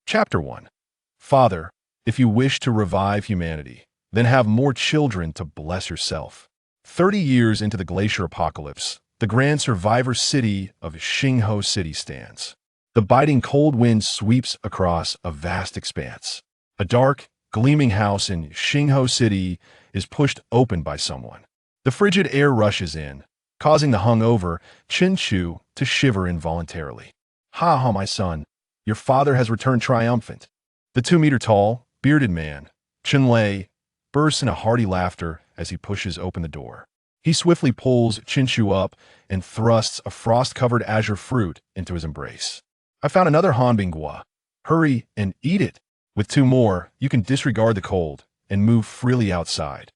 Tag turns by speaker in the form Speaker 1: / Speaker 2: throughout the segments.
Speaker 1: Chapter 1. Father, if you wish to revive humanity, then have more children to bless yourself. 30 years into the glacier apocalypse, the grand survivor city of Xingho City stands. The biting cold wind sweeps across a vast expanse. A dark, gleaming house in Xingho City is pushed open by someone. The frigid air rushes in, causing the hungover Chin-Chu to shiver involuntarily. "Ha ha, my son, your father has returned triumphant." The 2-meter-tall, bearded man, Chin-Lei, bursts into hearty laughter as he pushes open the door. He swiftly pulls Chin-Chu up and thrusts a frost-covered azure fruit into his embrace. "I found another hanbingwa. Hurry and eat it. With 2 more, you can disregard the cold and move freely outside."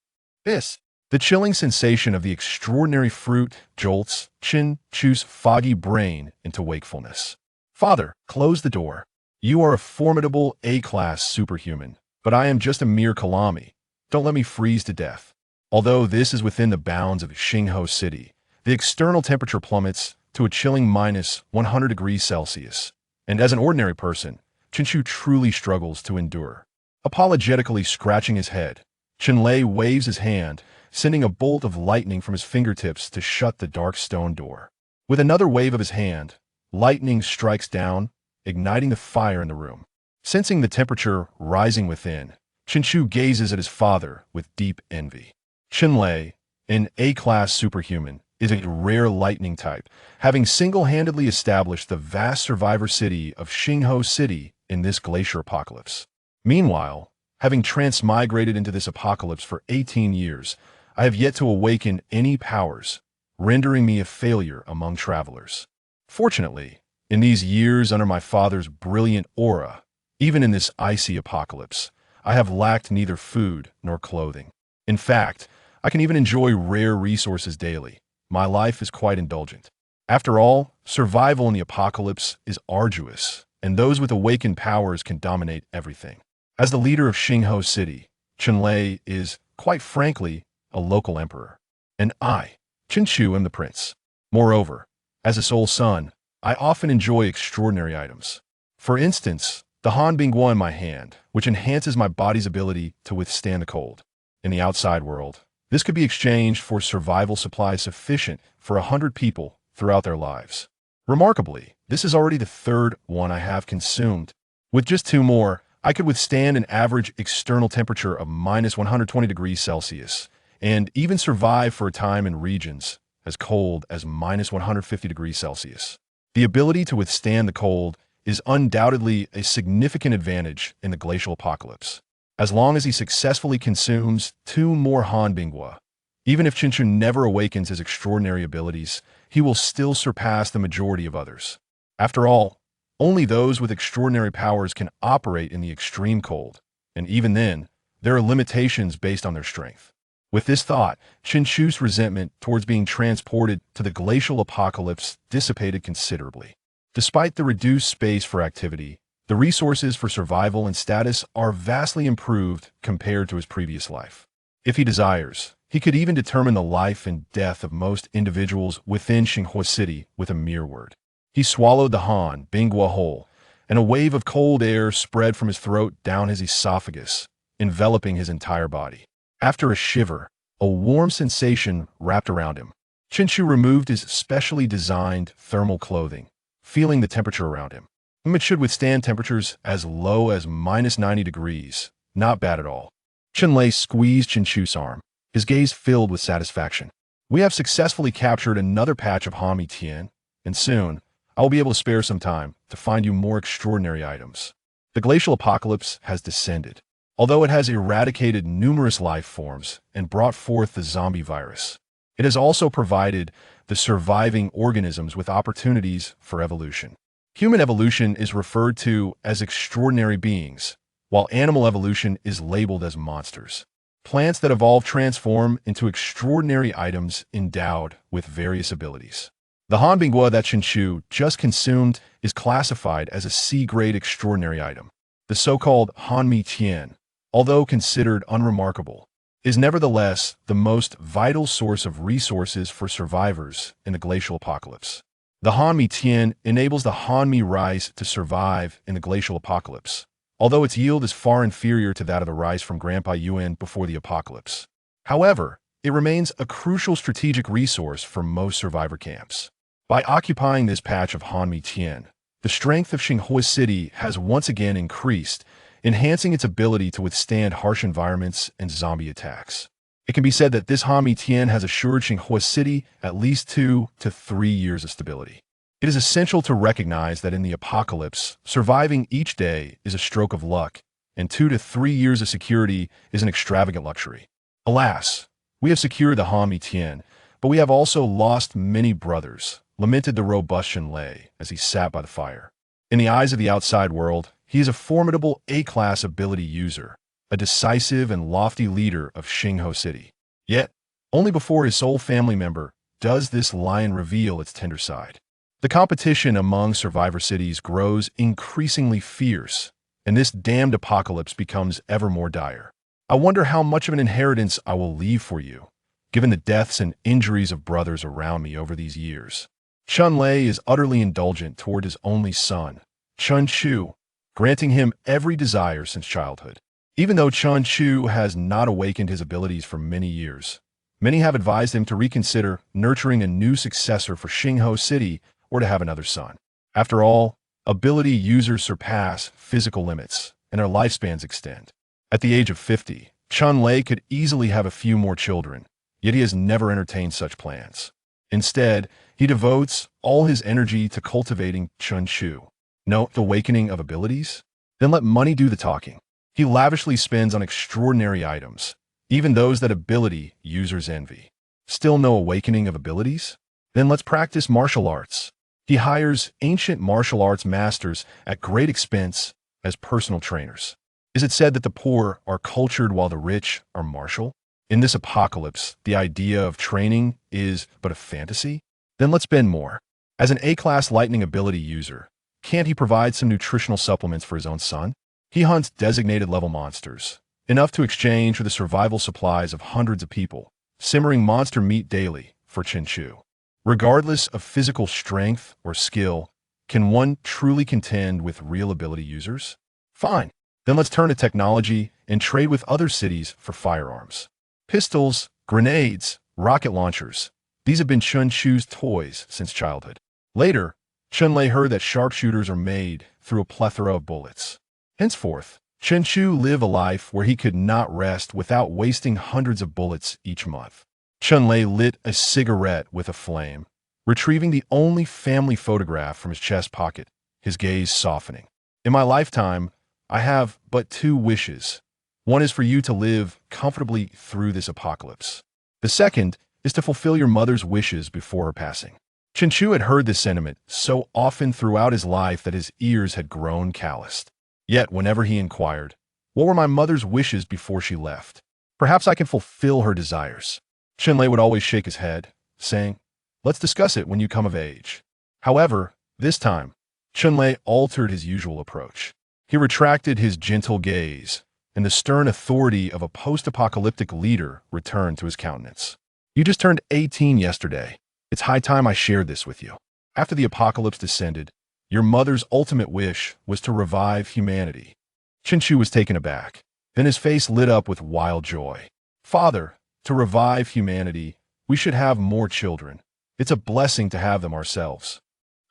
Speaker 1: The chilling sensation of the extraordinary fruit jolts Chin-Chu's foggy brain into wakefulness. "Father, close the door. You are a formidable A-class superhuman, but I am just a mere kalami. Don't let me freeze to death." Although this is within the bounds of Xingho City, the external temperature plummets to a chilling -100 degrees Celsius, and as an ordinary person, Chin-Chu truly struggles to endure. Apologetically scratching his head, Chin-Lei waves his hand, sending a bolt of lightning from his fingertips to shut the dark stone door. With another wave of his hand, lightning strikes down, igniting the fire in the room. Sensing the temperature rising within, Chin-Chu gazes at his father with deep envy. Chin-Lei, an A-class superhuman, is a rare lightning type, having single-handedly established the vast survivor city of Xingho City in this glacier apocalypse. Meanwhile, having transmigrated into this apocalypse for 18 years, I have yet to awaken any powers, rendering me a failure among travelers. Fortunately, in these years under my father's brilliant aura, even in this icy apocalypse, I have lacked neither food nor clothing. In fact, I can even enjoy rare resources daily. My life is quite indulgent. After all, survival in the apocalypse is arduous, and those with awakened powers can dominate everything. As the leader of Xingho City, Chin-Lei is, quite frankly, a local emperor. And I, Chin-Chu, am the prince. Moreover, as a sole son, I often enjoy extraordinary items. For instance, the hanbingwa in my hand, which enhances my body's ability to withstand the cold. In the outside world, this could be exchanged for survival supplies sufficient for 100 people throughout their lives. Remarkably, this is already the 3rd one I have consumed. With just 2 more, I could withstand an average external temperature of -120 degrees Celsius, and even survive for a time in regions as cold as -150 degrees Celsius. The ability to withstand the cold is undoubtedly a significant advantage in the glacial apocalypse. As long as he successfully consumes 2 more hanbingwa, even if Chin-Chu never awakens his extraordinary abilities, he will still surpass the majority of others. After all, only those with extraordinary powers can operate in the extreme cold, and even then, there are limitations based on their strength. With this thought, Chin-Chu's resentment towards being transported to the glacial apocalypse dissipated considerably. Despite the reduced space for activity, the resources for survival and status are vastly improved compared to his previous life. If he desires, he could even determine the life and death of most individuals within Xingho City with a mere word. He swallowed the hanbingwa whole, and a wave of cold air spread from his throat down his esophagus, enveloping his entire body. After a shiver, a warm sensation wrapped around him. Chin-Chu removed his specially designed thermal clothing, feeling the temperature around him. It should withstand temperatures as low as -90 degrees. Not bad at all. Chin-Lei squeezed Chin-Chu's arm, his gaze filled with satisfaction. "We have successfully captured another patch of Hami Tian, and soon, I will be able to spare some time to find you more extraordinary items." The glacial apocalypse has descended, although it has eradicated numerous life forms and brought forth the zombie virus. It has also provided the surviving organisms with opportunities for evolution. Human evolution is referred to as extraordinary beings, while animal evolution is labeled as monsters. Plants that evolve transform into extraordinary items endowed with various abilities. The hanbingwa that Chin-Chu just consumed is classified as a C-grade extraordinary item. The so-called Hanmi Tian, although considered unremarkable, is nevertheless the most vital source of resources for survivors in the glacial apocalypse. The Hanmi Tian enables the Hanmi rice to survive in the glacial apocalypse, although its yield is far inferior to that of the rice from Grandpa Yuan before the apocalypse. However, it remains a crucial strategic resource for most survivor camps. By occupying this patch of Hanmi Tian, the strength of Xinghua City has once again increased, enhancing its ability to withstand harsh environments and zombie attacks. It can be said that this Hanmi Tian has assured Xinghua City at least 2 to 3 years of stability. It is essential to recognize that in the apocalypse, surviving each day is a stroke of luck, and 2 to 3 years of security is an extravagant luxury. Alas, we have secured the Hanmi Tian, but we have also lost many brothers, lamented the robust Shenlei as he sat by the fire. In the eyes of the outside world, he is a formidable A-class ability user, a decisive and lofty leader of Xinghua City. Yet, only before his sole family member does this lion reveal its tender side. The competition among survivor cities grows increasingly fierce, and this damned apocalypse becomes ever more dire. I wonder how much of an inheritance I will leave for you, given the deaths and injuries of brothers around me over these years. Shenlei is utterly indulgent toward his only son, Chen Chu, granting him every desire since childhood. Even though Chen Chu has not awakened his abilities for many years, many have advised him to reconsider nurturing a new successor for Xinghua City or to have another son. After all, ability users surpass physical limits, and their lifespans extend. At the age of 50, Shenlei could easily have a few more children, yet he has never entertained such plans. Instead, he devotes all his energy to cultivating Chen Chu. No awakening of abilities? Then let money do the talking. He lavishly spends on extraordinary items, even those that ability users envy. Still no awakening of abilities? Then let's practice martial arts. He hires ancient martial arts masters at great expense as personal trainers. Is it said that the poor are cultured while the rich are martial? In this apocalypse, the idea of training is but a fantasy? Then let's spend more. As an A-class lightning ability user, can't he provide some nutritional supplements for his own son? He hunts designated level monsters, enough to exchange for the survival supplies of hundreds of people, simmering monster meat daily for Chen Chu. Regardless of physical strength or skill, can one truly contend with real ability users? Fine. Then let's turn to technology and trade with other cities for firearms. Pistols, grenades, rocket launchers. These have been Chen Chu's toys since childhood. Later, Shenlei heard that sharpshooters are made through a plethora of bullets. Henceforth, Chen Chu lived a life where he could not rest without wasting hundreds of bullets each month. Shenlei lit a cigarette with a flame, retrieving the only family photograph from his chest pocket, his gaze softening. In my lifetime, I have but 2 wishes. One is for you to live comfortably through this apocalypse. The second is to fulfill your mother's wishes before her passing. Chen Chu had heard this sentiment so often throughout his life that his ears had grown calloused. Yet, whenever he inquired, "What were my mother's wishes before she left? Perhaps I can fulfill her desires," Shenlei would always shake his head, saying, "Let's discuss it when you come of age." However, this time, Shenlei altered his usual approach. He retracted his gentle gaze, and the stern authority of a post-apocalyptic leader returned to his countenance. "You just turned 18 yesterday. It's high time I shared this with you. After the apocalypse descended, your mother's ultimate wish was to revive humanity." Chen Chu was taken aback. Then his face lit up with wild joy. "Father, to revive humanity, we should have more children. It's a blessing to have them ourselves."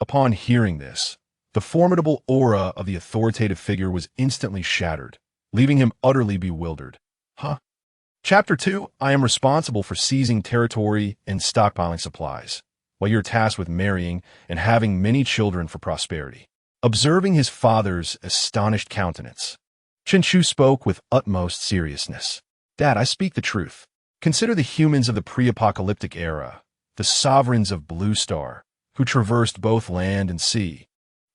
Speaker 1: Upon hearing this, the formidable aura of the authoritative figure was instantly shattered, leaving him utterly bewildered. Huh? Chapter 2, I am responsible for seizing territory and stockpiling supplies, while you're tasked with marrying and having many children for prosperity. Observing his father's astonished countenance, Chen Chu spoke with utmost seriousness. "Dad, I speak the truth. Consider the humans of the pre-apocalyptic era, the sovereigns of Blue Star, who traversed both land and sea,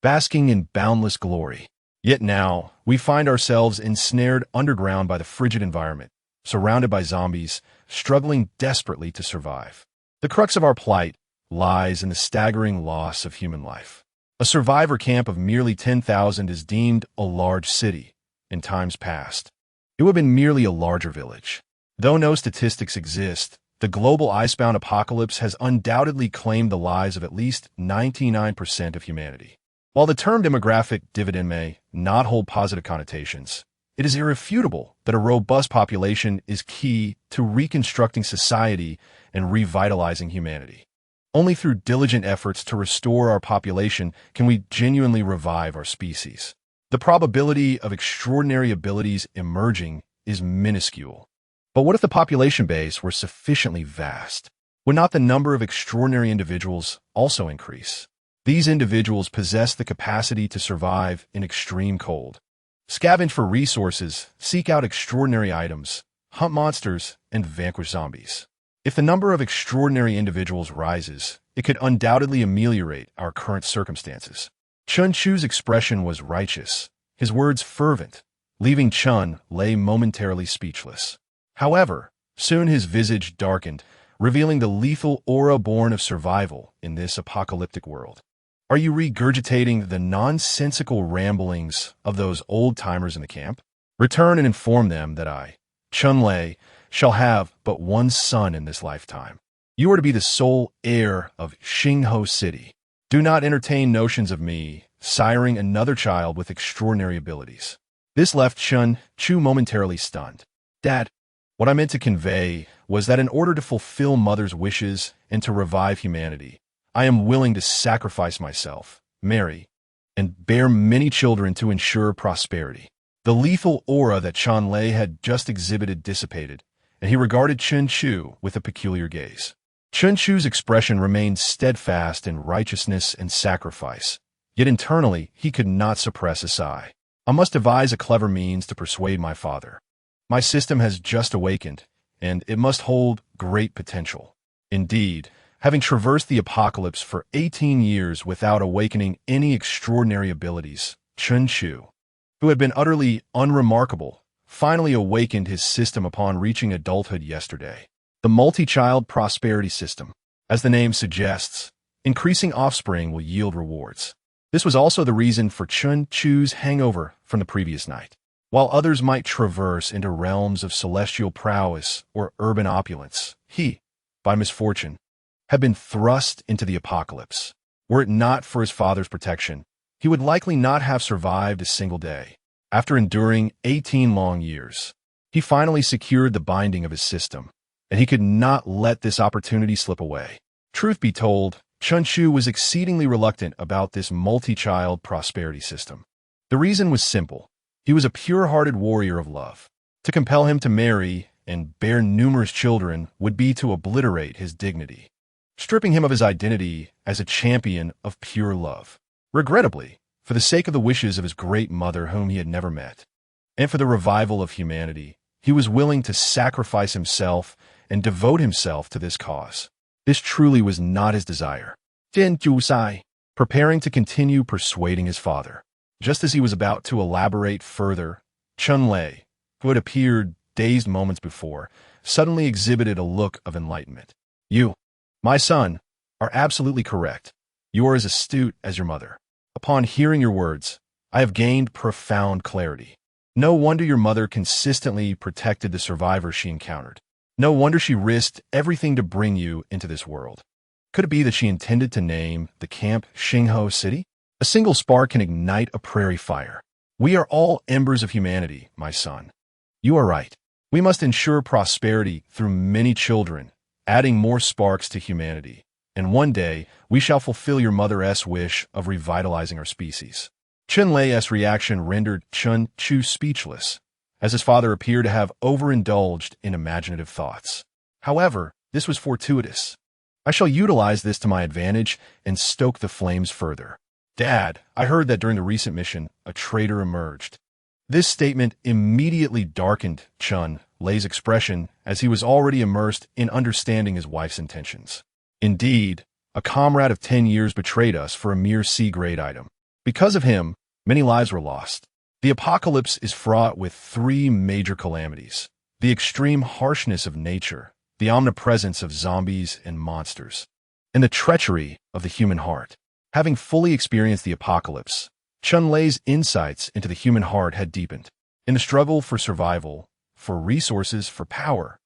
Speaker 1: basking in boundless glory. Yet now, we find ourselves ensnared underground by the frigid environment, surrounded by zombies, struggling desperately to survive. The crux of our plight lies in the staggering loss of human life. A survivor camp of merely 10,000 is deemed a large city. In times past, it would have been merely a larger village. Though no statistics exist, the global icebound apocalypse has undoubtedly claimed the lives of at least 99% of humanity. While the term demographic dividend may not hold positive connotations, it is irrefutable that a robust population is key to reconstructing society and revitalizing humanity. Only through diligent efforts to restore our population can we genuinely revive our species. The probability of extraordinary abilities emerging is minuscule. But what if the population base were sufficiently vast? Would not the number of extraordinary individuals also increase? These individuals possess the capacity to survive in extreme cold, scavenge for resources, seek out extraordinary items, hunt monsters, and vanquish zombies. If the number of extraordinary individuals rises, it could undoubtedly ameliorate our current circumstances. Chun Chu's expression was righteous, his words fervent, leaving Chun Lei momentarily speechless. However, soon his visage darkened, revealing the lethal aura born of survival in this apocalyptic world. Are you regurgitating the nonsensical ramblings of those old-timers in the camp? Return and inform them that I, Chun Lei, shall have but one son in this lifetime. You are to be the sole heir of Xingho City. Do not entertain notions of me siring another child with extraordinary abilities. This left Chun Chu momentarily stunned. Dad, what I meant to convey was that in order to fulfill Mother's wishes and to revive humanity, I am willing to sacrifice myself, marry, and bear many children to ensure prosperity. The lethal aura that Chun Lei had just exhibited dissipated, and he regarded Chun Chu with a peculiar gaze. Chun Chu's expression remained steadfast in righteousness and sacrifice, yet internally he could not suppress a sigh. I must devise a clever means to persuade my father. My system has just awakened, and it must hold great potential. Indeed, having traversed the apocalypse for 18 years without awakening any extraordinary abilities, Chun Chu, who had been utterly unremarkable, finally awakened his system upon reaching adulthood yesterday. The multi-child prosperity system. As the name suggests, increasing offspring will yield rewards. This was also the reason for Chun Chu's hangover from the previous night. While others might traverse into realms of celestial prowess or urban opulence, he, by misfortune, had been thrust into the apocalypse. Were it not for his father's protection, he would likely not have survived a single day. After enduring 18 long years, he finally secured the binding of his system, and he could not let this opportunity slip away. Truth be told, Chun Chu was exceedingly reluctant about this multi-child prosperity system. The reason was simple. He was a pure-hearted warrior of love. To compel him to marry and bear numerous children would be to obliterate his dignity, stripping him of his identity as a champion of pure love. Regrettably, for the sake of the wishes of his great mother whom he had never met, and for the revival of humanity, he was willing to sacrifice himself and devote himself to this cause. This truly was not his desire. Jian Ju Sai, preparing to continue persuading his father. Just as he was about to elaborate further, Chun Lei, who had appeared dazed moments before, suddenly exhibited a look of enlightenment. You, my son, are absolutely correct. You are as astute as your mother. Upon hearing your words, I have gained profound clarity. No wonder your mother consistently protected the survivors she encountered. No wonder she risked everything to bring you into this world. Could it be that she intended to name the camp Xingho City? A single spark can ignite a prairie fire. We are all embers of humanity, my son. You are right. We must ensure prosperity through many children, adding more sparks to humanity. And one day, we shall fulfill your mother's wish of revitalizing our species. Chun Lei's reaction rendered Chun Chu speechless, as his father appeared to have overindulged in imaginative thoughts. However, this was fortuitous. I shall utilize this to my advantage and stoke the flames further. Dad, I heard that during the recent mission, a traitor emerged. This statement immediately darkened Chun Lei's expression as he was already immersed in understanding his wife's intentions. Indeed, a comrade of 10 years betrayed us for a mere C-grade item. Because of him, many lives were lost. The apocalypse is fraught with three major calamities: the extreme harshness of nature, the omnipresence of zombies and monsters, and the treachery of the human heart. Having fully experienced the apocalypse, Chun Lei's insights into the human heart had deepened. In the struggle for survival, for resources, for power,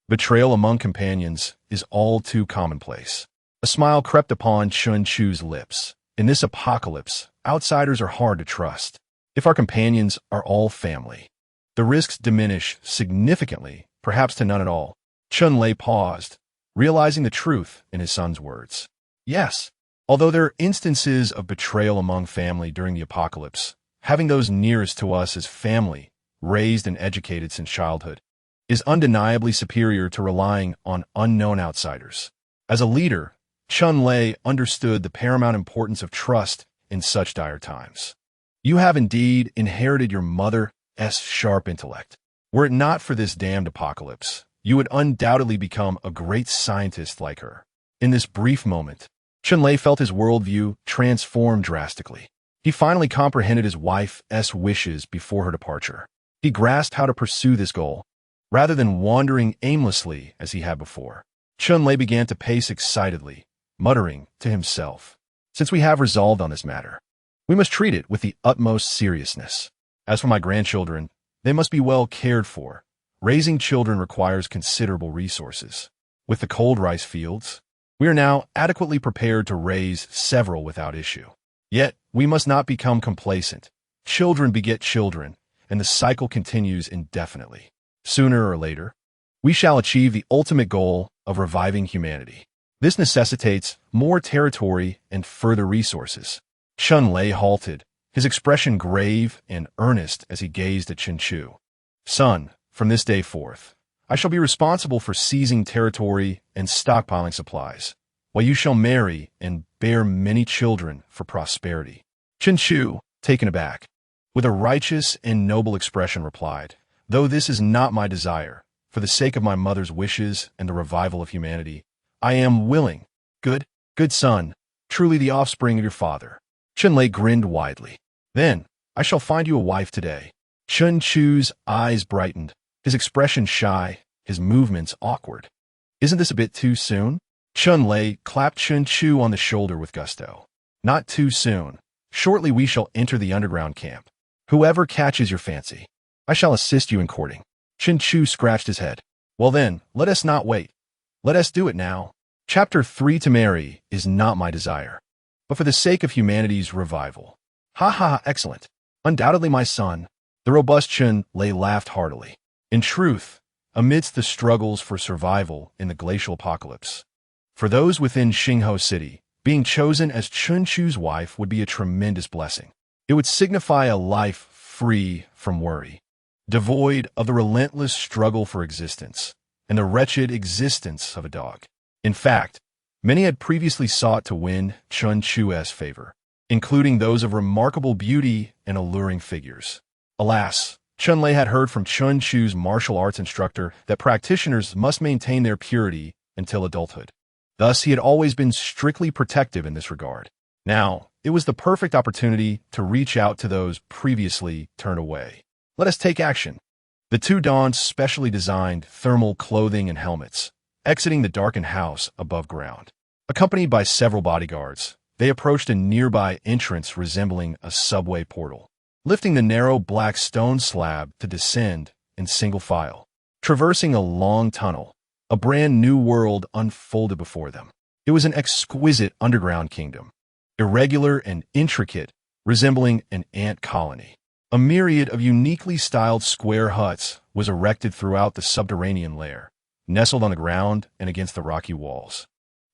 Speaker 1: Betrayal among companions is all too commonplace. A smile crept upon Chun Chu's lips. In this apocalypse, outsiders are hard to trust. If our companions are all family, the risks diminish significantly, perhaps to none at all. Chun Lei paused, realizing the truth in his son's words. Yes, although there are instances of betrayal among family during the apocalypse, having those nearest to us as family, raised and educated since childhood, is undeniably superior to relying on unknown outsiders. As a leader, Chun Lei understood the paramount importance of trust in such dire times. You have indeed inherited your mother's sharp intellect. Were it not for this damned apocalypse, you would undoubtedly become a great scientist like her. In this brief moment, Chun Lei felt his worldview transform drastically. He finally comprehended his wife's wishes before her departure. He grasped how to pursue this goal, rather than wandering aimlessly as he had before. Chun Lei began to pace excitedly, muttering to himself, "Since we have resolved on this matter, we must treat it with the utmost seriousness. As for my grandchildren, they must be well cared for. Raising children requires considerable resources. With the cold rice fields, we are now adequately prepared to raise several without issue. Yet, we must not become complacent. Children beget children, and the cycle continues indefinitely. Sooner or later, we shall achieve the ultimate goal of reviving humanity. This necessitates more territory and further resources." Chun Lei halted, his expression grave and earnest as he gazed at Chun Chu. "Son, from this day forth, I shall be responsible for seizing territory and stockpiling supplies, while you shall marry and bear many children for prosperity." Chun Chu, taken aback, with a righteous and noble expression replied, "Though this is not my desire, for the sake of my mother's wishes and the revival of humanity, I am willing. Good son, truly the offspring of your father." Chun Lei grinned widely. "Then, I shall find you a wife today." Chun Chu's eyes brightened, his expression shy, his movements awkward. "Isn't this a bit too soon?" Chun Lei clapped Chun Chu on the shoulder with gusto. "Not too soon. Shortly we shall enter the underground camp. Whoever catches your fancy, I shall assist you in courting." Chun Chu scratched his head. "Well then, let us not wait. Let us do it now. Chapter 3 To marry is not my desire, but for the sake of humanity's revival." "Ha, excellent. Undoubtedly, my son." The robust Chun Lei laughed heartily. In truth, amidst the struggles for survival in the glacial apocalypse, for those within Xingho City, being chosen as Chun Chu's wife would be a tremendous blessing. It would signify a life free from worry, devoid of the relentless struggle for existence, and the wretched existence of a dog. In fact, many had previously sought to win Chun Chu's favor, including those of remarkable beauty and alluring figures. Alas, Chun Lei had heard from Chun Chu's martial arts instructor that practitioners must maintain their purity until adulthood. Thus, he had always been strictly protective in this regard. Now, it was the perfect opportunity to reach out to those previously turned away. Let us take action. The two donned specially designed thermal clothing and helmets, exiting the darkened house above ground. Accompanied by several bodyguards, they approached a nearby entrance resembling a subway portal, lifting the narrow black stone slab to descend in single file. Traversing a long tunnel, a brand new world unfolded before them. It was an exquisite underground kingdom, irregular and intricate, resembling an ant colony. A myriad of uniquely styled square huts was erected throughout the subterranean lair, nestled on the ground and against the rocky walls,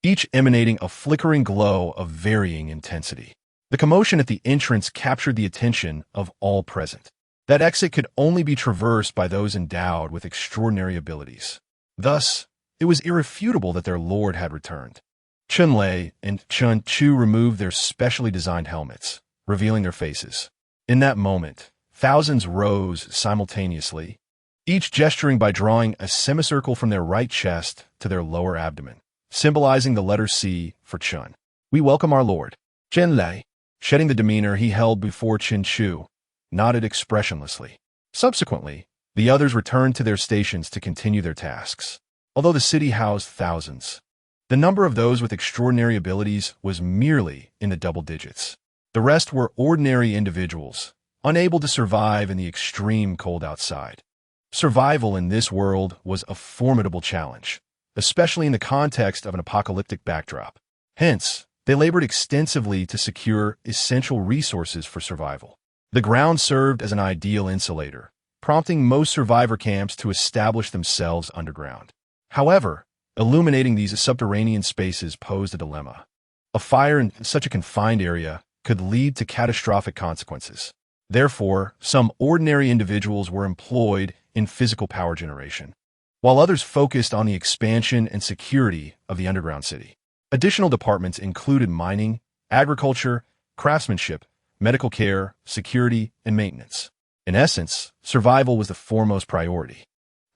Speaker 1: each emanating a flickering glow of varying intensity. The commotion at the entrance captured the attention of all present. That exit could only be traversed by those endowed with extraordinary abilities. Thus, it was irrefutable that their lord had returned. Chun Lei and Chun Chu removed their specially designed helmets, revealing their faces. In that moment, thousands rose simultaneously, each gesturing by drawing a semicircle from their right chest to their lower abdomen, symbolizing the letter C for Chun. "We welcome our lord." Chun Lei, shedding the demeanor he held before Chun Chu, nodded expressionlessly. Subsequently, the others returned to their stations to continue their tasks. Although the city housed thousands, the number of those with extraordinary abilities was merely in the double digits. The rest were ordinary individuals, unable to survive in the extreme cold outside. Survival in this world was a formidable challenge, especially in the context of an apocalyptic backdrop. Hence, they labored extensively to secure essential resources for survival. The ground served as an ideal insulator, prompting most survivor camps to establish themselves underground. However, illuminating these subterranean spaces posed a dilemma. A fire in such a confined area could lead to catastrophic consequences. Therefore, some ordinary individuals were employed in physical power generation, while others focused on the expansion and security of the underground city. Additional departments included mining, agriculture, craftsmanship, medical care, security, and maintenance. In essence, survival was the foremost priority.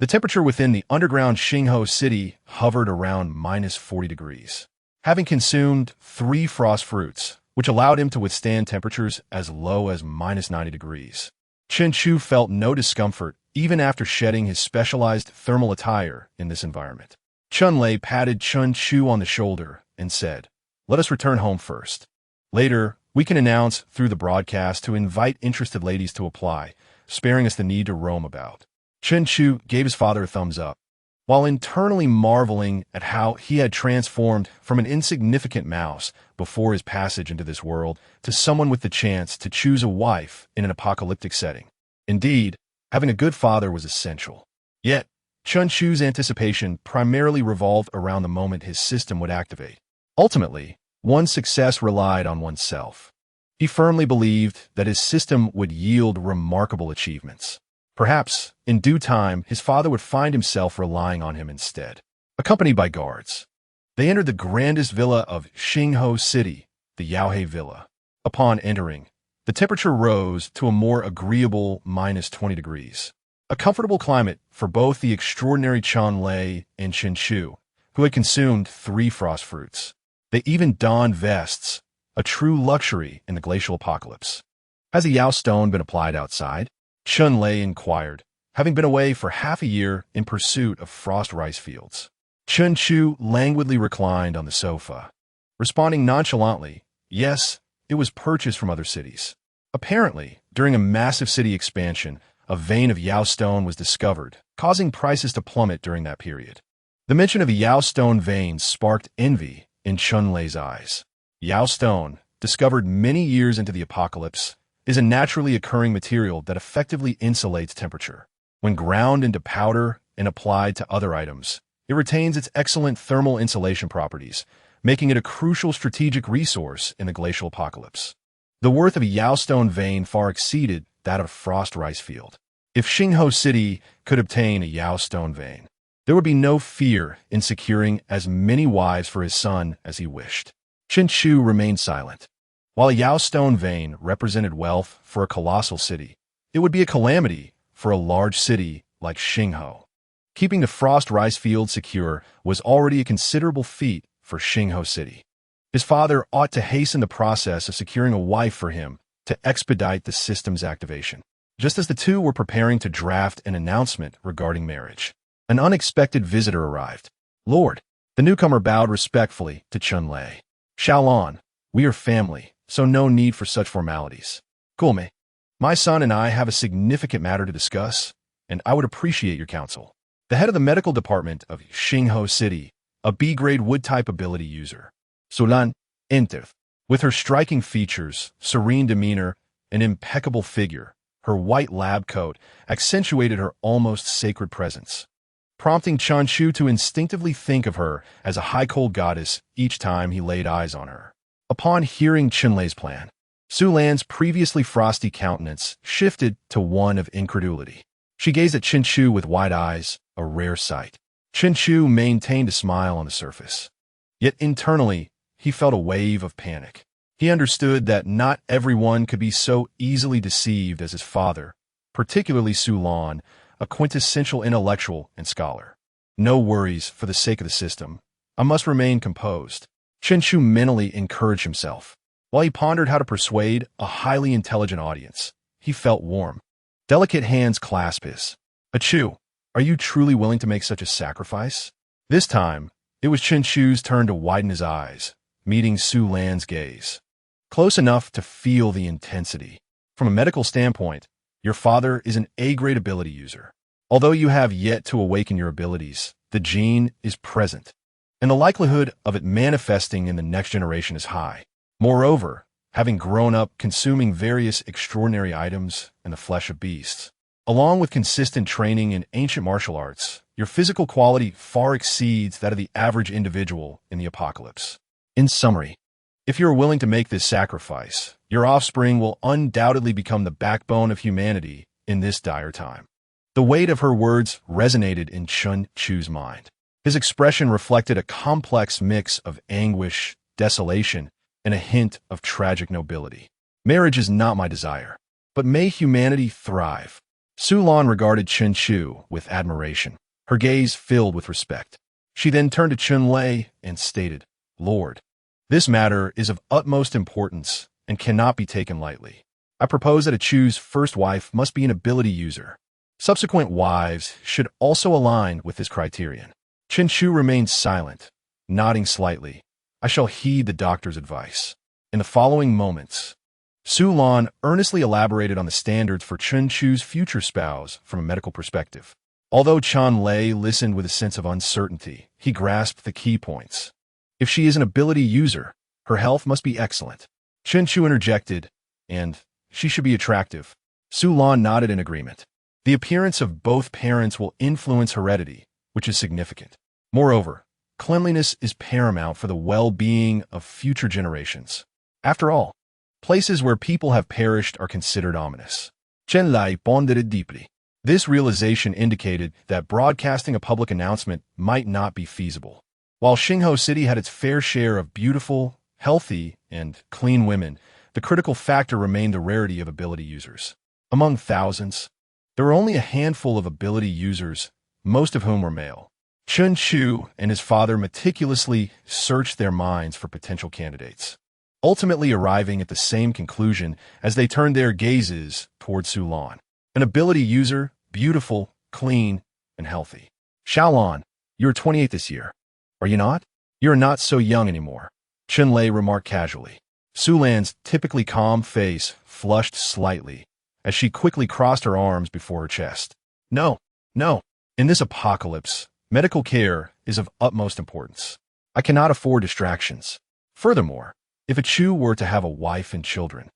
Speaker 1: The temperature within the underground Xingho city hovered around -40 degrees. Having consumed 3 frost fruits, which allowed him to withstand temperatures as low as -90 degrees, Chen Chu felt no discomfort even after shedding his specialized thermal attire in this environment. Chun Lei patted Chen Chu on the shoulder and said, "Let us return home first. Later, we can announce through the broadcast to invite interested ladies to apply, sparing us the need to roam about." Chen Chu gave his father a thumbs up, while internally marveling at how he had transformed from an insignificant mouse before his passage into this world to someone with the chance to choose a wife in an apocalyptic setting. Indeed, having a good father was essential. Yet, Chen Chu's anticipation primarily revolved around the moment his system would activate. Ultimately, one's success relied on oneself. He firmly believed that his system would yield remarkable achievements. Perhaps, in due time, his father would find himself relying on him instead. Accompanied by guards, they entered the grandest villa of Xingho City, the Yaohe Villa. Upon entering, the temperature rose to a more agreeable -20 degrees. A comfortable climate for both the extraordinary Chun Lei and Chen Chu, who had consumed 3 frost fruits. They even donned vests, a true luxury in the glacial apocalypse. Has a Yao stone been applied outside? Chun Lei inquired, having been away for half a year in pursuit of frost rice fields. Chen Chu languidly reclined on the sofa, responding nonchalantly, "Yes, it was purchased from other cities." Apparently, during a massive city expansion, a vein of Yao stone was discovered, causing prices to plummet during that period. The mention of a Yao stone vein sparked envy in Chun Lei's eyes. Yao stone, discovered many years into the apocalypse, is a naturally occurring material that effectively insulates temperature. When ground into powder and applied to other items, it retains its excellent thermal insulation properties, making it a crucial strategic resource in the glacial apocalypse. The worth of a Yao stone vein far exceeded that of a frost rice field. If Xingho City could obtain a Yao stone vein, there would be no fear in securing as many wives for his son as he wished. Chen Chu remained silent. While a Yao stone vein represented wealth for a colossal city, it would be a calamity for a large city like Xingho. Keeping the frost rice field secure was already a considerable feat for Xingho City. His father ought to hasten the process of securing a wife for him to expedite the system's activation. Just as the two were preparing to draft an announcement regarding marriage, an unexpected visitor arrived. "Lord," the newcomer bowed respectfully to Chun Lei. "Xiaolon, we are family, so no need for such formalities. Gulme, my son and I have a significant matter to discuss, and I would appreciate your counsel." The head of the medical department of Xingho City, a B-grade wood-type ability user, Sulan, entered. With her striking features, serene demeanor, and impeccable figure, her white lab coat accentuated her almost sacred presence, prompting Chen Chu to instinctively think of her as a high-cold goddess each time he laid eyes on her. Upon hearing Chun Lei's plan, Su Lan's previously frosty countenance shifted to one of incredulity. She gazed at Chen Chu with wide eyes, a rare sight. Chen Chu maintained a smile on the surface. Yet internally, he felt a wave of panic. He understood that not everyone could be so easily deceived as his father, particularly Su Lan, a quintessential intellectual and scholar. No worries for the sake of the system. I must remain composed. Chen Chu mentally encouraged himself. While he pondered how to persuade a highly intelligent audience, he felt warm. Delicate hands clasped his. "Achu, are you truly willing to make such a sacrifice?" This time, it was Chen Chu's turn to widen his eyes, meeting Su Lan's gaze. Close enough to feel the intensity. "From a medical standpoint, your father is an A-grade ability user. Although you have yet to awaken your abilities, the gene is present, and the likelihood of it manifesting in the next generation is high. Moreover, having grown up consuming various extraordinary items and the flesh of beasts, along with consistent training in ancient martial arts, your physical quality far exceeds that of the average individual in the apocalypse. In summary, if you are willing to make this sacrifice, your offspring will undoubtedly become the backbone of humanity in this dire time. The weight of her words resonated in Chun Chu's mind. His expression reflected a complex mix of anguish, desolation, and a hint of tragic nobility. Marriage is not my desire, but may humanity thrive. Su Lan regarded Chun Chu with admiration, her gaze filled with respect. She then turned to Chun Lei and stated, "Lord, this matter is of utmost importance and cannot be taken lightly. I propose that a Chu's first wife must be an ability user. Subsequent wives should also align with this criterion." Chun Chu remained silent, nodding slightly. "I shall heed the doctor's advice." In the following moments, Su Lan earnestly elaborated on the standards for Chun Chu's future spouse from a medical perspective. Although Chun Lei listened with a sense of uncertainty, he grasped the key points. If she is an ability user, her health must be excellent. Chun Chu interjected, and she should be attractive. Su Lan nodded in agreement. The appearance of both parents will influence heredity, which is significant. Moreover, cleanliness is paramount for the well-being of future generations. After all, places where people have perished are considered ominous. Chen Lai pondered deeply. This realization indicated that broadcasting a public announcement might not be feasible. While Xingho City had its fair share of beautiful, healthy, and clean women, the critical factor remained the rarity of ability users. Among thousands, there were only a handful of ability users, most of whom were male. Chun Chu and his father meticulously searched their minds for potential candidates, ultimately arriving at the same conclusion as they turned their gazes toward Su Lan. An ability user, beautiful, clean, and healthy. Xiaolan, you're 28 this year. Are you not? You're not so young anymore, Chun Lei remarked casually. Su Lan's typically calm face flushed slightly as she quickly crossed her arms before her chest. No. In this apocalypse, medical care is of utmost importance. I cannot afford distractions. Furthermore, if a Chu were to have a wife and children,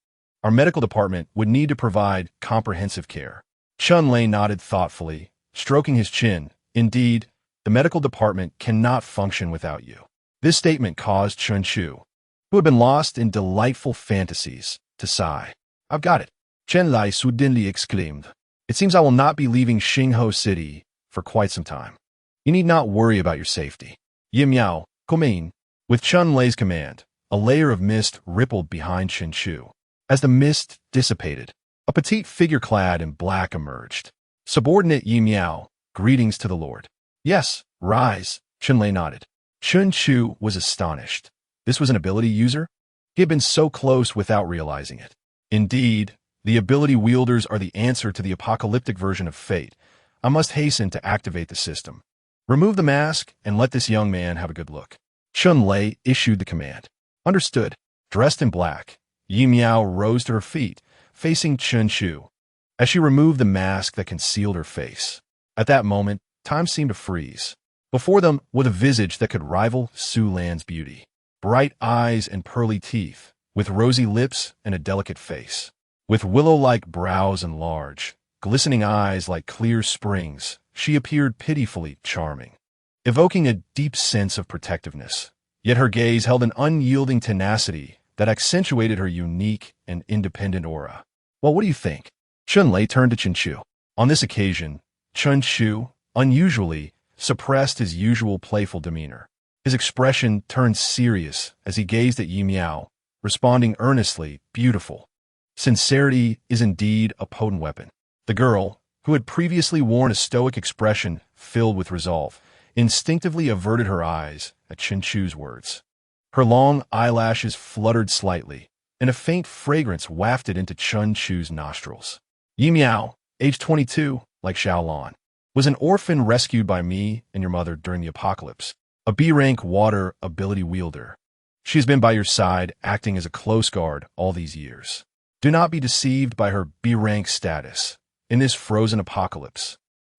Speaker 1: our medical department would need to provide comprehensive care. Chun Lei nodded thoughtfully, stroking his chin. Indeed, the medical department cannot function without you. This statement caused Chun Chu, who had been lost in delightful fantasies, to sigh. I've got it, Chen Lai suddenly exclaimed. It seems I will not be leaving Xingho City for quite some time. You need not worry about your safety. Yi Miao, come in. With Chun Lei's command, a layer of mist rippled behind Chun Chu. As the mist dissipated, a petite figure clad in black emerged. Subordinate Yi Miao, greetings to the Lord. Yes, rise, Chun Lei nodded. Chun Chu was astonished. This was an ability user? He had been so close without realizing it. Indeed, the ability wielders are the answer to the apocalyptic version of fate. I must hasten to activate the system. Remove the mask and let this young man have a good look. Chun Lei issued the command. Understood. Dressed in black, Yi Miao rose to her feet, facing Chun Chu, as she removed the mask that concealed her face. At that moment, time seemed to freeze. Before them was a visage that could rival Su Lan's beauty. Bright eyes and pearly teeth, with rosy lips and a delicate face. With willow-like brows and large, glistening eyes like clear springs, she appeared pitifully charming, evoking a deep sense of protectiveness. Yet her gaze held an unyielding tenacity that accentuated her unique and independent aura. Well, what do you think? Chun Lei turned to Chun Chu. On this occasion, Chun Chu, unusually, suppressed his usual playful demeanor. His expression turned serious as he gazed at Yi Miao, responding earnestly, beautiful. Sincerity is indeed a potent weapon. The girl, who had previously worn a stoic expression filled with resolve, instinctively averted her eyes at Chun Chu's words. Her long eyelashes fluttered slightly, and a faint fragrance wafted into Chun Chu's nostrils. Yi Miao, age 22, like Xiaolan, was an orphan rescued by me and your mother during the apocalypse, a B-rank water ability wielder. She has been by your side, acting as a close guard all these years. Do not be deceived by her B-rank status. In this frozen apocalypse,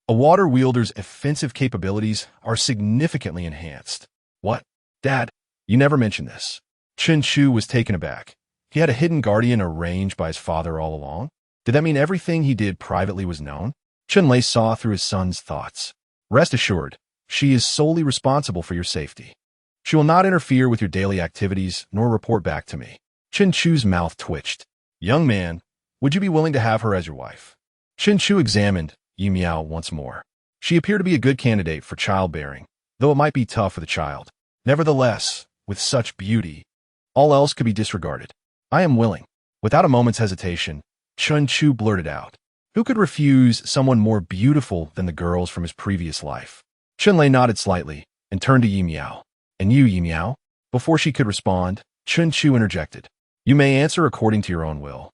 Speaker 1: A water wielder's offensive capabilities are significantly enhanced. What? Dad, you never mentioned this. Chen Chu was taken aback. He had a hidden guardian arranged by his father all along? Did that mean everything he did privately was known? Chen Lei saw through his son's thoughts. Rest assured, she is solely responsible for your safety. She will not interfere with your daily activities nor report back to me. Chen Chu's mouth twitched. Young man, would you be willing to have her as your wife? Chen Chu examined Yi Miao once more. She appeared to be a good candidate for childbearing, though it might be tough for the child. Nevertheless, with such beauty, all else could be disregarded. I am willing. Without a moment's hesitation, Chen Chu blurted out. Who could refuse someone more beautiful than the girls from his previous life? Chen Lei nodded slightly and turned to Yi Miao. And you, Yi Miao? Before she could respond, Chen Chu interjected. You may answer according to your own will.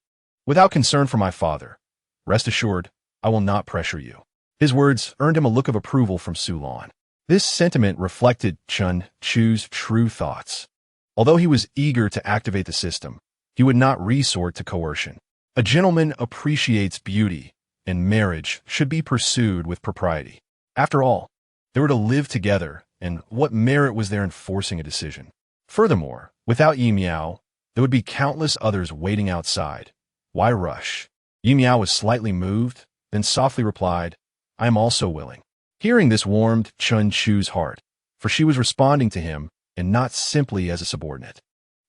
Speaker 1: Without concern for my father, rest assured, I will not pressure you. His words earned him a look of approval from Su Lan. This sentiment reflected Chen Chu's true thoughts. Although he was eager to activate the system, he would not resort to coercion. A gentleman appreciates beauty, and marriage should be pursued with propriety. After all, they were to live together, and what merit was there in forcing a decision? Furthermore, without Yi Miao, there would be countless others waiting outside. Why rush? Yi Miao was slightly moved, then softly replied, I am also willing. Hearing this warmed Chen Chu's heart, for she was responding to him, and not simply as a subordinate.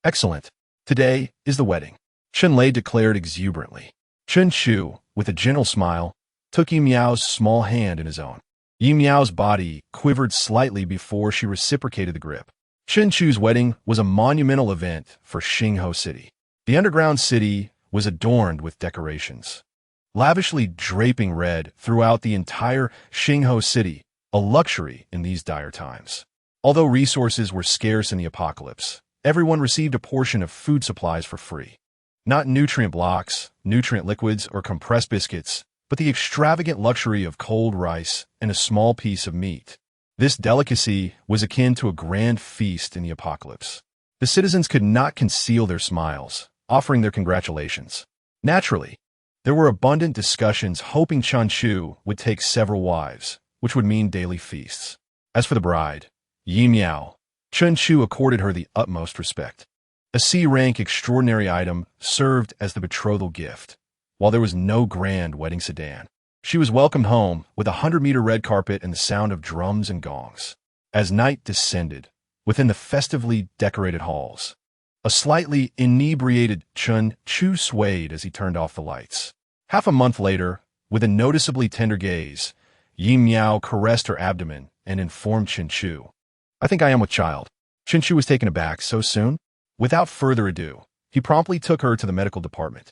Speaker 1: Excellent. Today is the wedding, Chen Lei declared exuberantly. Chen Chu, with a gentle smile, took Yi Miao's small hand in his own. Yi Miao's body quivered slightly before she reciprocated the grip. Chen Chu's wedding was a monumental event for Xingho City. The underground city was adorned with decorations, lavishly draping red throughout the entire Xingho City, a luxury in these dire times. Although resources were scarce in the apocalypse, everyone received a portion of food supplies for free. Not nutrient blocks, nutrient liquids, or compressed biscuits, but the extravagant luxury of cold rice and a small piece of meat. This delicacy was akin to a grand feast in the apocalypse. The citizens could not conceal their smiles, offering their congratulations. Naturally, there were abundant discussions hoping Chen Chu would take several wives, which would mean daily feasts. As for the bride, Yi Miao, Chen Chu accorded her the utmost respect. A C-rank extraordinary item served as the betrothal gift, while there was no grand wedding sedan. She was welcomed home with a 100-meter red carpet and the sound of drums and gongs. As night descended, within the festively decorated halls, a slightly inebriated Chen Chu swayed as he turned off the lights. Half a month later, with a noticeably tender gaze, Yi Miao caressed her abdomen and informed Chen Chu. I think I am with child. Chen Chu was taken aback so soon. Without further ado, he promptly took her to the medical department.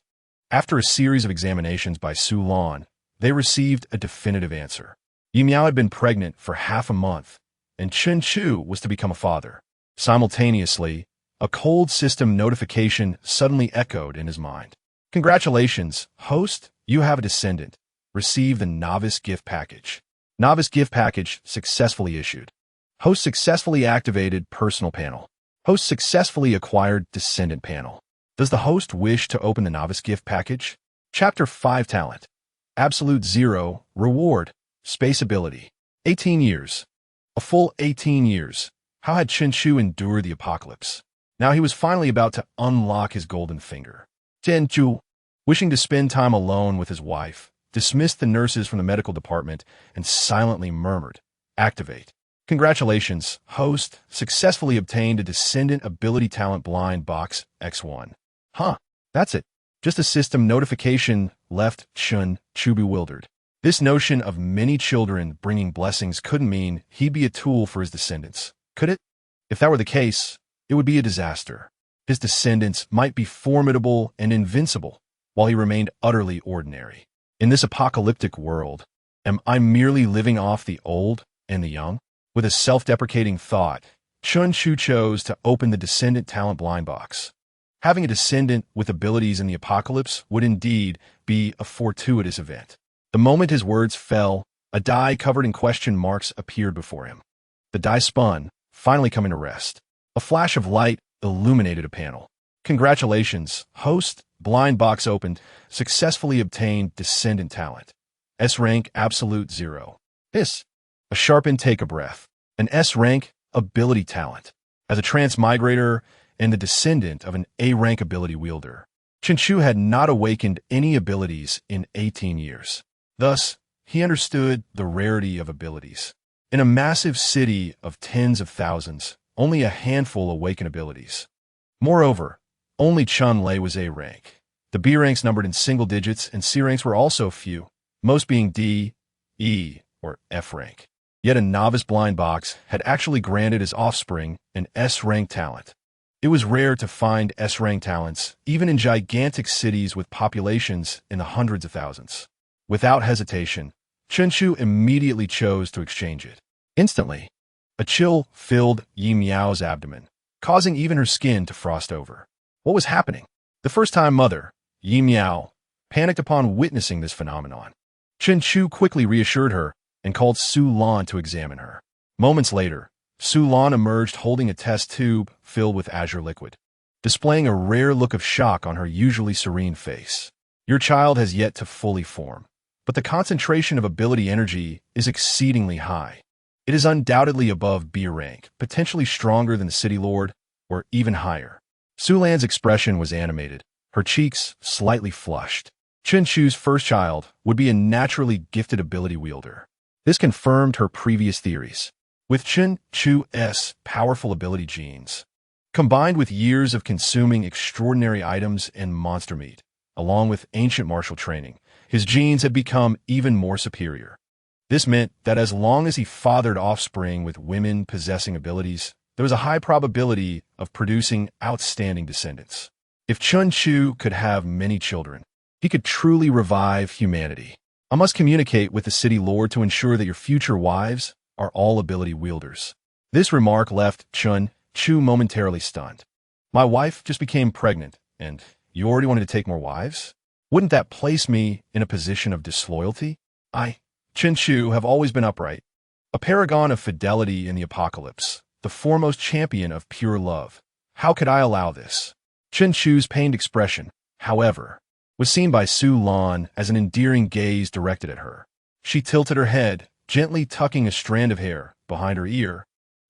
Speaker 1: After a series of examinations by Su Lan, they received a definitive answer. Yi Miao had been pregnant for half a month, and Chen Chu was to become a father. Simultaneously, a cold system notification suddenly echoed in his mind. Congratulations, host, you have a descendant. Receive the novice gift package. Novice gift package successfully issued. Host successfully activated personal panel. Host successfully acquired descendant panel. Does the host wish to open the novice gift package? Chapter 5 Talent. Absolute 0. Reward. Space ability. 18 years. A full 18 years. How had Chen Chu endured the apocalypse? Now he was finally about to unlock his golden finger. Chen Chu, wishing to spend time alone with his wife, dismissed the nurses from the medical department and silently murmured, Activate. Congratulations, host successfully obtained a descendant ability talent blind box X1. Huh, that's it. Just a system notification left Chen Chu bewildered. This notion of many children bringing blessings couldn't mean he'd be a tool for his descendants, could it? If that were the case, it would be a disaster. His descendants might be formidable and invincible, while he remained utterly ordinary. In this apocalyptic world, am I merely living off the old and the young? With a self-deprecating thought, Chen Chu chose to open the descendant talent blind box. Having a descendant with abilities in the apocalypse would indeed be a fortuitous event. The moment his words fell, a die covered in question marks appeared before him. The die spun, finally coming to rest. A flash of light illuminated a panel. Congratulations, host, blind box opened, successfully obtained descendant talent. S rank absolute 0. This, a sharpened take a breath, an S-rank ability talent. As a transmigrator and the descendant of an A-rank ability wielder, Chenchu had not awakened any abilities in 18 years. Thus, he understood the rarity of abilities. In a massive city of tens of thousands, only a handful awaken abilities. Moreover, only Chun-Lei was A-rank. The B ranks numbered in single digits and C ranks were also few, most being D, E, or F rank. Yet a novice blind box had actually granted his offspring an S-rank talent. It was rare to find S-rank talents, even in gigantic cities with populations in the hundreds of thousands. Without hesitation, Chenchu immediately chose to exchange it. Instantly, a chill filled Yi Miao's abdomen, causing even her skin to frost over. What was happening? The first-time mother, Yi Miao, panicked upon witnessing this phenomenon. Chenchu quickly reassured her and called Su Lan to examine her. Moments later, Su Lan emerged holding a test tube filled with azure liquid, displaying a rare look of shock on her usually serene face. Your child has yet to fully form, but the concentration of ability energy is exceedingly high. It is undoubtedly above B rank, potentially stronger than the City Lord, or even higher. Su Lan's expression was animated, her cheeks slightly flushed. Chenchu's first child would be a naturally gifted ability wielder. This confirmed her previous theories. With Chenchu's powerful ability genes, combined with years of consuming extraordinary items and monster meat, along with ancient martial training, his genes had become even more superior. This meant that as long as he fathered offspring with women possessing abilities, there was a high probability of producing outstanding descendants. If Chenchu could have many children, he could truly revive humanity. I must communicate with the City Lord to ensure that your future wives are all ability wielders. This remark left Chenchu momentarily stunned. My wife just became pregnant, and you already wanted to take more wives? Wouldn't that place me in a position of disloyalty? Chenchu, have always been upright, a paragon of fidelity in the apocalypse, the foremost champion of pure love. How could I allow this? Chenchu's pained expression, however, was seen by Su Lan as an endearing gaze directed at her. She tilted her head, gently tucking a strand of hair behind her ear,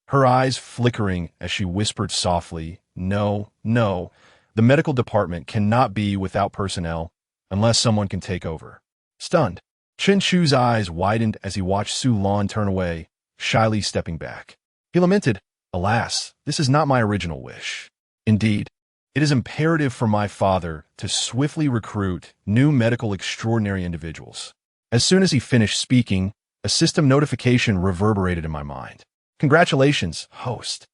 Speaker 1: her eyes flickering as she whispered softly, No, the medical department cannot be without personnel unless someone can take over. Stunned, Chenchu's eyes widened as he watched Su Lan turn away, shyly stepping back. He lamented, Alas, this is not my original wish. Indeed, it is imperative for my father to swiftly recruit new medical extraordinary individuals. As soon as he finished speaking, a system notification reverberated in my mind. Congratulations, host.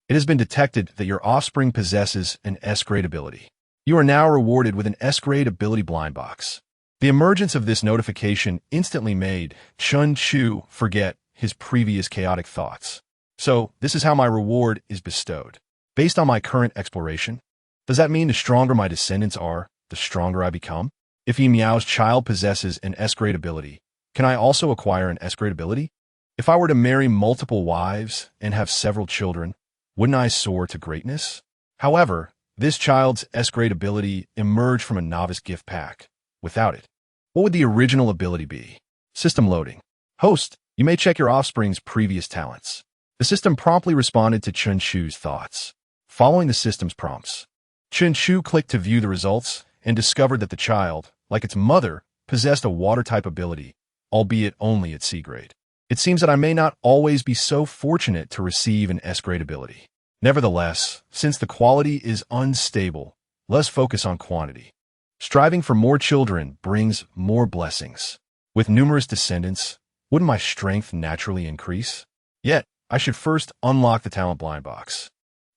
Speaker 1: It has been detected that your offspring possesses an S-grade ability. You are now rewarded with an S-grade ability blind box. The emergence of this notification instantly made Chenchu forget his previous chaotic thoughts. So, this is how my reward is bestowed. Based on my current exploration, does that mean the stronger my descendants are, the stronger I become? If Yi Miao's child possesses an S-grade ability, can I also acquire an S-grade ability? If I were to marry multiple wives and have several children, wouldn't I soar to greatness? However, this child's S-grade ability emerged from a novice gift pack. Without it, what would the original ability be? System loading. Host, you may check your offspring's previous talents. The system promptly responded to Chenchu's thoughts. Following the system's prompts, Chenchu clicked to view the results and discovered that the child, like its mother, possessed a water-type ability, albeit only at C-grade. It seems that I may not always be so fortunate to receive an S-grade ability. Nevertheless, since the quality is unstable, let's focus on quantity. Striving for more children brings more blessings. With numerous descendants, wouldn't my strength naturally increase? Yet, I should first unlock the talent blind box.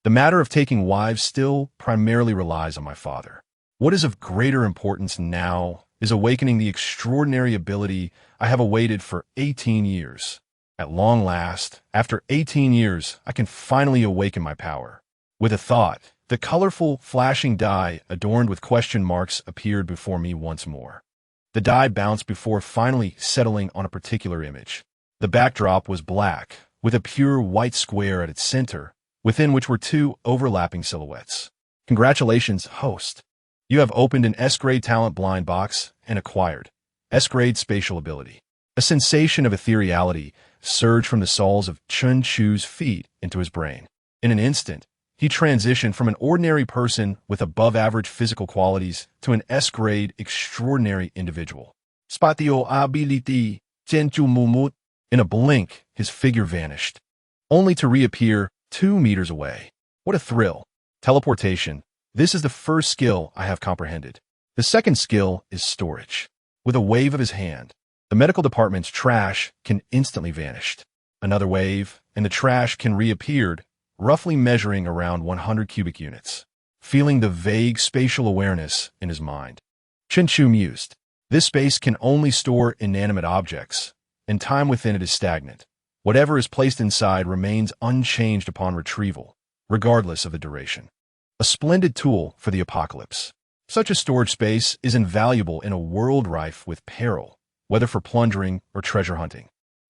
Speaker 1: The matter of taking wives still primarily relies on my father. What is of greater importance now is awakening the extraordinary ability I have awaited for 18 years. At long last, after 18 years, I can finally awaken my power. With a thought, the colorful, flashing die adorned with question marks appeared before me once more. The die bounced before finally settling on a particular image. The backdrop was black, with a pure white square at its center, within which were two overlapping silhouettes. Congratulations, host. You have opened an S-grade talent blind box and acquired S-grade spatial ability. A sensation of ethereality surged from the soles of Chun Chu's feet into his brain. In an instant, he transitioned from an ordinary person with above-average physical qualities to an S-grade extraordinary individual. Spatial ability, Chenchu Mumut. In a blink, his figure vanished, only to reappear 2 meters away. What a thrill! Teleportation. This is the first skill I have comprehended. The second skill is storage. With a wave of his hand, the medical department's trash can instantly vanish. Another wave, and the trash can reappear, roughly measuring around 100 cubic units. Feeling the vague spatial awareness in his mind, Chenchu mused. This space can only store inanimate objects, and time within it is stagnant. Whatever is placed inside remains unchanged upon retrieval, regardless of the duration. A splendid tool for the apocalypse. Such a storage space is invaluable in a world rife with peril, whether for plundering or treasure hunting.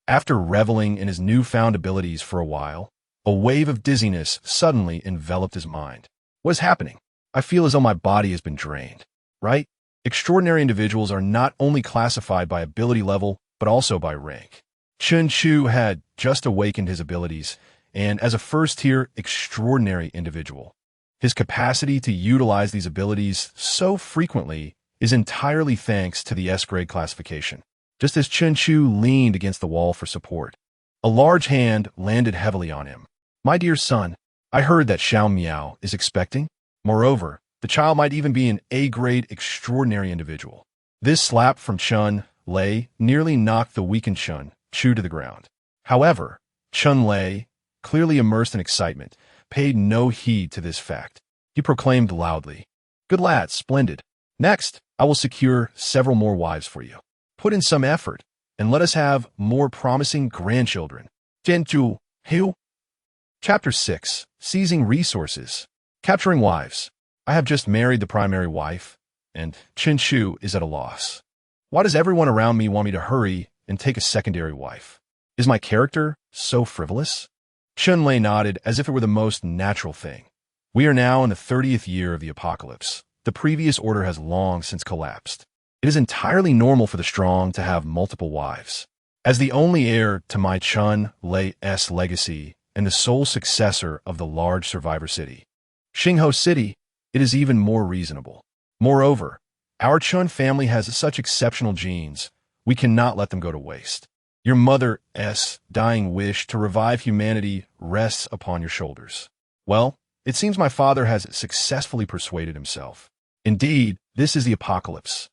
Speaker 1: After reveling in his newfound abilities for a while, a wave of dizziness suddenly enveloped his mind. What is happening? I feel as though my body has been drained. Right? Extraordinary individuals are not only classified by ability level, but also by rank. Chun Chu had just awakened his abilities, and as a first-tier extraordinary individual, his capacity to utilize these abilities so frequently is entirely thanks to the S-grade classification. Just as Chun Chu leaned against the wall for support, a large hand landed heavily on him. My dear son, I heard that Xiao Miao is expecting. Moreover, the child might even be an A-grade extraordinary individual. This slap from Chun Lei nearly knocked the weakened Chun Chu to the ground. However, Chun Lei, clearly immersed in excitement, paid no heed to this fact. He proclaimed loudly, "Good lad, splendid. Next, I will secure several more wives for you. Put in some effort, and let us have more promising grandchildren." Chenchu, Hiu. Chapter 6. Seizing Resources. Capturing Wives. I have just married the primary wife, and Chenchu is at a loss. Why does everyone around me want me to hurry and take a secondary wife? Is my character so frivolous? Chun Lei nodded as if it were the most natural thing. We are now in the 30th year of the apocalypse. The previous order has long since collapsed. It is entirely normal for the strong to have multiple wives. As the only heir to my Chun Lei's legacy and the sole successor of the large survivor city, Xingho City, it is even more reasonable. Moreover, our Chun family has such exceptional genes, we cannot let them go to waste. Your mother's dying wish to revive humanity rests upon your shoulders. Well, it seems my father has successfully persuaded himself. Indeed, this is the apocalypse.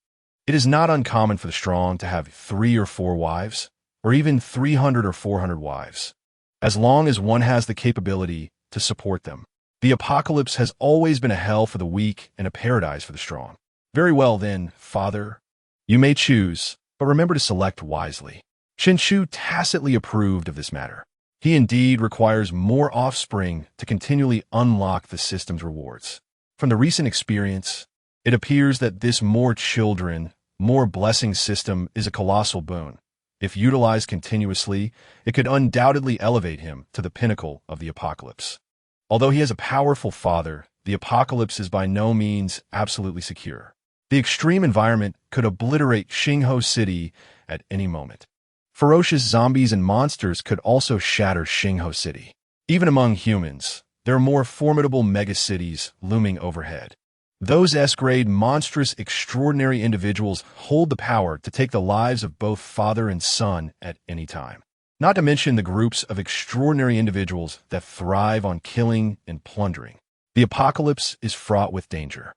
Speaker 1: It is not uncommon for the strong to have 3 or 4 wives, or even 300 or 400 wives, as long as one has the capability to support them. The apocalypse has always been a hell for the weak and a paradise for the strong. Very well then, father. You may choose, but remember to select wisely. Chenchu tacitly approved of this matter. He indeed requires more offspring to continually unlock the system's rewards. From the recent experience, it appears that this more children, more blessing system is a colossal boon. If utilized continuously, it could undoubtedly elevate him to the pinnacle of the apocalypse. Although he has a powerful father, the apocalypse is by no means absolutely secure. The extreme environment could obliterate Xingho City at any moment. Ferocious zombies and monsters could also shatter Xingho City. Even among humans, there are more formidable megacities looming overhead. Those S-grade monstrous extraordinary individuals hold the power to take the lives of both father and son at any time. Not to mention the groups of extraordinary individuals that thrive on killing and plundering. The apocalypse is fraught with danger.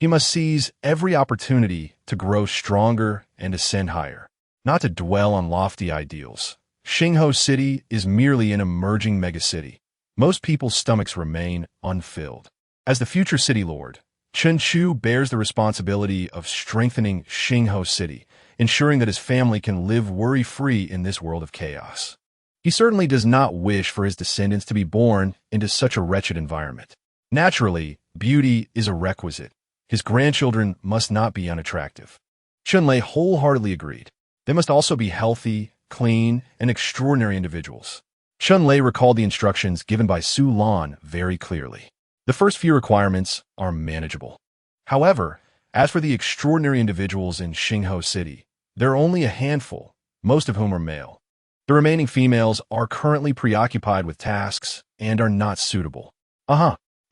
Speaker 1: He must seize every opportunity to grow stronger and ascend higher, not to dwell on lofty ideals. Xingho City is merely an emerging megacity. Most people's stomachs remain unfilled. As the future city lord, Chun Chu bears the responsibility of strengthening Xingho City, ensuring that his family can live worry-free in this world of chaos. He certainly does not wish for his descendants to be born into such a wretched environment. Naturally, beauty is a requisite. His grandchildren must not be unattractive. Chun Lei wholeheartedly agreed. They must also be healthy, clean, and extraordinary individuals. Chun Lei recalled the instructions given by Su Lan very clearly. The first few requirements are manageable. However, as for the extraordinary individuals in Xingho City, there are only a handful, most of whom are male. The remaining females are currently preoccupied with tasks and are not suitable.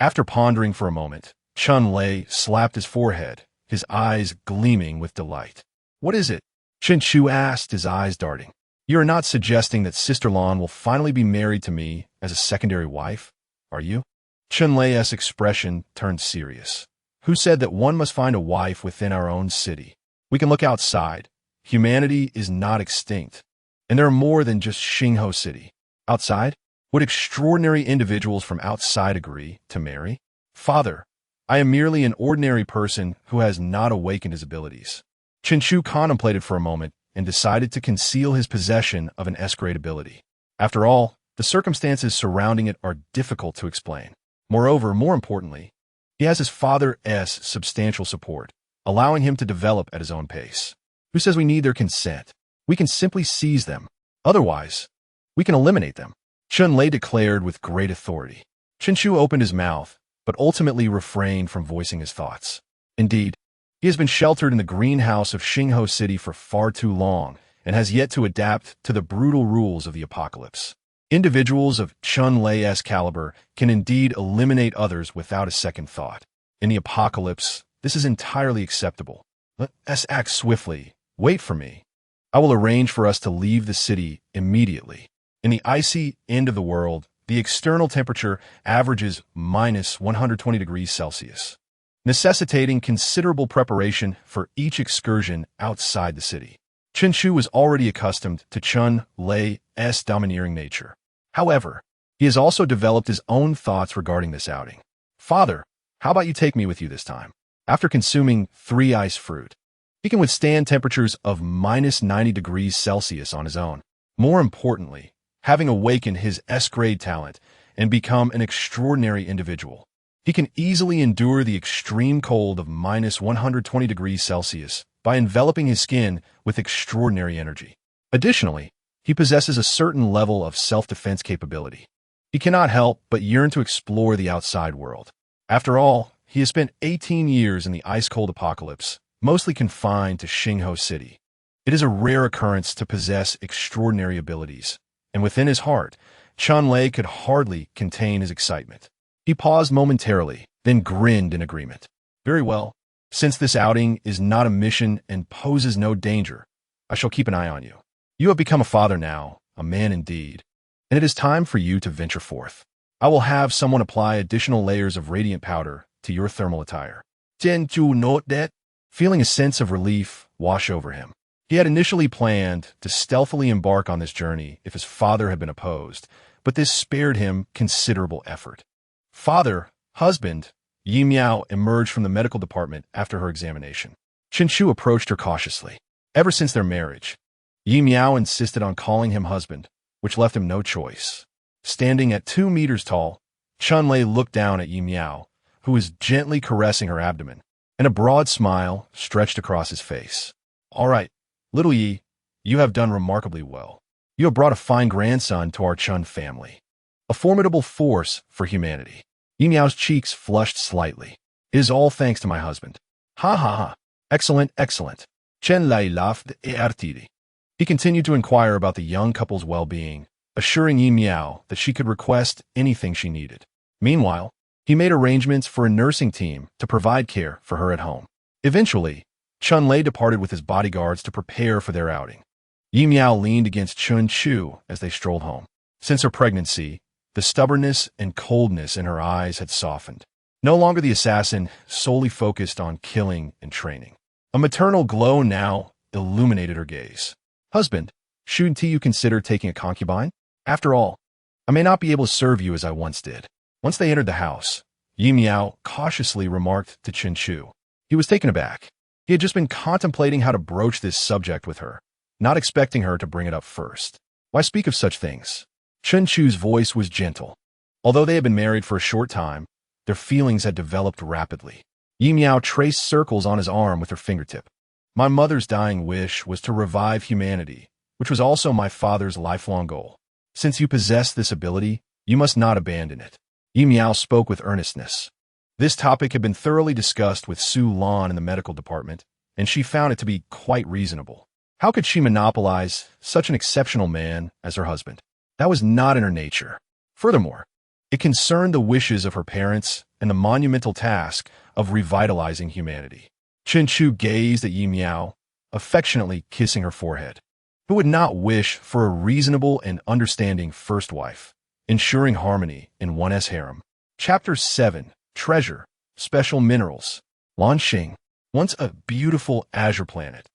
Speaker 1: After pondering for a moment, Chun-Lei slapped his forehead, his eyes gleaming with delight. What is it? Chen-Chu asked, his eyes darting. You are not suggesting that Sister Lan will finally be married to me as a secondary wife, are you? Chun-Lei's expression turned serious. Who said that one must find a wife within our own city? We can look outside. Humanity is not extinct. And there are more than just Xingho City. Outside? Would extraordinary individuals from outside agree to marry? Father, I am merely an ordinary person who has not awakened his abilities. Chen-Chu contemplated for a moment and decided to conceal his possession of an S-grade ability. After all, the circumstances surrounding it are difficult to explain. Moreover, more importantly, he has his father's substantial support, allowing him to develop at his own pace. Who says we need their consent? We can simply seize them. Otherwise, we can eliminate them. Chun-Lei declared with great authority. Chen-Chu opened his mouth, but ultimately refrained from voicing his thoughts. Indeed, he has been sheltered in the greenhouse of Xingho City for far too long and has yet to adapt to the brutal rules of the apocalypse. Individuals of Chun-Lei's caliber can indeed eliminate others without a second thought. In the apocalypse, this is entirely acceptable. Let us act swiftly. Wait for me. I will arrange for us to leave the city immediately. In the icy end of the world, the external temperature averages minus 120 degrees Celsius, necessitating considerable preparation for each excursion outside the city. Chen-Chu was already accustomed to Chun-Lei's domineering nature. However, he has also developed his own thoughts regarding this outing. Father, how about you take me with you this time? After consuming 3 ice fruit, he can withstand temperatures of minus 90 degrees Celsius on his own. More importantly, having awakened his S-grade talent and become an extraordinary individual, he can easily endure the extreme cold of minus 120 degrees Celsius by enveloping his skin with extraordinary energy. Additionally, he possesses a certain level of self-defense capability. He cannot help but yearn to explore the outside world. After all, he has spent 18 years in the ice-cold apocalypse, mostly confined to Xingho City. It is a rare occurrence to possess extraordinary abilities, and within his heart, Chun-Lei could hardly contain his excitement. He paused momentarily, then grinned in agreement. Very well. Since this outing is not a mission and poses no danger, I shall keep an eye on you. You have become a father now, a man indeed, and it is time for you to venture forth. I will have someone apply additional layers of radiant powder to your thermal attire. Chen-Chu note that, feeling a sense of relief wash over him. He had initially planned to stealthily embark on this journey if his father had been opposed, but this spared him considerable effort. Father, husband, Yi Miao emerged from the medical department after her examination. Chen-Chu approached her cautiously. Ever since their marriage, Yi Miao insisted on calling him husband, which left him no choice. Standing at 2 meters tall, Chun-Lei looked down at Yi Miao, who was gently caressing her abdomen, and a broad smile stretched across his face. All right, little Yi, you have done remarkably well. You have brought a fine grandson to our Chun family. A formidable force for humanity. Yi Miao's cheeks flushed slightly. It is all thanks to my husband. Ha ha ha. Excellent, excellent. Chen-Lei laughed heartily. He continued to inquire about the young couple's well-being, assuring Yi Miao that she could request anything she needed. Meanwhile, he made arrangements for a nursing team to provide care for her at home. Eventually, Chun-Lei departed with his bodyguards to prepare for their outing. Yi Miao leaned against Chen-Chu as they strolled home. Since her pregnancy, the stubbornness and coldness in her eyes had softened. No longer the assassin solely focused on killing and training. A maternal glow now illuminated her gaze. Husband, shouldn't you consider taking a concubine? After all, I may not be able to serve you as I once did. Once they entered the house, Yi Miao cautiously remarked to Chen-Chu. He was taken aback. He had just been contemplating how to broach this subject with her, not expecting her to bring it up first. Why speak of such things? Chen-Chu's voice was gentle. Although they had been married for a short time, their feelings had developed rapidly. Yi Miao traced circles on his arm with her fingertip. My mother's dying wish was to revive humanity, which was also my father's lifelong goal. Since you possess this ability, you must not abandon it. Yi Miao spoke with earnestness. This topic had been thoroughly discussed with Su Lan in the medical department, and she found it to be quite reasonable. How could she monopolize such an exceptional man as her husband? That was not in her nature. Furthermore, it concerned the wishes of her parents and the monumental task of revitalizing humanity. Chen Chu gazed at Yi Miao, affectionately kissing her forehead. Who would not wish for a reasonable and understanding first wife, ensuring harmony in one's harem? Chapter 7. Treasure, Special Minerals. Lanxing, once a beautiful azure planet.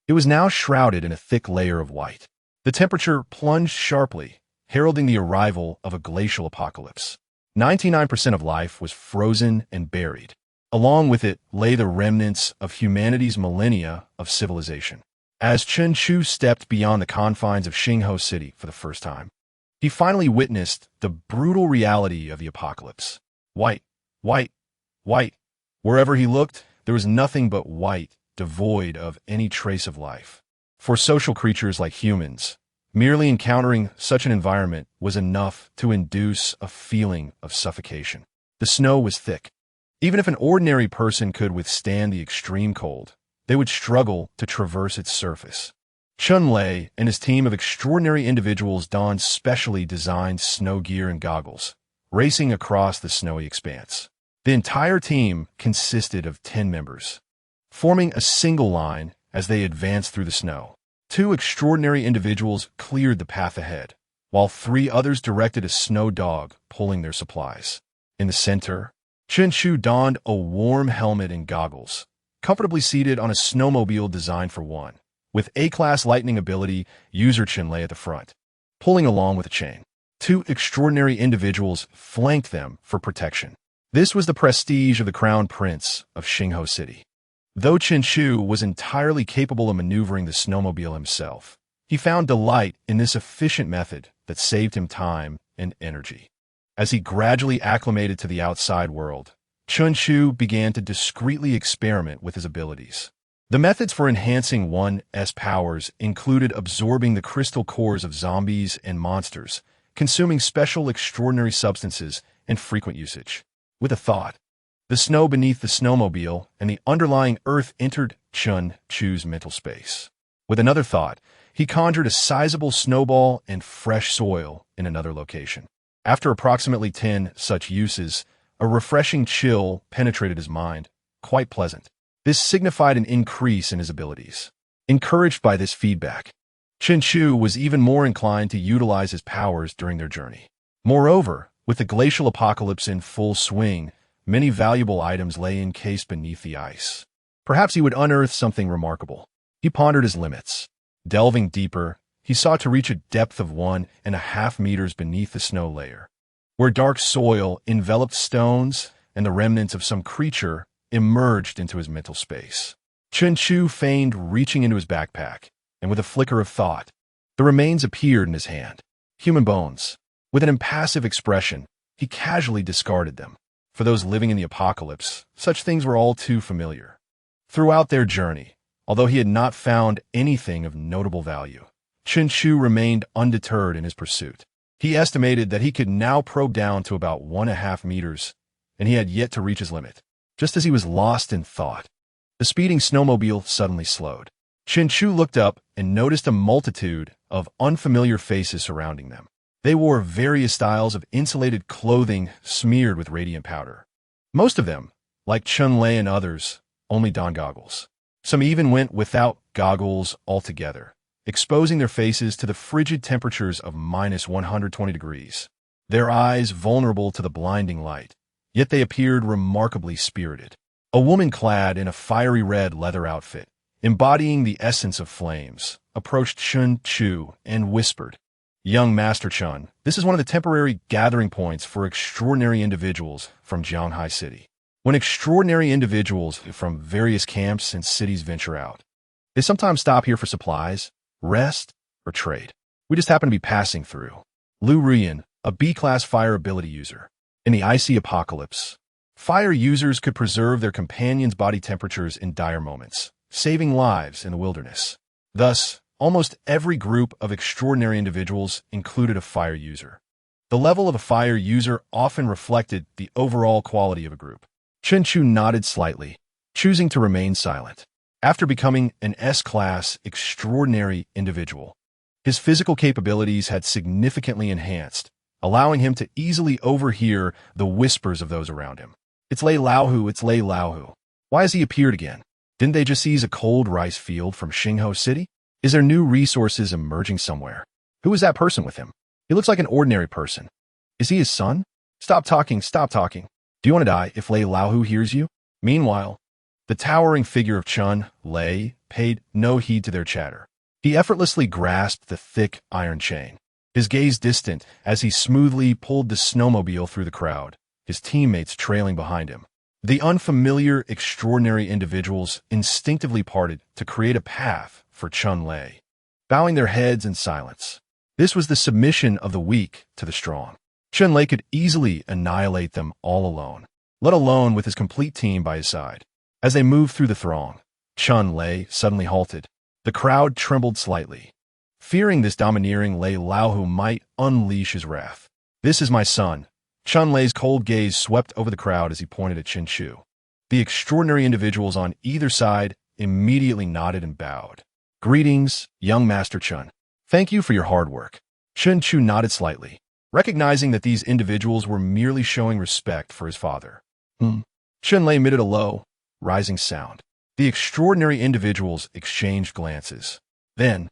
Speaker 1: It was now shrouded in a thick layer of white. The temperature plunged sharply, heralding the arrival of a glacial apocalypse. 99% of life was frozen and buried. Along with it lay the remnants of humanity's millennia of civilization. As Chen Chu stepped beyond the confines of Xingho City for the first time, he finally witnessed the brutal reality of the apocalypse. White, white, white. Wherever he looked, there was nothing but white, devoid of any trace of life. For social creatures like humans, merely encountering such an environment was enough to induce a feeling of suffocation. The snow was thick. Even if an ordinary person could withstand the extreme cold, they would struggle to traverse its surface. Chun Lei and his team of extraordinary individuals donned specially designed snow gear and goggles, racing across the snowy expanse. The entire team consisted of 10 members, forming a single line as they advanced through the snow. 2 extraordinary individuals cleared the path ahead, while 3 others directed a snow dog pulling their supplies. In the center, Chen Chu donned a warm helmet and goggles, comfortably seated on a snowmobile designed for one, with A-class lightning ability user Chen Lei at the front, pulling along with a chain. 2 extraordinary individuals flanked them for protection. This was the prestige of the Crown Prince of Xingho City. Though Chen Chu was entirely capable of maneuvering the snowmobile himself, he found delight in this efficient method that saved him time and energy. As he gradually acclimated to the outside world, Chen Chu began to discreetly experiment with his abilities. The methods for enhancing one's powers included absorbing the crystal cores of zombies and monsters, consuming special extraordinary substances, and frequent usage. With a thought, the snow beneath the snowmobile and the underlying earth entered Chen Chu's mental space. With another thought, he conjured a sizable snowball and fresh soil in another location. After approximately 10 such uses, a refreshing chill penetrated his mind, quite pleasant. This signified an increase in his abilities. Encouraged by this feedback, Chen Chu was even more inclined to utilize his powers during their journey. Moreover, with the glacial apocalypse in full swing, many valuable items lay encased beneath the ice. Perhaps he would unearth something remarkable. He pondered his limits. Delving deeper, he sought to reach a depth of 1.5 meters beneath the snow layer, where dark soil enveloped stones and the remnants of some creature emerged into his mental space. Chen Chu feigned reaching into his backpack, and with a flicker of thought, the remains appeared in his hand. Human bones. With an impassive expression, he casually discarded them. For those living in the apocalypse, such things were all too familiar. Throughout their journey, although he had not found anything of notable value, Chen Chu remained undeterred in his pursuit. He estimated that he could now probe down to about 1.5 meters, and he had yet to reach his limit. Just as he was lost in thought, the speeding snowmobile suddenly slowed. Chen Chu looked up and noticed a multitude of unfamiliar faces surrounding them. They wore various styles of insulated clothing smeared with radiant powder. Most of them, like Chun Lei and others, only donned goggles. Some even went without goggles altogether, exposing their faces to the frigid temperatures of -120 degrees. Their eyes vulnerable to the blinding light, yet they appeared remarkably spirited. A woman clad in a fiery red leather outfit, embodying the essence of flames, approached Chen Chu and whispered, "Young Master Chun, this is one of the temporary gathering points for extraordinary individuals from Jianghai City. When extraordinary individuals from various camps and cities venture out, they sometimes stop here for supplies, rest, or trade. We just happen to be passing through." Lu Rian, a B-class fire ability user. In the icy apocalypse, fire users could preserve their companions' body temperatures in dire moments, saving lives in the wilderness. Thus, almost every group of extraordinary individuals included a fire user. The level of a fire user often reflected the overall quality of a group. Chen Chu nodded slightly, choosing to remain silent. After becoming an S-class extraordinary individual, his physical capabilities had significantly enhanced, allowing him to easily overhear the whispers of those around him. It's Lei Laohu, it's Lei Laohu. Why has he appeared again? Didn't they just seize a cold rice field from Xingho City? Is there new resources emerging somewhere? Who is that person with him? He looks like an ordinary person. Is he his son? Stop talking, stop talking. Do you want to die if Lei Laohu hears you? Meanwhile, the towering figure of Chun Lei paid no heed to their chatter. He effortlessly grasped the thick iron chain, his gaze distant as he smoothly pulled the snowmobile through the crowd, his teammates trailing behind him. The unfamiliar, extraordinary individuals instinctively parted to create a path for Chun Lei, bowing their heads in silence. This was the submission of the weak to the strong. Chun Lei could easily annihilate them all alone, let alone with his complete team by his side. As they moved through the throng, Chun Lei suddenly halted. The crowd trembled slightly, fearing this domineering Lei Laohu might unleash his wrath. This is my son. Chun Lei's cold gaze swept over the crowd as he pointed at Chen Chu. The extraordinary individuals on either side immediately nodded and bowed. Greetings, young Master Chun. Thank you for your hard work. Chen Chu nodded slightly, recognizing that these individuals were merely showing respect for his father. Chun Lei emitted a low, rising sound. The extraordinary individuals exchanged glances. Then,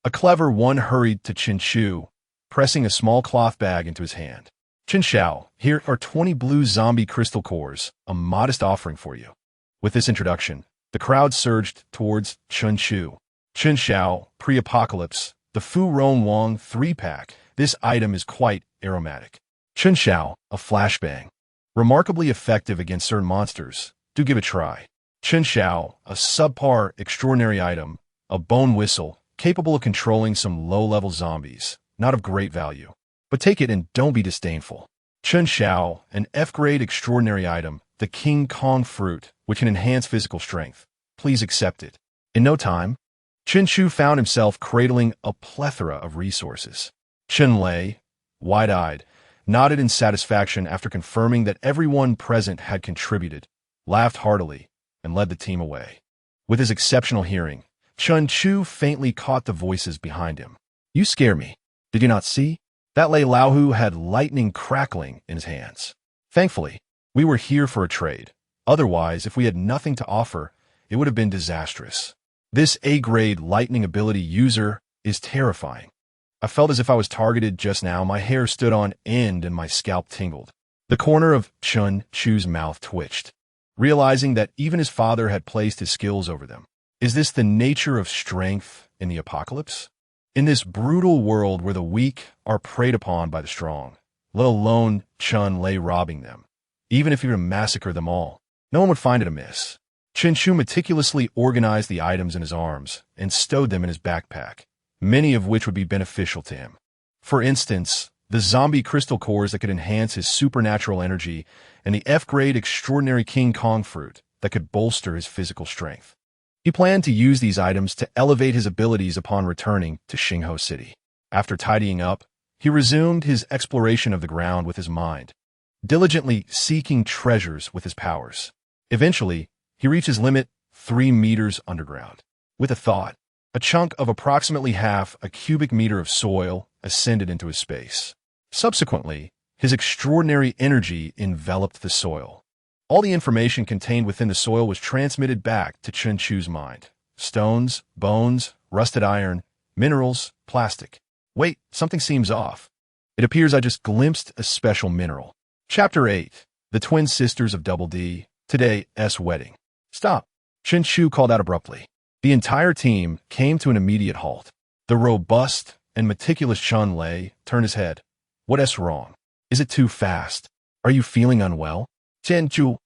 Speaker 1: a clever one hurried to Chen Chu, pressing a small cloth bag into his hand. Chen Xiao, here are 20 blue zombie crystal cores, a modest offering for you. With this introduction, the crowd surged towards Chen Chu. Chen Xiao, pre-apocalypse, the Fu Ron Wang 3-pack. This item is quite aromatic. Chen Xiao, a flashbang. Remarkably effective against certain monsters. Do give it a try. Chen Xiao, a subpar extraordinary item, a bone whistle, capable of controlling some low-level zombies, not of great value. But take it and don't be disdainful. Chen Xiao, an F-grade extraordinary item, the King Kong fruit, which can enhance physical strength. Please accept it. In no time, Chen Chu found himself cradling a plethora of resources. Chen Lei, wide-eyed, nodded in satisfaction after confirming that everyone present had contributed, laughed heartily, and led the team away. With his exceptional hearing, Chen Chu faintly caught the voices behind him. You scare me. Did you not see? That Lei Laohu had lightning crackling in his hands. Thankfully, we were here for a trade. Otherwise, if we had nothing to offer, it would have been disastrous. This A-grade lightning ability user is terrifying. I felt as if I was targeted just now. My hair stood on end and my scalp tingled. The corner of Chen Chu's mouth twitched, realizing that even his father had placed his skills over them. Is this the nature of strength in the apocalypse? In this brutal world where the weak are preyed upon by the strong, let alone Chun Lei robbing them, even if he were to massacre them all, no one would find it amiss. Chen Chu meticulously organized the items in his arms and stowed them in his backpack, many of which would be beneficial to him. For instance, the zombie crystal cores that could enhance his supernatural energy and the F-grade extraordinary King Kong fruit that could bolster his physical strength. He planned to use these items to elevate his abilities upon returning to Xingho City. After tidying up, he resumed his exploration of the ground with his mind, diligently seeking treasures with his powers. Eventually, he reached his limit 3 meters underground. With a thought, a chunk of approximately half a cubic meter of soil ascended into his space. Subsequently, his extraordinary energy enveloped the soil. All the information contained within the soil was transmitted back to Chen Chu's mind. Stones, bones, rusted iron, minerals, plastic. Wait, something seems off. It appears I just glimpsed a special mineral. Chapter 8. The Twin Sisters of Double D. Today's wedding. Stop. Chen Chu called out abruptly. The entire team came to an immediate halt. The robust and meticulous Chun Lei turned his head. What's wrong? Is it too fast? Are you feeling unwell? Chen Chu,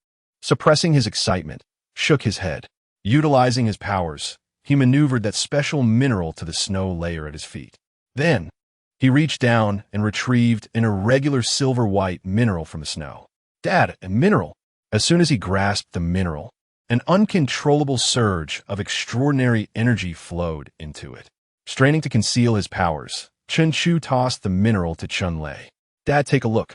Speaker 1: suppressing his excitement, shook his head. Utilizing his powers, he maneuvered that special mineral to the snow layer at his feet. Then, he reached down and retrieved an irregular silver-white mineral from the snow. Dad, a mineral! As soon as he grasped the mineral, an uncontrollable surge of extraordinary energy flowed into it. Straining to conceal his powers, Chen Chu tossed the mineral to Chun Lei. Dad, take a look.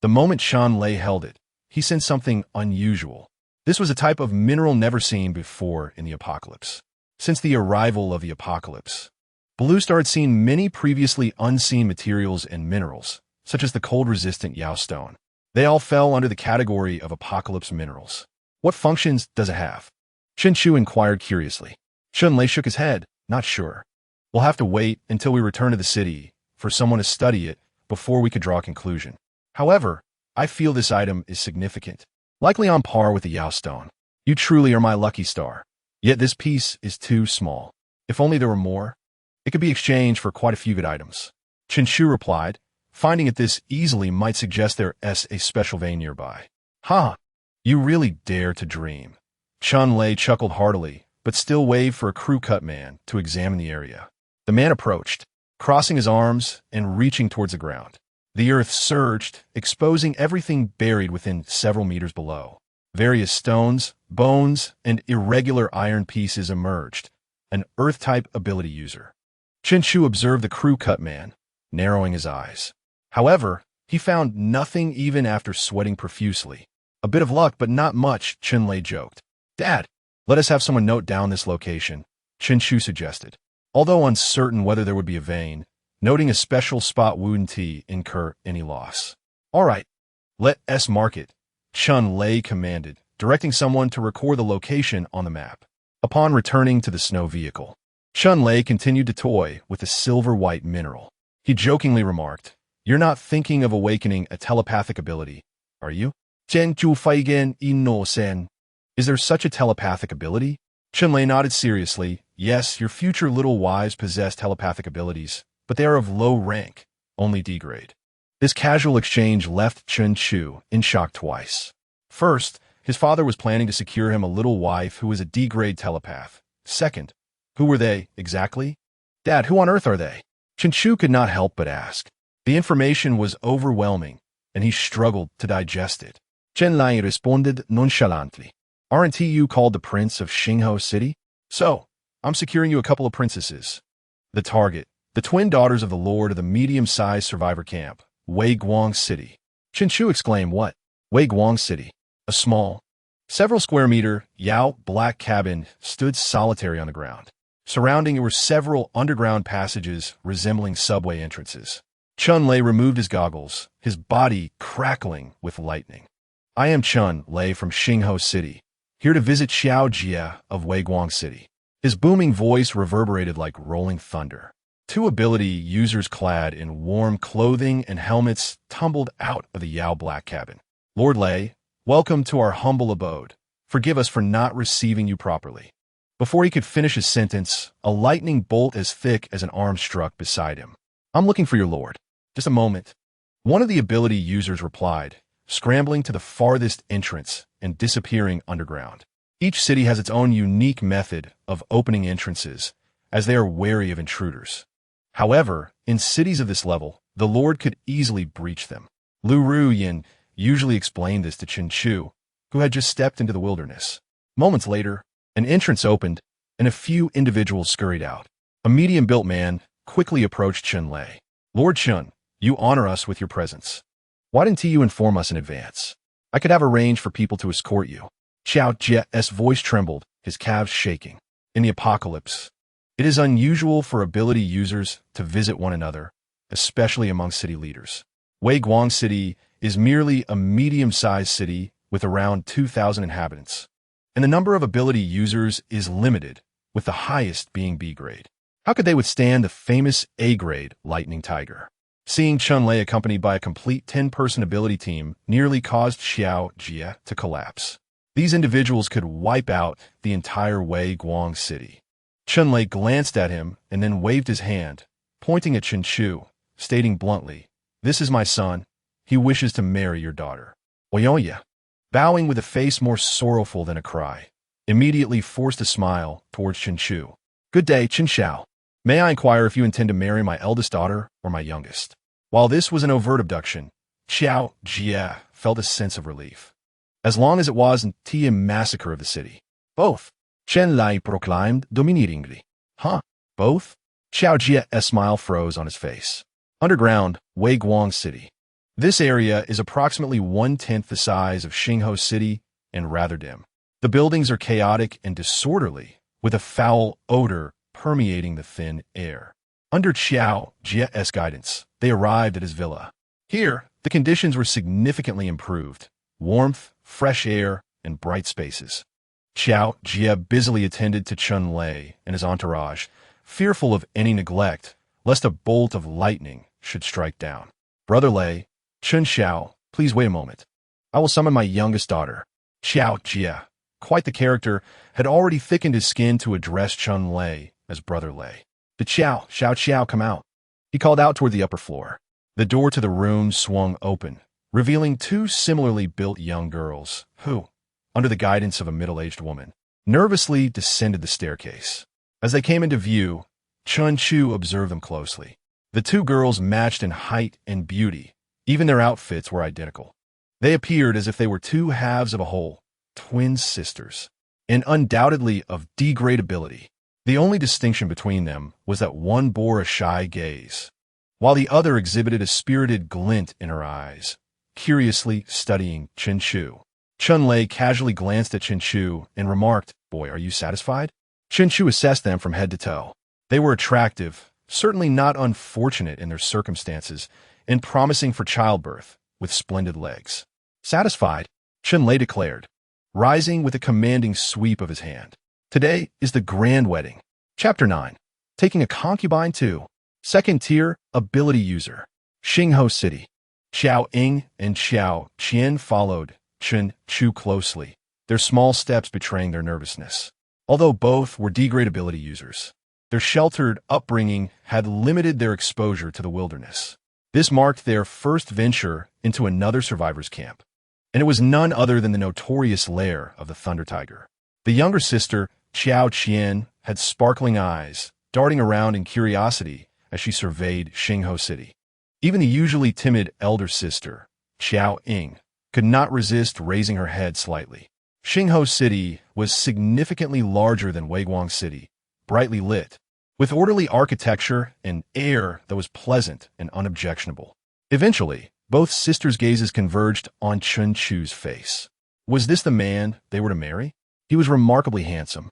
Speaker 1: The moment Chun Lei held it, he sensed something unusual. This was a type of mineral never seen before in the apocalypse. Since the arrival of the apocalypse, Blue Star had seen many previously unseen materials and minerals, such as the cold-resistant Yao stone. They all fell under the category of apocalypse minerals. What functions does it have? Chen Chu inquired curiously. Chun Lei shook his head, not sure. We'll have to wait until we return to the city for someone to study it before we could draw a conclusion. However, I feel this item is significant, likely on par with the Yao stone. You truly are my lucky star. Yet this piece is too small. If only there were more, it could be exchanged for quite a few good items. Chen Chu replied, finding it this easily might suggest there is a special vein nearby. Ha! You really dare to dream. Chun Lei chuckled heartily, but still waved for a crew-cut man to examine the area. The man approached, crossing his arms and reaching towards the ground. The earth surged, exposing everything buried within several meters below. Various stones, bones, and irregular iron pieces emerged. An Earth-type ability user. Chen Chu observed the crew-cut man, narrowing his eyes. However, he found nothing even after sweating profusely. A bit of luck, but not much, Chen Lei joked. Dad, let us have someone note down this location, Chen Chu suggested. Although uncertain whether there would be a vein, noting a special spot wouldn't incur any loss. All right, let us mark it, Chun Lei commanded, directing someone to record the location on the map. Upon returning to the snow vehicle, Chun Lei continued to toy with the silver-white mineral. He jokingly remarked, "You're not thinking of awakening a telepathic ability, are you? Chen Chu Feigen Ino-sen. Is there such a telepathic ability?" Chun Lei nodded seriously. Yes, your future little wives possess telepathic abilities, but they are of low rank, only D grade. This casual exchange left Chen Chu in shock twice. First, his father was planning to secure him a little wife who was a D grade telepath. Second, who were they, exactly? Dad, who on earth are they? Chen Chu could not help but ask. The information was overwhelming, and he struggled to digest it. Chen Lai responded nonchalantly. Aren't you called the Prince of Xingho City? So, I'm securing you a couple of princesses. The target, the twin daughters of the lord of the medium-sized survivor camp, Wei Guang City. Chen Chu exclaimed, what? Wei Guang City. A small, several square meter, Yao black cabin stood solitary on the ground. Surrounding it were several underground passages resembling subway entrances. Chun Lei removed his goggles, his body crackling with lightning. I am Chun Lei from Xingho City, here to visit Xiao Jie of Wei Guang City. His booming voice reverberated like rolling thunder. Two ability users clad in warm clothing and helmets tumbled out of the Yao black cabin. Lord Lei, welcome to our humble abode. Forgive us for not receiving you properly. Before he could finish his sentence, a lightning bolt as thick as an arm struck beside him. I'm looking for your lord. Just a moment. One of the ability users replied, scrambling to the farthest entrance and disappearing underground. Each city has its own unique method of opening entrances, as they are wary of intruders. However, in cities of this level, the Lord could easily breach them. Lu Ruyin usually explained this to Chen Chu, who had just stepped into the wilderness. Moments later, an entrance opened, and a few individuals scurried out. A medium-built man quickly approached Chun Lei. Lord Chun, you honor us with your presence. Why didn't you inform us in advance? I could have arranged for people to escort you. Xiao Jie's voice trembled, his calves shaking. In the apocalypse, it is unusual for ability users to visit one another, especially among city leaders. Wei Guang City is merely a medium-sized city with around 2,000 inhabitants, and the number of ability users is limited, with the highest being B grade. How could they withstand the famous A grade Lightning Tiger? Seeing Chun Lei accompanied by a complete 10-person ability team nearly caused Xiao Jie to collapse. These individuals could wipe out the entire Wei Guang City. Chun Lei glanced at him and then waved his hand, pointing at Chen Chu, stating bluntly, "This is my son. He wishes to marry your daughter." Oyoya, bowing with a face more sorrowful than a cry, immediately forced a smile towards Chen Chu. "Good day, Chen Xiao. May I inquire if you intend to marry my eldest daughter or my youngest?" While this was an overt abduction, Xiao Jie felt a sense of relief. As long as it wasn't a massacre of the city. Both, Chen Lai proclaimed dominatingly. Huh? Both? Xiao Jie's smile froze on his face. Underground, Wei Guang City. This area is approximately 1/10 the size of Xingho City and rather dim. The buildings are chaotic and disorderly, with a foul odor permeating the thin air. Under Xiao Jie's guidance, they arrived at his villa. Here, the conditions were significantly improved: warmth, fresh air, and bright spaces. Xiao Jie busily attended to Chun Lei and his entourage, fearful of any neglect, lest a bolt of lightning should strike down. Brother Lei, Chun Xiao, please wait a moment. I will summon my youngest daughter. Xiao Jie, quite the character, had already thickened his skin to address Chun Lei as Brother Lei. The Xiao, come out. He called out toward the upper floor. The door to the room swung open, revealing two similarly built young girls who, under the guidance of a middle-aged woman, nervously descended the staircase. As they came into view, Chun Chu observed them closely. The two girls matched in height and beauty. Even their outfits were identical. They appeared as if they were two halves of a whole, twin sisters, and undoubtedly of degradability. The only distinction between them was that one bore a shy gaze, while the other exhibited a spirited glint in her eyes, curiously studying Chen Chu. Chun Lei casually glanced at Chen Chu and remarked, "Boy, are you satisfied?" Chen Chu assessed them from head to toe. They were attractive, certainly not unfortunate in their circumstances, and promising for childbirth, with splendid legs. Satisfied, Chun Lei declared, rising with a commanding sweep of his hand. Today is the grand wedding. Chapter 9. Taking a concubine too. Second tier, ability user. Xingho City. Xiao Ying and Xiao Qian followed Chen Chu closely, their small steps betraying their nervousness. Although both were degradability users, their sheltered upbringing had limited their exposure to the wilderness. This marked their first venture into another survivor's camp, and it was none other than the notorious lair of the Thunder Tiger. The younger sister, Xiao Qian, had sparkling eyes, darting around in curiosity as she surveyed Xingho City. Even the usually timid elder sister, Xiao Ying, could not resist raising her head slightly. Xingho City was significantly larger than Weiguang City, brightly lit, with orderly architecture and air that was pleasant and unobjectionable. Eventually, both sisters' gazes converged on Chun Chu's face. Was this the man they were to marry? He was remarkably handsome,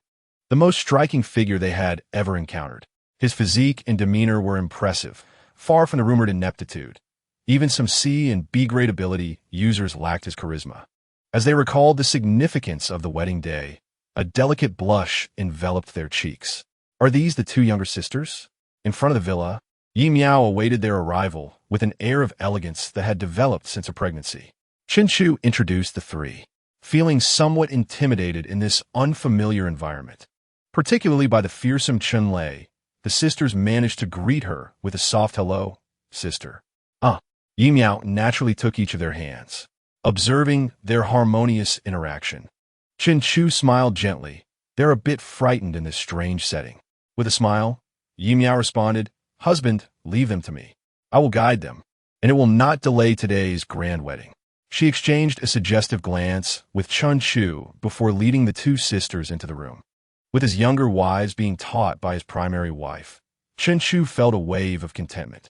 Speaker 1: the most striking figure they had ever encountered. His physique and demeanor were impressive, far from the rumored ineptitude. Even some C and B grade ability users lacked his charisma. As they recalled the significance of the wedding day, a delicate blush enveloped their cheeks. Are these the two younger sisters? In front of the villa, Yi Miao awaited their arrival with an air of elegance that had developed since her pregnancy. Chen Chu introduced the three, feeling somewhat intimidated in this unfamiliar environment. Particularly by the fearsome Chun Lei, the sisters managed to greet her with a soft hello, sister. Yi Miao naturally took each of their hands, observing their harmonious interaction. Chen Chu smiled gently. They're a bit frightened in this strange setting. With a smile, Yi Miao responded, "Husband, leave them to me. I will guide them, and it will not delay today's grand wedding." She exchanged a suggestive glance with Chun Chu before leading the two sisters into the room. With his younger wives being taught by his primary wife, Chen Chu felt a wave of contentment.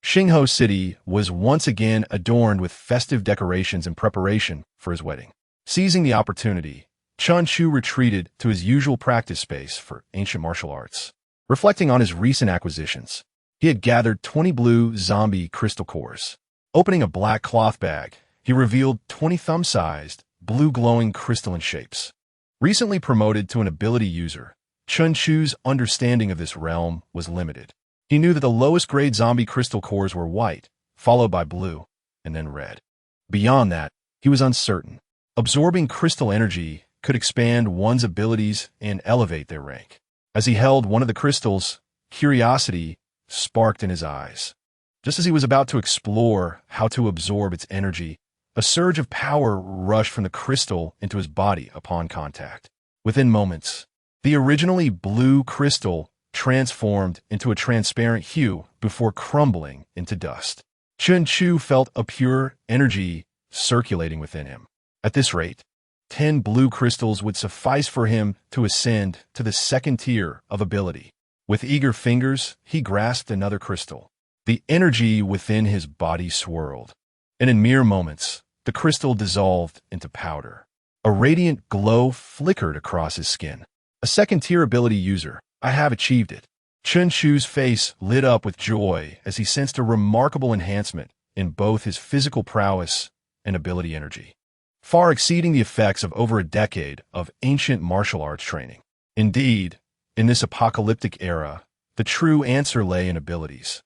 Speaker 1: Xingho City was once again adorned with festive decorations in preparation for his wedding. Seizing the opportunity, Chun Chu retreated to his usual practice space for ancient martial arts. Reflecting on his recent acquisitions, he had gathered 20 blue zombie crystal cores. Opening a black cloth bag, he revealed 20 thumb-sized, blue glowing crystalline shapes. Recently promoted to an ability user, Chun Chu's understanding of this realm was limited. He knew that the lowest grade zombie crystal cores were white, followed by blue, and then red. Beyond that, he was uncertain. Absorbing crystal energy could expand one's abilities and elevate their rank. As he held one of the crystals, curiosity sparked in his eyes. Just as he was about to explore how to absorb its energy, a surge of power rushed from the crystal into his body upon contact. Within moments, the originally blue crystal transformed into a transparent hue before crumbling into dust. Chun Chu felt a pure energy circulating within him. At this rate, 10 blue crystals would suffice for him to ascend to the second tier of ability. With eager fingers, he grasped another crystal. The energy within his body swirled, and in mere moments, the crystal dissolved into powder. A radiant glow flickered across his skin. A second-tier ability user. I have achieved it. Chen Shu's face lit up with joy as he sensed a remarkable enhancement in both his physical prowess and ability energy, far exceeding the effects of over a decade of ancient martial arts training. Indeed, in this apocalyptic era, the true answer lay in abilities.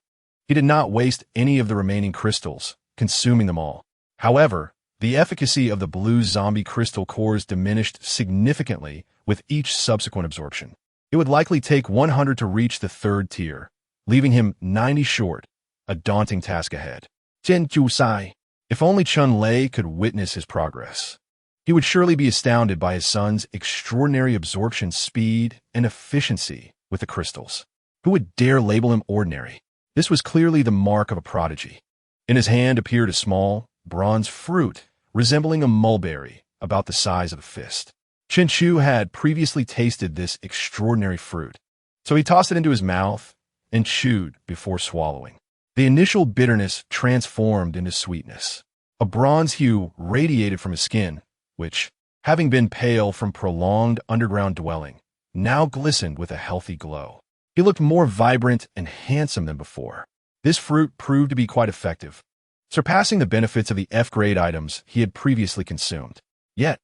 Speaker 1: He did not waste any of the remaining crystals, consuming them all. However, the efficacy of the blue zombie crystal cores diminished significantly with each subsequent absorption. It would likely take 100 to reach the third tier, leaving him 90 short, a daunting task ahead. Sai. If only Chun Lei could witness his progress. He would surely be astounded by his son's extraordinary absorption speed and efficiency with the crystals. Who would dare label him ordinary? This was clearly the mark of a prodigy. In his hand appeared a small, bronze fruit resembling a mulberry about the size of a fist. Chen Shu had previously tasted this extraordinary fruit, so he tossed it into his mouth and chewed before swallowing. The initial bitterness transformed into sweetness. A bronze hue radiated from his skin, which, having been pale from prolonged underground dwelling, now glistened with a healthy glow. He looked more vibrant and handsome than before. This fruit proved to be quite effective, surpassing the benefits of the F-grade items he had previously consumed. Yet,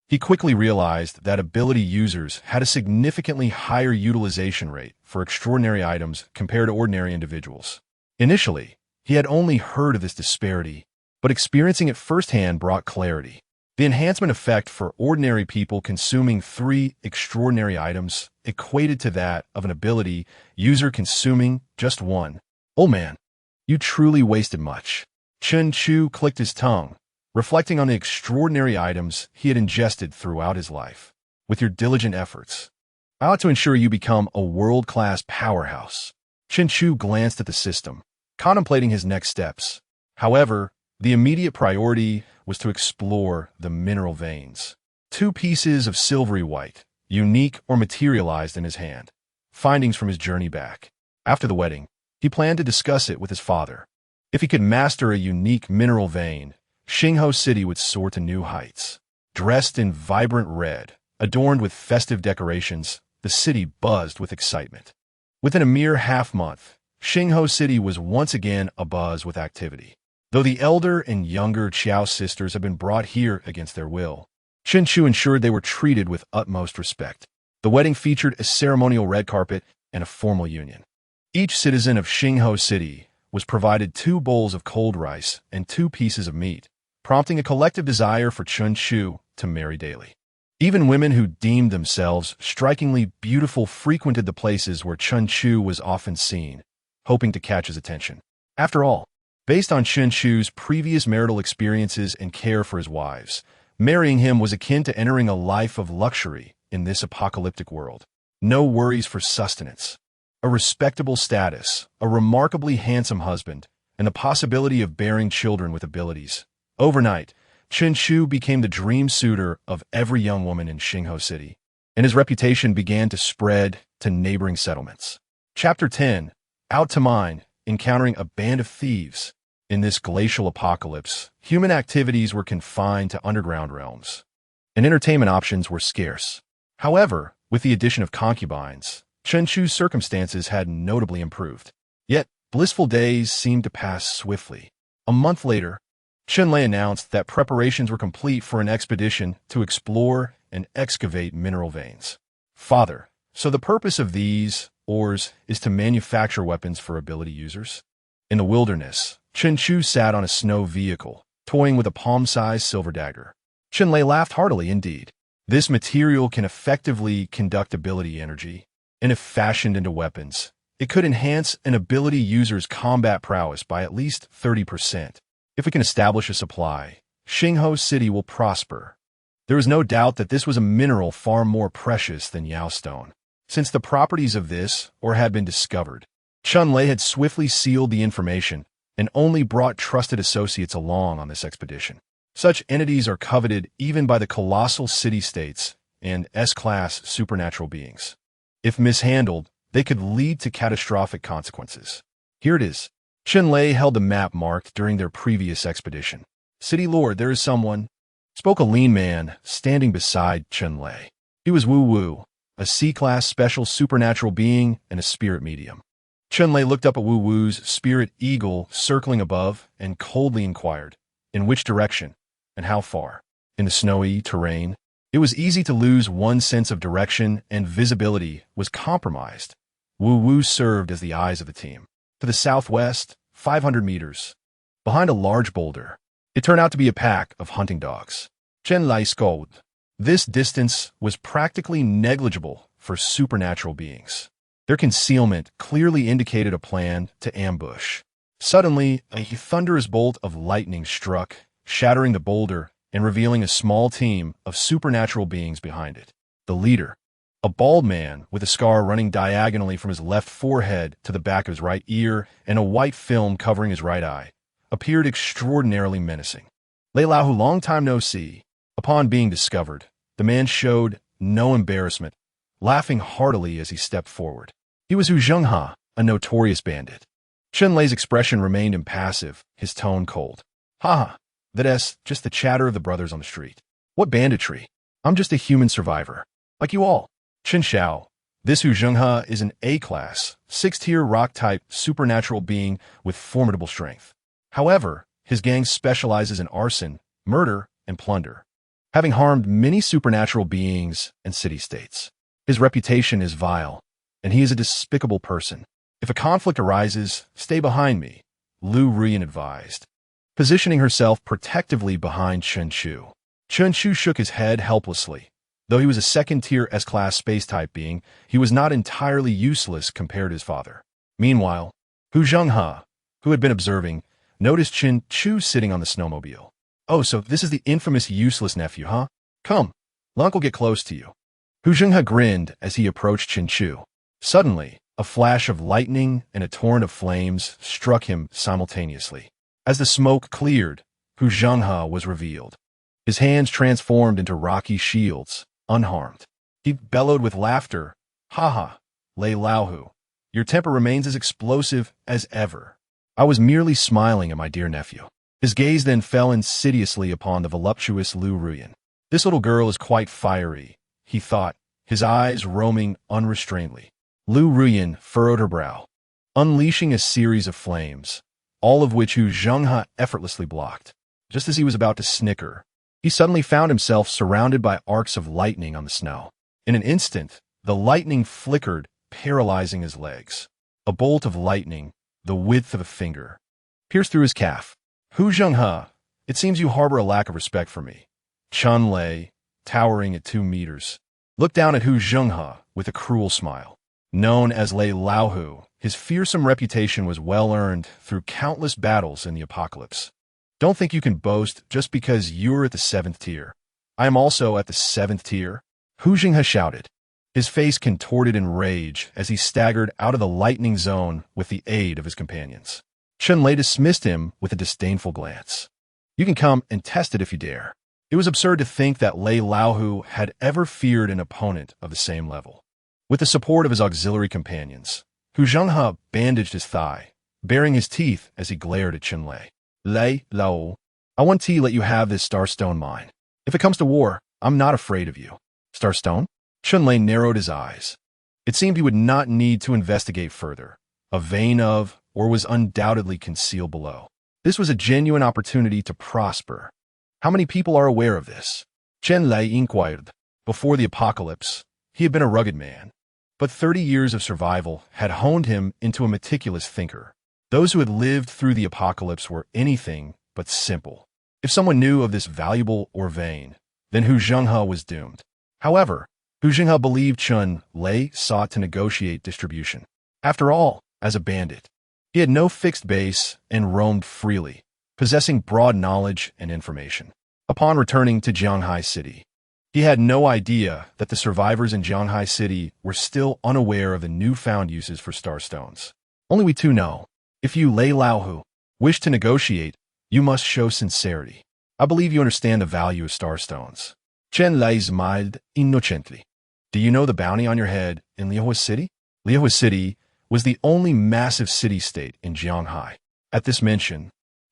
Speaker 1: he quickly realized that ability users had a significantly higher utilization rate for extraordinary items compared to ordinary individuals. Initially, he had only heard of this disparity, but experiencing it firsthand brought clarity. The enhancement effect for ordinary people consuming 3 extraordinary items equated to that of an ability user consuming just 1. Oh man, you truly wasted much. Chen Chu clicked his tongue, reflecting on the extraordinary items he had ingested throughout his life. With your diligent efforts, I ought to ensure you become a world-class powerhouse. Chen Chu glanced at the system, contemplating his next steps. However, the immediate priority was to explore the mineral veins. 2 pieces of silvery white, unique or materialized in his hand, findings from his journey back. After the wedding, he planned to discuss it with his father. If he could master a unique mineral vein, Xingho City would soar to new heights. Dressed in vibrant red, adorned with festive decorations, the city buzzed with excitement. Within a mere half-month, Xingho City was once again abuzz with activity. Though the elder and younger Qiao sisters had been brought here against their will, Chen Chu ensured they were treated with utmost respect. The wedding featured a ceremonial red carpet and a formal union. Each citizen of Xingho City was provided 2 bowls of cold rice and 2 pieces of meat, prompting a collective desire for Chen Chu to marry daily. Even women who deemed themselves strikingly beautiful frequented the places where Chen Chu was often seen, hoping to catch his attention. After all, based on Chen Chu's previous marital experiences and care for his wives, marrying him was akin to entering a life of luxury in this apocalyptic world. No worries for sustenance, a respectable status, a remarkably handsome husband, and the possibility of bearing children with abilities. Overnight, Chen Chu became the dream suitor of every young woman in Xingho City, and his reputation began to spread to neighboring settlements. Chapter 10. Out to Mine, Encountering a Band of Thieves. In this glacial apocalypse, human activities were confined to underground realms, and entertainment options were scarce. However, with the addition of concubines, Chen Chu's circumstances had notably improved. Yet, blissful days seemed to pass swiftly. A month later, Chen Lei announced that preparations were complete for an expedition to explore and excavate mineral veins. Father, so the purpose of these ores is to manufacture weapons for ability users? In the wilderness, Chen Chu sat on a snow vehicle, toying with a palm-sized silver dagger. Chen Lei laughed heartily indeed. This material can effectively conduct ability energy, and if fashioned into weapons, it could enhance an ability user's combat prowess by at least 30%. If we can establish a supply, Xingho City will prosper. There is no doubt that this was a mineral far more precious than Yao Stone. Since the properties of this ore had been discovered, Chen Lei had swiftly sealed the information and only brought trusted associates along on this expedition. Such entities are coveted even by the colossal city-states and S-class supernatural beings. If mishandled, they could lead to catastrophic consequences. Here it is. Chen Lei held the map marked during their previous expedition. City Lord, there is someone. spoke a lean man standing beside Chen Lei. He was Wu Wu, a C-class special supernatural being and a spirit medium. Chen Lei looked up at Wu Wu's spirit eagle circling above and coldly inquired, in which direction and how far? In the snowy terrain. It was easy to lose one's sense of direction, and visibility was compromised. Wu Wu served as the eyes of the team. To the southwest, 500 meters, behind a large boulder. It turned out to be a pack of hunting dogs. Chen Lei scolded. This distance was practically negligible for supernatural beings. Their concealment clearly indicated a plan to ambush. Suddenly, a thunderous bolt of lightning struck, shattering the boulder and revealing a small team of supernatural beings behind it. The leader, a bald man with a scar running diagonally from his left forehead to the back of his right ear and a white film covering his right eye, appeared extraordinarily menacing. Lei Lao, who long time no see. Upon being discovered, the man showed no embarrassment, laughing heartily as he stepped forward. He was Hu Zhenghe, a notorious bandit. Chen Lei's expression remained impassive, his tone cold. Ha! That's just the chatter of the brothers on the street. What banditry? I'm just a human survivor, like you all. Chen Xiao. This Hu Zhenghe is an A-class, 6th-tier rock-type supernatural being with formidable strength. However, his gang specializes in arson, murder, and plunder, having harmed many supernatural beings and city-states. His reputation is vile, and he is a despicable person. If a conflict arises, stay behind me, Lu Ruyan advised, positioning herself protectively behind Chen Chu. Chen Chu shook his head helplessly. Though he was a 2nd-tier S-class space-type being, he was not entirely useless compared to his father. Meanwhile, Hu Zhenghe, who had been observing, noticed Chen Chu sitting on the snowmobile. Oh, so this is the infamous useless nephew, huh? Come, let Uncle get close to you. Hu Zhenghe grinned as he approached Chen Chu. Suddenly, a flash of lightning and a torrent of flames struck him simultaneously. As the smoke cleared, Hu Zhenghe was revealed. His hands transformed into rocky shields, unharmed. He bellowed with laughter. Ha ha, Lei Lao, your temper remains as explosive as ever. I was merely smiling at my dear nephew. His gaze then fell insidiously upon the voluptuous Lu Ruyan. This little girl is quite fiery, he thought, his eyes roaming unrestrainedly. Lu Ruyan furrowed her brow, unleashing a series of flames, all of which Hu Zhenghe effortlessly blocked. Just as he was about to snicker, he suddenly found himself surrounded by arcs of lightning on the snow. In an instant, the lightning flickered, paralyzing his legs. A bolt of lightning, the width of a finger, pierced through his calf. Hu Zhenghe, it seems you harbor a lack of respect for me. Chen Lei, towering at 2 meters, looked down at Hu Zhenghe with a cruel smile. Known as Lei Lao, his fearsome reputation was well earned through countless battles in the apocalypse. Don't think you can boast just because you're at the 7th tier. I am also at the 7th tier, Hu Zhenghe shouted, his face contorted in rage as he staggered out of the lightning zone with the aid of his companions. Chen Lei dismissed him with a disdainful glance. You can come and test it if you dare. It was absurd to think that Lei Lao had ever feared an opponent of the same level. With the support of his auxiliary companions, Hu Zhenghe bandaged his thigh, baring his teeth as he glared at Chen Lei. Lei Lao, I want to let you have this Starstone mine. If it comes to war, I'm not afraid of you. Starstone? Chen Lei narrowed his eyes. It seemed he would not need to investigate further. A vein of, or was undoubtedly concealed below. This was a genuine opportunity to prosper. How many people are aware of this? Chen Lei inquired. Before the apocalypse, he had been a rugged man, but 30 years of survival had honed him into a meticulous thinker. Those who had lived through the apocalypse were anything but simple. If someone knew of this valuable or vein, then Hu Zhenghe was doomed. However, Hu Zhenghe believed Chen Lei sought to negotiate distribution. After all, as a bandit, he had no fixed base and roamed freely, possessing broad knowledge and information. Upon returning to Jianghai City, he had no idea that the survivors in Jianghai City were still unaware of the newfound uses for starstones. Only we two know. If you, Lei Lao, wish to negotiate, you must show sincerity. I believe you understand the value of starstones. Chen Lei smiled innocently. Do you know the bounty on your head in Liehua City? Liehua City was the only massive city-state in Jianghai. At this mention,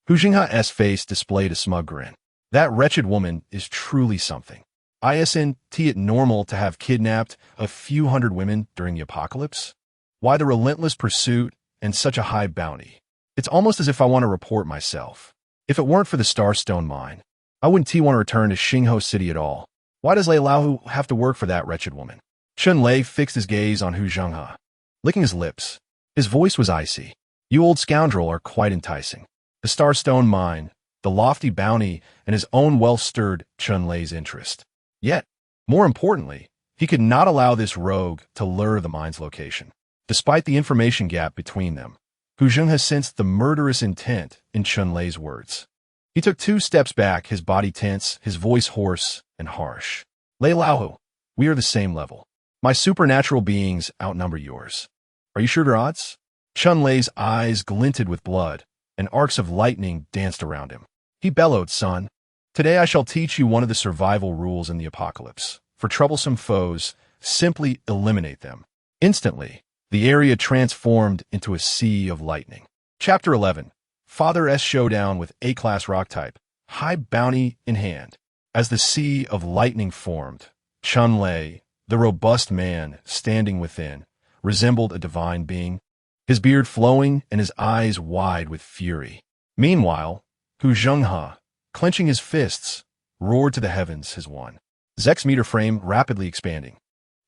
Speaker 1: Hu Zhenghe's face displayed a smug grin. That wretched woman is truly something. Isn't it normal to have kidnapped a few hundred women during the apocalypse? Why the relentless pursuit and such a high bounty? It's almost as if I want to report myself. If it weren't for the Starstone mine, I wouldn't want to return to Xingho City at all. Why does Lei Laohu have to work for that wretched woman? Chun Lei fixed his gaze on Hu Zhenghe, licking his lips. His voice was icy. You old scoundrel are quite enticing. The Starstone mine, the lofty bounty, and his own wealth stirred Chun Lei's interest. Yet, more importantly, he could not allow this rogue to lure the mine's location. Despite the information gap between them, Hu Zhenghe sensed the murderous intent in Chun Lei's words. He took 2 steps back, his body tense, his voice hoarse and harsh. Lei Laohu, we are the same level. My supernatural beings outnumber yours. Are you sure to odds? Chun Lei's eyes glinted with blood, and arcs of lightning danced around him. He bellowed, son. Today I shall teach you one of the survival rules in the apocalypse. For troublesome foes, simply eliminate them. Instantly, the area transformed into a sea of lightning. Chapter 11. Father S Showdown with A-class rock type. High bounty in hand. As the sea of lightning formed, Chun Lei, the robust man standing within, resembled a divine being, his beard flowing and his eyes wide with fury. Meanwhile, Hu Zhenghe, clenching his fists, roared to the heavens his one. Zek's meter frame rapidly expanding,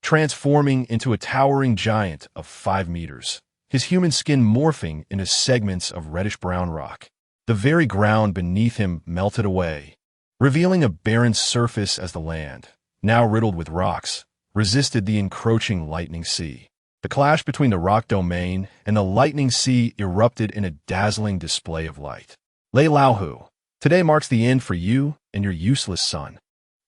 Speaker 1: transforming into a towering giant of 5 meters, his human skin morphing into segments of reddish-brown rock. The very ground beneath him melted away, revealing a barren surface as the land, now riddled with rocks, resisted the encroaching lightning sea. The clash between the rock domain and the lightning sea erupted in a dazzling display of light. Lei Laohu, today marks the end for you and your useless son.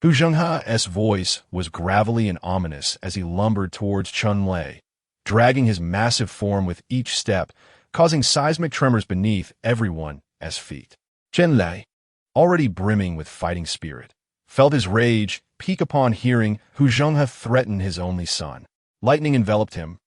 Speaker 1: Hu Zhenghe's voice was gravelly and ominous as he lumbered towards Chun Lei, dragging his massive form with each step, causing seismic tremors beneath everyone's feet. Chun Lei, already brimming with fighting spirit, felt his rage peak upon hearing Hu Zhenghe threaten his only son. Lightning enveloped him.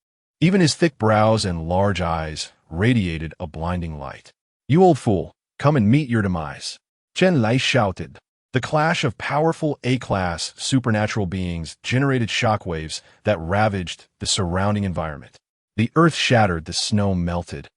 Speaker 1: Even his thick brows and large eyes radiated a blinding light. You old fool, come and meet your demise. Chun Lei shouted. The clash of powerful A-class supernatural beings generated shockwaves that ravaged the surrounding environment. The earth shattered, the snow melted,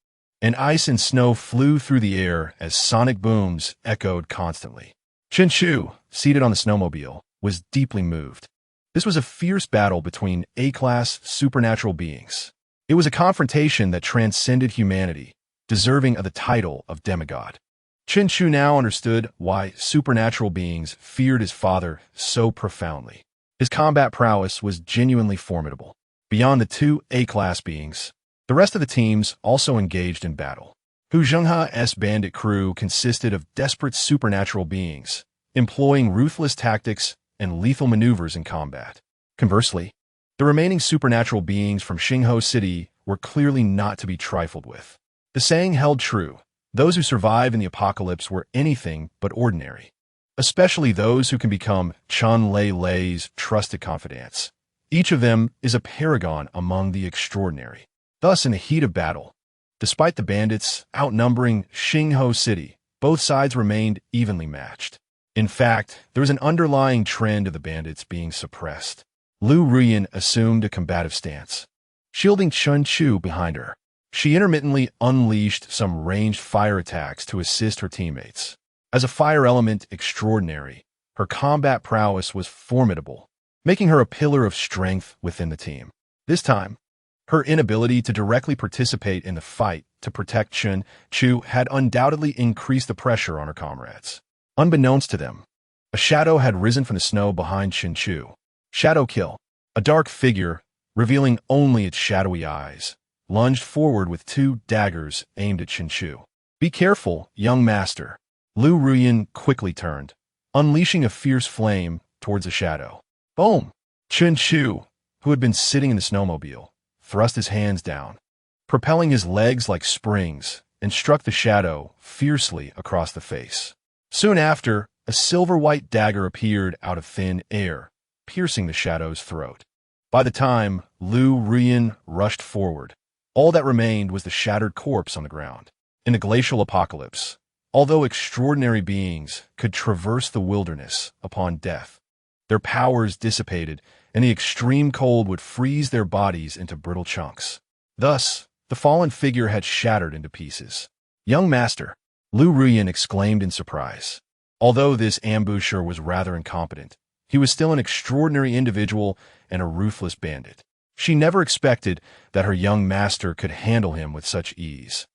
Speaker 1: and ice and snow flew through the air as sonic booms echoed constantly. Chen Chu, seated on the snowmobile, was deeply moved. This was a fierce battle between A-class supernatural beings. It was a confrontation that transcended humanity, deserving of the title of demigod. Chen Chu now understood why supernatural beings feared his father so profoundly. His combat prowess was genuinely formidable. Beyond the 2 A-class beings, the rest of the teams also engaged in battle. Hu Zhenghe's bandit crew consisted of desperate supernatural beings, employing ruthless tactics and lethal maneuvers in combat. Conversely, the remaining supernatural beings from Xingho City were clearly not to be trifled with. The saying held true. Those who survive in the apocalypse were anything but ordinary, especially those who can become Chun Lei's trusted confidants. Each of them is a paragon among the extraordinary. Thus, in the heat of battle, despite the bandits outnumbering Xingho City, both sides remained evenly matched. In fact, there was an underlying trend of the bandits being suppressed. Lu Ruyan assumed a combative stance, shielding Chun Chu behind her. She intermittently unleashed some ranged fire attacks to assist her teammates. As a fire element extraordinary, her combat prowess was formidable, making her a pillar of strength within the team. This time, her inability to directly participate in the fight to protect Chun Chu had undoubtedly increased the pressure on her comrades. Unbeknownst to them, a shadow had risen from the snow behind Chun Chu. Shadow kill. A dark figure, revealing only its shadowy eyes, lunged forward with 2 daggers aimed at Chun Chu. Be careful, young master. Lu Ruyan quickly turned, unleashing a fierce flame towards the shadow. Boom! Chun Chu, who had been sitting in the snowmobile, thrust his hands down, propelling his legs like springs, and struck the shadow fiercely across the face. Soon after, a silver-white dagger appeared out of thin air, piercing the shadow's throat. By the time Lu Ruyan rushed forward, all that remained was the shattered corpse on the ground. In the glacial apocalypse, Although extraordinary beings could traverse the wilderness upon death, their powers dissipated, and the extreme cold would freeze their bodies into brittle chunks. Thus, the fallen figure had shattered into pieces. "Young master," Lu Ruyan exclaimed in surprise. Although this ambusher was rather incompetent, he was still an extraordinary individual and a ruthless bandit. She never expected that her young master could handle him with such ease.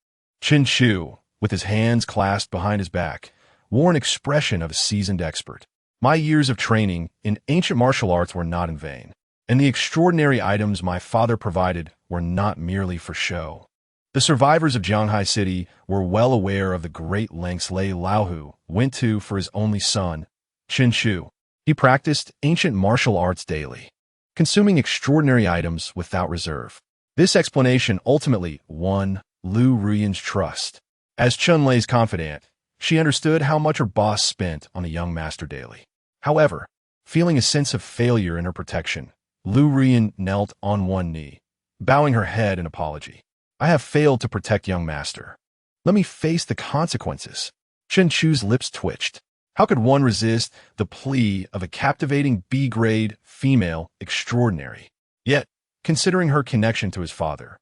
Speaker 1: Chen Chu, with his hands clasped behind his back, wore an expression of a seasoned expert. "My years of training in ancient martial arts were not in vain, and the extraordinary items my father provided were not merely for show." The survivors of Jianghai City were well aware of the great lengths Lei Laohu went to for his only son, Chen Chu. He practiced ancient martial arts daily, consuming extraordinary items without reserve. This explanation ultimately won Lu Ruyan's trust. As Chun Lei's confidant, she understood how much her boss spent on the young master daily. However, feeling a sense of failure in her protection, Lu Ruyan knelt on one knee, bowing her head in apology. "I have failed to protect young master. Let me face the consequences." Chen Chu's lips twitched. How could one resist the plea of a captivating B-grade female extraordinary? Yet, considering her connection to his father,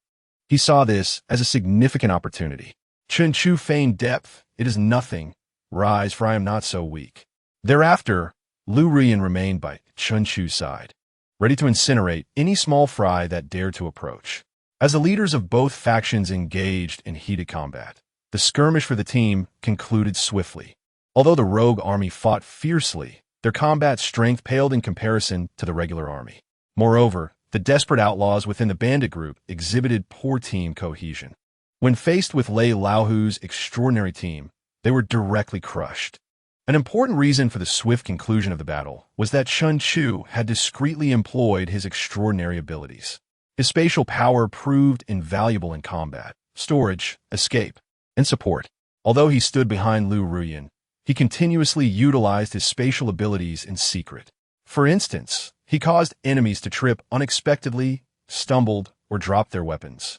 Speaker 1: he saw this as a significant opportunity. Chen Chu feigned depth. "It is nothing. Rise, for I am not so weak." Thereafter, Lu Ruyan remained by Chen Chu's side, ready to incinerate any small fry that dared to approach. As the leaders of both factions engaged in heated combat, the skirmish for the team concluded swiftly. Although the rogue army fought fiercely, their combat strength paled in comparison to the regular army. Moreover, the desperate outlaws within the bandit group exhibited poor team cohesion. When faced with Lei Laohu's extraordinary team, they were directly crushed. An important reason for the swift conclusion of the battle was that Chen Chu had discreetly employed his extraordinary abilities. His spatial power proved invaluable in combat, storage, escape, and support. Although he stood behind Lu Ruyan, he continuously utilized his spatial abilities in secret. For instance, he caused enemies to trip unexpectedly, stumbled, or dropped their weapons,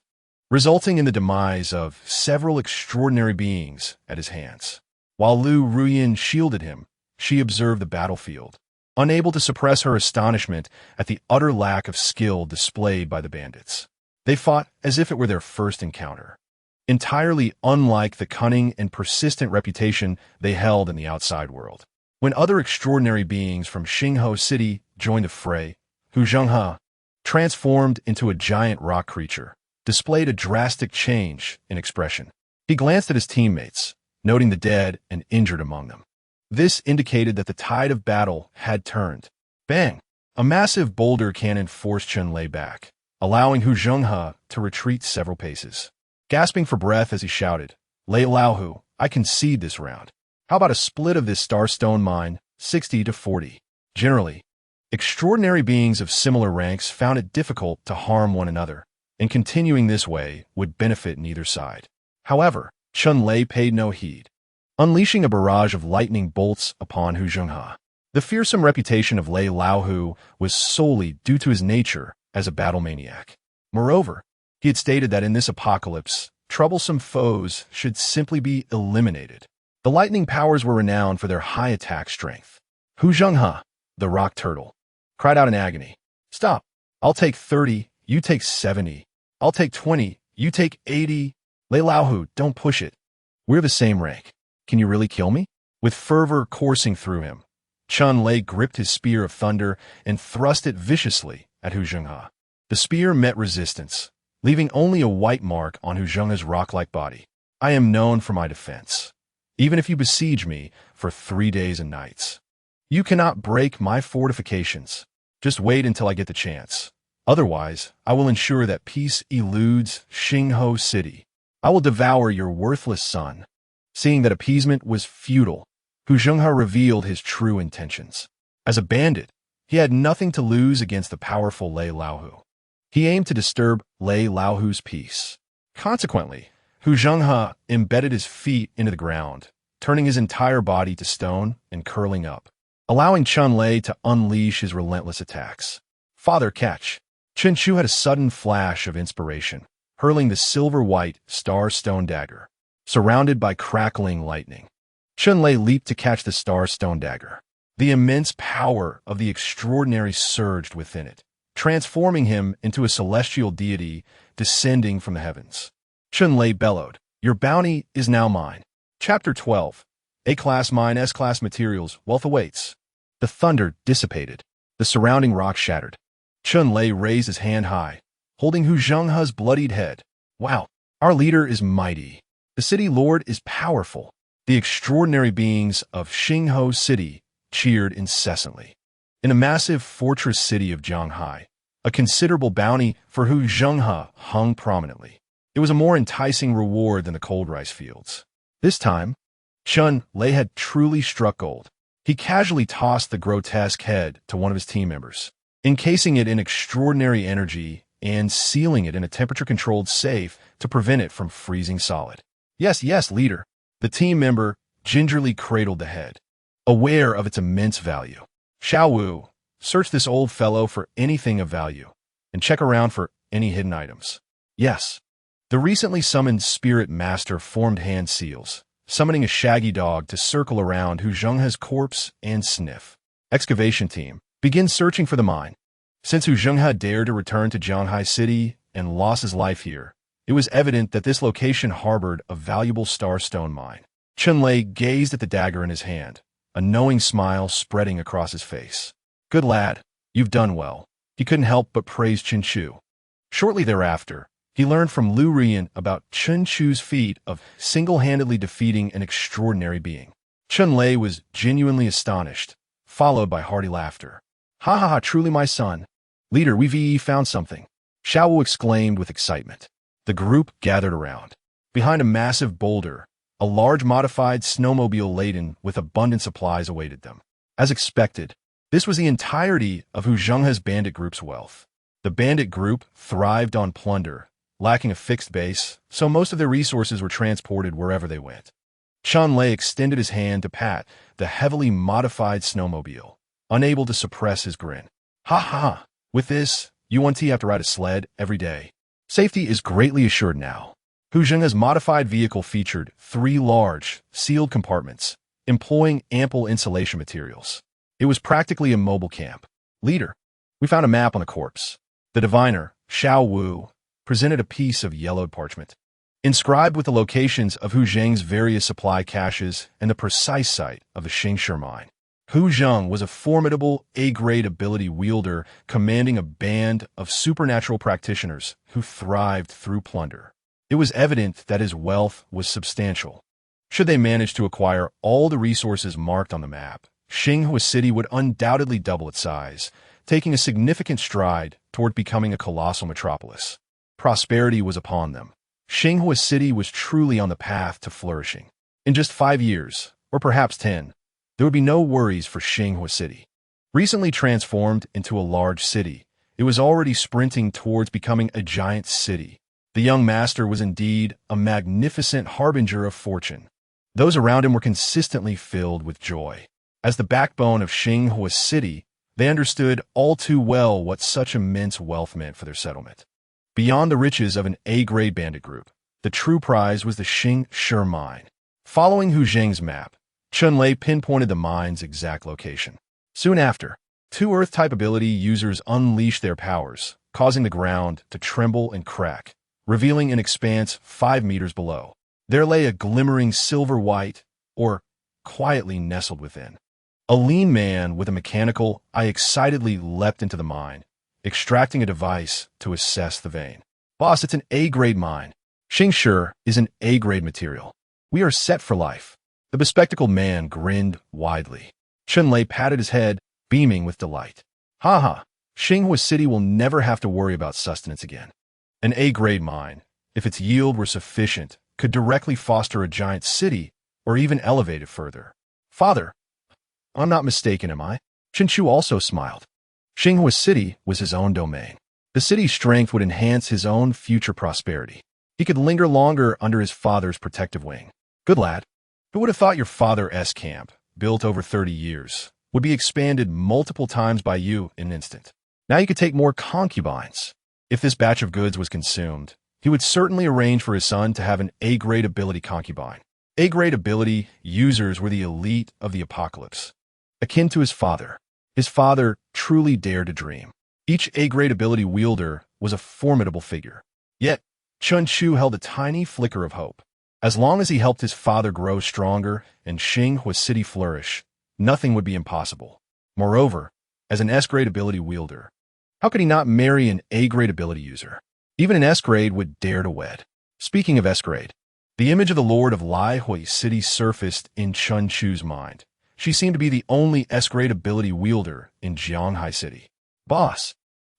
Speaker 1: resulting in the demise of several extraordinary beings at his hands. While Lu Ruyan shielded him, she observed the battlefield, unable to suppress her astonishment at the utter lack of skill displayed by the bandits. They fought as if it were their first encounter, entirely unlike the cunning and persistent reputation they held in the outside world. When other extraordinary beings from Xingho City joined the fray, Hu Zhenghe, transformed into a giant rock creature, displayed a drastic change in expression. He glanced at his teammates, noting the dead and injured among them. This indicated that the tide of battle had turned. Bang! A massive boulder cannon forced Chen Lei back, allowing Hu Zhenghe to retreat several paces. Gasping for breath as he shouted, "Lei Laohu, I concede this round. How about a split of this starstone mine, 60-40? Generally, extraordinary beings of similar ranks found it difficult to harm one another, and continuing this way would benefit neither side. However, Chen Lei paid no heed, unleashing a barrage of lightning bolts upon Hu Zhenghe. The fearsome reputation of Lei Laohu was solely due to his nature as a battle maniac. Moreover, he had stated that in this apocalypse, troublesome foes should simply be eliminated. The lightning powers were renowned for their high attack strength. Hu Zhenghe, the rock turtle, cried out in agony, "Stop! I'll take 30, you take 70. I'll take 20, you take 80. Lei Laohu, don't push it. We're the same rank. Can you really kill me?" With fervor coursing through him, Chen Lei gripped his spear of thunder and thrust it viciously at Hu Zhenghe. The spear met resistance, leaving only a white mark on Hu Zhenghe's rock-like body. "I am known for my defense. Even if you besiege me for 3 days and nights, you cannot break my fortifications. Just wait until I get the chance. Otherwise, I will ensure that peace eludes Xingho City. I will devour your worthless son." Seeing that appeasement was futile, Hu Zhenghe revealed his true intentions. As a bandit, he had nothing to lose against the powerful Lei Laohu. He aimed to disturb Lei Laohu's peace. Consequently, Hu Zhenghe embedded his feet into the ground, turning his entire body to stone and curling up, allowing Chen Lei to unleash his relentless attacks. "Father, catch!" Chen Chu had a sudden flash of inspiration, hurling the silver-white star-stone dagger. surrounded by crackling lightning. Chunlei leaped to catch the star-stone dagger. The immense power of the extraordinary surged within it, transforming him into a celestial deity descending from the heavens. Chunlei bellowed, "Your bounty is now mine." Chapter 12. A-class mine, S-class materials, wealth awaits. The thunder dissipated. The surrounding rock shattered. Chunlei raised his hand high, holding Hu Zhenghe's bloodied head. "Wow, our leader is mighty. The city lord is powerful." The extraordinary beings of Xingho City cheered incessantly. In a massive fortress city of Zhanghai, a considerable bounty for Hu Zhenghe hung prominently. It was a more enticing reward than the cold rice fields. This time, Chunlei had truly struck gold. He casually tossed the grotesque head to one of his team members, encasing it in extraordinary energy and sealing it in a temperature-controlled safe to prevent it from freezing solid. "Yes, yes, leader." The team member gingerly cradled the head, aware of its immense value. "Xiao Wu, search this old fellow for anything of value, and check around for any hidden items." "Yes." The recently summoned spirit master formed hand seals, summoning a shaggy dog to circle around Hu Zhenghe's corpse and sniff. Excavation team, begin searching for the mine. Since Hu Zhenghe dared to return to Zhanghai City and lost his life here, it was evident that this location harbored a valuable starstone mine. Chunlei gazed at the dagger in his hand, a knowing smile spreading across his face. "Good lad, you've done well." He couldn't help but praise Chen Chu. Shortly thereafter, he learned from Lu Rian about Chen Chu's feat of single-handedly defeating an extraordinary being. Chunlei was genuinely astonished, followed by hearty laughter. "Ha ha ha, truly my son. Leader, we've found something," Xiao Wu exclaimed with excitement. The group gathered around. Behind a massive boulder, a large modified snowmobile laden with abundant supplies awaited them. As expected, this was the entirety of Hu Zhenghe's bandit group's wealth. The bandit group thrived on plunder, lacking a fixed base, so most of their resources were transported wherever they went. Chunlei extended his hand to pat the heavily modified snowmobile, unable to suppress his grin. "Ha ha! With this, you won't have to ride a sled every day. Safety is greatly assured now." Hu Zhenghe's modified vehicle featured 3 large, sealed compartments, employing ample insulation materials. It was practically a mobile camp. "Leader, we found a map on the corpse." The diviner, Xiao Wu, presented a piece of yellowed parchment, inscribed with the locations of Hu Zheng's various supply caches and the precise site of the Xingshi mine. Hu Zheng was a formidable A-grade ability wielder commanding a band of supernatural practitioners who thrived through plunder. It was evident that his wealth was substantial. Should they manage to acquire all the resources marked on the map, Xinghua City would undoubtedly double its size, taking a significant stride toward becoming a colossal metropolis. Prosperity was upon them. Xinghua City was truly on the path to flourishing. In just 5 years, or perhaps 10, there would be no worries for Xinghua City. Recently transformed into a large city, it was already sprinting towards becoming a giant city. The young master was indeed a magnificent harbinger of fortune. Those around him were consistently filled with joy. As the backbone of Xinghua City, they understood all too well what such immense wealth meant for their settlement. Beyond the riches of an A-grade bandit group, the true prize was the Xingshi mine. Following Hu Zheng's map, Chunlei pinpointed the mine's exact location. Soon after, 2 Earth-type ability users unleashed their powers, causing the ground to tremble and crack, revealing an expanse 5 meters below. There lay a glimmering silver white, or quietly nestled within. A lean man with a mechanical eye excitedly leapt into the mine, extracting a device to assess the vein. "Boss, it's an A-grade mine. Xingshi is an A-grade material. We are set for life." The bespectacled man grinned widely. Chunlei patted his head, beaming with delight. "Ha ha! Xinghua City will never have to worry about sustenance again. An A-grade mine, if its yield were sufficient, could directly foster a giant city or even elevate it further." "Father, I'm not mistaken, am I?" Chen Chu also smiled. Xinghua City was his own domain. The city's strength would enhance his own future prosperity. He could linger longer under his father's protective wing. "Good lad. Who would have thought your father's camp, built over 30 years, would be expanded multiple times by you in an instant? Now you could take more concubines." If this batch of goods was consumed, he would certainly arrange for his son to have an A-grade ability concubine. A-grade ability users were the elite of the apocalypse. Akin to his father truly dared to dream. Each A-grade ability wielder was a formidable figure. Yet, Chun Chu held a tiny flicker of hope. As long as he helped his father grow stronger and Xinghua City flourish, nothing would be impossible. Moreover, as an S-grade ability wielder, how could he not marry an A-grade ability user? Even an S-grade would dare to wed. Speaking of S-grade, the image of the Lord of Laihui City surfaced in Chun Chu's mind. She seemed to be the only S-grade ability wielder in Jianghai City. Boss,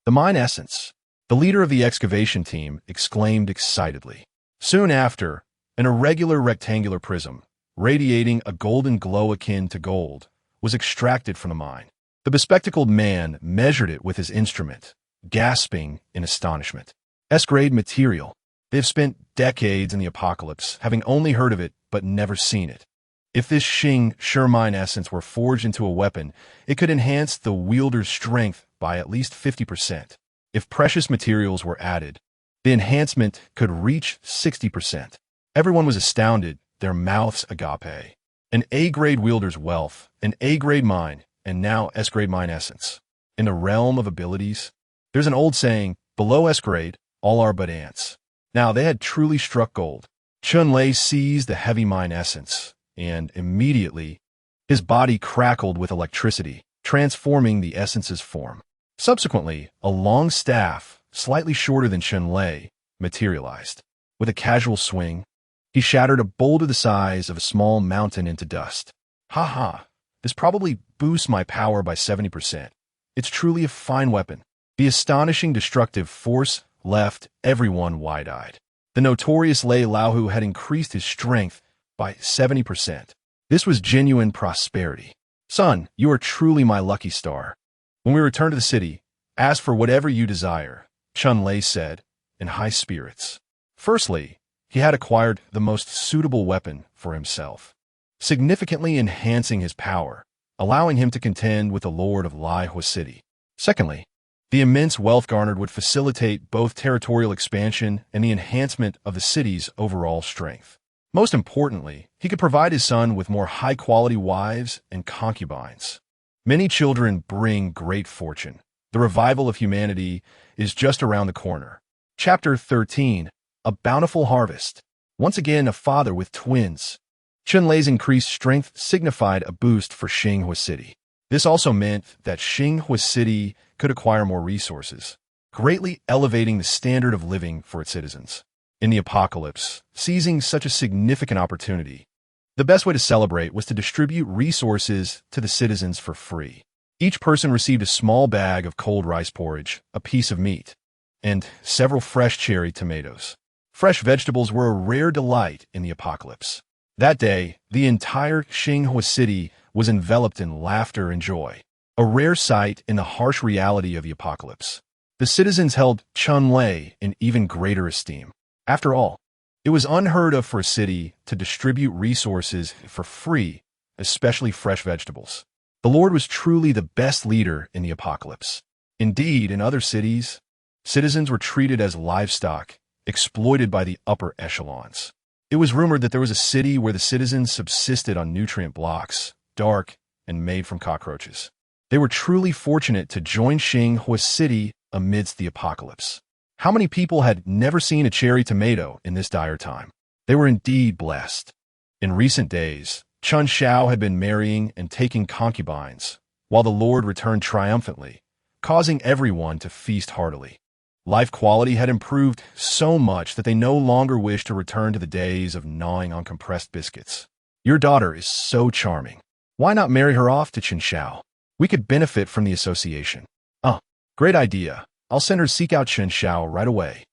Speaker 1: the mine essence, the leader of the excavation team exclaimed excitedly. Soon after, an irregular rectangular prism, radiating a golden glow akin to gold, was extracted from the mine. The bespectacled man measured it with his instrument, gasping in astonishment. S-grade material. They have spent decades in the apocalypse, having only heard of it but never seen it. If this Xing Shermine essence were forged into a weapon, it could enhance the wielder's strength by at least 50%. If precious materials were added, the enhancement could reach 60%. Everyone was astounded, their mouths agape. An A-grade wielder's wealth, an A-grade mine, and now S-grade mine essence. In the realm of abilities, there's an old saying, below S-grade, all are but ants. Now they had truly struck gold. Chun Lei seized the heavy mine essence, and immediately, his body crackled with electricity, transforming the essence's form. Subsequently, a long staff, slightly shorter than Chun Lei, materialized. With a casual swing, he shattered a boulder the size of a small mountain into dust. Ha! This probably boosts my power by 70%. It's truly a fine weapon. The astonishing destructive force left everyone wide-eyed. The notorious Lei Laohu had increased his strength by 70%. This was genuine prosperity. Son, you are truly my lucky star. When we return to the city, ask for whatever you desire, Chun Lei said, in high spirits. Firstly, he had acquired the most suitable weapon for himself, significantly enhancing his power, allowing him to contend with the Lord of Laihui City. Secondly, the immense wealth garnered would facilitate both territorial expansion and the enhancement of the city's overall strength. Most importantly, he could provide his son with more high-quality wives and concubines. Many children bring great fortune. The revival of humanity is just around the corner. Chapter 13, A Bountiful Harvest. Once again, a father with twins. Chun Lei's increased strength signified a boost for Xinghua City. This also meant that Xinghua City could acquire more resources, greatly elevating the standard of living for its citizens. In the apocalypse, seizing such a significant opportunity, the best way to celebrate was to distribute resources to the citizens for free. Each person received a small bag of cold rice porridge, a piece of meat, and several fresh cherry tomatoes. Fresh vegetables were a rare delight in the apocalypse. That day, the entire Xinghua City was enveloped in laughter and joy, a rare sight in the harsh reality of the apocalypse. The citizens held Chun Lei in even greater esteem. After all, it was unheard of for a city to distribute resources for free, especially fresh vegetables. The Lord was truly the best leader in the apocalypse. Indeed, in other cities, citizens were treated as livestock, exploited by the upper echelons. It was rumored that there was a city where the citizens subsisted on nutrient blocks, dark and made from cockroaches. They were truly fortunate to join Xinghua City amidst the apocalypse. How many people had never seen a cherry tomato in this dire time? They were indeed blessed. In recent days, Chun Shao had been marrying and taking concubines, while the Lord returned triumphantly, causing everyone to feast heartily. Life quality had improved so much that they no longer wished to return to the days of gnawing on compressed biscuits. Your daughter is so charming. Why not marry her off to Chun Shao? We could benefit from the association. Great idea. I'll send her seek out Chun Shao right away.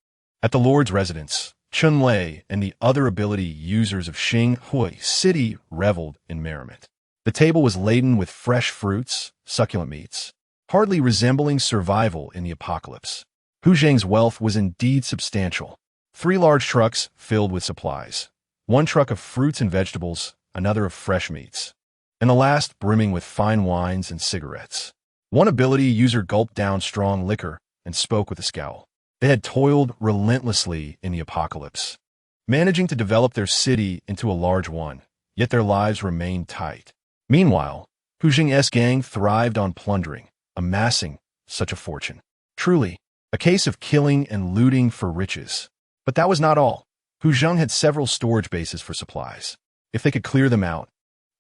Speaker 1: At the Lord's residence, Chun Lei and the other ability users of Xinghua City reveled in merriment. The table was laden with fresh fruits, succulent meats, hardly resembling survival in the apocalypse. Hu Zheng's wealth was indeed substantial. 3 large trucks filled with supplies, 1 truck of fruits and vegetables, another of fresh meats, and the last brimming with fine wines and cigarettes. One ability user gulped down strong liquor and spoke with a scowl. They had toiled relentlessly in the apocalypse, managing to develop their city into a large one, yet their lives remained tight. Meanwhile, Hu Jing's gang thrived on plundering, amassing such a fortune. Truly, a case of killing and looting for riches. But that was not all. Hu Jing had several storage bases for supplies. If they could clear them out,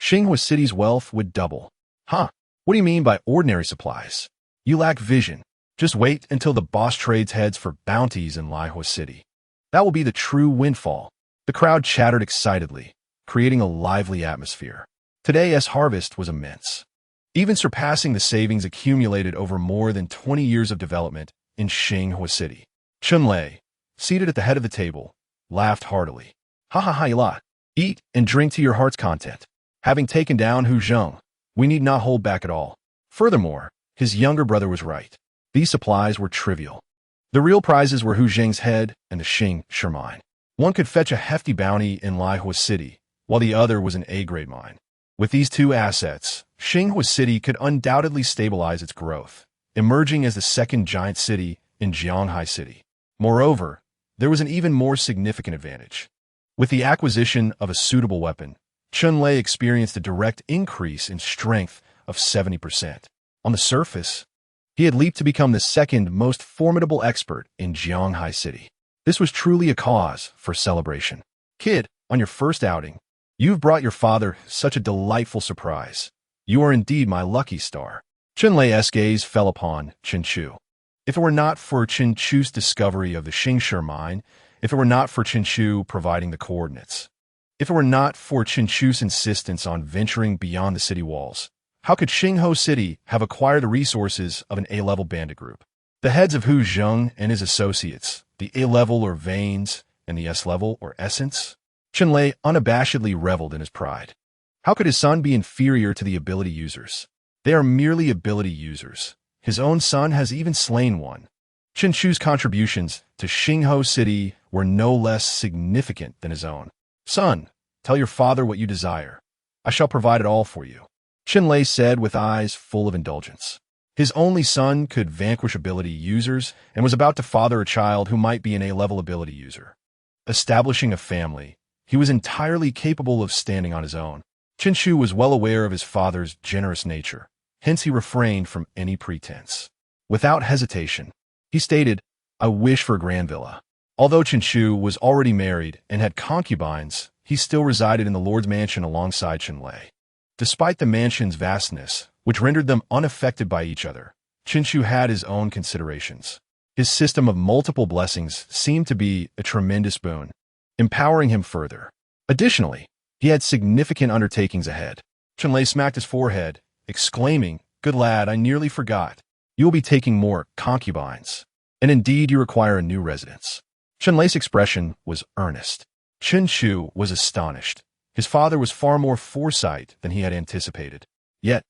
Speaker 1: Xinghua City's wealth would double. Huh? What do you mean by ordinary supplies? You lack vision. Just wait until the boss trades heads for bounties in Lihua City. That will be the true windfall. The crowd chattered excitedly, creating a lively atmosphere. Today's harvest was immense, even surpassing the savings accumulated over more than 20 years of development in Xinghua City. Chunlei, seated at the head of the table, laughed heartily. Ha ha ha, la. Eat and drink to your heart's content. Having taken down Hu Jing, we need not hold back at all. Furthermore, his younger brother was right. These supplies were trivial. The real prizes were Hu Jing's head and the Xing Shi mine. One could fetch a hefty bounty in Lihua City, while the other was an A-grade mine. With these two assets, Xinghua City could undoubtedly stabilize its growth, emerging as the second giant city in Jianghai City. Moreover, there was an even more significant advantage. With the acquisition of a suitable weapon, Chunlei experienced a direct increase in strength of 70%. On the surface, he had leaped to become the second most formidable expert in Jianghai City. This was truly a cause for celebration. Kid, on your first outing, you've brought your father such a delightful surprise. You are indeed my lucky star. Chunlei's gaze fell upon Chen Chu. If it were not for Chen Chu's discovery of the Xingshi mine, if it were not for Chen Chu providing the coordinates, if it were not for Chen Chu's insistence on venturing beyond the city walls, how could Xinghua City have acquired the resources of an A-level bandit group? The heads of Hu Jing and his associates, the A-level or veins and the S-level or essence? Chunlei unabashedly reveled in his pride. How could his son be inferior to the ability users? They are merely ability users. His own son has even slain one. Chen Chu's contributions to Xinghua City were no less significant than his own. Son, tell your father what you desire. I shall provide it all for you. Chunlei said with eyes full of indulgence. His only son could vanquish ability users and was about to father a child who might be an A-level ability user. Establishing a family, he was entirely capable of standing on his own. Chen Chu was well aware of his father's generous nature, hence he refrained from any pretense. Without hesitation, he stated, I wish for a grand villa. Although Chen Chu was already married and had concubines, he still resided in the Lord's mansion alongside Chunlei. Despite the mansion's vastness, which rendered them unaffected by each other, Chen Chu had his own considerations. His system of multiple blessings seemed to be a tremendous boon, empowering him further. Additionally, he had significant undertakings ahead. Chunlei smacked his forehead, exclaiming, Good lad, I nearly forgot. You will be taking more concubines. And indeed you require a new residence. Chunlei's expression was earnest. Chen Chu was astonished. His father was far more foresight than he had anticipated. Yet,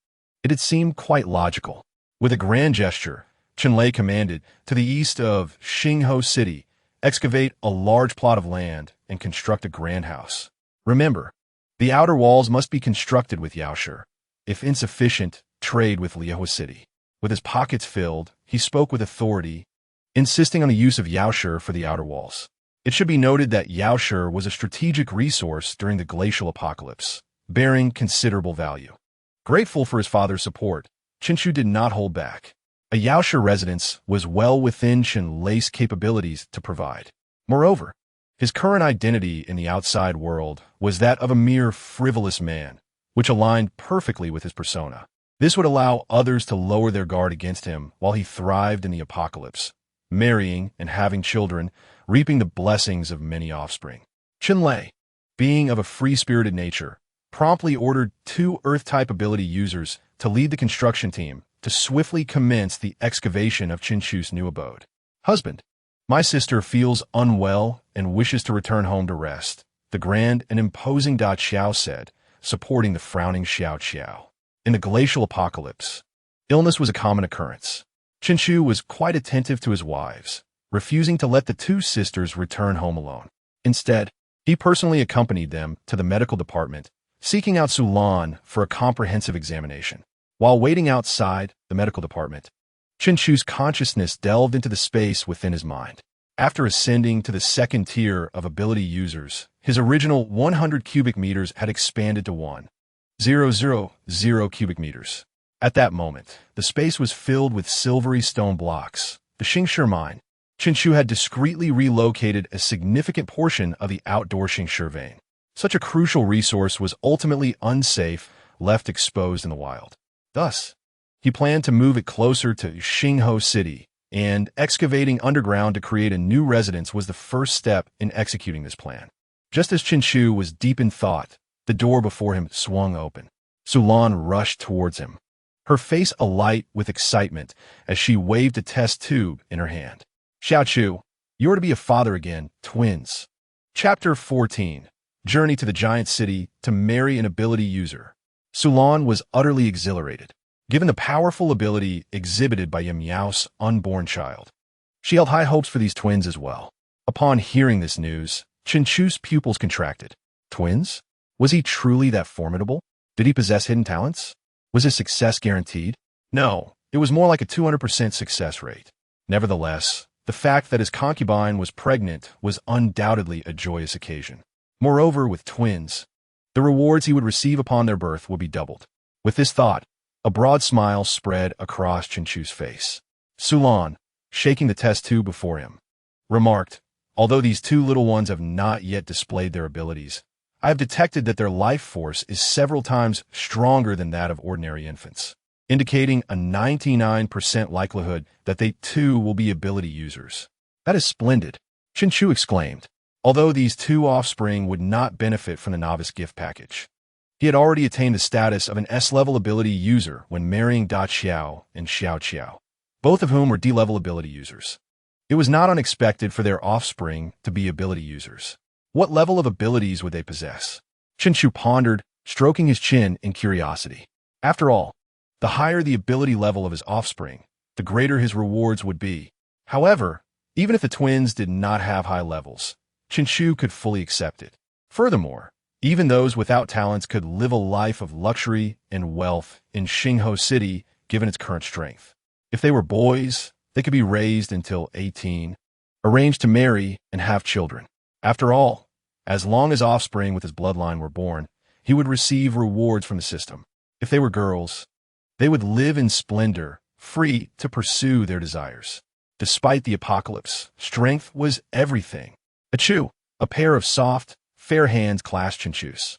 Speaker 1: it had seemed quite logical. With a grand gesture, Chunlei commanded, to the east of Xinghua City, excavate a large plot of land and construct a grand house. Remember, the outer walls must be constructed with Yaoshi. If insufficient, trade with Lihua City. With his pockets filled, he spoke with authority, insisting on the use of Yaoshi for the outer walls. It should be noted that Yaoshi was a strategic resource during the glacial apocalypse, bearing considerable value. Grateful for his father's support, Chen Chu did not hold back. A Yaoshi residence was well within Chunlei's capabilities to provide. Moreover, his current identity in the outside world was that of a mere frivolous man, which aligned perfectly with his persona. This would allow others to lower their guard against him while he thrived in the apocalypse, marrying and having children, reaping the blessings of many offspring. Chunlei, being of a free-spirited nature, promptly ordered 2 Earth-type ability users to lead the construction team to swiftly commence the excavation of Chen Chu's new abode. Husband, my sister feels unwell and wishes to return home to rest, the grand and imposing Da Qiao said, supporting the frowning Xiao Qiao. In the glacial apocalypse, illness was a common occurrence. Chen Chu was quite attentive to his wives, refusing to let the 2 sisters return home alone. Instead, he personally accompanied them to the medical department, seeking out Sulan for a comprehensive examination. While waiting outside the medical department, Chinchu's consciousness delved into the space within his mind. After ascending to the second tier of ability users, his original 100 cubic meters had expanded to 1,000 cubic meters. At that moment, the space was filled with silvery stone blocks. The Xingshi mine. Chinchu had discreetly relocated a significant portion of the outdoor Xingshi vein. Such a crucial resource was ultimately unsafe, left exposed in the wild. Thus, he planned to move it closer to Xingho City, and excavating underground to create a new residence was the first step in executing this plan. Just as Chinchu was deep in thought, the door before him swung open. Sulan rushed towards him, her face alight with excitement as she waved a test tube in her hand. Xiaochu, you're to be a father again, twins. Chapter 14. Journey to the Giant City to marry an ability user. Sulan was utterly exhilarated, given the powerful ability exhibited by Miao's unborn child. She held high hopes for these twins as well. Upon hearing this news, Chinchu's pupils contracted. Twins? Was he truly that formidable? Did he possess hidden talents? Was his success guaranteed? No, it was more like a 200% success rate. Nevertheless, the fact that his concubine was pregnant was undoubtedly a joyous occasion. Moreover, with twins, the rewards he would receive upon their birth would be doubled. With this thought, a broad smile spread across Chinchu's face. Sulan, shaking the test tube before him, remarked, although these two little ones have not yet displayed their abilities, I have detected that their life force is several times stronger than that of ordinary infants, indicating a 99% likelihood that they too will be ability users. That is splendid, Chinchu exclaimed, although these two offspring would not benefit from the novice gift package. He had already attained the status of an S-level ability user when marrying Da Qiao and Xiao Qiao, both of whom were D-level ability users. It was not unexpected for their offspring to be ability users. What level of abilities would they possess? Chinchu pondered, stroking his chin in curiosity. After all, the higher the ability level of his offspring, the greater his rewards would be. However, even if the twins did not have high levels, Chinchu could fully accept it. Furthermore, even those without talents could live a life of luxury and wealth in Xingho City given its current strength. If they were boys, they could be raised until 18, arranged to marry and have children. After all, as long as offspring with his bloodline were born, he would receive rewards from the system. If they were girls, they would live in splendor, free to pursue their desires. Despite the apocalypse, strength was everything. Achoo! A pair of soft, fair hands clasped Chinchu's.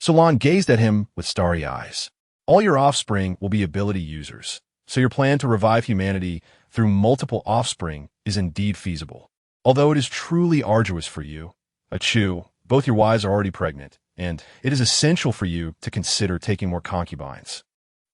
Speaker 1: Sulan gazed at him with starry eyes. All your offspring will be ability users, so your plan to revive humanity through multiple offspring is indeed feasible. Although it is truly arduous for you, Achoo, both your wives are already pregnant, and it is essential for you to consider taking more concubines.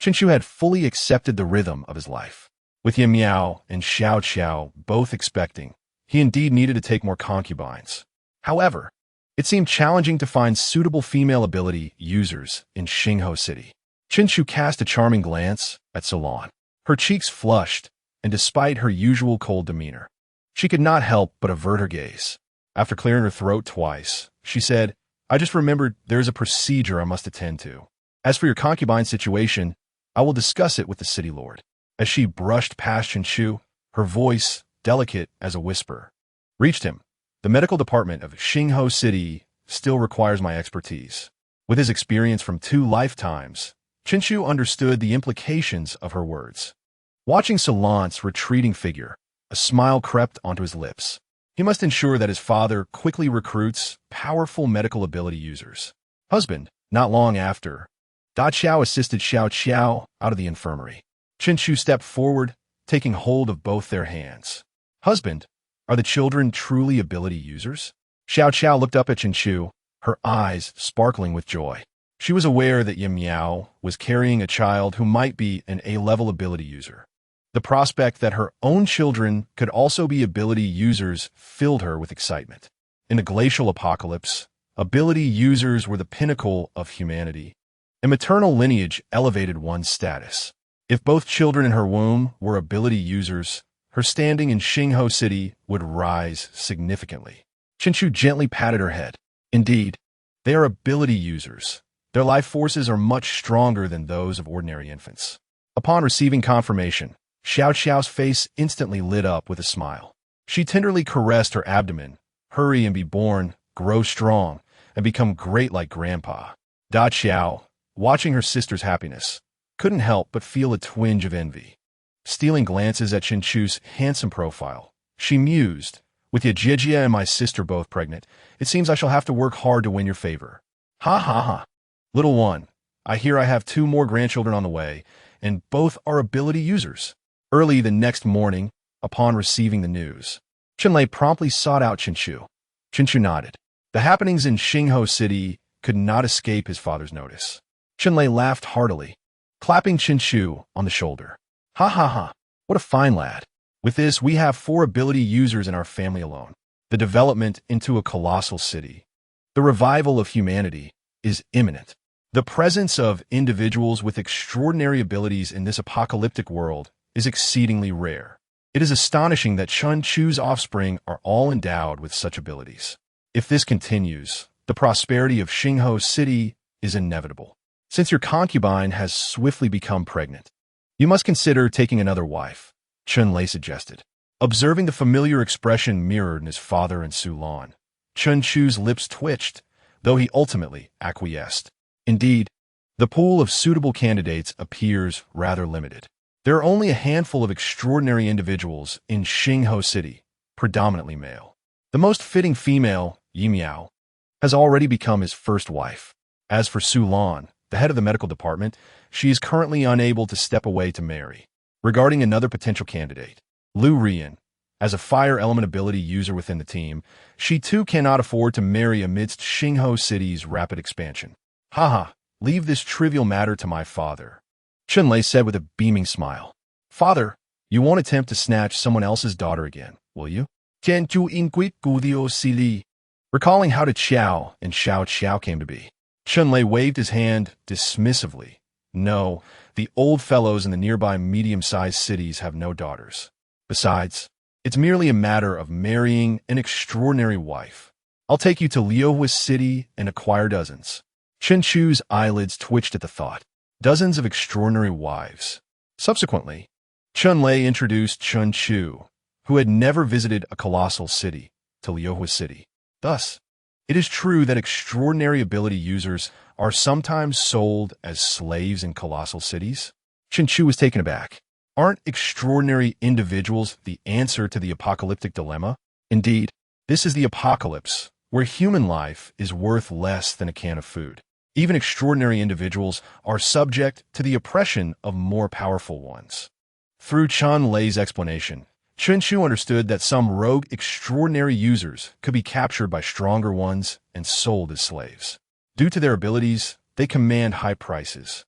Speaker 1: Chinchu had fully accepted the rhythm of his life. With Yin Miao and Xiao Qiao both expecting, he indeed needed to take more concubines. However, it seemed challenging to find suitable female ability users in Xingho City. Chinchu cast a charming glance at Sulan. Her cheeks flushed, and despite her usual cold demeanor, she could not help but avert her gaze. After clearing her throat twice, she said, I just remembered there is a procedure I must attend to. As for your concubine situation, I will discuss it with the city lord. As she brushed past Chinchu, her voice, delicate as a whisper, reached him. The medical department of Xingho City still requires my expertise. With his experience from 2 lifetimes, Chinchu understood the implications of her words. Watching Sulan's retreating figure, a smile crept onto his lips. He must ensure that his father quickly recruits powerful medical ability users. Husband, not long after, Da Qiao assisted Xiao Qiao out of the infirmary. Chinchu stepped forward, taking hold of both their hands. Husband, are the children truly ability users? Xiao Qiao looked up at Chinchu, her eyes sparkling with joy. She was aware that Yin Miao was carrying a child who might be an A-level ability user. The prospect that her own children could also be ability users filled her with excitement. In the glacial apocalypse, ability users were the pinnacle of humanity. A maternal lineage elevated one's status. If both children in her womb were ability users, her standing in Xingho City would rise significantly. Chinchu gently patted her head. Indeed, they are ability users. Their life forces are much stronger than those of ordinary infants. Upon receiving confirmation, Xiao Xiao's face instantly lit up with a smile. She tenderly caressed her abdomen. Hurry and be born, grow strong, and become great like Grandpa. Da Xiao, watching her sister's happiness, couldn't help but feel a twinge of envy. Stealing glances at Chinchu's handsome profile, she mused, with Yajijia and my sister both pregnant, it seems I shall have to work hard to win your favor. Ha ha ha. Little one, I hear I have 2 more grandchildren on the way, and both are ability users. Early the next morning, upon receiving the news, Chenlei promptly sought out Chinchu. Chinchu nodded. The happenings in Xingho City could not escape his father's notice. Chenlei laughed heartily, clapping Chinchu on the shoulder. Ha ha ha, what a fine lad. With this, we have 4 ability users in our family alone. The development into a colossal city. The revival of humanity is imminent. The presence of individuals with extraordinary abilities in this apocalyptic world is exceedingly rare. It is astonishing that Chun Chu's offspring are all endowed with such abilities. If this continues, the prosperity of Xingho City is inevitable. Since your concubine has swiftly become pregnant, you must consider taking another wife, Chun Lei suggested. Observing the familiar expression mirrored in his father and Su Lan, Chun Chu's lips twitched, though he ultimately acquiesced. Indeed, the pool of suitable candidates appears rather limited. There are only a handful of extraordinary individuals in Xingho City, predominantly male. The most fitting female, Yi Miao, has already become his first wife. As for Su Lan, the head of the medical department, she is currently unable to step away to marry. Regarding another potential candidate, Lu Rian, as a fire element ability user within the team, she too cannot afford to marry amidst Xingho City's rapid expansion. Haha, leave this trivial matter to my father, Chunlei said with a beaming smile. Father, you won't attempt to snatch someone else's daughter again, will you? Recalling how Qiao and Xiao Qiao came to be, Chunlei waved his hand dismissively. No, the old fellows in the nearby medium-sized cities have no daughters. Besides, it's merely a matter of marrying an extraordinary wife. I'll take you to Liuhua City and acquire dozens. Chen Chu's eyelids twitched at the thought. Dozens of extraordinary wives. Subsequently, Chun Lei introduced Chun Chu, who had never visited a colossal city, to Liuhua City. Thus, it is true that extraordinary ability users are sometimes sold as slaves in colossal cities. Chen Chu was taken aback. Aren't extraordinary individuals the answer to the apocalyptic dilemma? Indeed, this is the apocalypse, where human life is worth less than a can of food. Even extraordinary individuals are subject to the oppression of more powerful ones. Through Chun Lei's explanation, Chen Chu understood that some rogue extraordinary users could be captured by stronger ones and sold as slaves. Due to their abilities, they command high prices.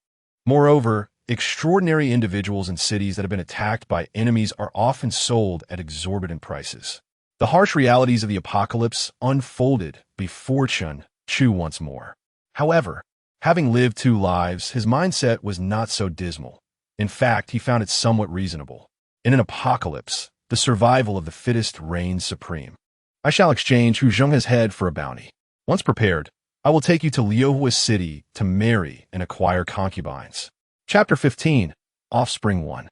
Speaker 1: Moreover, extraordinary individuals in cities that have been attacked by enemies are often sold at exorbitant prices. The harsh realities of the apocalypse unfolded before Chun Chu once more. However, having lived 2 lives, his mindset was not so dismal. In fact, he found it somewhat reasonable. In an apocalypse, the survival of the fittest reigns supreme. I shall exchange Hu Zhenghe's head for a bounty. Once prepared, I will take you to Liuhua City to marry and acquire concubines. Chapter 15, Offspring 1.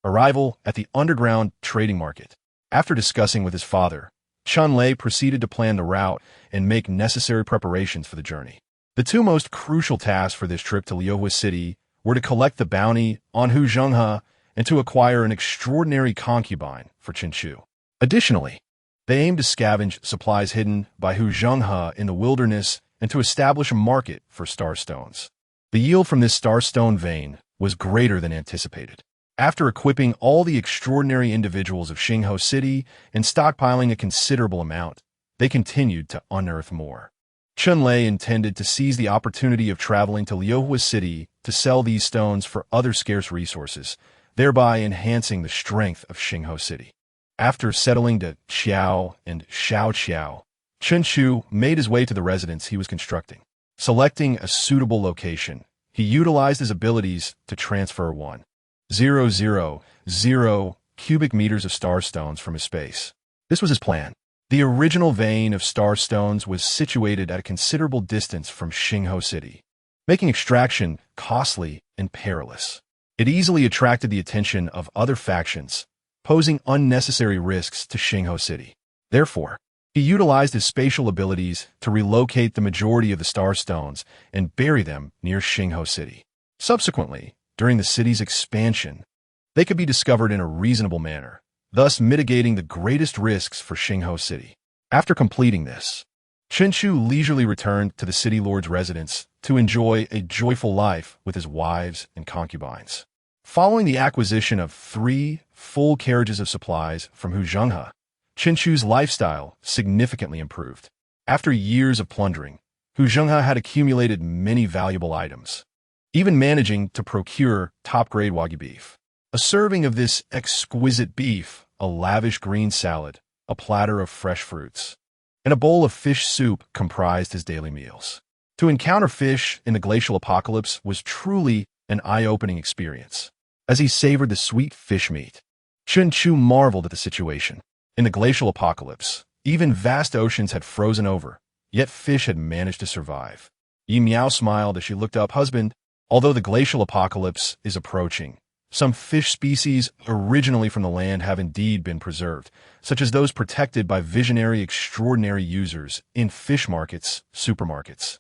Speaker 1: Arrival at the underground trading market. After discussing with his father, Chun Lei proceeded to plan the route and make necessary preparations for the journey. The 2 most crucial tasks for this trip to Liuhua City were to collect the bounty on Hu Zhenghe and to acquire an extraordinary concubine for Chen Chu. Additionally, they aimed to scavenge supplies hidden by Hu Zhenghe in the wilderness and to establish a market for star stones. The yield from this starstone vein was greater than anticipated. After equipping all the extraordinary individuals of Xingho City and stockpiling a considerable amount, they continued to unearth more. Chun Lei intended to seize the opportunity of traveling to Liuhua City to sell these stones for other scarce resources, thereby enhancing the strength of Xingho City. After settling to Qiao and Xiao Qiao, Chen Chu made his way to the residence he was constructing. Selecting a suitable location, he utilized his abilities to transfer 1,000 cubic meters of star stones from his space. This was his plan. The original vein of star stones was situated at a considerable distance from Xingho City, making extraction costly and perilous. It easily attracted the attention of other factions, posing unnecessary risks to Xingho City. Therefore, he utilized his spatial abilities to relocate the majority of the star stones and bury them near Xingho City. Subsequently, during the city's expansion, they could be discovered in a reasonable manner, thus mitigating the greatest risks for Xingho City. After completing this, Chen Chu leisurely returned to the city lord's residence to enjoy a joyful life with his wives and concubines. Following the acquisition of 3 full carriages of supplies from Hu Zhenghe, Chen Chu's lifestyle significantly improved. After years of plundering, Hu Zhenghe had accumulated many valuable items, even managing to procure top-grade Wagyu beef. A serving of this exquisite beef, a lavish green salad, a platter of fresh fruits, and a bowl of fish soup comprised his daily meals. To encounter fish in the glacial apocalypse was truly an eye-opening experience. As he savored the sweet fish meat, Chen Chu marveled at the situation. In the glacial apocalypse, even vast oceans had frozen over, yet fish had managed to survive. Yi Miao smiled as she looked up, "Husband, although the glacial apocalypse is approaching, some fish species originally from the land have indeed been preserved, such as those protected by visionary extraordinary users in fish markets, supermarkets,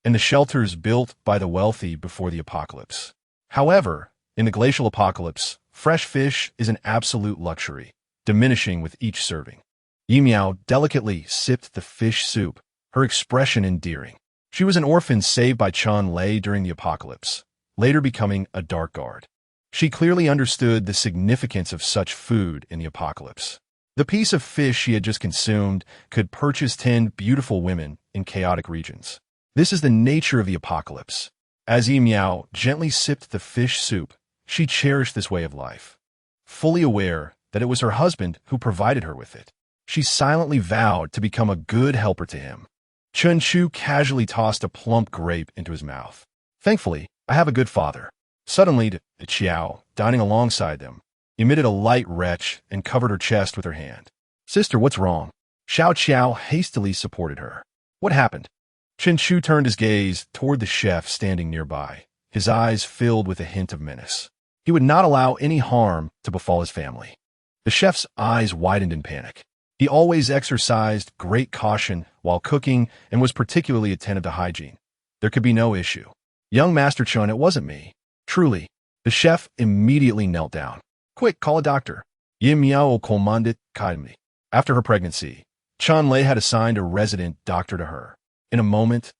Speaker 1: and the shelters built by the wealthy before the apocalypse. However, in the glacial apocalypse, fresh fish is an absolute luxury, diminishing with each serving." Yi Miao delicately sipped the fish soup, her expression endearing. She was an orphan saved by Chen Lei during the apocalypse, later becoming a dark guard. She clearly understood the significance of such food in the apocalypse. The piece of fish she had just consumed could purchase 10 beautiful women in chaotic regions. This is the nature of the apocalypse. As Yi Miao gently sipped the fish soup, she cherished this way of life. Fully aware that it was her husband who provided her with it, she silently vowed to become a good helper to him. Chen Chu casually tossed a plump grape into his mouth. "Thankfully, I have a good father." Suddenly, De Qiao, dining alongside them, emitted a light retch and covered her chest with her hand. "Sister, what's wrong?" Xiao Qiao hastily supported her. "What happened?" Chen Chu turned his gaze toward the chef standing nearby, his eyes filled with a hint of menace. He would not allow any harm to befall his family. The chef's eyes widened in panic. He always exercised great caution while cooking and was particularly attentive to hygiene. There could be no issue. "Young Master Chen, it wasn't me. Truly." The chef immediately knelt down. "Quick, call a doctor." Yi Miao commanded kindly. After her pregnancy, Chen Lei had assigned a resident doctor to her. In a moment,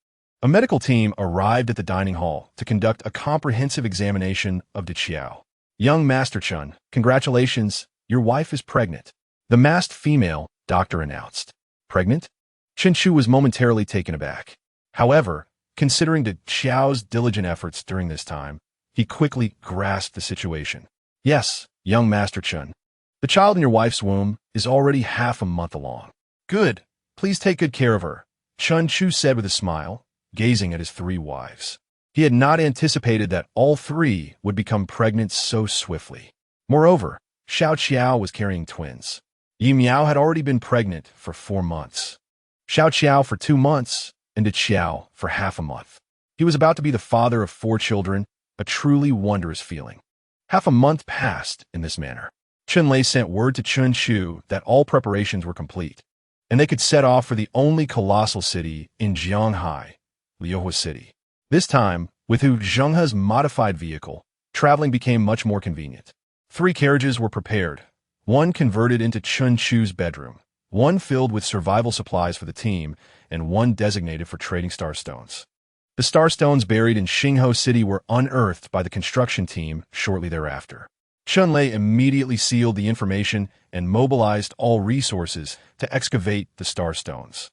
Speaker 1: a medical team arrived at the dining hall to conduct a comprehensive examination of De Qiao. "Young Master Chen, congratulations, your wife is pregnant," the masked female doctor announced. "Pregnant?" Chen Chu was momentarily taken aback. However, considering De Qiao's diligent efforts during this time, he quickly grasped the situation. "Yes, young Master Chen. The child in your wife's womb is already half a month along." "Good. Please take good care of her," Chen Chu said with a smile, gazing at his 3 wives. He had not anticipated that all 3 would become pregnant so swiftly. Moreover, Xiao Qiao was carrying twins. Yi Miao had already been pregnant for 4 months. Xiao Qiao for 2 months, and De Qiao for half a month. He was about to be the father of 4 children, a truly wondrous feeling. Half a month passed in this manner. Chen Lei sent word to Chen Chu that all preparations were complete, and they could set off for the only colossal city in Jianghai, Liuhua City. This time, with Hu Zhenghe's modified vehicle, traveling became much more convenient. 3 carriages were prepared, one converted into Chen Chu's bedroom, one filled with survival supplies for the team, and one designated for trading star stones. The star stones buried in Xingho City were unearthed by the construction team shortly thereafter. Chen Lei immediately sealed the information and mobilized all resources to excavate the star stones.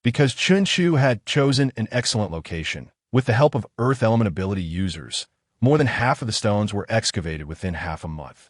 Speaker 1: Because Chen Chu had chosen an excellent location, with the help of Earth Element ability users, more than half of the stones were excavated within half a month.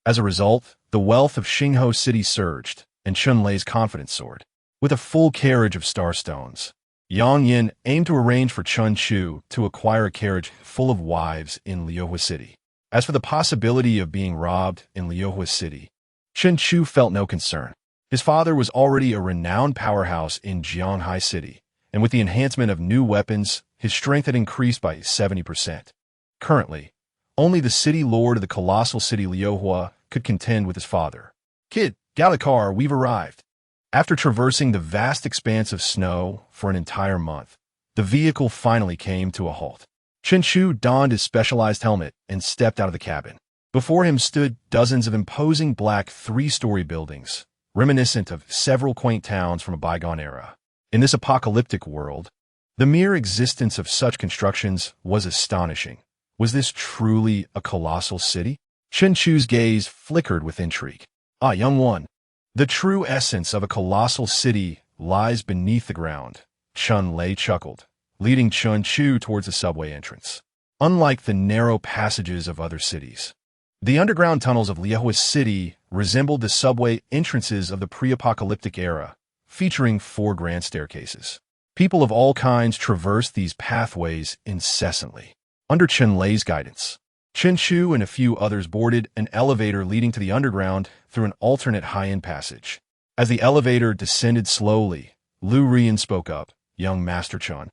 Speaker 1: As a result, the wealth of Xingho City surged, and Chen Lei's confidence soared. With a full carriage of star stones, Yang Yin aimed to arrange for Chen Chu to acquire a carriage full of wives in Liuhua City. As for the possibility of being robbed in Liuhua City, Chen Chu felt no concern. His father was already a renowned powerhouse in Jianghai City, and with the enhancement of new weapons, his strength had increased by 70%. Currently, Only the city lord of the colossal city Liuhua could contend with his father. "Kid, get out of the car, we've arrived." After traversing the vast expanse of snow for an entire month, the vehicle finally came to a halt. Chen-Chu donned his specialized helmet and stepped out of the cabin. Before him stood dozens of imposing black three-story buildings, reminiscent of several quaint towns from a bygone era. In this apocalyptic world, the mere existence of such constructions was astonishing. Was this truly a colossal city? Chen-Chu's gaze flickered with intrigue. "Ah, young one, the true essence of a colossal city lies beneath the ground," Chun-Lei chuckled, leading Chen-Chu towards the subway entrance. Unlike the narrow passages of other cities, the underground tunnels of Liuhua City resembled the subway entrances of the pre-apocalyptic era, featuring 4 grand staircases. People of all kinds traversed these pathways incessantly. Under Chen-Lei's guidance, Chen-Chu and a few others boarded an elevator leading to the underground through an alternate high-end passage. As the elevator descended slowly, Lu Rian spoke up. "Young Master Chun,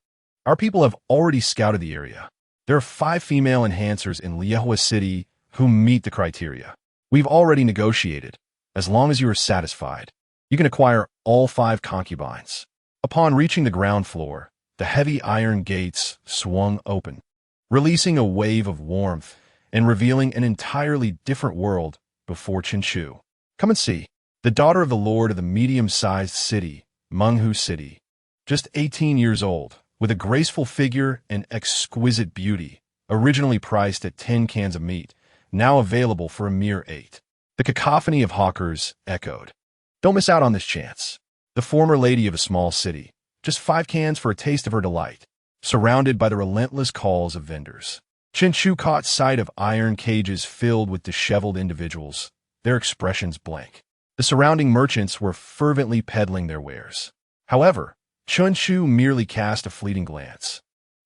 Speaker 1: our people have already scouted the area. There are 5 female enhancers in Liuhua City who meet the criteria. We've already negotiated. As long as you are satisfied, you can acquire all 5 concubines." Upon reaching the ground floor, the heavy iron gates swung open, releasing a wave of warmth and revealing an entirely different world before Chen-Chu. "Come and see. The daughter of the lord of the medium-sized city, Menghu City. Just 18 years old, with a graceful figure and exquisite beauty, originally priced at 10 cans of meat, now available for a mere 8. The cacophony of hawkers echoed. "Don't miss out on this chance. The former lady of a small city. Just 5 cans for a taste of her delight." Surrounded by the relentless calls of vendors, Chen-Chu caught sight of iron cages filled with disheveled individuals, their expressions blank. The surrounding merchants were fervently peddling their wares. However, Chen-Chu merely cast a fleeting glance,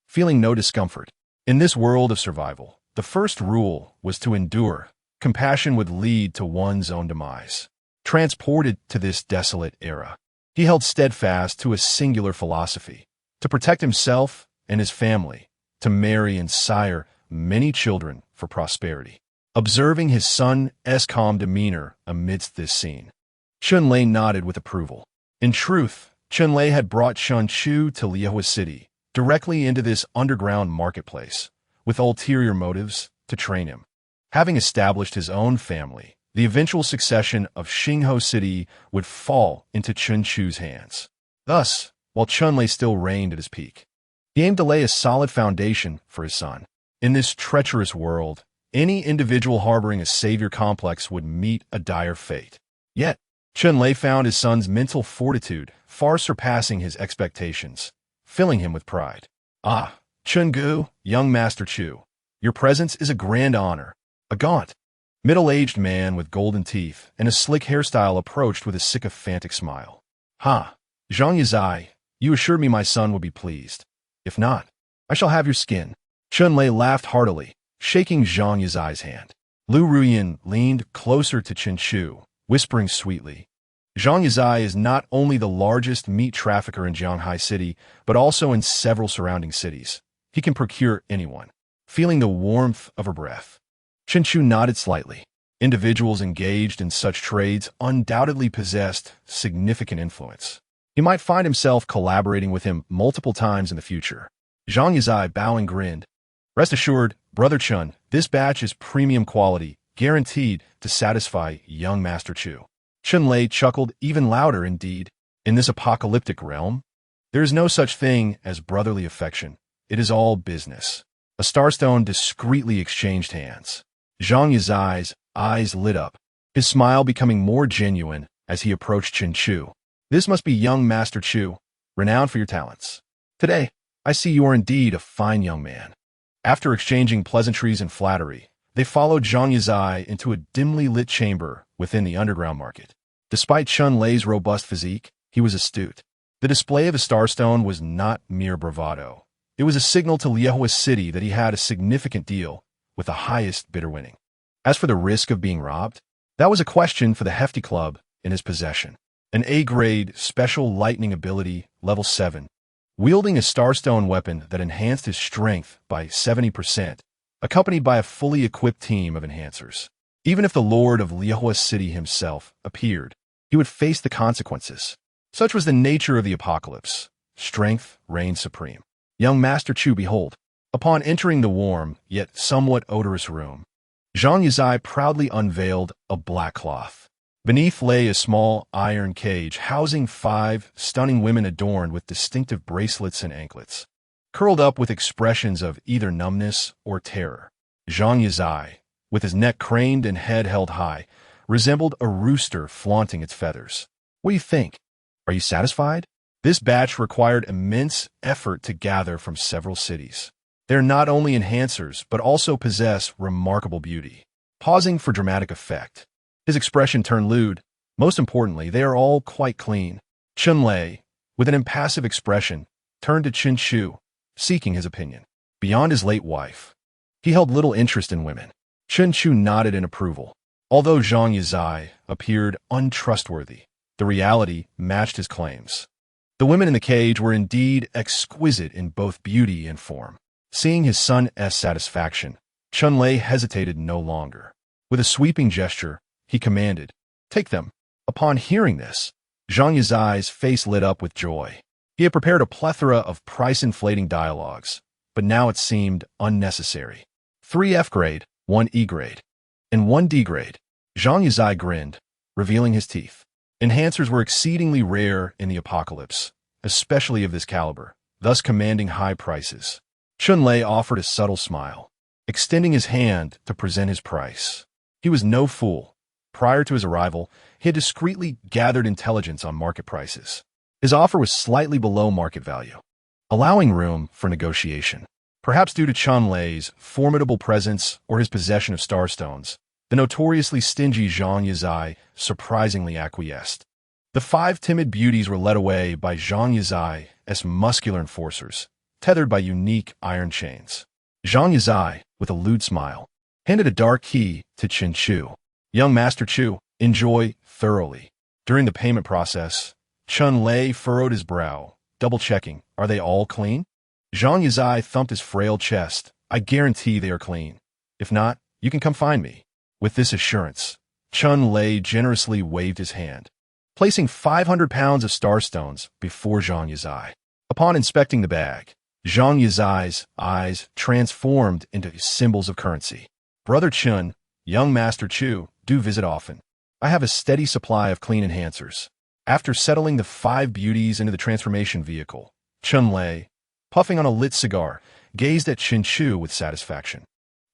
Speaker 1: feeling no discomfort. In this world of survival, the first rule was to endure. Compassion would lead to one's own demise. Transported to this desolate era, he held steadfast to a singular philosophy: to protect himself and his family, to marry and sire many children for prosperity. Observing his son's calm demeanor amidst this scene, Chun-Lei nodded with approval. In truth, Chun-Lei had brought Chen-Chu to Liuhua City, directly into this underground marketplace, with ulterior motives to train him. Having established his own family, the eventual succession of Xingho City would fall into Chen-Chu's hands. Thus, while Chun-Lei still reigned at his peak, he aimed to lay a solid foundation for his son. In this treacherous world, any individual harboring a savior complex would meet a dire fate. Yet, Chun-Lei found his son's mental fortitude far surpassing his expectations, filling him with pride. "Ah, Chun-Gu, young Master Chu, your presence is a grand honor." A gaunt, middle-aged man with golden teeth and a slick hairstyle approached with a sycophantic smile. "Ha, Zhang Yazai, you assured me my son would be pleased. If not, I shall have your skin." Chun-Lei laughed heartily, shaking Zhang Yazai's hand. Lu Ruyan leaned closer to Chen-Chu, whispering sweetly, "Zhang Yazai is not only the largest meat trafficker in Jianghai City, but also in several surrounding cities. He can procure anyone." Feeling the warmth of her breath, Chen-Chu nodded slightly. Individuals engaged in such trades undoubtedly possessed significant influence. He might find himself collaborating with him multiple times in the future. Zhang Yazai bowing grinned. "Rest assured, Brother Chun, this batch is premium quality, guaranteed to satisfy young Master Chu." Chun-Lei chuckled even louder indeed. In this apocalyptic realm, there is no such thing as brotherly affection. It is all business. A starstone discreetly exchanged hands. Zhang Yazai's eyes lit up, his smile becoming more genuine as he approached Chen-Chu. "This must be young Master Chu, renowned for your talents. Today, I see you are indeed a fine young man." After exchanging pleasantries and flattery, they followed Zhang Yazai into a dimly lit chamber within the underground market. Despite Chun-Lei's robust physique, he was astute. The display of a starstone was not mere bravado. It was a signal to Liuhua City that he had a significant deal, with the highest bidder winning. As for the risk of being robbed, that was a question for the hefty club in his possession. An A-grade special lightning ability, level 7, wielding a starstone weapon that enhanced his strength by 70%, accompanied by a fully equipped team of enhancers. Even if the Lord of Liahua City himself appeared, he would face the consequences. Such was the nature of the apocalypse. Strength reigned supreme. Young Master Chu, behold. Upon entering the warm, yet somewhat odorous room, Zhang Yizai proudly unveiled a black cloth. Beneath lay a small iron cage housing 5 stunning women adorned with distinctive bracelets and anklets. Curled up with expressions of either numbness or terror, Zhang Yizai, with his neck craned and head held high, resembled a rooster flaunting its feathers. What do you think? Are you satisfied? This batch required immense effort to gather from several cities. They are not only enhancers, but also possess remarkable beauty. Pausing for dramatic effect, his expression turned lewd. Most importantly, they are all quite clean. Chun Lei, with an impassive expression, turned to Qin Shu, seeking his opinion. Beyond his late wife, he held little interest in women. Qin Shu nodded in approval. Although Zhang Yizai appeared untrustworthy, the reality matched his claims. The women in the cage were indeed exquisite in both beauty and form. Seeing his son's satisfaction, Chun Lei hesitated no longer. With a sweeping gesture, he commanded, "Take them." Upon hearing this, Zhang Yizai's face lit up with joy. He had prepared a plethora of price-inflating dialogues, but now it seemed unnecessary. 3 F grade, 1 E grade, and 1 D grade. Zhang Yizai grinned, revealing his teeth. Enhancers were exceedingly rare in the apocalypse, especially of this caliber, thus commanding high prices. Chun Lei offered a subtle smile, extending his hand to present his price. He was no fool. Prior to his arrival, he had discreetly gathered intelligence on market prices. His offer was slightly below market value, allowing room for negotiation. Perhaps due to Chun Lei's formidable presence or his possession of starstones, the notoriously stingy Zhang Yizai surprisingly acquiesced. The 5 timid beauties were led away by Zhang Yizai's muscular enforcers, tethered by unique iron chains. Zhang Yizai, with a lewd smile, handed a dark key to Qin Shu. "Young Master Chu, enjoy thoroughly." During the payment process, Chun Lei furrowed his brow, double-checking, "Are they all clean?" Zhang Yizai thumped his frail chest. "I guarantee they are clean. If not, you can come find me." With this assurance, Chun Lei generously waved his hand, placing 500 pounds of starstones before Zhang Yizai. Upon inspecting the bag, Zhang Yizai's eyes transformed into symbols of currency. "Brother Chun, young Master Chu, do visit often. I have a steady supply of clean enhancers." After settling the 5 beauties into the transformation vehicle, Chun Lei, puffing on a lit cigar, gazed at Qin Shu with satisfaction.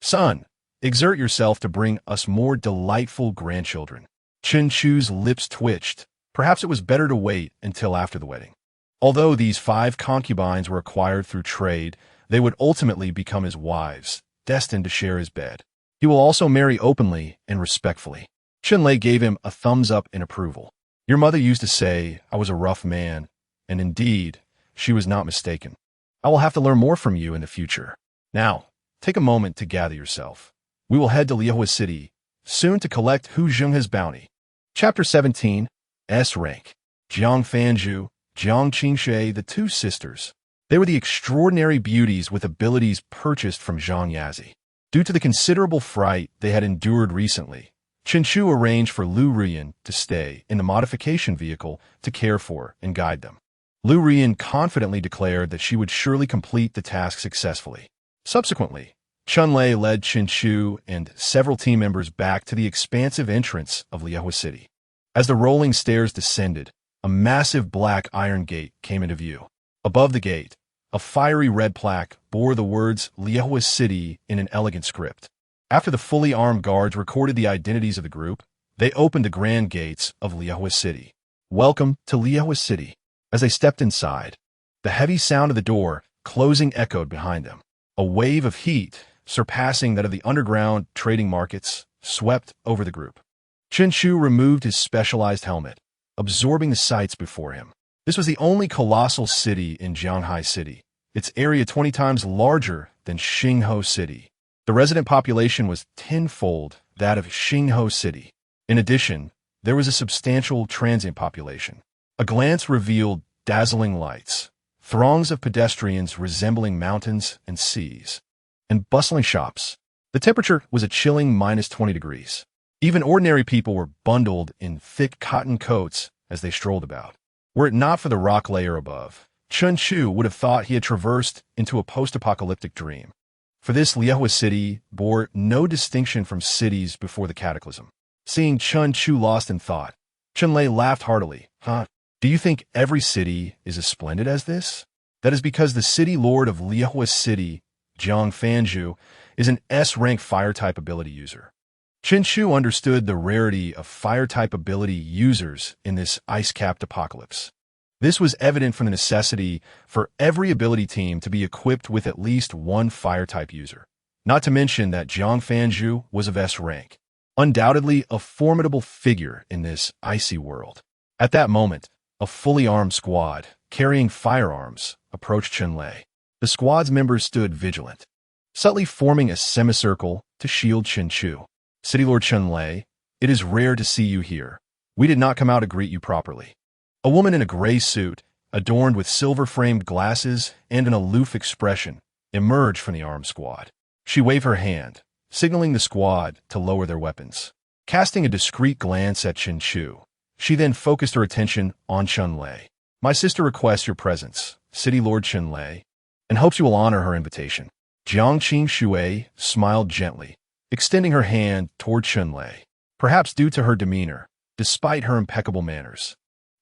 Speaker 1: "Son, exert yourself to bring us more delightful grandchildren." Qin Shu's lips twitched. Perhaps it was better to wait until after the wedding. Although these 5 concubines were acquired through trade, they would ultimately become his wives, destined to share his bed. He will also marry openly and respectfully. Chun Lei gave him a thumbs up in approval. "Your mother used to say I was a rough man, and indeed, she was not mistaken. I will have to learn more from you in the future. Now, take a moment to gather yourself. We will head to Liahua City soon to collect Hu Zhenghe's bounty." Chapter 17, S Rank. Jiang Fanzhu, Jiang Qingshe, the 2 sisters. They were the extraordinary beauties with abilities purchased from Zhang Yazi. Due to the considerable fright they had endured recently, Qin Shu arranged for Lu Rian to stay in the modification vehicle to care for and guide them. Lu Rian confidently declared that she would surely complete the task successfully. Subsequently, Chun Lei led Qin Shu and several team members back to the expansive entrance of Liahua City. As the rolling stairs descended, a massive black iron gate came into view. Above the gate, a fiery red plaque bore the words Liahua City in an elegant script. After the fully armed guards recorded the identities of the group, they opened the grand gates of Liahua City. "Welcome to Liahua City." As they stepped inside, the heavy sound of the door closing echoed behind them. A wave of heat, surpassing that of the underground trading markets, swept over the group. Qin Shu removed his specialized helmet, absorbing the sights before him. This was the only colossal city in Jianghai City, its area 20 times larger than Xingho City. The resident population was tenfold that of Xingho City. In addition, there was a substantial transient population. A glance revealed dazzling lights, throngs of pedestrians resembling mountains and seas, and bustling shops. The temperature was a chilling -20 degrees. Even ordinary people were bundled in thick cotton coats as they strolled about. Were it not for the rock layer above, Chun Chu would have thought he had traversed into a post-apocalyptic dream. For this Liehua city bore no distinction from cities before the cataclysm. Seeing Chun Chu lost in thought, Chun Lei laughed heartily. Huh? Do you think every city is as splendid as this? That is because the city lord of Liehua City, Jiang Fanju, is an S-rank fire-type ability user. Chun Chu understood the rarity of fire-type ability users in this ice-capped apocalypse. This was evident from the necessity for every ability team to be equipped with at least one fire-type user. Not to mention that Jiang Fanju was of S rank, undoubtedly a formidable figure in this icy world. At that moment, a fully armed squad, carrying firearms, approached Chun Lei. The squad's members stood vigilant, subtly forming a semicircle to shield Chun Chu. City Lord Chun Lei, it is rare to see you here. We did not come out to greet you properly. A woman in a gray suit, adorned with silver-framed glasses and an aloof expression, emerged from the armed squad. She waved her hand, signaling the squad to lower their weapons. Casting a discreet glance at Chun Chu, she then focused her attention on Chun Lei. My sister requests your presence, City Lord Chun Lei, and hopes you will honor her invitation. Jiang Qing Shui smiled gently, extending her hand toward Chun Lei. Perhaps due to her demeanor, despite her impeccable manners,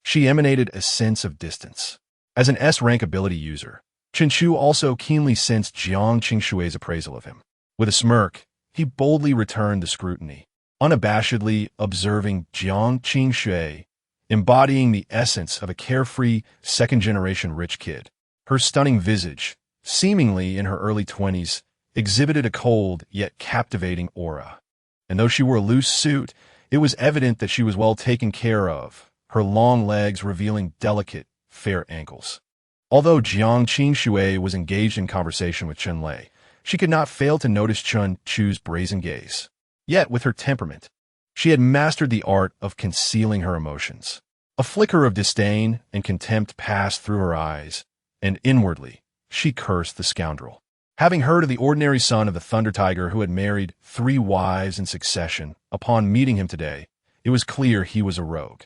Speaker 1: she emanated a sense of distance. As an S-rank ability user, Chun Chu also keenly sensed Jiang Qingshui's appraisal of him. With a smirk, he boldly returned the scrutiny, unabashedly observing Jiang Qingshui, embodying the essence of a carefree, second-generation rich kid. Her stunning visage, seemingly in her early 20s, exhibited a cold yet captivating aura. And though she wore a loose suit, it was evident that she was well taken care of, her long legs revealing delicate, fair ankles. Although Jiang Qingshui was engaged in conversation with Chun Lei, she could not fail to notice Chun Chu's brazen gaze. Yet, with her temperament, she had mastered the art of concealing her emotions. A flicker of disdain and contempt passed through her eyes, and inwardly, she cursed the scoundrel. Having heard of the ordinary son of the Thunder Tiger who had married 3 wives in succession, upon meeting him today, it was clear he was a rogue.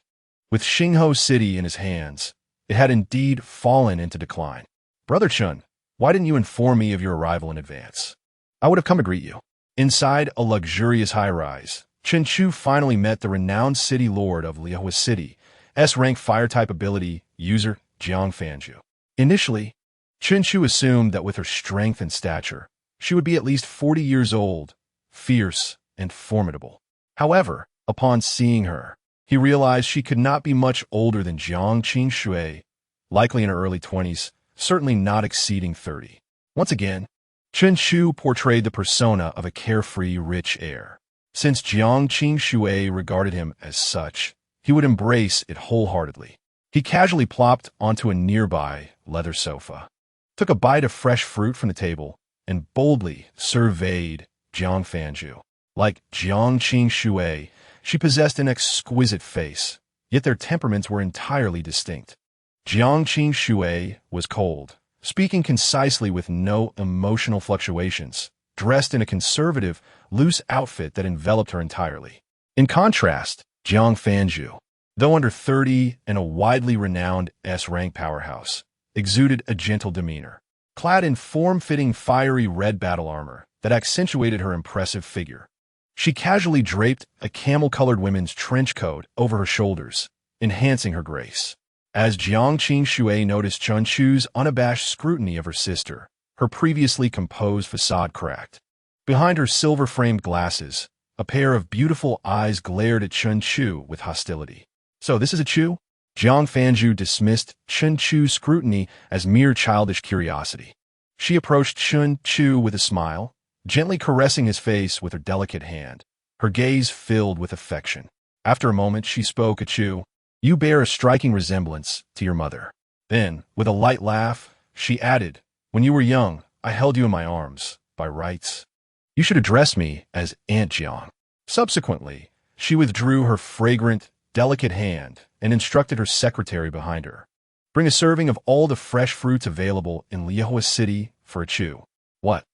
Speaker 1: With Xingho City in his hands, it had indeed fallen into decline. Brother Chun, why didn't you inform me of your arrival in advance? I would have come to greet you. Inside a luxurious high-rise, Chun Chu finally met the renowned city lord of Liehua City, S-rank fire-type ability user Jiang Fanju. Initially, Chun Chu assumed that with her strength and stature, she would be at least 40 years old, fierce and formidable. However, upon seeing her, he realized she could not be much older than Jiang Qingshui, likely in her early 20s, certainly not exceeding 30. Once again, Chun Chu portrayed the persona of a carefree, rich heir. Since Jiang Qingshui regarded him as such, he would embrace it wholeheartedly. He casually plopped onto a nearby leather sofa, took a bite of fresh fruit from the table, and boldly surveyed Jiang Fanju. Like Jiang Qingshui, she possessed an exquisite face, yet their temperaments were entirely distinct. Jiang Qingshui was cold, speaking concisely with no emotional fluctuations, dressed in a conservative, loose outfit that enveloped her entirely. In contrast, Jiang Fanju, though under 30 and a widely renowned S-rank powerhouse, exuded a gentle demeanor. Clad in form-fitting fiery red battle armor that accentuated her impressive figure, she casually draped a camel-colored women's trench coat over her shoulders, enhancing her grace. As Jiang Qingshui noticed Chun Chu's unabashed scrutiny of her sister, her previously composed facade cracked. Behind her silver-framed glasses, a pair of beautiful eyes glared at Chun Chu with hostility. So this is a Chu? Jiang Fanju dismissed Chun Chu's scrutiny as mere childish curiosity. She approached Chun Chu with a smile, gently caressing his face with her delicate hand, her gaze filled with affection. After a moment, she spoke, Chu, you bear a striking resemblance to your mother. Then, with a light laugh, she added, when you were young, I held you in my arms, by rights. You should address me as Aunt Jiang. Subsequently, she withdrew her fragrant, delicate hand and instructed her secretary behind her. Bring a serving of all the fresh fruits available in Liehua City for a Chu. What?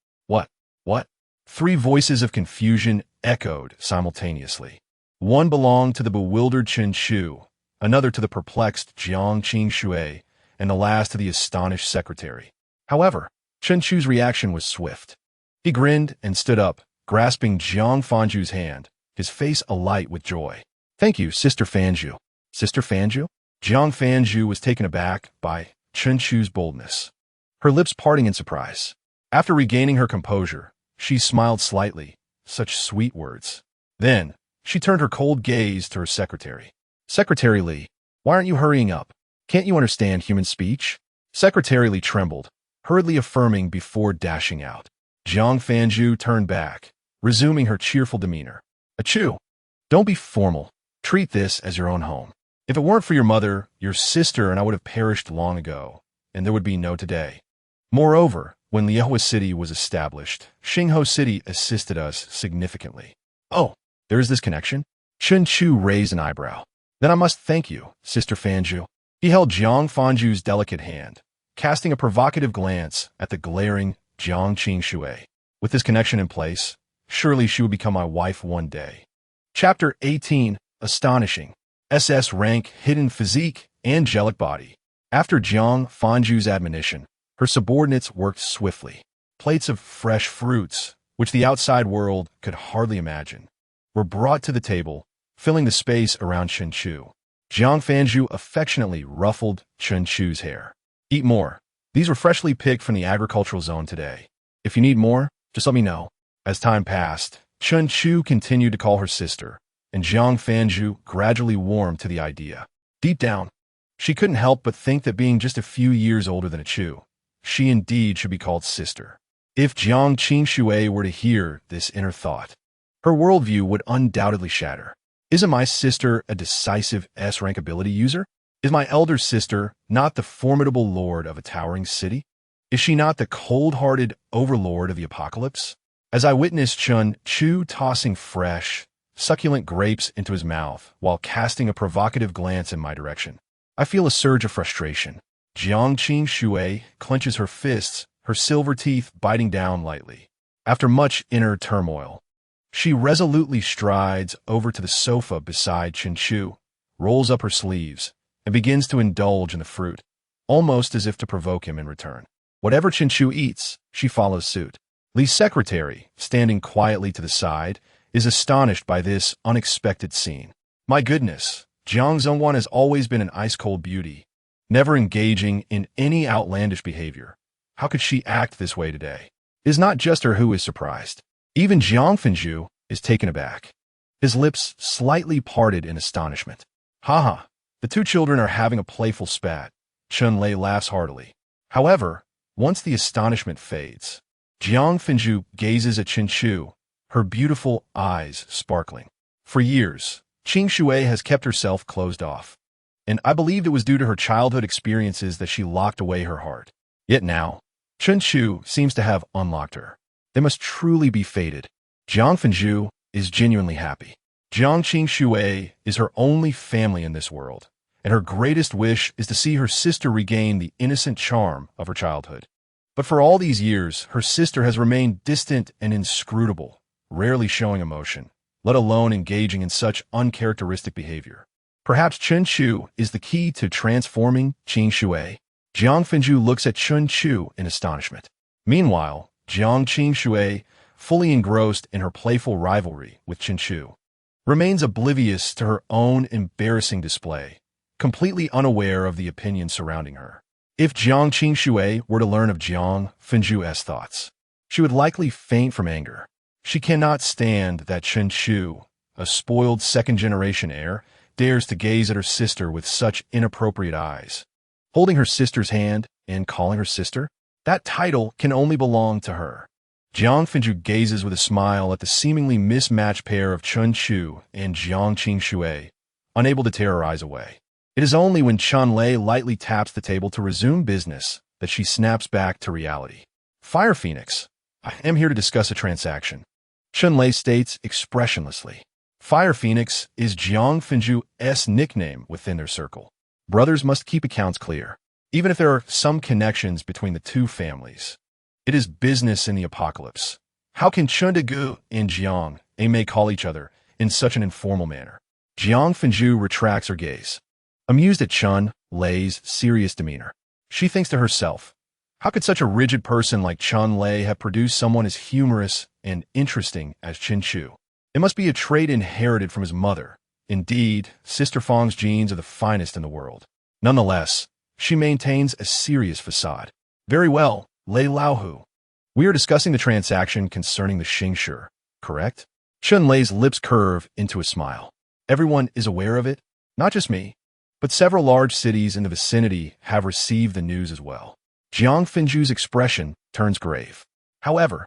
Speaker 1: Three voices of confusion echoed simultaneously. One belonged to the bewildered Chen Chu, another to the perplexed Jiang Qing, and the last to the astonished secretary. However, Chen Chu's reaction was swift. He grinned and stood up, grasping Jiang Fanju's hand, his face alight with joy. "Thank you, Sister Fanju." "Sister Fanju?" Jiang Fanju was taken aback by Chen Chu's boldness, her lips parting in surprise. After regaining her composure, she smiled slightly. Such sweet words. Then, she turned her cold gaze to her secretary. "Secretary Li, why aren't you hurrying up? Can't you understand human speech?" Secretary Li trembled, hurriedly affirming before dashing out. Jiang Fanju turned back, resuming her cheerful demeanor. "Achoo! Don't be formal. Treat this as your own home. If it weren't for your mother, your sister and I would have perished long ago, and there would be no today. Moreover, when Liehua City was established, Xingho City assisted us significantly." "Oh, there is this connection?" Chen Chu raised an eyebrow. "Then I must thank you, Sister Fanju." He held Jiang Fanju's delicate hand, casting a provocative glance at the glaring Jiang Qing. "With this connection in place, surely she would become my wife one day." Chapter 18. Astonishing. SS rank, hidden physique, angelic body. After Jiang Fanju's admonition, her subordinates worked swiftly. Plates of fresh fruits, which the outside world could hardly imagine, were brought to the table, filling the space around Chen Chu. Jiang Fanju affectionately ruffled Chen Chu's hair. "Eat more. These were freshly picked from the agricultural zone today. If you need more, just let me know." As time passed, Chen Chu continued to call her sister, and Jiang Fanju gradually warmed to the idea. Deep down, she couldn't help but think that being just a few years older than a Chu, she indeed should be called sister. If Jiang Qing were to hear this inner thought, her worldview would undoubtedly shatter. Isn't my sister a decisive S-rank ability user? Is my elder sister not the formidable lord of a towering city? Is she not the cold-hearted overlord of the apocalypse? As I witnessed Chen Chu tossing fresh, succulent grapes into his mouth while casting a provocative glance in my direction, I feel a surge of frustration. Jiang Qing clenches her fists, her silver teeth biting down lightly. After much inner turmoil, she resolutely strides over to the sofa beside Chen Chu, rolls up her sleeves, and begins to indulge in the fruit, almost as if to provoke him in return. Whatever Chen Chu eats, she follows suit. Li's secretary, standing quietly to the side, is astonished by this unexpected scene. My goodness, Jiang Zhongwan has always been an ice-cold beauty, never engaging in any outlandish behavior. How could she act this way today? It is not just her who is surprised. Even Jiang Fanju is taken aback, his lips slightly parted in astonishment. "Haha, the two children are having a playful spat." Chen Lei laughs heartily. However, once the astonishment fades, Jiang Fanju gazes at Chen Chu, her beautiful eyes sparkling. For years, Qing Shui has kept herself closed off, and I believed it was due to her childhood experiences that she locked away her heart. Yet now, Chen Chu seems to have unlocked her. They must truly be fated. Jiang Fanju is genuinely happy. Jiang Qing is her only family in this world, and her greatest wish is to see her sister regain the innocent charm of her childhood. But for all these years, her sister has remained distant and inscrutable, rarely showing emotion, let alone engaging in such uncharacteristic behavior. Perhaps Chen Chu is the key to transforming Qing Shui. Jiang Fanju looks at Chen Chu in astonishment. Meanwhile, Jiang Qing, fully engrossed in her playful rivalry with Chen Chu, remains oblivious to her own embarrassing display, completely unaware of the opinions surrounding her. If Jiang Qing were to learn of Jiang Fanju's thoughts, she would likely faint from anger. She cannot stand that Chen Chu, a spoiled second-generation heir, dares to gaze at her sister with such inappropriate eyes. Holding her sister's hand and calling her sister, that title can only belong to her. Jiang Fanju gazes with a smile at the seemingly mismatched pair of Chen Chu and Jiang Qing, unable to tear her eyes away. It is only when Chen Lei lightly taps the table to resume business that she snaps back to reality. "Fire Phoenix, I am here to discuss a transaction," Chen Lei states expressionlessly. Fire Phoenix is Jiang Fanju's nickname within their circle. Brothers must keep accounts clear, even if there are some connections between the two families. It is business in the apocalypse. How can Chundagu and Jiang may call each other in such an informal manner? Jiang Fenju retracts her gaze, amused at Chun Lei's serious demeanor. She thinks to herself, how could such a rigid person like Chun Lei have produced someone as humorous and interesting as Qin Chu? It must be a trait inherited from his mother. Indeed, Sister Fang's genes are the finest in the world. Nonetheless, she maintains a serious facade. Very well, Lei Laohu. We are discussing the transaction concerning the Xingshi, correct? Chun Lei's lips curve into a smile. Everyone is aware of it? Not just me, but several large cities in the vicinity have received the news as well. Jiang Fenju's expression turns grave. However,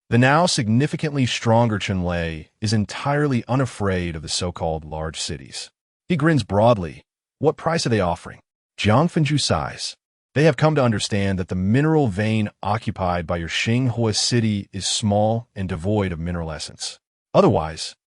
Speaker 1: the now significantly stronger Chun Lei is entirely unafraid of the so-called large cities. He grins broadly. What price are they offering? Jiang Fenju sighs. They have come to understand that the mineral vein occupied by your Xinghua city is small and devoid of mineral essence. Otherwise,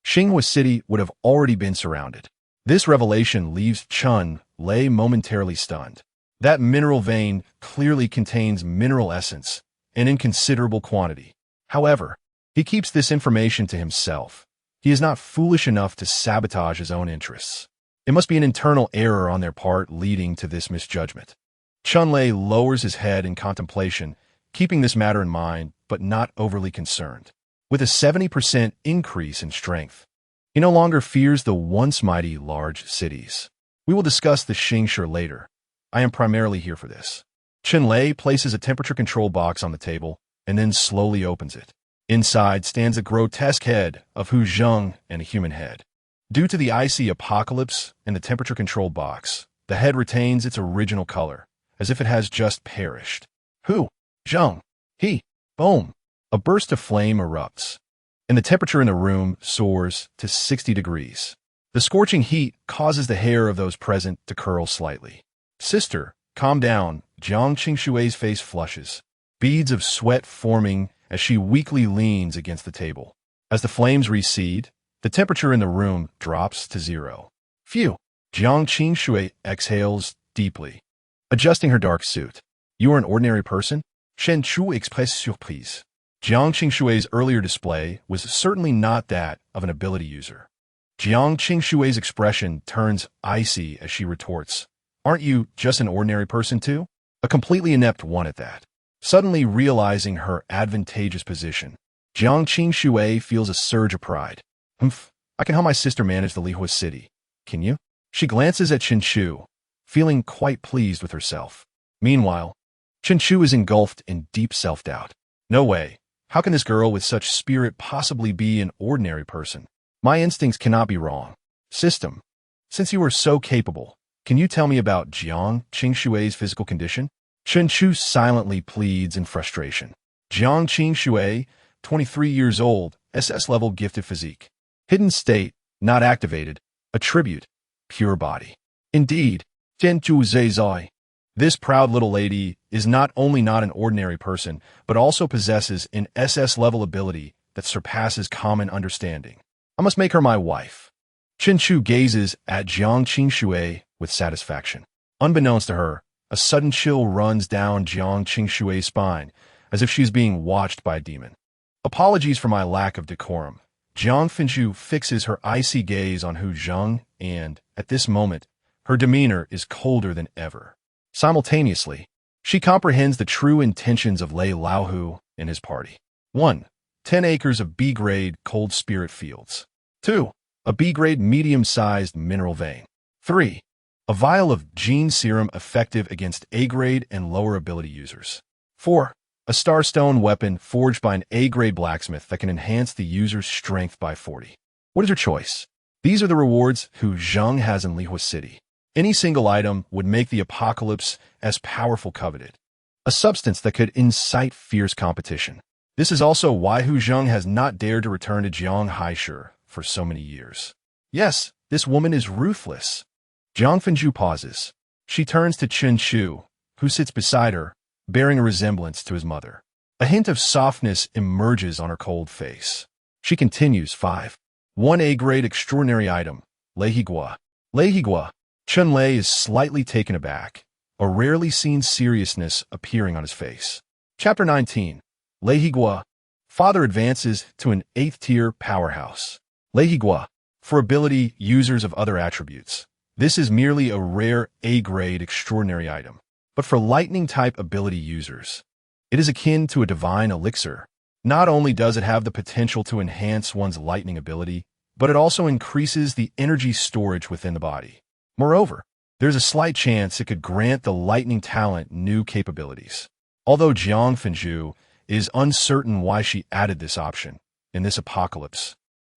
Speaker 1: Xinghua city would have already been surrounded. This revelation leaves Chun Lei momentarily stunned. That mineral vein clearly contains mineral essence, and in considerable quantity. However, he keeps this information to himself. He is not foolish enough to sabotage his own interests. It must be an internal error on their part leading to this misjudgment. Chun Lei lowers his head in contemplation, keeping this matter in mind, but not overly concerned. With a 70% increase in strength, he no longer fears the once mighty large cities. We will discuss the Xingshi later. I am primarily here for this. Chun Lei places a temperature control box on the table and then slowly opens it. Inside stands a grotesque head of Hu Zheng and a human head. Due to the icy apocalypse and the temperature control box, the head retains its original color, as if it has just perished. Hu Zheng, he, boom. A burst of flame erupts, and the temperature in the room soars to 60 degrees. The scorching heat causes the hair of those present to curl slightly. Sister, calm down. Jiang Qingshui's face flushes, beads of sweat forming as she weakly leans against the table. As the flames recede, the temperature in the room drops to 0. Phew! Jiang Qingshui exhales deeply, adjusting her dark suit. You are an ordinary person? Shen Chu expresse surprise. Jiang Qingshui's earlier display was certainly not that of an ability user. Jiang Qingshui's expression turns icy as she retorts, aren't you just an ordinary person too? A completely inept one at that. Suddenly realizing her advantageous position, Jiang Qingshui feels a surge of pride. I can help my sister manage the Lihua city. Can you? She glances at Qin Chu, feeling quite pleased with herself. Meanwhile, Qin Chu is engulfed in deep self-doubt. No way. How can this girl with such spirit possibly be an ordinary person? My instincts cannot be wrong. System, since you are so capable, can you tell me about Jiang Qingshui's physical condition? Qin Chu silently pleads in frustration. Jiang Qingshui, 23 years old, SS-level gifted physique. Hidden state, not activated. Attribute, pure body. Indeed, Tian Chu Zai. This proud little lady is not only not an ordinary person, but also possesses an SS-level ability that surpasses common understanding. I must make her my wife. Qin Chu gazes at Jiang Qingshui with satisfaction. Unbeknownst to her, a sudden chill runs down Jiang Qingshui's spine, as if she is being watched by a demon. Apologies for my lack of decorum. Jiang Fenju fixes her icy gaze on Hu Zheng, and, at this moment, her demeanor is colder than ever. Simultaneously, she comprehends the true intentions of Lei Laohu and his party. 1. 10 acres of B-grade cold spirit fields. 2. A B-grade medium-sized mineral vein. 3. A vial of gene serum effective against A-grade and lower ability users. 4. A starstone weapon forged by an A-grade blacksmith that can enhance the user's strength by 40. What is your choice? These are the rewards Hu Zheng has in Lihua City. Any single item would make the apocalypse as powerful coveted. A substance that could incite fierce competition. This is also why Hu Zheng has not dared to return to Jiang Haishu for so many years. Yes, this woman is ruthless. Jiang Fenju pauses. She turns to Qin Chu, who sits beside her, bearing a resemblance to his mother. A hint of softness emerges on her cold face. She continues, 5. 1 A-grade extraordinary item, Leihigua. Leihigua. Chun Lei is slightly taken aback, a rarely seen seriousness appearing on his face. Chapter 19. Leihigua. Father advances to an 8th-tier powerhouse. Lehigua. For ability users of other attributes, this is merely a rare A-grade extraordinary item. But for lightning-type ability users, it is akin to a divine elixir. Not only does it have the potential to enhance one's lightning ability, but it also increases the energy storage within the body. Moreover, there's a slight chance it could grant the lightning talent new capabilities. Although Jiang Fenju is uncertain why she added this option in this apocalypse,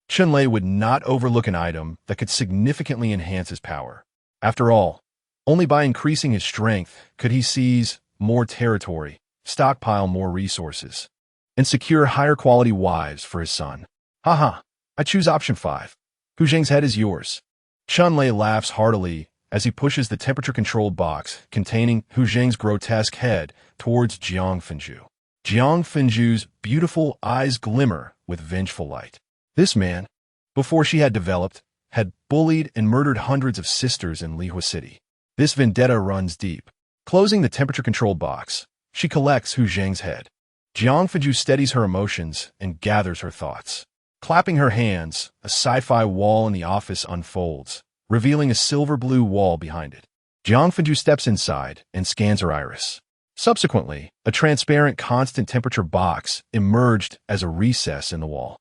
Speaker 1: Chunlei would not overlook an item that could significantly enhance his power. After all, only by increasing his strength could he seize more territory, stockpile more resources, and secure higher quality wives for his son. Haha, I choose option 5. Hu Zheng's head is yours. Chunlei laughs heartily as he pushes the temperature-controlled box containing Hu Zheng's grotesque head towards Jiang Fenju. Jiang Fenju's beautiful eyes glimmer with vengeful light. This man, before she had developed, had bullied and murdered hundreds of sisters in Lihua City. This vendetta runs deep. Closing the temperature-controlled box, she collects Hu Zheng's head. Jiang Fenju steadies her emotions and gathers her thoughts. Clapping her hands, a sci-fi wall in the office unfolds, revealing a silver-blue wall behind it. Jiang Fenju steps inside and scans her iris. Subsequently, a transparent constant temperature box emerged as a recess in the wall.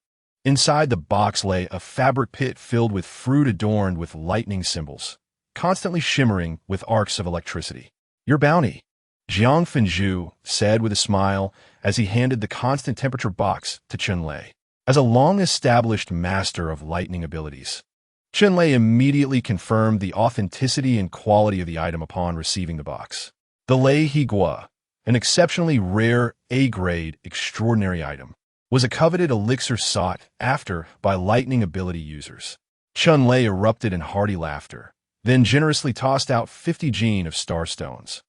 Speaker 1: Inside the box lay a fabric pit filled with fruit adorned with lightning symbols, constantly shimmering with arcs of electricity. Your bounty, Jiang Fenju said with a smile as he handed the constant temperature box to Chunlei. As a long-established master of lightning abilities, Chunlei immediately confirmed the authenticity and quality of the item upon receiving the box. The Lei Higua, an exceptionally rare A-grade extraordinary item, was a coveted elixir sought after by lightning ability users. Chunlei erupted in hearty laughter, then generously tossed out 50 gene of star stones.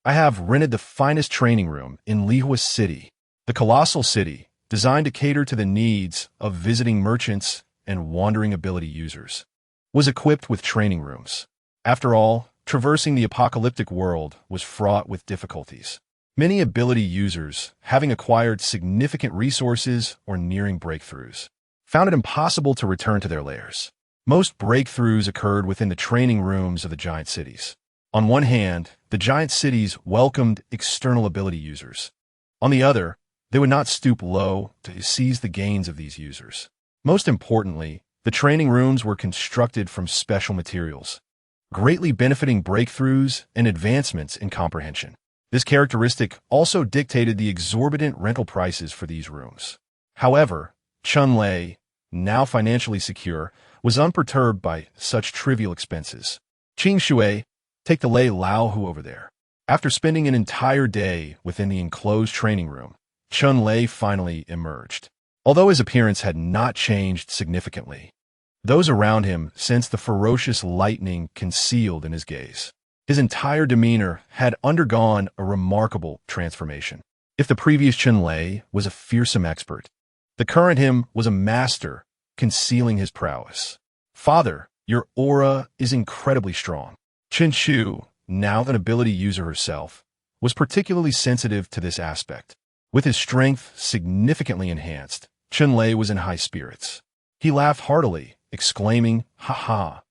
Speaker 1: I have rented the finest training room in Lihua City, the colossal city designed to cater to the needs of visiting merchants and wandering ability users, was equipped with training rooms. After all, traversing the apocalyptic world was fraught with difficulties. Many ability users, having acquired significant resources or nearing breakthroughs, found it impossible to return to their lairs. Most breakthroughs occurred within the training rooms of the giant cities. On one hand, the giant cities welcomed external ability users. On the other, they would not stoop low to seize the gains of these users. Most importantly, the training rooms were constructed from special materials, greatly benefiting breakthroughs and advancements in comprehension. This characteristic also dictated the exorbitant rental prices for these rooms. However, Chunlei, now financially secure, was unperturbed by such trivial expenses. Qing Shui, take the Lei Laohu over there. After spending an entire day within the enclosed training room, Chunlei finally emerged. Although his appearance had not changed significantly, those around him sensed the ferocious lightning concealed in his gaze. His entire demeanor had undergone a remarkable transformation. If the previous Chunlei was a fearsome expert, the current him was a master, concealing his prowess. Father, your aura is incredibly strong. Chen Chu, now an ability user herself, was particularly sensitive to this aspect. With his strength significantly enhanced, Chunlei was in high spirits. He laughed heartily, exclaiming, "Ha ha!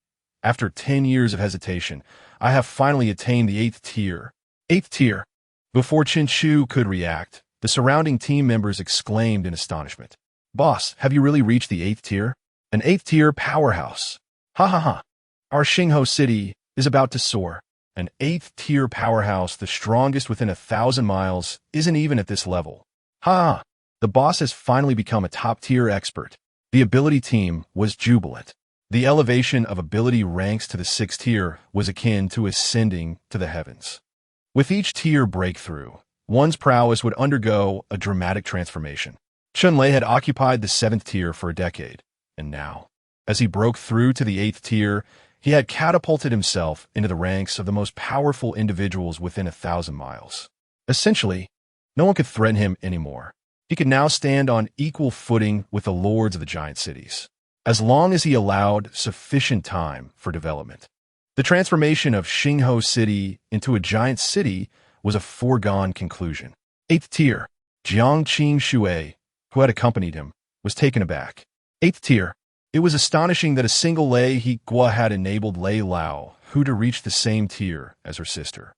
Speaker 1: After 10 years of hesitation, I have finally attained the 8th tier. 8th tier!" Before Chen Chu could react, the surrounding team members exclaimed in astonishment. "Boss, have you really reached the 8th tier? An 8th tier powerhouse! Ha ha ha! Our Xingho City is about to soar. An 8th tier powerhouse, the strongest within 1,000 miles, isn't even at this level. Ha ha! The boss has finally become a top-tier expert." The ability team was jubilant. The elevation of ability ranks to the 6th tier was akin to ascending to the heavens. With each tier breakthrough, one's prowess would undergo a dramatic transformation. Chunlei had occupied the 7th tier for a decade, and now, as he broke through to the 8th tier, he had catapulted himself into the ranks of the most powerful individuals within 1,000 miles. Essentially, no one could threaten him anymore. He could now stand on equal footing with the lords of the giant cities, as long as he allowed sufficient time for development. The transformation of Xingho City into a giant city was a foregone conclusion. 8th tier, Jiang Qing Shui, who had accompanied him, was taken aback. 8th tier. It was astonishing that a single Lei Higua had enabled Lei Lao, who to reach the same tier as her sister.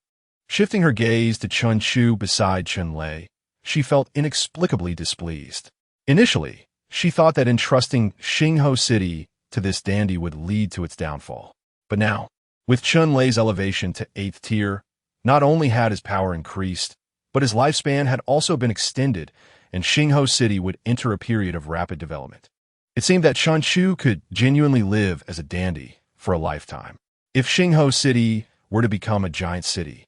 Speaker 1: Shifting her gaze to Chun Chu beside Chun Lei, she felt inexplicably displeased. Initially, she thought that entrusting Xingho City to this dandy would lead to its downfall. But now, with Chun Lei's elevation to 8th tier, not only had his power increased, but his lifespan had also been extended, and Xingho City would enter a period of rapid development. It seemed that Chun Chu could genuinely live as a dandy for a lifetime. If Xingho City were to become a giant city,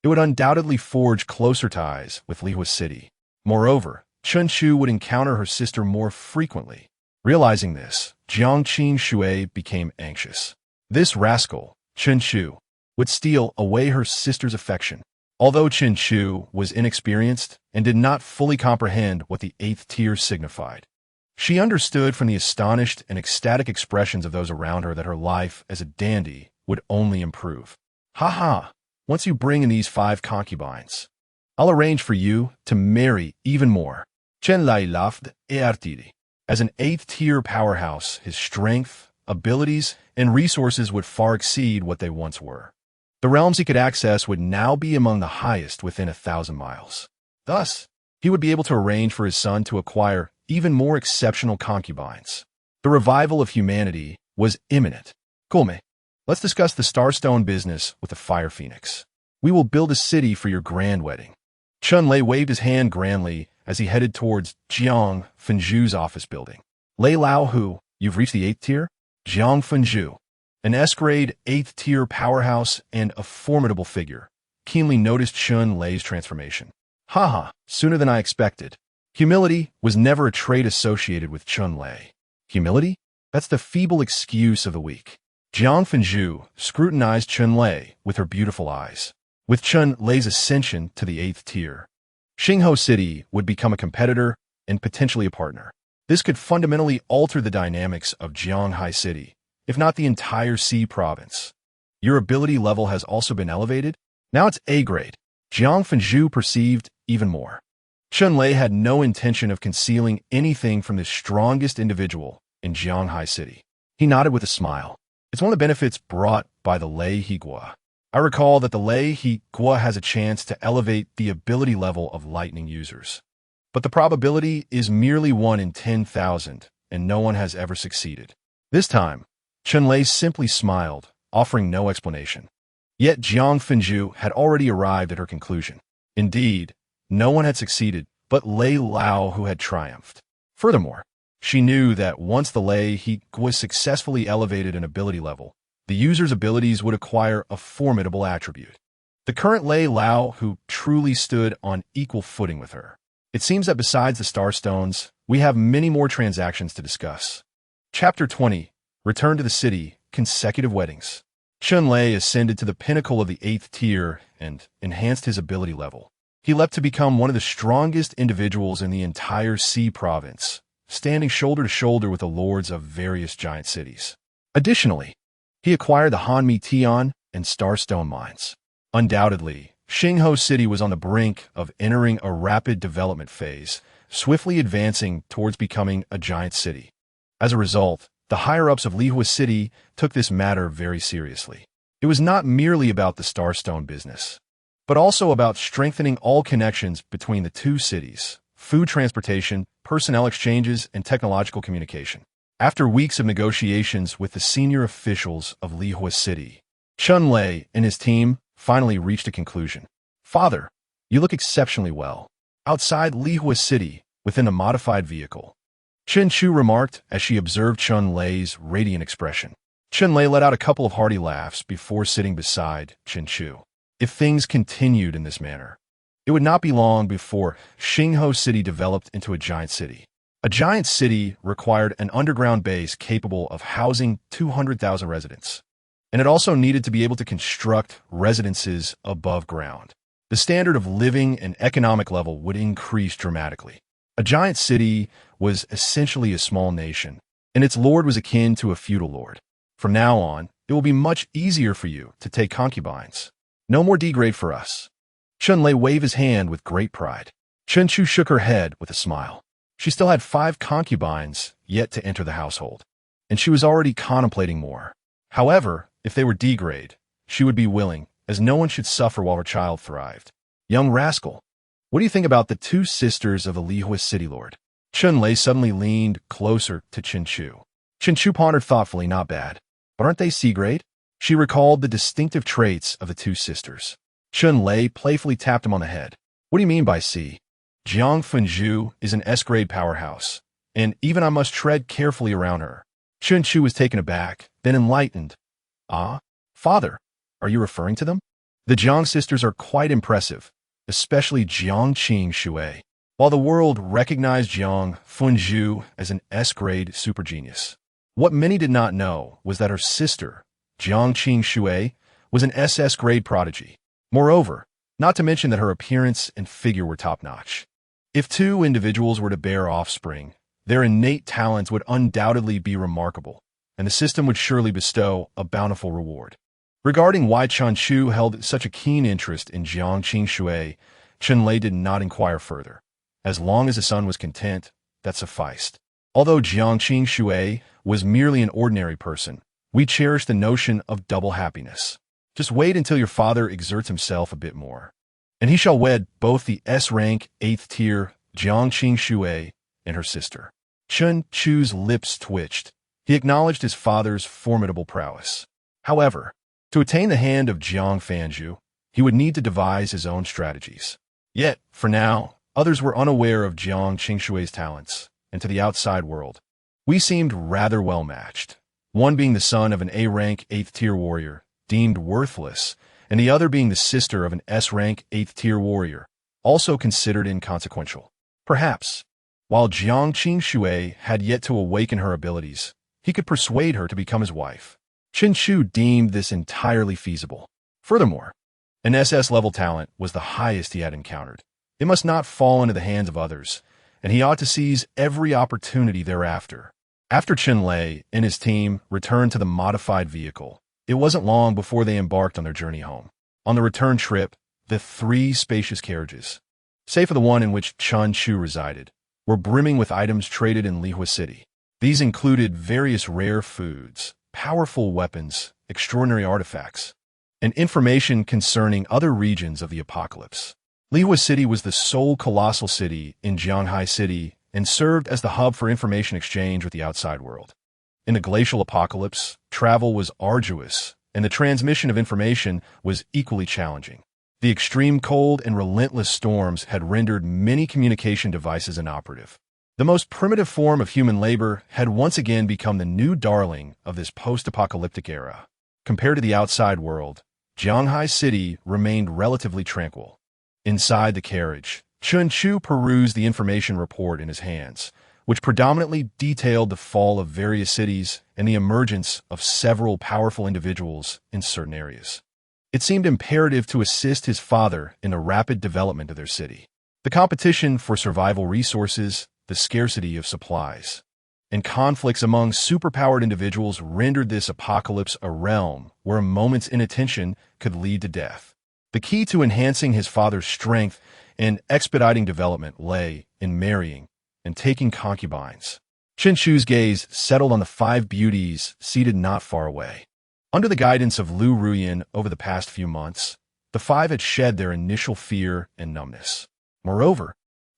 Speaker 1: it would undoubtedly forge closer ties with Lihua City. Moreover, Chun Chu would encounter her sister more frequently. Realizing this, Jiang Qin Shui became anxious. This rascal, Chun Chu, would steal away her sister's affection. Although Chun Chu was inexperienced and did not fully comprehend what the 8th tier signified, she understood from the astonished and ecstatic expressions of those around her that her life as a dandy would only improve. Ha! Once you bring in these 5 concubines, I'll arrange for you to marry even more. Chen Lai laughed et. As an 8th tier powerhouse, his strength, abilities, and resources would far exceed what they once were. The realms he could access would now be among the highest within 1,000 miles. Thus, he would be able to arrange for his son to acquire even more exceptional concubines. The revival of humanity was imminent. Kulme, let's discuss the Starstone business with the Fire Phoenix. We will build a city for your grand wedding. Chun Lei waved his hand grandly as he headed towards Jiang Fenju's office building. Lei Lao Hu, you've reached the 8th tier? Jiang Fenju, an S-grade 8th tier powerhouse and a formidable figure, keenly noticed Chun Lei's transformation. Sooner than I expected. Humility was never a trait associated with Chun Lei. Humility? That's the feeble excuse of the weak. Jiang Fenju scrutinized Chun Lei with her beautiful eyes. With Chun Lei's ascension to the 8th tier, Xingho City would become a competitor and potentially a partner. This could fundamentally alter the dynamics of Jianghai City, if not the entire Xi province. Your ability level has also been elevated. Now it's A-grade. Jiang Fenju perceived even more. Chun Lei had no intention of concealing anything from the strongest individual in Jianghai City. He nodded with a smile. It's one of the benefits brought by the Lei Higua. I recall that the Lei Higua has a chance to elevate the ability level of lightning users. But the probability is merely 1 in 10,000, and no one has ever succeeded. This time, Chun Lei simply smiled, offering no explanation. Yet Jiang Fenju had already arrived at her conclusion. Indeed, no one had succeeded but Lei Lao, who had triumphed. Furthermore, she knew that once the Lei Higua successfully elevated an ability level, the user's abilities would acquire a formidable attribute. The current Lei Lao, who truly stood on equal footing with her. It seems that besides the Starstones, we have many more transactions to discuss. Chapter 20. Return to the city, consecutive weddings. Chun Lei ascended to the pinnacle of the 8th tier and enhanced his ability level. He leapt to become one of the strongest individuals in the entire Xi province, standing shoulder to shoulder with the lords of various giant cities. Additionally, he acquired the Hanmi Tian and Starstone mines. Undoubtedly, Xingho City was on the brink of entering a rapid development phase, swiftly advancing towards becoming a giant city. As a result, the higher-ups of Lihua City took this matter very seriously. It was not merely about the Starstone business, but also about strengthening all connections between the two cities, food transportation, personnel exchanges, and technological communication. After weeks of negotiations with the senior officials of Lihua City, Chun Lei and his team finally reached a conclusion. Father, you look exceptionally well. Outside Lihua City, within a modified vehicle, Chen Chu remarked as she observed Chun Lei's radiant expression. Chun Lei let out a couple of hearty laughs before sitting beside Chen Chu. If things continued in this manner, it would not be long before Xingho City developed into a giant city. A giant city required an underground base capable of housing 200,000 residents, and it also needed to be able to construct residences above ground. The standard of living and economic level would increase dramatically. A giant city was essentially a small nation, and its lord was akin to a feudal lord. From now on, it will be much easier for you to take concubines. No more degrade for us. Chun Lei waved his hand with great pride. Chen Chu shook her head with a smile. She still had 5 concubines yet to enter the household, and she was already contemplating more. However, if they were degrade, she would be willing, as no one should suffer while her child thrived. Young rascal, what do you think about the 2 sisters of a Lihua city lord? Chun-Lei suddenly leaned closer to Chen-Chu. Chen-Chu pondered thoughtfully, not bad, but aren't they C-grade? She recalled the distinctive traits of the 2 sisters. Chun-Lei playfully tapped him on the head. What do you mean by C? Jiang Fenju is an S-grade powerhouse, and even I must tread carefully around her. Chen-Chu was taken aback, then enlightened. Ah, father, are you referring to them? The Jiang sisters are quite impressive, especially Jiang Qing Shui. While the world recognized Jiang Fenju as an S-grade supergenius, what many did not know was that her sister, Jiang Qing Shui, was an SS-grade prodigy. Moreover, not to mention that her appearance and figure were top-notch. If 2 individuals were to bear offspring, their innate talents would undoubtedly be remarkable, and the system would surely bestow a bountiful reward. Regarding why Chen-Chu held such a keen interest in Jiang Qing Shui, Chen-Lei did not inquire further. As long as the son was content, that sufficed. Although Jiang Qing Shui was merely an ordinary person, we cherish the notion of double happiness. Just wait until your father exerts himself a bit more, and he shall wed both the S-rank 8th tier Jiang Qing Shui and her sister. Chen-Chu's lips twitched. He acknowledged his father's formidable prowess. However, to attain the hand of Jiang Fanju, he would need to devise his own strategies. Yet, for now, others were unaware of Jiang Qingshui's talents, and to the outside world, we seemed rather well matched. One being the son of an A-rank 8th tier warrior, deemed worthless, and the other being the sister of an S-rank 8th tier warrior, also considered inconsequential. Perhaps, while Jiang Qingshui had yet to awaken her abilities, he could persuade her to become his wife. Chen-Chu deemed this entirely feasible. Furthermore, an SS-level talent was the highest he had encountered. It must not fall into the hands of others, and he ought to seize every opportunity thereafter. After Chen-Lei and his team returned to the modified vehicle, it wasn't long before they embarked on their journey home. On the return trip, the 3 spacious carriages, save for the one in which Chen-Chu resided, were brimming with items traded in Lihua City. These included various rare foods, powerful weapons, extraordinary artifacts, and information concerning other regions of the apocalypse. Lihua City was the sole colossal city in Jianghai City and served as the hub for information exchange with the outside world. In the glacial apocalypse, travel was arduous, and the transmission of information was equally challenging. The extreme cold and relentless storms had rendered many communication devices inoperative. The most primitive form of human labor had once again become the new darling of this post-apocalyptic era. Compared to the outside world, Jianghai City remained relatively tranquil. Inside the carriage, Chen-Chu perused the information report in his hands, which predominantly detailed the fall of various cities and the emergence of several powerful individuals in certain areas. It seemed imperative to assist his father in the rapid development of their city. The competition for survival resources, the scarcity of supplies, and conflicts among superpowered individuals rendered this apocalypse a realm where a moment's inattention could lead to death. The key to enhancing his father's strength and expediting development lay in marrying and taking concubines. Chen-Chu's gaze settled on the 5 beauties seated not far away. Under the guidance of Lu Ruyan over the past few months, the 5 had shed their initial fear and numbness. Moreover,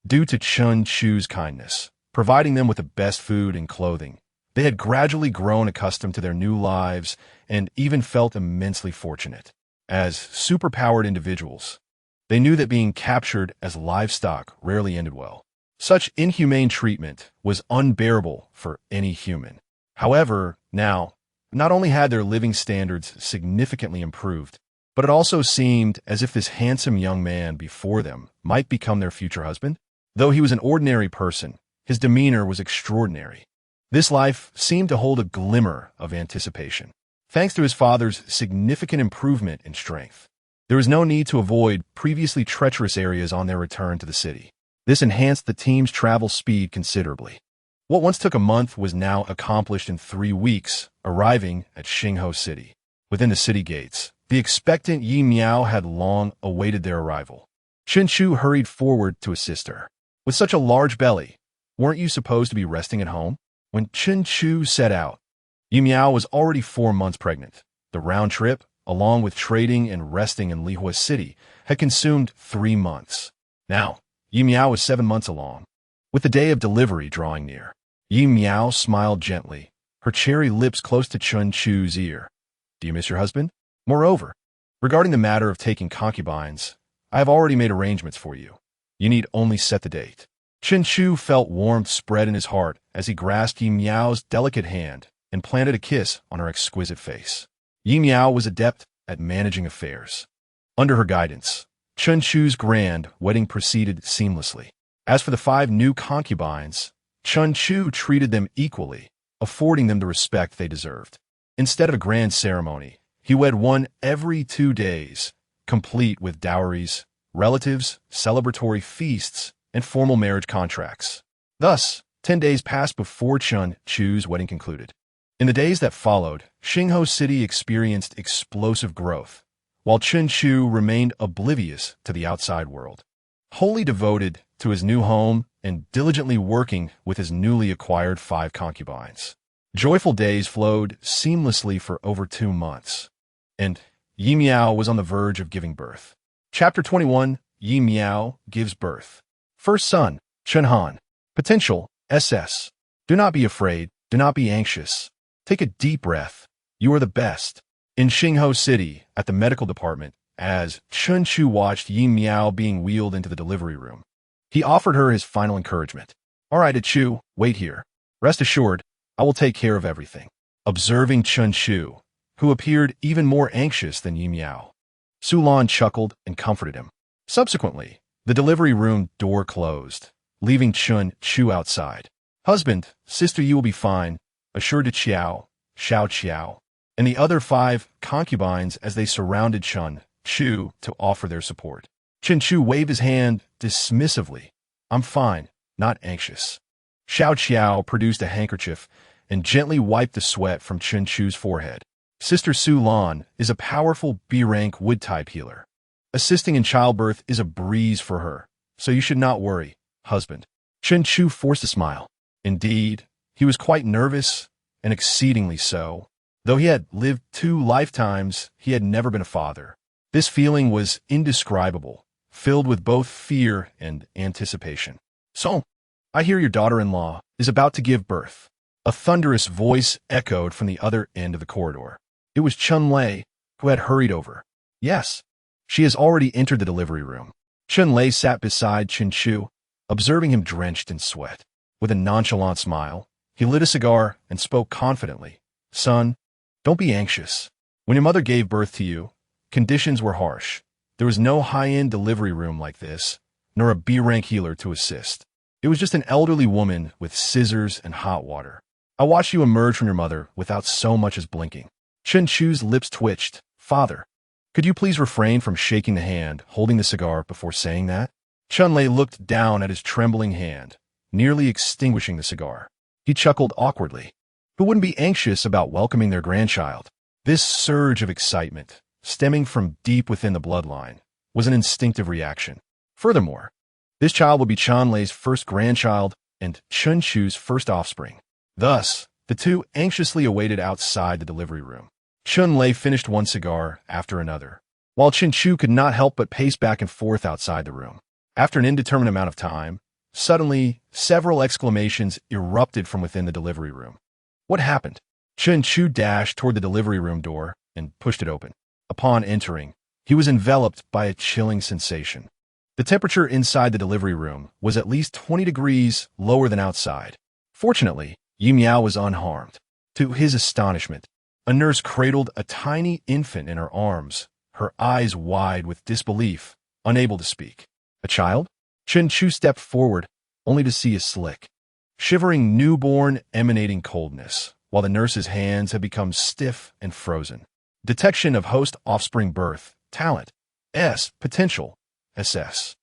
Speaker 1: due to Chen-Chu's kindness, providing them with the best food and clothing, they had gradually grown accustomed to their new lives and even felt immensely fortunate. As superpowered individuals, they knew that being captured as livestock rarely ended well. Such inhumane treatment was unbearable for any human. However, now, not only had their living standards significantly improved, but it also seemed as if this handsome young man before them might become their future husband. Though he was an ordinary person, his demeanor was extraordinary. This life seemed to hold a glimmer of anticipation. Thanks to his father's significant improvement in strength, there was no need to avoid previously treacherous areas on their return to the city. This enhanced the team's travel speed considerably. What once took a month was now accomplished in 3 weeks, arriving at Xingho City. Within the city gates, the expectant Yi Miao had long awaited their arrival. Chen-Chu hurried forward to assist her. With such a large belly, Weren't you supposed to be resting at home? When Chen Chu set out, Yu Miao was already 4 months pregnant. The round trip, along with trading and resting in Lihua City, had consumed 3 months. Now, Yu Miao was 7 months along. With the day of delivery drawing near, Yu Miao smiled gently, her cherry lips close to Chen Chu's ear. Do you miss your husband? Moreover, regarding the matter of taking concubines, I have already made arrangements for you. You need only set the date. Chen Chu felt warmth spread in his heart as he grasped Yi Miao's delicate hand and planted a kiss on her exquisite face. Yi Miao was adept at managing affairs. Under her guidance, Chen Chu's grand wedding proceeded seamlessly. As for the 5 new concubines, Chen Chu treated them equally, affording them the respect they deserved. Instead of a grand ceremony, he wed one every 2 days, complete with dowries, relatives, celebratory feasts, and formal marriage contracts. Thus, 10 days passed before Chen Chu's wedding concluded. In the days that followed, Xingho City experienced explosive growth, while Chen Chu remained oblivious to the outside world. Wholly devoted to his new home and diligently working with his newly acquired 5 concubines. Joyful days flowed seamlessly for over 2 months, and Yi Miao was on the verge of giving birth. Chapter 21, Yi Miao gives birth. First son, Chen Han. Potential, SS. Do not be afraid, do not be anxious. Take a deep breath. You are the best. In Xingho City, at the medical department, as Chen Chu watched Yi Miao being wheeled into the delivery room, he offered her his final encouragement. All right, Chu, wait here. Rest assured, I will take care of everything. Observing Chen Chu, who appeared even more anxious than Yi Miao, Su Lan chuckled and comforted him. Subsequently, the delivery room door closed, leaving Chen Chu outside. Husband, sister, you will be fine, assured Xiao, Xiao Qiao, and the other 5 concubines as they surrounded Chen Chu to offer their support. Chen Chu waved his hand dismissively. I'm fine, not anxious. Xiao Qiao produced a handkerchief and gently wiped the sweat from Chen Chu's forehead. Sister Su Lan is a powerful B-rank wood-type healer. Assisting in childbirth is a breeze for her, so you should not worry, husband. Chen Chu forced a smile. Indeed, he was quite nervous, and exceedingly so. Though he had lived 2 lifetimes, he had never been a father. This feeling was indescribable, filled with both fear and anticipation. So, I hear your daughter-in-law is about to give birth. A thunderous voice echoed from the other end of the corridor. It was Chun Lei, who had hurried over. Yes, she has already entered the delivery room. Chun Lei sat beside Chen Chu, observing him drenched in sweat. With a nonchalant smile, he lit a cigar and spoke confidently. Son, don't be anxious. When your mother gave birth to you, conditions were harsh. There was no high-end delivery room like this, nor a B-rank healer to assist. It was just an elderly woman with scissors and hot water. I watched you emerge from your mother without so much as blinking. Chen Chu's lips twitched. Father, could you please refrain from shaking the hand holding the cigar before saying that? Chun Lei looked down at his trembling hand, nearly extinguishing the cigar. He chuckled awkwardly. Who wouldn't be anxious about welcoming their grandchild? This surge of excitement, stemming from deep within the bloodline, was an instinctive reaction. Furthermore, this child would be Chun Lei's first grandchild and Chen Chu's first offspring. Thus, the two anxiously awaited outside the delivery room. Chun Lei finished one cigar after another, while Chen Chu could not help but pace back and forth outside the room. After an indeterminate amount of time, suddenly, several exclamations erupted from within the delivery room. What happened? Chen Chu dashed toward the delivery room door and pushed it open. Upon entering, he was enveloped by a chilling sensation. The temperature inside the delivery room was at least 20 degrees lower than outside. Fortunately, Yi Miao was unharmed. To his astonishment, a nurse cradled a tiny infant in her arms, her eyes wide with disbelief, unable to speak. A child? Chen Chu stepped forward, only to see a slick, shivering newborn emanating coldness, while the nurse's hands had become stiff and frozen. Detection of host offspring birth. Talent. S. Potential. SS.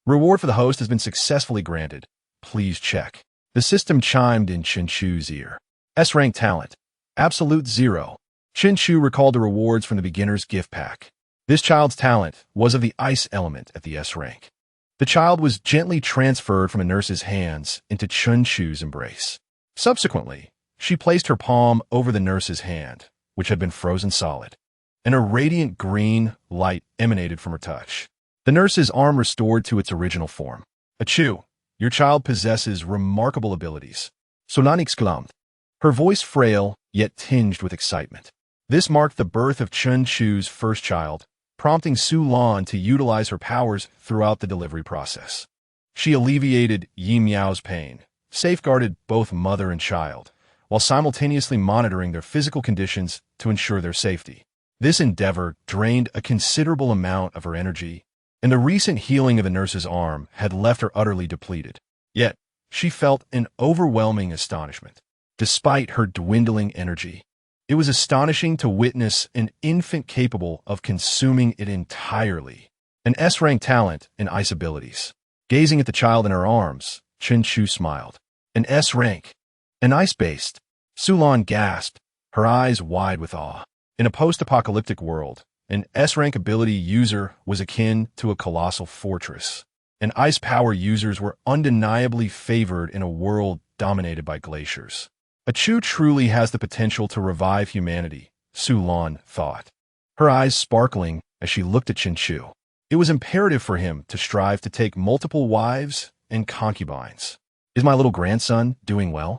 Speaker 1: Reward for the host has been successfully granted. Please check. The system chimed in Chen Chu's ear. S-rank talent. Absolute 0. Chen Chu recalled the rewards from the beginner's gift pack. This child's talent was of the ice element at the S rank. The child was gently transferred from a nurse's hands into Chun Chu's embrace. Subsequently, she placed her palm over the nurse's hand, which had been frozen solid, and a radiant green light emanated from her touch. The nurse's arm restored to its original form. "Achu, your child possesses remarkable abilities." Solan exclaimed, her voice frail yet tinged with excitement. This marked the birth of Chun Chu's first child, prompting Sulan to utilize her powers throughout the delivery process. She alleviated Yi Miao's pain, safeguarded both mother and child, while simultaneously monitoring their physical conditions to ensure their safety. This endeavor drained a considerable amount of her energy, and the recent healing of the nurse's arm had left her utterly depleted. Yet, she felt an overwhelming astonishment. Despite her dwindling energy, it was astonishing to witness an infant capable of consuming it entirely. An S-rank talent in ice abilities. Gazing at the child in her arms, Chun Chu smiled. An S-rank. An ice-based. Sulan gasped, her eyes wide with awe. In a post-apocalyptic world, an S-rank ability user was akin to a colossal fortress, and ice power users were undeniably favored in a world dominated by glaciers. Achu truly has the potential to revive humanity, Sulan thought, her eyes sparkling as she looked at Chun Chu. It was imperative for him to strive to take multiple wives and concubines. "Is my little grandson doing well?"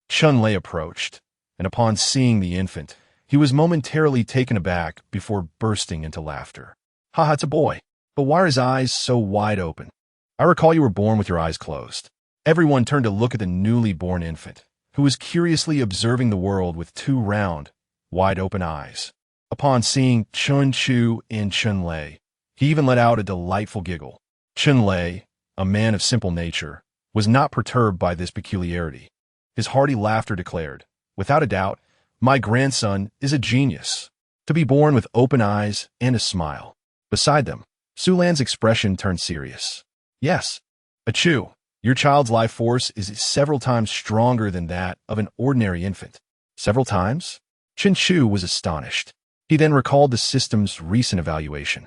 Speaker 1: Chun Lei approached, and upon seeing the infant, he was momentarily taken aback before bursting into laughter. "Haha, it's a boy. But why are his eyes so wide open? I recall you were born with your eyes closed." Everyone turned to look at the newly born infant, who was curiously observing the world with two round, wide-open eyes. Upon seeing Chun Chu and Chun Lei, he even let out a delightful giggle. Chun Lei, a man of simple nature, was not perturbed by this peculiarity. His hearty laughter declared, "Without a doubt, my grandson is a genius." To be born with open eyes and a smile. Beside them, Sulan's expression turned serious. "Yes, Achu, your child's life force is several times stronger than that of an ordinary infant." "Several times?" Chun Chu was astonished. He then recalled the system's recent evaluation.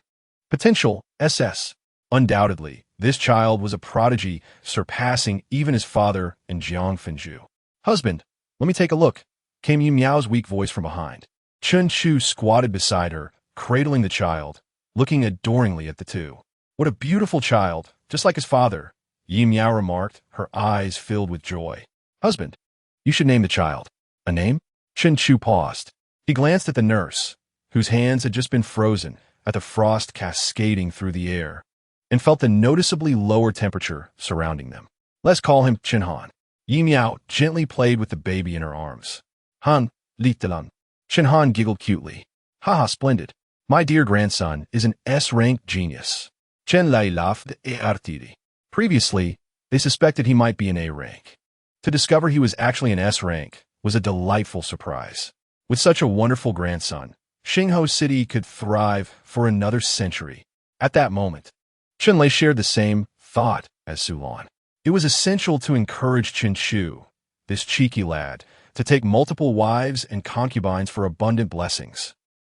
Speaker 1: Potential, SS. Undoubtedly, this child was a prodigy, surpassing even his father and Jiang Fenju. "Husband, let me take a look," came Yi Miao's weak voice from behind. Chun Chu squatted beside her, cradling the child, looking adoringly at the two. "What a beautiful child, just like his father," Yi Miao remarked, her eyes filled with joy. "Husband, you should name the child." "A name?" Chun Chu paused. He glanced at the nurse, whose hands had just been frozen, at the frost cascading through the air, and felt the noticeably lower temperature surrounding them. "Let's call him Chen Han." Yi Miao gently played with the baby in her arms. "Han, Litelan." Chen Han giggled cutely. "Haha, splendid. My dear grandson is an S-rank genius." Chen Lai laughed artidi. Previously, they suspected he might be an A rank. To discover he was actually an S rank was a delightful surprise. With such a wonderful grandson, Xingho City could thrive for another century. At that moment, Chen Lei shared the same thought as Sulan. It was essential to encourage Chun Chu, this cheeky lad, to take multiple wives and concubines for abundant blessings.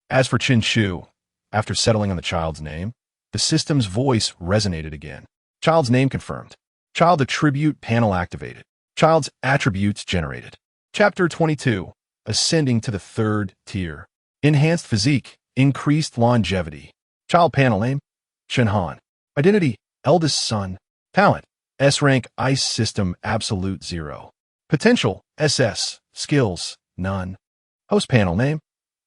Speaker 1: As for Chun Chu, after settling on the child's name, the system's voice resonated again. Child's name confirmed. Child attribute panel activated. Child's attributes generated. Chapter 22. Ascending to the third tier. Enhanced physique. Increased longevity. Child panel name. Chen Han. Identity. Eldest son. Talent. S-rank ice system absolute 0. Potential. SS. Skills. None. Host panel name.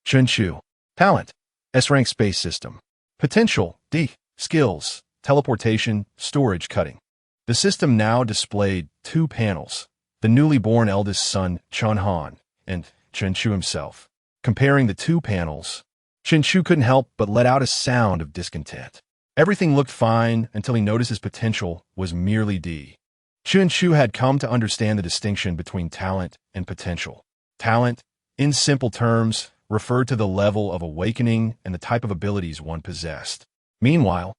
Speaker 1: Chun Chu. Talent. S-rank space system. Potential. D. Skills. Teleportation, storage, cutting. The system now displayed two panels, the newly born eldest son, Chun Han, and Chun Chu himself. Comparing the two panels, Chun Chu couldn't help but let out a sound of discontent. Everything looked fine until he noticed his potential was merely D. Chun Chu had come to understand the distinction between talent and potential. Talent, in simple terms, referred to the level of awakening and the type of abilities one possessed. Meanwhile,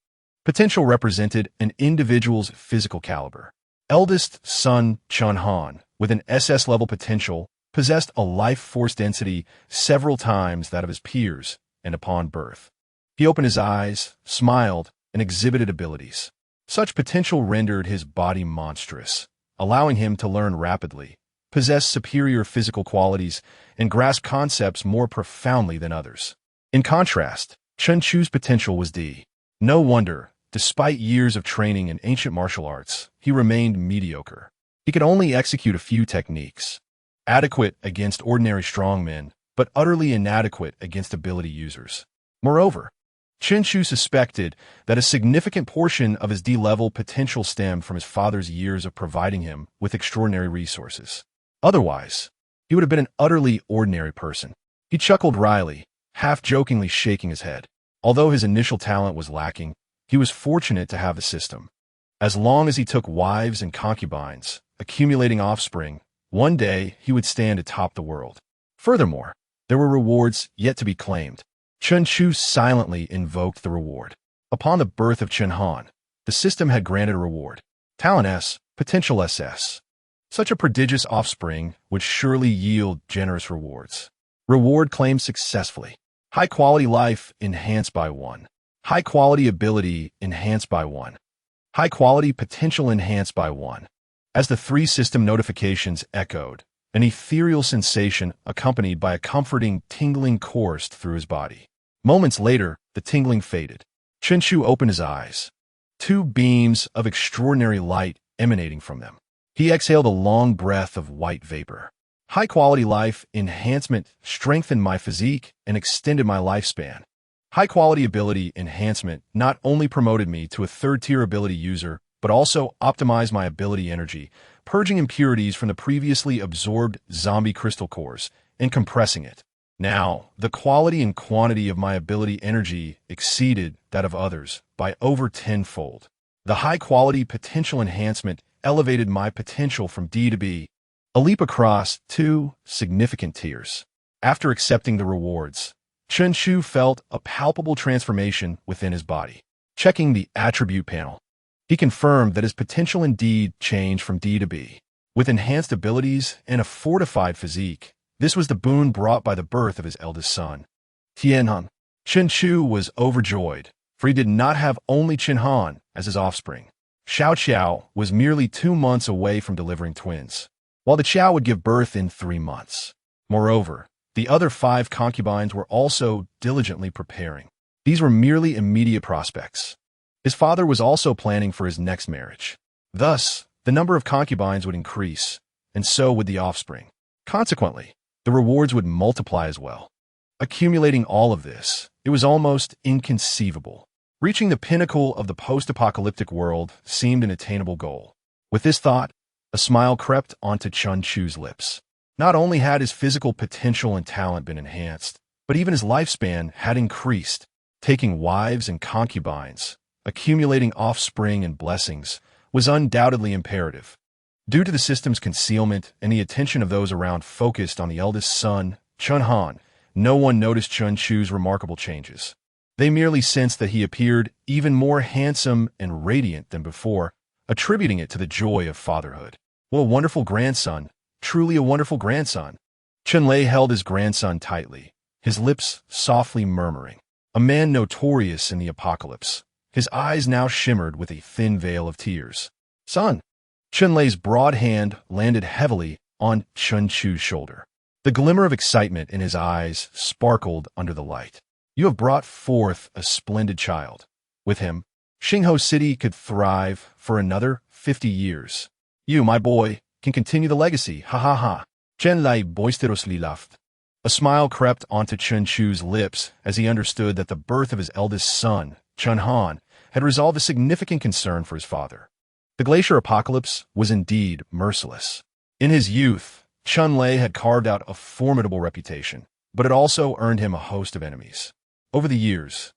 Speaker 1: potential represented an individual's physical caliber. Eldest son Chun Han, with an SS-level potential, possessed a life force density several times that of his peers, and upon birth, he opened his eyes, smiled, and exhibited abilities. Such potential rendered his body monstrous, allowing him to learn rapidly, possess superior physical qualities, and grasp concepts more profoundly than others. In contrast, Chen Chu's potential was D. No wonder, despite years of training in ancient martial arts, he remained mediocre. He could only execute a few techniques, adequate against ordinary strongmen, but utterly inadequate against ability users. Moreover, Chen Chu suspected that a significant portion of his D-level potential stemmed from his father's years of providing him with extraordinary resources. Otherwise, he would have been an utterly ordinary person. He chuckled wryly, half-jokingly shaking his head. Although his initial talent was lacking, he was fortunate to have the system. As long as he took wives and concubines, accumulating offspring, one day he would stand atop the world. Furthermore, there were rewards yet to be claimed. Chen Chu silently invoked the reward. Upon the birth of Chen Han, the system had granted a reward. Talent S, potential SS. Such a prodigious offspring would surely yield generous rewards. Reward claimed successfully. High-quality life enhanced by 1. High-quality ability enhanced by 1. High-quality potential enhanced by 1. As the three system notifications echoed, an ethereal sensation accompanied by a comforting tingling coursed through his body. Moments later, the tingling faded. Chen Chu opened his eyes. Two beams of extraordinary light emanating from them. He exhaled a long breath of white vapor. High-quality life enhancement strengthened my physique and extended my lifespan. High-quality ability enhancement not only promoted me to a third-tier ability user, but also optimized my ability energy, purging impurities from the previously absorbed zombie crystal cores and compressing it. Now, the quality and quantity of my ability energy exceeded that of others by over tenfold. The high-quality potential enhancement elevated my potential from D to B, a leap across 2 significant tiers. After accepting the rewards, Chen Chu felt a palpable transformation within his body. Checking the attribute panel, he confirmed that his potential indeed changed from D to B. With enhanced abilities and a fortified physique, this was the boon brought by the birth of his eldest son, Tianhan. Chen Chu was overjoyed, for he did not have only Chen Han as his offspring. Xiao Qiao was merely 2 months away from delivering twins, while the Qiao would give birth in 3 months. Moreover, the other 5 concubines were also diligently preparing. These were merely immediate prospects. His father was also planning for his next marriage. Thus, the number of concubines would increase, and so would the offspring. Consequently, the rewards would multiply as well. Accumulating all of this, it was almost inconceivable. Reaching the pinnacle of the post-apocalyptic world seemed an attainable goal. With this thought, a smile crept onto Chen Chu's lips. Not only had his physical potential and talent been enhanced, but even his lifespan had increased. Taking wives and concubines, accumulating offspring and blessings, was undoubtedly imperative. Due to the system's concealment and the attention of those around focused on the eldest son, Chen Han, no one noticed Chen Chu's remarkable changes. They merely sensed that he appeared even more handsome and radiant than before, attributing it to the joy of fatherhood. What a wonderful grandson, truly a wonderful grandson. Chen Lei held his grandson tightly, his lips softly murmuring. A man notorious in the apocalypse, his eyes now shimmered with a thin veil of tears. Son! Chen Lei's broad hand landed heavily on Chen Chu's shoulder. The glimmer of excitement in his eyes sparkled under the light. You have brought forth a splendid child. With him, Xingho City could thrive for another 50 years. You, my boy, can continue the legacy, ha ha ha. Chen Lei boisterously laughed. A smile crept onto Chen Chu's lips as he understood that the birth of his eldest son, Chen Han, had resolved a significant concern for his father. The glacier apocalypse was indeed merciless. In his youth, Chen Lei had carved out a formidable reputation, but it also earned him a host of enemies. Over the years,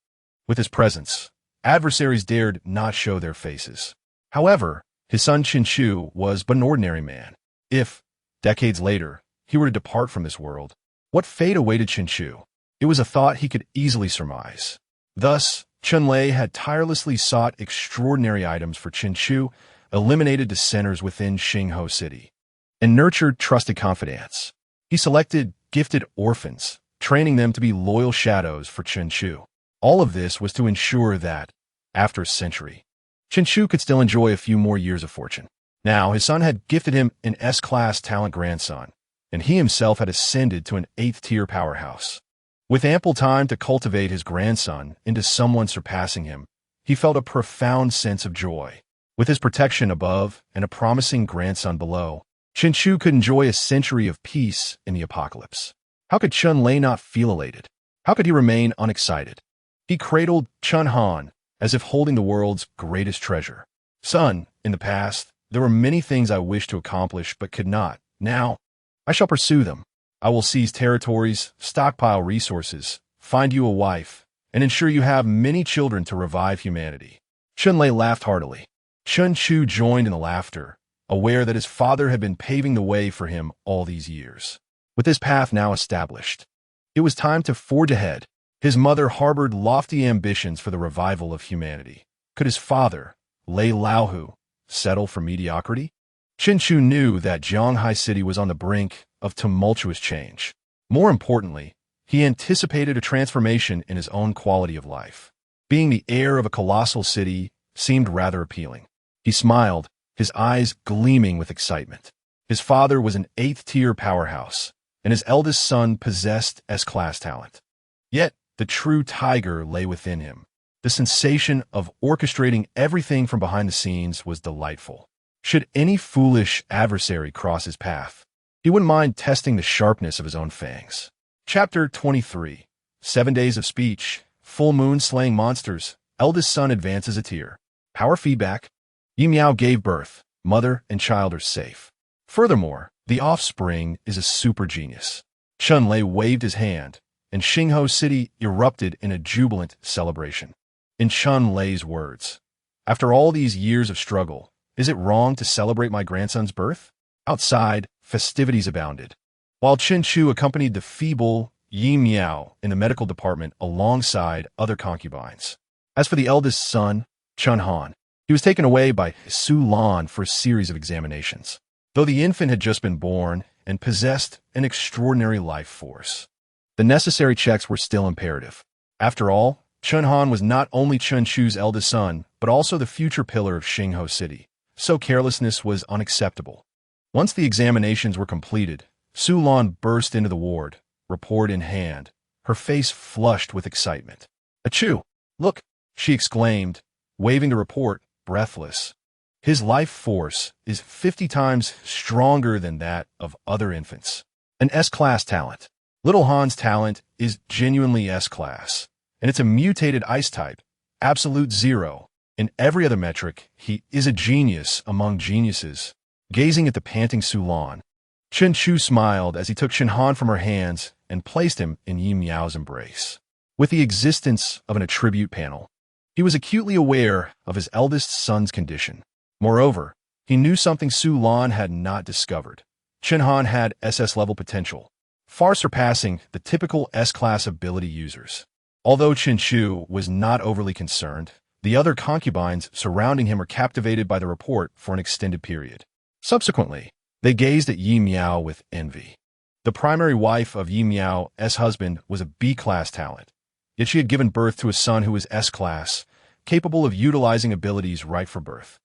Speaker 1: with his presence, adversaries dared not show their faces. However, his son Chen Chu was but an ordinary man. If, decades later, he were to depart from this world, what fate awaited Chen Chu? It was a thought he could easily surmise. Thus, Chen Lei had tirelessly sought extraordinary items for Chen Chu, eliminated dissenters within Xingho City, and nurtured trusted confidants. He selected gifted orphans, training them to be loyal shadows for Chen Chu. All of this was to ensure that, after a century, Chen could still enjoy a few more years of fortune. Now, his son had gifted him an S-class talent grandson, and he himself had ascended to an 8th-tier powerhouse. With ample time to cultivate his grandson into someone surpassing him, he felt a profound sense of joy. With his protection above and a promising grandson below, Chen could enjoy a century of peace in the apocalypse. How could Chun-Lei not feel elated? How could he remain unexcited? He cradled Chun-Han as if holding the world's greatest treasure. Son, in the past, there were many things I wished to accomplish but could not. Now, I shall pursue them. I will seize territories, stockpile resources, find you a wife, and ensure you have many children to revive humanity. Chun-Lei laughed heartily. Chen joined in the laughter, aware that his father had been paving the way for him all these years. With his path now established, it was time to forge ahead. His mother harbored lofty ambitions for the revival of humanity. Could his father, Lei Laohu, settle for mediocrity? Chen knew that Zhonghai City was on the brink of tumultuous change. More importantly, he anticipated a transformation in his own quality of life. Being the heir of a colossal city seemed rather appealing. He smiled, his eyes gleaming with excitement. His father was an 8th-tier powerhouse, and his eldest son possessed S-class talent. Yet, the true tiger lay within him. The sensation of orchestrating everything from behind the scenes was delightful. Should any foolish adversary cross his path, he wouldn't mind testing the sharpness of his own fangs. Chapter 23. 7 Days of Speech. Full moon slaying monsters. Eldest son advances a tier. Power feedback. Yi Miao gave birth. Mother and child are safe. Furthermore, the offspring is a super genius. Chun-Lei waved his hand, and Xingho City erupted in a jubilant celebration. In Chun-Lei's words, "After all these years of struggle, is it wrong to celebrate my grandson's birth?" Outside, festivities abounded, while Chen accompanied the feeble Yi Miao in the medical department alongside other concubines. As for the eldest son, Chun-Han, he was taken away by Su Lan for a series of examinations. Though the infant had just been born and possessed an extraordinary life force, the necessary checks were still imperative. After all, Chun-Han was not only Chen-Chu's eldest son, but also the future pillar of Xingho City, so carelessness was unacceptable. Once the examinations were completed, Su Lan burst into the ward, report in hand, her face flushed with excitement. "Achoo! Look!" she exclaimed, waving the report, breathless. "His life force is 50 times stronger than that of other infants. An S-class talent. Little Han's talent is genuinely S-class, and it's a mutated ice type, absolute 0. In every other metric, he is a genius among geniuses." Gazing at the panting Su Lan, Chen-Chu smiled as he took Chun-Han from her hands and placed him in Yi Miao's embrace. With the existence of an attribute panel, he was acutely aware of his eldest son's condition. Moreover, he knew something Su Lan had not discovered. Chun-Han had SS-level potential, far surpassing the typical S-class ability users. Although Chen-Chu was not overly concerned, the other concubines surrounding him were captivated by the report for an extended period. Subsequently, they gazed at Yi Miao with envy. The primary wife of Yi Miao's husband was a B-class talent, yet she had given birth to a son who was S-class, capable of utilizing abilities right from birth.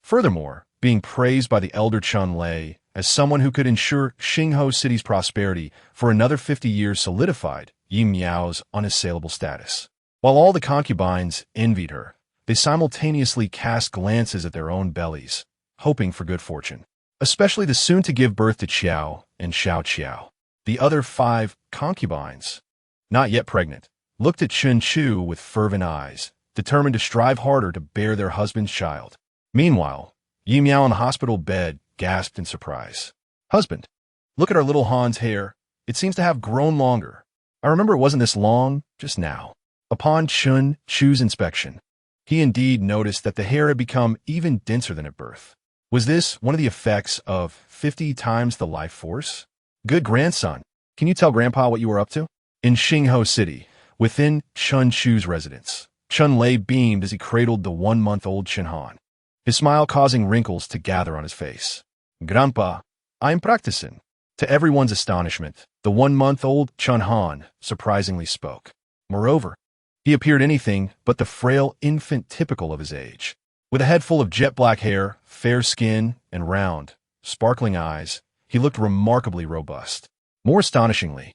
Speaker 1: Furthermore, being praised by the elder Chun-Lei as someone who could ensure Xingho City's prosperity for another 50 years solidified Yi Miao's unassailable status. While all the concubines envied her, they simultaneously cast glances at their own bellies, hoping for good fortune. Especially the soon-to-give birth to Qiao and Xiao Qiao. The other 5 concubines, not yet pregnant, looked at Chen-Chu with fervent eyes, determined to strive harder to bear their husband's child. Meanwhile, Yi Miao on the hospital bed gasped in surprise. "Husband, look at our little Han's hair. It seems to have grown longer. I remember it wasn't this long just now." Upon Chen-Chu's inspection, he indeed noticed that the hair had become even denser than at birth. Was this one of the effects of 50 times the life force? "Good grandson, can you tell Grandpa what you were up to?" In Xingho City, within Chen-Chu's residence, Chun-Lei beamed as he cradled the 1-month-old Chun-Han, his smile causing wrinkles to gather on his face. "Grandpa, I'm practicing." To everyone's astonishment, the 1-month-old Chun-Han surprisingly spoke. Moreover, he appeared anything but the frail infant typical of his age. With a head full of jet black hair, fair skin, and round, sparkling eyes, he looked remarkably robust. More astonishingly,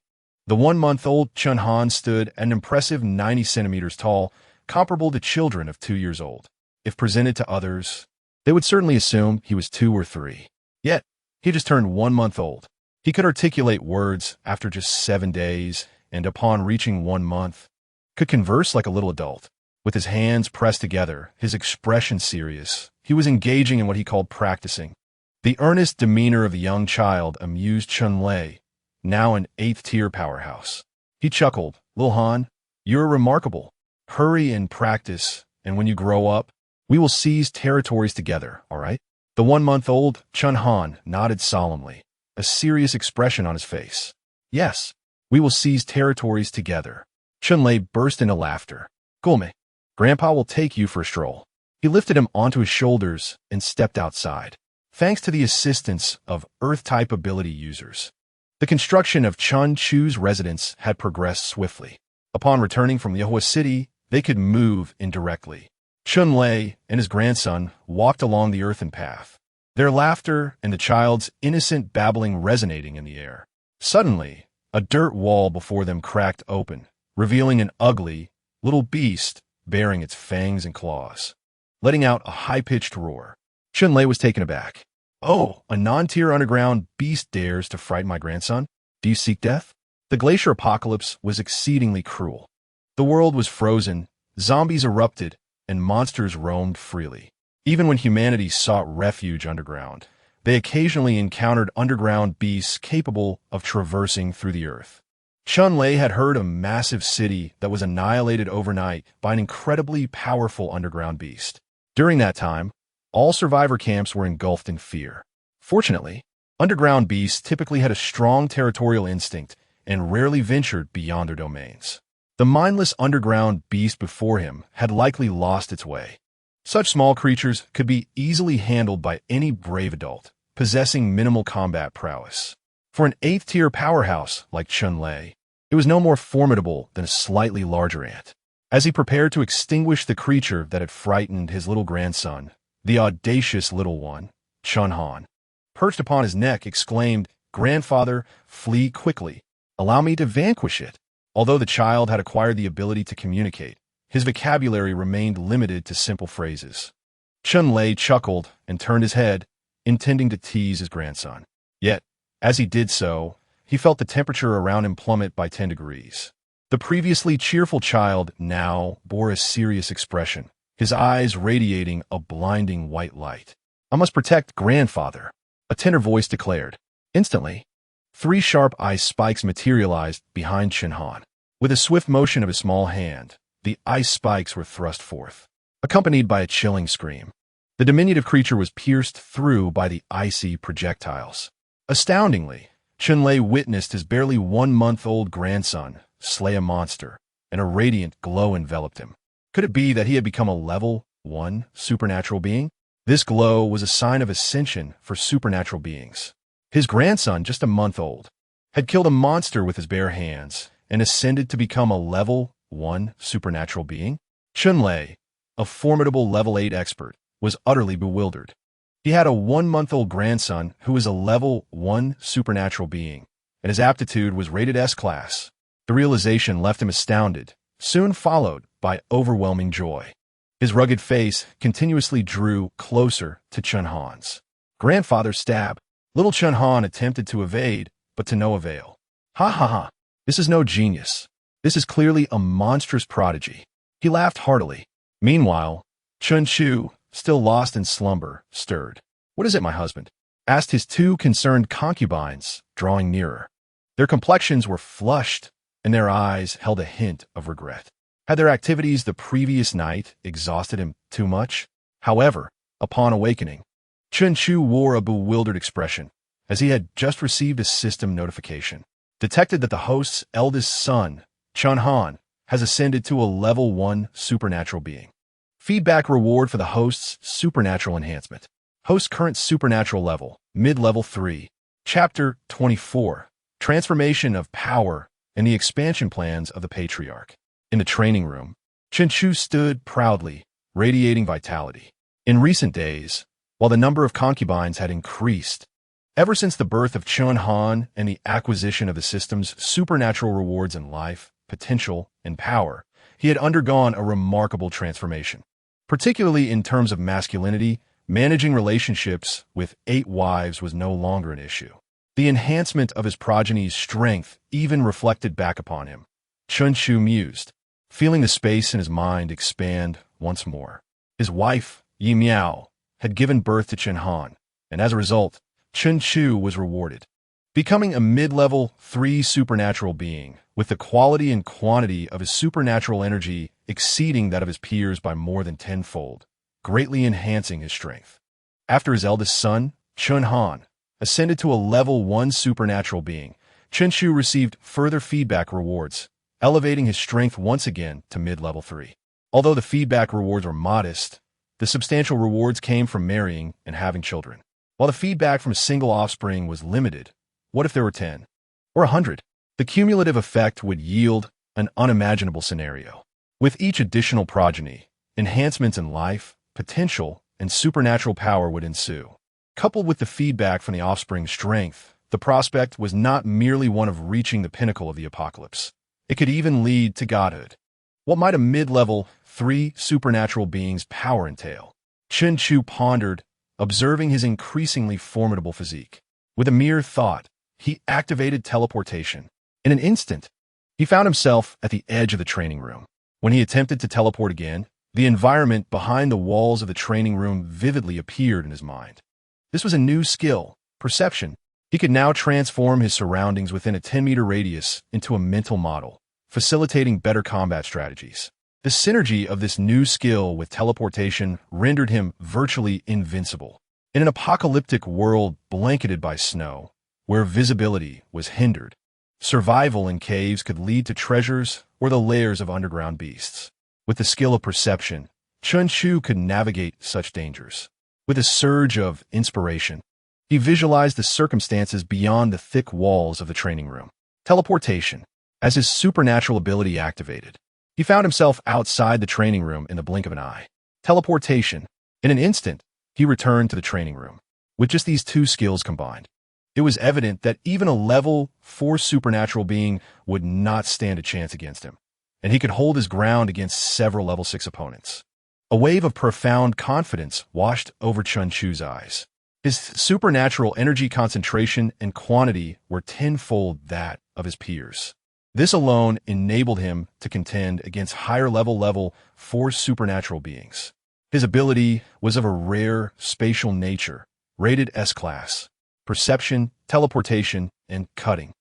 Speaker 1: the 1-month-old Chun Han stood at an impressive 90 centimeters tall, comparable to children of 2 years old. If presented to others, they would certainly assume he was 2 or 3. Yet, he just turned 1 month old. He could articulate words after just 7 days, and upon reaching 1 month, could converse like a little adult. With his hands pressed together, his expression serious, he was engaging in what he called practicing. The earnest demeanor of the young child amused Chun Lei, now an 8th-tier powerhouse. He chuckled, "Lil Han, you're remarkable. Hurry and practice, and when you grow up, we will seize territories together, all right?" The 1-month-old Chun Han nodded solemnly, a serious expression on his face. "Yes, we will seize territories together." Chun Lei burst into laughter. "Gulme, Grandpa will take you for a stroll." He lifted him onto his shoulders and stepped outside. Thanks to the assistance of Earth-type ability users, the construction of Chun Chu's residence had progressed swiftly. Upon returning from Yehua City, they could move indirectly. Chun Lei and his grandson walked along the earthen path, their laughter and the child's innocent babbling resonating in the air. Suddenly, a dirt wall before them cracked open, revealing an ugly, little beast baring its fangs and claws. Letting out a high-pitched roar, Chun Lei was taken aback. "Oh, a non-tier underground beast dares to frighten my grandson? Do you seek death?" The glacier apocalypse was exceedingly cruel. The world was frozen, zombies erupted, and monsters roamed freely. Even when humanity sought refuge underground, they occasionally encountered underground beasts capable of traversing through the earth. Chun Lei had heard of a massive city that was annihilated overnight by an incredibly powerful underground beast. During that time, all survivor camps were engulfed in fear. Fortunately, underground beasts typically had a strong territorial instinct and rarely ventured beyond their domains. The mindless underground beast before him had likely lost its way. Such small creatures could be easily handled by any brave adult, possessing minimal combat prowess. For an 8th-tier powerhouse like Chun Lei, it was no more formidable than a slightly larger ant. As he prepared to extinguish the creature that had frightened his little grandson, the audacious little one, Chun Han, perched upon his neck, exclaimed, "Grandfather, flee quickly. Allow me to vanquish it." Although the child had acquired the ability to communicate, his vocabulary remained limited to simple phrases. Chun Lei chuckled and turned his head, intending to tease his grandson. Yet, as he did so, he felt the temperature around him plummet by 10 degrees. The previously cheerful child now bore a serious expression, his eyes radiating a blinding white light. "I must protect grandfather," a tenor voice declared. Instantly, 3 sharp ice spikes materialized behind Chun Han. With a swift motion of his small hand, the ice spikes were thrust forth, accompanied by a chilling scream. The diminutive creature was pierced through by the icy projectiles. Astoundingly, Chun Lei witnessed his barely 1-month-old grandson slay a monster, and a radiant glow enveloped him. Could it be that he had become a level 1 supernatural being? This glow was a sign of ascension for supernatural beings. His grandson, just a month old, had killed a monster with his bare hands and ascended to become a level 1 supernatural being. Chun Lei, a formidable level 8 expert, was utterly bewildered. He had a 1-month-old grandson who was a level 1 supernatural being, and his aptitude was rated S-class. The realization left him astounded, soon followed by overwhelming joy. His rugged face continuously drew closer to Chun Han's. "Grandfather, stab." Little Chun Han attempted to evade, but to no avail. "Ha ha ha. This is no genius. This is clearly a monstrous prodigy." He laughed heartily. Meanwhile, Chun Chu, still lost in slumber, stirred. "What is it, my husband?" asked his 2 concerned concubines, drawing nearer. Their complexions were flushed, and their eyes held a hint of regret. Had their activities the previous night exhausted him too much? However, upon awakening, Chun Chu wore a bewildered expression, as he had just received a system notification. Detected that the host's eldest son, Chun Han, has ascended to a level 1 supernatural being. Feedback reward for the host's supernatural enhancement. Host current supernatural level, mid-level 3. Chapter 24. Transformation of Power and the Expansion Plans of the Patriarch. In the training room, Chun Chu stood proudly, radiating vitality. In recent days, while the number of concubines had increased, ever since the birth of Chun Han and the acquisition of the system's supernatural rewards in life, potential, and power, he had undergone a remarkable transformation. Particularly in terms of masculinity, managing relationships with 8 wives was no longer an issue. The enhancement of his progeny's strength even reflected back upon him. Chun Chu mused, feeling the space in his mind expand once more. His wife, Yi Miao, had given birth to Chun Han, and as a result, Chun Chu was rewarded, becoming a mid-level 3 supernatural being, with the quality and quantity of his supernatural energy exceeding that of his peers by more than 10-fold, greatly enhancing his strength. After his eldest son, Chun Han, ascended to a level 1 supernatural being, Chun Chu received further feedback rewards, elevating his strength once again to mid-level 3. Although the feedback rewards were modest, the substantial rewards came from marrying and having children. While the feedback from a single offspring was limited, what if there were 10 or 100? The cumulative effect would yield an unimaginable scenario. With each additional progeny, enhancements in life, potential, and supernatural power would ensue. Coupled with the feedback from the offspring's strength, the prospect was not merely one of reaching the pinnacle of the apocalypse. It could even lead to godhood. What might a mid-level 3 supernatural being's power entail? Chun Chu pondered, observing his increasingly formidable physique. With a mere thought, he activated teleportation. In an instant, he found himself at the edge of the training room. When he attempted to teleport again, the environment behind the walls of the training room vividly appeared in his mind. This was a new skill, perception. He could now transform his surroundings within a 10-meter radius into a mental model, facilitating better combat strategies. The synergy of this new skill with teleportation rendered him virtually invincible. In an apocalyptic world blanketed by snow, where visibility was hindered, survival in caves could lead to treasures or the lairs of underground beasts. With the skill of perception, Chun Chu could navigate such dangers. With a surge of inspiration, he visualized the circumstances beyond the thick walls of the training room. Teleportation. As his supernatural ability activated, he found himself outside the training room in the blink of an eye. Teleportation. In an instant, he returned to the training room. With just these 2 skills combined, it was evident that even a level 4 supernatural being would not stand a chance against him, and he could hold his ground against several level 6 opponents. A wave of profound confidence washed over Chun Chu's eyes. His supernatural energy concentration and quantity were 10-fold that of his peers. This alone enabled him to contend against higher level 4 supernatural beings. His ability was of a rare spatial nature, rated S-class. Perception, teleportation, and cutting.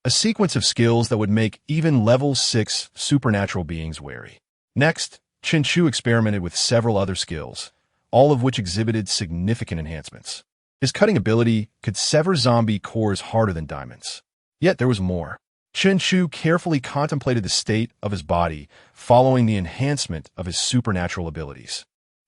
Speaker 1: A sequence of skills that would make even level 6 supernatural beings wary. Next, Chun Chu experimented with several other skills, all of which exhibited significant enhancements. His cutting ability could sever zombie cores harder than diamonds. Yet there was more. Chun Chu carefully contemplated the state of his body following the enhancement of his supernatural abilities.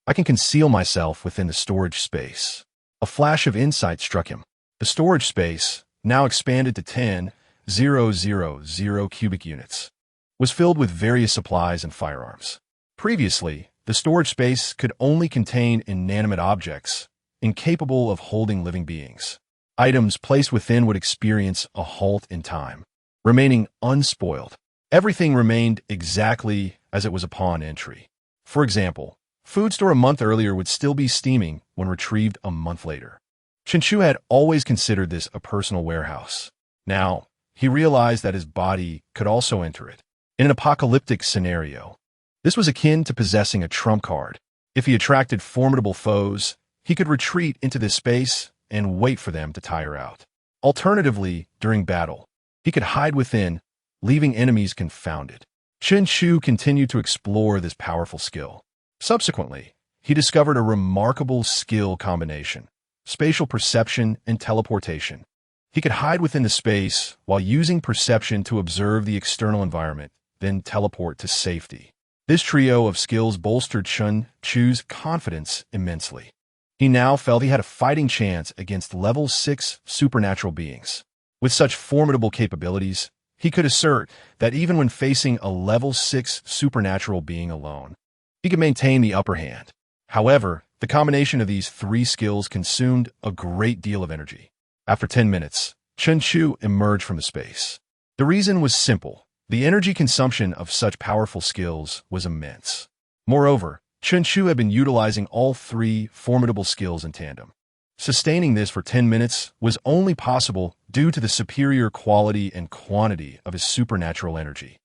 Speaker 1: I can conceal myself within the storage space. A flash of insight struck him. The storage space, now expanded to 10,000 cubic units, was filled with various supplies and firearms. Previously, the storage space could only contain inanimate objects, incapable of holding living beings. Items placed within would experience a halt in time, remaining unspoiled. Everything remained exactly as it was upon entry. For example, food stored a month earlier would still be steaming when retrieved a month later. Chun Chu had always considered this a personal warehouse. Now, he realized that his body could also enter it. In an apocalyptic scenario, this was akin to possessing a trump card. If he attracted formidable foes, he could retreat into this space and wait for them to tire out. Alternatively, during battle, he could hide within, leaving enemies confounded. Chun Chu continued to explore this powerful skill. Subsequently, he discovered a remarkable skill combination: spatial perception and teleportation. He could hide within the space while using perception to observe the external environment, then teleport to safety. This trio of skills bolstered Chun Chu's confidence immensely. He now felt he had a fighting chance against level 6 supernatural beings. With such formidable capabilities, he could assert that even when facing a level 6 supernatural being alone, he could maintain the upper hand. However, The combination of these three skills consumed a great deal of energy. After 10 minutes, Chen Chu emerged from the space. The reason was simple. The energy consumption of such powerful skills was immense. Moreover, Chen Chu had been utilizing all three formidable skills in tandem. Sustaining this for 10 minutes was only possible due to the superior quality and quantity of his supernatural energy.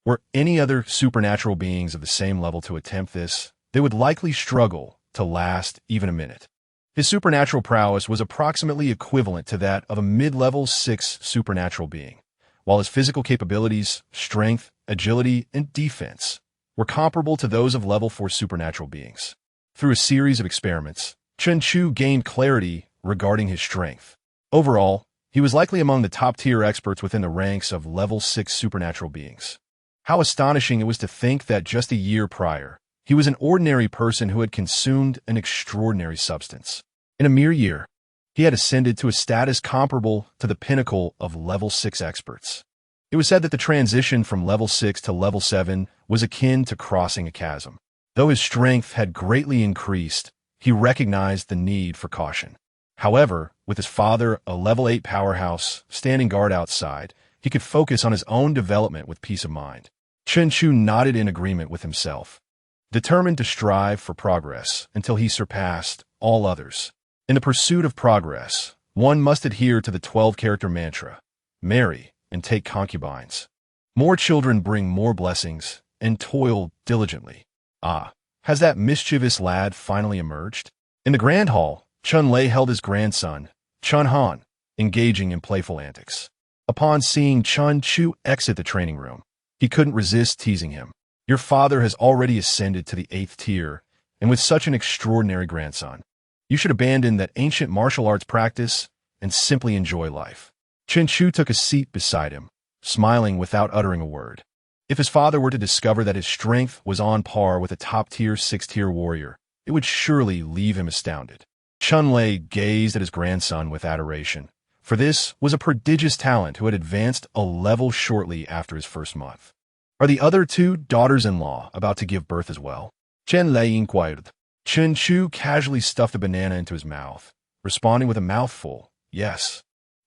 Speaker 1: Were any other supernatural beings of the same level to attempt this, they would likely struggle to last even a minute. His supernatural prowess was approximately equivalent to that of a mid-level 6 supernatural being, while his physical capabilities, strength, agility, and defense were comparable to those of level 4 supernatural beings. Through a series of experiments, Chen Chu gained clarity regarding his strength. Overall, he was likely among the top-tier experts within the ranks of level 6 supernatural beings. How astonishing it was to think that just a year prior, he was an ordinary person who had consumed an extraordinary substance. In a mere year, he had ascended to a status comparable to the pinnacle of level 6 experts. It was said that the transition from level 6 to level 7 was akin to crossing a chasm. Though his strength had greatly increased, he recognized the need for caution. However, with his father, a level 8 powerhouse, standing guard outside, he could focus on his own development with peace of mind. Chen Chu nodded in agreement with himself, determined to strive for progress until he surpassed all others. In the pursuit of progress, one must adhere to the 12-character mantra, marry and take concubines. More children bring more blessings, and toil diligently. Ah, has that mischievous lad finally emerged? In the grand hall, Chun Lei held his grandson, Chun Han, engaging in playful antics. Upon seeing Chun Chu exit the training room, he couldn't resist teasing him. Your father has already ascended to the 8th tier, and with such an extraordinary grandson, you should abandon that ancient martial arts practice and simply enjoy life. Chen Chu took a seat beside him, smiling without uttering a word. If his father were to discover that his strength was on par with a top-tier 6th-tier warrior, it would surely leave him astounded. Chun Lei gazed at his grandson with adoration, for this was a prodigious talent who had advanced a level shortly after his first month. Are the other two daughters-in-law about to give birth as well? Chen Lei inquired. Chen Chu casually stuffed a banana into his mouth, responding with a mouthful, yes.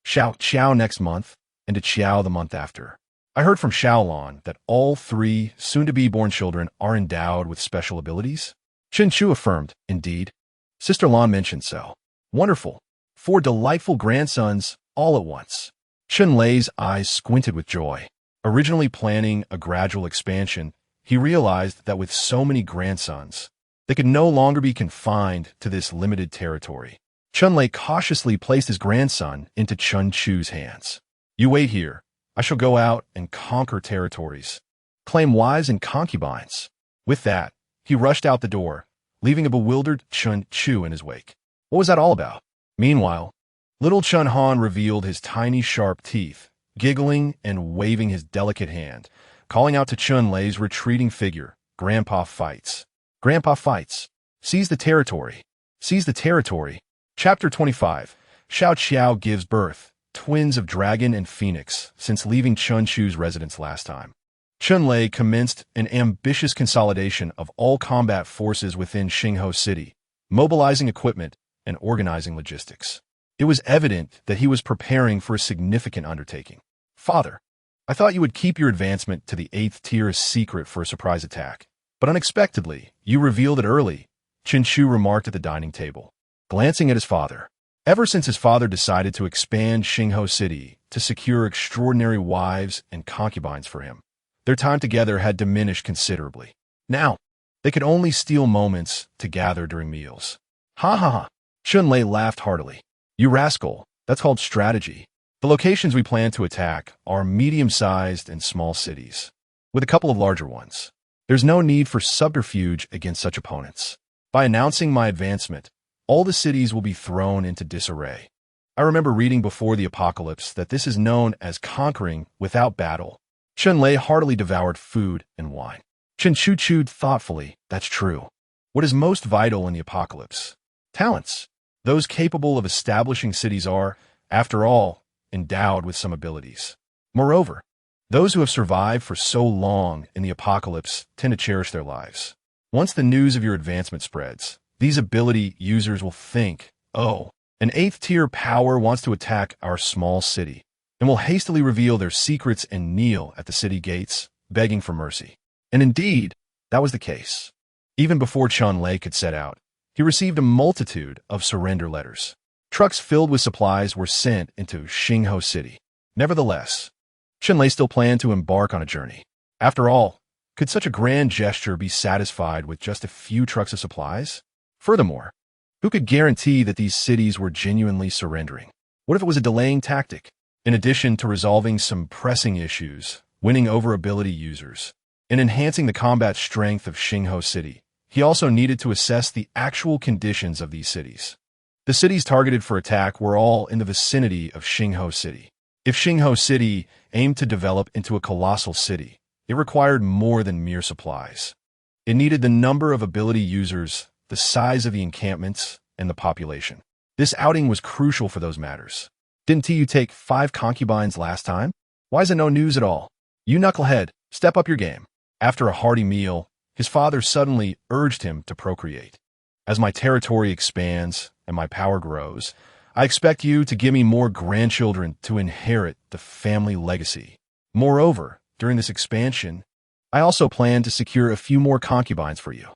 Speaker 1: Xiao next month, and to Xiao the month after. I heard from Xiaolon that all three soon-to-be-born children are endowed with special abilities. Chen Chu affirmed, indeed. Sister Lan mentioned so. Wonderful. 4 delightful grandsons all at once. Chen Lei's eyes squinted with joy. Originally planning a gradual expansion, he realized that with so many grandsons, they could no longer be confined to this limited territory. Chun Lei cautiously placed his grandson into Chen Chu's hands. You wait here. I shall go out and conquer territories, claim wives and concubines. With that, he rushed out the door, leaving a bewildered Chen Chu in his wake. What was that all about? Meanwhile, little Chun Han revealed his tiny sharp teeth, giggling and waving his delicate hand, calling out to Chun Lei's retreating figure, Grandpa fights. Grandpa fights. Seize the territory. Seize the territory. Chapter 25. Xiao Qiao gives birth, twins of dragon and phoenix, since leaving Chun Chu's residence last time. Chun Lei commenced an ambitious consolidation of all combat forces within Xingho City, mobilizing equipment and organizing logistics. It was evident that he was preparing for a significant undertaking. Father, I thought you would keep your advancement to the 8th tier a secret for a surprise attack, but unexpectedly, you revealed it early, Chen Chu remarked at the dining table, glancing at his father. Ever since his father decided to expand Xingho City to secure extraordinary wives and concubines for him, their time together had diminished considerably. Now, they could only steal moments to gather during meals. Ha ha ha. Chun Lei laughed heartily. You rascal, that's called strategy. The locations we plan to attack are medium-sized and small cities, with a couple of larger ones. There's no need for subterfuge against such opponents. By announcing my advancement, all the cities will be thrown into disarray. I remember reading before the apocalypse that this is known as conquering without battle. Chun Lei heartily devoured food and wine. Chen Chu chewed thoughtfully. That's true. What is most vital in the apocalypse? Talents. Those capable of establishing cities are, after all, endowed with some abilities. Moreover, those who have survived for so long in the apocalypse tend to cherish their lives. Once the news of your advancement spreads, These ability users will think, oh, an 8th-tier power wants to attack our small city, and will hastily reveal their secrets and kneel at the city gates, begging for mercy. And indeed, that was the case. Even before Chun-Lei could set out, he received a multitude of surrender letters. Trucks filled with supplies were sent into Xingho City. Nevertheless, Chun-Lei still planned to embark on a journey. After all, could such a grand gesture be satisfied with just a few trucks of supplies? Furthermore, who could guarantee that these cities were genuinely surrendering? What if it was a delaying tactic? In addition to resolving some pressing issues, winning over ability users, and enhancing the combat strength of Xingho City, he also needed to assess the actual conditions of these cities. The cities targeted for attack were all in the vicinity of Xingho City. If Xingho City aimed to develop into a colossal city, it required more than mere supplies. It needed the number of ability users, the size of the encampments, and the population. This outing was crucial for those matters. Didn't you take 5 concubines last time? Why is it no news at all? You knucklehead, step up your game. After a hearty meal, his father suddenly urged him to procreate. As my territory expands and my power grows, I expect you to give me more grandchildren to inherit the family legacy. Moreover, during this expansion, I also plan to secure a few more concubines for you.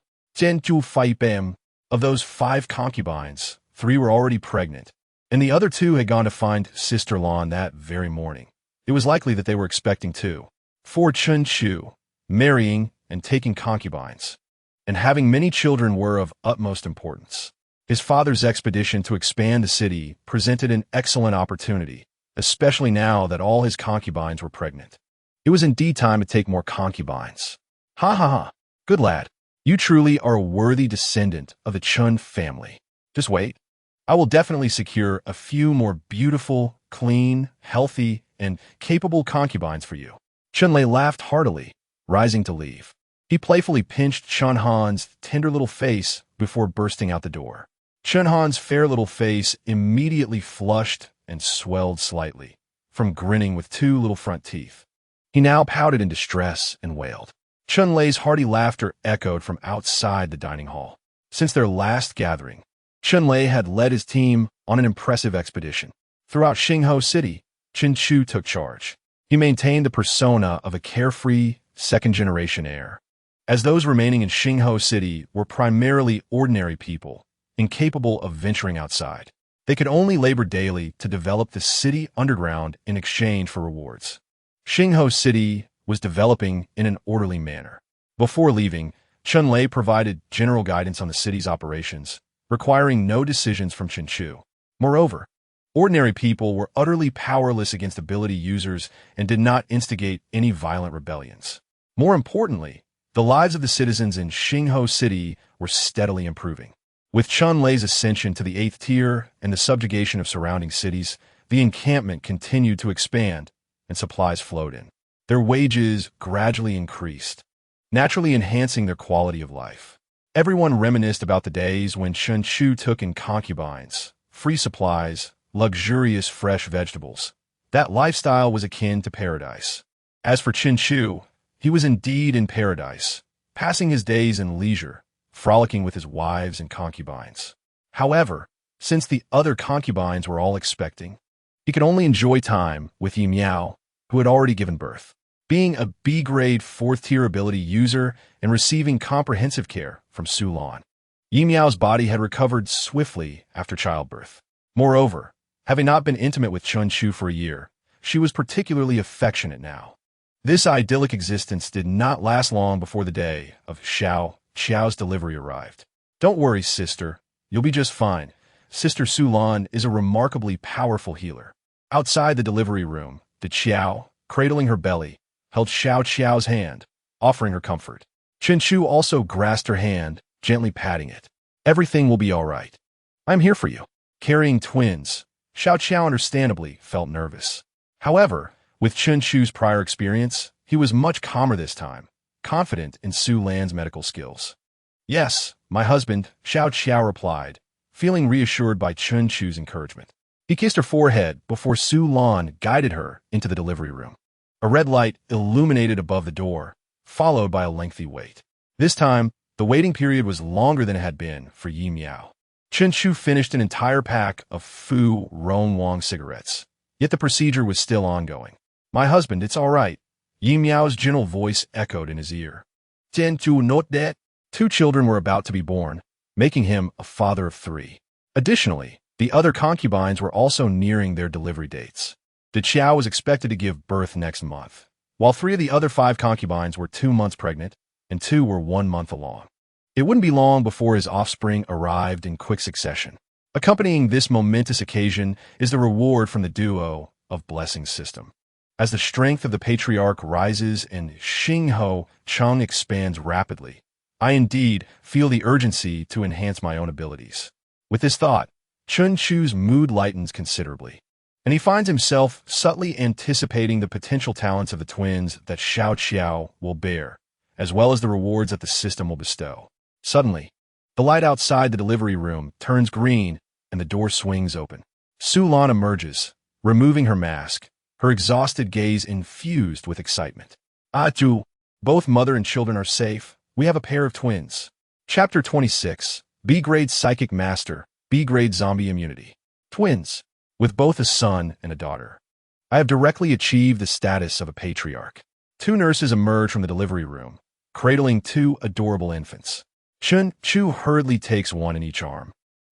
Speaker 1: Of those 5 concubines, 3 were already pregnant, and the other 2 had gone to find Sister Lan that very morning. It was likely that they were expecting 2. For Chun Chu, marrying and taking concubines, and having many children were of utmost importance. His father's expedition to expand the city presented an excellent opportunity, especially now that all his concubines were pregnant. It was indeed time to take more concubines. Ha ha ha, good lad. You truly are a worthy descendant of the Chun family. Just wait. I will definitely secure a few more beautiful, clean, healthy, and capable concubines for you. Chun-Lei laughed heartily, rising to leave. He playfully pinched Chun Han's tender little face before bursting out the door. Chun Han's fair little face immediately flushed and swelled slightly, from grinning with 2 little front teeth. He now pouted in distress and wailed. Chun-Lei's hearty laughter echoed from outside the dining hall. Since their last gathering, Chun-Lei had led his team on an impressive expedition. Throughout Xingho City, Chun Chu took charge. He maintained the persona of a carefree, second-generation heir. As those remaining in Xingho City were primarily ordinary people, incapable of venturing outside, they could only labor daily to develop the city underground in exchange for rewards. Xingho City was developing in an orderly manner. Before leaving, Chun-Lei provided general guidance on the city's operations, requiring no decisions from Chun Chu. Moreover, ordinary people were utterly powerless against ability users and did not instigate any violent rebellions. More importantly, the lives of the citizens in Xingho City were steadily improving. With Chun-Lei's ascension to the 8th tier and the subjugation of surrounding cities, the encampment continued to expand and supplies flowed in. Their wages gradually increased, naturally enhancing their quality of life. Everyone reminisced about the days when Chun Chu took in concubines, free supplies, luxurious fresh vegetables. That lifestyle was akin to paradise. As for Chun Chu, he was indeed in paradise, passing his days in leisure, frolicking with his wives and concubines. However, since the other concubines were all expecting, he could only enjoy time with Yi Miao, who had already given birth. Being a B-grade 4th-tier ability user and receiving comprehensive care from Su Lan, Yi Miao's body had recovered swiftly after childbirth. Moreover, having not been intimate with Chun Chu for a year, she was particularly affectionate now. This idyllic existence did not last long before the day of Xiao's delivery arrived. Don't worry, sister. You'll be just fine. Sister Su Lan is a remarkably powerful healer. Outside the delivery room, the Xiao, cradling her belly, held Xiao's hand, offering her comfort. Chun Chu also grasped her hand, gently patting it. Everything will be all right. I'm here for you. Carrying twins, Xiao understandably felt nervous. However, with Chun Chu's prior experience, he was much calmer this time, confident in Su Lan's medical skills. Yes, my husband, Xiao replied, feeling reassured by Chun Chu's encouragement. He kissed her forehead before Su Lan guided her into the delivery room. A red light illuminated above the door, followed by a lengthy wait. This time, The waiting period was longer than it had been for Yi Miao. Chen Chu finished an entire pack of Fu Rong Wang cigarettes, yet the procedure was still ongoing. "My husband, it's all right," Yi Miao's gentle voice echoed in his ear. "Chen Chu not dead." 2 children were about to be born, making him a father of 3. Additionally, the other concubines were also nearing their delivery dates. De Qiao was expected to give birth next month, while 3 of the other 5 concubines were 2 months pregnant and 2 were 1 month along. It wouldn't be long before his offspring arrived in quick succession. Accompanying this momentous occasion is the reward from the duo of blessings system. As the strength of the patriarch rises and Xingho Chang expands rapidly, I indeed feel the urgency to enhance my own abilities. With this thought, Chun Chu's mood lightens considerably, and he finds himself subtly anticipating the potential talents of the twins that Xiao Qiao will bear, as well as the rewards that the system will bestow. Suddenly, the light outside the delivery room turns green and the door swings open. Su Lan emerges, removing her mask, her exhausted gaze infused with excitement. "Aju, both mother and children are safe. We have a pair of twins." Chapter 26, B-Grade Psychic Master, B-Grade Zombie Immunity. Twins, with both a son and a daughter. I have directly achieved the status of a patriarch. 2 nurses emerge from the delivery room, cradling 2 adorable infants. Chun Chu hurriedly takes one in each arm,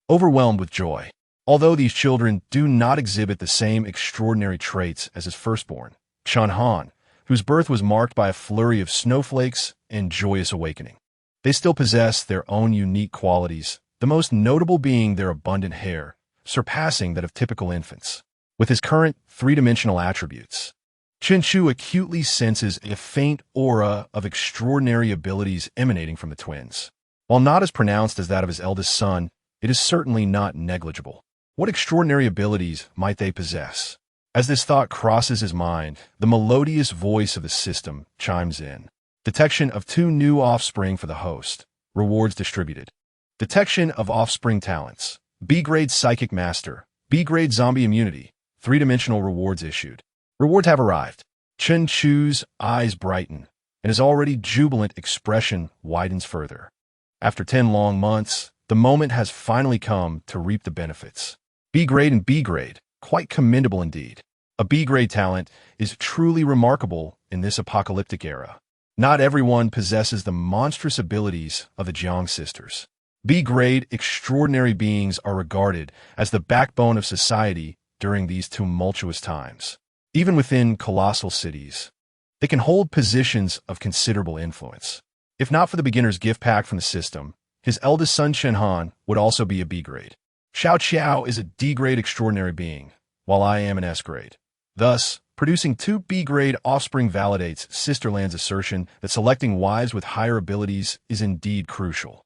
Speaker 1: overwhelmed with joy. Although these children do not exhibit the same extraordinary traits as his firstborn, Chun Han, whose birth was marked by a flurry of snowflakes and joyous awakening, they still possess their own unique qualities, the most notable being their abundant hair, surpassing that of typical infants. With his current 3-dimensional attributes, Chen Chu acutely senses a faint aura of extraordinary abilities emanating from the twins. While not as pronounced as that of his eldest son, it is certainly not negligible. What extraordinary abilities might they possess? As this thought crosses his mind, the melodious voice of the system chimes in. Detection of 2 new offspring for the host. Rewards distributed. Detection of offspring talents. B-Grade Psychic Master. B-Grade Zombie Immunity. 3-dimensional rewards issued. Rewards have arrived. Chen Chu's eyes brighten, and his already jubilant expression widens further. After 10 long months, the moment has finally come to reap the benefits. B-Grade and B-Grade, quite commendable indeed. A B-Grade talent is truly remarkable in this apocalyptic era. Not everyone possesses the monstrous abilities of the Jiang sisters. B-Grade extraordinary beings are regarded as the backbone of society during these tumultuous times. Even within colossal cities, they can hold positions of considerable influence. If not for the beginner's gift pack from the system, his eldest son Chen Han would also be a B-Grade. Xiao Qiao is a D-Grade extraordinary being, while I am an S-Grade. Thus, producing 2 B-Grade offspring validates Sisterland's assertion that selecting wives with higher abilities is indeed crucial.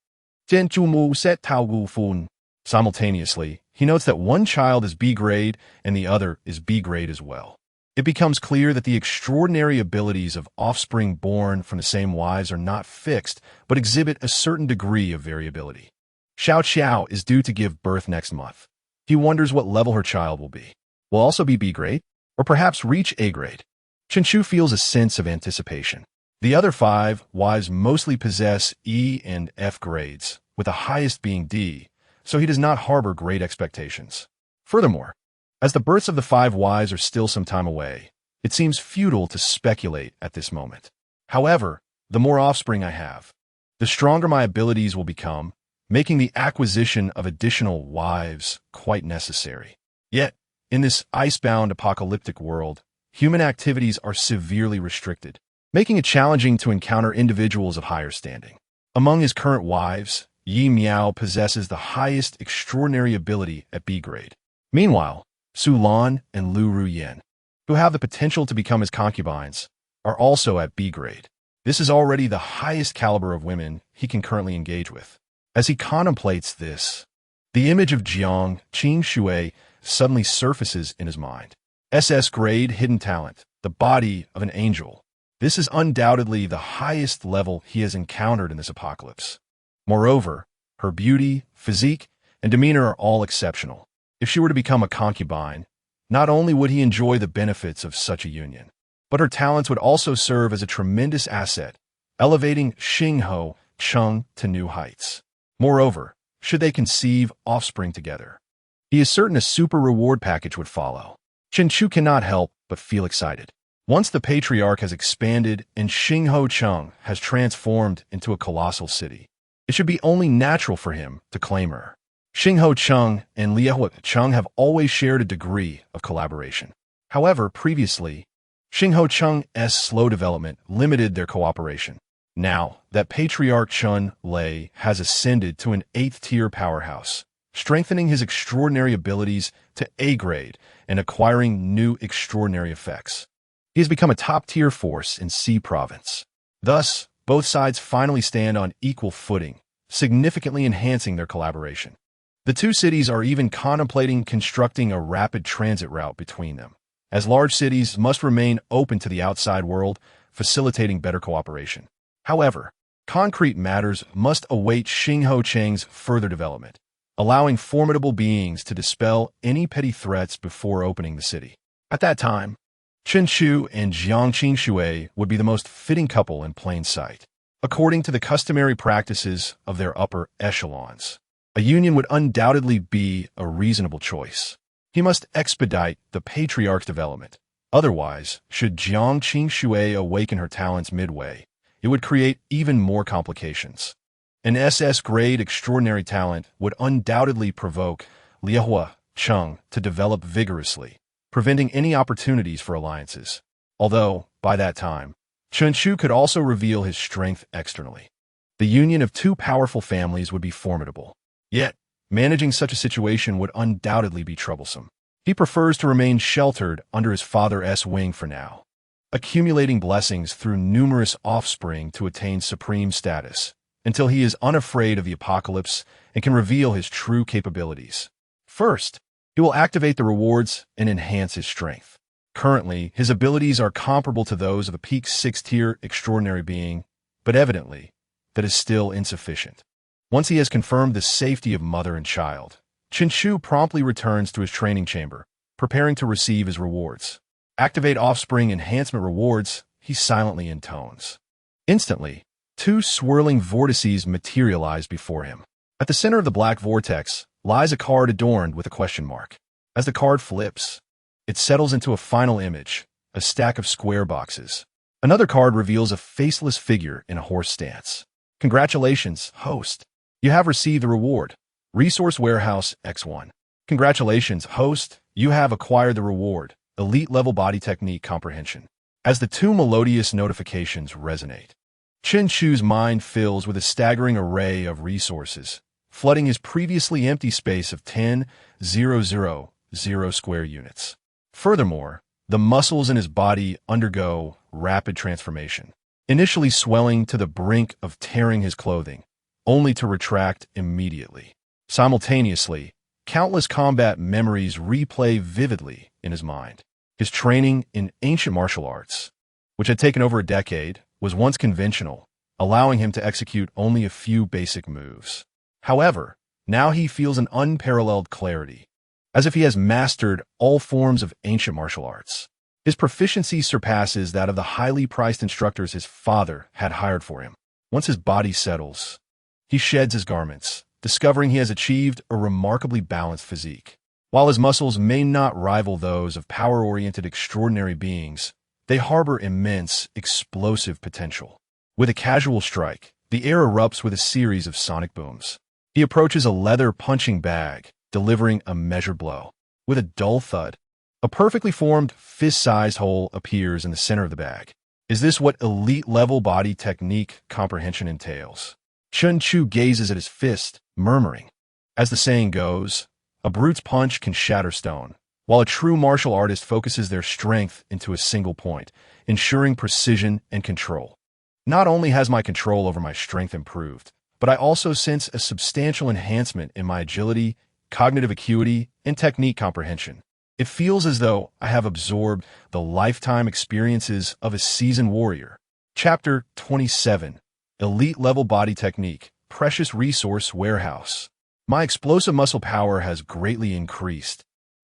Speaker 1: Simultaneously, he notes that one child is B-Grade and the other is B-Grade as well. It becomes clear that the extraordinary abilities of offspring born from the same wives are not fixed, but exhibit a certain degree of variability. Xiao Qiao is due to give birth next month. He wonders what level her child will be. Will also be B-Grade, or perhaps reach A-Grade. Chen Chu feels a sense of anticipation. The other 5 wives mostly possess E and F grades, with the highest being D, so he does not harbor great expectations. Furthermore, as the births of the 5 wives are still some time away, it seems futile to speculate at this moment. However, the more offspring I have, the stronger my abilities will become, making the acquisition of additional wives quite necessary. Yet, in this icebound apocalyptic world, human activities are severely restricted, making it challenging to encounter individuals of higher standing. Among his current wives, Yi Miao possesses the highest extraordinary ability at B-Grade. Meanwhile, Su Lan and Lu Ruyen, who have the potential to become his concubines, are also at B-Grade. This is already the highest caliber of women he can currently engage with. As he contemplates this, the image of Jiang Qing Shui suddenly surfaces in his mind. SS-grade hidden talent, the body of an angel. This is undoubtedly the highest level he has encountered in this apocalypse. Moreover, her beauty, physique, and demeanor are all exceptional. If she were to become a concubine, not only would he enjoy the benefits of such a union, but her talents would also serve as a tremendous asset, elevating Xingho Chung to new heights. Moreover, should they conceive offspring together, he is certain a super reward package would follow. Chenchu cannot help but feel excited. Once the patriarch has expanded and Xingho Chung has transformed into a colossal city, it should be only natural for him to claim her. Xingho Chung and Liehua Chung have always shared a degree of collaboration. However, previously, Xingho Chung's slow development limited their cooperation. Now that Patriarch Chun Lei has ascended to an 8th-tier powerhouse, strengthening his extraordinary abilities to A-grade and acquiring new extraordinary effects, he has become a top-tier force in C Province. Thus, both sides finally stand on equal footing, significantly enhancing their collaboration. The two cities are even contemplating constructing a rapid transit route between them, as large cities must remain open to the outside world, facilitating better cooperation. However, concrete matters must await Xingho Cheng's further development, allowing formidable beings to dispel any petty threats before opening the city. At that time, Chen Chu and Jiang Qingshui would be the most fitting couple in plain sight. According to the customary practices of their upper echelons, a union would undoubtedly be a reasonable choice. He must expedite the patriarch's development. Otherwise, should Jiang Qingshui awaken her talents midway, it would create even more complications. An SS-grade extraordinary talent would undoubtedly provoke Liehua Chung to develop vigorously, preventing any opportunities for alliances. Although, by that time, Chen Chu could also reveal his strength externally. The union of two powerful families would be formidable. Yet, managing such a situation would undoubtedly be troublesome. He prefers to remain sheltered under his father's wing for now, accumulating blessings through numerous offspring to attain supreme status, until he is unafraid of the apocalypse and can reveal his true capabilities. First, he will activate the rewards and enhance his strength. Currently, his abilities are comparable to those of a peak 6th-tier extraordinary being, but evidently, that is still insufficient. Once he has confirmed the safety of mother and child, Chen Chu promptly returns to his training chamber, preparing to receive his rewards. Activate offspring enhancement rewards, he silently intones. Instantly, two swirling vortices materialize before him. At the center of the black vortex lies a card adorned with a question mark. As the card flips, it settles into a final image, a stack of square boxes. Another card reveals a faceless figure in a horse stance. Congratulations, host. You have received the reward. Resource Warehouse X1. Congratulations, host. You have acquired the reward. Elite level body technique comprehension. As the two melodious notifications resonate, Chen Chu's mind fills with a staggering array of resources, flooding his previously empty space of 10,000 square units. Furthermore, the muscles in his body undergo rapid transformation, initially swelling to the brink of tearing his clothing, only to retract immediately. Simultaneously, countless combat memories replay vividly in his mind. His training in ancient martial arts, which had taken over a decade, was once conventional, allowing him to execute only a few basic moves. However, now he feels an unparalleled clarity, as if he has mastered all forms of ancient martial arts. His proficiency surpasses that of the highly priced instructors his father had hired for him. Once his body settles, he sheds his garments, discovering he has achieved a remarkably balanced physique. While his muscles may not rival those of power-oriented extraordinary beings, they harbor immense, explosive potential. With a casual strike, the air erupts with a series of sonic booms. He approaches a leather punching bag, delivering a measured blow. With a dull thud, a perfectly formed fist-sized hole appears in the center of the bag. Is this what elite-level body technique comprehension entails? Chen Chu gazes at his fist, murmuring. As the saying goes, a brute's punch can shatter stone, while a true martial artist focuses their strength into a single point, ensuring precision and control. Not only has my control over my strength improved, but I also sense a substantial enhancement in my agility, cognitive acuity, and technique comprehension. It feels as though I have absorbed the lifetime experiences of a seasoned warrior. Chapter 27. Elite-level body technique, precious resource warehouse. My explosive muscle power has greatly increased,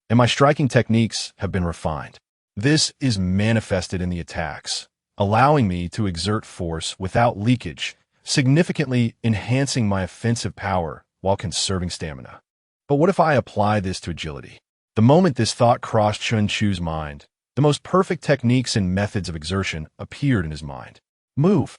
Speaker 1: and my striking techniques have been refined. This is manifested in the attacks, allowing me to exert force without leakage, significantly enhancing my offensive power while conserving stamina. But what if I apply this to agility? The moment this thought crossed Chun Chu's mind, the most perfect techniques and methods of exertion appeared in his mind. Move.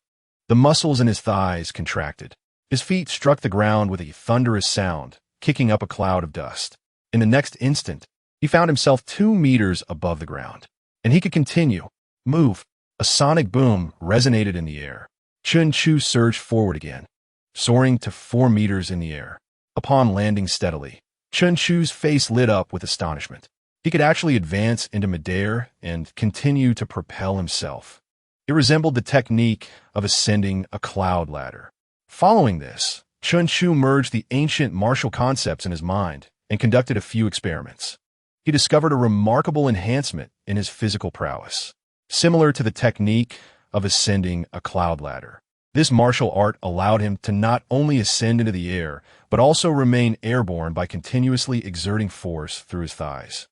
Speaker 1: The muscles in his thighs contracted. His feet struck the ground with a thunderous sound, kicking up a cloud of dust. In the next instant, he found himself 2 meters above the ground. And he could continue. Move. A sonic boom resonated in the air. Chun Chu surged forward again, soaring to 4 meters in the air. Upon landing steadily, Chun Chu's face lit up with astonishment. He could actually advance into midair and continue to propel himself. It resembled the technique of ascending a cloud ladder. Following this, Chun Chu merged the ancient martial concepts in his mind and conducted a few experiments. He discovered a remarkable enhancement in his physical prowess, similar to the technique of ascending a cloud ladder. This martial art allowed him to not only ascend into the air, but also remain airborne by continuously exerting force through his thighs.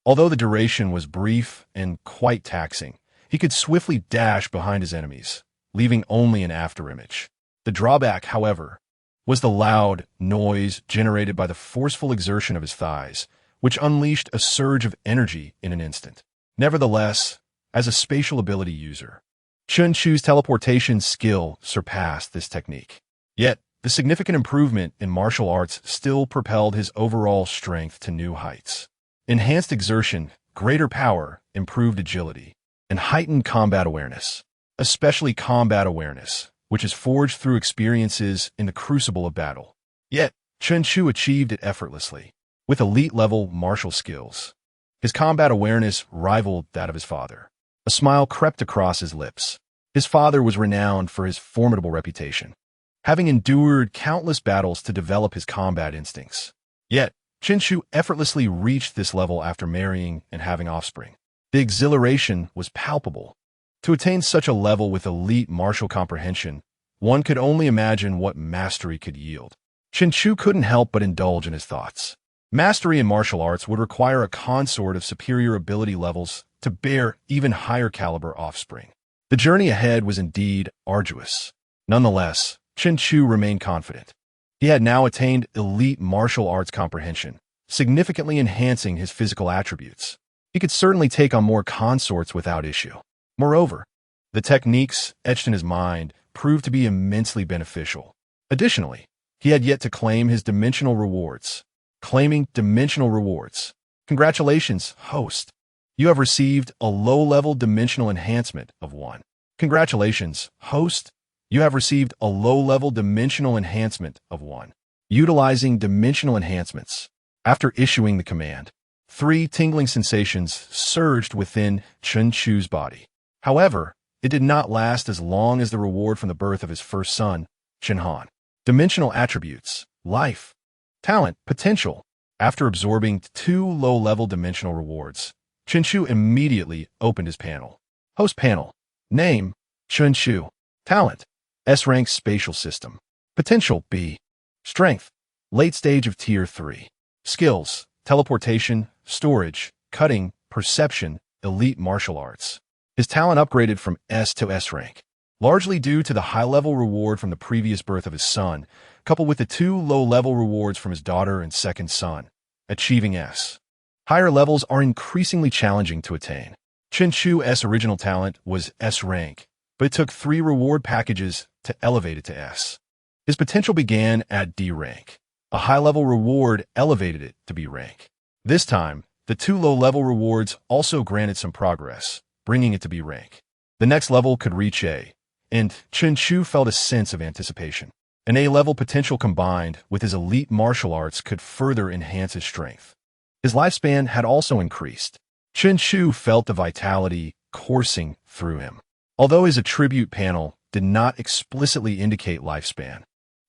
Speaker 1: Although the duration was brief and quite taxing, he could swiftly dash behind his enemies, leaving only an afterimage. The drawback, however, was the loud noise generated by the forceful exertion of his thighs, which unleashed a surge of energy in an instant. Nevertheless, as a spatial ability user, Chun Chu's teleportation skill surpassed this technique. Yet, the significant improvement in martial arts still propelled his overall strength to new heights. Enhanced exertion, greater power, improved agility, and heightened combat awareness, especially combat awareness, which is forged through experiences in the crucible of battle. Yet, Chun Chu achieved it effortlessly, with elite-level martial skills. His combat awareness rivaled that of his father. A smile crept across his lips. His father was renowned for his formidable reputation, having endured countless battles to develop his combat instincts. Yet, Chun Chu effortlessly reached this level after marrying and having offspring. The exhilaration was palpable. To attain such a level with elite martial comprehension, one could only imagine what mastery could yield. Chun Chu couldn't help but indulge in his thoughts. Mastery in martial arts would require a consort of superior ability levels to bear even higher caliber offspring. The journey ahead was indeed arduous. Nonetheless, Chun Chu remained confident. He had now attained elite martial arts comprehension, significantly enhancing his physical attributes. He could certainly take on more consorts without issue. Moreover, the techniques etched in his mind proved to be immensely beneficial. Additionally, he had yet to claim his dimensional rewards. Claiming dimensional rewards. Congratulations, host. You have received a low-level dimensional enhancement of 1. Congratulations, host. You have received a low-level dimensional enhancement of 1. Utilizing dimensional enhancements. After issuing the command, 3 tingling sensations surged within Chun Chu's body. However, it did not last as long as the reward from the birth of his first son, Chen Han. Dimensional attributes, life, talent, potential. After absorbing 2 low-level dimensional rewards, Chun Chu immediately opened his panel. Host panel. Name, Chun Chu. Talent, S-rank spatial system. Potential, B. Strength, late stage of tier 3. Skills, teleportation, storage, cutting, perception, elite martial arts. His talent upgraded from S to S rank, largely due to the high-level reward from the previous birth of his son, coupled with the 2 low-level rewards from his daughter and second son, achieving S. Higher levels are increasingly challenging to attain. Chun Chu's original talent was S rank, but it took 3 reward packages to elevate it to S. His potential began at D rank. A high-level reward elevated it to B rank. This time, the 2 low-level rewards also granted some progress, bringing it to B rank. The next level could reach A, and Chun Chu felt a sense of anticipation. An A-level potential combined with his elite martial arts could further enhance his strength. His lifespan had also increased. Chun Chu felt the vitality coursing through him. Although his attribute panel did not explicitly indicate lifespan,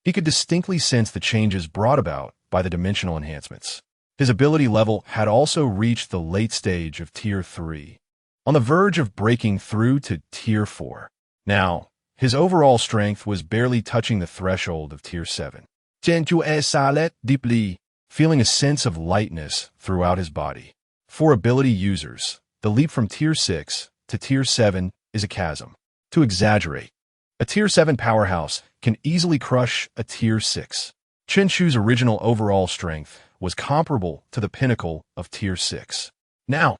Speaker 1: he could distinctly sense the changes brought about by the dimensional enhancements. His ability level had also reached the late stage of Tier 3, on the verge of breaking through to Tier 4. Now, his overall strength was barely touching the threshold of Tier 7. Chun Chu exhaled deeply, feeling a sense of lightness throughout his body. For ability users, the leap from Tier 6 to Tier 7 is a chasm. To exaggerate, a Tier 7 powerhouse can easily crush a Tier 6. Chen Chu's original overall strength was comparable to the pinnacle of Tier 6. Now,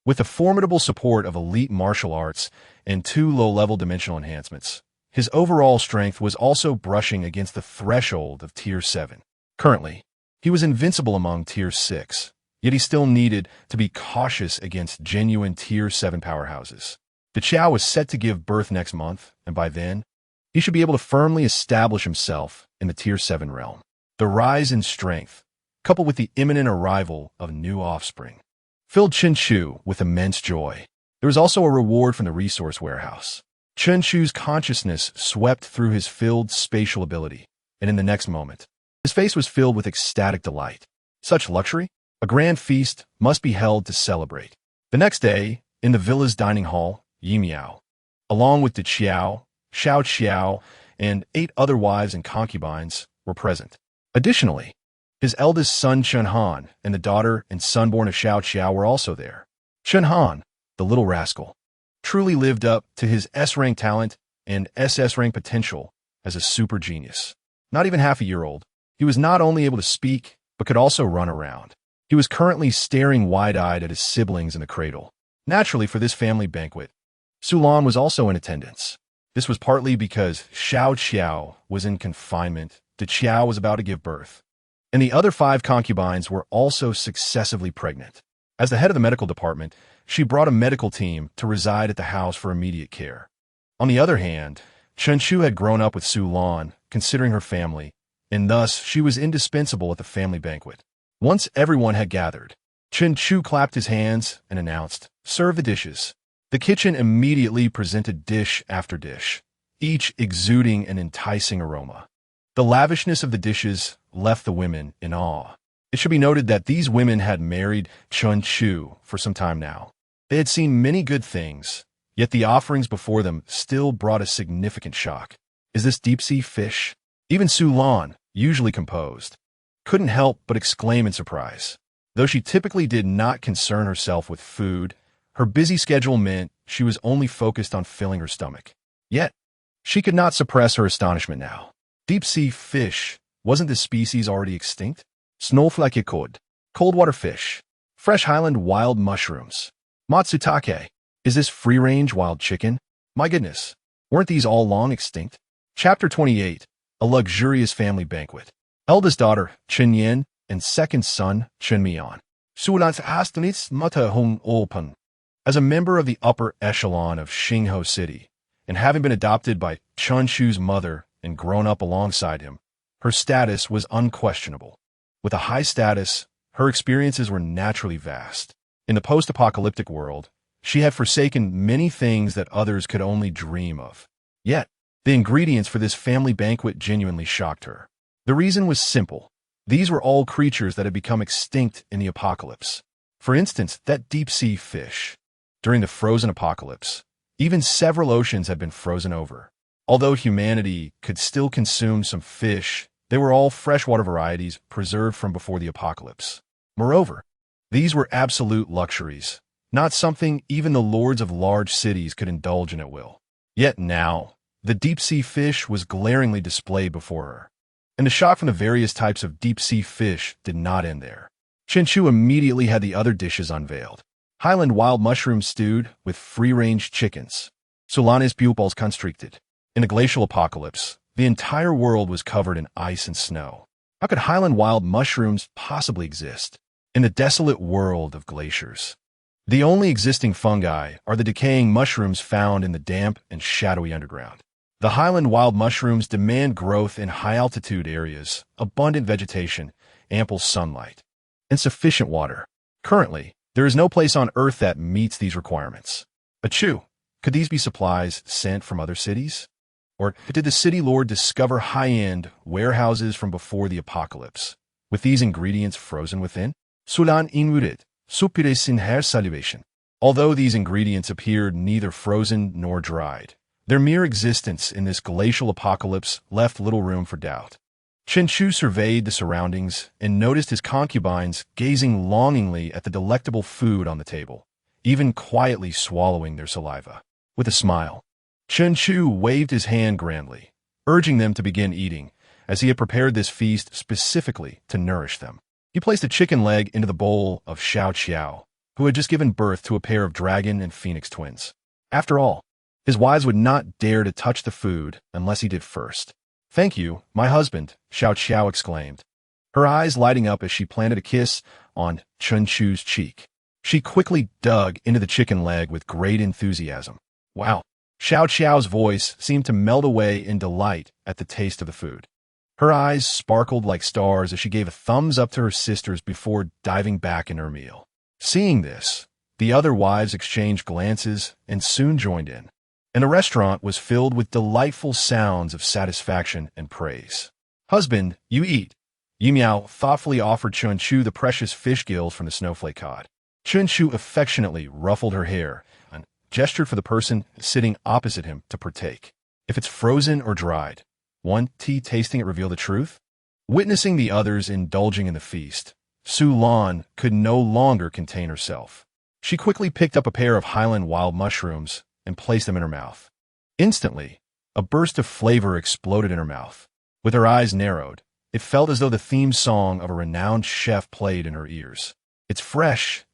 Speaker 1: with the formidable support of elite martial arts and 2 low-level dimensional enhancements, his overall strength was also brushing against the threshold of Tier 7. Currently, he was invincible among Tier 6, yet he still needed to be cautious against genuine Tier 7 powerhouses. Deqiao was set to give birth next month, and by then, he should be able to firmly establish himself in the Tier 7 realm. The rise in strength, coupled with the imminent arrival of new offspring, filled Chen Chu with immense joy. There was also a reward from the resource warehouse. Chen Chu's consciousness swept through his filled spatial ability, and in the next moment, his face was filled with ecstatic delight. Such luxury? A grand feast must be held to celebrate. The next day, in the villa's dining hall, Yi Miao, along with Deqiao, Xiao Qiao, and 8 other wives and concubines, were present. Additionally, his eldest son Chen Han and the daughter and son born of Xiao Qiao were also there. Chen Han, the little rascal, truly lived up to his S-rank talent and SS-rank potential as a super genius. Not even half a year old, he was not only able to speak, but could also run around. He was currently staring wide-eyed at his siblings in the cradle. Naturally, for this family banquet, Sulan was also in attendance. This was partly because Xiao Qiao was in confinement, Deqiao was about to give birth, and the other 5 concubines were also successively pregnant. As the head of the medical department, she brought a medical team to reside at the house for immediate care. On the other hand, Chen Chu had grown up with Su Lan, considering her family, and thus she was indispensable at the family banquet. Once everyone had gathered, Chen Chu clapped his hands and announced, "Serve the dishes." The kitchen immediately presented dish after dish, each exuding an enticing aroma. The lavishness of the dishes left the women in awe. It should be noted that these women had married Chen Chu for some time now. They had seen many good things, yet the offerings before them still brought a significant shock. Is this deep-sea fish? Even Su Lan, usually composed, couldn't help but exclaim in surprise. Though she typically did not concern herself with food, her busy schedule meant she was only focused on filling her stomach. Yet, she could not suppress her astonishment now. Deep-sea fish, wasn't this species already extinct? Snowflakekod, cold-water fish, fresh highland wild mushrooms, matsutake, is this free-range wild chicken? My goodness, weren't these all long extinct? Chapter 28, A Luxurious Family Banquet. Eldest daughter, Chen Yin, and second son, Chen Mian. Sulan's Astanitz Mata Hong Open. As a member of the upper echelon of Xingho City, and having been adopted by Chen Chu's mother and grown up alongside him, her status was unquestionable. With a high status, her experiences were naturally vast. In the post-apocalyptic world, she had forsaken many things that others could only dream of. Yet, the ingredients for this family banquet genuinely shocked her. The reason was simple. These were all creatures that had become extinct in the apocalypse. For instance, that deep-sea fish. During the frozen apocalypse, even several oceans had been frozen over. Although humanity could still consume some fish, they were all freshwater varieties preserved from before the apocalypse. Moreover, these were absolute luxuries, not something even the lords of large cities could indulge in at will. Yet now, the deep-sea fish was glaringly displayed before her. And the shock from the various types of deep-sea fish did not end there. Chen Chu immediately had the other dishes unveiled. Highland wild mushrooms stewed with free-range chickens. Solanis pupils constricted. In the glacial apocalypse, the entire world was covered in ice and snow. How could Highland wild mushrooms possibly exist in the desolate world of glaciers? The only existing fungi are the decaying mushrooms found in the damp and shadowy underground. The Highland wild mushrooms demand growth in high-altitude areas, abundant vegetation, ample sunlight, and sufficient water. Currently, there is no place on Earth that meets these requirements. Achoo, could these be supplies sent from other cities? Or did the city lord discover high-end warehouses from before the apocalypse, with these ingredients frozen within? Sulan inmurid, supire sin her salivation. Although these ingredients appeared neither frozen nor dried, their mere existence in this glacial apocalypse left little room for doubt. Chen Chu surveyed the surroundings and noticed his concubines gazing longingly at the delectable food on the table, even quietly swallowing their saliva. With a smile, Chen Chu waved his hand grandly, urging them to begin eating, as he had prepared this feast specifically to nourish them. He placed a chicken leg into the bowl of Xiao Qiao, who had just given birth to a pair of dragon and phoenix twins. After all, his wives would not dare to touch the food unless he did first. "Thank you, my husband," Xiao Qiao exclaimed, her eyes lighting up as she planted a kiss on Chen Chu's cheek. She quickly dug into the chicken leg with great enthusiasm. Wow! Xiao Qiao's voice seemed to melt away in delight at the taste of the food. Her eyes sparkled like stars as she gave a thumbs up to her sisters before diving back in her meal. Seeing this, the other wives exchanged glances and soon joined in, and the restaurant was filled with delightful sounds of satisfaction and praise. "Husband, you eat." Yu Miao thoughtfully offered Chen Chu the precious fish gills from the snowflake cod. Chen Chu affectionately ruffled her hair and gestured for the person sitting opposite him to partake. If it's frozen or dried, one tea tasting it revealed the truth? Witnessing the others indulging in the feast, Su Lan could no longer contain herself. She quickly picked up a pair of Highland wild mushrooms and placed them in her mouth. Instantly, a burst of flavor exploded in her mouth. With her eyes narrowed, it felt as though the theme song of a renowned chef played in her ears. It's fresh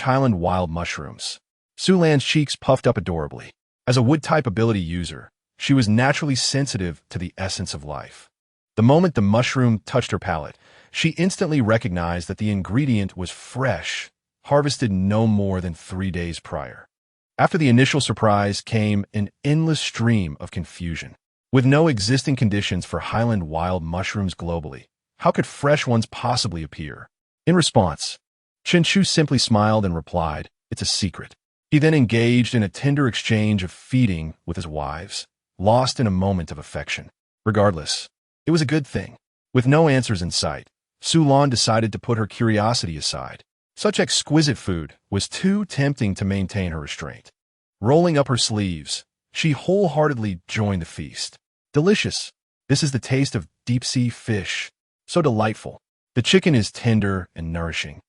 Speaker 1: Highland wild mushrooms." Su Lan's cheeks puffed up adorably. As a wood-type ability user, she was naturally sensitive to the essence of life. The moment the mushroom touched her palate, she instantly recognized that the ingredient was fresh, harvested no more than 3 days prior. After the initial surprise came an endless stream of confusion. With no existing conditions for Highland wild mushrooms globally, how could fresh ones possibly appear? In response, Chen Chu simply smiled and replied, "It's a secret." He then engaged in a tender exchange of feeding with his wives, lost in a moment of affection. Regardless, it was a good thing. With no answers in sight, Su Lan decided to put her curiosity aside. Such exquisite food was too tempting to maintain her restraint. Rolling up her sleeves, she wholeheartedly joined the feast. "Delicious. This is the taste of deep-sea fish. So delightful. The chicken is tender and nourishing.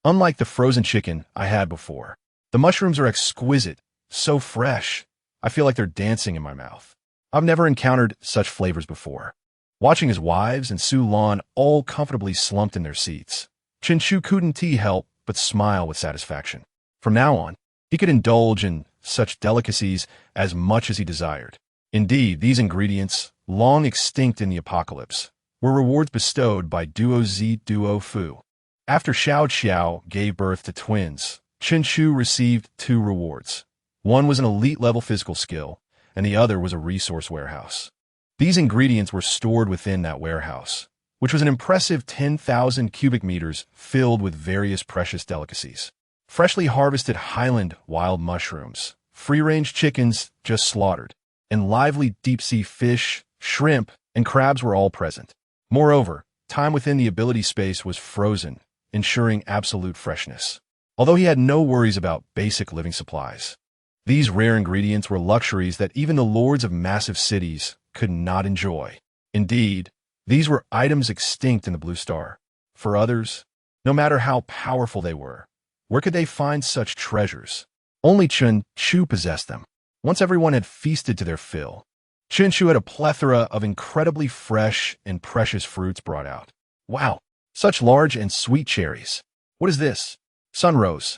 Speaker 1: Unlike the frozen chicken I had before, the mushrooms are exquisite, so fresh. I feel like they're dancing in my mouth. I've never encountered such flavors before." Watching his wives and Su Lan all comfortably slumped in their seats, Chen Chu couldn't help but smile with satisfaction. From now on, he could indulge in such delicacies as much as he desired. Indeed, these ingredients, long extinct in the apocalypse, were rewards bestowed by Duo Zi Duo Fu. After Xiao Qiao gave birth to twins, Chen Chu received 2 rewards. One was an elite-level physical skill, and the other was a resource warehouse. These ingredients were stored within that warehouse, which was an impressive 10,000 cubic meters filled with various precious delicacies. Freshly harvested Highland wild mushrooms, free-range chickens just slaughtered, and lively deep-sea fish, shrimp, and crabs were all present. Moreover, time within the ability space was frozen, ensuring absolute freshness. Although he had no worries about basic living supplies, these rare ingredients were luxuries that even the lords of massive cities could not enjoy. Indeed, these were items extinct in the Blue Star. For others, no matter how powerful they were, where could they find such treasures? Only Chen Chu possessed them. Once everyone had feasted to their fill, Chen Chu had a plethora of incredibly fresh and precious fruits brought out. Wow, such large and sweet cherries. What is this? Sunrose.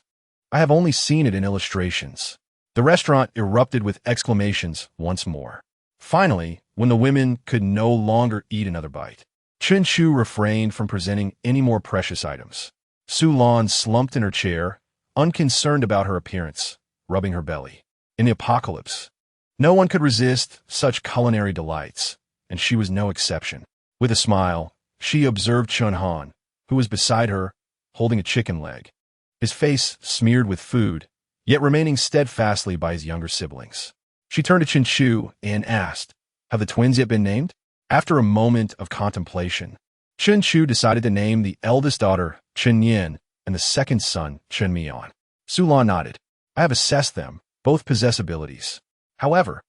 Speaker 1: I have only seen it in illustrations. The restaurant erupted with exclamations once more. Finally, when the women could no longer eat another bite, Chen Chu refrained from presenting any more precious items. Su Lan slumped in her chair, unconcerned about her appearance, rubbing her belly. In the apocalypse, no one could resist such culinary delights, and she was no exception. With a smile, she observed Chun Han, who was beside her, holding a chicken leg, his face smeared with food, yet remaining steadfastly by his younger siblings. She turned to Chen Chu and asked, "Have the twins yet been named?" After a moment of contemplation, Chen Chu decided to name the eldest daughter Chen Yin and the second son Chen Mian. Su Lan nodded. "I have assessed them. Both possess abilities. However,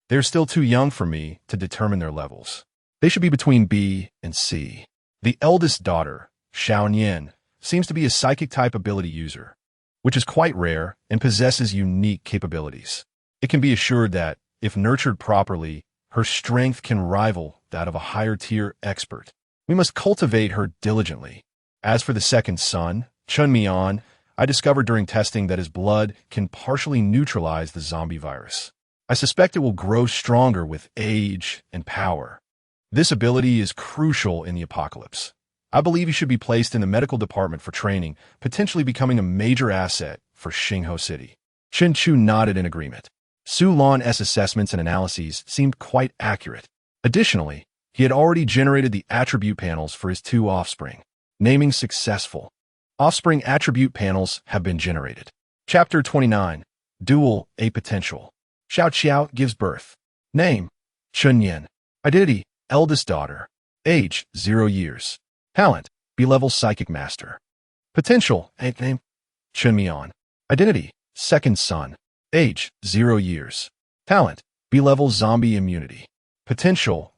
Speaker 1: they're still too young for me to determine their levels. They should be between B and C." The eldest daughter, Xiao Yin, seems to be a psychic-type ability user, which is quite rare and possesses unique capabilities. It can be assured that, if nurtured properly, her strength can rival that of a higher-tier expert. We must cultivate her diligently. As for the second son, Chunmian, I discovered during testing that his blood can partially neutralize the zombie virus. I suspect it will grow stronger with age and power. This ability is crucial in the apocalypse. I believe he should be placed in the medical department for training, potentially becoming a major asset for Xingho City. Chen Chu nodded in agreement. Su Lan's assessments and analyses seemed quite accurate. Additionally, he had already generated the attribute panels for his 2 offspring. Naming successful. Offspring attribute panels have been generated. Chapter 29. Dual A Potential. Xiao Qiao gives birth. Name: Chunyan. Identity: eldest daughter. Age: 0 years. Talent: B-level psychic master. Potential: name: Chunmian. Identity: second son. Age: 0 years. Talent: B-level zombie immunity. Potential: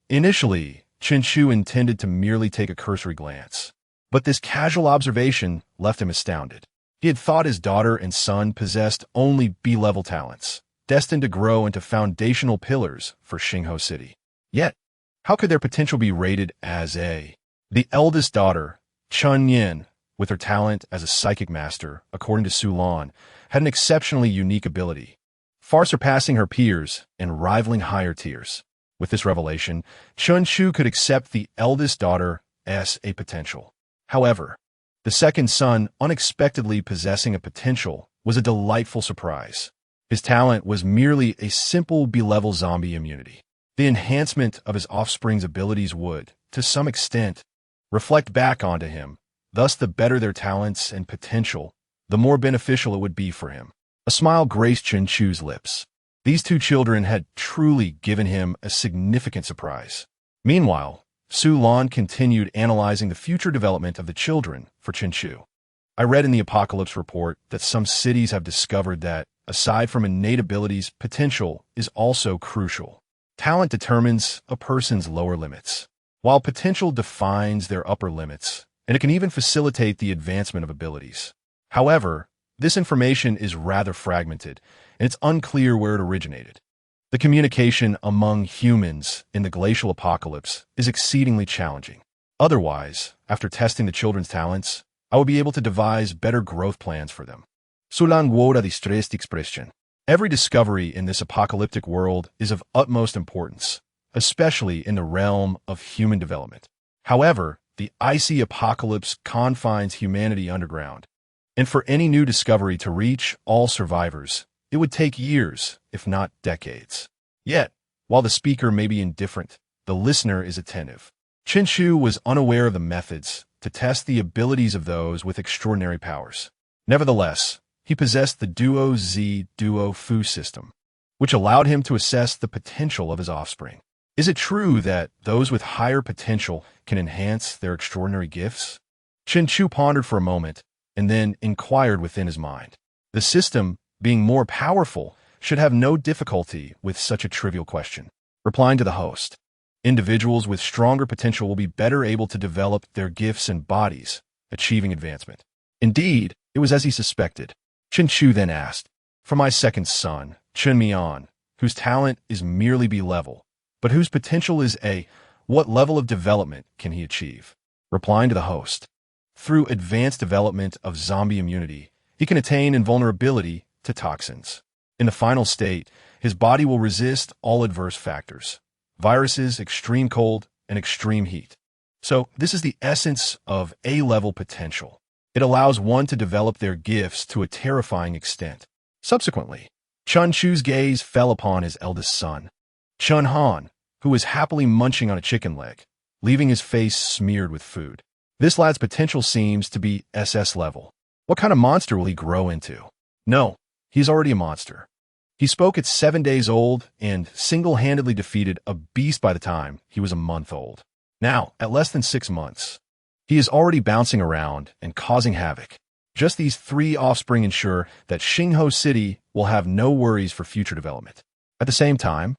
Speaker 1: initially, Chen Chu intended to merely take a cursory glance, but this casual observation left him astounded. He had thought his daughter and son possessed only B-level talents, destined to grow into foundational pillars for Xingho City. Yet, how could their potential be rated as A? The eldest daughter, Chun Yin, with her talent as a psychic master, according to Su Lan, had an exceptionally unique ability, far surpassing her peers and rivaling higher tiers. With this revelation, Chun Chu could accept the eldest daughter as a potential. However, the second son unexpectedly possessing a potential was a delightful surprise. His talent was merely a simple B-level zombie immunity. The enhancement of his offspring's abilities would, to some extent, reflect back onto him. Thus, the better their talents and potential, the more beneficial it would be for him. A smile graced Chen Chu's lips. These 2 children had truly given him a significant surprise. Meanwhile, Su Lan continued analyzing the future development of the children for Chen Chu. I read in the Apocalypse report that some cities have discovered that, aside from innate abilities, potential is also crucial. Talent determines a person's lower limits, while potential defines their upper limits, and it can even facilitate the advancement of abilities. However, this information is rather fragmented, and it's unclear where it originated. The communication among humans in the glacial apocalypse is exceedingly challenging. Otherwise, after testing the children's talents, I would be able to devise better growth plans for them. Sulanguoda di stress expression. Every discovery in this apocalyptic world is of utmost importance, especially in the realm of human development. However, the icy apocalypse confines humanity underground, and for any new discovery to reach all survivors, it would take years, if not decades. Yet, while the speaker may be indifferent, the listener is attentive. Chen Chu was unaware of the methods to test the abilities of those with extraordinary powers. Nevertheless, he possessed the Duo Z Duo Fu system, which allowed him to assess the potential of his offspring. Is it true that those with higher potential can enhance their extraordinary gifts? Chen Chu pondered for a moment and then inquired within his mind. The system, being more powerful, should have no difficulty with such a trivial question. Replying to the host, individuals with stronger potential will be better able to develop their gifts and bodies, achieving advancement. Indeed, it was as he suspected. Chen Chu then asked, for my second son, Chen Mian, whose talent is merely B-level, but whose potential is A, what level of development can he achieve? Replying to the host, through advanced development of zombie immunity, he can attain invulnerability to toxins. In the final state, his body will resist all adverse factors, viruses, extreme cold, and extreme heat. So this is the essence of A-level potential. It allows one to develop their gifts to a terrifying extent. Subsequently, Chun Chu's gaze fell upon his eldest son, Chun Han, who was happily munching on a chicken leg, leaving his face smeared with food. This lad's potential seems to be SS level. What kind of monster will he grow into? No, he's already a monster. He spoke at 7 days old and single-handedly defeated a beast by the time he was a month old. Now, at less than 6 months, he is already bouncing around and causing havoc. Just these 3 offspring ensure that Xingho City will have no worries for future development. At the same time,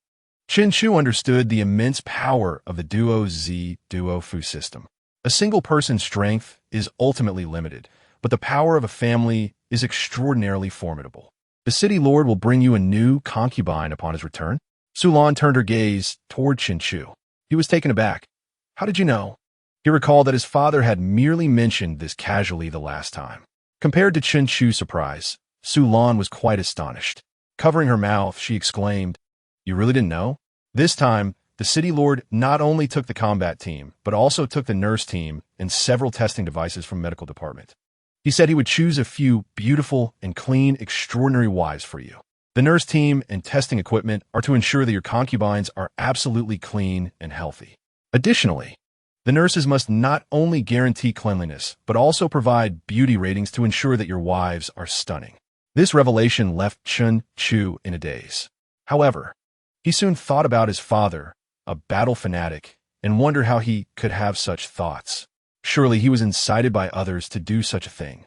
Speaker 1: Chen Chu understood the immense power of the Duo Z Duo Fu system. A single person's strength is ultimately limited, but the power of a family is extraordinarily formidable. The city lord will bring you a new concubine upon his return. Sulan turned her gaze toward Chinchu. He was taken aback. How did you know? He recalled that his father had merely mentioned this casually the last time. Compared to Chinchu's surprise, Sulan was quite astonished. Covering her mouth, she exclaimed, "You really didn't know?" This time, the city lord not only took the combat team, but also took the nurse team and several testing devices from medical department. He said he would choose a few beautiful and clean, extraordinary wives for you. The nurse team and testing equipment are to ensure that your concubines are absolutely clean and healthy. Additionally, the nurses must not only guarantee cleanliness, but also provide beauty ratings to ensure that your wives are stunning. This revelation left Chun Chu in a daze. However, he soon thought about his father, a battle fanatic, and wondered how he could have such thoughts. Surely he was incited by others to do such a thing.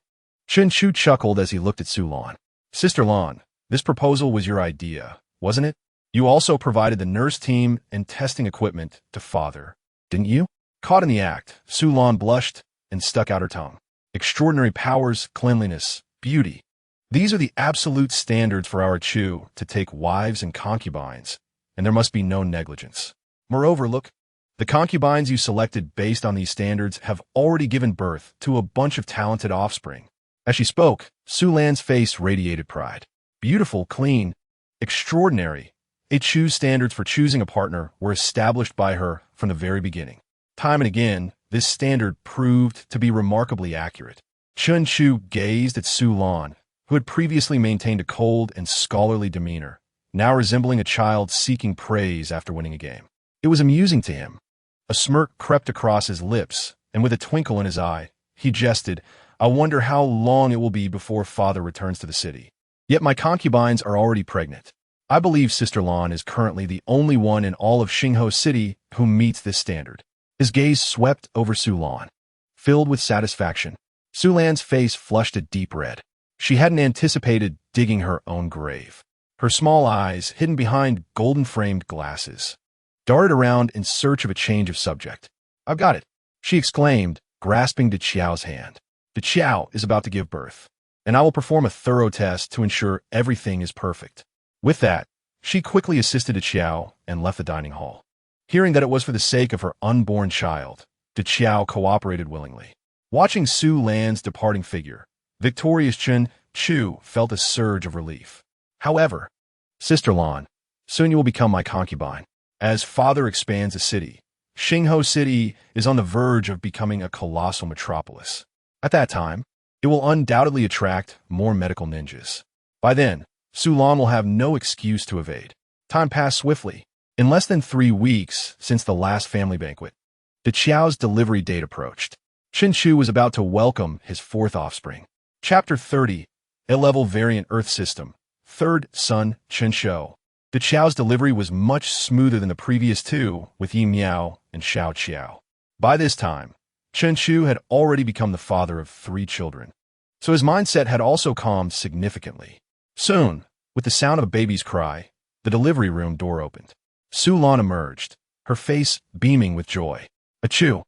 Speaker 1: Chun Chu chuckled as he looked at Sulan. Sister Lan, this proposal was your idea, wasn't it? You also provided the nurse team and testing equipment to father, didn't you? Caught in the act, Sulan blushed and stuck out her tongue. Extraordinary powers, cleanliness, beauty. These are the absolute standards for our Chu to take wives and concubines, and there must be no negligence. Moreover, look, the concubines you selected based on these standards have already given birth to a bunch of talented offspring. As she spoke, Sulan's face radiated pride. Beautiful, clean, extraordinary. Chu's standards for choosing a partner were established by her from the very beginning. Time and again, this standard proved to be remarkably accurate. Chun Chu gazed at Sulan, who had previously maintained a cold and scholarly demeanor, now resembling a child seeking praise after winning a game. It was amusing to him. A smirk crept across his lips, and with a twinkle in his eye, he jested, "I wonder how long it will be before father returns to the city. Yet my concubines are already pregnant. I believe Sister Lan is currently the only one in all of Xingho City who meets this standard." His gaze swept over Sulan. Filled with satisfaction, Sulan's face flushed a deep red. She hadn't anticipated digging her own grave. Her small eyes, hidden behind golden-framed glasses, darted around in search of a change of subject. "I've got it," she exclaimed, grasping De Qiao's hand. "De Qiao is about to give birth, and I will perform a thorough test to ensure everything is perfect." With that, she quickly assisted De Qiao and left the dining hall. Hearing that it was for the sake of her unborn child, De Qiao cooperated willingly. Watching Su Lan's departing figure, victorious Chun Chu felt a surge of relief. However, Sister Lan, soon you will become my concubine. As father expands the city, Xingho City is on the verge of becoming a colossal metropolis. At that time, it will undoubtedly attract more medical ninjas. By then, Sulan will have no excuse to evade. Time passed swiftly. In less than 3 weeks since the last family banquet, De Qiao's delivery date approached. Chin Chu was about to welcome his 4th offspring. Chapter 30, A-Level Variant Earth System, 3rd Son Chen Shou. De Qiao's delivery was much smoother than the previous 2 with Yi Miao and Xiao Qiao. By this time, Chen Chu had already become the father of 3 children, so his mindset had also calmed significantly. Soon, with the sound of a baby's cry, the delivery room door opened. Sulan emerged, her face beaming with joy. "Achu,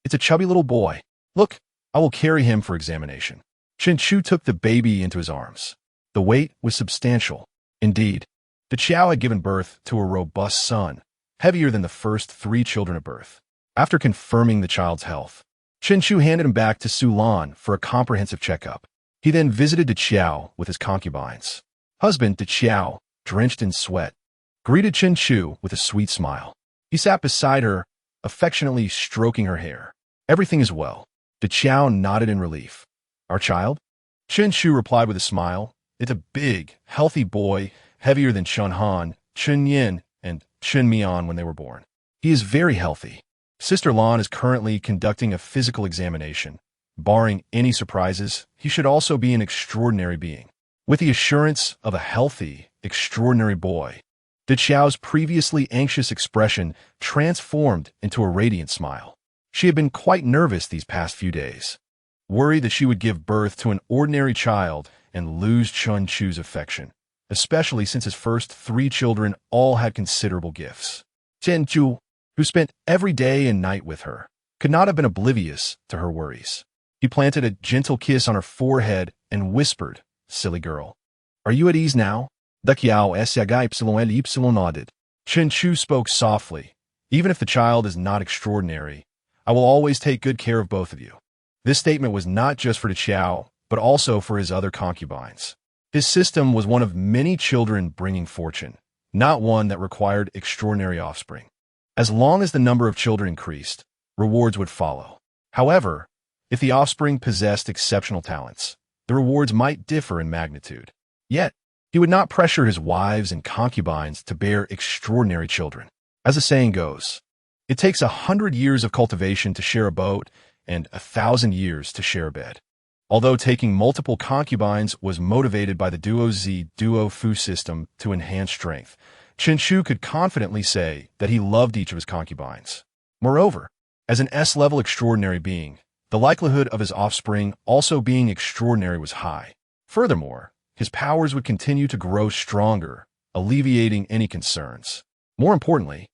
Speaker 1: it's a chubby little boy. Look, I will carry him for examination." Chen Chu took the baby into his arms. The weight was substantial. Indeed, De Qiao had given birth to a robust son, heavier than the first 3 children at birth. After confirming the child's health, Chen Chu handed him back to Sulan for a comprehensive checkup. He then visited De Qiao with his concubines. Husband De Qiao, drenched in sweat, greeted Chen Chu with a sweet smile. He sat beside her, affectionately stroking her hair. "Everything is well." De Qiao nodded in relief. "Our child?" Chen Chu replied with a smile. "It's a big, healthy boy, heavier than Chun Han, Chun Yin, and Chun Mian when they were born. He is very healthy. Sister Lan is currently conducting a physical examination. Barring any surprises, he should also be an extraordinary being." With the assurance of a healthy, extraordinary boy, De Qiao's previously anxious expression transformed into a radiant smile. She had been quite nervous these past few days, worried that she would give birth to an ordinary child and lose Chun Chu's affection, especially since his first 3 children all had considerable gifts. Chen Chu, who spent every day and night with her, could not have been oblivious to her worries. He planted a gentle kiss on her forehead and whispered, "Silly girl, are you at ease now?" De Qiao nodded. Chen Chu spoke softly. Even if the child is not extraordinary, I will always take good care of both of you. This statement was not just for Qiao, but also for his other concubines. His system was one of many children bringing fortune, not one that required extraordinary offspring. As long as the number of children increased, rewards would follow. However, if the offspring possessed exceptional talents, the rewards might differ in magnitude. Yet, he would not pressure his wives and concubines to bear extraordinary children. As the saying goes, it takes 100 years of cultivation to share a boat and 1,000 years to share a bed. Although taking multiple concubines was motivated by the duo fu system to enhance strength, Chen Chu could confidently say that he loved each of his concubines. Moreover, as an S-level extraordinary being, the likelihood of his offspring also being extraordinary was high. Furthermore, his powers would continue to grow stronger, alleviating any concerns. More importantly,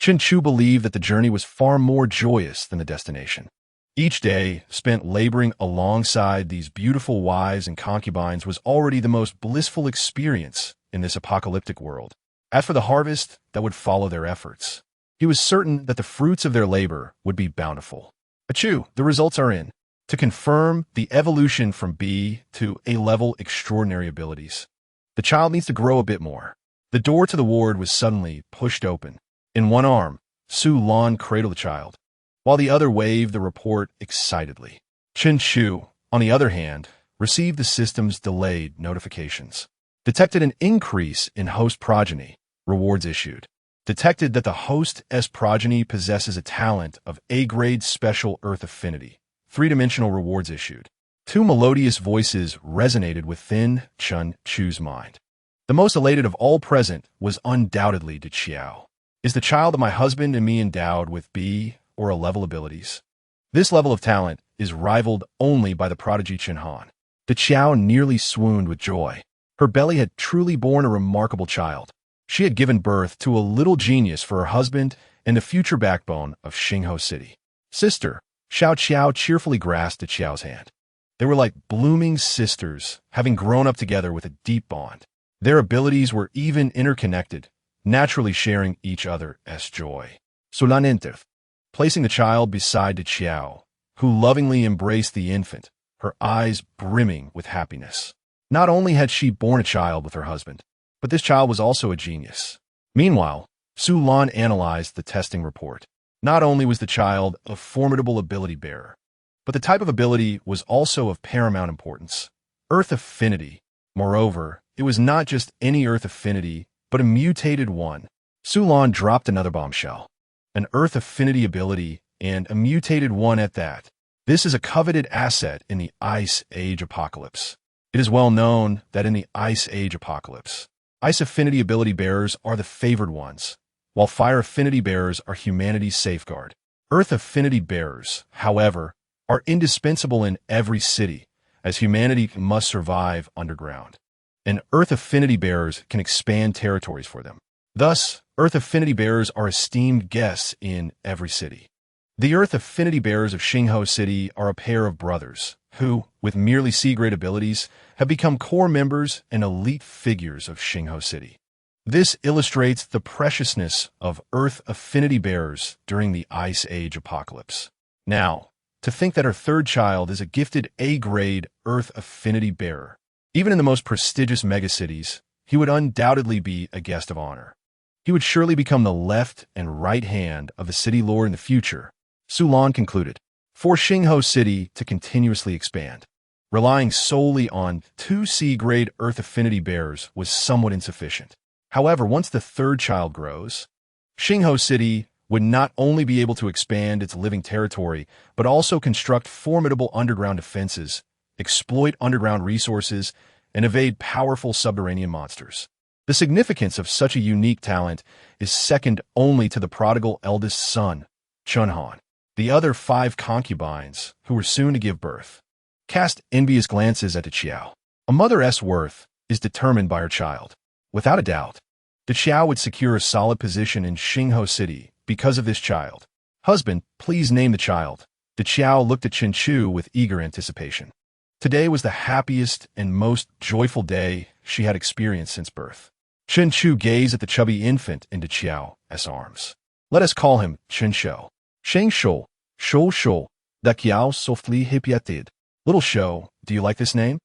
Speaker 1: Chen Chu believed that the journey was far more joyous than the destination. Each day spent laboring alongside these beautiful wives and concubines was already the most blissful experience in this apocalyptic world. As for the harvest that would follow their efforts, he was certain that the fruits of their labor would be bountiful. Achoo, the results are in. To confirm the evolution from B to A-level extraordinary abilities, the child needs to grow a bit more. The door to the ward was suddenly pushed open. In one arm, Su Lan cradled the child, while the other waved the report excitedly. Chen Chu, on the other hand, received the system's delayed notifications. Detected an increase in host progeny, rewards issued. Detected that the host's progeny possesses a talent of A-grade special Earth affinity, three-dimensional rewards issued. Two melodious voices resonated within Chen Chu's mind. The most elated of all present was undoubtedly De Qiao. Is the child of my husband and me endowed with B or A-level abilities? This level of talent is rivaled only by the prodigy Chen Han. De Qiao nearly swooned with joy. Her belly had truly borne a remarkable child. She had given birth to a little genius for her husband and the future backbone of Xingho City. Sister, Xiao Qiao cheerfully grasped De Qiao's hand. They were like blooming sisters, having grown up together with a deep bond. Their abilities were even interconnected, naturally sharing each other's joy. Sulan entered, placing the child beside De Qiao, who lovingly embraced the infant, her eyes brimming with happiness. Not only had she borne a child with her husband, but this child was also a genius. Meanwhile, Su Lan analyzed the testing report. Not only was the child a formidable ability bearer, but the type of ability was also of paramount importance. Earth affinity. Moreover, it was not just any Earth affinity, but a mutated one. Su Lan dropped another bombshell. An Earth affinity ability, and a mutated one at that. This is a coveted asset in the Ice Age apocalypse. It is well known that in the Ice Age apocalypse, Ice affinity ability bearers are the favored ones, while Fire affinity bearers are humanity's safeguard. Earth affinity bearers, however, are indispensable in every city, as humanity must survive underground. And Earth affinity bearers can expand territories for them. Thus, Earth affinity bearers are esteemed guests in every city. The Earth affinity bearers of Xingho City are a pair of brothers who, with merely C-grade abilities, have become core members and elite figures of Xingho City. This illustrates the preciousness of Earth affinity bearers during the Ice Age apocalypse. Now, to think that her third child is a gifted A-grade Earth affinity bearer. Even in the most prestigious megacities, he would undoubtedly be a guest of honor. He would surely become the left and right hand of the city lord in the future, Su Lan concluded. For Xingho City to continuously expand, relying solely on 2 C-grade Earth affinity bearers was somewhat insufficient. However, once the third child grows, Xingho City would not only be able to expand its living territory, but also construct formidable underground defenses, exploit underground resources, and evade powerful subterranean monsters. The significance of such a unique talent is second only to the prodigal eldest son, Chen Han. The other 5 concubines, who were soon to give birth, cast envious glances at De Qiao. A mother's worth is determined by her child. Without a doubt, De Qiao would secure a solid position in Xingho City because of this child. Husband, please name the child. De Qiao looked at Chen Chu with eager anticipation. Today was the happiest and most joyful day she had experienced since birth. Chen Chu gazed at the chubby infant into Qiao's arms. Let us call him Chen Shou. Sheng Shou, Shou Shou, da Qiao softly hippiated. Little Shou, do you like this name?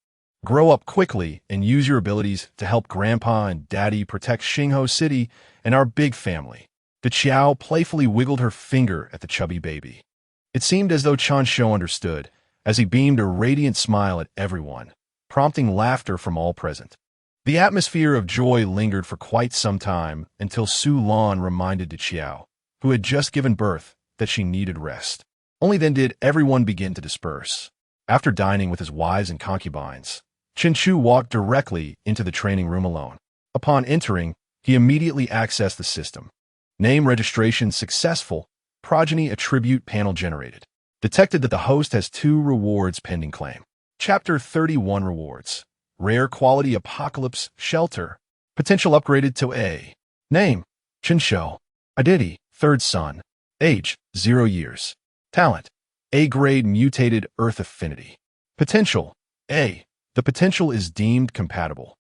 Speaker 1: Grow up quickly and use your abilities to help Grandpa and Daddy protect Xingho City and our big family. The Qiao playfully wiggled her finger at the chubby baby. It seemed as though Chen Shou understood, as he beamed a radiant smile at everyone, prompting laughter from all present. The atmosphere of joy lingered for quite some time until Su Lan reminded the Qiao, who had just given birth, that she needed rest. Only then did everyone begin to disperse. After dining with his wives and concubines, Chen Chu walked directly into the training room alone. Upon entering, he immediately accessed the system. Name registration successful. Progeny attribute panel generated. Detected that the host has 2 rewards pending claim. Chapter 31 Rewards. Rare quality apocalypse shelter. Potential upgraded to A. Name: Chen Shou. Identity: 3rd son. Age: 0 years. Talent: A-grade mutated earth affinity. Potential: A. The potential is deemed compatible,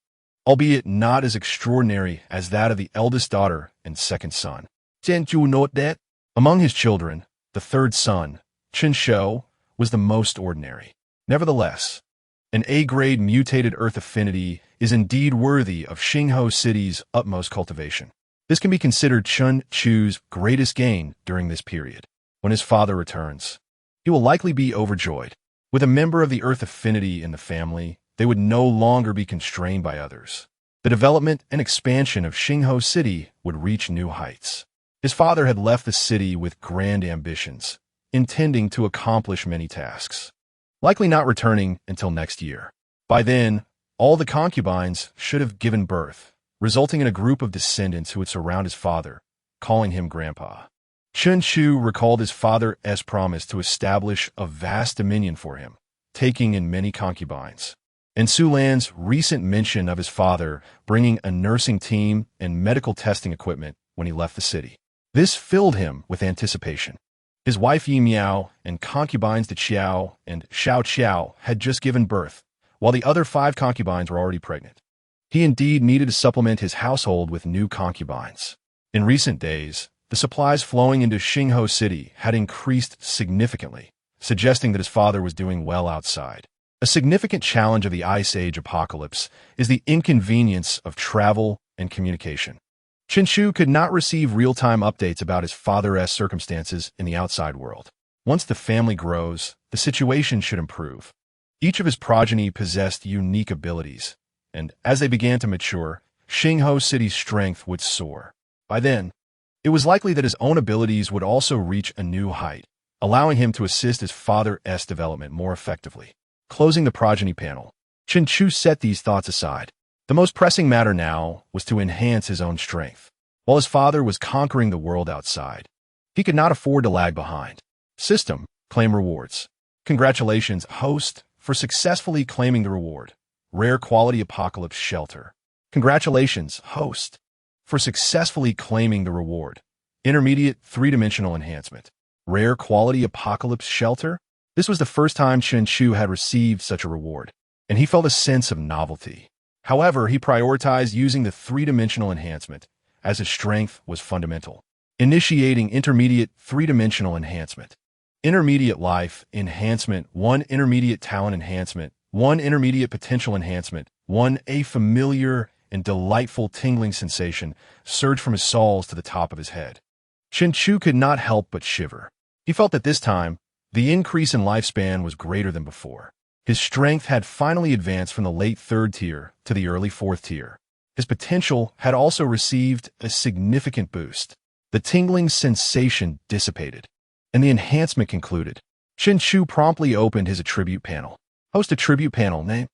Speaker 1: albeit not as extraordinary as that of the eldest daughter and 2nd son. Didn't you note that? Among his children, the 3rd son, Chen Shou, was the most ordinary. Nevertheless, an A-grade mutated earth affinity is indeed worthy of Xingho City's utmost cultivation. This can be considered Chen Chu's greatest gain during this period. When his father returns, he will likely be overjoyed. With a member of the earth affinity in the family, they would no longer be constrained by others. The development and expansion of Xingho City would reach new heights. His father had left the city with grand ambitions, intending to accomplish many tasks, likely not returning until next year. By then, all the concubines should have given birth, resulting in a group of descendants who would surround his father, calling him Grandpa. Chen Chu recalled his father's promise to establish a vast dominion for him, taking in many concubines, and Su Lan's recent mention of his father bringing a nursing team and medical testing equipment when he left the city. This filled him with anticipation. His wife Yi Miao and concubines De Qiao and Xiao Qiao had just given birth, while the other 5 concubines were already pregnant. He indeed needed to supplement his household with new concubines. In recent days, the supplies flowing into Xingho City had increased significantly, suggesting that his father was doing well outside. A significant challenge of the Ice Age apocalypse is the inconvenience of travel and communication. Chen Chu could not receive real-time updates about his father's circumstances in the outside world. Once the family grows, the situation should improve. Each of his progeny possessed unique abilities, and as they began to mature, Xingho City's strength would soar. By then, it was likely that his own abilities would also reach a new height, allowing him to assist his father's development more effectively. Closing the progeny panel, Chen Chu set these thoughts aside. The most pressing matter now was to enhance his own strength. While his father was conquering the world outside, he could not afford to lag behind. System: claim rewards. Congratulations, host, for successfully claiming the reward. Rare quality apocalypse shelter. Congratulations, host, for successfully claiming the reward. Intermediate 3-dimensional enhancement. Rare quality apocalypse shelter? This was the first time Chen Chu had received such a reward, and he felt a sense of novelty. However, he prioritized using the 3-dimensional enhancement, as his strength was fundamental. Initiating intermediate 3-dimensional enhancement. Intermediate life enhancement, 1 intermediate talent enhancement, 1 intermediate potential enhancement, 1 a familiar and delightful tingling sensation surged from his soles to the top of his head. Chen Chu could not help but shiver. He felt that this time, the increase in lifespan was greater than before. His strength had finally advanced from the late 3rd tier to the early 4th tier. His potential had also received a significant boost. The tingling sensation dissipated, and the enhancement concluded. Chen Chu promptly opened his attribute panel. Host attribute panel name: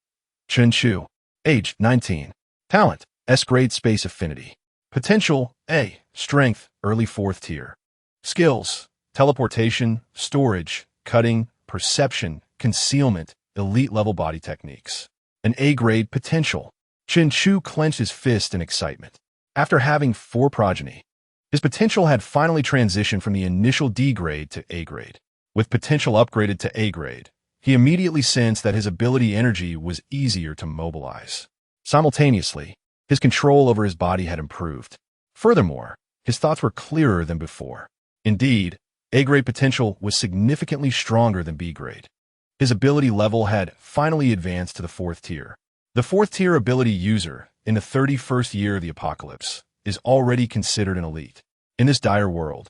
Speaker 1: Chen Chu. Age: 19. Talent: S-grade space affinity. Potential: A. Strength: early 4th tier. Skills: teleportation, storage, cutting, perception, concealment, elite-level body techniques. An A-grade potential. Chen Chu clenched his fist in excitement. After having 4 progeny, his potential had finally transitioned from the initial D-grade to A-grade. With potential upgraded to A-grade, he immediately sensed that his ability energy was easier to mobilize. Simultaneously, His control over his body had improved. Furthermore, his thoughts were clearer than before. Indeed, A-grade potential was significantly stronger than B-grade. His ability level had finally advanced to the 4th tier. The 4th tier ability user, in the 31st year of the apocalypse, is already considered an elite. In this dire world,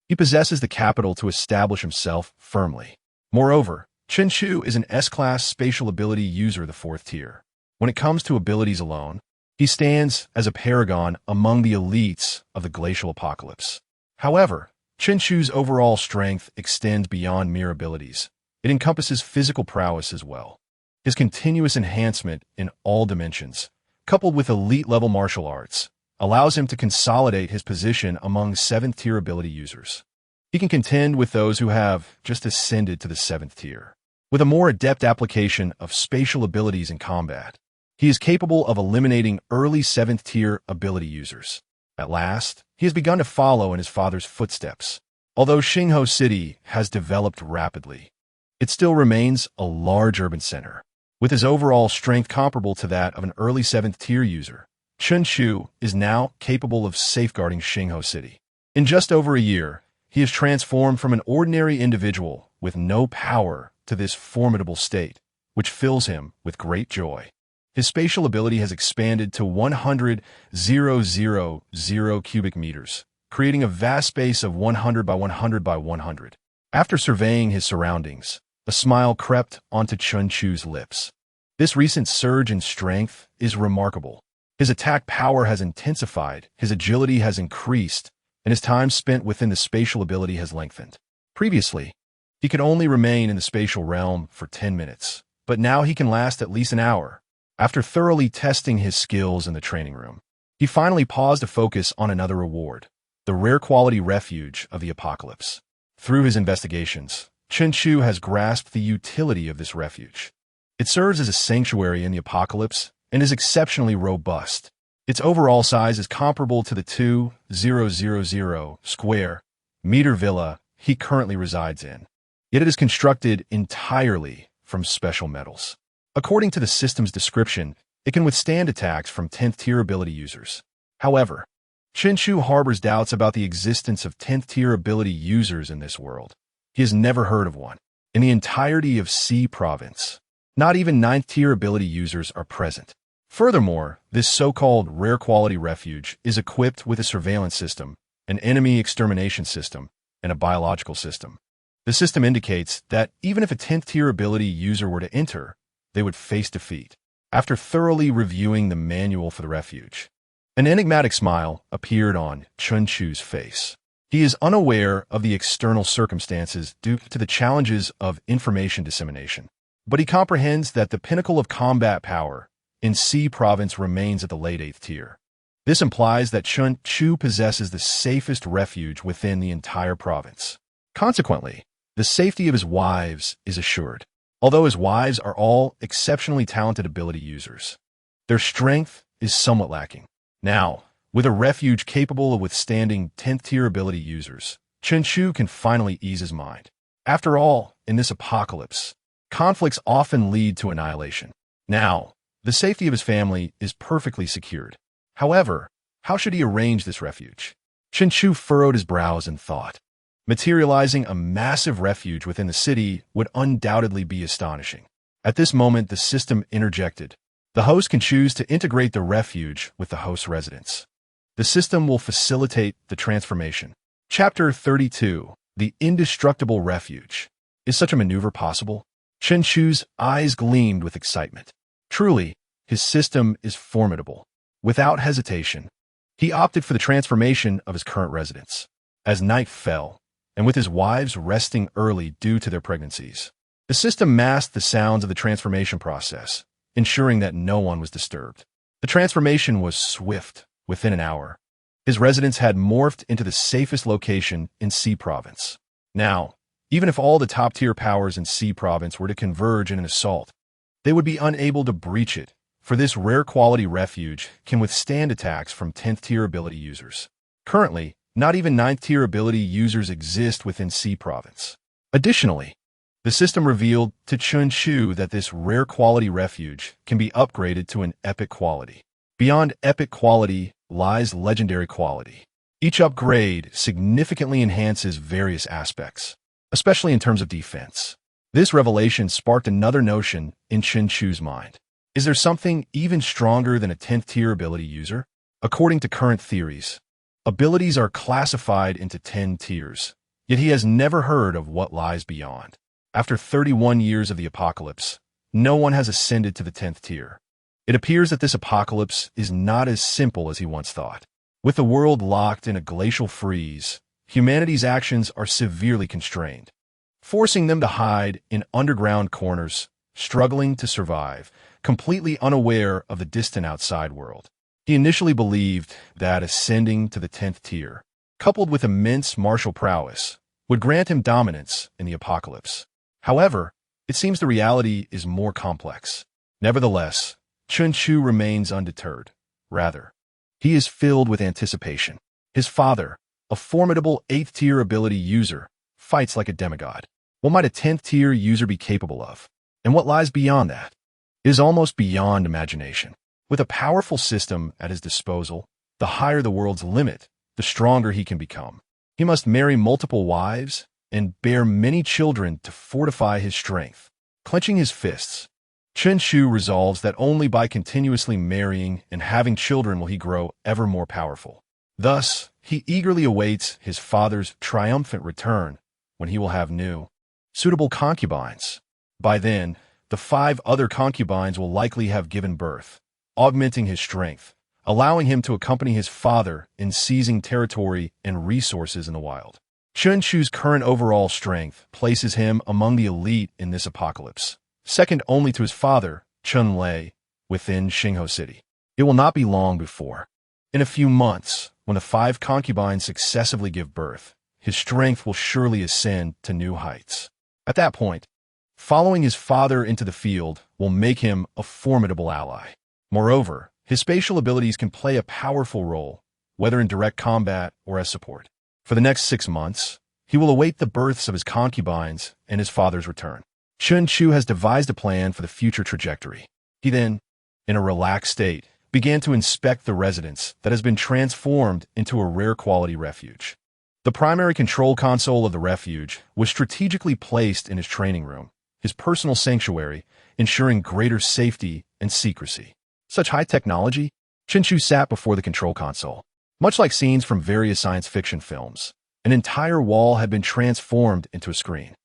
Speaker 1: he possesses the capital to establish himself firmly. Moreover, Chen Chu is an S-class spatial ability user of the 4th tier. When it comes to abilities alone, he stands as a paragon among the elites of the glacial apocalypse. However, Chen Chu's overall strength extends beyond mere abilities. It encompasses physical prowess as well. His continuous enhancement in all dimensions, coupled with elite-level martial arts, allows him to consolidate his position among 7th-tier ability users. He can contend with those who have just ascended to the 7th tier. With a more adept application of spatial abilities in combat, he is capable of eliminating early 7th-tier ability users. At last, he has begun to follow in his father's footsteps. Although Xingho City has developed rapidly, it still remains a large urban center. With his overall strength comparable to that of an early 7th-tier user, Chen Chu is now capable of safeguarding Xingho City. In just over a year, he has transformed from an ordinary individual with no power to this formidable state, which fills him with great joy. His spatial ability has expanded to 100,000 cubic meters, creating a vast space of 100 by 100 by 100. After surveying his surroundings, a smile crept onto Chen Chu's lips. This recent surge in strength is remarkable. His attack power has intensified, his agility has increased, and his time spent within the spatial ability has lengthened. Previously, he could only remain in the spatial realm for 10 minutes, but now he can last at least an hour. After thoroughly testing his skills in the training room, he finally paused to focus on another reward, the rare quality refuge of the apocalypse. Through his investigations, Chen Chu has grasped the utility of this refuge. It serves as a sanctuary in the apocalypse and is exceptionally robust. Its overall size is comparable to the 2,000 square meter villa he currently resides in. Yet it is constructed entirely from special metals. According to the system's description, it can withstand attacks from 10th-tier ability users. However, Chen Chu harbors doubts about the existence of 10th-tier ability users in this world. He has never heard of one. In the entirety of C province, not even 9th-tier ability users are present. Furthermore, this so-called rare quality refuge is equipped with a surveillance system, an enemy extermination system, and a biological system. The system indicates that even if a 10th-tier ability user were to enter, they would face defeat. After thoroughly reviewing the manual for the refuge, an enigmatic smile appeared on Chen Chu's face. He is unaware of the external circumstances due to the challenges of information dissemination, but he comprehends that the pinnacle of combat power in C province remains at the late 8th tier. This implies that Chen Chu possesses the safest refuge within the entire province. Consequently, the safety of his wives is assured. Although his wives are all exceptionally talented ability users, their strength is somewhat lacking. Now, with a refuge capable of withstanding 10th-tier ability users, Chen Chu can finally ease his mind. After all, in this apocalypse, conflicts often lead to annihilation. Now, the safety of his family is perfectly secured. However, how should he arrange this refuge? Chen Chu furrowed his brows in thought. Materializing a massive refuge within the city would undoubtedly be astonishing. At this moment, the system interjected. The host can choose to integrate the refuge with the host's residence. The system will facilitate the transformation. Chapter 32, The Indestructible Refuge. Is such a maneuver possible? Chen Chu's eyes gleamed with excitement. Truly, his system is formidable. Without hesitation, he opted for the transformation of his current residence. As night fell, and with his wives resting early due to their pregnancies, the system masked the sounds of the transformation process, ensuring that no one was disturbed. The transformation was swift. Within an hour, his residence had morphed into the safest location in C province. Now, even if all the top-tier powers in C province were to converge in an assault, they would be unable to breach it, for this rare quality refuge can withstand attacks from 10th-tier ability users. Currently, not even 9th-tier ability users exist within C province. Additionally, the system revealed to Chen Chu that this rare quality refuge can be upgraded to an epic quality. Beyond epic quality lies legendary quality. Each upgrade significantly enhances various aspects, especially in terms of defense. This revelation sparked another notion in Chen Chu's mind. Is there something even stronger than a 10th tier ability user? According to current theories, abilities are classified into 10 tiers, yet he has never heard of what lies beyond. After 31 years of the apocalypse, no one has ascended to the 10th tier. It appears that this apocalypse is not as simple as he once thought. With the world locked in a glacial freeze, humanity's actions are severely constrained, forcing them to hide in underground corners, struggling to survive, completely unaware of the distant outside world. He initially believed that ascending to the 10th tier, coupled with immense martial prowess, would grant him dominance in the apocalypse. However, it seems the reality is more complex. Nevertheless, Chen Chu remains undeterred. Rather, he is filled with anticipation. His father, a formidable 8th tier ability user, fights like a demigod. What might a 10th tier user be capable of? And what lies beyond that? It is almost beyond imagination. With a powerful system at his disposal, the higher the world's limit, the stronger he can become. He must marry multiple wives and bear many children to fortify his strength. Clenching his fists, Chen Chu resolves that only by continuously marrying and having children will he grow ever more powerful. Thus, he eagerly awaits his father's triumphant return when he will have new, suitable concubines. By then, the 5 other concubines will likely have given birth, augmenting his strength, allowing him to accompany his father in seizing territory and resources in the wild. Chen Chu's current overall strength places him among the elite in this apocalypse, second only to his father, Chun Lei, within Xingho City. It will not be long before, in a few months, when the 5 concubines successively give birth, his strength will surely ascend to new heights. At that point, following his father into the field will make him a formidable ally. Moreover, his spatial abilities can play a powerful role, whether in direct combat or as support. For the next 6 months, he will await the births of his concubines and his father's return. Chen Chu has devised a plan for the future trajectory. He then, in a relaxed state, began to inspect the residence that has been transformed into a rare quality refuge. The primary control console of the refuge was strategically placed in his training room, his personal sanctuary, ensuring greater safety and secrecy. Such high technology, Chen Chu sat before the control console. Much like scenes from various science fiction films, an entire wall had been transformed into a screen.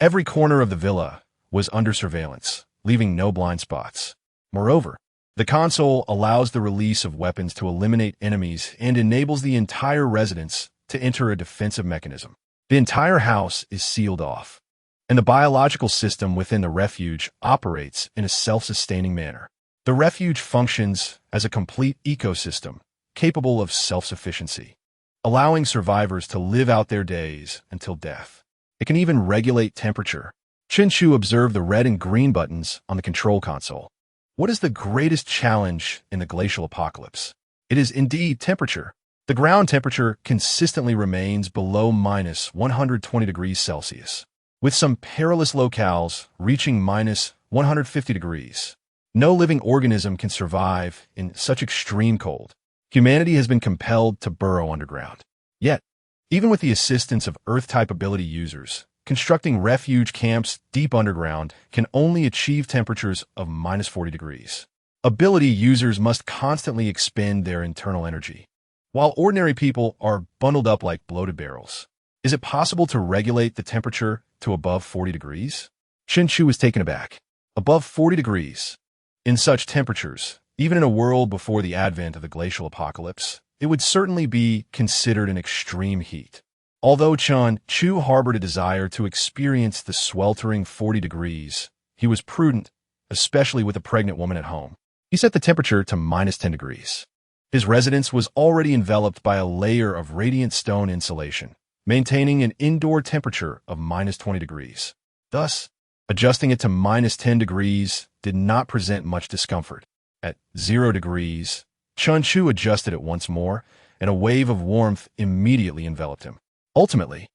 Speaker 1: Every corner of the villa was under surveillance, leaving no blind spots. Moreover, the console allows the release of weapons to eliminate enemies and enables the entire residence to enter a defensive mechanism. The entire house is sealed off, and the biological system within the refuge operates in a self-sustaining manner. The refuge functions as a complete ecosystem, capable of self-sufficiency, allowing survivors to live out their days until death. It can even regulate temperature. Chen Chu observed the red and green buttons on the control console. What is the greatest challenge in the glacial apocalypse? It is indeed temperature. The ground temperature consistently remains below minus 120 degrees Celsius, with some perilous locales reaching minus 150 degrees. No living organism can survive in such extreme cold. Humanity has been compelled to burrow underground. Yet, even with the assistance of Earth-type ability users, constructing refuge camps deep underground can only achieve temperatures of minus 40 degrees. Ability users must constantly expend their internal energy, while ordinary people are bundled up like bloated barrels. Is it possible to regulate the temperature to above 40 degrees? Chen Chu was taken aback. Above 40 degrees. In such temperatures, even in a world before the advent of the glacial apocalypse, it would certainly be considered an extreme heat. Although Chen Chu harbored a desire to experience the sweltering 40 degrees, he was prudent, especially with a pregnant woman at home. He set the temperature to minus 10 degrees. His residence was already enveloped by a layer of radiant stone insulation, maintaining an indoor temperature of minus 20 degrees. Thus, adjusting it to minus 10 degrees did not present much discomfort. At 0 degrees, Chen Chu adjusted it once more, and a wave of warmth immediately enveloped him. Ultimately,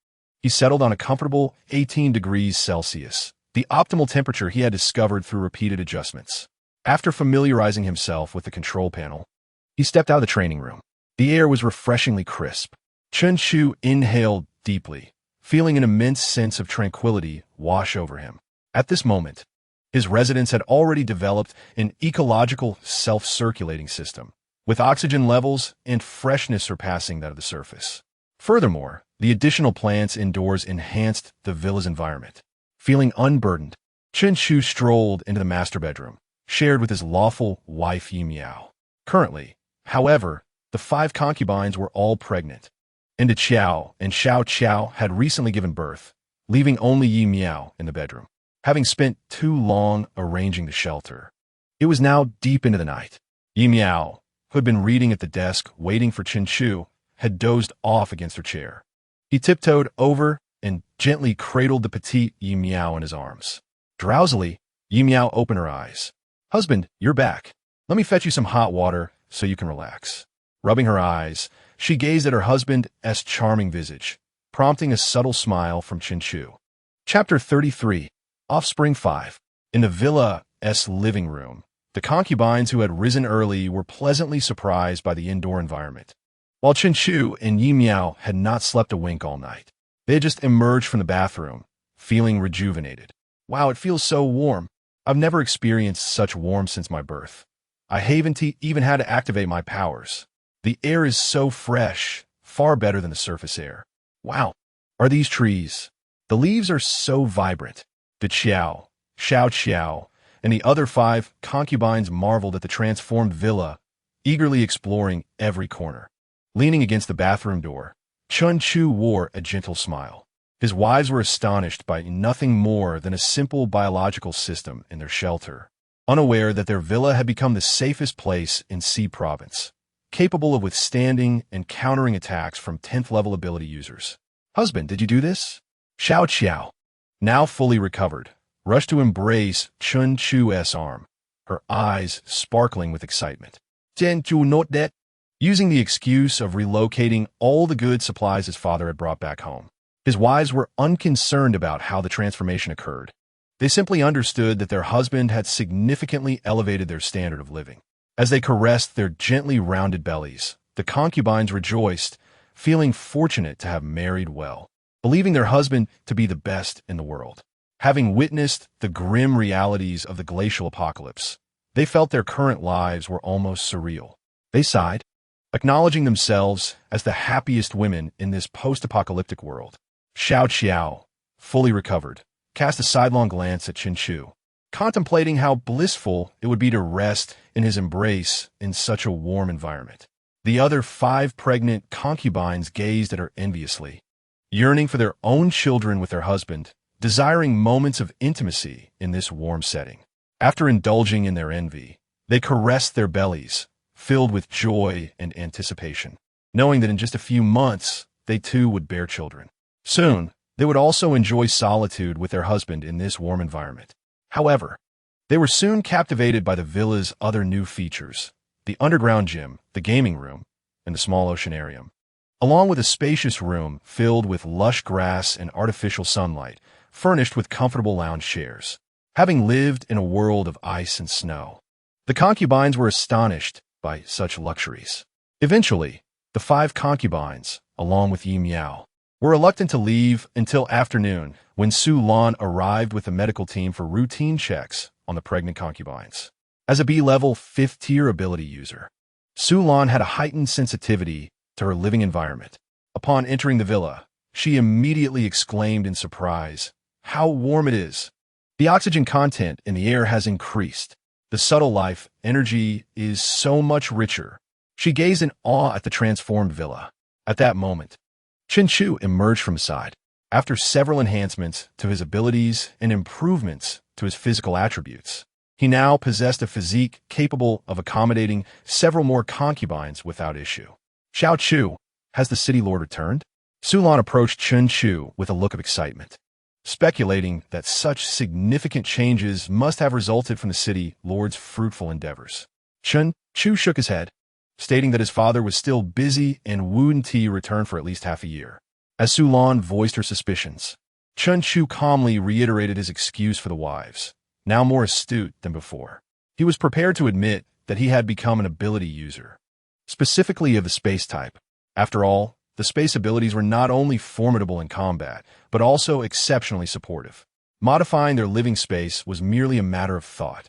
Speaker 1: he settled on a comfortable 18 degrees Celsius, the optimal temperature he had discovered through repeated adjustments. After familiarizing himself with the control panel, He stepped out of the training room. The air was refreshingly crisp. Chen Chu inhaled deeply, feeling an immense sense of tranquility wash over him. At this moment, his residence had already developed an ecological self-circulating system, with oxygen levels and freshness surpassing that of the surface. Furthermore, the additional plants indoors enhanced the villa's environment. Feeling unburdened, Chen Chu strolled into the master bedroom, shared with his lawful wife Yi Miao. Currently, however, the 5 concubines were all pregnant. Enda Qiao and Xiao Qiao had recently given birth, leaving only Yi Miao in the bedroom. Having spent too long arranging the shelter, it was now deep into the night. Yi Miao, who had been reading at the desk waiting for Chen Chu, had dozed off against her chair. He tiptoed over and gently cradled the petite Yi Miao in his arms. Drowsily, Yi Miao opened her eyes. "Husband, you're back. Let me fetch you some hot water so you can relax." Rubbing her eyes, she gazed at her husband's charming visage, prompting a subtle smile from Chen Chu. Chapter 33. Offspring 5. In the villa's living room, the concubines who had risen early were pleasantly surprised by the indoor environment. While Chen Chu and Yi Miao had not slept a wink all night, they had just emerged from the bathroom, feeling rejuvenated. "Wow, it feels so warm. I've never experienced such warmth since my birth. I haven't even had to activate my powers. The air is so fresh, far better than the surface air. Wow, are these trees? The leaves are so vibrant." The Xiao Qiao, and the other 5 concubines marveled at the transformed villa, eagerly exploring every corner. Leaning against the bathroom door, Chen Chu wore a gentle smile. His wives were astonished by nothing more than a simple biological system in their shelter, unaware that their villa had become the safest place in C province, capable of withstanding and countering attacks from 10th level ability users. "Husband, did you do this?" Xiao Qiao, now fully recovered, rushed to embrace Chen Chu's arm, her eyes sparkling with excitement. "Chen Chu, note that." Using the excuse of relocating all the good supplies his father had brought back home, his wives were unconcerned about how the transformation occurred. They simply understood that their husband had significantly elevated their standard of living. As they caressed their gently rounded bellies, the concubines rejoiced, feeling fortunate to have married well, believing their husband to be the best in the world. Having witnessed the grim realities of the glacial apocalypse, they felt their current lives were almost surreal. They sighed, acknowledging themselves as the happiest women in this post-apocalyptic world. Xiao Qiao, fully recovered, cast a sidelong glance at Chen Chu, contemplating how blissful it would be to rest in his embrace in such a warm environment. The other 5 pregnant concubines gazed at her enviously, yearning for their own children with their husband, desiring moments of intimacy in this warm setting. After indulging in their envy, they caressed their bellies, filled with joy and anticipation, knowing that in just a few months, they too would bear children. Soon, they would also enjoy solitude with their husband in this warm environment. However, they were soon captivated by the villa's other new features: the underground gym, the gaming room, and the small oceanarium, along with a spacious room filled with lush grass and artificial sunlight, furnished with comfortable lounge chairs. Having lived in a world of ice and snow, the concubines were astonished by such luxuries. Eventually, the 5 concubines, along with Yi Miao, were reluctant to leave until afternoon when Su Lan arrived with a medical team for routine checks on the pregnant concubines. As a B-level 5th-tier ability user, Su Lan had a heightened sensitivity to her living environment. Upon entering the villa, she immediately exclaimed in surprise, "How warm it is! The oxygen content in the air has increased. The subtle life energy is so much richer." She gazed in awe at the transformed villa. At that moment, Chen Chu emerged from his side. After several enhancements to his abilities and improvements to his physical attributes, he now possessed a physique capable of accommodating several more concubines without issue. "Xiao Chu, has the city lord returned?" Su Lan approached Chen Chu with a look of excitement, speculating that such significant changes must have resulted from the city lord's fruitful endeavors. Chen Chu shook his head, stating that his father was still busy and wouldn't return for at least half a year. As Su Lan voiced her suspicions, Chen Chu calmly reiterated his excuse for the wives, now more astute than before. He was prepared to admit that he had become an ability user, specifically of the space type. After all, the space abilities were not only formidable in combat, but also exceptionally supportive. Modifying their living space was merely a matter of thought.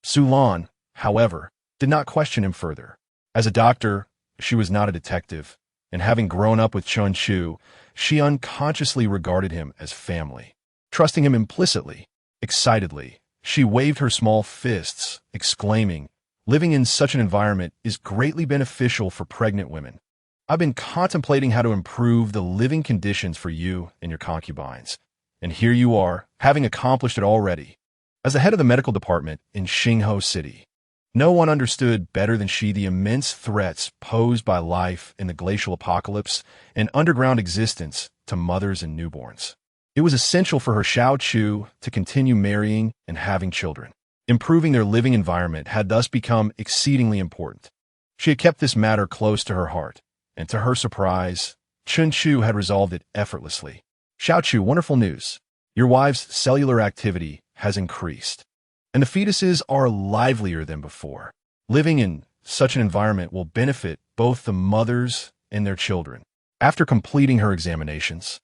Speaker 1: Sulan, however, did not question him further. As a doctor, she was not a detective, and having grown up with Chun Chu, she unconsciously regarded him as family. Trusting him implicitly, excitedly, she waved her small fists, exclaiming, "Living in such an environment is greatly beneficial for pregnant women. I've been contemplating how to improve the living conditions for you and your concubines. And here you are, having accomplished it already." As the head of the medical department in Xingho City, no one understood better than she the immense threats posed by life in the glacial apocalypse and underground existence to mothers and newborns. It was essential for her Xiao Chu to continue marrying and having children. Improving their living environment had thus become exceedingly important. She had kept this matter close to her heart, and to her surprise, Chun Chu had resolved it effortlessly. "Xiao Chu, wonderful news. Your wife's cellular activity has increased, and the fetuses are livelier than before. Living in such an environment will benefit both the mothers and their children." After completing her examinations,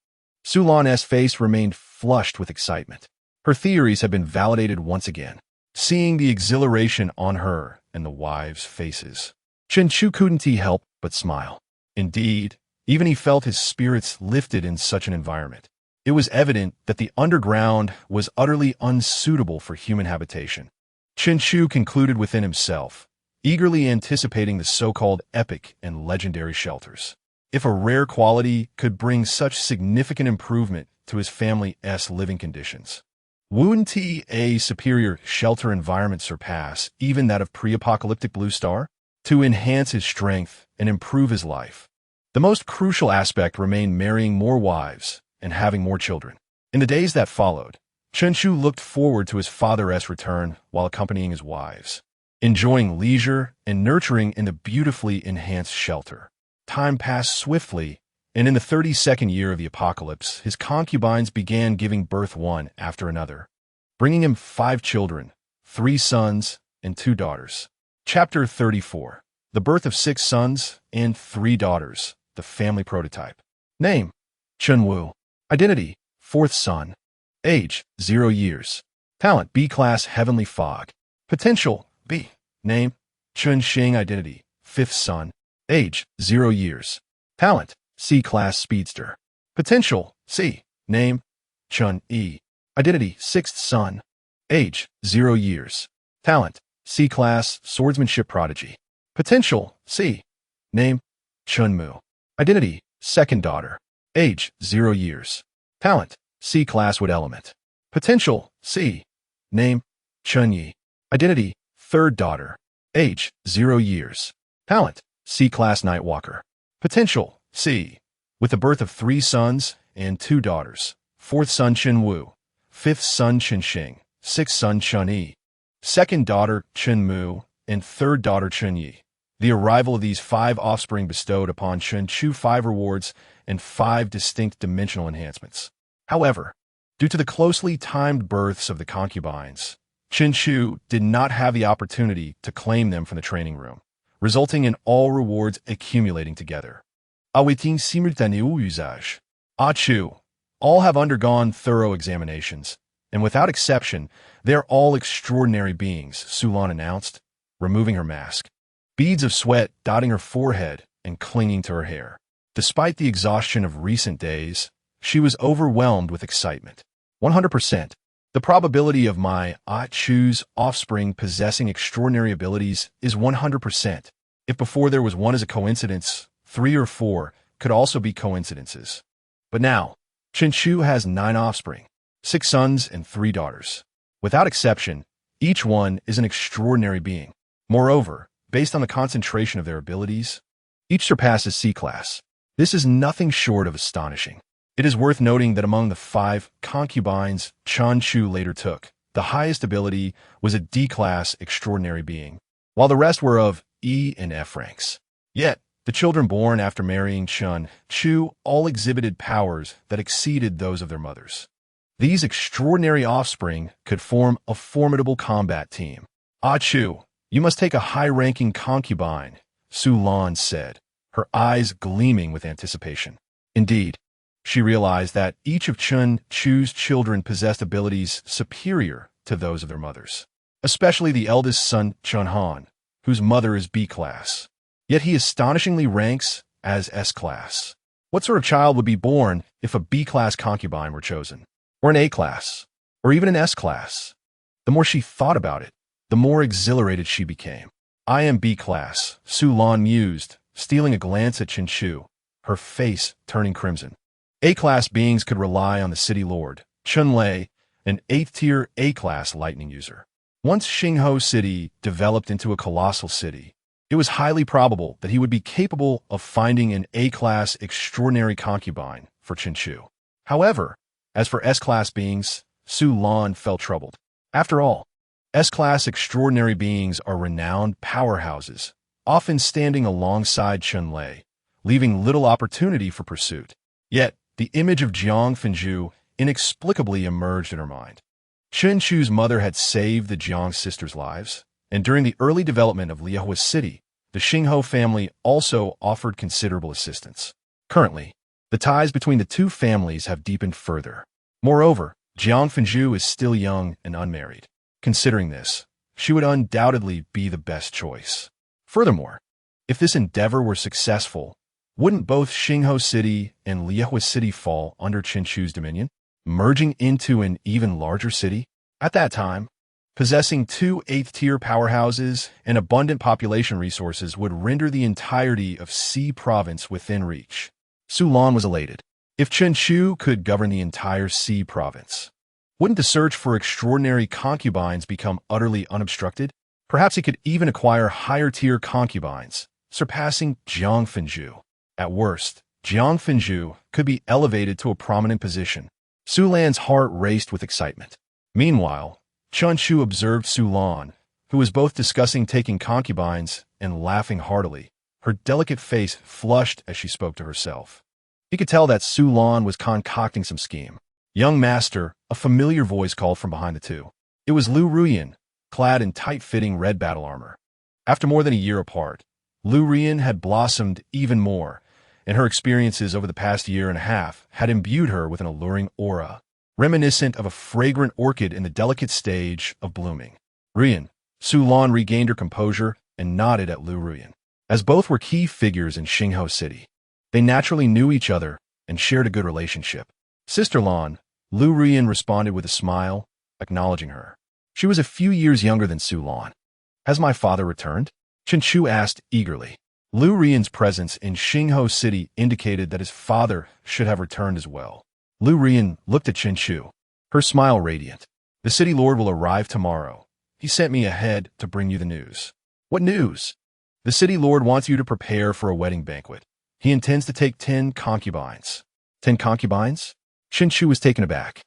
Speaker 1: Sulan's face remained flushed with excitement. Her theories had been validated once again. Seeing the exhilaration on her and the wives' faces, Chun Chu couldn't help but smile. Indeed, even he felt his spirits lifted in such an environment. It was evident that the underground was utterly unsuitable for human habitation. Chun Chu concluded within himself, eagerly anticipating the so-called epic and legendary shelters. If a rare quality could bring such significant improvement to his family's living conditions, wouldn't a superior shelter environment surpass even that of pre-apocalyptic Blue Star? To enhance his strength and improve his life, the most crucial aspect remained marrying more wives and having more children. In the days that followed, Chun Chu looked forward to his father's return while accompanying his wives, enjoying leisure and nurturing in the beautifully enhanced shelter. Time passed swiftly, and in the 32nd year of the apocalypse, his concubines began giving birth one after another, bringing him 5 children, 3 sons and 2 daughters. Chapter 34. The birth of 6 sons and 3 daughters, the family prototype. Name: Chun Wu. Identity: 4th son. Age: 0 years. Talent: B-class Heavenly Fog. Potential: B. Name: Chun Xing. Identity: 5th son. Age: 0 years. Talent: C-class Speedster. Potential: C. Name: Chun Yi. Identity: 6th son. Age: 0 years. Talent: C-class Swordsmanship Prodigy. Potential: C. Name: Chun Mu. Identity: 2nd daughter. Age: 0 years. Talent: C-class Wood Element. Potential: C. Name: Chun Yi. Identity: 3rd daughter. Age: 0 years. Talent: C-class Nightwalker. Potential: C. With the birth of 3 sons and 2 daughters, 4th son Chun Wu, 5th son Chun Xing, 6th son Chun Yi, 2nd daughter Chun Mu, and 3rd daughter Chun Yi. The arrival of these 5 offspring bestowed upon Chun Chu 5 rewards and 5 distinct dimensional enhancements. However, due to the closely timed births of the concubines, Chun Chu did not have the opportunity to claim them from the training room, resulting in all rewards accumulating together. Awakens simultanéu usage. Chu. All have undergone thorough examinations, and without exception, they're all extraordinary beings, Sulan announced, removing her mask. Beads of sweat dotting her forehead and clinging to her hair. Despite the exhaustion of recent days, she was overwhelmed with excitement. 100%. The probability of my Chu's offspring possessing extraordinary abilities is 100%. If before there was 1 as a coincidence, 3 or 4 could also be coincidences. But now, Chun Chu has 9 offspring, 6 sons and 3 daughters. Without exception, each one is an extraordinary being. Moreover, based on the concentration of their abilities, each surpasses C-class. This is nothing short of astonishing. It is worth noting that among the 5 concubines Chun Chu later took, the highest ability was a D-class extraordinary being, while the rest were of E and F ranks. Yet, the children born after marrying Chun Chu all exhibited powers that exceeded those of their mothers. These extraordinary offspring could form a formidable combat team. Chu, you must take a high-ranking concubine, Su Lan said, her eyes gleaming with anticipation. Indeed, she realized that each of Chun Chu's children possessed abilities superior to those of their mothers, especially the eldest son, Chun Han, whose mother is B-class. Yet he astonishingly ranks as S-class. What sort of child would be born if a B-class concubine were chosen? Or an A-class? Or even an S-class? The more she thought about it, the more exhilarated she became. I am B-class, Su Lan mused, stealing a glance at Chun Chu, her face turning crimson. A-class beings could rely on the city lord, Chun Lei, an 8th-tier A-class lightning user. Once Xingho City developed into a colossal city, it was highly probable that he would be capable of finding an A-class extraordinary concubine for Chun Chu. However, as for S-class beings, Su Lan felt troubled. After all, S-class extraordinary beings are renowned powerhouses, often standing alongside Chun Lei, leaving little opportunity for pursuit. Yet, the image of Jiang Fenju inexplicably emerged in her mind. Chun Chu's mother had saved the Jiang sisters' lives, and during the early development of Liahua City, the Xingho family also offered considerable assistance. Currently, the ties between the two families have deepened further. Moreover, Jiang Fenju is still young and unmarried. Considering this, she would undoubtedly be the best choice. Furthermore, if this endeavor were successful, wouldn't both Xingho City and Liahua City fall under Chun Chu's dominion, merging into an even larger city? At that time, possessing two 8th-tier powerhouses and abundant population resources would render the entirety of C province within reach. Su Lan was elated. If Chun Chu could govern the entire C province, wouldn't the search for extraordinary concubines become utterly unobstructed? Perhaps he could even acquire higher-tier concubines, surpassing Jiang Fenju. At worst, Jiang Fenju could be elevated to a prominent position. Su Lan's heart raced with excitement. Meanwhile, Chun Chu observed Su Lan, who was both discussing taking concubines and laughing heartily. Her delicate face flushed as she spoke to herself. He could tell that Su Lan was concocting some scheme. Young master, a familiar voice called from behind the two. It was Lu Ruyan, clad in tight-fitting red battle armor. After more than a year apart, Lu Ruyan had blossomed even more, and her experiences over the past year and a half had imbued her with an alluring aura, reminiscent of a fragrant orchid in the delicate stage of blooming. Ruyan, Su Lan regained her composure and nodded at Lu Ruyan. As both were key figures in Xingho City, they naturally knew each other and shared a good relationship. Sister Lan, Lu Ruyan responded with a smile, acknowledging her. She was a few years younger than Su Lan. Has my father returned? Chun Chu asked eagerly. Lu Ruyan's presence in Xingho City indicated that his father should have returned as well. Lu Ruyan looked at Chun Chu, her smile radiant. The city lord will arrive tomorrow. He sent me ahead to bring you the news. What news? The city lord wants you to prepare for a wedding banquet. He intends to take 10 concubines. 10 concubines? Chun Chu was taken aback.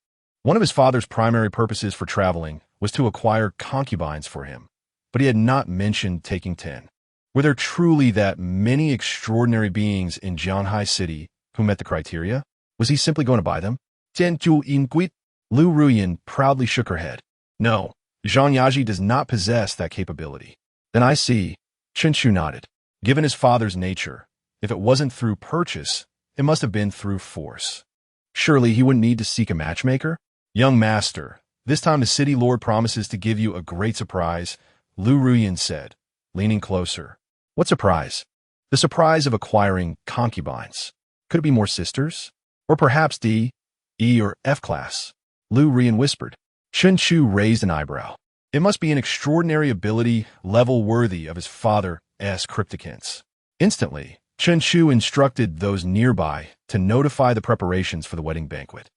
Speaker 1: One of his father's primary purposes for traveling was to acquire concubines for him, but he had not mentioned taking 10. Were there truly that many extraordinary beings in Jianghai City who met the criteria? Was he simply going to buy them? Tianju Inguit? Lu Ruyan proudly shook her head. No, Zhang Yaji does not possess that capability. Then I see. Chun Chu nodded. Given his father's nature, if it wasn't through purchase, it must have been through force. Surely he wouldn't need to seek a matchmaker? Young master, this time the city lord promises to give you a great surprise, Lu Ruyan said, leaning closer. What surprise? The surprise of acquiring concubines. Could it be more sisters? Or perhaps D, E, or F class? Lu Ruyan whispered. Chun Chu raised an eyebrow. It must be an extraordinary ability level worthy of his father's cryptic hints. Instantly, Chun Chu instructed those nearby to notify the preparations for the wedding banquet.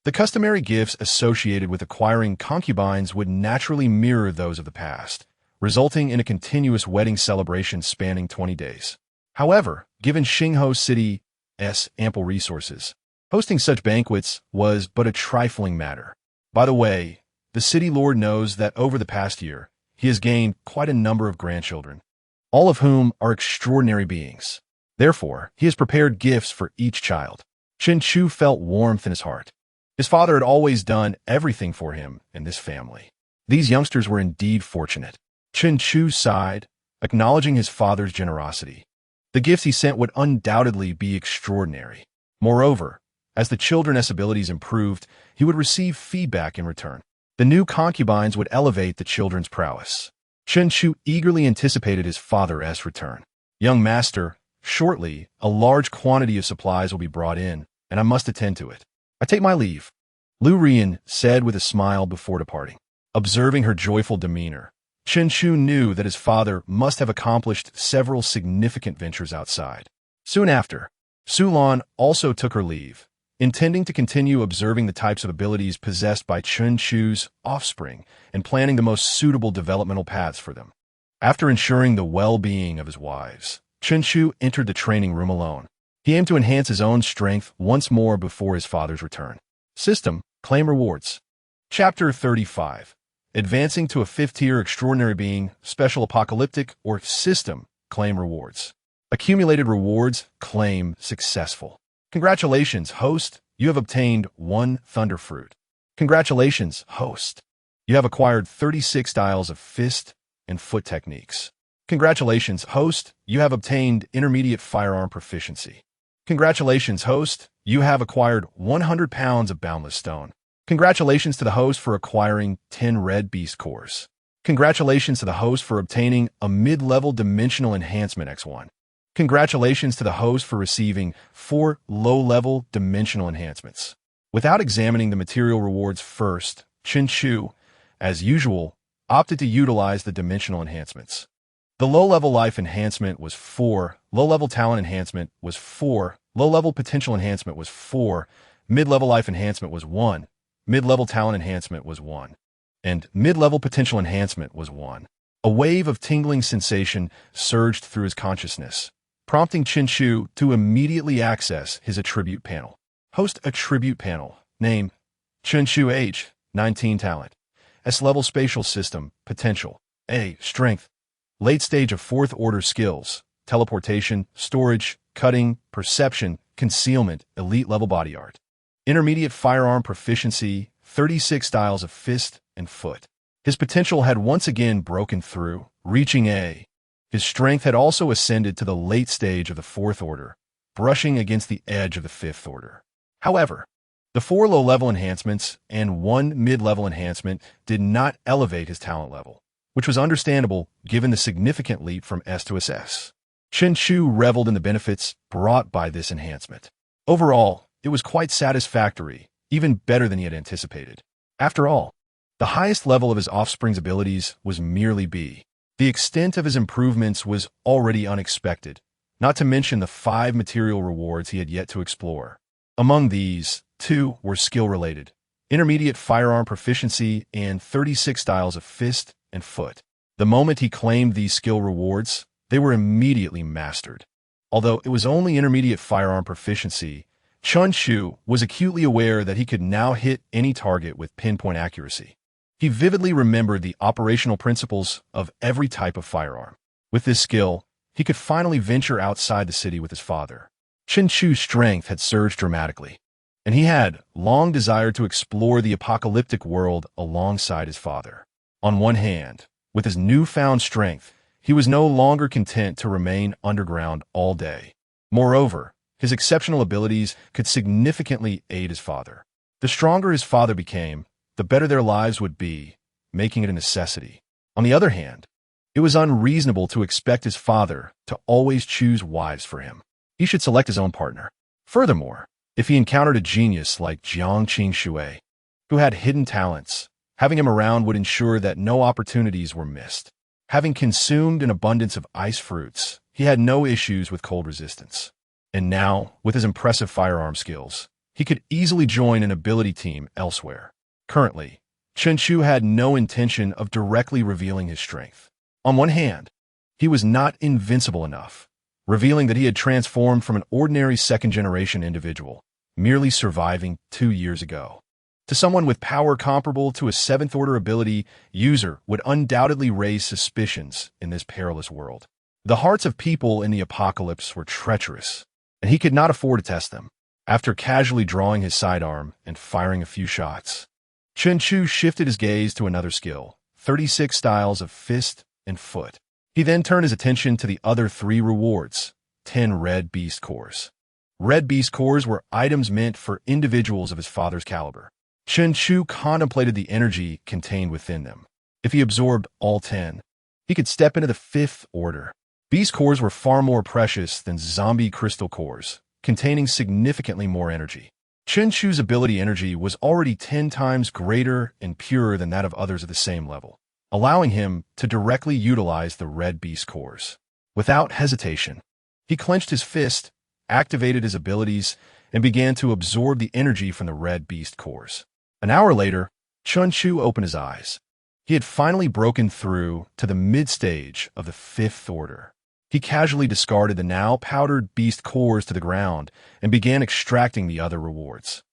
Speaker 1: The customary gifts associated with acquiring concubines would naturally mirror those of the past, resulting in a continuous wedding celebration spanning 20 days. However, given Xingho City's ample resources, hosting such banquets was but a trifling matter. By the way, the city lord knows that over the past year, he has gained quite a number of grandchildren, all of whom are extraordinary beings. Therefore, he has prepared gifts for each child. Chun Chu felt warmth in his heart. His father had always done everything for him and this family. These youngsters were indeed fortunate. Chun Chu sighed, acknowledging his father's generosity. The gifts he sent would undoubtedly be extraordinary. Moreover, as the children's abilities improved, he would receive feedback in return. The new concubines would elevate the children's prowess. Chen Shu eagerly anticipated his father's return. Young master, shortly, a large quantity of supplies will be brought in, and I must attend to it. I take my leave, Lu Rian said with a smile before departing. Observing her joyful demeanor, Chen Shu knew that his father must have accomplished several significant ventures outside. Soon after, Su Lan also took her leave, intending to continue observing the types of abilities possessed by Chen Shu's offspring and planning the most suitable developmental paths for them. After ensuring the well-being of his wives, Chen Shu entered the training room alone. He aimed to enhance his own strength once more before his father's return. System, claim rewards. Chapter 35. Advancing to a 5th-tier extraordinary being, special apocalyptic, or system, claim rewards. Accumulated rewards, claim successful. Congratulations, host. You have obtained 1 thunder fruit. Congratulations, host. You have acquired 36 styles of fist and foot techniques. Congratulations, host. You have obtained intermediate firearm proficiency. Congratulations, host. You have acquired 100 pounds of boundless stone. Congratulations to the host for acquiring 10 red beast cores. Congratulations to the host for obtaining a mid-level dimensional enhancement X1. Congratulations to the host for receiving 4 low-level dimensional enhancements. Without examining the material rewards first, Chen Shu, as usual, opted to utilize the dimensional enhancements. The low-level life enhancement was 4, low-level talent enhancement was 4, low-level potential enhancement was 4, mid-level life enhancement was 1, mid-level talent enhancement was 1, and mid-level potential enhancement was 1. A wave of tingling sensation surged through his consciousness, prompting Chen Shu to immediately access his attribute panel. Host attribute panel. Name, Chen Shu. Age, 19 talent. S-level spatial system, potential. A, strength. Late stage of 4th order skills, teleportation, storage, cutting, perception, concealment, elite level body art. Intermediate firearm proficiency, 36 styles of fist and foot. His potential had once again broken through, reaching A. His strength had also ascended to the late stage of the 4th order, brushing against the edge of the 5th order. However, the 4 low-level enhancements and 1 mid-level enhancement did not elevate his talent level, which was understandable given the significant leap from S to SS. Chen Shu reveled in the benefits brought by this enhancement. Overall, it was quite satisfactory, even better than he had anticipated. After all, the highest level of his offspring's abilities was merely B. The extent of his improvements was already unexpected, not to mention the 5 material rewards he had yet to explore. Among these, 2 were skill-related, intermediate firearm proficiency and 36 styles of fist and foot. The moment he claimed these skill rewards, they were immediately mastered. Although it was only intermediate firearm proficiency, Chen Shu was acutely aware that he could now hit any target with pinpoint accuracy. He vividly remembered the operational principles of every type of firearm. With this skill, he could finally venture outside the city with his father. Chen Shu's strength had surged dramatically, and he had long desired to explore the apocalyptic world alongside his father. On one hand, with his newfound strength, he was no longer content to remain underground all day. Moreover, his exceptional abilities could significantly aid his father. The stronger his father became, the better their lives would be, making it a necessity. On the other hand, it was unreasonable to expect his father to always choose wives for him. He should select his own partner. Furthermore, if he encountered a genius like Jiang Qingxue, who had hidden talents, having him around would ensure that no opportunities were missed. Having consumed an abundance of ice fruits, he had no issues with cold resistance. And now, with his impressive firearm skills, he could easily join an ability team elsewhere. Currently, Chen Shu had no intention of directly revealing his strength. On one hand, he was not invincible enough, revealing that he had transformed from an ordinary second-generation individual, merely surviving 2 years ago, to someone with power comparable to a 7th-order ability user would undoubtedly raise suspicions in this perilous world. The hearts of people in the apocalypse were treacherous, and he could not afford to test them. After casually drawing his sidearm and firing a few shots, Chen Shu shifted his gaze to another skill, 36 styles of fist and foot. He then turned his attention to the other 3 rewards, 10 red beast cores. Red beast cores were items meant for individuals of his father's caliber. Chen Chu contemplated the energy contained within them. If he absorbed all 10, he could step into the 5th order. Beast cores were far more precious than zombie crystal cores, containing significantly more energy. Chen Chu's ability energy was already 10 times greater and purer than that of others of the same level, allowing him to directly utilize the red beast cores. Without hesitation, he clenched his fist, activated his abilities, and began to absorb the energy from the red beast cores. An hour later, Chen Chu opened his eyes. He had finally broken through to the mid-stage of the 5th order. He casually discarded the now powdered beast cores to the ground and began extracting the other rewards.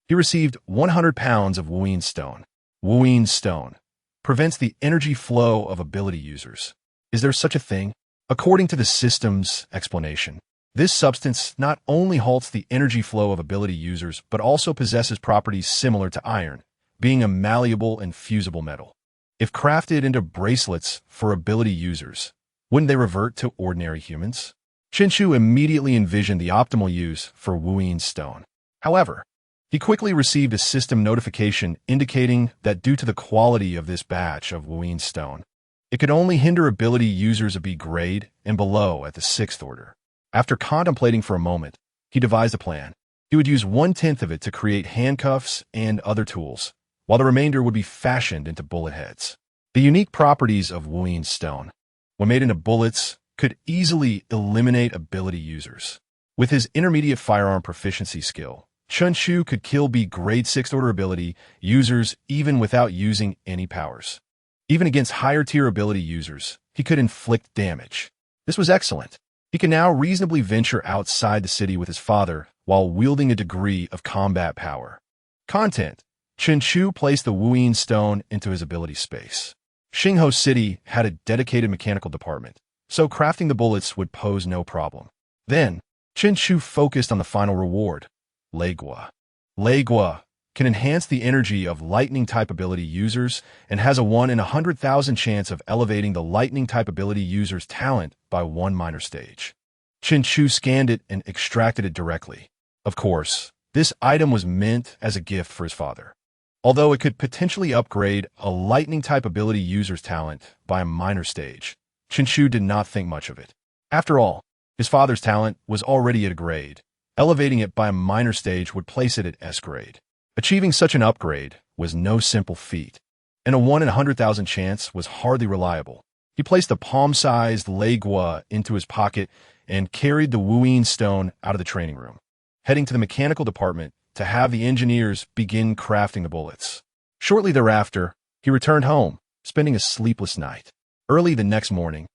Speaker 1: He received 100 pounds of Wuyin stone. Wuyin stone prevents the energy flow of ability users. Is there such a thing? According to the system's explanation, this substance not only halts the energy flow of ability users, but also possesses properties similar to iron, being a malleable and fusible metal. If crafted into bracelets for ability users, wouldn't they revert to ordinary humans? Chen Chu immediately envisioned the optimal use for Wuyin stone. However, he quickly received a system notification indicating that due to the quality of this batch of Wuyin stone, it could only hinder ability users of B grade and below at the 6th order. After contemplating for a moment, he devised a plan. He would use 1/10 of it to create handcuffs and other tools, while the remainder would be fashioned into bullet heads. The unique properties of Wuyin stone, when made into bullets, could easily eliminate ability users. With his intermediate firearm proficiency skill, Chen Chu could kill B grade 6th order ability users even without using any powers. Even against higher tier ability users, he could inflict damage. This was excellent. He can now reasonably venture outside the city with his father while wielding a degree of combat power. Content: Chen Chu placed the Wuyin stone into his ability space. Xingho City had a dedicated mechanical department, so crafting the bullets would pose no problem. Then, Chen Chu focused on the final reward, Legua. Legua can enhance the energy of lightning-type ability users and has a 1 in 100,000 chance of elevating the lightning-type ability user's talent by 1 minor stage. Chen Chu scanned it and extracted it directly. Of course, this item was meant as a gift for his father. Although it could potentially upgrade a lightning-type ability user's talent by a minor stage, Chen Chu did not think much of it. After all, his father's talent was already at a grade. Elevating it by a minor stage would place it at S grade. Achieving such an upgrade was no simple feat, and a 1 in 100,000 chance was hardly reliable. He placed the palm-sized Legua into his pocket and carried the Wuyin stone out of the training room, heading to the mechanical department to have the engineers begin crafting the bullets. Shortly thereafter, he returned home, spending a sleepless night. Early the next morning,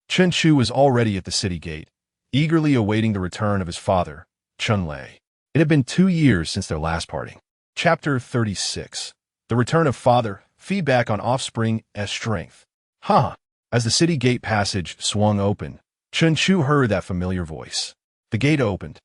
Speaker 1: Chen Chu was already at the city gate, eagerly awaiting the return of his father, Chun Lei. It had been 2 years since their last parting. Chapter 36. The Return of Father. Feedback on Offspring as Strength. As the city gate passage swung open, Chen Chu heard that familiar voice. The gate opened,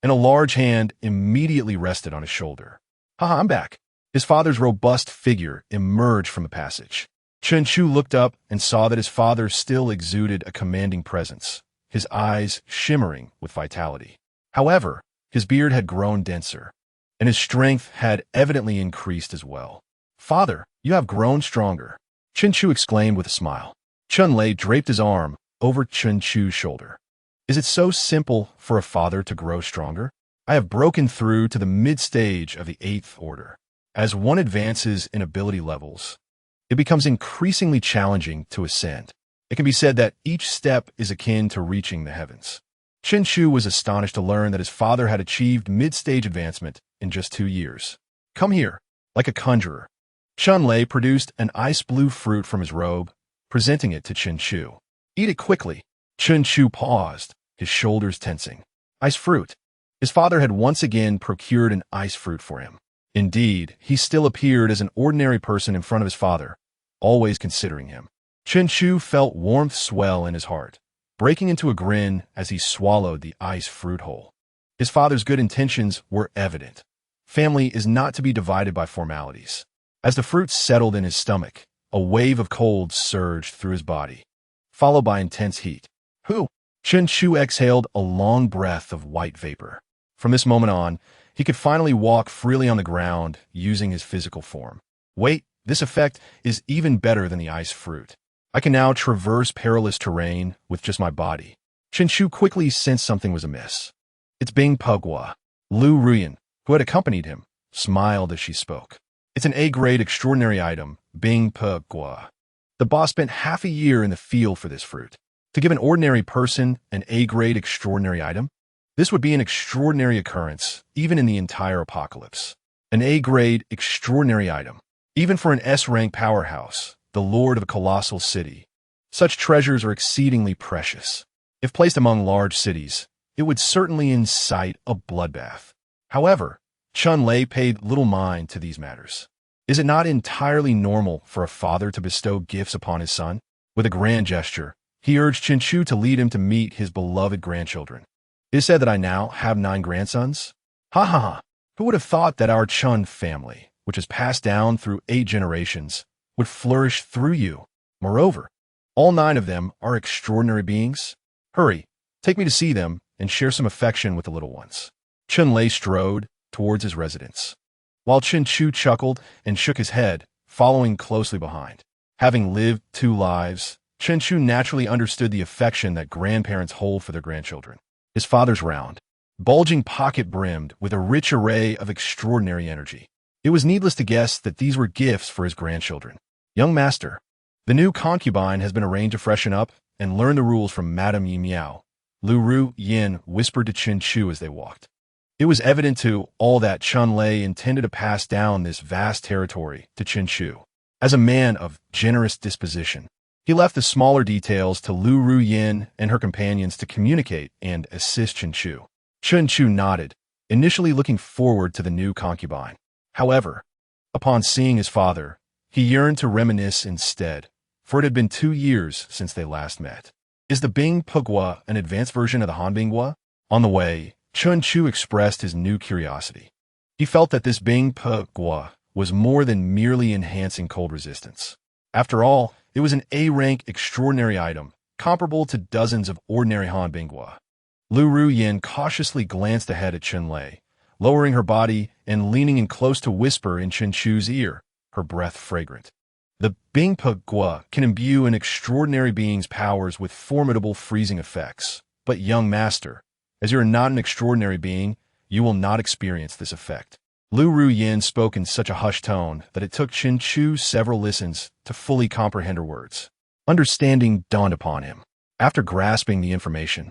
Speaker 1: and a large hand immediately rested on his shoulder. I'm back. His father's robust figure emerged from the passage. Chen Chu looked up and saw that his father still exuded a commanding presence, his eyes shimmering with vitality. However, his beard had grown denser, and his strength had evidently increased as well. "Father, you have grown stronger," Chen Chu exclaimed with a smile. Chun Lei draped his arm over Chen Chu's shoulder. "Is it so simple for a father to grow stronger? I have broken through to the mid-stage of the 8th order. As one advances in ability levels, it becomes increasingly challenging to ascend. It can be said that each step is akin to reaching the heavens." Chen Chu was astonished to learn that his father had achieved mid-stage advancement in just 2 years. "Come here." Like a conjurer, Chun Lei produced an ice blue fruit from his robe, presenting it to Chen Chu. "Eat it quickly." Chen Chu paused, his shoulders tensing. Ice fruit. His father had once again procured an ice fruit for him. Indeed, he still appeared as an ordinary person in front of his father, always considering him. Chen Chu felt warmth swell in his heart, breaking into a grin as he swallowed the ice fruit whole. His father's good intentions were evident. Family is not to be divided by formalities. As the fruit settled in his stomach, a wave of cold surged through his body. followed by intense heat. Who? Chen Chu exhaled a long breath of white vapor. From this moment on, he could finally walk freely on the ground using his physical form. Wait, this effect is even better than the ice fruit. I can now traverse perilous terrain with just my body. Chen Chu quickly sensed something was amiss. It's Bing Pugwa. Lu Ruyan, who had accompanied him, smiled as she spoke. It's an A-grade extraordinary item, Bing Pugwa. The boss spent half a year in the field for this fruit. To give an ordinary person an A-grade extraordinary item? This would be an extraordinary occurrence, even in the entire apocalypse. An A-grade extraordinary item. Even for an S-rank powerhouse, the lord of a colossal city. Such treasures are exceedingly precious. If placed among large cities, it would certainly incite a bloodbath. However, Chun Lei paid little mind to these matters. Is it not entirely normal for a father to bestow gifts upon his son? With a grand gesture, he urged Chen Chu to lead him to meet his beloved grandchildren. It is said that I now have 9 grandsons? Ha ha ha! Who would have thought that our Chun family, which has passed down through 8 generations, would flourish through you? Moreover, all 9 of them are extraordinary beings? Hurry, take me to see them and share some affection with the little ones. Chun Lei strode towards his residence, while Chen Chu chuckled and shook his head, following closely behind. Having lived 2 lives, Chen Chu naturally understood the affection that grandparents hold for their grandchildren. His father's round, bulging pocket brimmed with a rich array of extraordinary energy. It was needless to guess that these were gifts for his grandchildren. Young master, the new concubine has been arranged to freshen up and learn the rules from Madame Yi Miao, Lu Ru Yin whispered to Chen Chu as they walked. It was evident to all that Chun Lei intended to pass down this vast territory to Chen Chu. As a man of generous disposition, he left the smaller details to Lu Ru Yin and her companions to communicate and assist Chen Chu. Chen Chu nodded, initially looking forward to the new concubine. However, upon seeing his father, he yearned to reminisce instead, for it had been 2 years since they last met. Is the Bing Pugwa an advanced version of the Han Bingwa? On the way, Chen Chu expressed his new curiosity. He felt that this Bing Pugwa was more than merely enhancing cold resistance. After all, it was an A-rank extraordinary item, comparable to dozens of ordinary Han Bingwa. Lu Ru Yin cautiously glanced ahead at Chen Lei, lowering her body and leaning in close to whisper in Chen Chu's ear, her breath fragrant. The Bing Pugwa can imbue an extraordinary being's powers with formidable freezing effects. But young master, as you are not an extraordinary being, you will not experience this effect. Lu Ru Yin spoke in such a hushed tone that it took Chen Chu several listens to fully comprehend her words. Understanding dawned upon him. After grasping the information,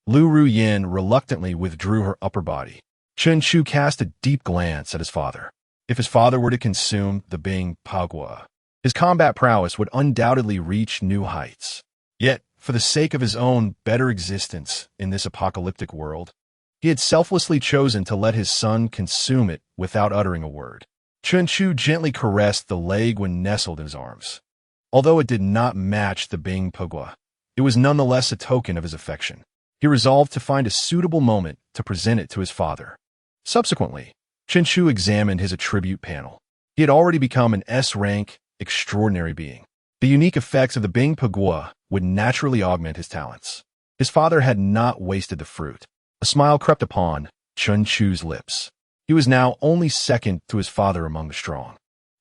Speaker 1: Lu Ru Yin reluctantly withdrew her upper body. Chen Chu cast a deep glance at his father. If his father were to consume the Bing Pugwa, his combat prowess would undoubtedly reach new heights. Yet, for the sake of his own better existence in this apocalyptic world, he had selflessly chosen to let his son consume it without uttering a word. Chen Chu gently caressed the leg when nestled in his arms. Although it did not match the Bing Pugwa, it was nonetheless a token of his affection. He resolved to find a suitable moment to present it to his father. Subsequently, Chen Chu examined his attribute panel. He had already become an S-rank, extraordinary being. The unique effects of the Bing Pugwa would naturally augment his talents. His father had not wasted the fruit. A smile crept upon Chen Chu's lips. He was now only second to his father among the strong.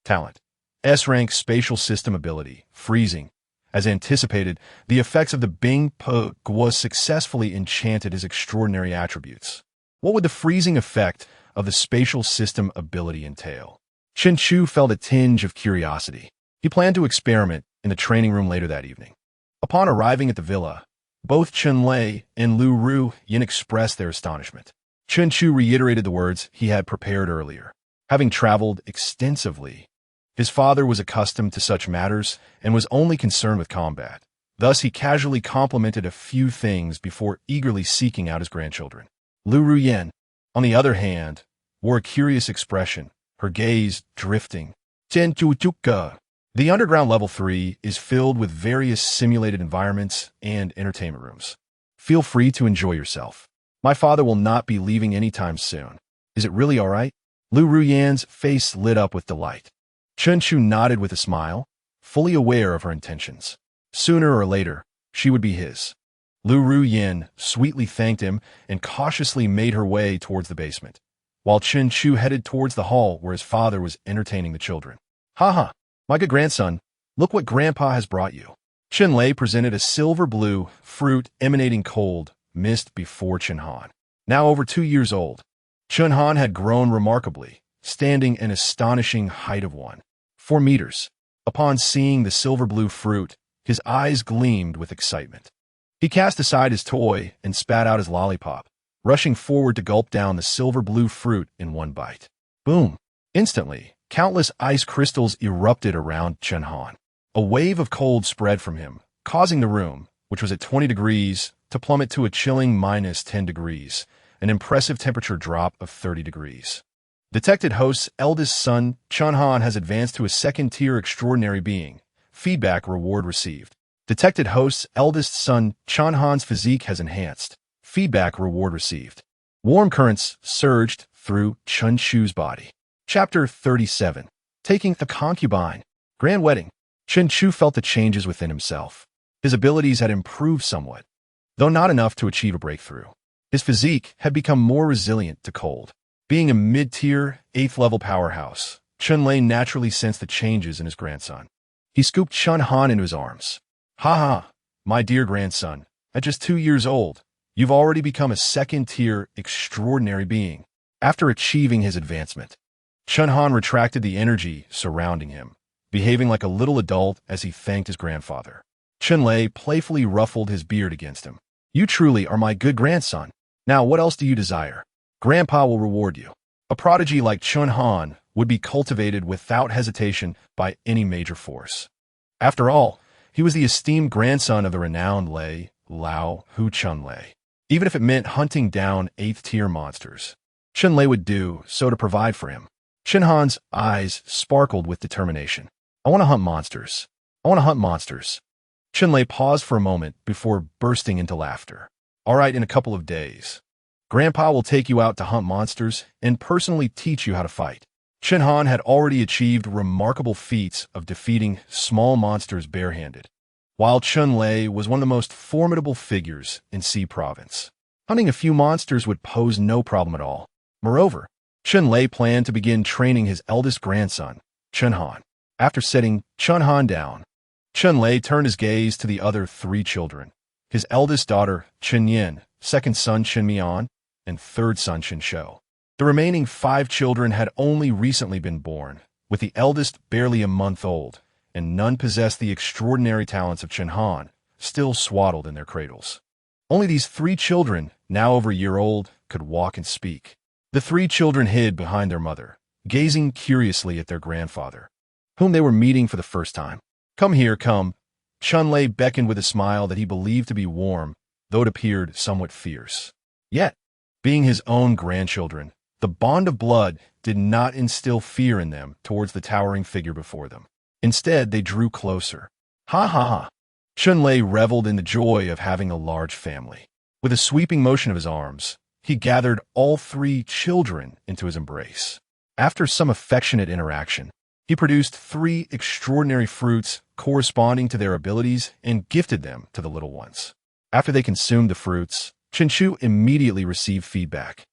Speaker 1: Talent. S-rank spatial system ability, freezing. As anticipated, the effects of the Bing Pugwa successfully enchanted his extraordinary attributes. What would the freezing effect of the spatial system ability entail? Chen Chu felt a tinge of curiosity. He planned to experiment in the training room later that evening. Upon arriving at the villa, both Chen Lei and Lu Ru Yin expressed their astonishment. Chen Chu reiterated the words he had prepared earlier. Having traveled extensively, his father was accustomed to such matters and was only concerned with combat. Thus, he casually complimented a few things before eagerly seeking out his grandchildren. Lu Ru Yin, on the other hand, wore a curious expression, her gaze drifting. The underground level 3 is filled with various simulated environments and entertainment rooms. Feel free to enjoy yourself. My father will not be leaving anytime soon. Is it really all right? Lu Ru Yan's face lit up with delight. Chen Chu nodded with a smile, fully aware of her intentions. Sooner or later, she would be his. Lu Ru Yin sweetly thanked him and cautiously made her way towards the basement, while Chen Chu headed towards the hall where his father was entertaining the children. "Ha, my good grandson, look what Grandpa has brought you." Chen Lei presented a silver-blue fruit emanating cold mist before Chen Han. Now over 2 years old, Chen Han had grown remarkably, standing an astonishing height of 1.4 meters. Upon seeing the silver-blue fruit, his eyes gleamed with excitement. He cast aside his toy and spat out his lollipop, rushing forward to gulp down the silver-blue fruit in one bite. Boom! Instantly, countless ice crystals erupted around Chen Han. A wave of cold spread from him, causing the room, which was at 20 degrees, to plummet to a chilling -10 degrees, an impressive temperature drop of 30 degrees. Detected host's eldest son, Chen Han, has advanced to a second-tier extraordinary being. Feedback reward received. Detected host's eldest son, Chen Han's physique has enhanced. Feedback reward received. Warm currents surged through Chen Chu's body. Chapter 37. Taking a concubine. Grand wedding. Chen Chu felt the changes within himself. His abilities had improved somewhat, though not enough to achieve a breakthrough. His physique had become more resilient to cold. Being a mid-tier, 8th-level powerhouse, Chen Lei naturally sensed the changes in his grandson. He scooped Chen Han into his arms. "Ha, my dear grandson, at just 2 years old, you've already become a second-tier extraordinary being." After achieving his advancement, Chen Han retracted the energy surrounding him, behaving like a little adult as he thanked his grandfather. Chen Lei playfully ruffled his beard against him. "You truly are my good grandson. Now what else do you desire? Grandpa will reward you." A prodigy like Chen Han would be cultivated without hesitation by any major force. After all, he was the esteemed grandson of the renowned Lei, Lao Hu Chen Lei. Even if it meant hunting down 8th-tier monsters, Chen Lei would do so to provide for him. Chen Han's eyes sparkled with determination. "I want to hunt monsters. I want to hunt monsters." Chen Lei paused for a moment before bursting into laughter. "All right, in a couple of days, Grandpa will take you out to hunt monsters and personally teach you how to fight." Chen Han had already achieved remarkable feats of defeating small monsters barehanded, while Chen Lei was one of the most formidable figures in Xi Province. Hunting a few monsters would pose no problem at all. Moreover, Chen Lei planned to begin training his eldest grandson, Chen Han. After setting Chen Han down, Chen Lei turned his gaze to the other 3 children, his eldest daughter, Chen Yin, second son, Chen Mian, and third son, Chen Shou. The remaining 5 children had only recently been born, with the eldest barely a month old, and none possessed the extraordinary talents of Chen Han, still swaddled in their cradles. Only these 3 children, now over a year old, could walk and speak. The 3 children hid behind their mother, gazing curiously at their grandfather, whom they were meeting for the first time. "Come here, come." Chen Lei beckoned with a smile that he believed to be warm, though it appeared somewhat fierce. Yet, being his own grandchildren, the bond of blood did not instill fear in them towards the towering figure before them. Instead, they drew closer. Ha. Chen Lei reveled in the joy of having a large family. With a sweeping motion of his arms, he gathered all 3 children into his embrace. After some affectionate interaction, he produced 3 extraordinary fruits corresponding to their abilities and gifted them to the little ones. After they consumed the fruits, Chen Chu immediately received feedback.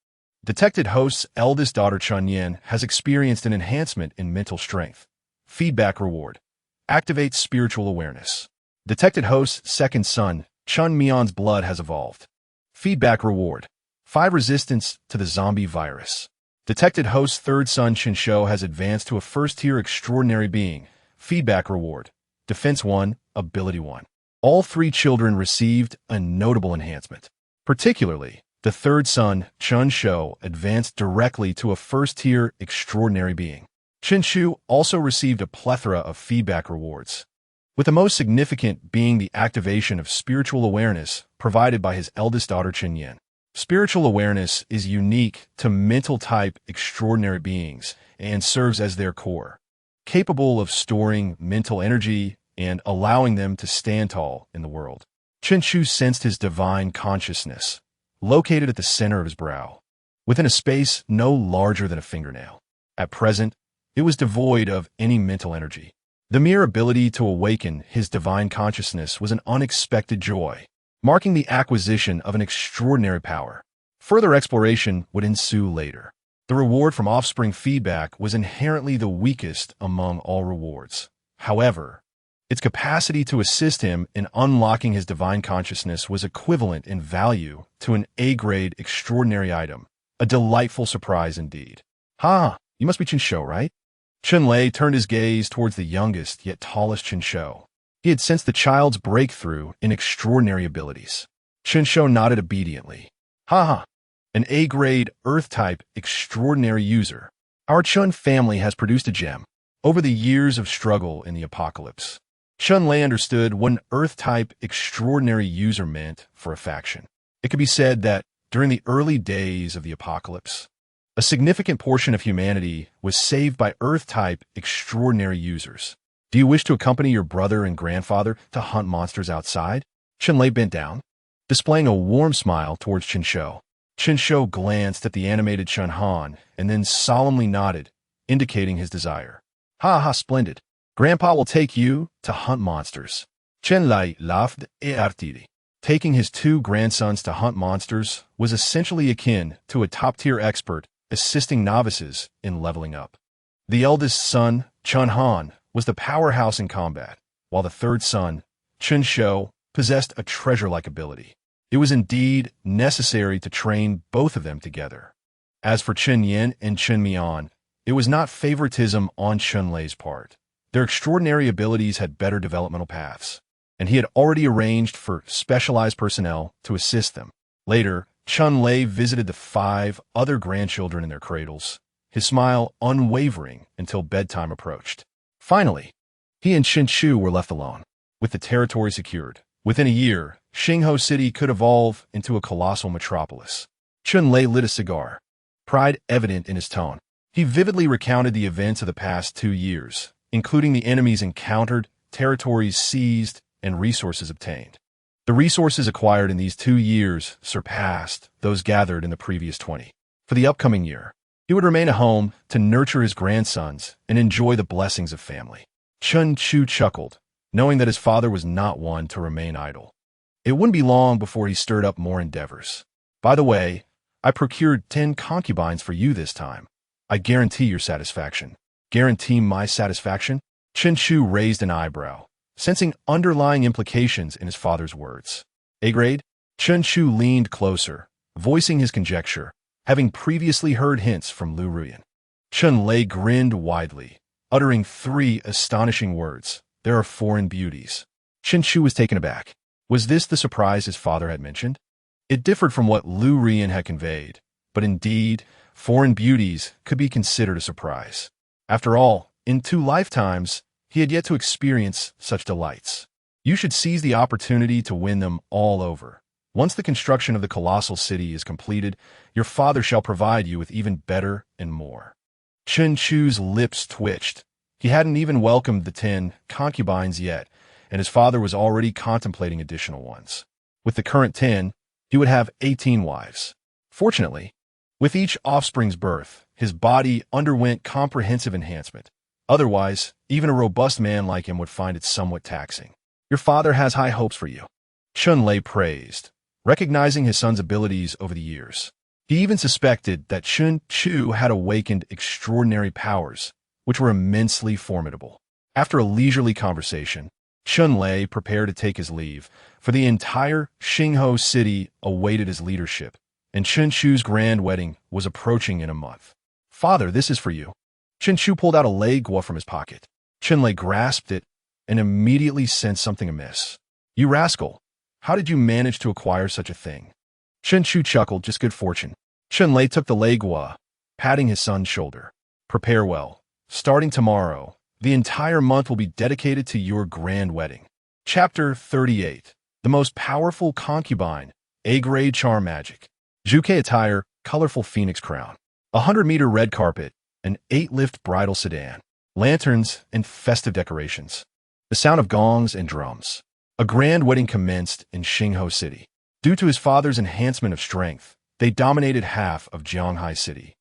Speaker 1: Detected host's eldest daughter, Chen Yin, has experienced an enhancement in mental strength. Feedback reward. Activate spiritual awareness. Detected host's second son, Chen Mian's blood has evolved. Feedback reward. 5 resistance to the zombie virus. Detected host's third son, Chen Shou, has advanced to a first-tier extraordinary being. Feedback reward. Defense 1, Ability 1. All 3 children received a notable enhancement. Particularly, the third son, Chen Shou, advanced directly to a first-tier extraordinary being. Chen Shu also received a plethora of feedback rewards, with the most significant being the activation of spiritual awareness provided by his eldest daughter, Chen Yin. Spiritual awareness is unique to mental-type extraordinary beings and serves as their core, capable of storing mental energy and allowing them to stand tall in the world. Chen Shu sensed his divine consciousness, located at the center of his brow, within a space no larger than a fingernail. At present, it was devoid of any mental energy. The mere ability to awaken his divine consciousness was an unexpected joy, marking the acquisition of an extraordinary power. Further exploration would ensue later. The reward from offspring feedback was inherently the weakest among all rewards. However, its capacity to assist him in unlocking his divine consciousness was equivalent in value to an A-grade extraordinary item, a delightful surprise indeed. You must be Qinshu, right? Chunlei turned his gaze towards the youngest yet tallest Qinshu. He had sensed the child's breakthrough in extraordinary abilities. Qinshu nodded obediently. An A-grade, Earth-type, extraordinary user. Our Chun family has produced a gem. Over the years of struggle in the apocalypse, Chunlei understood what an Earth-type, extraordinary user meant for a faction. It could be said that, during the early days of the apocalypse, a significant portion of humanity was saved by Earth-type, extraordinary users. Do you wish to accompany your brother and grandfather to hunt monsters outside? Chunlei bent down, displaying a warm smile towards Qinshu. Qinshu glanced at the animated Chun Han and then solemnly nodded, indicating his desire. Splendid. Grandpa will take you to hunt monsters. Chunlei laughed artily. Taking his two grandsons to hunt monsters was essentially akin to a top-tier expert assisting novices in leveling up. The eldest son, Chun Han, was the powerhouse in combat, while the third son, Qinshu, possessed a treasure-like ability. It was indeed necessary to train both of them together. As for Chen Yin and Chen Mian, it was not favoritism on Chunlei's part. Their extraordinary abilities had better developmental paths, and he had already arranged for specialized personnel to assist them. Later, Chunlei visited the 5 other grandchildren in their cradles, his smile unwavering until bedtime approached. Finally, he and Qinshu were left alone. With the territory secured, within a year, Xinghu City could evolve into a colossal metropolis. Chunlei lit a cigar, pride evident in his tone. He vividly recounted the events of the past 2 years, including the enemies encountered, territories seized, and resources obtained. The resources acquired in these 2 years surpassed those gathered in the previous 20. For the upcoming year, he would remain at home to nurture his grandsons and enjoy the blessings of family. Qinshu chuckled, knowing that his father was not one to remain idle. It wouldn't be long before he stirred up more endeavors. By the way, I procured 10 concubines for you this time. I guarantee your satisfaction. Guarantee my satisfaction? Qinshu raised an eyebrow, sensing underlying implications in his father's words. A-grade? Qinshu leaned closer, voicing his conjecture, having previously heard hints from Lu Ruyan. Chunlei grinned widely, uttering 3 astonishing words. There are foreign beauties. Qinshu was taken aback. Was this the surprise his father had mentioned? It differed from what Lu Ruyan had conveyed, but indeed, foreign beauties could be considered a surprise. After all, in 2 lifetimes, he had yet to experience such delights. You should seize the opportunity to win them all over. Once the construction of the colossal city is completed, your father shall provide you with even better and more. Qinshu's lips twitched. He hadn't even welcomed the 10 concubines yet, and his father was already contemplating additional ones. With the current 10, he would have 18 wives. Fortunately, with each offspring's birth, his body underwent comprehensive enhancement. Otherwise, even a robust man like him would find it somewhat taxing. Your father has high hopes for you. Chunlei praised, recognizing his son's abilities over the years. He even suspected that Qinshu had awakened extraordinary powers, which were immensely formidable. After a leisurely conversation, Chunlei prepared to take his leave, for the entire Xinghu City awaited his leadership, and Qinshu's grand wedding was approaching in a month. Father, this is for you. Qinshu pulled out a lei gua from his pocket. Chunlei grasped it and immediately sensed something amiss. You rascal, how did you manage to acquire such a thing? Qinshu chuckled, just good fortune. Chunlei took the lei gua, patting his son's shoulder. Prepare well. Starting tomorrow, the entire month will be dedicated to your grand wedding. Chapter 38. The most powerful concubine, A-grade charm magic. Juke attire, colorful phoenix crown. 100-meter red carpet, an 8-lift bridal sedan. Lanterns and festive decorations. The sound of gongs and drums. A grand wedding commenced in Xinghu City. Due to his father's enhancement of strength, they dominated half of Jianghai City,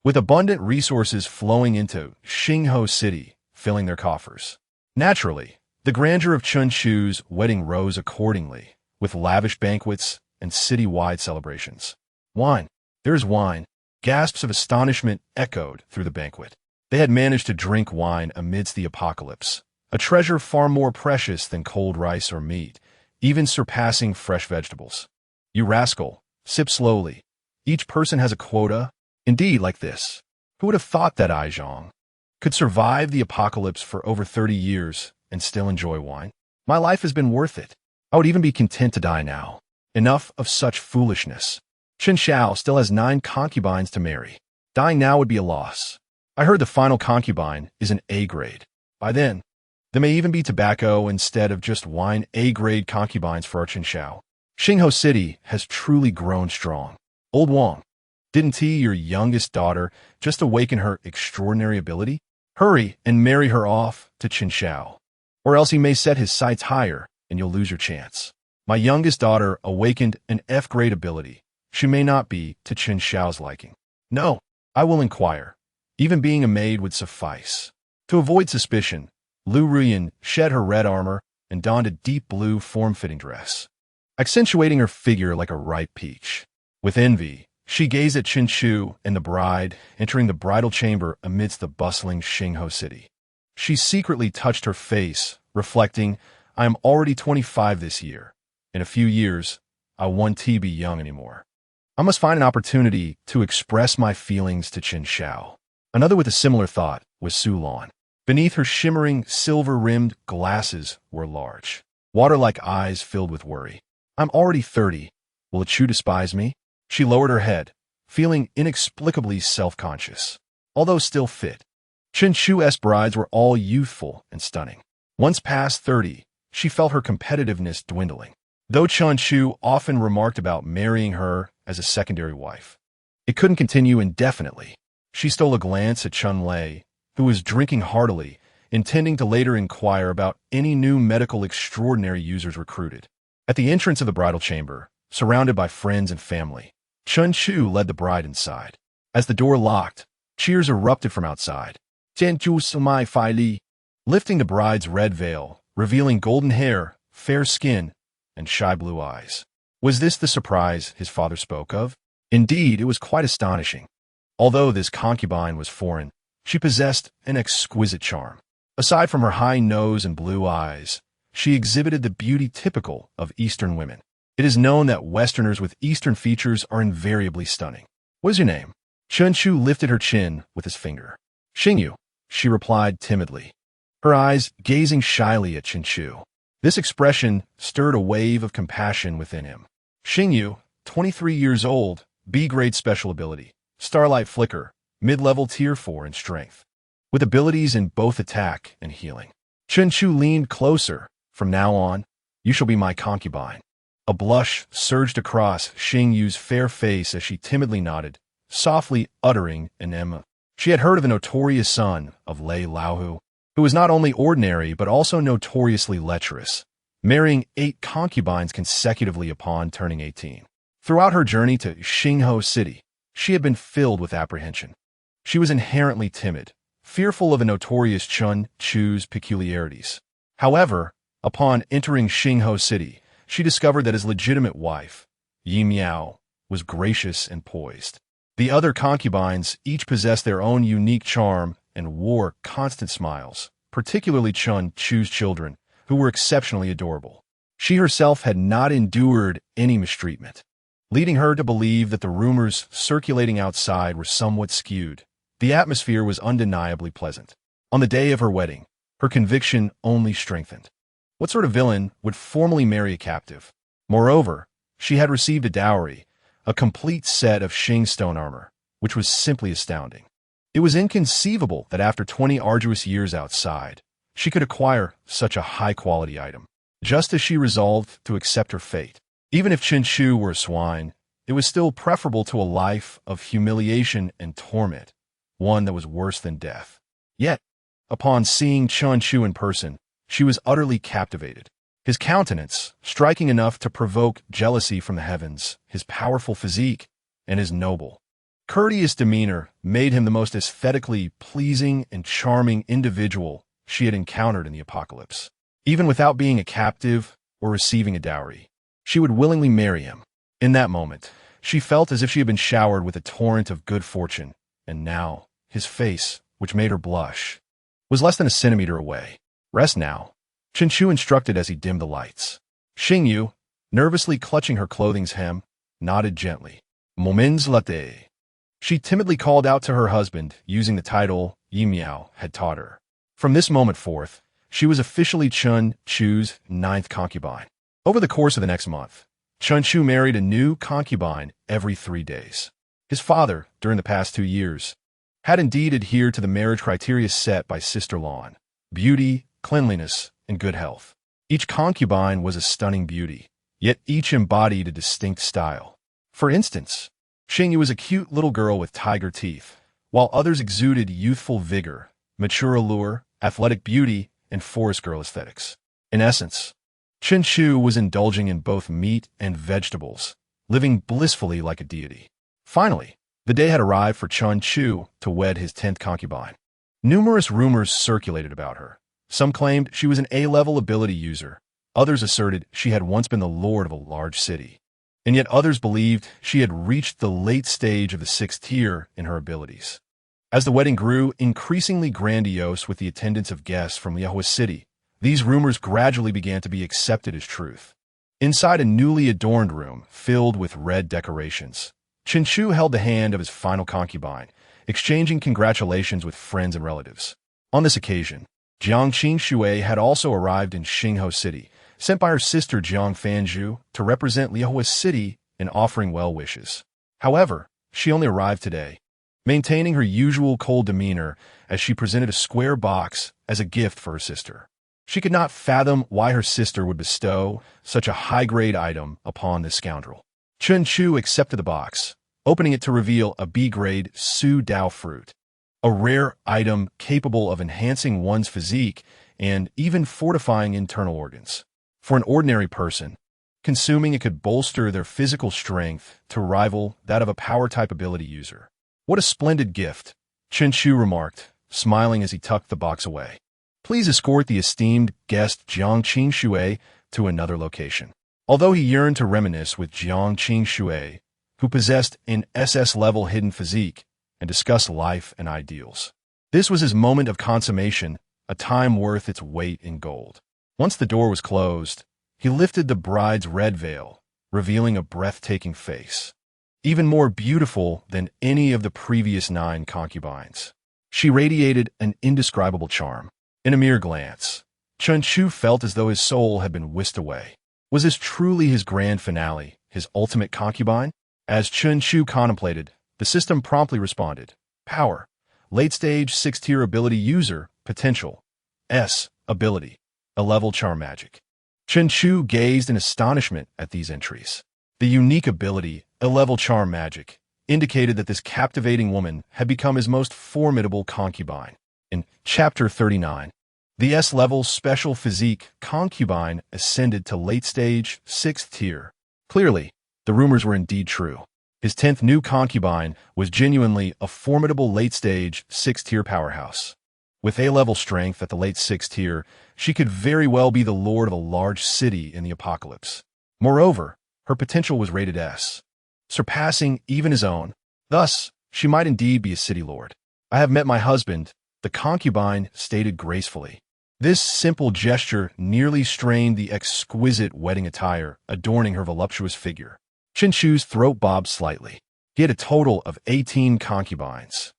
Speaker 1: with abundant resources flowing into Xinghu City, filling their coffers. Naturally, the grandeur of Chun Chu's wedding rose accordingly, with lavish banquets and city-wide celebrations. Wine. There's wine. Gasps of astonishment echoed through the banquet. They had managed to drink wine amidst the apocalypse, a treasure far more precious than cold rice or meat, even surpassing fresh vegetables. You rascal, sip slowly. Each person has a quota. Indeed, like this. Who would have thought that I, Zhang, could survive the apocalypse for over 30 years and still enjoy wine? My life has been worth it. I would even be content to die now. Enough of such foolishness. Chen Xiao still has 9 concubines to marry. Dying now would be a loss. I heard the final concubine is an A grade. By then, there may even be tobacco instead of just wine. A-grade concubines for our Chen Xiao. Xingho City has truly grown strong. Old Wang, didn't your youngest daughter just awaken her extraordinary ability? Hurry and marry her off to Chen Xiao, or else he may set his sights higher and you'll lose your chance. My youngest daughter awakened an F-grade ability. She may not be to Chen Xiao's liking. No, I will inquire. Even being a maid would suffice. To avoid suspicion, Lu Ruyan shed her red armor and donned a deep blue form-fitting dress, accentuating her figure like a ripe peach. With envy, she gazed at Chen Chu and the bride entering the bridal chamber amidst the bustling Xingho city. She secretly touched her face, reflecting, I am already 25 this year. In a few years, I won't be young anymore. I must find an opportunity to express my feelings to Chen Xiao. Another with a similar thought was Su Lan. Beneath her shimmering, silver-rimmed glasses were large, water-like eyes filled with worry. I'm already 30. Will Chu despise me? She lowered her head, feeling inexplicably self-conscious. Although still fit, Chen Chu's brides were all youthful and stunning. Once past 30, she felt her competitiveness dwindling. Though Chen Chu often remarked about marrying her as a secondary wife, it couldn't continue indefinitely. She stole a glance at Chun Lei, who was drinking heartily, intending to later inquire about any new medical extraordinary users recruited. At the entrance of the bridal chamber, surrounded by friends and family, Chun Chu led the bride inside. As the door locked, cheers erupted from outside. Jian Chu Sumai Fai Li, lifting the bride's red veil, revealing golden hair, fair skin, and shy blue eyes. Was this the surprise his father spoke of? Indeed, it was quite astonishing. Although this concubine was foreign, she possessed an exquisite charm. Aside from her high nose and blue eyes, she exhibited the beauty typical of Eastern women. It is known that Westerners with Eastern features are invariably stunning. What is your name? Chun Chu lifted her chin with his finger. Xingyu, she replied timidly, her eyes gazing shyly at Chen Chu. This expression stirred a wave of compassion within him. Xingyu, 23 years old, B-grade special ability, Starlight Flicker, mid-level tier 4 in strength, with abilities in both attack and healing. Chen Chu leaned closer. From now on, you shall be my concubine. A blush surged across Xingyu's fair face as she timidly nodded, softly uttering an "em." She had heard of the notorious son of Lei Laohu, who was not only ordinary but also notoriously lecherous, marrying 8 concubines consecutively upon turning 18. Throughout her journey to Xingho City, she had been filled with apprehension. She was inherently timid, fearful of the notorious Chun Chu's peculiarities. However, upon entering Xingho City, she discovered that his legitimate wife, Yi Miao, was gracious and poised. The other concubines each possessed their own unique charm and wore constant smiles, particularly Chun Chu's children, who were exceptionally adorable. She herself had not endured any mistreatment, leading her to believe that the rumors circulating outside were somewhat skewed. The atmosphere was undeniably pleasant. On the day of her wedding, her conviction only strengthened. What sort of villain would formally marry a captive? Moreover, she had received a dowry, a complete set of Xing stone armor, which was simply astounding. It was inconceivable that after 20 arduous years outside, she could acquire such a high-quality item. Just as she resolved to accept her fate, even if Chen Chu were a swine, it was still preferable to a life of humiliation and torment, one that was worse than death. Yet, upon seeing Chun Chu in person, she was utterly captivated. His countenance, striking enough to provoke jealousy from the heavens, his powerful physique, and his noble, courteous demeanor made him the most aesthetically pleasing and charming individual she had encountered in the apocalypse. Even without being a captive or receiving a dowry, she would willingly marry him. In that moment, she felt as if she had been showered with a torrent of good fortune, and now, his face, which made her blush, was less than a centimeter away. Rest now, Chen Chu instructed as he dimmed the lights. Xingyu, nervously clutching her clothing's hem, nodded gently. Moments latte. She timidly called out to her husband, using the title Yi Miao had taught her. From this moment forth, she was officially Chen Chu's 9th concubine. Over the course of the next month, Chen Chu married a new concubine every 3 days. His father, during the past 2 years, had indeed adhered to the marriage criteria set by Sister Lan: beauty, cleanliness, and good health. Each concubine was a stunning beauty, yet each embodied a distinct style. For instance, Xingyu was a cute little girl with tiger teeth, while others exuded youthful vigor, mature allure, athletic beauty, and forest girl aesthetics. In essence, Chen Chu was indulging in both meat and vegetables, living blissfully like a deity. Finally, the day had arrived for Chen Chu to wed his 10th concubine. Numerous rumors circulated about her. Some claimed she was an A-level ability user. Others asserted she had once been the lord of a large city. And yet others believed she had reached the late stage of the 6th tier in her abilities. As the wedding grew increasingly grandiose with the attendance of guests from Liahua City, these rumors gradually began to be accepted as truth. Inside a newly adorned room filled with red decorations, Chen Chu held the hand of his final concubine, exchanging congratulations with friends and relatives. On this occasion, Jiang Qingshui had also arrived in Xingho City, sent by her sister Jiang Fanzhu to represent Liahua City in offering well wishes. However, she only arrived today, maintaining her usual cold demeanor as she presented a square box as a gift for her sister. She could not fathom why her sister would bestow such a high-grade item upon this scoundrel. Chen Chu accepted the box, opening it to reveal a B-grade Su Dao fruit, a rare item capable of enhancing one's physique and even fortifying internal organs. For an ordinary person, consuming it could bolster their physical strength to rival that of a power-type ability user. What a splendid gift, Chen Chu remarked, smiling as he tucked the box away. Please escort the esteemed guest Jiang Qingshui to another location. Although he yearned to reminisce with Jiang Qingshui, who possessed an SS-level hidden physique, and discuss life and ideals, this was his moment of consummation, a time worth its weight in gold. Once the door was closed, he lifted the bride's red veil, revealing a breathtaking face, even more beautiful than any of the previous 9 concubines. She radiated an indescribable charm. In a mere glance, Chen Chu felt as though his soul had been whisked away. Was this truly his grand finale, his ultimate concubine? As Chen Chu contemplated, the system promptly responded. Power. Late-stage 6th-tier ability user. Potential. S. Ability. A level charm magic. Chen Chu gazed in astonishment at these entries. The unique ability, a level charm magic, indicated that this captivating woman had become his most formidable concubine. In Chapter 39, the S-level special physique concubine ascended to late-stage 6th tier. Clearly, the rumors were indeed true. His 10th new concubine was genuinely a formidable late-stage 6th tier powerhouse. With A-level strength at the late 6th tier, she could very well be the lord of a large city in the apocalypse. Moreover, her potential was rated S, surpassing even his own. Thus, she might indeed be a city lord. I have met my husband, the concubine stated gracefully. This simple gesture nearly strained the exquisite wedding attire adorning her voluptuous figure. Chen Chu's throat bobbed slightly. He had a total of 18 concubines,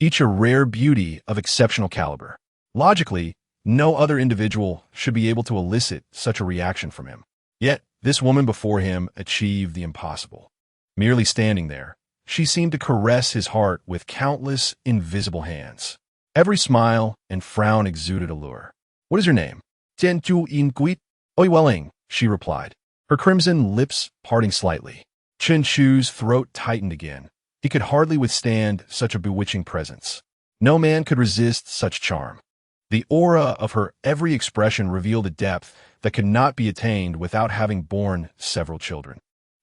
Speaker 1: each a rare beauty of exceptional caliber. Logically, no other individual should be able to elicit such a reaction from him. Yet, this woman before him achieved the impossible. Merely standing there, she seemed to caress his heart with countless invisible hands. Every smile and frown exuded allure. What is your name? Tian Zhu Yin Guit? Oi Welling, she replied, her crimson lips parting slightly. Chen Chu's throat tightened again. He could hardly withstand such a bewitching presence. No man could resist such charm. The aura of her every expression revealed a depth that could not be attained without having borne several children.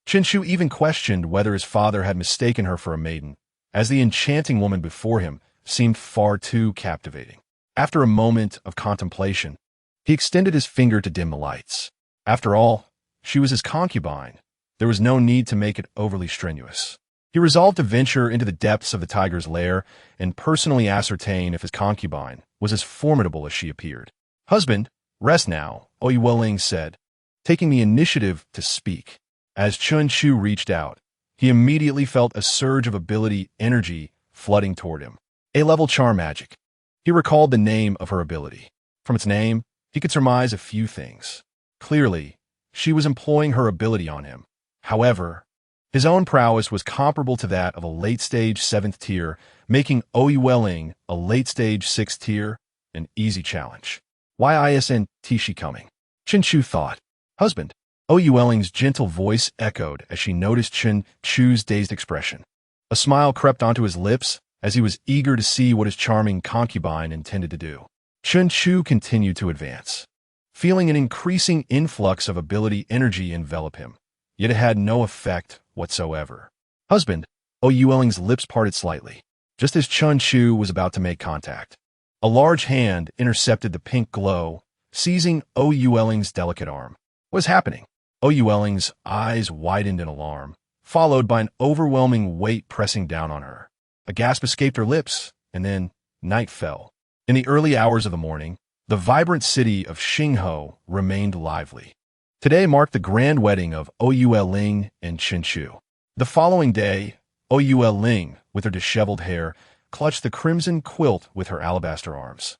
Speaker 1: Chen Chu even questioned whether his father had mistaken her for a maiden, as the enchanting woman before him seemed far too captivating. After a moment of contemplation, he extended his finger to dim the lights. After all, she was his concubine. There was no need to make it overly strenuous. He resolved to venture into the depths of the tiger's lair and personally ascertain if his concubine was as formidable as she appeared. "Husband, rest now," Oyueling said, taking the initiative to speak. As Chun Chu reached out, he immediately felt a surge of ability energy flooding toward him. A-level charm magic. He recalled the name of her ability. From its name, he could surmise a few things. Clearly, she was employing her ability on him. However, his own prowess was comparable to that of a late-stage 7th tier, making Oyueling a late-stage 6th tier an easy challenge. "Why isn't she coming?" Chun Chu thought. "Husband." Oyueling's gentle voice echoed as she noticed Chun Chu's dazed expression. A smile crept onto his lips as he was eager to see what his charming concubine intended to do. Chun Chu continued to advance, feeling an increasing influx of ability energy envelop him, yet it had no effect whatsoever. "Husband," Oyueling's lips parted slightly, just as Chun Chu was about to make contact. A large hand intercepted the pink glow, seizing Oyueling's delicate arm. What was happening? Oyueling's eyes widened in alarm, followed by an overwhelming weight pressing down on her. A gasp escaped her lips, and then night fell. In the early hours of the morning, the vibrant city of Xinghe remained lively. Today marked the grand wedding of Oyueling and Chun Chu. The following day, Oyueling, with her disheveled hair, clutched the crimson quilt with her alabaster arms.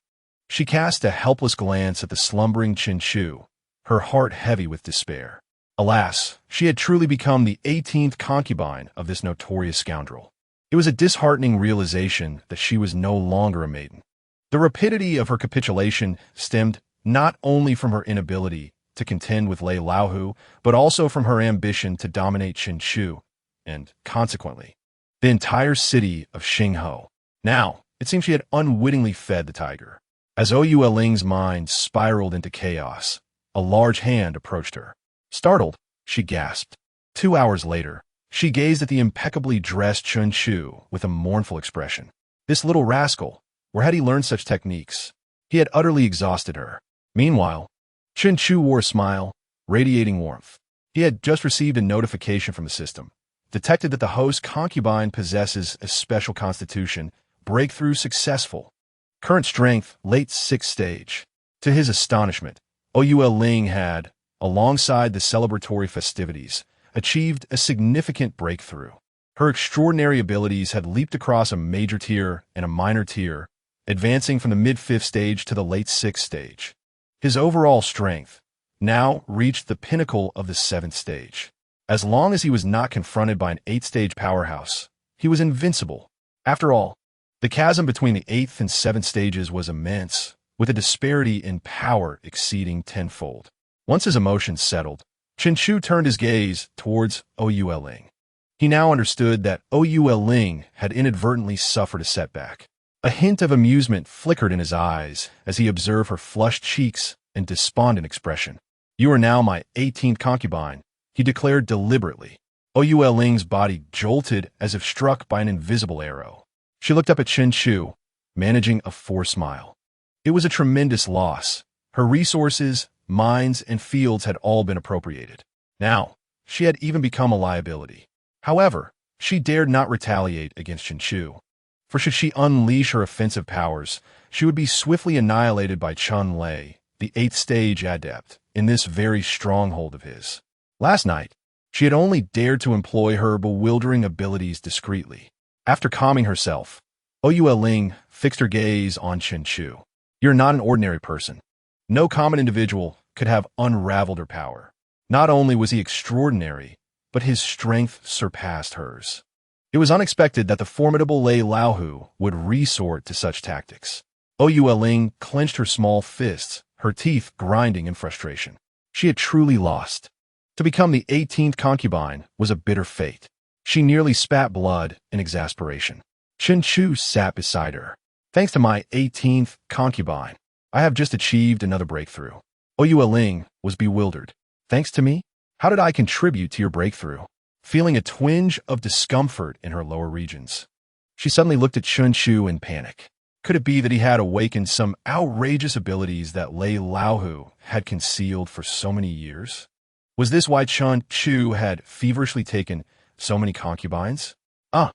Speaker 1: She cast a helpless glance at the slumbering Chun Chu, her heart heavy with despair. Alas, she had truly become the 18th concubine of this notorious scoundrel. It was a disheartening realization that she was no longer a maiden. The rapidity of her capitulation stemmed not only from her inability to contend with Lei Laohu, but also from her ambition to dominate Chun Chu, and, consequently, the entire city of Xinghe. Now, it seemed she had unwittingly fed the tiger. As Oyueling's mind spiraled into chaos, a large hand approached her. Startled, she gasped. 2 hours later, she gazed at the impeccably dressed Chun Chu with a mournful expression. This little rascal, where had he learned such techniques? He had utterly exhausted her. Meanwhile, Chun Chu wore a smile, radiating warmth. He had just received a notification from the system, detected that the host concubine possesses a special constitution, breakthrough successful. Current strength, late 6th stage. To his astonishment, Oyueling had, alongside the celebratory festivities, achieved a significant breakthrough. Her extraordinary abilities had leaped across a major tier and a minor tier, advancing from the mid-5th stage to the late 6th stage. His overall strength now reached the pinnacle of the 7th stage. As long as he was not confronted by an 8th-stage powerhouse, he was invincible. After all, the chasm between the 8th and 7th stages was immense, with a disparity in power exceeding tenfold. Once his emotions settled, Chun Chu turned his gaze towards Oyueling. He now understood that Oyueling had inadvertently suffered a setback. A hint of amusement flickered in his eyes as he observed her flushed cheeks and despondent expression. "You are now my 18th concubine," he declared deliberately. Oyueling's body jolted as if struck by an invisible arrow. She looked up at Chun Chu, managing a forced smile. It was a tremendous loss. Her resources, mines, and fields had all been appropriated. Now, she had even become a liability. However, she dared not retaliate against Chun Chu, for should she unleash her offensive powers, she would be swiftly annihilated by Chun Lei, the 8th stage adept, in this very stronghold of his. Last night, she had only dared to employ her bewildering abilities discreetly. After calming herself, Oyueling fixed her gaze on Chun Chu. "You're not an ordinary person. No common individual could have unraveled her power. Not only was he extraordinary, but his strength surpassed hers." It was unexpected that the formidable Lei Laohu would resort to such tactics. Oyueling clenched her small fists, her teeth grinding in frustration. She had truly lost. To become the 18th concubine was a bitter fate. She nearly spat blood in exasperation. Chun Chu sat beside her. "Thanks to my 18th concubine, I have just achieved another breakthrough." Oyueling was bewildered. "Thanks to me? How did I contribute to your breakthrough?" Feeling a twinge of discomfort in her lower regions, she suddenly looked at Chun Chu in panic. Could it be that he had awakened some outrageous abilities that Lei Laohu had concealed for so many years? Was this why Chun Chu had feverishly taken so many concubines? Ah!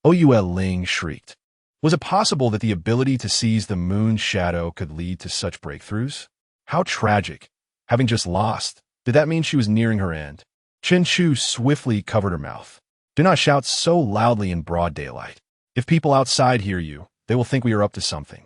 Speaker 1: Ouyue Ling shrieked. Was it possible that the ability to seize the moon's shadow could lead to such breakthroughs? How tragic. Having just lost, did that mean she was nearing her end? Chen Chu swiftly covered her mouth. Do not shout so loudly in broad daylight. If people outside hear you, they will think we are up to something.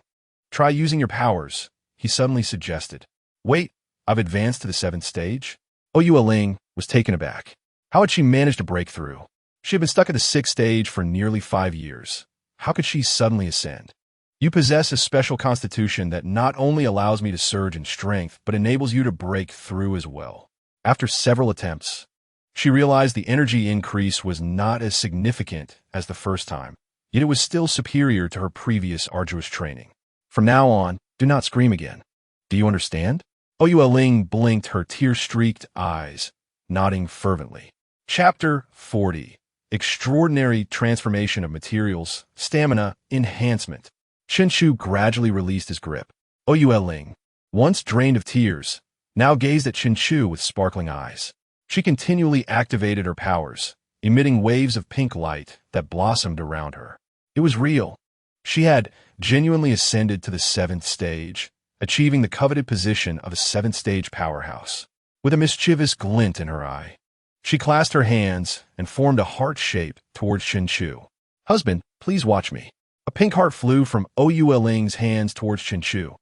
Speaker 1: Try using your powers, he suddenly suggested. Wait, I've advanced to the 7th stage? Ouyue Ling was taken aback. How had she managed to break through? She had been stuck at the 6th stage for nearly 5 years. How could she suddenly ascend? You possess a special constitution that not only allows me to surge in strength, but enables you to break through as well. After several attempts, she realized the energy increase was not as significant as the first time, yet it was still superior to her previous arduous training. From now on, do not scream again. Do you understand? Ouyue Ling blinked her tear-streaked eyes, nodding fervently. Chapter 40. Extraordinary Transformation of Materials, Stamina, Enhancement. Chen Chu gradually released his grip. Ouyue Ling, once drained of tears, now gazed at Chen Chu with sparkling eyes. She continually activated her powers, emitting waves of pink light that blossomed around her. It was real. She had genuinely ascended to the 7th stage, achieving the coveted position of a 7th stage powerhouse. With a mischievous glint in her eye, she clasped her hands and formed a heart shape towards Chen Chu. Husband, please watch me. A pink heart flew from Ouyue Ling's hands towards Chen Chu.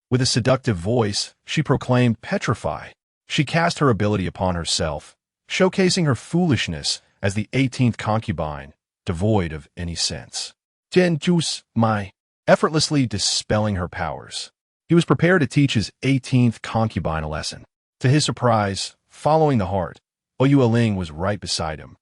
Speaker 1: With a seductive voice, she proclaimed, Petrify. She cast her ability upon herself, showcasing her foolishness as the 18th concubine, devoid of any sense. Chen Chu's my, effortlessly dispelling her powers. He was prepared to teach his 18th concubine a lesson. To his surprise, following the heart, Ouyue Ling was right beside him.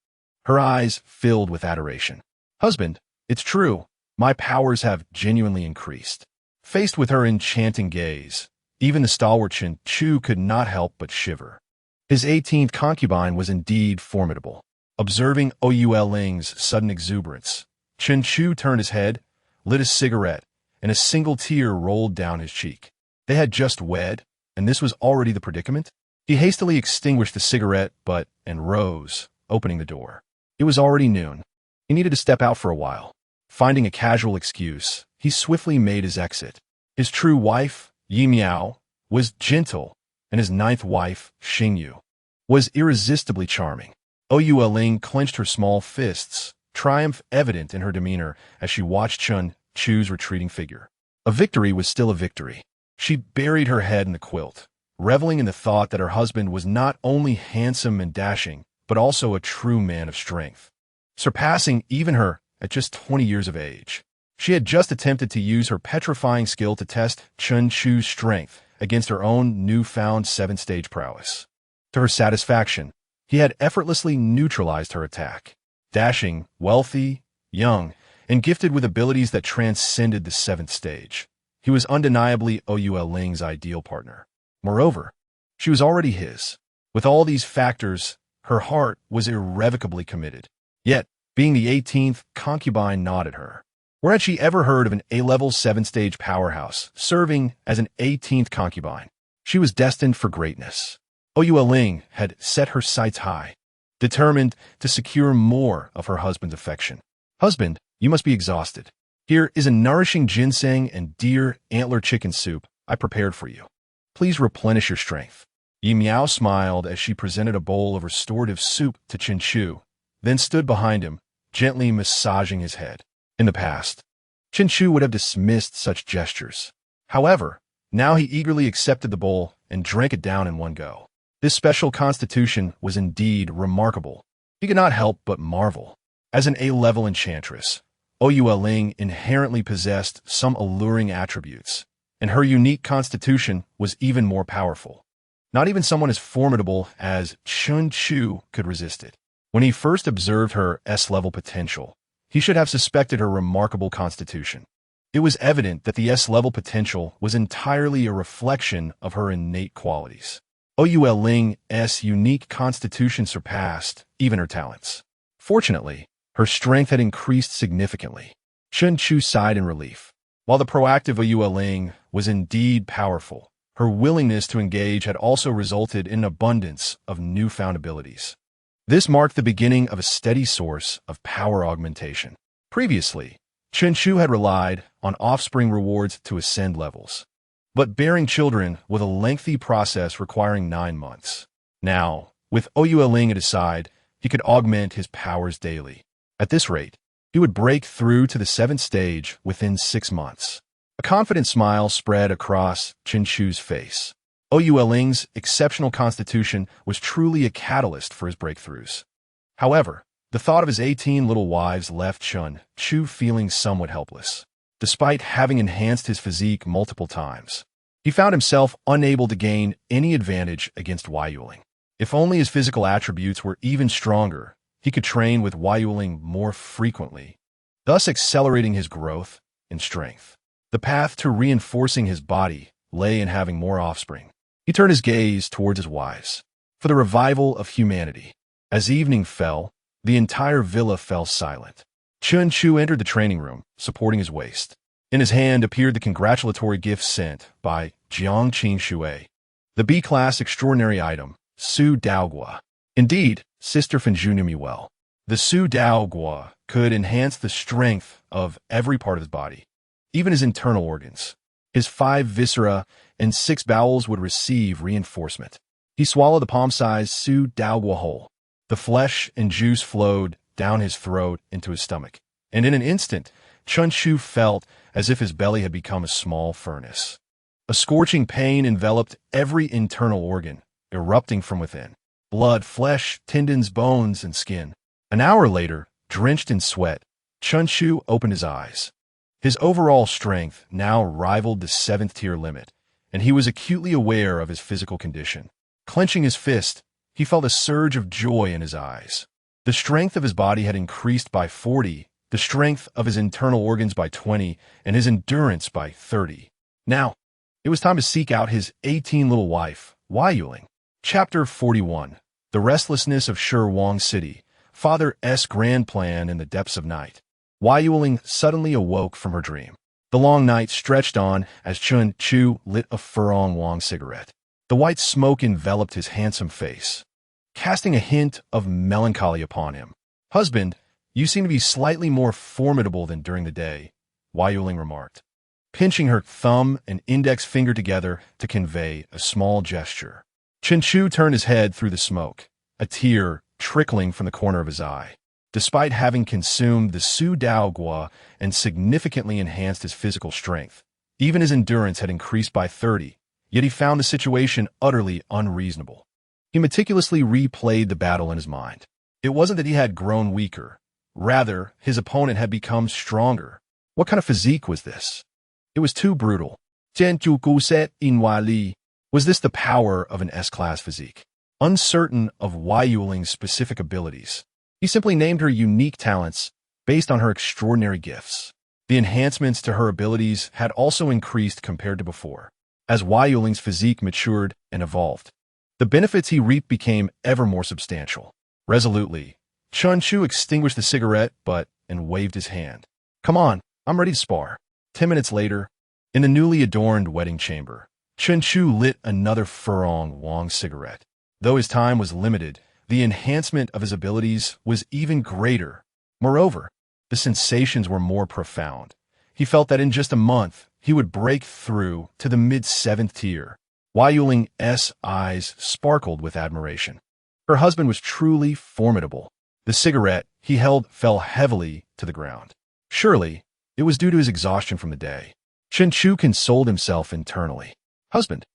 Speaker 1: Her eyes filled with adoration. Husband, it's true, my powers have genuinely increased. Faced with her enchanting gaze, even the stalwart Chen Chu could not help but shiver. His 18th concubine was indeed formidable. Observing Ouyue Ling's sudden exuberance, Chen Chu turned his head, lit a cigarette, and a single tear rolled down his cheek. They had just wed, and this was already the predicament? He hastily extinguished the cigarette and rose, opening the door. It was already noon. He needed to step out for a while. Finding a casual excuse, he swiftly made his exit. His true wife, Yi Miao, was gentle, and his 9th wife, Xing Yu, was irresistibly charming. Ouyue Ling clenched her small fists, triumph evident in her demeanor as she watched Chen Chu's retreating figure. A victory was still a victory. She buried her head in the quilt, reveling in the thought that her husband was not only handsome and dashing, but also a true man of strength, surpassing even her at just 20 years of age. She had just attempted to use her petrifying skill to test Chen Chu's strength against her own newfound 7th stage prowess. To her satisfaction, he had effortlessly neutralized her attack. Dashing, wealthy, young, and gifted with abilities that transcended the 7th stage, he was undeniably Ouyue Ling's ideal partner. Moreover, she was already his. With all these factors, her heart was irrevocably committed. Yet, being the 18th concubine gnawed at her. Where had she ever heard of an A-level 7th-stage powerhouse serving as an 18th concubine? She was destined for greatness. Ouyue Ling had set her sights high, determined to secure more of her husband's affection. Husband, you must be exhausted. Here is a nourishing ginseng and deer antler chicken soup I prepared for you. Please replenish your strength. Yi Miao smiled as she presented a bowl of restorative soup to Chen Chu, then stood behind him, gently massaging his head. In the past, Chen Chu would have dismissed such gestures. However, now he eagerly accepted the bowl and drank it down in one go. This special constitution was indeed remarkable. He could not help but marvel. As an A-level enchantress, Ouyue Ling inherently possessed some alluring attributes, and her unique constitution was even more powerful. Not even someone as formidable as Chen Chu could resist it. When he first observed her S-level potential, he should have suspected her remarkable constitution. It was evident that the S-level potential was entirely a reflection of her innate qualities. Ouyue Ling's unique constitution surpassed even her talents. Fortunately, her strength had increased significantly. Chen Chu sighed in relief. While the proactive Ling was indeed powerful, her willingness to engage had also resulted in an abundance of newfound abilities. This marked the beginning of a steady source of power augmentation. Previously, Chu had relied on offspring rewards to ascend levels, but bearing children was a lengthy process requiring 9 months. Now, with Ling at his side, he could augment his powers daily. At this rate, he would break through to the 7th stage within 6 months. A confident smile spread across Chu's face. Ling's exceptional constitution was truly a catalyst for his breakthroughs. However, the thought of his 18 little wives left Chu feeling somewhat helpless. Despite having enhanced his physique multiple times, he found himself unable to gain any advantage against Ling. If only his physical attributes were even stronger, he could train with Ling more frequently, thus accelerating his growth in strength. The path to reinforcing his body lay in having more offspring. He turned his gaze towards his wives. For the revival of humanity. As evening fell, the entire villa fell silent. Chu entered the training room, supporting his waist. In his hand appeared the congratulatory gift sent by Jiang Qing the B-class extraordinary item, Su Daogua. Indeed, Sister Fenju knew me well. The Su Daogua could enhance the strength of every part of his body, even his internal organs. His 5 viscera and 6 bowels would receive reinforcement. He swallowed the palm-sized Su Daogua whole. The flesh and juice flowed down his throat into his stomach, and in an instant, Chu felt as if his belly had become a small furnace. A scorching pain enveloped every internal organ, erupting from within. Blood, flesh, tendons, bones, and skin. An hour later, drenched in sweat, Chu opened his eyes. His overall strength now rivaled the 7th tier limit, and he was acutely aware of his physical condition. Clenching his fist, he felt a surge of joy in his eyes. The strength of his body had increased by 40, the strength of his internal organs by 20, and his endurance by 30. Now, it was time to seek out his 18 little wife, Ling. Chapter 41. The Restlessness of Shi Wang City. Father's grand plan in the depths of night. Ling suddenly awoke from her dream. The long night stretched on as Chu lit a Furong Wang cigarette. The white smoke enveloped his handsome face, casting a hint of melancholy upon him. "Husband, you seem to be slightly more formidable than during the day," Ling remarked, pinching her thumb and index finger together to convey a small gesture. Chu turned his head through the smoke, a tear trickling from the corner of his eye. Despite having consumed the Su Daogua and significantly enhanced his physical strength, even his endurance had increased by 30, yet he found the situation utterly unreasonable. He meticulously replayed the battle in his mind. It wasn't that he had grown weaker. Rather, his opponent had become stronger. What kind of physique was this? It was too brutal. Was this the power of an S-class physique? Uncertain of Ling's specific abilities, he simply named her unique talents based on her extraordinary gifts. The enhancements to her abilities had also increased compared to before, as Ling's physique matured and evolved. The benefits he reaped became ever more substantial. Resolutely, Chu extinguished the cigarette butt and waved his hand. "Come on, I'm ready to spar." 10 minutes later, in the newly adorned wedding chamber, Chu lit another Furong Wang cigarette. Though his time was limited, the enhancement of his abilities was even greater. Moreover, the sensations were more profound. He felt that in just a month, he would break through to the mid-7th tier. Ling's eyes sparkled with admiration. Her husband was truly formidable. The cigarette he held fell heavily to the ground. Surely, it was due to his exhaustion from the day. Chu consoled himself internally. "Husband,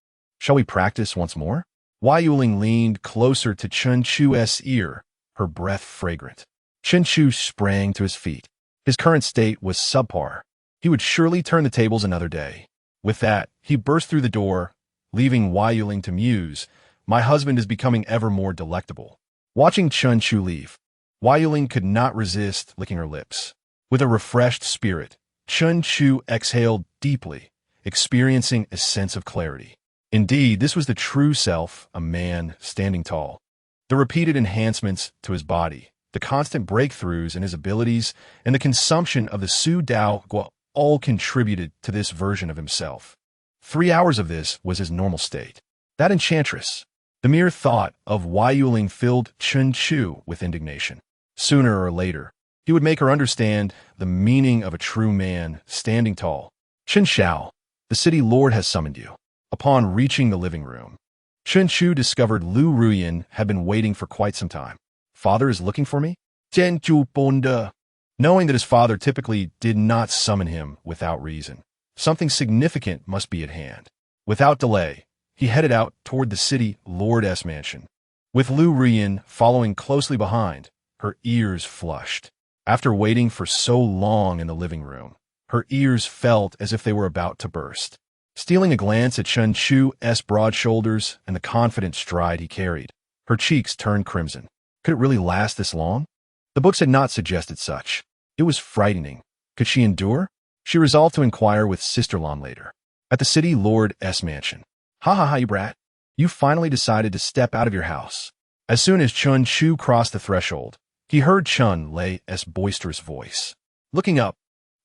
Speaker 1: shall we practice once more?" Ling leaned closer to Chu's ear, her breath fragrant. Chu sprang to his feet. His current state was subpar. He would surely turn the tables another day. With that, he burst through the door, leaving Ling to muse, "My husband is becoming ever more delectable." Watching Chu leave, Ling could not resist licking her lips. With a refreshed spirit, Chu exhaled deeply, experiencing a sense of clarity. Indeed, this was the true self, a man standing tall. The repeated enhancements to his body, the constant breakthroughs in his abilities, and the consumption of the Su Daogua all contributed to this version of himself. 3 hours of this was his normal state. That enchantress. The mere thought of Wai Yuling filled Chen Chu with indignation. Sooner or later, he would make her understand the meaning of a true man standing tall. Chen Xiao, the city lord has summoned you. Upon reaching the living room, Chen Chu discovered Lu Ruyan had been waiting for quite some time. Father is looking for me? Chen Chu Bonde. Knowing that his father typically did not summon him without reason, something significant must be at hand. Without delay, he headed out toward the city lord's mansion. With Lu Ruyan following closely behind, her ears flushed. After waiting for so long in the living room, her ears felt as if they were about to burst. Stealing a glance at Chen Chu's broad shoulders and the confident stride he carried, her cheeks turned crimson. Could it really last this long? The books had not suggested such. It was frightening. Could she endure? She resolved to inquire with Sister Lan later. At the city lord's mansion. Ha ha ha, you brat. You finally decided to step out of your house. As soon as Chen Chu crossed the threshold, he heard Chun Lei's boisterous voice. Looking up,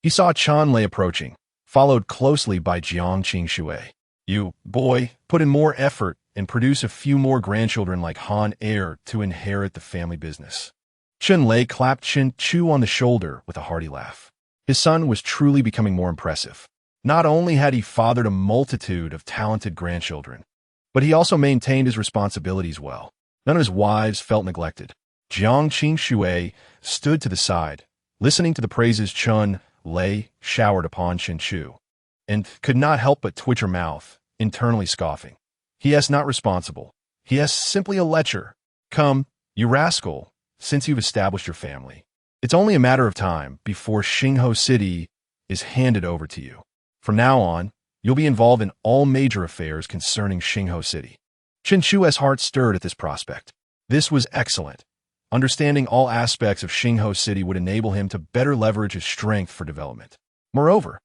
Speaker 1: he saw Chun Lei approaching, followed closely by Jiang Qingshui. You, boy, put in more effort and produce a few more grandchildren like Han heir to inherit the family business. Chen Lei clapped Chen Chu on the shoulder with a hearty laugh. His son was truly becoming more impressive. Not only had he fathered a multitude of talented grandchildren, but he also maintained his responsibilities well. None of his wives felt neglected. Jiang Qingshui stood to the side, listening to the praises Chun Lei showered upon Chen Chu, and could not help but twitch her mouth, internally scoffing. He is not responsible. He is simply a lecher. Come, you rascal, since you've established your family. It's only a matter of time before Xingho City is handed over to you. From now on, you'll be involved in all major affairs concerning Xingho City. Chen Chu's heart stirred at this prospect. This was excellent. Understanding all aspects of Xingho City would enable him to better leverage his strength for development. Moreover,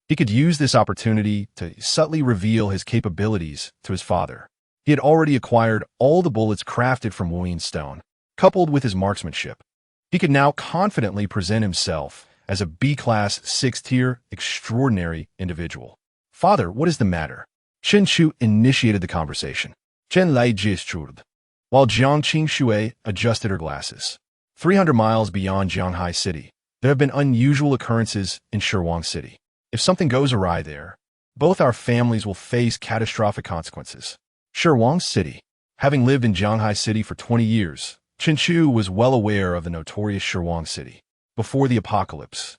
Speaker 1: he could use this opportunity to subtly reveal his capabilities to his father. He had already acquired all the bullets crafted from Wuyin stone, coupled with his marksmanship. He could now confidently present himself as a B-class 6th-tier extraordinary individual. Father, what is the matter? Chen Chu initiated the conversation. Chen Lai gestured, while Jiang Qingshui adjusted her glasses. 300 miles beyond Jianghai City, there have been unusual occurrences in Shirwang City. If something goes awry there, both our families will face catastrophic consequences. Shirwang City. Having lived in Jianghai City for 20 years, Chen Chu was well aware of the notorious Shirwang City. Before the apocalypse,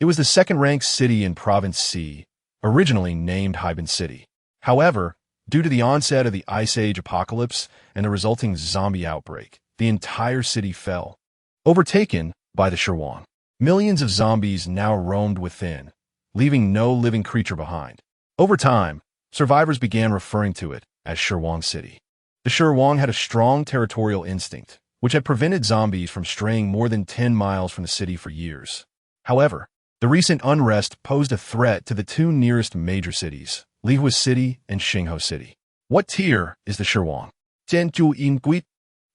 Speaker 1: it was the second-ranked city in Province C, originally named Haiban City. However, due to the onset of the Ice Age apocalypse and the resulting zombie outbreak, the entire city fell. Overtaken by the Shirwang, millions of zombies now roamed within, leaving no living creature behind. Over time, survivors began referring to it as Shirwang City. The Shirwang had a strong territorial instinct, which had prevented zombies from straying more than 10 miles from the city for years. However, the recent unrest posed a threat to the two nearest major cities, Lihua City and Xingho City. What tier is the Shirwang? Jianzhu Yingui.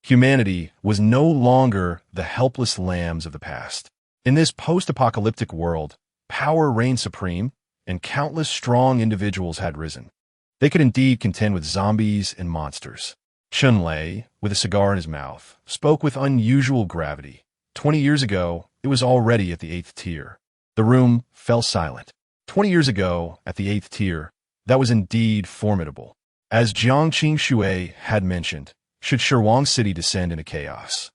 Speaker 1: Humanity was no longer the helpless lambs of the past. In this post-apocalyptic world, power reigned supreme, and countless strong individuals had risen. They could indeed contend with zombies and monsters. Chun Lei, with a cigar in his mouth, spoke with unusual gravity. 20 years ago, it was already at the 8th tier. The room fell silent. 20 years ago, at the 8th tier, that was indeed formidable. As Jiang Qingshui had mentioned, should Shirwang City descend into chaos,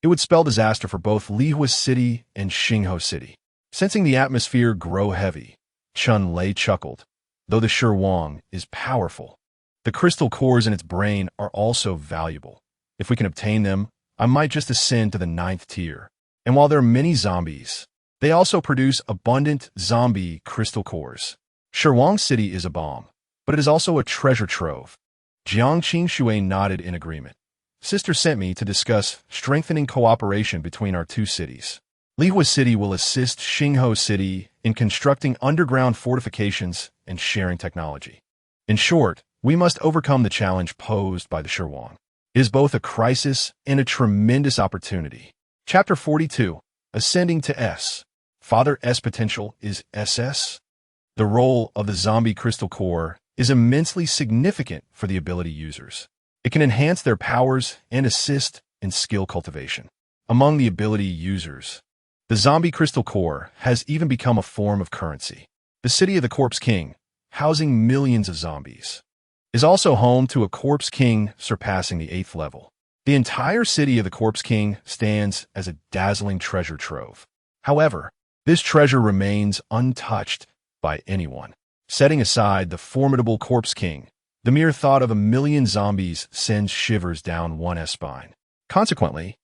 Speaker 1: it would spell disaster for both Lihua City and Xingho City. Sensing the atmosphere grow heavy, Chun Lei chuckled. Though the Shirwang is powerful, the crystal cores in its brain are also valuable. If we can obtain them, I might just ascend to the 9th tier. And while there are many zombies, they also produce abundant zombie crystal cores. Shirwang City is a bomb, but it is also a treasure trove. Jiang Qingshui nodded in agreement. Sister sent me to discuss strengthening cooperation between our two cities. Lihua City will assist Xingho City in constructing underground fortifications and sharing technology. In short, we must overcome the challenge posed by the Shirwang. It is both a crisis and a tremendous opportunity. Chapter 42, Ascending to S. Father's potential is SS. The role of the zombie crystal core is immensely significant for the ability users. It can enhance their powers and assist in skill cultivation. Among the ability users, the zombie crystal core has even become a form of currency. The city of the Corpse King, housing millions of zombies, is also home to a Corpse King surpassing the 8th level. The entire city of the Corpse King stands as a dazzling treasure trove. However, this treasure remains untouched by anyone. Setting aside the formidable Corpse King, the mere thought of a million zombies sends shivers down one's spine. Consequently,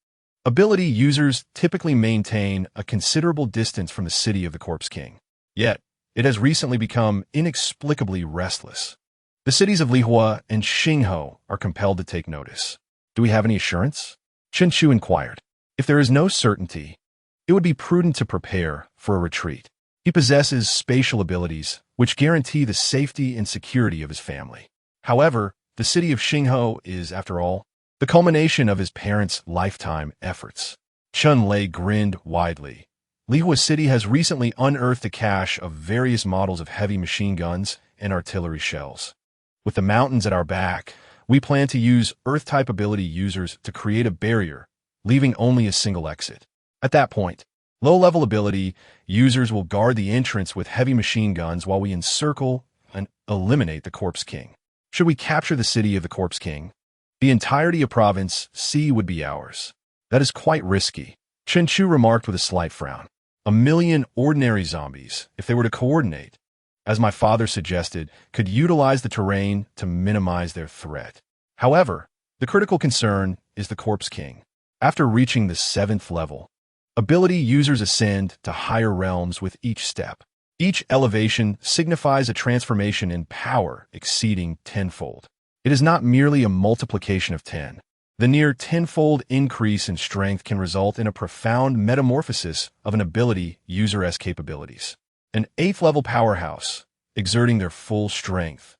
Speaker 1: ability users typically maintain a considerable distance from the city of the Corpse King. Yet, it has recently become inexplicably restless. The cities of Lihua and Xinghe are compelled to take notice. Do we have any assurance? Chen Chu inquired. If there is no certainty, it would be prudent to prepare for a retreat. He possesses spatial abilities, which guarantee the safety and security of his family. However, the city of Xinghe is, after all, the culmination of his parents' lifetime efforts. Chun Lei grinned widely. Lihua City has recently unearthed a cache of various models of heavy machine guns and artillery shells. With the mountains at our back, we plan to use Earth-type ability users to create a barrier, leaving only a single exit. At that point, low-level ability users will guard the entrance with heavy machine guns while we encircle and eliminate the Corpse King. Should we capture the city of the Corpse King, the entirety of Province C would be ours. That is quite risky, Chen Chu remarked with a slight frown. A million ordinary zombies, if they were to coordinate, as my father suggested, could utilize the terrain to minimize their threat. However, the critical concern is the Corpse King. After reaching the 7th level, ability users ascend to higher realms with each step. Each elevation signifies a transformation in power exceeding tenfold. It is not merely a multiplication of 10. The near tenfold increase in strength can result in a profound metamorphosis of an ability user's capabilities. An 8th level powerhouse, exerting their full strength,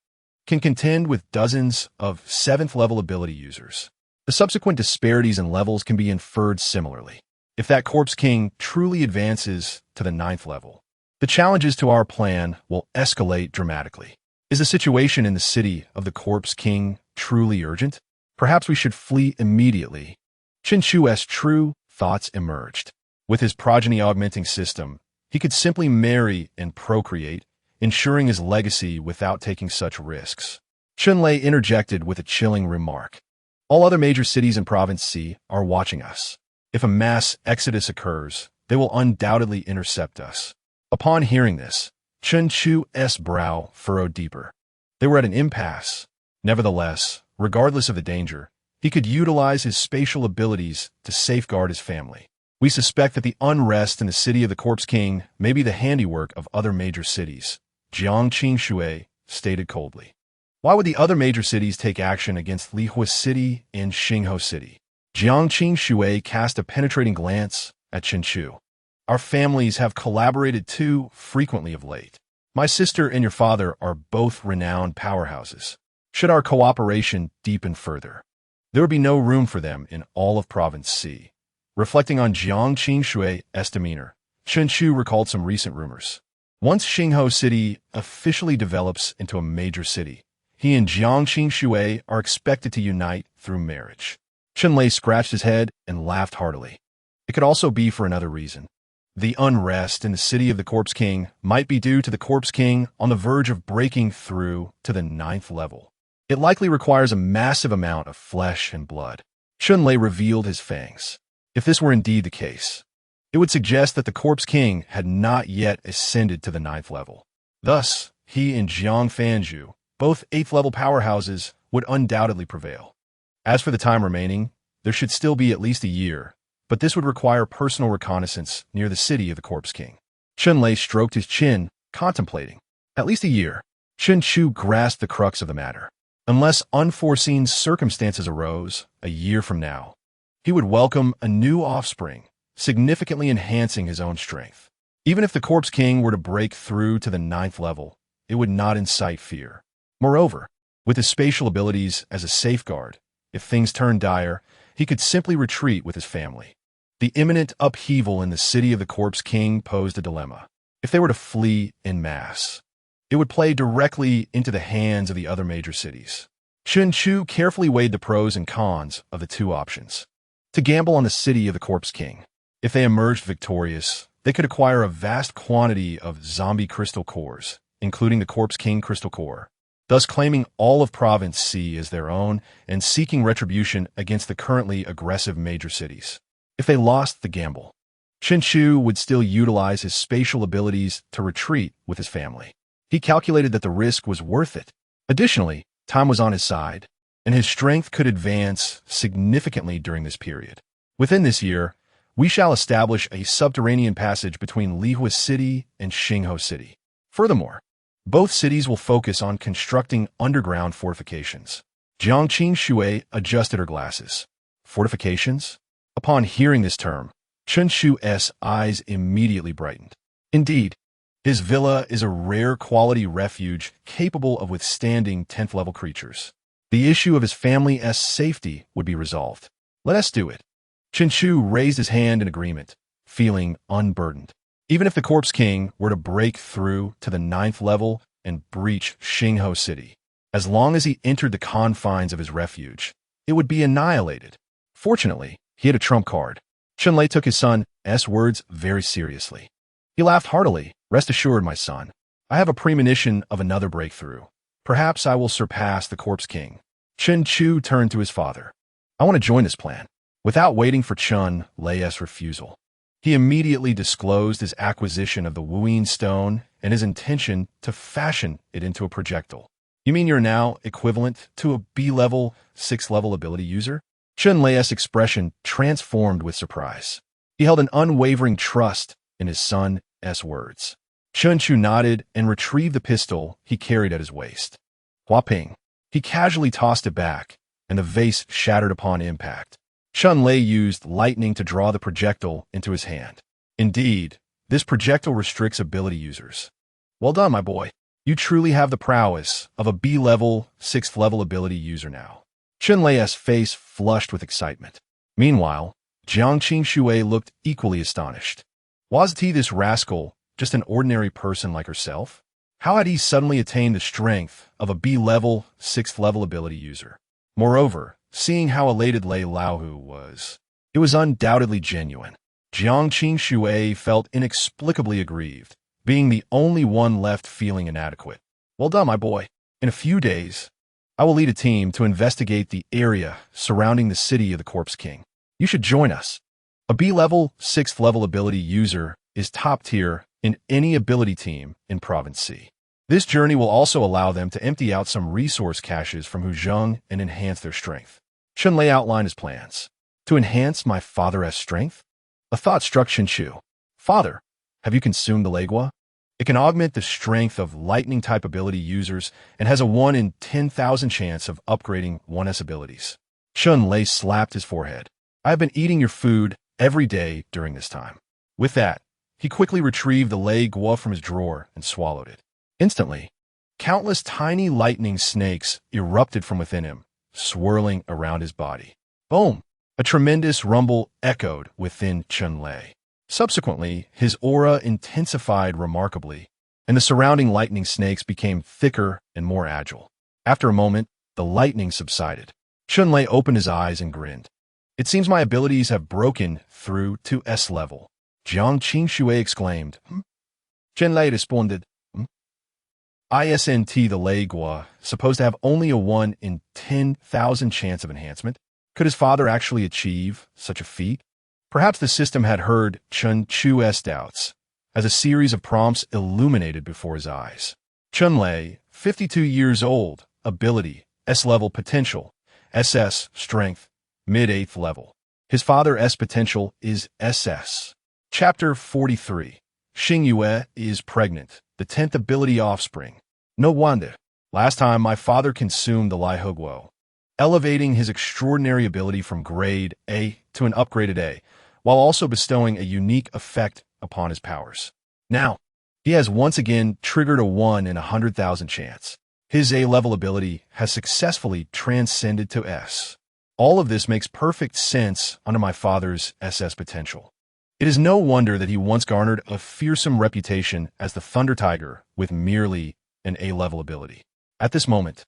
Speaker 1: can contend with dozens of 7th level ability users. The subsequent disparities in levels can be inferred similarly. If that Corpse King truly advances to the 9th level, the challenges to our plan will escalate dramatically. Is the situation in the city of the Corpse King truly urgent? Perhaps we should flee immediately. Chen Chu's true thoughts emerged. With his progeny augmenting system, he could simply marry and procreate, ensuring his legacy without taking such risks. Chun Lei interjected with a chilling remark. All other major cities in Province C are watching us. If a mass exodus occurs, they will undoubtedly intercept us. Upon hearing this, Chen Chu's brow furrowed deeper. They were at an impasse. Nevertheless, regardless of the danger, he could utilize his spatial abilities to safeguard his family. We suspect that the unrest in the city of the Corpse King may be the handiwork of other major cities, Jiang Qingshui stated coldly. Why would the other major cities take action against Lihua City and Xinghe City? Jiang Qingshui cast a penetrating glance at Chen Chu. Our families have collaborated too frequently of late. My sister and your father are both renowned powerhouses. Should our cooperation deepen further, there would be no room for them in all of Province C. Reflecting on Jiang Qingshui's demeanor, Chen Chu recalled some recent rumors. Once Xinghe City officially develops into a major city, he and Jiang Qingshui are expected to unite through marriage. Chen Lei scratched his head and laughed heartily. It could also be for another reason. The unrest in the city of the Corpse King might be due to the Corpse King on the verge of breaking through to the 9th level. It likely requires a massive amount of flesh and blood. Chun Lei revealed his fangs. If this were indeed the case, it would suggest that the Corpse King had not yet ascended to the 9th level. Thus, he and Jiang Fanju, both 8th level powerhouses, would undoubtedly prevail. As for the time remaining, there should still be at least a year, but this would require personal reconnaissance near the city of the Corpse King. Chun Lei stroked his chin, contemplating. At least a year. Chen Chu grasped the crux of the matter. Unless unforeseen circumstances arose, a year from now, he would welcome a new offspring, significantly enhancing his own strength. Even if the Corpse King were to break through to the 9th level, it would not incite fear. Moreover, with his spatial abilities as a safeguard, if things turned dire, he could simply retreat with his family. The imminent upheaval in the city of the Corpse King posed a dilemma. If they were to flee en masse, it would play directly into the hands of the other major cities. Chen Chu carefully weighed the pros and cons of the two options. To gamble on the city of the Corpse King. If they emerged victorious, they could acquire a vast quantity of zombie crystal cores, including the Corpse King crystal core, thus claiming all of Province C as their own and seeking retribution against the currently aggressive major cities. If they lost the gamble, Chen Chu would still utilize his spatial abilities to retreat with his family. He calculated that the risk was worth it. Additionally, time was on his side, and his strength could advance significantly during this period. Within this year, we shall establish a subterranean passage between Lihua City and Xingho City. Furthermore, both cities will focus on constructing underground fortifications. Jiang Qingxue adjusted her glasses. Fortifications? Upon hearing this term, Chen Chu's eyes immediately brightened. Indeed, his villa is a rare quality refuge capable of withstanding 10th-level creatures. The issue of his family's safety would be resolved. Let us do it. Chen Chu raised his hand in agreement, feeling unburdened. Even if the Corpse King were to break through to the 9th level and breach Xingho City, as long as he entered the confines of his refuge, it would be annihilated. Fortunately, he had a trump card. Chunlei took his son's words very seriously. He laughed heartily. Rest assured, my son, I have a premonition of another breakthrough. Perhaps I will surpass the Corpse King. Chen Chu turned to his father. I want to join this plan. Without waiting for Chun Lei's refusal, he immediately disclosed his acquisition of the Wuyin Stone and his intention to fashion it into a projectile. You mean you're now equivalent to a B-level, 6th-level ability user? Chun Lei's expression transformed with surprise. He held an unwavering trust in his son's words. Chun Chu nodded and retrieved the pistol he carried at his waist. Huaping. He casually tossed it back, and the vase shattered upon impact. Chun Lei used lightning to draw the projectile into his hand. Indeed, this projectile restricts ability users. Well done, my boy. You truly have the prowess of a B-level, 6th-level ability user now. Chun Lei's face flushed with excitement. Meanwhile, Jiang Qingxue looked equally astonished. Wasn't he, this rascal, just an ordinary person like herself? How had he suddenly attained the strength of a B-level, 6th-level ability user? Moreover, seeing how elated Lei Laohu was, it was undoubtedly genuine. Jiang Qingxue felt inexplicably aggrieved, being the only one left feeling inadequate. Well done, my boy. In a few days, I will lead a team to investigate the area surrounding the city of the Corpse King. You should join us. A B-level, 6th-level ability user is top tier in any ability team in Province C. This journey will also allow them to empty out some resource caches from Huzheng and enhance their strength. Chun Lei outlined his plans. To enhance my father's strength? A thought struck Chen Chu. Father, have you consumed the Legua? It can augment the strength of lightning-type ability users and has a 1 in 10,000 chance of upgrading one's abilities. Chun Lei slapped his forehead. I have been eating your food every day during this time. With that, he quickly retrieved the Lei Gua from his drawer and swallowed it. Instantly, countless tiny lightning snakes erupted from within him, swirling around his body. Boom! A tremendous rumble echoed within Chun Lei. Subsequently, his aura intensified remarkably, and the surrounding lightning snakes became thicker and more agile. After a moment, the lightning subsided. Chun Lei opened his eyes and grinned. It seems my abilities have broken through to S level. Jiang Qingxue exclaimed. Chen Lei responded. ISNT the Lei Gua, supposed to have only a 1 in 10,000 chance of enhancement. Could his father actually achieve such a feat? Perhaps the system had heard Chen Chu's doubts, as a series of prompts illuminated before his eyes. Chun Lei, 52 years old, ability, S-level potential, SS, strength, mid-8th level. His father's potential is SS. Chapter 43. Xing Yue is pregnant, the 10th ability offspring. No wonder. Last time my father consumed the Lai Hugwo, elevating his extraordinary ability from grade A to an upgraded A, while also bestowing a unique effect upon his powers. Now, he has once again triggered a 1 in 100,000 chance. His A-level ability has successfully transcended to S. All of this makes perfect sense under my father's SS potential. It is no wonder that he once garnered a fearsome reputation as the Thunder Tiger with merely an A-level ability. At this moment,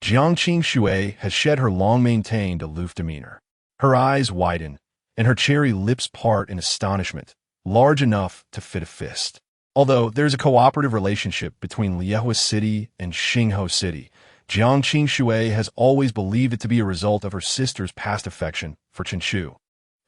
Speaker 1: Jiang Qingxue has shed her long-maintained aloof demeanor. Her eyes widen, and her cherry lips part in astonishment, large enough to fit a fist. Although there's a cooperative relationship between Liehua City and Xingho City, Jiang Qingxue has always believed it to be a result of her sister's past affection for Chenchu,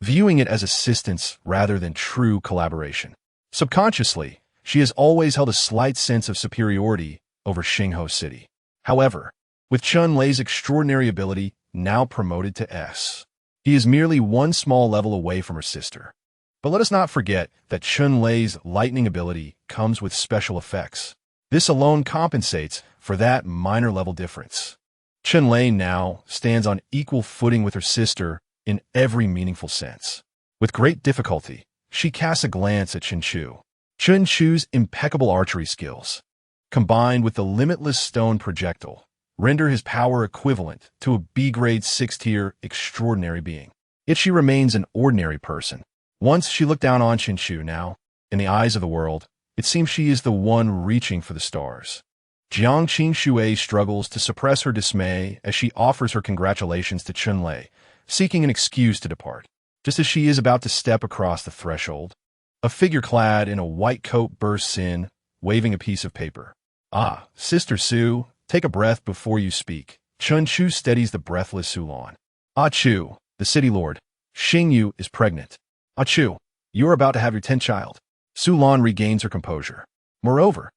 Speaker 1: viewing it as assistance rather than true collaboration. Subconsciously, she has always held a slight sense of superiority over Xingho City. However, with Chun Lei's extraordinary ability now promoted to S, he is merely one small level away from her sister. But let us not forget that Chun Lei's lightning ability comes with special effects. This alone compensates for that minor level difference. Chun Lei now stands on equal footing with her sister in every meaningful sense. With great difficulty, she casts a glance at Chenchu. Chenchu's impeccable archery skills, combined with the limitless stone projectile, render his power equivalent to a B-grade 6-tier extraordinary being. Yet she remains an ordinary person. Once she looked down on Chenchu, now, in the eyes of the world, it seems she is the one reaching for the stars. Jiang Qingxue struggles to suppress her dismay as she offers her congratulations to Chun Lei, seeking an excuse to depart. Just as she is about to step across the threshold, a figure clad in a white coat bursts in, waving a piece of paper. "Ah, Sister Su, take a breath before you speak." Chun Chu steadies the breathless Su Lan. "Ah Chu, the city lord, Xing Yu is pregnant. Ah Chu, you are about to have your 10th child." Su Lan regains her composure. "Moreover,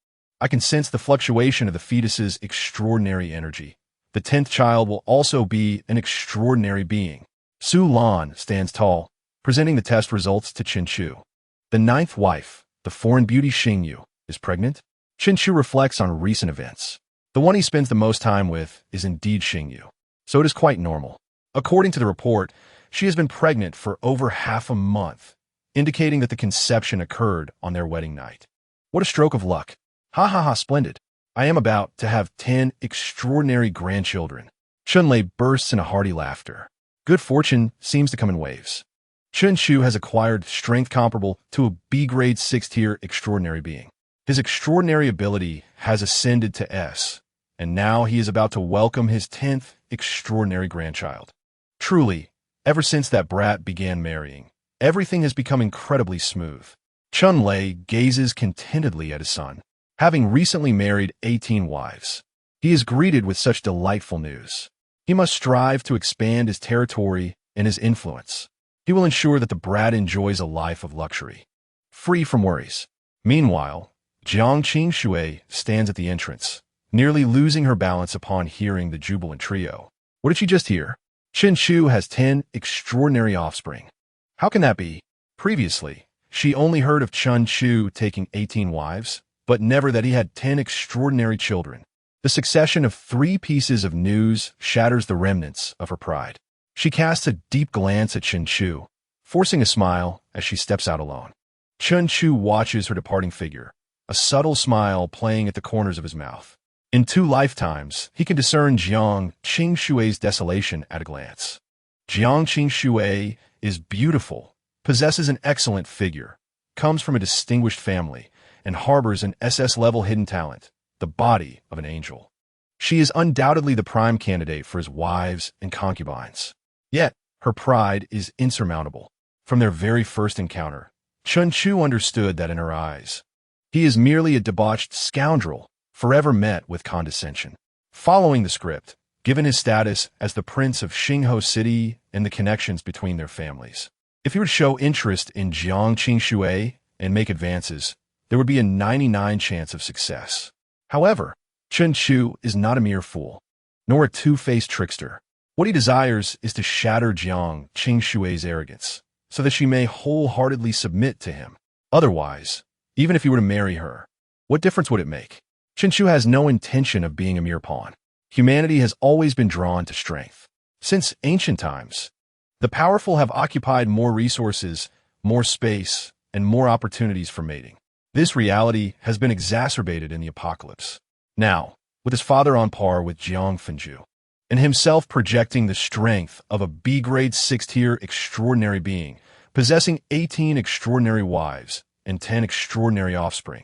Speaker 1: I can sense the fluctuation of the fetus's extraordinary energy. The 10th child will also be an extraordinary being." Su Lan stands tall, presenting the test results to Chenchu. The 9th wife, the foreign beauty Xing Yu, is pregnant. Chenchu reflects on recent events. The one he spends the most time with is indeed Xing Yu, so it is quite normal. According to the report, she has been pregnant for over half a month, indicating that the conception occurred on their wedding night. What a stroke of luck. Ha ha ha, splendid. I am about to have 10 extraordinary grandchildren. Chun Lei bursts into hearty laughter. Good fortune seems to come in waves. Chun Chu has acquired strength comparable to a B-grade 6-tier extraordinary being. His extraordinary ability has ascended to S, and now he is about to welcome his 10th extraordinary grandchild. Truly, ever since that brat began marrying, everything has become incredibly smooth. Chun Lei gazes contentedly at his son. Having recently married 18 wives, he is greeted with such delightful news. He must strive to expand his territory and his influence. He will ensure that the brat enjoys a life of luxury, free from worries. Meanwhile, Jiang Qingxue stands at the entrance, nearly losing her balance upon hearing the jubilant trio. What did she just hear? Chenchu has 10 extraordinary offspring. How can that be? Previously, she only heard of Chun Chu taking 18 wives, but never that he had 10 extraordinary children. The succession of 3 pieces of news shatters the remnants of her pride. She casts a deep glance at Chenchu, forcing a smile as she steps out alone. Chenchu watches her departing figure, a subtle smile playing at the corners of his mouth. In 2 lifetimes, he can discern Jiang Qingxue's desolation at a glance. Jiang Qingxue is beautiful, possesses an excellent figure, comes from a distinguished family, and harbors an SS-level hidden talent, the body of an angel. She is undoubtedly the prime candidate for his wives and concubines. Yet, her pride is insurmountable. From their very first encounter, Chun Chu understood that in her eyes, he is merely a debauched scoundrel, forever met with condescension. Following the script, given his status as the prince of Xingho City and the connections between their families, if he would show interest in Jiang Qingxue and make advances, there would be a 99% chance of success. However, Chun Chu is not a mere fool, nor a two-faced trickster. What he desires is to shatter Jiang Qingxue's arrogance, so that she may wholeheartedly submit to him. Otherwise, even if he were to marry her, what difference would it make? Chun Chu has no intention of being a mere pawn. Humanity has always been drawn to strength. Since ancient times, the powerful have occupied more resources, more space, and more opportunities for mating. This reality has been exacerbated in the apocalypse. Now, with his father on par with Jiang Fengju, and himself projecting the strength of a B-grade 6th-tier extraordinary being, possessing 18 extraordinary wives and 10 extraordinary offspring.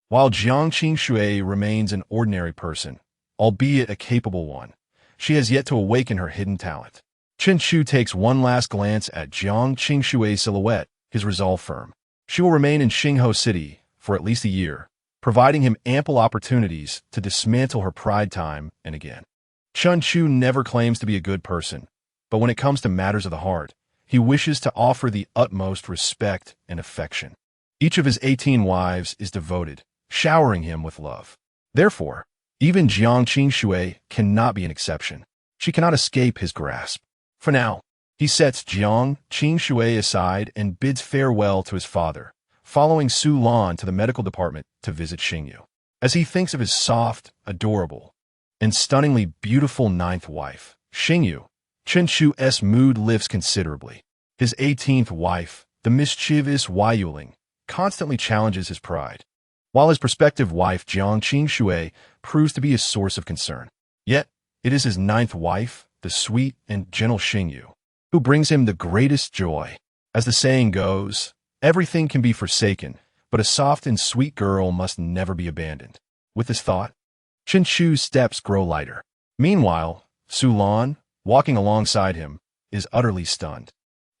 Speaker 1: While Jiang Qingshui remains an ordinary person, albeit a capable one, she has yet to awaken her hidden talent. Chen Chu takes one last glance at Jiang Qingshui's silhouette, his resolve firm. She will remain in Xingho City for at least a year, providing him ample opportunities to dismantle her pride time and again. Chen Chu never claims to be a good person, but when it comes to matters of the heart, he wishes to offer the utmost respect and affection. Each of his 18 wives is devoted, showering him with love. Therefore, even Jiang Qingshui cannot be an exception. She cannot escape his grasp. For now, he sets Jiang Qingshui aside and bids farewell to his father, following Su Lan to the medical department to visit Xingyu. As he thinks of his soft, adorable, and stunningly beautiful ninth wife, Xingyu, Chen Chu's mood lifts considerably. His 18th wife, the mischievous Wai Yuling, constantly challenges his pride, while his prospective wife Jiang Qingshui proves to be a source of concern. Yet, it is his ninth wife, the sweet and gentle Xingyu, who brings him the greatest joy. As the saying goes, everything can be forsaken, but a soft and sweet girl must never be abandoned. With this thought, Chen Chu's steps grow lighter. Meanwhile, Su Lan, walking alongside him, is utterly stunned.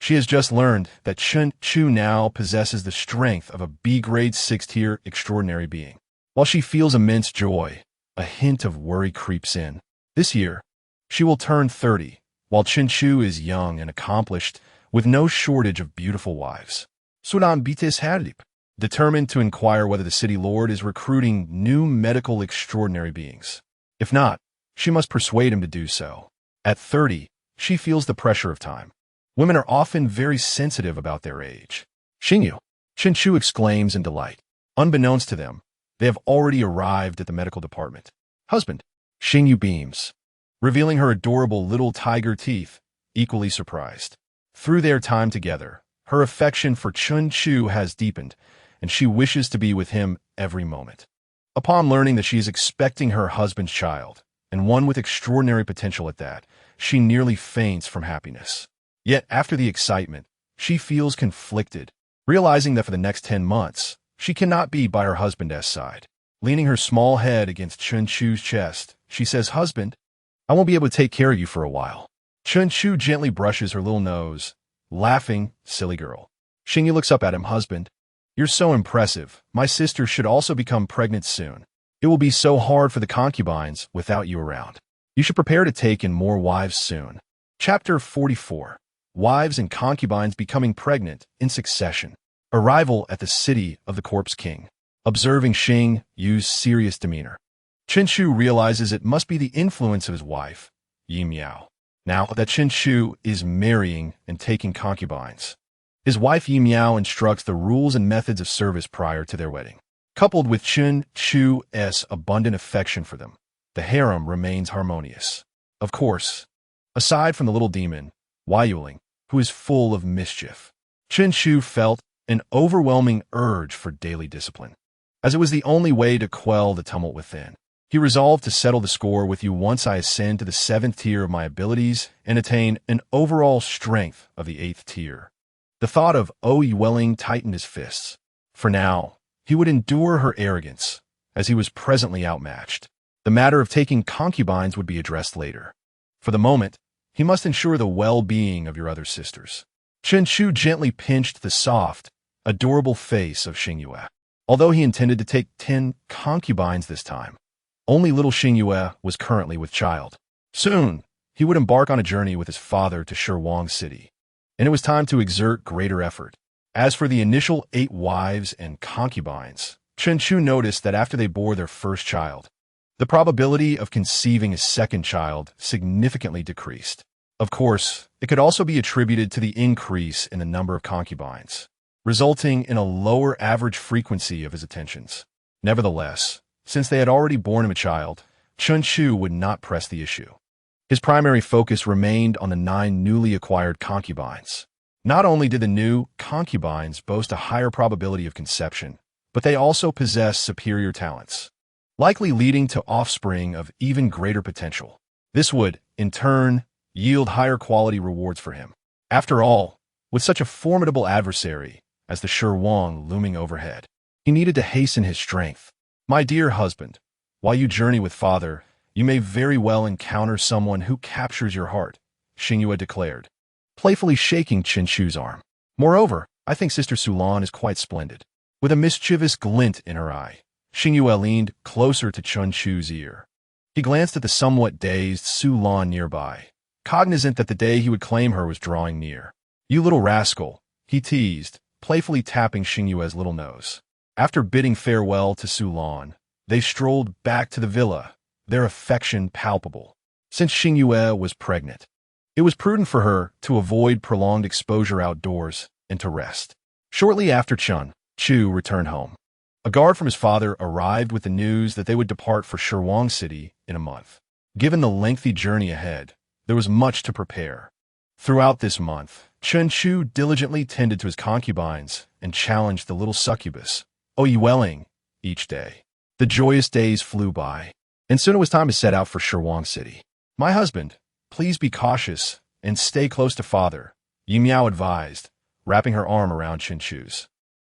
Speaker 1: She has just learned that Chen Chu now possesses the strength of a B-grade 6th-tier extraordinary being. While she feels immense joy, a hint of worry creeps in. This year, she will turn 30, while Chen Chu is young and accomplished, with no shortage of beautiful wives. Sudan Bitis Hadip, determined to inquire whether the city lord is recruiting new medical extraordinary beings. If not, she must persuade him to do so. At 30, she feels the pressure of time. Women are often very sensitive about their age. Xingyu, Chen Chu exclaims in delight. Unbeknownst to them, they have already arrived at the medical department. Husband, Xingyu beams, revealing her adorable little tiger teeth, equally surprised. Through their time together, her affection for Chen Chu has deepened, and she wishes to be with him every moment. Upon learning that she is expecting her husband's child, and one with extraordinary potential at that, she nearly faints from happiness. Yet, after the excitement, she feels conflicted, realizing that for the next 10 months, she cannot be by her husband's side. Leaning her small head against Chen Chu's chest, she says, "Husband, I won't be able to take care of you for a while." Chen Chu gently brushes her little nose, laughing, "Silly girl." Xingyu looks up at him, "Husband, you're so impressive. My sister should also become pregnant soon. It will be so hard for the concubines without you around. You should prepare to take in more wives soon." Chapter 44. Wives and concubines becoming pregnant in succession. Arrival at the city of the corpse king. Observing Xing Yu's serious demeanor, Chen Chu realizes it must be the influence of his wife, Yi Miao. Now that Chen Chu is marrying and taking concubines, his wife Yi Miao instructs the rules and methods of service prior to their wedding. Coupled with Chen Chu's abundant affection for them, the harem remains harmonious. Of course, aside from the little demon, Wai Yuling, who is full of mischief, Chen Chu felt an overwhelming urge for daily discipline. As it was the only way to quell the tumult within, he resolved to settle the score with you once I ascend to the 7th tier of my abilities and attain an overall strength of the 8th tier. The thought of Yuling tightened his fists. For now, he would endure her arrogance, as he was presently outmatched. The matter of taking concubines would be addressed later. For the moment, he must ensure the well-being of your other sisters. Chen Chu gently pinched the soft, adorable face of Xingyu. Although he intended to take 10 concubines this time, only little Xingyu was currently with child. Soon, he would embark on a journey with his father to Shirwang City, and it was time to exert greater effort. As for the initial 8 wives and concubines, Chen Chu noticed that after they bore their first child, the probability of conceiving a second child significantly decreased. Of course, it could also be attributed to the increase in the number of concubines, resulting in a lower average frequency of his attentions. Nevertheless, since they had already borne him a child, Chen Chu would not press the issue. His primary focus remained on the 9 newly acquired concubines. Not only did the new concubines boast a higher probability of conception, but they also possessed superior talents, likely leading to offspring of even greater potential. This would, in turn, yield higher quality rewards for him. After all, with such a formidable adversary as the Shi Huang looming overhead, he needed to hasten his strength. My dear husband, while you journey with father, you may very well encounter someone who captures your heart, Xingyue declared, playfully shaking Chen Chu's arm. Moreover, I think Sister Sulan is quite splendid. With a mischievous glint in her eye, Xingyue leaned closer to Chen Chu's ear. He glanced at the somewhat dazed Sulan nearby, cognizant that the day he would claim her was drawing near. You little rascal, he teased, playfully tapping Xingyue's little nose. After bidding farewell to Sulan, they strolled back to the villa, their affection palpable. Since Xingyue was pregnant, it was prudent for her to avoid prolonged exposure outdoors and to rest. Shortly after Chen Chu returned home, a guard from his father arrived with the news that they would depart for Shirwang City in a month. Given the lengthy journey ahead, there was much to prepare. Throughout this month, Chen Chu diligently tended to his concubines and challenged the little succubus, Oyueling, each day. The joyous days flew by, and soon it was time to set out for Shirwang City. My husband, please be cautious and stay close to father, Yi Miao advised, wrapping her arm around Chen Chu's.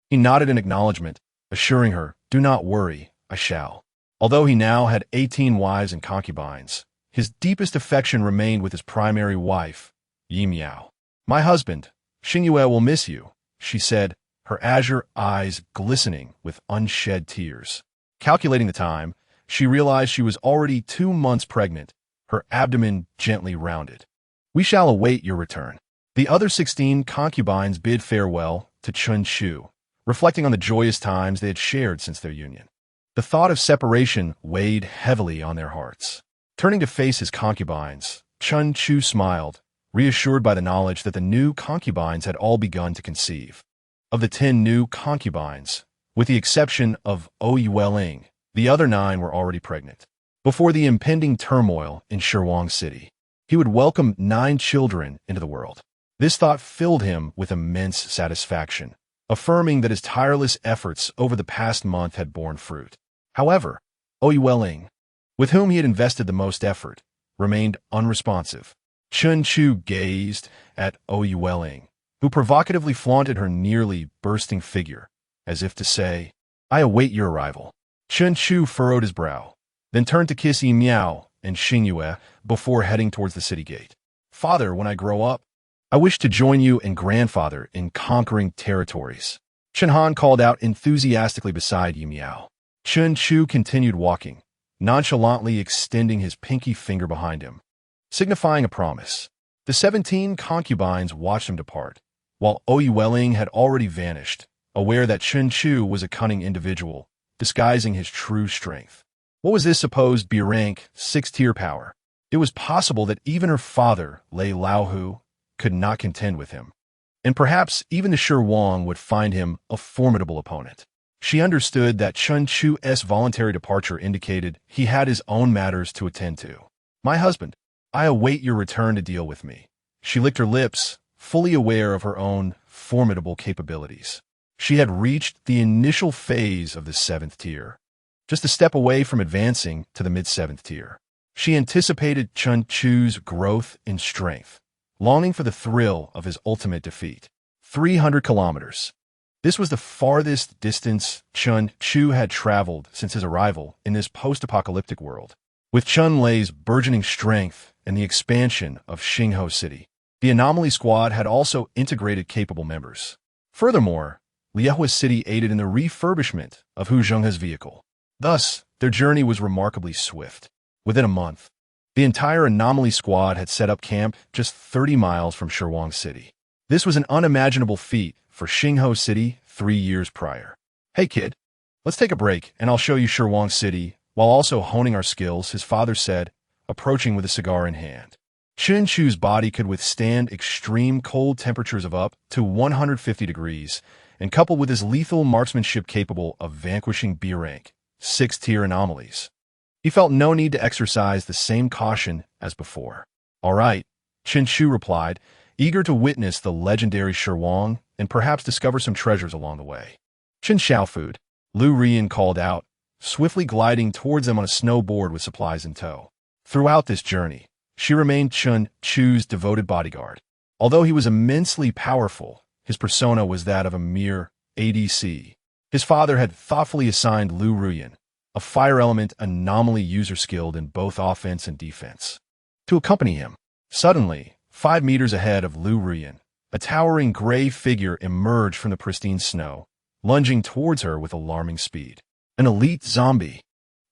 Speaker 1: He nodded in acknowledgement, assuring her, do not worry, I shall. Although he now had 18 wives and concubines, his deepest affection remained with his primary wife, Yi Miao. My husband, Xingyue will miss you, she said, her azure eyes glistening with unshed tears. Calculating the time, she realized she was already 2 months pregnant, her abdomen gently rounded. We shall await your return. The other 16 concubines bid farewell to Chen Chu, reflecting on the joyous times they had shared since their union. The thought of separation weighed heavily on their hearts. Turning to face his concubines, Chen Chu smiled, reassured by the knowledge that the new concubines had all begun to conceive. Of the 10 new concubines, with the exception of Oyueling, the other 9 were already pregnant. Before the impending turmoil in Shirwang City, he would welcome 9 children into the world. This thought filled him with immense satisfaction, affirming that his tireless efforts over the past month had borne fruit. However, Oyueling, with whom he had invested the most effort, remained unresponsive. Chen Chu gazed at Oyueling, who provocatively flaunted her nearly bursting figure, as if to say, I await your arrival. Chen Chu furrowed his brow, then turned to kiss Yi Miao and Xingyue before heading towards the city gate. Father, when I grow up, I wish to join you and grandfather in conquering territories. Chen Han called out enthusiastically beside Yi Miao. Chen Chu continued walking, nonchalantly extending his pinky finger behind him, signifying a promise. The 17 concubines watched him depart, while Oyueling had already vanished, aware that Chen Chu was a cunning individual, disguising his true strength. What was this supposed B-rank, 6-tier power? It was possible that even her father, Lei Laohu, could not contend with him. And perhaps even the Shi Huang would find him a formidable opponent. She understood that Chen Chu's voluntary departure indicated he had his own matters to attend to. My husband, I await your return to deal with me. She licked her lips, fully aware of her own formidable capabilities. She had reached the initial phase of the 7th tier, just a step away from advancing to the mid-7th tier. She anticipated Chen Chu's growth in strength, longing for the thrill of his ultimate defeat. 300 kilometers. This was the farthest distance Chen Chu had traveled since his arrival in this post-apocalyptic world. With Chen Lei's burgeoning strength and the expansion of Xingho City, the Anomaly Squad had also integrated capable members. Furthermore, Liehua City aided in the refurbishment of Hu Zhenghe's vehicle. Thus, their journey was remarkably swift. Within a month, the entire Anomaly Squad had set up camp just 30 miles from Shirwang City. This was an unimaginable feat for Xingho City 3 years prior. Hey kid, let's take a break and I'll show you Shirwang City, while also honing our skills, his father said, approaching with a cigar in hand. Chen Chu's body could withstand extreme cold temperatures of up to 150 degrees, and coupled with his lethal marksmanship capable of vanquishing B-rank, 6-tier anomalies, he felt no need to exercise the same caution as before. All right, Chen Chu replied, eager to witness the legendary Shirwang and perhaps discover some treasures along the way. Chen Xiaofood, Lu Rian called out, swiftly gliding towards them on a snowboard with supplies in tow. Throughout this journey, she remained Chun Chu's devoted bodyguard. Although he was immensely powerful, his persona was that of a mere ADC. His father had thoughtfully assigned Lu Ruyan, a fire element anomaly user skilled in both offense and defense, to accompany him. Suddenly, 5 meters ahead of Lu Ruyan, a towering gray figure emerged from the pristine snow, lunging towards her with alarming speed. An elite zombie.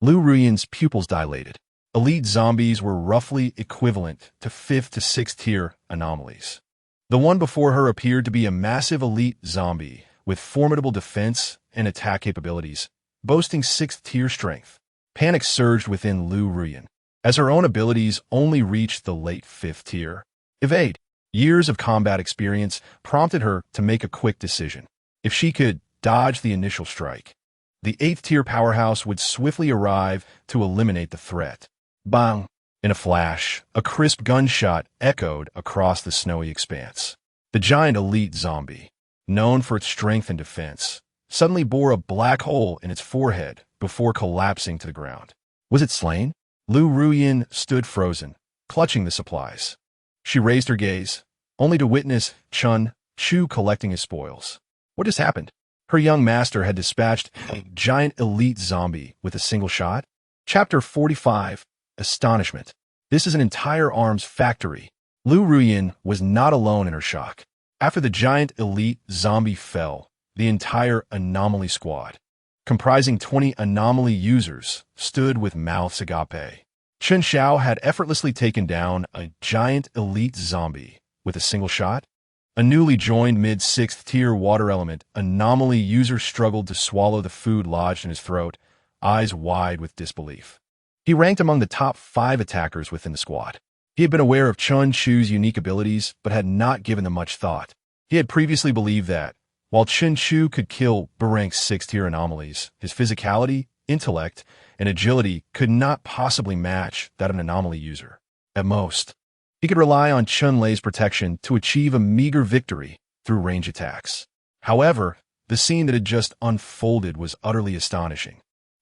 Speaker 1: Lu Ruyan's pupils dilated. Elite zombies were roughly equivalent to 5th to 6th tier anomalies. The one before her appeared to be a massive elite zombie with formidable defense and attack capabilities, boasting 6th tier strength. Panic surged within Lu Ruyan, as her own abilities only reached the late 5th tier. Evade. Years of combat experience prompted her to make a quick decision. If she could dodge the initial strike, the 8th tier powerhouse would swiftly arrive to eliminate the threat. Bang! In a flash, a crisp gunshot echoed across the snowy expanse. The giant elite zombie, known for its strength and defense, suddenly bore a black hole in its forehead before collapsing to the ground. Was it slain? Lu Ruyan stood frozen, clutching the supplies. She raised her gaze, only to witness Chun Chu collecting his spoils. What just happened? Her young master had dispatched a giant elite zombie with a single shot? Chapter 45, Astonishment. This is an entire arms factory. Lu Ruyan was not alone in her shock. After the giant elite zombie fell, the entire anomaly squad, comprising 20 anomaly users, stood with mouths agape. Chen Xiao had effortlessly taken down a giant elite zombie with a single shot. A newly joined mid-6th tier water element anomaly user struggled to swallow the food lodged in his throat, eyes wide with disbelief. He ranked among the top 5 attackers within the squad. He had been aware of Chun Chu's unique abilities, but had not given them much thought. He had previously believed that, while Chun Chu could kill B-rank 6th-tier anomalies, his physicality, intellect, and agility could not possibly match that of an anomaly user. At most, he could rely on Chun Lei's protection to achieve a meager victory through range attacks. However, the scene that had just unfolded was utterly astonishing.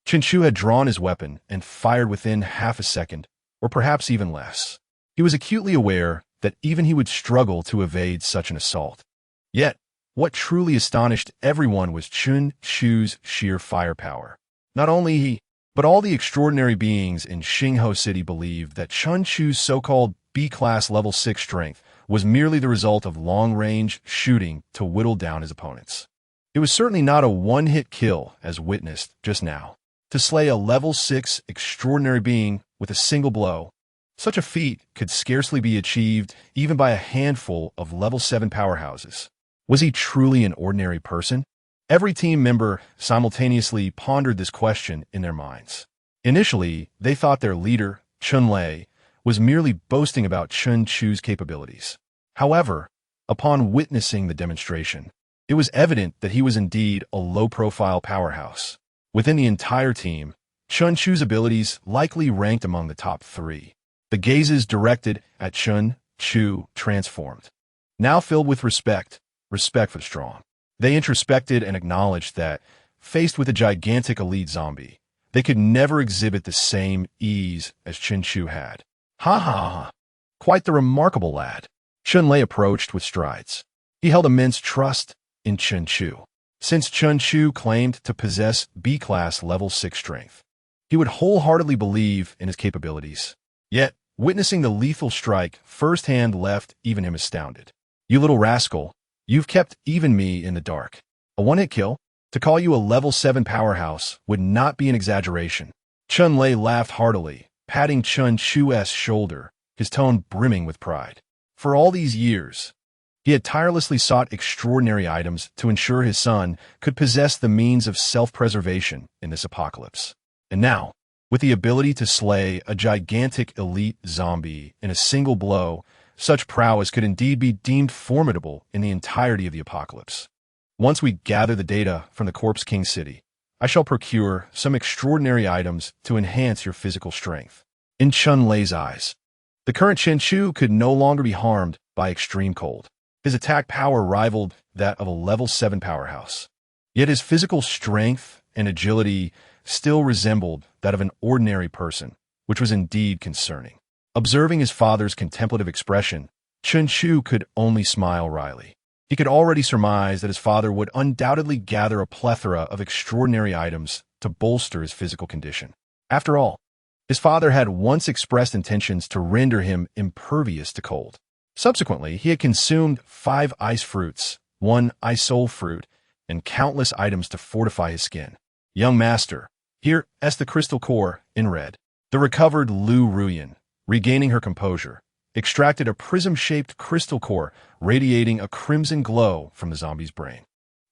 Speaker 1: Chun Chu had drawn his weapon and fired within half a second, or perhaps even less. He was acutely aware that even he would struggle to evade such an assault. Yet, what truly astonished everyone was Chun Chu's sheer firepower. Not only he, but all the extraordinary beings in Xingho City believed that Chun Chu's so-called B-class level 6 strength was merely the result of long-range shooting to whittle down his opponents. It was certainly not a one-hit kill as witnessed just now. To slay a level 6 extraordinary being with a single blow, such a feat could scarcely be achieved even by a handful of level 7 powerhouses. Was he truly an ordinary person? Every team member simultaneously pondered this question in their minds. Initially, they thought their leader, Chun Lei, was merely boasting about Chun Chu's capabilities. However, upon witnessing the demonstration, it was evident that he was indeed a low-profile powerhouse. Within the entire team, Chun Chu's abilities likely ranked among the top 3. The gazes directed at Chun Chu transformed. Now filled with respect for the strong. They introspected and acknowledged that, faced with a gigantic elite zombie, they could never exhibit the same ease as Chun Chu had. Ha ha ha! Quite the remarkable lad. Chun Lei approached with strides. He held immense trust in Chun Chu. Since Chun Chu claimed to possess B-class level 6 strength, he would wholeheartedly believe in his capabilities. Yet, witnessing the lethal strike firsthand left even him astounded. You little rascal, you've kept even me in the dark. A one-hit kill? To call you a level 7 powerhouse would not be an exaggeration. Chun Lei laughed heartily, patting Chun Chu's shoulder, his tone brimming with pride. For all these years, he had tirelessly sought extraordinary items to ensure his son could possess the means of self-preservation in this apocalypse. And now, with the ability to slay a gigantic elite zombie in a single blow, such prowess could indeed be deemed formidable in the entirety of the apocalypse. Once we gather the data from the Corpse King City, I shall procure some extraordinary items to enhance your physical strength. In Chun Lei's eyes, the current Chun Chu could no longer be harmed by extreme cold. His attack power rivaled that of a level 7 powerhouse. Yet his physical strength and agility still resembled that of an ordinary person, which was indeed concerning. Observing his father's contemplative expression, Chun-Chu could only smile wryly. He could already surmise that his father would undoubtedly gather a plethora of extraordinary items to bolster his physical condition. After all, his father had once expressed intentions to render him impervious to cold. Subsequently, he had consumed 5 ice fruits, 1 ice-soul fruit, and countless items to fortify his skin. Young master, here as the crystal core, in red. The recovered Lu Ruyan, regaining her composure, extracted a prism-shaped crystal core radiating a crimson glow from the zombie's brain.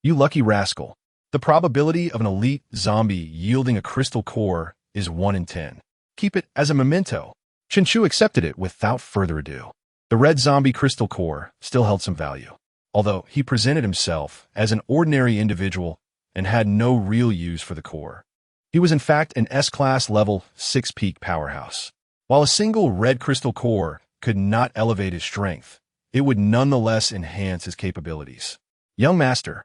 Speaker 1: You lucky rascal. The probability of an elite zombie yielding a crystal core is 1 in 10. Keep it as a memento. Chun-Chu accepted it without further ado. The red zombie crystal core still held some value, although he presented himself as an ordinary individual and had no real use for the core. He was in fact an S-class level 6 peak powerhouse. While a single red crystal core could not elevate his strength, it would nonetheless enhance his capabilities. Young master,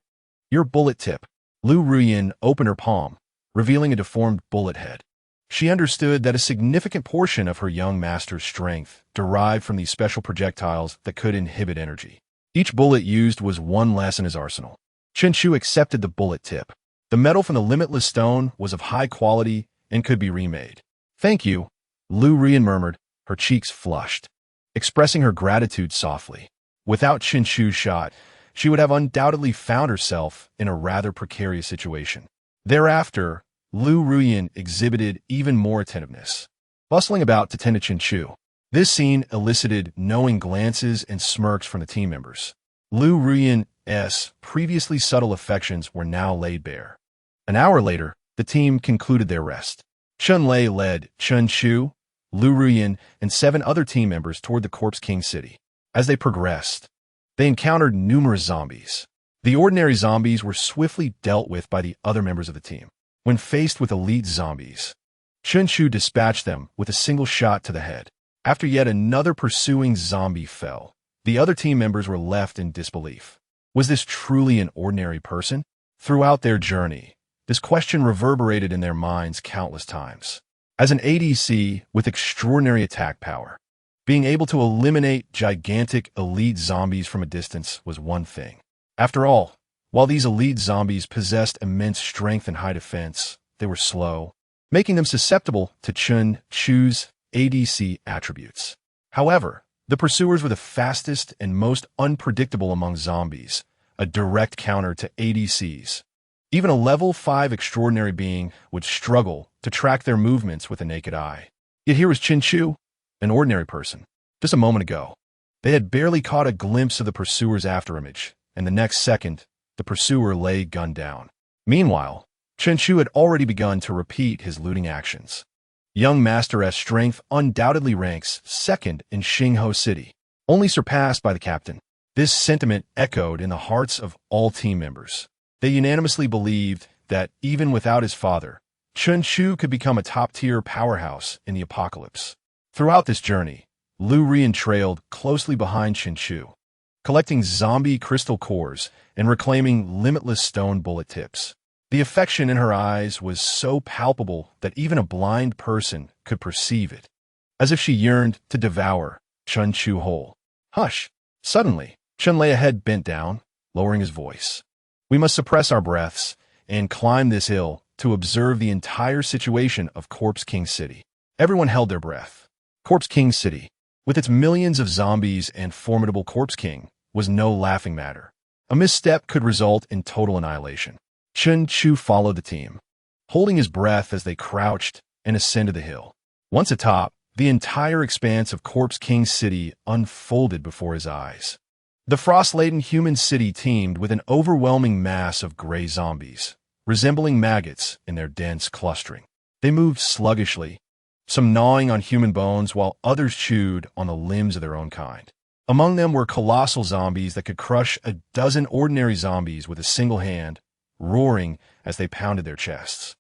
Speaker 1: your bullet tip. Lu Ruyan opened her palm, revealing a deformed bullet head. She understood that a significant portion of her young master's strength derived from these special projectiles that could inhibit energy. Each bullet used was 1 less in his arsenal. Chun-Chu accepted the bullet tip. The metal from the limitless stone was of high quality and could be remade. Thank you, Lu Ruyan murmured, her cheeks flushed, expressing her gratitude softly. Without Chun-Chu's shot, she would have undoubtedly found herself in a rather precarious situation. Thereafter, Lu Ruyan exhibited even more attentiveness, bustling about to tend to Chun-Chu. This scene elicited knowing glances and smirks from the team members. Lu Ruyan's previously subtle affections were now laid bare. An hour later, the team concluded their rest. Chun-Lei led Chun-Chu, Lu Ruyan, and 7 other team members toward the Corpse King city. As they progressed, they encountered numerous zombies. The ordinary zombies were swiftly dealt with by the other members of the team. When faced with elite zombies, Chun-Chu dispatched them with a single shot to the head. After yet another pursuing zombie fell, the other team members were left in disbelief. Was this truly an ordinary person? Throughout their journey, this question reverberated in their minds countless times. As an ADC with extraordinary attack power, being able to eliminate gigantic elite zombies from a distance was one thing. After all, while these elite zombies possessed immense strength and high defense, they were slow, making them susceptible to Chun-Chu's ADC attributes. However, the pursuers were the fastest and most unpredictable among zombies, a direct counter to ADCs. Even a level 5 extraordinary being would struggle to track their movements with the naked eye. Yet here was Chun-Chu, an ordinary person. Just a moment ago, they had barely caught a glimpse of the pursuer's afterimage, and the next second, the pursuer lay gunned down. Meanwhile, Chun-Chu had already begun to repeat his looting actions. Young Master S strength undoubtedly ranks second in Xingho City, only surpassed by the captain. This sentiment echoed in the hearts of all team members. They unanimously believed that, even without his father, Chun-Chu could become a top-tier powerhouse in the apocalypse. Throughout this journey, Lu Ruyan trailed closely behind Chun-Chu, collecting zombie crystal cores and reclaiming limitless stone bullet tips. The affection in her eyes was so palpable that even a blind person could perceive it, as if she yearned to devour Chun-Chu whole. Hush! Suddenly, Chun-Lei's head bent down, lowering his voice. We must suppress our breaths and climb this hill to observe the entire situation of Corpse King City. Everyone held their breath. Corpse King City, with its millions of zombies and formidable Corpse King, was no laughing matter. A misstep could result in total annihilation. Chun-Chu followed the team, holding his breath as they crouched and ascended the hill. Once atop, the entire expanse of Corpse King City unfolded before his eyes. The frost-laden human city teemed with an overwhelming mass of gray zombies, resembling maggots in their dense clustering. They moved sluggishly, some gnawing on human bones while others chewed on the limbs of their own kind. Among them were colossal zombies that could crush a dozen ordinary zombies with a single hand, roaring as they pounded their chests.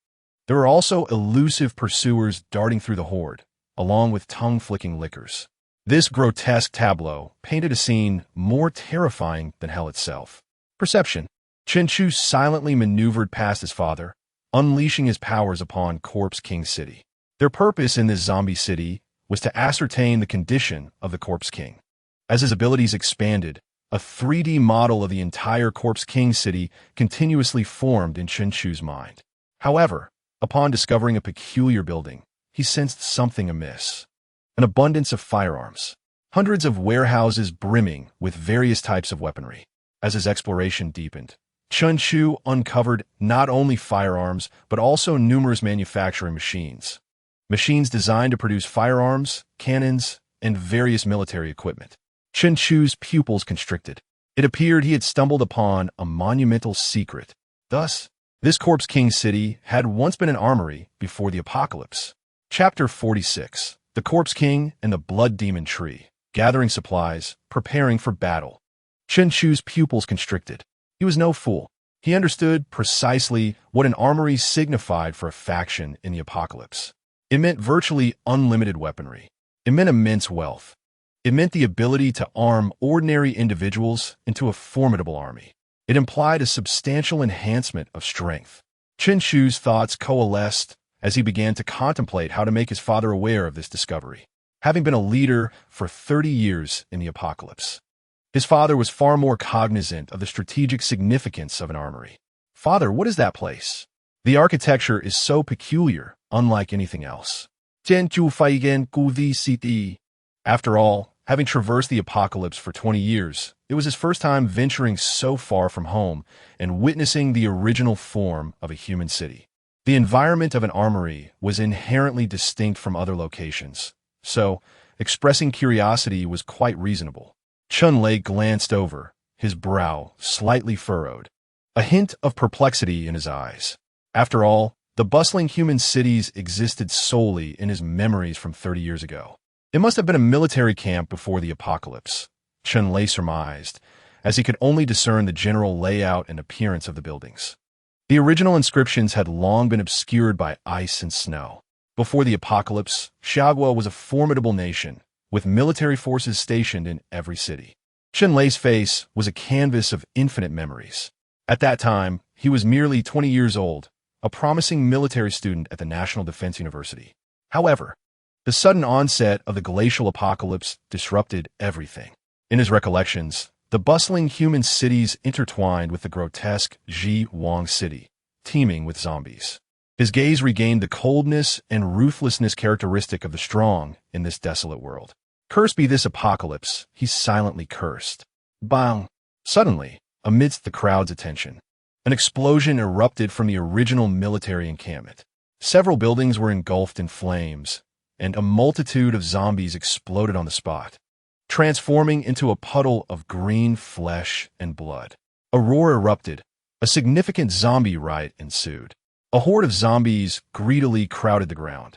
Speaker 1: There were also elusive pursuers darting through the horde, along with tongue-flicking lickers. This grotesque tableau painted a scene more terrifying than hell itself. Perception. Chun-Chu silently maneuvered past his father, unleashing his powers upon Corpse King City. Their purpose in this zombie city was to ascertain the condition of the Corpse King. As his abilities expanded, a 3D model of the entire Corpse King city continuously formed in Chen Chu's mind. However, upon discovering a peculiar building, he sensed something amiss. An abundance of firearms. Hundreds of warehouses brimming with various types of weaponry. As his exploration deepened, Chen Chu uncovered not only firearms, but also numerous manufacturing machines. Machines designed to produce firearms, cannons, and various military equipment. Chen Chu's pupils constricted. It appeared he had stumbled upon a monumental secret. Thus, this Corpse King city had once been an armory before the apocalypse. Chapter 46. The Corpse King and the Blood Demon Tree. Gathering supplies, preparing for battle. Chen Chu's pupils constricted. He was no fool. He understood precisely what an armory signified for a faction in the apocalypse. It meant virtually unlimited weaponry. It meant immense wealth. It meant the ability to arm ordinary individuals into a formidable army. It implied a substantial enhancement of strength. Chen Chu's thoughts coalesced as he began to contemplate how to make his father aware of this discovery. Having been a leader for 30 years in the apocalypse, his father was far more cognizant of the strategic significance of an armory. "Father, what is that place?" "The architecture is so peculiar, unlike anything else." After all, having traversed the apocalypse for 20 years, it was his first time venturing so far from home and witnessing the original form of a human city. The environment of an armory was inherently distinct from other locations, so expressing curiosity was quite reasonable. Chun Lei glanced over, his brow slightly furrowed, a hint of perplexity in his eyes. After all, the bustling human cities existed solely in his memories from 30 years ago. It must have been a military camp before the apocalypse, Chun Lei surmised, as he could only discern the general layout and appearance of the buildings. The original inscriptions had long been obscured by ice and snow. Before the apocalypse, Xiagua was a formidable nation, with military forces stationed in every city. Chun Lei's face was a canvas of infinite memories. At that time, he was merely 20 years old, a promising military student at the National Defense University. However, the sudden onset of the glacial apocalypse disrupted everything. In his recollections, the bustling human cities intertwined with the grotesque Ji Wang city, teeming with zombies. His gaze regained the coldness and ruthlessness characteristic of the strong in this desolate world. "Cursed be this apocalypse," he silently cursed. Bang! Suddenly, amidst the crowd's attention, an explosion erupted from the original military encampment. Several buildings were engulfed in flames, and a multitude of zombies exploded on the spot, transforming into a puddle of green flesh and blood. A roar erupted. A significant zombie riot ensued. A horde of zombies greedily crowded the ground,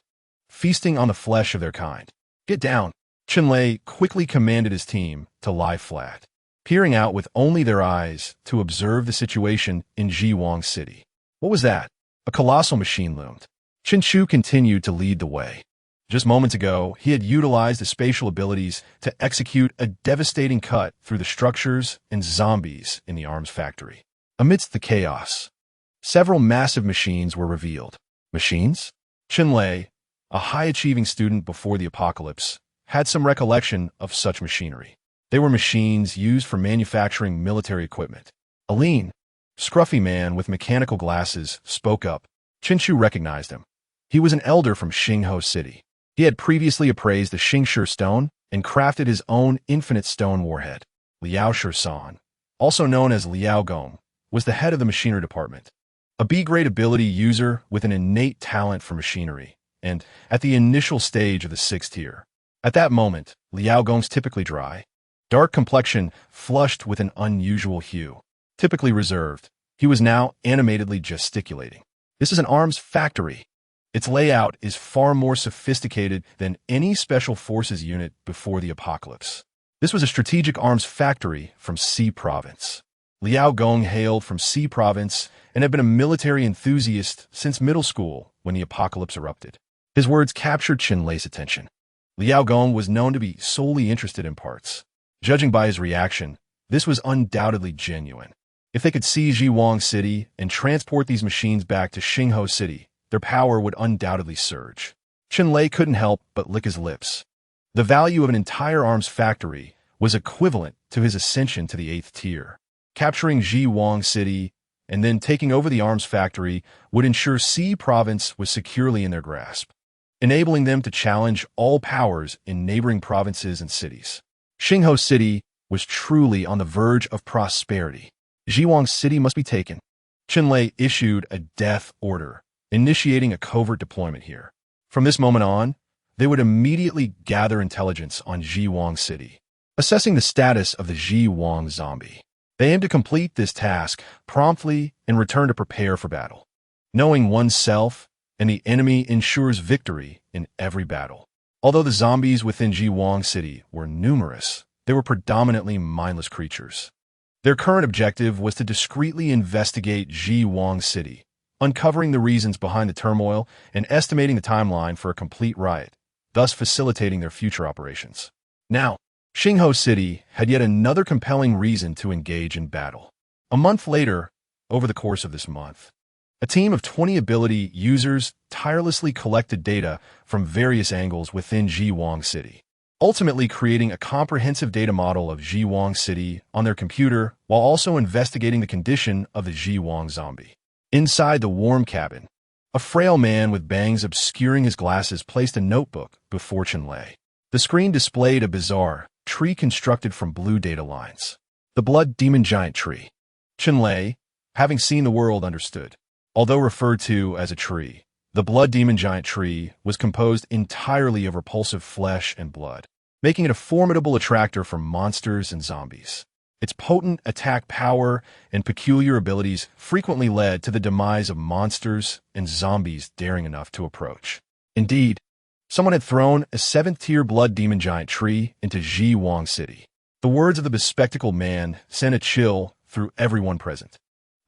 Speaker 1: feasting on the flesh of their kind. "Get down!" Chun Lei quickly commanded his team to lie flat, peering out with only their eyes to observe the situation in Ji Wang City. What was that? A colossal machine loomed. Chen Chu continued to lead the way. Just moments ago, he had utilized his spatial abilities to execute a devastating cut through the structures and zombies in the arms factory. Amidst the chaos, several massive machines were revealed. Machines? Chun Lei, a high-achieving student before the apocalypse, had some recollection of such machinery. They were machines used for manufacturing military equipment. A lean, scruffy man with mechanical glasses spoke up. Chen Chu recognized him. He was an elder from Xingho City. He had previously appraised the Xingshi stone and crafted his own infinite stone warhead. Liao Shisan, also known as Liao Gong, was the head of the machinery department. A B-grade ability user with an innate talent for machinery, and at the initial stage of the 6th tier. At that moment, Liao Gong's typically dry, dark complexion flushed with an unusual hue. Typically reserved, he was now animatedly gesticulating. "This is an arms factory. Its layout is far more sophisticated than any special forces unit before the apocalypse. This was a strategic arms factory from C Province. Liao Gong hailed from C Province and had been a military enthusiast since middle school when the apocalypse erupted. His words captured Chen Lei's attention. Liao Gong was known to be solely interested in parts. Judging by his reaction, this was undoubtedly genuine. If they could seize Ji Wang City and transport these machines back to Xingho City, their power would undoubtedly surge. Lei couldn't help but lick his lips. The value of an entire arms factory was equivalent to his ascension to the 8th tier. Capturing Jiwang City and then taking over the arms factory would ensure Xi province was securely in their grasp, enabling them to challenge all powers in neighboring provinces and cities. Xingho City was truly on the verge of prosperity. Jiwang City must be taken. Lei issued a death order, initiating a covert deployment here. From this moment on, they would immediately gather intelligence on Jiwang City, assessing the status of the Jiwang zombie. They aimed to complete this task promptly and return to prepare for battle. Knowing oneself and the enemy ensures victory in every battle. Although the zombies within Jiwang City were numerous, they were predominantly mindless creatures. Their current objective was to discreetly investigate Jiwang City, uncovering the reasons behind the turmoil and estimating the timeline for a complete riot, thus facilitating their future operations. Now, Xingho City had yet another compelling reason to engage in battle. A month later, over the course of this month, a team of 20 ability users tirelessly collected data from various angles within Jiwang City, ultimately creating a comprehensive data model of Jiwang City on their computer while also investigating the condition of the Jiwang zombie. Inside the warm cabin, a frail man with bangs obscuring his glasses placed a notebook before Lei. The screen displayed a bizarre tree constructed from blue data lines. The blood demon giant tree. Lei, having seen the world, understood. Although referred to as a tree, the blood demon giant tree was composed entirely of repulsive flesh and blood, making it a formidable attractor for monsters and zombies. Its potent attack power and peculiar abilities frequently led to the demise of monsters and zombies daring enough to approach. Indeed, someone had thrown a 7th-tier blood demon giant tree into Jiwang City. The words of the bespectacled man sent a chill through everyone present.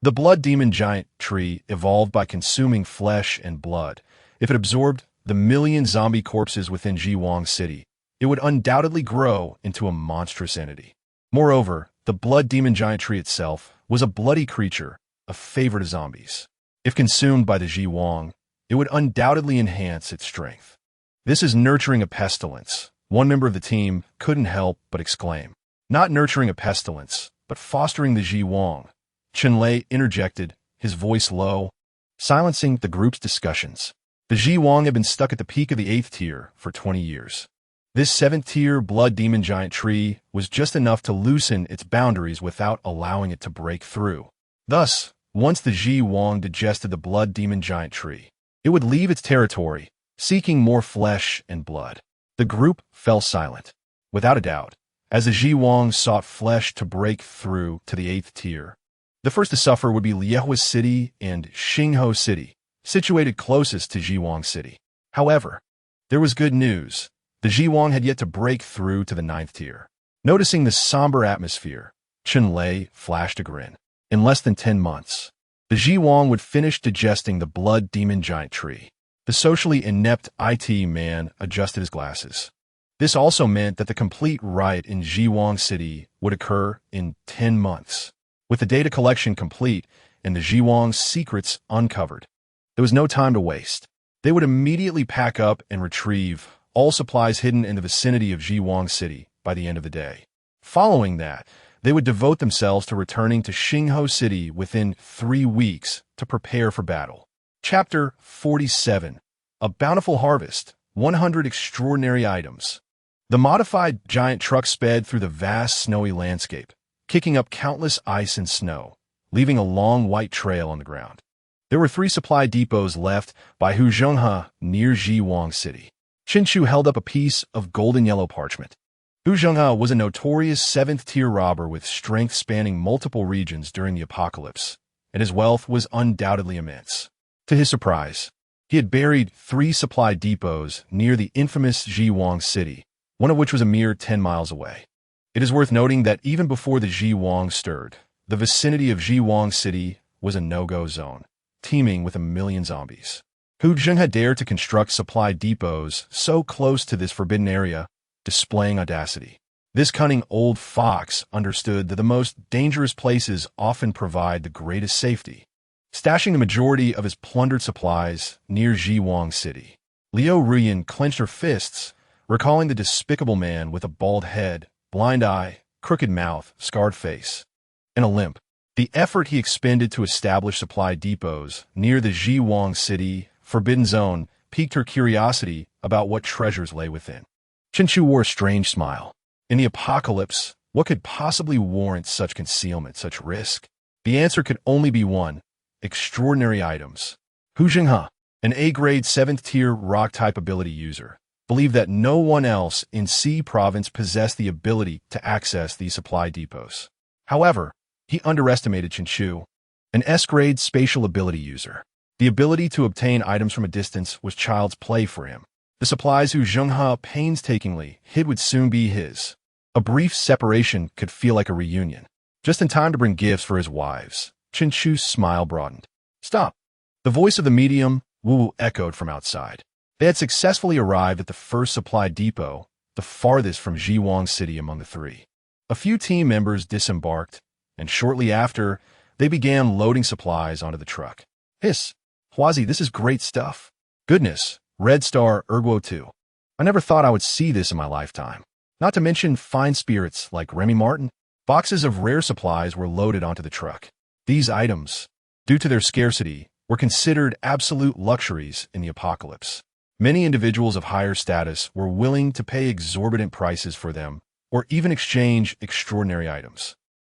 Speaker 1: The blood demon giant tree evolved by consuming flesh and blood. If it absorbed the million zombie corpses within Jiwang City, it would undoubtedly grow into a monstrous entity. Moreover, the blood demon giant tree itself was a bloody creature, a favorite of zombies. If consumed by the Jiwang, it would undoubtedly enhance its strength. "This is nurturing a pestilence," one member of the team couldn't help but exclaim. "Not nurturing a pestilence, but fostering the Jiwang," Lei interjected, his voice low, silencing the group's discussions. The Jiwang had been stuck at the peak of the 8th tier for 20 years. This 7th-tier blood demon giant tree was just enough to loosen its boundaries without allowing it to break through. Thus, once the Jiwang digested the blood demon giant tree, it would leave its territory, seeking more flesh and blood. The group fell silent. Without a doubt, as the Jiwang sought flesh to break through to the 8th tier, the first to suffer would be Liehua City and Xingho City, situated closest to Jiwang City. However, there was good news. The Jiwang had yet to break through to the 9th tier. Noticing the somber atmosphere, Lei flashed a grin. In less than 10 months, the Jiwang would finish digesting the blood demon giant tree. The socially inept IT man adjusted his glasses. This also meant that the complete riot in Jiwang City would occur in 10 months. With the data collection complete and the Jiwang's secrets uncovered, there was no time to waste. They would immediately pack up and retrieve all supplies hidden in the vicinity of Jiwang City by the end of the day. Following that, they would devote themselves to returning to Xingho City within 3 weeks to prepare for battle. Chapter 47. A Bountiful Harvest, 100 Extraordinary Items. The modified giant truck sped through the vast snowy landscape, kicking up countless ice and snow, leaving a long white trail on the ground. There were 3 supply depots left by Huzhenghe near Jiwang City. Qinshu held up a piece of golden yellow parchment. Huzhenghe was a notorious 7th-tier robber with strength spanning multiple regions during the apocalypse, and his wealth was undoubtedly immense. To his surprise, he had buried 3 supply depots near the infamous Jiwang City, one of which was a mere 10 miles away. It is worth noting that even before the Jiwang stirred, the vicinity of Jiwang City was a no-go zone, teeming with a million zombies. Huzhenghe dared to construct supply depots so close to this forbidden area, displaying audacity. This cunning old fox understood that the most dangerous places often provide the greatest safety, stashing the majority of his plundered supplies near Jiwang City. Liu Ruyan clenched her fists, recalling the despicable man with a bald head, blind eye, crooked mouth, scarred face, and a limp. The effort he expended to establish supply depots near the Jiwang City Forbidden Zone piqued her curiosity about what treasures lay within. Chenchu wore a strange smile. In the apocalypse, what could possibly warrant such concealment, such risk? The answer could only be one: extraordinary items. Hu Jinghe, an A-grade 7th-tier rock-type ability user, believed that no one else in C Province possessed the ability to access these supply depots. However, he underestimated Chenchu, an S-grade spatial ability user. The ability to obtain items from a distance was child's play for him. The supplies Hu Jinghe painstakingly hid would soon be his. A brief separation could feel like a reunion. Just in time to bring gifts for his wives, Chenchu's smile broadened. "Stop!" The voice of the medium, Wu, echoed from outside. They had successfully arrived at the first supply depot, the farthest from Jiwang City among the three. A few team members disembarked, and shortly after, they began loading supplies onto the truck. "Hiss! Huazi, this is great stuff. Goodness, Red Star Erguo 2. I never thought I would see this in my lifetime. Not to mention fine spirits like Remy Martin." Boxes of rare supplies were loaded onto the truck. These items, due to their scarcity, were considered absolute luxuries in the apocalypse. Many individuals of higher status were willing to pay exorbitant prices for them, or even exchange extraordinary items.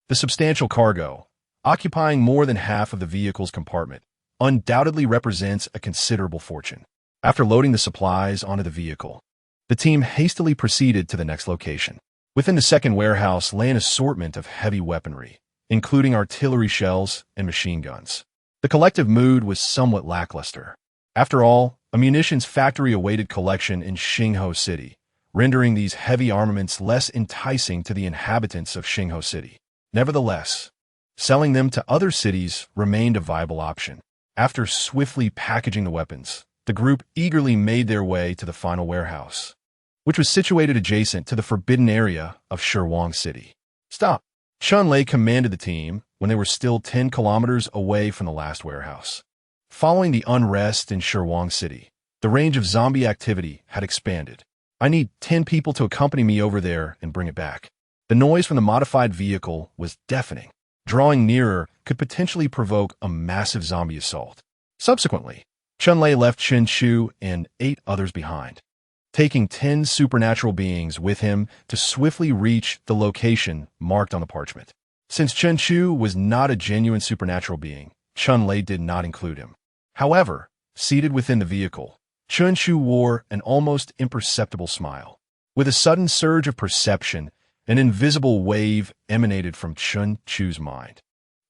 Speaker 1: The substantial cargo, occupying more than half of the vehicle's compartment, undoubtedly represents a considerable fortune. After loading the supplies onto the vehicle, the team hastily proceeded to the next location. Within the second warehouse lay an assortment of heavy weaponry, including artillery shells and machine guns. The collective mood was somewhat lackluster. After all, a munitions factory awaited collection in Xingho City, rendering these heavy armaments less enticing to the inhabitants of Xingho City. Nevertheless, selling them to other cities remained a viable option. After swiftly packaging the weapons, the group eagerly made their way to the final warehouse, which was situated adjacent to the forbidden area of Shirwang City. "Stop!" Chun-Lei commanded the team when they were still 10 kilometers away from the last warehouse. Following the unrest in Shirwang City, the range of zombie activity had expanded. "I need 10 people to accompany me over there and bring it back." The noise from the modified vehicle was deafening. Drawing nearer could potentially provoke a massive zombie assault. Subsequently, Chun-Lei left Chenchu and 8 others behind, taking 10 supernatural beings with him to swiftly reach the location marked on the parchment. Since Chenchu was not a genuine supernatural being, Chun-Lei did not include him. However, seated within the vehicle, Chenchu wore an almost imperceptible smile. With a sudden surge of perception, an invisible wave emanated from Chenchu's mind,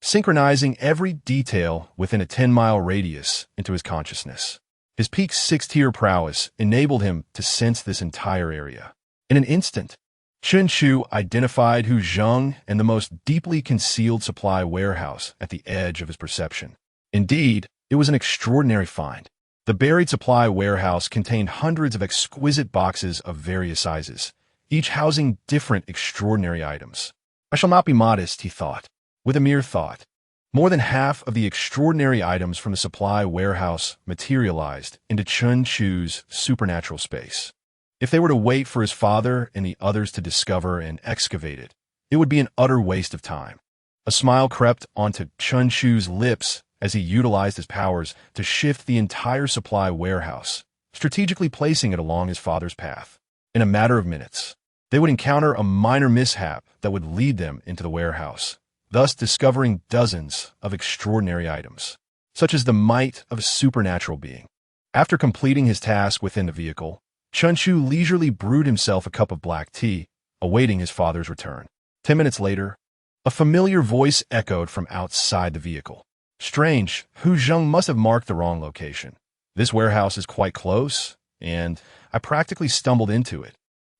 Speaker 1: synchronizing every detail within a 10-mile radius into his consciousness. His peak 6th-tier prowess enabled him to sense this entire area. In an instant, Chenchu identified Hu Zheng and the most deeply concealed supply warehouse at the edge of his perception. Indeed, it was an extraordinary find. The buried supply warehouse contained hundreds of exquisite boxes of various sizes, each housing different extraordinary items. "I shall not be modest," he thought. With a mere thought, more than half of the extraordinary items from the supply warehouse materialized into Chenchu's supernatural space. If they were to wait for his father and the others to discover and excavate it, it would be an utter waste of time. A smile crept onto Chenchu's lips as he utilized his powers to shift the entire supply warehouse, strategically placing it along his father's path. In a matter of minutes, they would encounter a minor mishap that would lead them into the warehouse, thus discovering dozens of extraordinary items, such as the might of a supernatural being. After completing his task within the vehicle, Chenchu leisurely brewed himself a cup of black tea, awaiting his father's return. 10 minutes later, a familiar voice echoed from outside the vehicle. "Strange, Hu Zheng must have marked the wrong location. This warehouse is quite close, and I practically stumbled into it."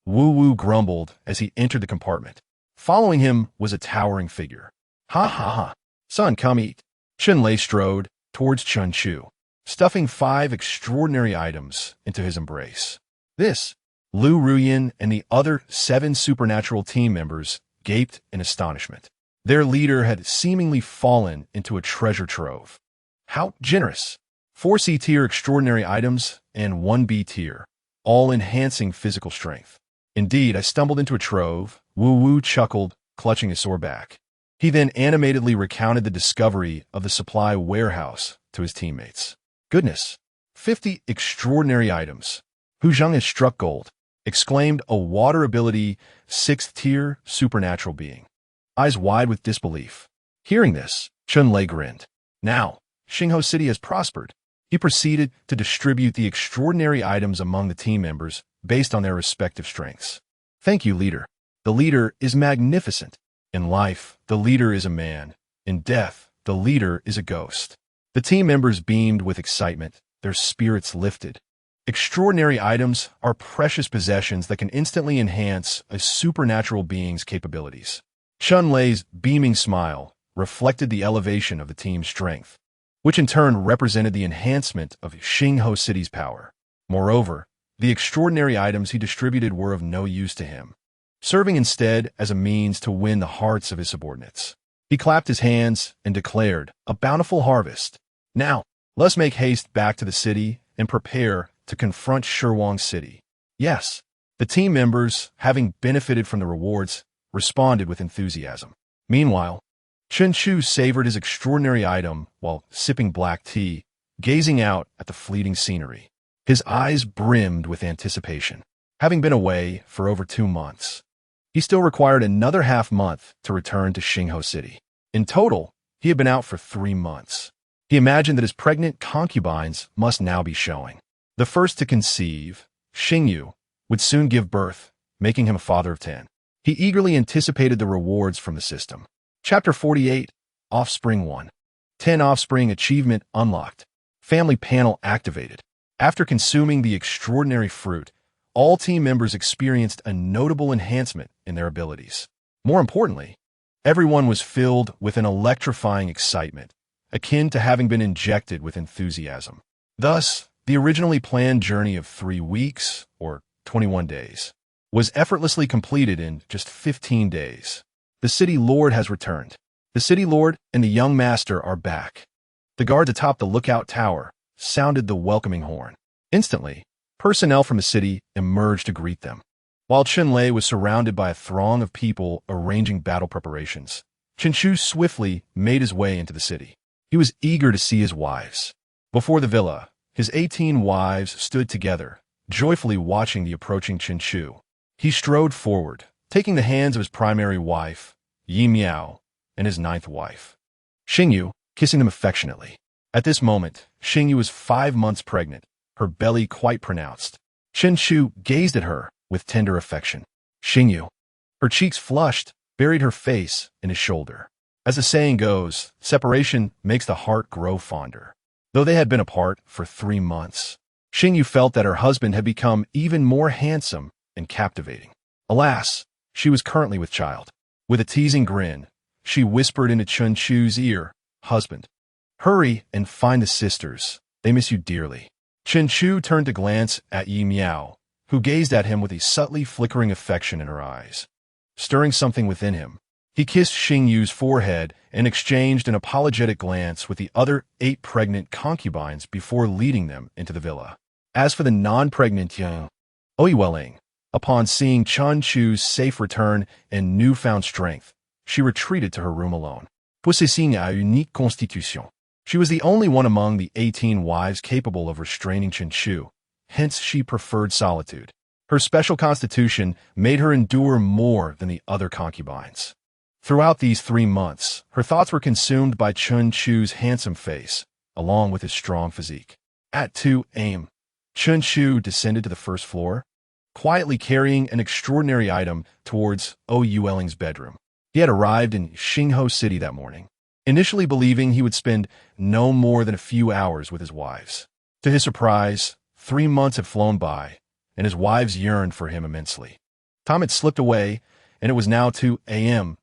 Speaker 1: Wu Wu grumbled as he entered the compartment. Following him was a towering figure. "Ha ha ha! Son, come eat." Chun-Lei strode towards Chenchu, stuffing 5 extraordinary items into his embrace. This, Liu Ruyan and the other 7 supernatural team members gaped in astonishment. Their leader had seemingly fallen into a treasure trove. "How generous!" 4 C-tier extraordinary items, and 1 B-tier, all enhancing physical strength. Indeed, I stumbled into a trove, Woo-Woo chuckled, clutching his sore back. He then animatedly recounted the discovery of the supply warehouse to his teammates. Goodness, 50 extraordinary items. Huzheng has struck gold, exclaimed a water ability 6th tier supernatural being, eyes wide with disbelief. Hearing this, Chun-Lei grinned. Now, Xingho City has prospered. He proceeded to distribute the extraordinary items among the team members based on their respective strengths. Thank you, leader. The leader is magnificent. In life, the leader is a man. In death, the leader is a ghost. The team members beamed with excitement, their spirits lifted. Extraordinary items are precious possessions that can instantly enhance a supernatural being's capabilities. Chun-Lei's beaming smile reflected the elevation of the team's strength, which in turn represented the enhancement of Xingho City's power. Moreover, the extraordinary items he distributed were of no use to him, serving instead as a means to win the hearts of his subordinates. He clapped his hands and declared, "A bountiful harvest. Now, let's make haste back to the city and prepare to confront Shirwang City." Yes, the team members, having benefited from the rewards, responded with enthusiasm. Meanwhile, Chen Chu savored his extraordinary item while sipping black tea, gazing out at the fleeting scenery. His eyes brimmed with anticipation. Having been away for over 2 months, he still required another half-month to return to Xingho City. In total, he had been out for 3 months. He imagined that his pregnant concubines must now be showing. The first to conceive, Xingyu, would soon give birth, making him a father of 10. He eagerly anticipated the rewards from the system. Chapter 48, Offspring 1. 10 Offspring Achievement Unlocked. Family Panel activated. After consuming the extraordinary fruit, all team members experienced a notable enhancement in their abilities. More importantly, everyone was filled with an electrifying excitement, akin to having been injected with enthusiasm. Thus, the originally planned journey of 3 weeks, or 21 days, was effortlessly completed in just 15 days. The City Lord has returned. The City Lord and the young master are back. The guards atop the lookout tower sounded the welcoming horn. Instantly, personnel from the city emerged to greet them. While Chun-Lei was surrounded by a throng of people arranging battle preparations, Chen Chu swiftly made his way into the city. He was eager to see his wives. Before the villa, his 18 wives stood together, joyfully watching the approaching Chen Chu. He strode forward, taking the hands of his primary wife, Yi Miao, and his 9th wife, Xingyu, kissing them affectionately. At this moment, Xingyu was 5 months pregnant, her belly quite pronounced. Chen Chu gazed at her with tender affection. Xingyu, her cheeks flushed, buried her face in his shoulder. As the saying goes, separation makes the heart grow fonder. Though they had been apart for 3 months, Xingyu felt that her husband had become even more handsome and captivating. Alas, she was currently with child. With a teasing grin, she whispered into Chen Chu's ear, "Husband, hurry and find the sisters. They miss you dearly." Chen Chu turned to glance at Yi Miao, who gazed at him with a subtly flickering affection in her eyes. Stirring something within him, he kissed Xingyu's forehead and exchanged an apologetic glance with the other 8 pregnant concubines before leading them into the villa. As for the non-pregnant young Oiweling, upon seeing Chen Chu's safe return and newfound strength, she retreated to her room alone. Possessing a unique constitution, she was the only one among the 18 wives capable of restraining Chen Chu, hence she preferred solitude. Her special constitution made her endure more than the other concubines. Throughout these 3 months, her thoughts were consumed by Chen Chu's handsome face, along with his strong physique. At 2 a.m., Chen Chu descended to the first floor, quietly carrying an extraordinary item towards Oiwelling's bedroom. He had arrived in Xingho City that morning, initially believing he would spend no more than a few hours with his wives. To his surprise, 3 months had flown by, and his wives yearned for him immensely. Time had slipped away, and it was now 2 a.m.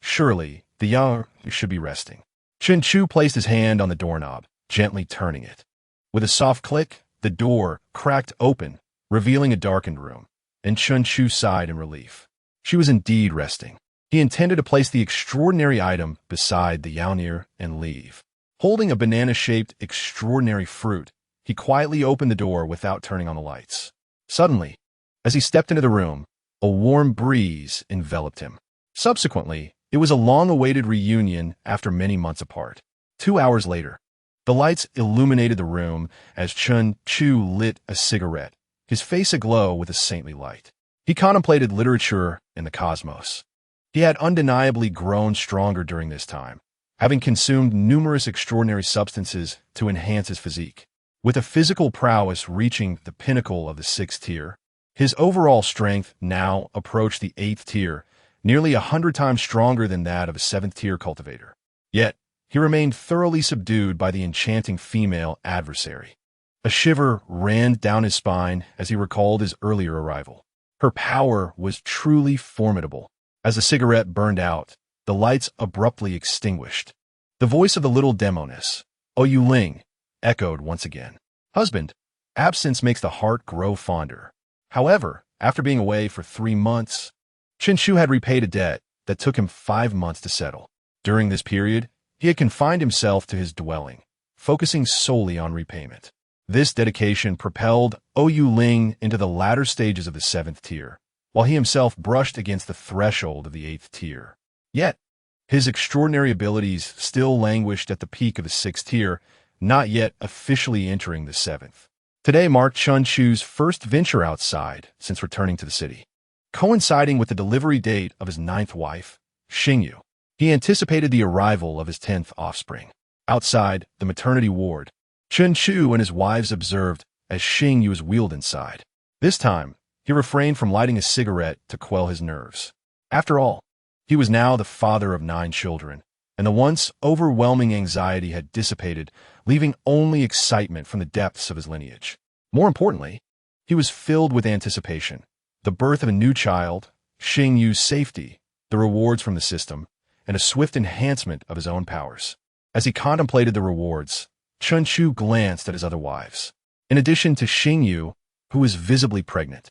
Speaker 1: Surely, the young should be resting. Chen Chu placed his hand on the doorknob, gently turning it. With a soft click, the door cracked open, revealing a darkened room, and Chen Chu sighed in relief. She was indeed resting. He intended to place the extraordinary item beside the Yaonir and leave. Holding a banana-shaped extraordinary fruit, he quietly opened the door without turning on the lights. Suddenly, as he stepped into the room, a warm breeze enveloped him. Subsequently, it was a long-awaited reunion after many months apart. 2 hours later, the lights illuminated the room as Chun Chu lit a cigarette, his face aglow with a saintly light. He contemplated literature and the cosmos. He had undeniably grown stronger during this time, having consumed numerous extraordinary substances to enhance his physique. With a physical prowess reaching the pinnacle of the 6th tier, his overall strength now approached the 8th tier, nearly 100 times stronger than that of a 7th tier cultivator. Yet, he remained thoroughly subdued by the enchanting female adversary. A shiver ran down his spine as he recalled his earlier arrival. Her power was truly formidable. As the cigarette burned out, the lights abruptly extinguished. The voice of the little demoness, "Oh, you Ling," echoed once again. "Husband, absence makes the heart grow fonder." However, after being away for 3 months, Chen-Shu had repaid a debt that took him 5 months to settle. During this period, he had confined himself to his dwelling, focusing solely on repayment. This dedication propelled Ou Ling into the latter stages of the 7th tier, while he himself brushed against the threshold of the 8th tier. Yet, his extraordinary abilities still languished at the peak of the 6th tier, not yet officially entering the 7th. Today marked Chun-Chu's first venture outside since returning to the city. Coinciding with the delivery date of his 9th wife, Xingyu, he anticipated the arrival of his 10th offspring. Outside the maternity ward, Chun-Chu and his wives observed as Xingyu was wheeled inside. This time, he refrained from lighting a cigarette to quell his nerves. After all, he was now the father of 9 children, and the once overwhelming anxiety had dissipated, leaving only excitement from the depths of his lineage. More importantly, he was filled with anticipation. The birth of a new child, Xingyu's safety, the rewards from the system, and a swift enhancement of his own powers. As he contemplated the rewards, Chun-Chu glanced at his other wives. In addition to Xingyu, who was visibly pregnant,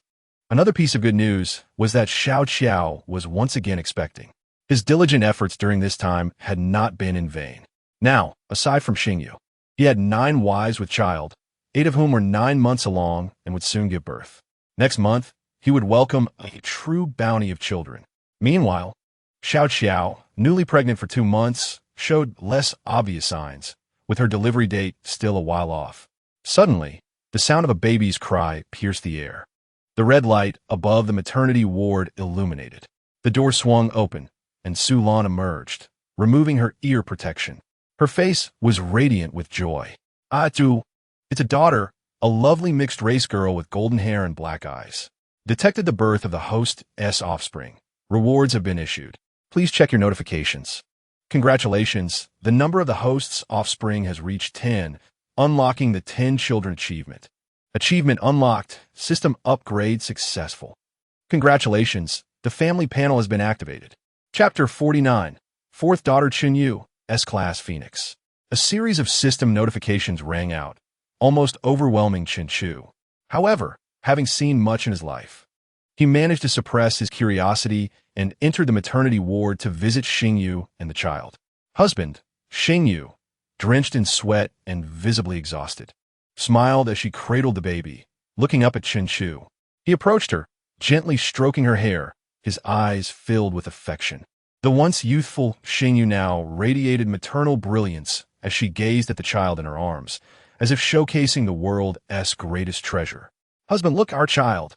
Speaker 1: another piece of good news was that Xiao Qiao was once again expecting. His diligent efforts during this time had not been in vain. Now, aside from Xingyu, he had 9 wives with child, 8 of whom were 9 months along and would soon give birth. Next month, he would welcome a true bounty of children. Meanwhile, Xiao Qiao, newly pregnant for 2 months, showed less obvious signs, with her delivery date still a while off. Suddenly, the sound of a baby's cry pierced the air. The red light above the maternity ward illuminated. The door swung open, and Su Lan emerged, removing her ear protection. Her face was radiant with joy. "Ah, Tu, it's a daughter, a lovely mixed-race girl with golden hair and black eyes. Detected the birth of the host's offspring. Rewards have been issued. Please check your notifications. Congratulations, the number of the host's offspring has reached 10, unlocking the 10 children achievement. Achievement unlocked, system upgrade successful. Congratulations, the family panel has been activated." Chapter 49, 4th Daughter Chunyu, S-Class Phoenix. A series of system notifications rang out, almost overwhelming Chun-Chu. However, having seen much in his life, he managed to suppress his curiosity and entered the maternity ward to visit Xingyu and the child. Husband, Xingyu, drenched in sweat and visibly exhausted, smiled as she cradled the baby, looking up at Chun-Chu. He approached her, gently stroking her hair, his eyes filled with affection. The once youthful Xingyu now radiated maternal brilliance as she gazed at the child in her arms, as if showcasing the world's greatest treasure. "Husband, look, our child."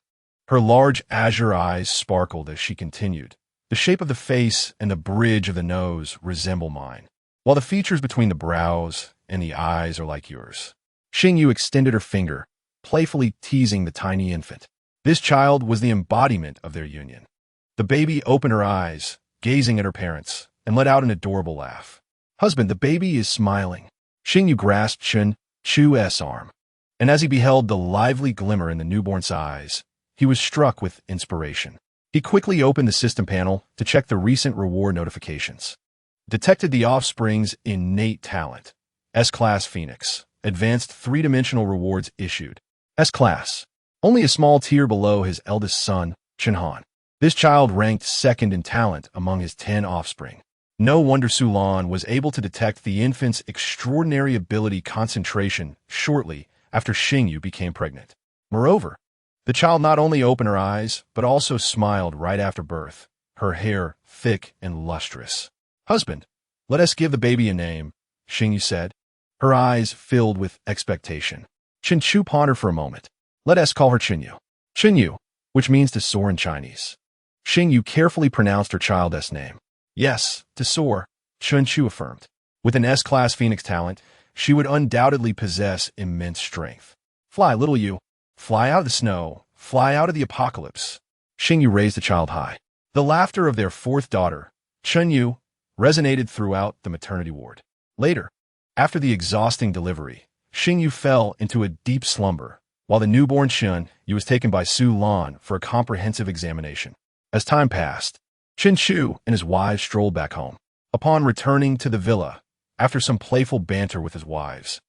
Speaker 1: Her large azure eyes sparkled as she continued. "The shape of the face and the bridge of the nose resemble mine, while the features between the brows and the eyes are like yours." Xingyu extended her finger, playfully teasing the tiny infant. This child was the embodiment of their union. The baby opened her eyes, gazing at her parents, and let out an adorable laugh. "Husband, the baby is smiling." Xingyu grasped Chun-Chu's arm, and as he beheld the lively glimmer in the newborn's eyes, he was struck with inspiration. He quickly opened the system panel to check the recent reward notifications. Detected the offspring's innate talent. S-Class Phoenix. Advanced 3-dimensional rewards issued. S-Class. Only a small tier below his eldest son, Chenhan. This child ranked second in talent among his 10 offspring. No wonder Sulan was able to detect the infant's extraordinary ability concentration shortly after Xingyu became pregnant. Moreover, the child not only opened her eyes, but also smiled right after birth, her hair thick and lustrous. "Husband, let us give the baby a name," Xingyu said, her eyes filled with expectation. Chen Chu pondered for a moment. "Let us call her Chenyu." Chenyu, which means to soar in Chinese. Xingyu carefully pronounced her child's name. "Yes, to soar," Chen Chu affirmed. With an S-class phoenix talent, she would undoubtedly possess immense strength. "Fly, little you. Fly out of the snow. Fly out of the apocalypse." Xingyu raised the child high. The laughter of their fourth daughter, Chenyu, resonated throughout the maternity ward. Later, after the exhausting delivery, Xingyu fell into a deep slumber, while the newborn Chen Yu was taken by Su Lan for a comprehensive examination. As time passed, Chen Chu and his wives strolled back home. Upon returning to the villa, after some playful banter with his wives,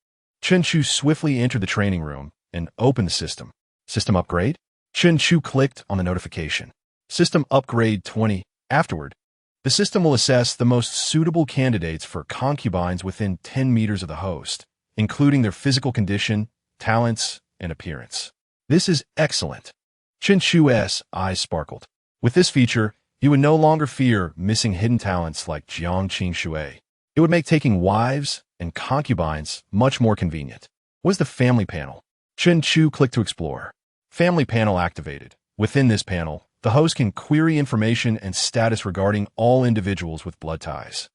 Speaker 1: Chen Chu swiftly entered the training room and opened the system. "System upgrade?" Chen Chu clicked on the notification. "System upgrade 20. Afterward, the system will assess the most suitable candidates for concubines within 10 meters of the host, including their physical condition, talents, and appearance." "This is excellent." Chen Chu's eyes sparkled. With this feature, he would no longer fear missing hidden talents like Jiang Qing Shui. It would make taking wives and concubines much more convenient. "What is the family panel?" Chen Chu clicked to explore. Family panel activated. Within this panel, the host can query information and status regarding all individuals with blood ties.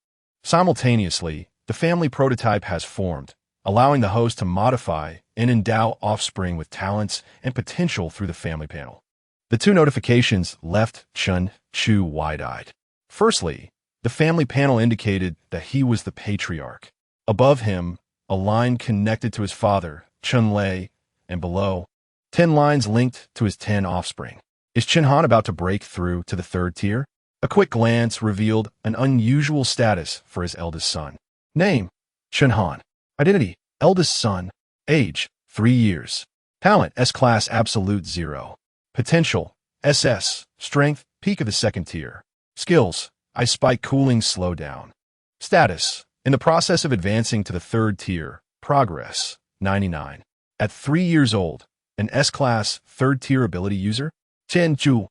Speaker 1: Simultaneously, the family prototype has formed, allowing the host to modify and endow offspring with talents and potential through the family panel. The two notifications left Chen Chu wide-eyed. Firstly, the family panel indicated that he was the patriarch. Above him, a line connected to his father, Chen Lei, and below, 10 lines linked to his 10 offspring. Is Chen Han about to break through to the third tier? A quick glance revealed an unusual status for his eldest son. Name: Chen Han. Identity: eldest son. Age: 3 years. Talent: S-class absolute 0. Potential: SS. Strength: peak of the second tier. Skills: Ice Spike Cooling Slow Down. Status: in the process of advancing to the third tier. Progress: 99. At 3 years old, an S-class third-tier ability user, Chen Chu,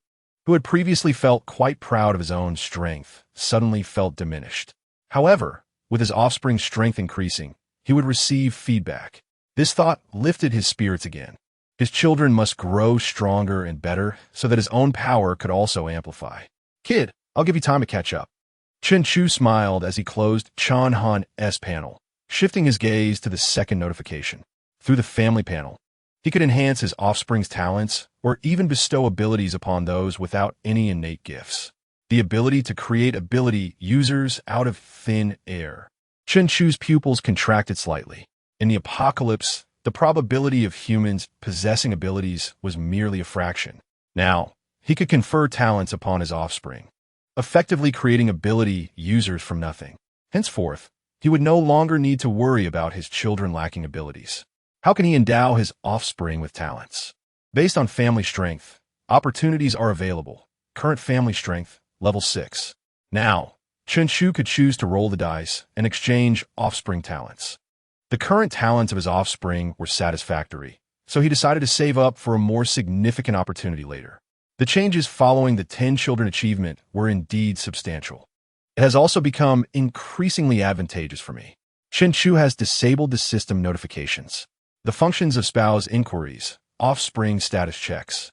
Speaker 1: who had previously felt quite proud of his own strength, suddenly felt diminished. However, with his offspring's strength increasing, he would receive feedback. This thought lifted his spirits again. His children must grow stronger and better so that his own power could also amplify. "Kid, I'll give you time to catch up." Chen Chu smiled as he closed Chan Han's panel, shifting his gaze to the second notification. Through the family panel, he could enhance his offspring's talents or even bestow abilities upon those without any innate gifts. The ability to create ability users out of thin air. Chen Chu's pupils contracted slightly. In the apocalypse, the probability of humans possessing abilities was merely a fraction. Now, he could confer talents upon his offspring, effectively creating ability users from nothing. Henceforth, he would no longer need to worry about his children lacking abilities. How can he endow his offspring with talents? Based on family strength, opportunities are available. Current family strength, level 6. Now, Chen Chu could choose to roll the dice and exchange offspring talents. The current talents of his offspring were satisfactory, so he decided to save up for a more significant opportunity later. The changes following the 10 children achievement were indeed substantial. It has also become increasingly advantageous for me. Chen Chu has disabled the system notifications. The functions of spouse inquiries, offspring status checks,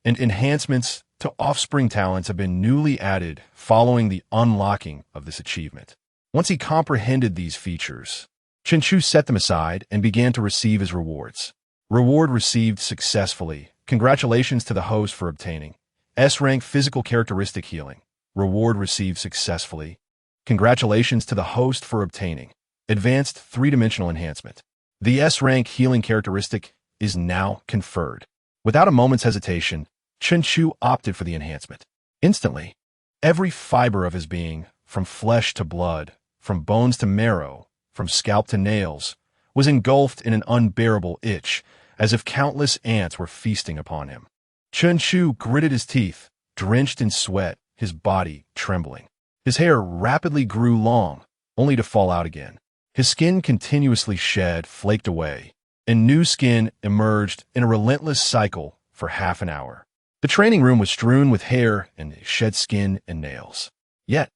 Speaker 1: and enhancements to offspring talents have been newly added following the unlocking of this achievement. Once he comprehended these features, Chen Chu set them aside and began to receive his rewards. Reward received successfully. Congratulations to the host for obtaining S-rank physical characteristic healing. Reward received successfully. Congratulations to the host for obtaining advanced 3-dimensional enhancement. The S-rank healing characteristic is now conferred. Without a moment's hesitation, Chen Chu opted for the enhancement. Instantly, every fiber of his being, from flesh to blood, from bones to marrow, from scalp to nails, was engulfed in an unbearable itch, as if countless ants were feasting upon him. Chen Chu gritted his teeth, drenched in sweat, his body trembling. His hair rapidly grew long, only to fall out again. His skin continuously shed, flaked away, and new skin emerged in a relentless cycle for half an hour. The training room was strewn with hair and shed skin and nails. Yet,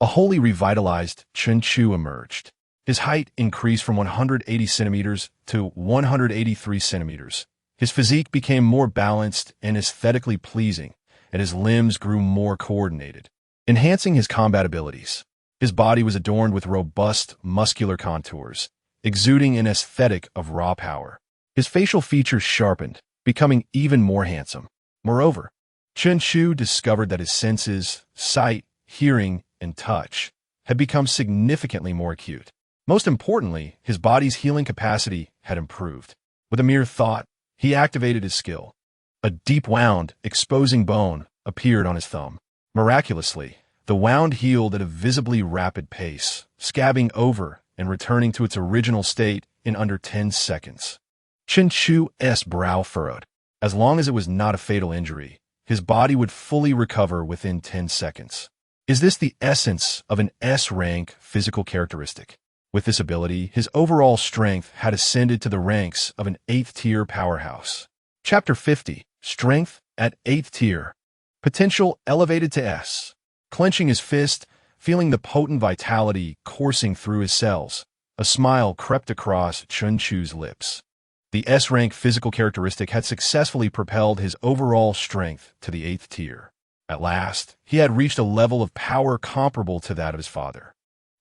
Speaker 1: a wholly revitalized Chen Chu emerged. His height increased from 180 centimeters to 183 centimeters. His physique became more balanced and aesthetically pleasing, and his limbs grew more coordinated, enhancing his combat abilities. His body was adorned with robust, muscular contours, exuding an aesthetic of raw power. His facial features sharpened, becoming even more handsome. Moreover, Chen Chu discovered that his senses, sight, hearing, and touch, had become significantly more acute. Most importantly, his body's healing capacity had improved. With a mere thought, he activated his skill. A deep wound, exposing bone, appeared on his thumb. Miraculously, the wound healed at a visibly rapid pace, scabbing over and returning to its original state in under 10 seconds. Chen Chu's brow furrowed. As long as it was not a fatal injury, his body would fully recover within 10 seconds. Is this the essence of an S-rank physical characteristic? With this ability, his overall strength had ascended to the ranks of an 8th-tier powerhouse. Chapter 50. Strength at 8th tier. Potential elevated to S. Clenching his fist, feeling the potent vitality coursing through his cells, a smile crept across Chen Chu's lips. The S-rank physical characteristic had successfully propelled his overall strength to the 8th tier. At last, he had reached a level of power comparable to that of his father.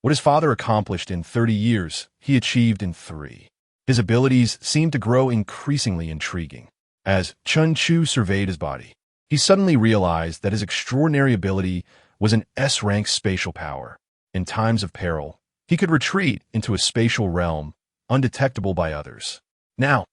Speaker 1: What his father accomplished in 30 years, he achieved in 3. His abilities seemed to grow increasingly intriguing. As Chen Chu surveyed his body, he suddenly realized that his extraordinary ability was an S-rank spatial power. In times of peril, he could retreat into a spatial realm, undetectable by others. Now,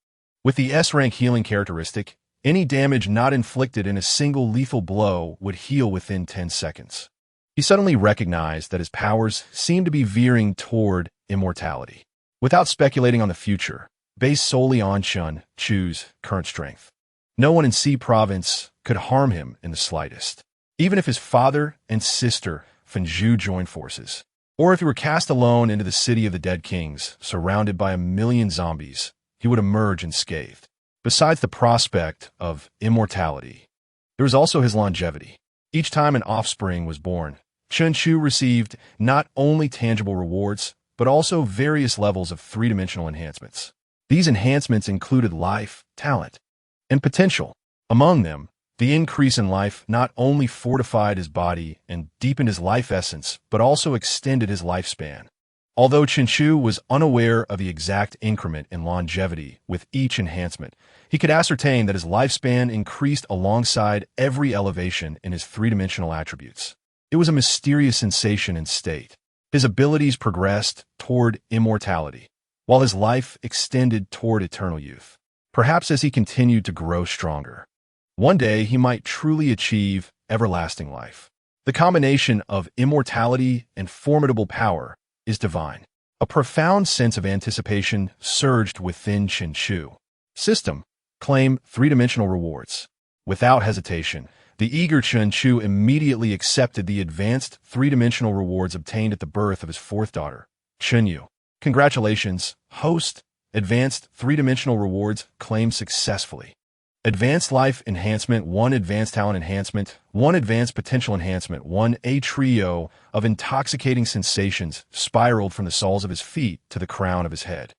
Speaker 1: with the S-rank healing characteristic, any damage not inflicted in a single lethal blow would heal within 10 seconds. He suddenly recognized that his powers seemed to be veering toward immortality. Without speculating on the future, based solely on Chen Chu's current strength, no one in C Province could harm him in the slightest. Even if his father and sister Fenju joined forces, or if he were cast alone into the city of the dead kings, surrounded by 1,000,000 zombies, he would emerge unscathed. Besides the prospect of immortality, there was also his longevity. Each time an offspring was born, Chen Chu received not only tangible rewards, but also various levels of 3-dimensional enhancements. These enhancements included life, talent, and potential. Among them, the increase in life not only fortified his body and deepened his life essence, but also extended his lifespan. Although Chen Chu was unaware of the exact increment in longevity with each enhancement, he could ascertain that his lifespan increased alongside every elevation in his 3-dimensional attributes. It was a mysterious sensation and state. His abilities progressed toward immortality, while his life extended toward eternal youth. Perhaps as he continued to grow stronger, one day he might truly achieve everlasting life. The combination of immortality and formidable power is divine. A profound sense of anticipation surged within Chen Chu. System. Claim 3-dimensional rewards. Without hesitation, the eager Chen Chu immediately accepted the advanced 3-dimensional rewards obtained at the birth of his 4th daughter, Chen Yu. Congratulations, host. Advanced 3-dimensional rewards claimed successfully. Advanced Life Enhancement 1, Advanced Talent Enhancement 1, Advanced Potential Enhancement 1. A trio of intoxicating sensations spiraled from the soles of his feet to the crown of his head.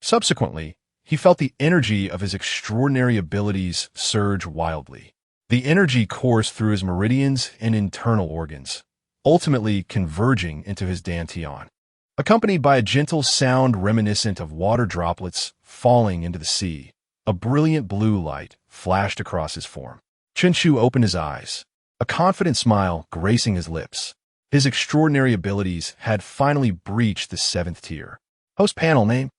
Speaker 1: Subsequently, he felt the energy of his extraordinary abilities surge wildly. The energy coursed through his meridians and internal organs, ultimately converging into his dantian. Accompanied by a gentle sound reminiscent of water droplets falling into the sea, a brilliant blue light flashed across his form. Chen Chu opened his eyes, a confident smile gracing his lips. His extraordinary abilities had finally breached the 7th tier. Host panel name: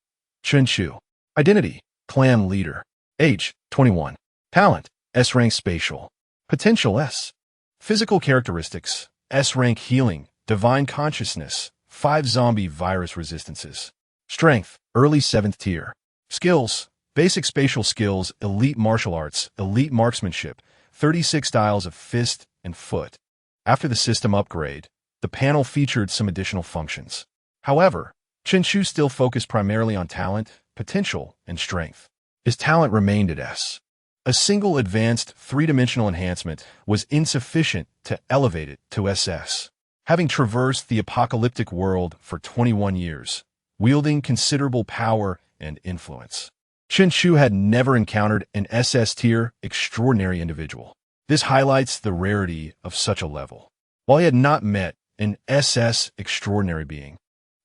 Speaker 1: Chen Chu. Identity: clan leader. Age: 21. Talent: S-rank spatial. Potential: S. Physical characteristics: S-rank healing, divine consciousness, 5 zombie virus resistances. Strength: early 7th tier. Skills: basic spatial skills, elite martial arts, elite marksmanship, 36 styles of fist and foot. After the system upgrade, the panel featured some additional functions. However, Chen Chu still focused primarily on talent, potential, and strength. His talent remained at S. A single advanced three-dimensional enhancement was insufficient to elevate it to SS. Having traversed the apocalyptic world for 21 years, wielding considerable power and influence, Chen Chu had never encountered an SS-tier extraordinary individual. This highlights the rarity of such a level. While he had not met an SS extraordinary being,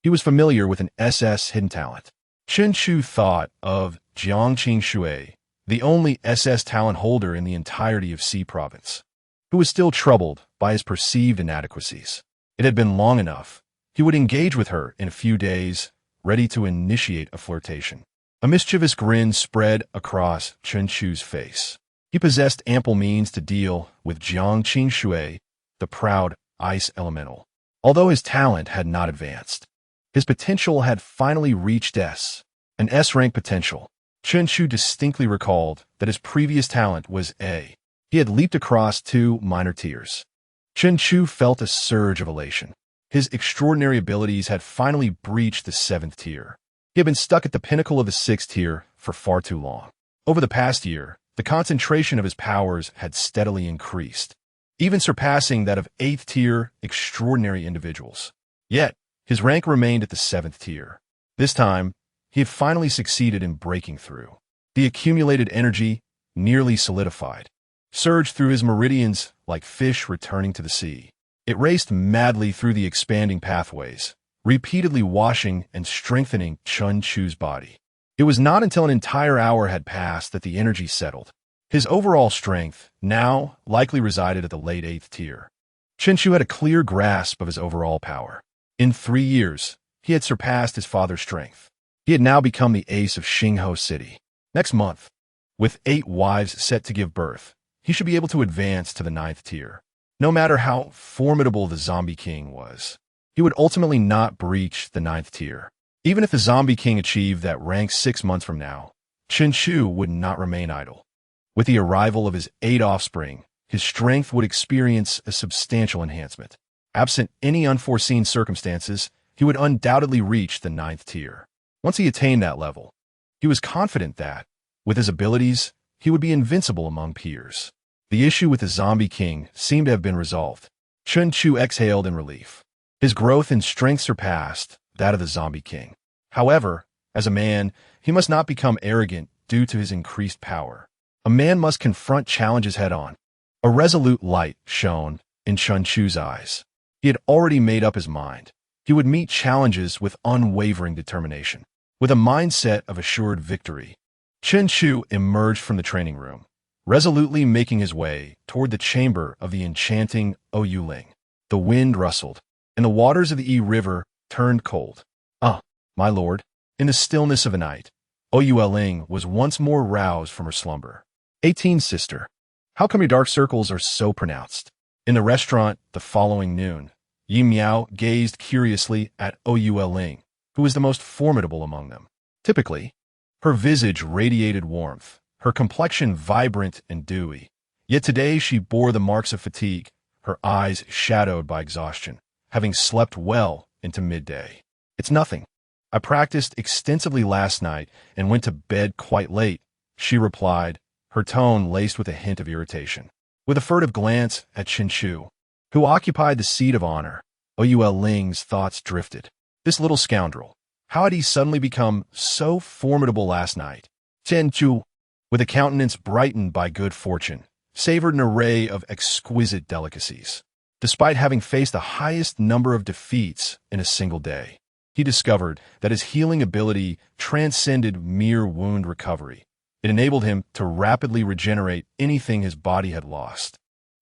Speaker 1: he was familiar with an SS hidden talent. Chen Chu thought of Jiang Qing, the only SS talent holder in the entirety of C province, who was still troubled by his perceived inadequacies. It had been long enough. He would engage with her in a few days, ready to initiate a flirtation. A mischievous grin spread across Chen Chu's face. He possessed ample means to deal with Jiang Qing, the proud ice elemental. Although his talent had not advanced, his potential had finally reached S, an S-rank potential. Chen Chu distinctly recalled that his previous talent was A. He had leaped across 2 minor tiers. Chen Chu felt a surge of elation. His extraordinary abilities had finally breached the 7th tier. He had been stuck at the pinnacle of the 6th tier for far too long. Over the past year, the concentration of his powers had steadily increased, even surpassing that of 8th tier extraordinary individuals. Yet, his rank remained at the 7th tier. This time, he had finally succeeded in breaking through. The accumulated energy, nearly solidified, surged through his meridians like fish returning to the sea. It raced madly through the expanding pathways, repeatedly washing and strengthening Chen Chu's body. It was not until an entire hour had passed that the energy settled. His overall strength now likely resided at the late 8th tier. Chen Chu had a clear grasp of his overall power. In 3 years, he had surpassed his father's strength. He had now become the ace of Xingho City. Next month, with 8 wives set to give birth, he should be able to advance to the 9th tier. No matter how formidable the Zombie King was, he would ultimately not breach the 9th tier. Even if the Zombie King achieved that rank 6 months from now, Chen Chu would not remain idle. With the arrival of his 8 offspring, his strength would experience a substantial enhancement. Absent any unforeseen circumstances, he would undoubtedly reach the 9th tier. Once he attained that level, he was confident that, with his abilities, he would be invincible among peers. The issue with the Zombie King seemed to have been resolved. Chen Chu exhaled in relief. His growth in strength surpassed that of the Zombie King. However, as a man, he must not become arrogant due to his increased power. A man must confront challenges head-on. A resolute light shone in Chen Chu's eyes. He had already made up his mind. He would meet challenges with unwavering determination. With a mindset of assured victory, Chen Chu emerged from the training room, resolutely making his way toward the chamber of the enchanting Oyu Ling. The wind rustled, and the waters of the Yi River turned cold. Ah, my lord, in the stillness of the night, Oyu Ling was once more roused from her slumber. 18 sister, how come your dark circles are so pronounced? In the restaurant the following noon, Yi Miao gazed curiously at Oyu Ling, who was the most formidable among them. Typically, her visage radiated warmth, her complexion vibrant and dewy. Yet today she bore the marks of fatigue, her eyes shadowed by exhaustion, having slept well into midday. It's nothing. I practiced extensively last night and went to bed quite late, she replied, her tone laced with a hint of irritation. With a furtive glance at Chen Chu, who occupied the seat of honor, Oyu Ling's thoughts drifted. This little scoundrel, how had he suddenly become so formidable last night? Chen Chu, with a countenance brightened by good fortune, savored an array of exquisite delicacies. Despite having faced the highest number of defeats in a single day, he discovered that his healing ability transcended mere wound recovery. It enabled him to rapidly regenerate anything his body had lost.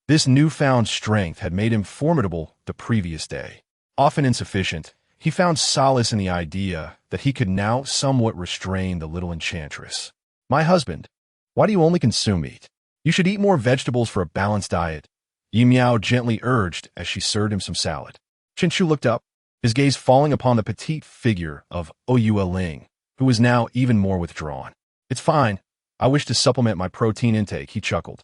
Speaker 1: This newfound strength had made him formidable the previous day. Often insufficient, he found solace in the idea that he could now somewhat restrain the little enchantress. My husband, why do you only consume meat? You should eat more vegetables for a balanced diet, Yi Miao gently urged as she served him some salad. Chen Chu looked up, his gaze falling upon the petite figure of Oyu Ling, who was now even more withdrawn. It's fine. I wish to supplement my protein intake, he chuckled.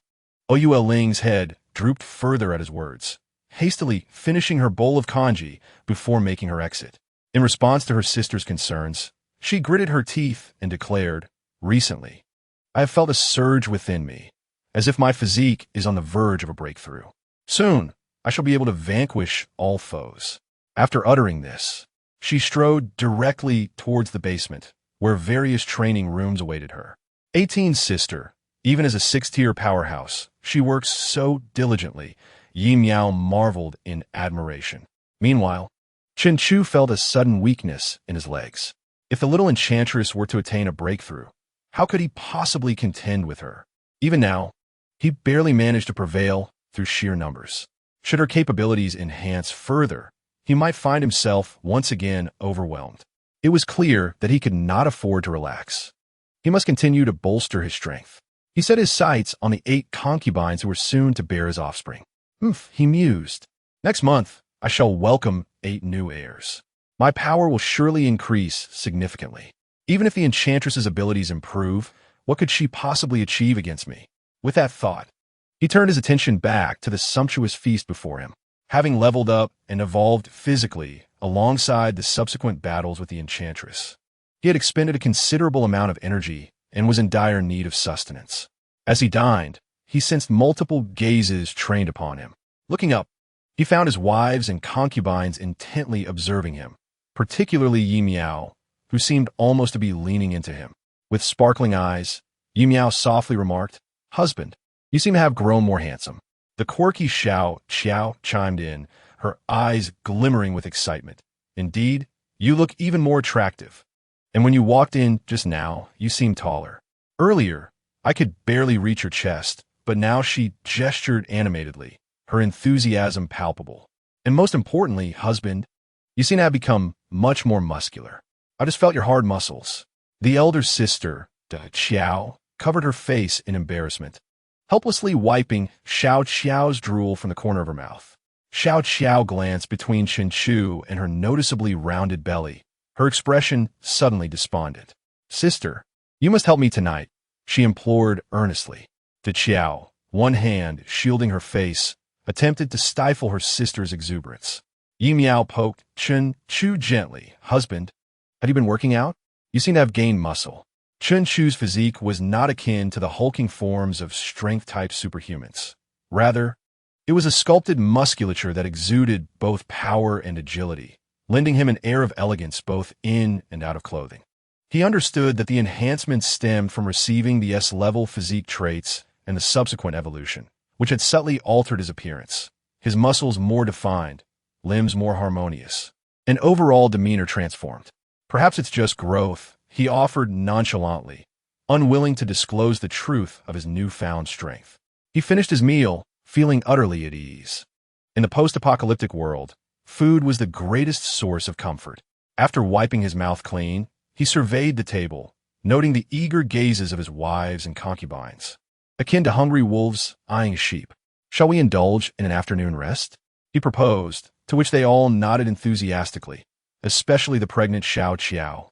Speaker 1: Oyu Ling's head drooped further at his words. hastily finishing her bowl of kanji before making her exit. In response to her sister's concerns, she gritted her teeth and declared, "Recently, I have felt a surge within me, as if my physique is on the verge of a breakthrough. Soon, I shall be able to vanquish all foes." After uttering this, she strode directly towards the basement, where various training rooms awaited her. 18's sister, even as a 6-tier powerhouse, she works so diligently, Yi Miao marveled in admiration. Meanwhile, Chen Chu felt a sudden weakness in his legs. If the little enchantress were to attain a breakthrough, how could he possibly contend with her? Even now, he barely managed to prevail through sheer numbers. Should her capabilities enhance further, he might find himself once again overwhelmed. It was clear that he could not afford to relax. He must continue to bolster his strength. He set his sights on the 8 concubines who were soon to bear his offspring. He mused. Next month, I shall welcome 8 new heirs. My power will surely increase significantly. Even if the enchantress's abilities improve, what could she possibly achieve against me? With that thought, he turned his attention back to the sumptuous feast before him. Having leveled up and evolved physically alongside the subsequent battles with the enchantress, he had expended a considerable amount of energy and was in dire need of sustenance. As he dined, he sensed multiple gazes trained upon him. Looking up, he found his wives and concubines intently observing him, particularly Yi Miao, who seemed almost to be leaning into him. With sparkling eyes, Yi Miao softly remarked, "Husband, you seem to have grown more handsome." The quirky Xiao Qiao chimed in, her eyes glimmering with excitement. "Indeed, you look even more attractive. And when you walked in just now, you seemed taller. Earlier, I could barely reach your chest, but now," she gestured animatedly, her enthusiasm palpable. "And most importantly, husband, you seem to have become much more muscular. I just felt your hard muscles." The elder sister, Qiao, covered her face in embarrassment, helplessly wiping Xiao Qiao's drool from the corner of her mouth. Xiao Qiao glanced between Chen Chu and her noticeably rounded belly, her expression suddenly despondent. "Sister, you must help me tonight," she implored earnestly. The Qiao, one hand shielding her face, attempted to stifle her sister's exuberance. Yi Miao poked Chen Chu gently. "Husband, have you been working out? You seem to have gained muscle." Chen Chu's physique was not akin to the hulking forms of strength-type superhumans. Rather, it was a sculpted musculature that exuded both power and agility, lending him an air of elegance both in and out of clothing. He understood that the enhancements stemmed from receiving the S-level physique traits and the subsequent evolution, which had subtly altered his appearance. His muscles more defined, limbs more harmonious, and overall demeanor transformed. "Perhaps it's just growth," he offered nonchalantly, unwilling to disclose the truth of his newfound strength. He finished his meal, feeling utterly at ease. In the post-apocalyptic world, food was the greatest source of comfort. After wiping his mouth clean, he surveyed the table, noting the eager gazes of his wives and concubines, akin to hungry wolves eyeing sheep. "Shall we indulge in an afternoon rest?" he proposed, to which they all nodded enthusiastically, especially the pregnant Xiao Qiao,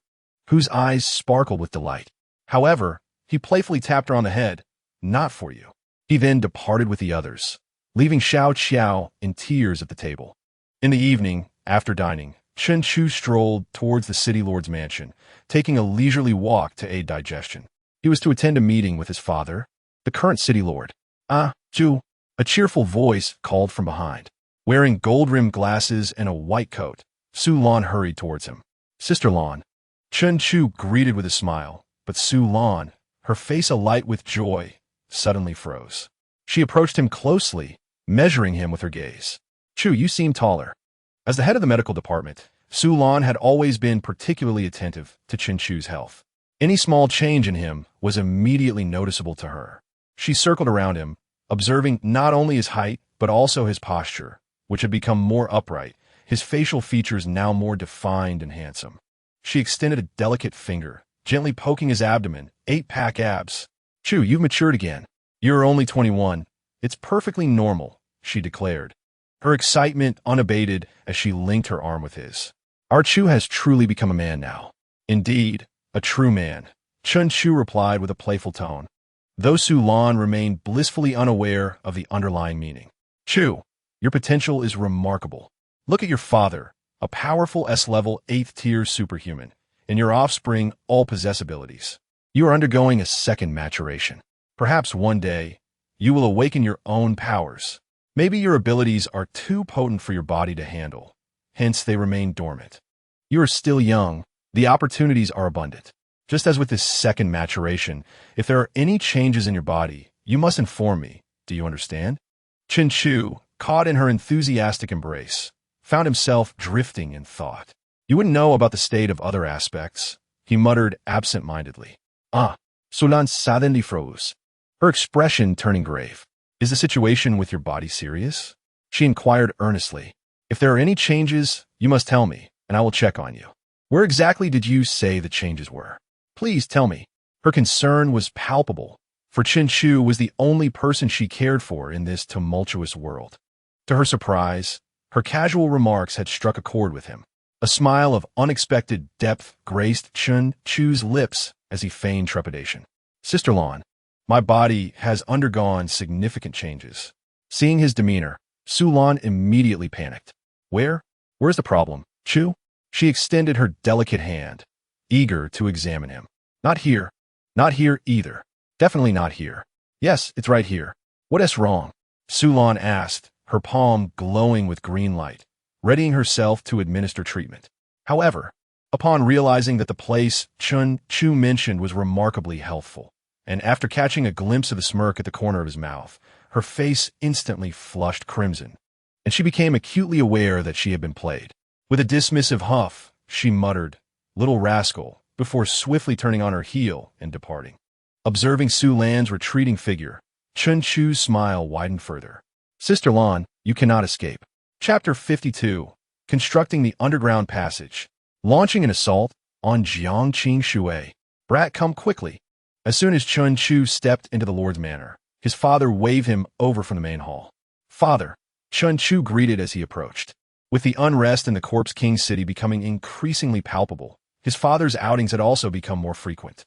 Speaker 1: whose eyes sparkled with delight. However, he playfully tapped her on the head. "Not for you." He then departed with the others, leaving Xiao Qiao in tears at the table. In the evening, after dining, Chen Chu strolled towards the city lord's mansion, taking a leisurely walk to aid digestion. He was to attend a meeting with his father, the current city lord. Chu," a cheerful voice called from behind. Wearing gold-rimmed glasses and a white coat, Su Lan hurried towards him. "Sister Lan." Chen Chu greeted with a smile, but Su Lan, her face alight with joy, suddenly froze. She approached him closely, measuring him with her gaze. "Chu, you seem taller." As the head of the medical department, Su Lan had always been particularly attentive to Chen Chu's health. Any small change in him was immediately noticeable to her. She circled around him, observing not only his height, but also his posture, which had become more upright, his facial features now more defined and handsome. She extended a delicate finger, gently poking his abdomen, 8-pack abs. "Chu, you've matured again. You're only 21. It's perfectly normal," she declared, her excitement unabated as she linked her arm with his. "Our Chu has truly become a man now." "Indeed, a true man," Chen Chu replied with a playful tone, though Su Lan remained blissfully unaware of the underlying meaning. "Chu, Your potential is remarkable. Look at your father, a powerful S-level 8th-tier superhuman, and your offspring all possess abilities. You are undergoing a second maturation. Perhaps one day, you will awaken your own powers. Maybe your abilities are too potent for your body to handle, hence they remain dormant. You are still young, the opportunities are abundant. Just as with this second maturation, if there are any changes in your body, you must inform me. Do you understand? Chin-Chu, caught in her enthusiastic embrace, found himself drifting in thought. You wouldn't know about the state of other aspects, he muttered absent-mindedly. Sulan suddenly froze, her expression turning grave. Is the situation with your body serious? She inquired earnestly. If there are any changes, you must tell me, and I will check on you. Where exactly did you say the changes were? Please tell me. Her concern was palpable, for Chin-Chu was the only person she cared for in this tumultuous world. To her surprise, her casual remarks had struck a chord with him. A smile of unexpected depth graced Chin-Chu's lips as he feigned trepidation. Sister Lan, my body has undergone significant changes. Seeing his demeanor, Sulan immediately panicked. Where's the problem, Chu? She extended her delicate hand, eager to examine him. Not here. Not here either. Definitely not here. Yes, it's right here. What is wrong? Sulan asked, her palm glowing with green light, readying herself to administer treatment. However, upon realizing that the place Chin-Chu mentioned was remarkably healthful, and after catching a glimpse of the smirk at the corner of his mouth, her face instantly flushed crimson, and she became acutely aware that she had been played. With a dismissive huff, she muttered, "Little rascal," before swiftly turning on her heel and departing. Observing Sulan's retreating figure, Chin-Chu's smile widened further. Sister Lan, you cannot escape. Chapter 52, Constructing the Underground Passage. Launching an assault on Jiangqing Shui. Brat, come quickly. As soon as Chin-Chu stepped into the Lord's manor, his father waved him over from the main hall. Father, Chin-Chu greeted as he approached. With the unrest in the Corpse King city becoming increasingly palpable, his father's outings had also become more frequent.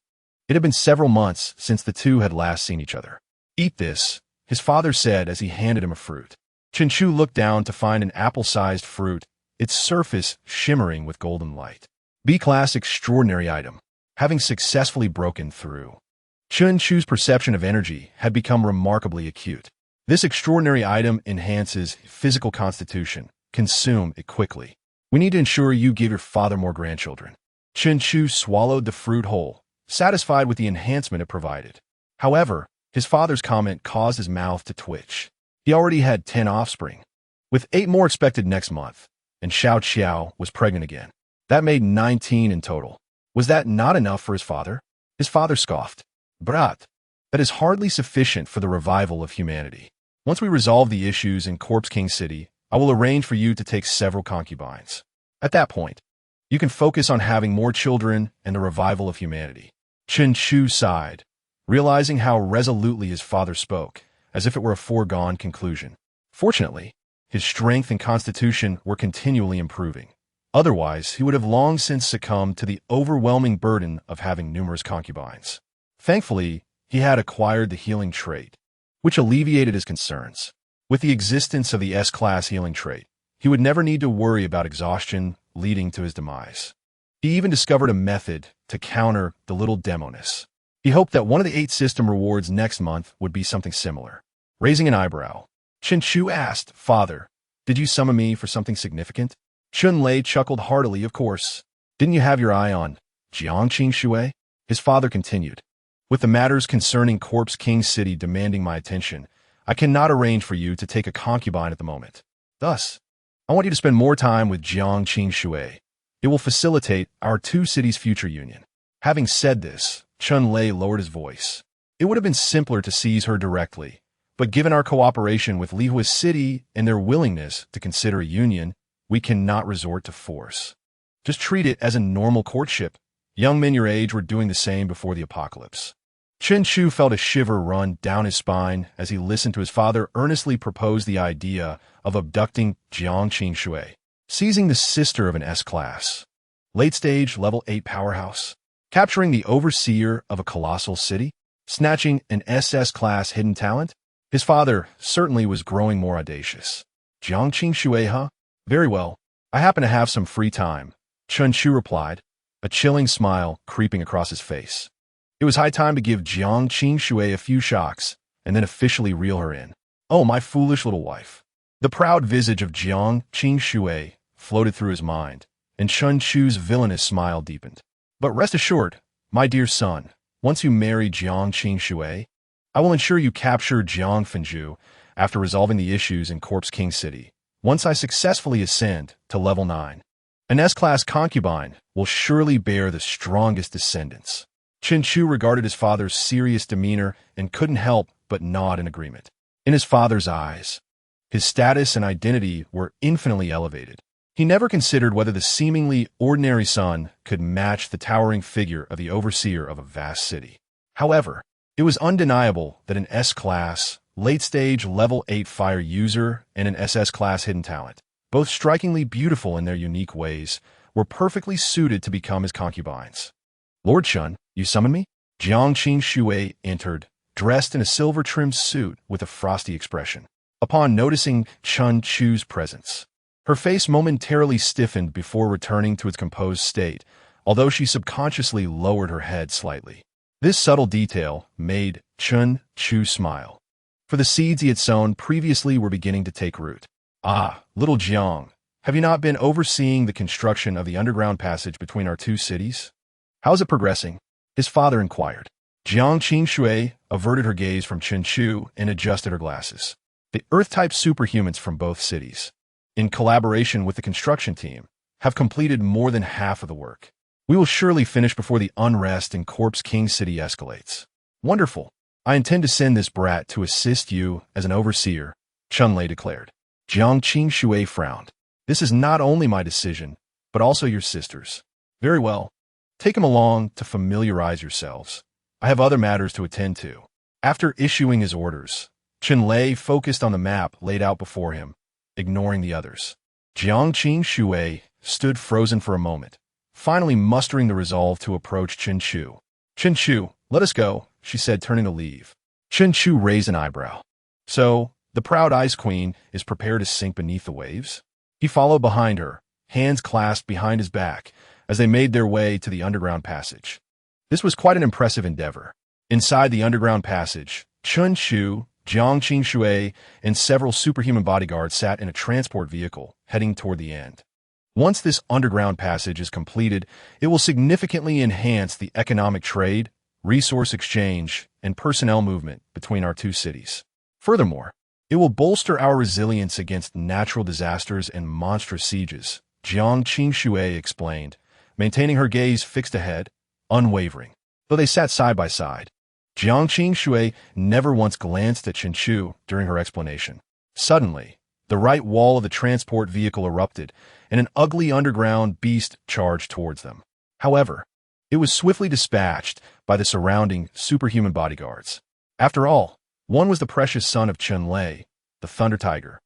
Speaker 1: It had been several months since the two had last seen each other. Eat this, his father said as he handed him a fruit. Chin-Chu looked down to find an apple-sized fruit, its surface shimmering with golden light. B-class extraordinary item, having successfully broken through. Chin-Chu's perception of energy had become remarkably acute. This extraordinary item enhances physical constitution. Consume it quickly. We need to ensure you give your father more grandchildren. Chin-Chu swallowed the fruit whole, satisfied with the enhancement it provided. However, his father's comment caused his mouth to twitch. He already had 10 offspring, with 8 more expected next month, and Xiao Qiao was pregnant again. That made 19 in total. Was that not enough for his father? His father scoffed. Brat, that is hardly sufficient for the revival of humanity. Once we resolve the issues in Corpse King City, I will arrange for you to take several concubines. At that point, you can focus on having more children and the revival of humanity. Chin-Chu sighed, realizing how resolutely his father spoke, as if it were a foregone conclusion. Fortunately, his strength and constitution were continually improving. Otherwise, he would have long since succumbed to the overwhelming burden of having numerous concubines. Thankfully, he had acquired the healing trait, which alleviated his concerns. With the existence of the S-class healing trait, he would never need to worry about exhaustion leading to his demise. He even discovered a method to counter the little demoness. He hoped that one of the 8 system rewards next month would be something similar. Raising an eyebrow, Chin-Chu asked, Father, did you summon me for something significant? Chun-Lei chuckled heartily, of course. Didn't you have your eye on Jiangqing Shui? His father continued. With the matters concerning Corpse King City demanding my attention, I cannot arrange for you to take a concubine at the moment. Thus, I want you to spend more time with Jiangqing Shui. It will facilitate our 2 cities' future union. Having said this, Chun-Lei lowered his voice. It would have been simpler to seize her directly, but given our cooperation with Lihua City and their willingness to consider a union, we cannot resort to force. Just treat it as a normal courtship. Young men your age were doing the same before the apocalypse. Chin-Chu felt a shiver run down his spine as he listened to his father earnestly propose the idea of abducting Jiangqing Shui, seizing the sister of an S-class, late-stage level 8 powerhouse, capturing the overseer of a colossal city, snatching an SS-class hidden talent. His father certainly was growing more audacious. Jiang Qing huh? Very well. I happen to have some free time, Chun Chu replied, a chilling smile creeping across his face. It was high time to give Jiang Qing a few shocks and then officially reel her in. Oh, my foolish little wife. The proud visage of Jiang Qing floated through his mind, and Chun Chu's villainous smile deepened. But rest assured, my dear son, once you marry Jiang Qing, I will ensure you capture Jiang Fenju after resolving the issues in Corpse King City. Once I successfully ascend to level 9, an S-class concubine will surely bear the strongest descendants. Chun Chu regarded his father's serious demeanor and couldn't help but nod in agreement. In his father's eyes, his status and identity were infinitely elevated. He never considered whether the seemingly ordinary son could match the towering figure of the overseer of a vast city. However, it was undeniable that an S-class, late-stage level 8 fire user and an SS-class hidden talent, both strikingly beautiful in their unique ways, were perfectly suited to become his concubines. Lord Chun, you summon me? Jiang Qing entered, dressed in a silver-trimmed suit with a frosty expression. Upon noticing Chun Chu's presence, her face momentarily stiffened before returning to its composed state, although she subconsciously lowered her head slightly. This subtle detail made Chun Chu smile, for the seeds he had sown previously were beginning to take root. Ah, little Jiang, have you not been overseeing the construction of the underground passage between our two cities? How's it progressing? His father inquired. Jiang Qing averted her gaze from Chun Chu and adjusted her glasses. The Earth-type superhumans from both cities, in collaboration with the construction team, have completed more than half of the work. We will surely finish before the unrest in Corpse King City escalates. Wonderful. I intend to send this brat to assist you as an overseer, Chun Lei declared. Jiang Qing frowned. This is not only my decision, but also your sister's. Very well. Take him along to familiarize yourselves. I have other matters to attend to. After issuing his orders, Chun Lei focused on the map laid out before him, ignoring the others. Jiang Qing stood frozen for a moment, finally mustering the resolve to approach Chun Chu. Chun Chu, let us go, she said, turning to leave. Chun Chu raised an eyebrow. So, the proud Ice Queen is prepared to sink beneath the waves? He followed behind her, hands clasped behind his back, as they made their way to the underground passage. This was quite an impressive endeavor. Inside the underground passage, Chun Chu, Jiang Qing and several superhuman bodyguards sat in a transport vehicle, heading toward the end. Once this underground passage is completed, it will significantly enhance the economic trade, resource exchange, and personnel movement between our two cities. Furthermore, it will bolster our resilience against natural disasters and monstrous sieges, Jiang Qing explained, maintaining her gaze fixed ahead, unwavering. Though they sat side by side, Jiang Qing never once glanced at Chun Chu during her explanation. Suddenly, the right wall of the transport vehicle erupted, and an ugly underground beast charged towards them. However, it was swiftly dispatched by the surrounding superhuman bodyguards. After all, one was the precious son of Chun Lei, the Thunder Tiger,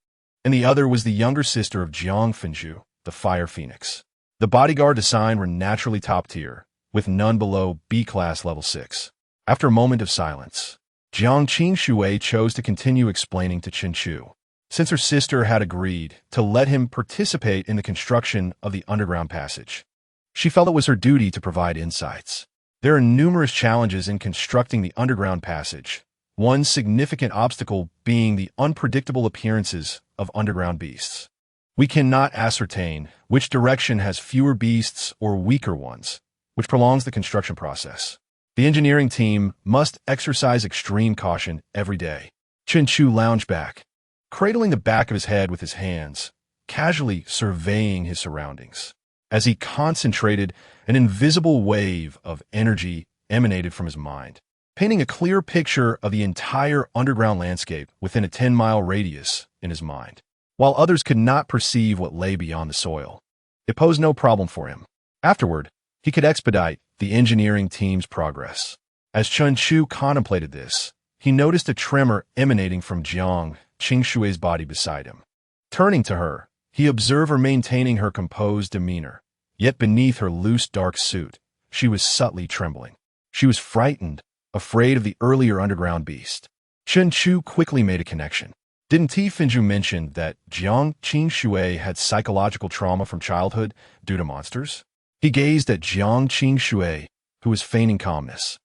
Speaker 1: and the other was the younger sister of Jiang Fenju, the Fire Phoenix. The bodyguard assigned were naturally top tier, with none below B-class level 6. After a moment of silence, Jiang Qing chose to continue explaining to Chun Chu. Since her sister had agreed to let him participate in the construction of the underground passage, she felt it was her duty to provide insights. There are numerous challenges in constructing the underground passage, one significant obstacle being the unpredictable appearances of underground beasts. We cannot ascertain which direction has fewer beasts or weaker ones, which prolongs the construction process. The engineering team must exercise extreme caution every day. Chun Chu lounged back, cradling the back of his head with his hands, casually surveying his surroundings. As he concentrated, an invisible wave of energy emanated from his mind, painting a clear picture of the entire underground landscape within a 10-mile radius in his mind. While others could not perceive what lay beyond the soil, it posed no problem for him. Afterward, he could expedite the engineering team's progress. As Chun Chu contemplated this, he noticed a tremor emanating from Jiang Qing body beside him. Turning to her, he observed her maintaining her composed demeanor, yet beneath her loose dark suit, she was subtly trembling. She was frightened, afraid of the earlier underground beast. Chun Chu quickly made a connection. Didn't Finju mention that Jiang Qingxue had psychological trauma from childhood due to monsters? He gazed at Jiang Qingxue, who was feigning calmness,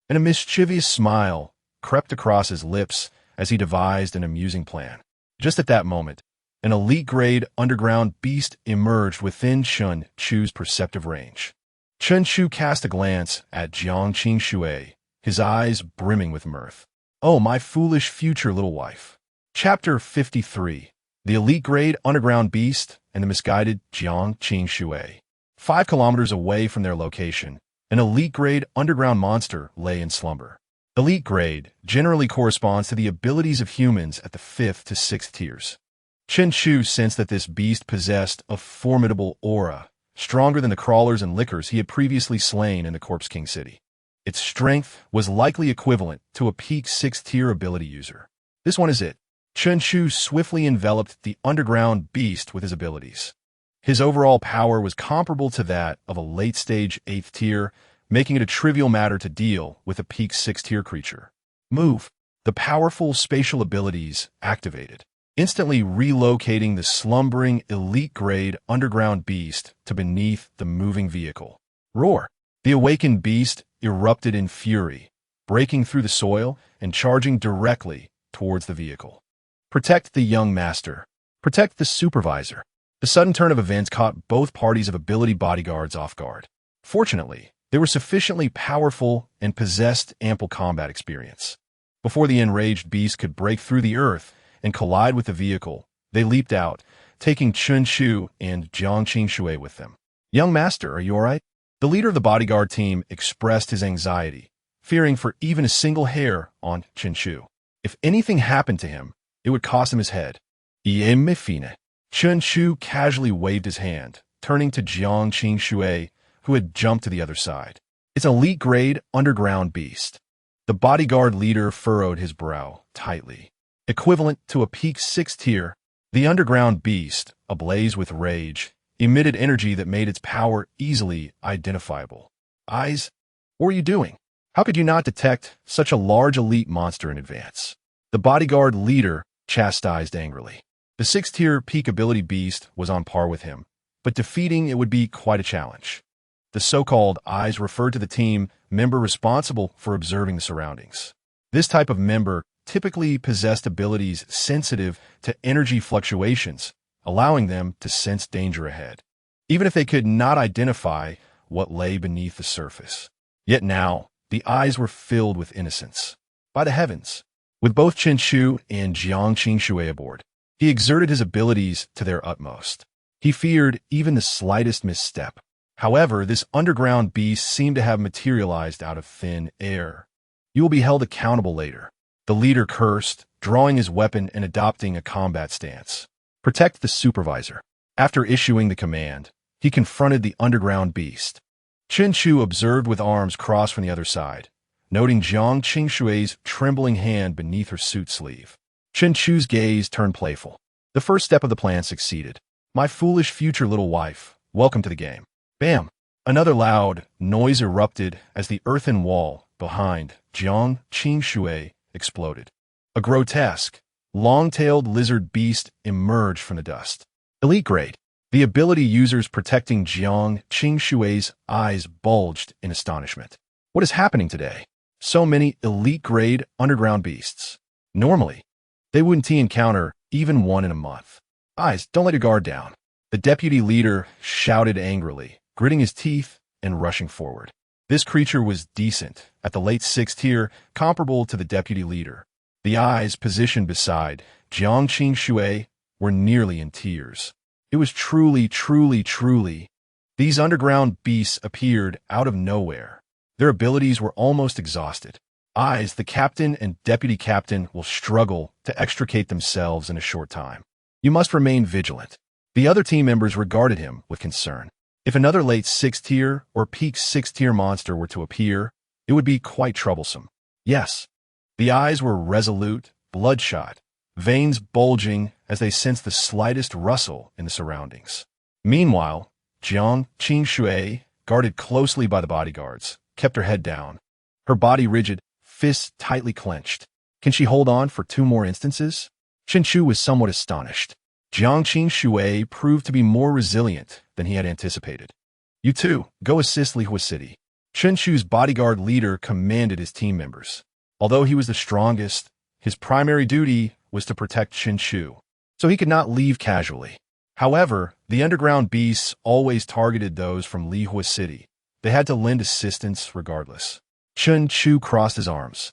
Speaker 1: and a mischievous smile crept across his lips as he devised an amusing plan. Just at that moment, an elite-grade underground beast emerged within Chun Chu's perceptive range. Chun Chu cast a glance at Jiang Qingxue, his eyes brimming with mirth. "Oh, my foolish future little wife." Chapter 53. The elite-grade underground beast and the misguided Jiang Qingxue. 5 kilometers away from their location, an elite-grade underground monster lay in slumber. Elite grade generally corresponds to the abilities of humans at the 5th to 6th tiers. Chen Chu sensed that this beast possessed a formidable aura, stronger than the crawlers and lickers he had previously slain in the Corpse King City. Its strength was likely equivalent to a peak 6th tier ability user. This one is it. Chen Chu swiftly enveloped the underground beast with his abilities. His overall power was comparable to that of a late-stage 8th tier, making it a trivial matter to deal with a peak 6th tier creature. Move. The powerful spatial abilities activated, instantly relocating the slumbering elite-grade underground beast to beneath the moving vehicle. Roar. The awakened beast erupted in fury, breaking through the soil and charging directly towards the vehicle. Protect the young master. Protect the supervisor. The sudden turn of events caught both parties of ability bodyguards off guard. Fortunately, they were sufficiently powerful and possessed ample combat experience. Before the enraged beast could break through the earth and collide with the vehicle, they leaped out, taking Chun Chu and Jiang Qingxue with them. "Young master, are you all right?" The leader of the bodyguard team expressed his anxiety, fearing for even a single hair on Chun Chu. If anything happened to him, it would cost him his head. "Fine." Chun Chu casually waved his hand, turning to Jiang Qingxue, who had jumped to the other side. "It's an elite-grade underground beast." The bodyguard leader furrowed his brow tightly. Equivalent to a peak 6th tier, the underground beast, ablaze with rage, emitted energy that made its power easily identifiable. "Eyes? What are you doing? How could you not detect such a large elite monster in advance?" The bodyguard leader chastised angrily. The 6th tier peak ability beast was on par with him, but defeating it would be quite a challenge. The so-called eyes referred to the team member responsible for observing the surroundings. This type of member typically possessed abilities sensitive to energy fluctuations, allowing them to sense danger ahead, even if they could not identify what lay beneath the surface. Yet now, the eyes were filled with innocence. By the heavens! With both Chen Chu and Jiang Qingxue aboard, he exerted his abilities to their utmost. He feared even the slightest misstep. However, this underground beast seemed to have materialized out of thin air. "You will be held accountable later," the leader cursed, drawing his weapon and adopting a combat stance. "Protect the supervisor." After issuing the command, he confronted the underground beast. Chen Chu observed with arms crossed from the other side, noting Jiang Qingxue's trembling hand beneath her suit sleeve. Chen Chu's gaze turned playful. The first step of the plan succeeded. "My foolish future little wife, welcome to the game." Bam! Another loud noise erupted as the earthen wall behind Jiang Qingxue exploded. A grotesque, long-tailed lizard beast emerged from the dust. Elite grade. The ability users protecting Jiang Qingxue's eyes bulged in astonishment. What is happening today? So many elite-grade underground beasts. Normally, they wouldn't encounter even one in a month. "Eyes, don't let your guard down." The deputy leader shouted angrily, gritting his teeth and rushing forward. This creature was decent, at the late 6th tier, comparable to the deputy leader. The eyes positioned beside Jiang Qingxue were nearly in tears. It was truly. These underground beasts appeared out of nowhere. Their abilities were almost exhausted. Eyes, the captain and deputy captain will struggle to extricate themselves in a short time. You must remain vigilant. The other team members regarded him with concern. If another late 6th tier or peak 6th tier monster were to appear, it would be quite troublesome. Yes, the eyes were resolute, bloodshot, veins bulging as they sensed the slightest rustle in the surroundings. Meanwhile, Jiang Qingxue, guarded closely by the bodyguards, kept her head down, her body rigid, fists tightly clenched. Can she hold on for 2 more instances? Chen Chu was somewhat astonished. Jiang Qing proved to be more resilient than he had anticipated. You two, go assist Li Hua City. Chen Chu's bodyguard leader commanded his team members. Although he was the strongest, his primary duty was to protect Chen Chu, so he could not leave casually. However, the underground beasts always targeted those from Li Hua City. They had to lend assistance regardless. Chen Chu crossed his arms,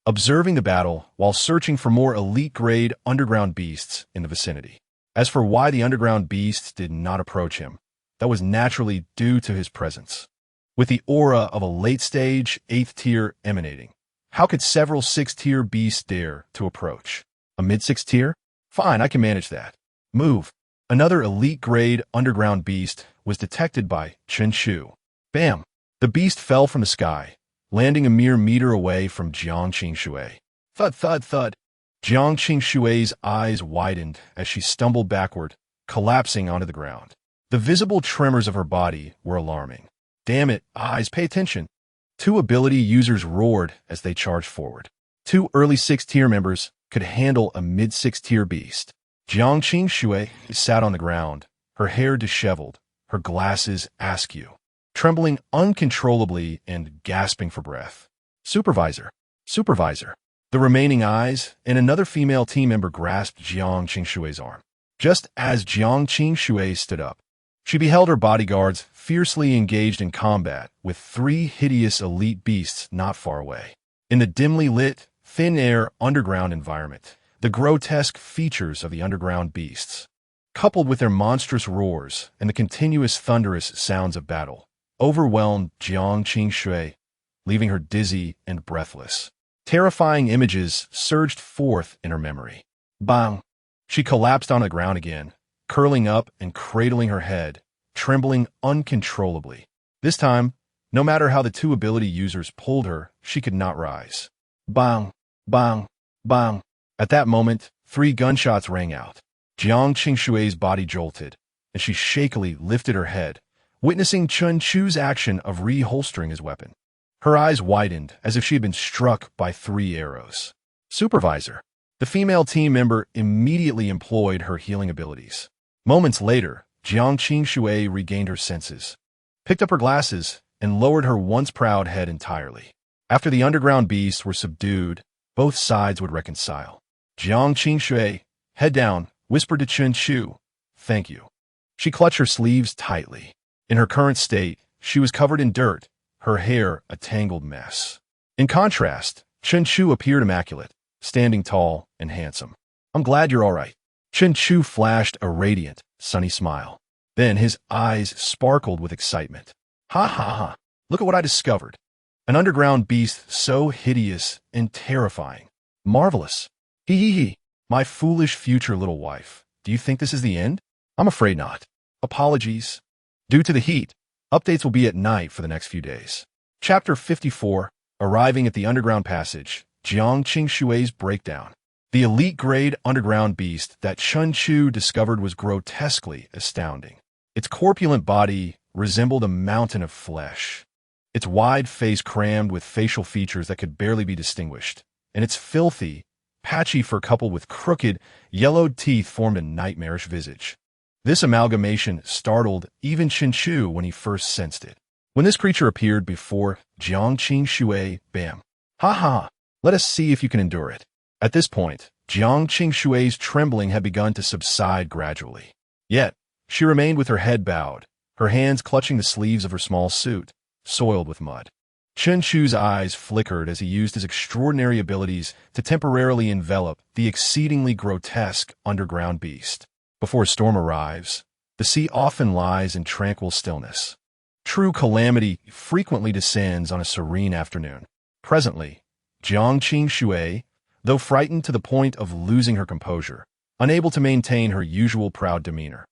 Speaker 1: observing the battle while searching for more elite-grade underground beasts in the vicinity. As for why the underground beasts did not approach him, that was naturally due to his presence. With the aura of a late-stage 8th tier emanating, how could several 6th tier beasts dare to approach? A mid-6th tier? Fine, I can manage that. Move. Another elite-grade underground beast was detected by Chen Chu. Bam! The beast fell from the sky, landing a mere meter away from Jiang Qingshui. Thud, thud, thud. Jiang Qingshui's eyes widened as she stumbled backward, collapsing onto the ground. The visible tremors of her body were alarming. Damn it, eyes, pay attention. 2 ability users roared as they charged forward. 2 early 6th tier members could handle a mid-6th tier beast. Jiang Qingshui sat on the ground, her hair disheveled, her glasses askew, trembling uncontrollably and gasping for breath. Supervisor! Supervisor! The remaining eyes and another female team member grasped Jiang Qingshui's arm. Just as Jiang Qingshui stood up, she beheld her bodyguards fiercely engaged in combat with 3 hideous elite beasts not far away. In the dimly lit, thin-air underground environment, the grotesque features of the underground beasts, coupled with their monstrous roars and the continuous thunderous sounds of battle, overwhelmed Jiang Qingshui, leaving her dizzy and breathless. Terrifying images surged forth in her memory. Bang! She collapsed on the ground again, curling up and cradling her head, trembling uncontrollably. This time, no matter how the 2 ability users pulled her, she could not rise. Bang! Bang! Bang! At that moment, 3 gunshots rang out. Jiang Qingshui's body jolted, and she shakily lifted her head, witnessing Chen Chu's action of reholstering his weapon. Her eyes widened as if she had been struck by 3 arrows. Supervisor! The female team member immediately employed her healing abilities. Moments later, Jiang Qingshui regained her senses, picked up her glasses, and lowered her once proud head entirely. After the underground beasts were subdued, both sides would reconcile. Jiang Qingshui, head down, whispered to Chen Chu, "Thank you." She clutched her sleeves tightly. In her current state, she was covered in dirt, her hair a tangled mess. In contrast, Chen Chu appeared immaculate, standing tall and handsome. "I'm glad you're all right." Chen Chu flashed a radiant, sunny smile. Then his eyes sparkled with excitement. "Ha ha ha! Look at what I discovered. An underground beast so hideous and terrifying. Marvelous. Hee hee hee. My foolish future little wife. Do you think this is the end? I'm afraid not. Apologies. Due to the heat, updates will be at night for the next few days." Chapter 54, Arriving at the Underground Passage, Jiang Qingshui's Breakdown. The elite-grade underground beast that Chen Chu discovered was grotesquely astounding. Its corpulent body resembled a mountain of flesh, its wide face crammed with facial features that could barely be distinguished, and its filthy, patchy fur coupled with crooked, yellowed teeth formed a nightmarish visage. This amalgamation startled even Chen Chu when he first sensed it. When this creature appeared before Jiang Qingshui, bam. "Ha ha! Let us see if you can endure it." At this point, Jiang Qingshui's trembling had begun to subside gradually. Yet, she remained with her head bowed, her hands clutching the sleeves of her small suit, soiled with mud. Chen Chu's eyes flickered as he used his extraordinary abilities to temporarily envelop the exceedingly grotesque underground beast. Before a storm arrives, the sea often lies in tranquil stillness. True calamity frequently descends on a serene afternoon. Presently, Jiang Qingshui, though frightened to the point of losing her composure, unable to maintain her usual proud demeanor,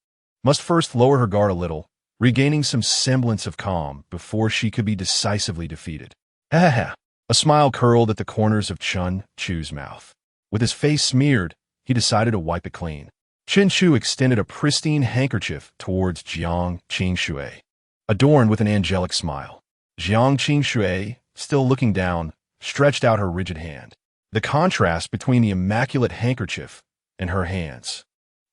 Speaker 1: must first lower her guard a little, regaining some semblance of calm before she could be decisively defeated. Ha ha ha! A smile curled at the corners of Chen Chu's mouth. With his face smeared, he decided to wipe it clean. Chen Chu extended a pristine handkerchief towards Jiang Qingshui, adorned with an angelic smile. Jiang Qingshui, still looking down, stretched out her rigid hand. The contrast between the immaculate handkerchief and her hands,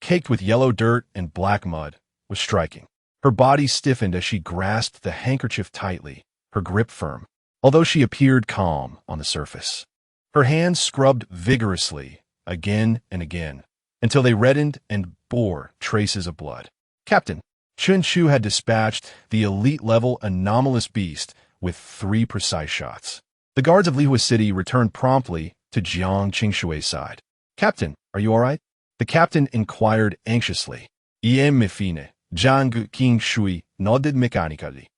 Speaker 1: caked with yellow dirt and black mud, was striking. Her body stiffened as she grasped the handkerchief tightly, her grip firm, although she appeared calm on the surface. Her hands scrubbed vigorously, again and again, until they reddened and bore traces of blood. Captain Chun Chu had dispatched the elite-level anomalous beast with 3 precise shots. The guards of Lihua City returned promptly to Jiang Qingshui's side. "Captain, are you all right?" The captain inquired anxiously. "Iem me fine, Jiang Qingshui nodded mechanically."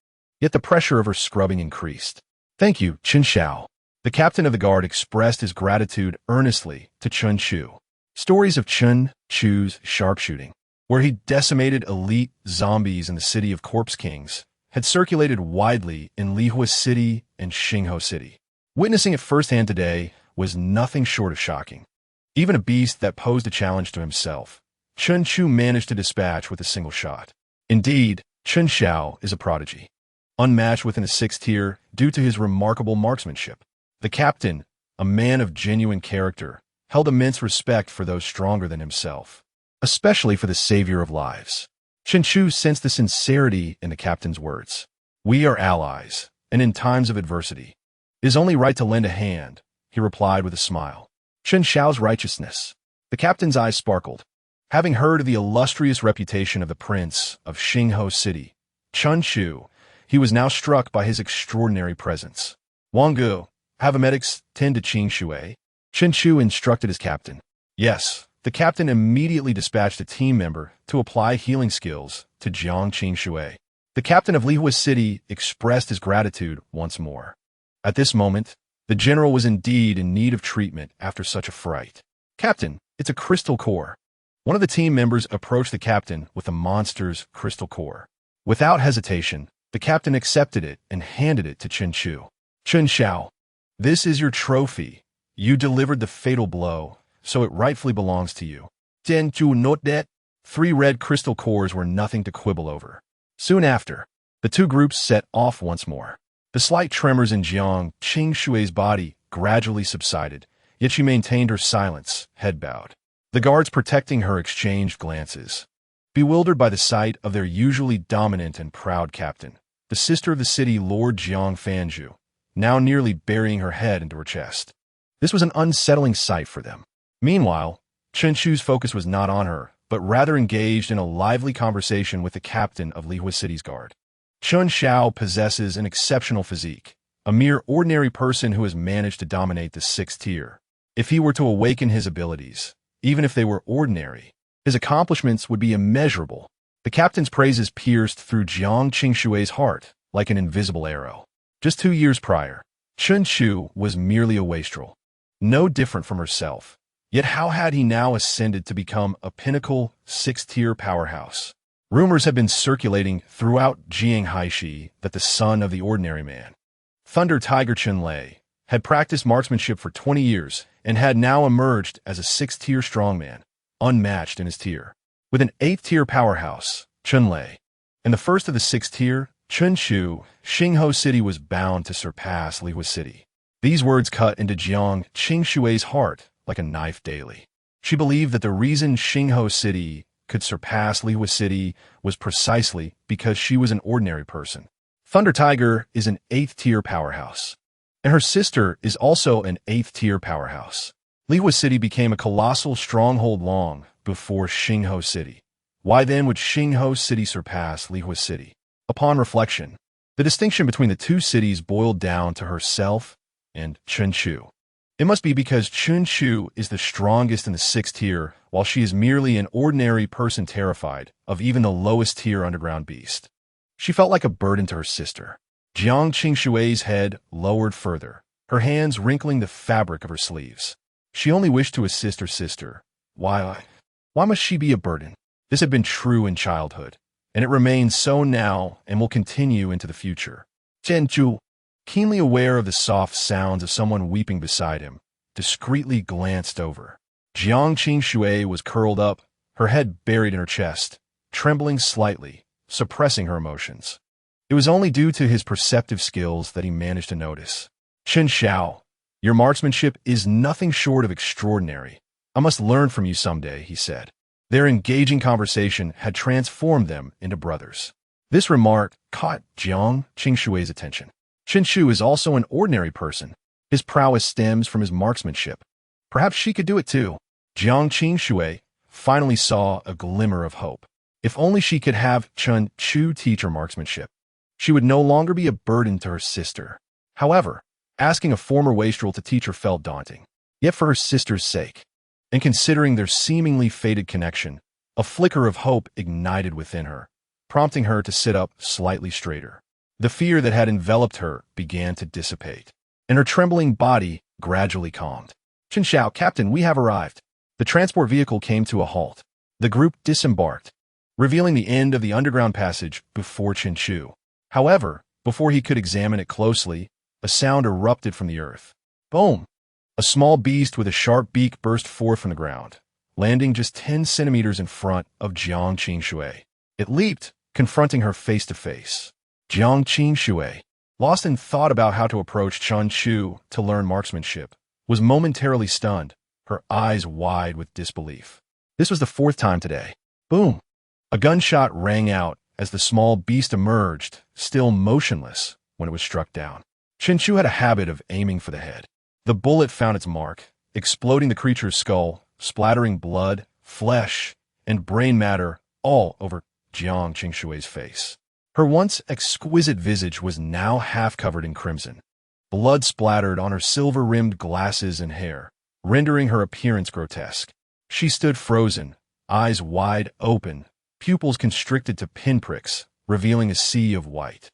Speaker 1: Yet the pressure of her scrubbing increased. "Thank you, Chun Xiao." The captain of the guard expressed his gratitude earnestly to Chun Chu. Stories of Chun Chu's sharpshooting, where he decimated elite zombies in the city of Corpse Kings, had circulated widely in Lihua City and Xingho City. Witnessing it firsthand today was nothing short of shocking. Even a beast that posed a challenge to himself, Chun Chu managed to dispatch with a single shot. Indeed, Chun Xiao is a prodigy, unmatched within the 6th tier due to his remarkable marksmanship. The captain, a man of genuine character, held immense respect for those stronger than himself, especially for the savior of lives. Chun Chu sensed the sincerity in the captain's words. "We are allies, and in times of adversity, it is only right to lend a hand," he replied with a smile. Chun Xiao's righteousness. The captain's eyes sparkled. Having heard of the illustrious reputation of the prince of Xingho City, Chun Chu, he was now struck by his extraordinary presence. "Wang Gu, have a medics tend to Qingshui?" Chun Chu instructed his captain. "Yes." The captain immediately dispatched a team member to apply healing skills to Jiang Qingshui. The captain of Lihua City expressed his gratitude once more. At this moment, the general was indeed in need of treatment after such a fright. "Captain, it's a crystal core." One of the team members approached the captain with the monster's crystal core. Without hesitation, the captain accepted it and handed it to Chun Chu. "Chun Xiao, this is your trophy. You delivered the fatal blow, so it rightfully belongs to you." "Didn't you note that?" 3 red crystal cores were nothing to quibble over. Soon after, the 2 groups set off once more. The slight tremors in Jiang Qingshui's body gradually subsided, yet she maintained her silence, head bowed. The guards protecting her exchanged glances. Bewildered by the sight of their usually dominant and proud captain, the sister of the city Lord Jiang Fanju, now nearly burying her head into her chest. This was an unsettling sight for them. Meanwhile, Chun Chu's focus was not on her, but rather engaged in a lively conversation with the captain of Lihua City's guard. Chun Xiao possesses an exceptional physique, a mere ordinary person who has managed to dominate the 6th tier. If he were to awaken his abilities, even if they were ordinary, his accomplishments would be immeasurable. The captain's praises pierced through Jiang Qingshui's heart like an invisible arrow. Just 2 years prior, Chun Chu was merely a wastrel, no different from herself. Yet how had he now ascended to become a pinnacle 6th-tier powerhouse? Rumors have been circulating throughout Jianghaishi that the son of the ordinary man, Thunder Tiger Chun Lei, had practiced marksmanship for 20 years and had now emerged as a 6th-tier strongman, unmatched in his tier. With an 8th-tier powerhouse, Chun Lei, and the first of the 6th tier, Chun Chu, Xingho City was bound to surpass Lihua City. These words cut into Jiang Qingshui's heart like a knife daily. She believed that the reason Xingho City could surpass Lihua City was precisely because she was an ordinary person. Thunder Tiger is an 8th-tier powerhouse, and her sister is also an 8th-tier powerhouse. Lihua City became a colossal stronghold long before Xingho City. Why then would Xingho City surpass Lihua City? Upon reflection, the distinction between the 2 cities boiled down to herself and Chun Chu. It must be because Chun Chu is the strongest in the 6th tier, while she is merely an ordinary person terrified of even the lowest tier underground beast. She felt like a burden to her sister. Jiang Qingshui's head lowered further, her hands wrinkling the fabric of her sleeves. She only wished to assist her sister. Why must she be a burden? This had been true in childhood, and it remains so now and will continue into the future. Zhenju, keenly aware of the soft sounds of someone weeping beside him, discreetly glanced over. Jiang Qingshui was curled up, her head buried in her chest, trembling slightly, suppressing her emotions. It was only due to his perceptive skills that he managed to notice. "Chun Xiao, your marksmanship is nothing short of extraordinary. I must learn from you someday, he said. Their engaging conversation had transformed them into brothers. This remark caught Jiang Qingshui's attention. Chen Shu is also an ordinary person. His prowess stems from his marksmanship. Perhaps she could do it too. Jiang Qingshui finally saw a glimmer of hope. If only she could have Chen Chu teach her marksmanship, she would no longer be a burden to her sister. However, asking a former wastrel to teach her felt daunting. Yet for her sister's sake, and considering their seemingly fated connection, a flicker of hope ignited within her, prompting her to sit up slightly straighter. The fear that had enveloped her began to dissipate, and her trembling body gradually calmed. Chen Xiao, Captain, we have arrived. The transport vehicle came to a halt. The group disembarked, revealing the end of the underground passage before Chen Chu. However, before he could examine it closely, a sound erupted from the earth. Boom! A small beast with a sharp beak burst forth from the ground, landing just 10 centimeters in front of Jiang Qingshui. It leaped, confronting her face to face. Jiang Qingshui, lost in thought about how to approach Chen Chu to learn marksmanship, was momentarily stunned, her eyes wide with disbelief. This was the 4th time today. Boom! A gunshot rang out as the small beast emerged, still motionless when it was struck down. Chen Chu had a habit of aiming for the head. The bullet found its mark, exploding the creature's skull, splattering blood, flesh, and brain matter all over Jiang Qingshui's face. Her once exquisite visage was now half covered in crimson. Blood splattered on her silver-rimmed glasses and hair, rendering her appearance grotesque. She stood frozen, eyes wide open, pupils constricted to pinpricks, revealing a sea of white.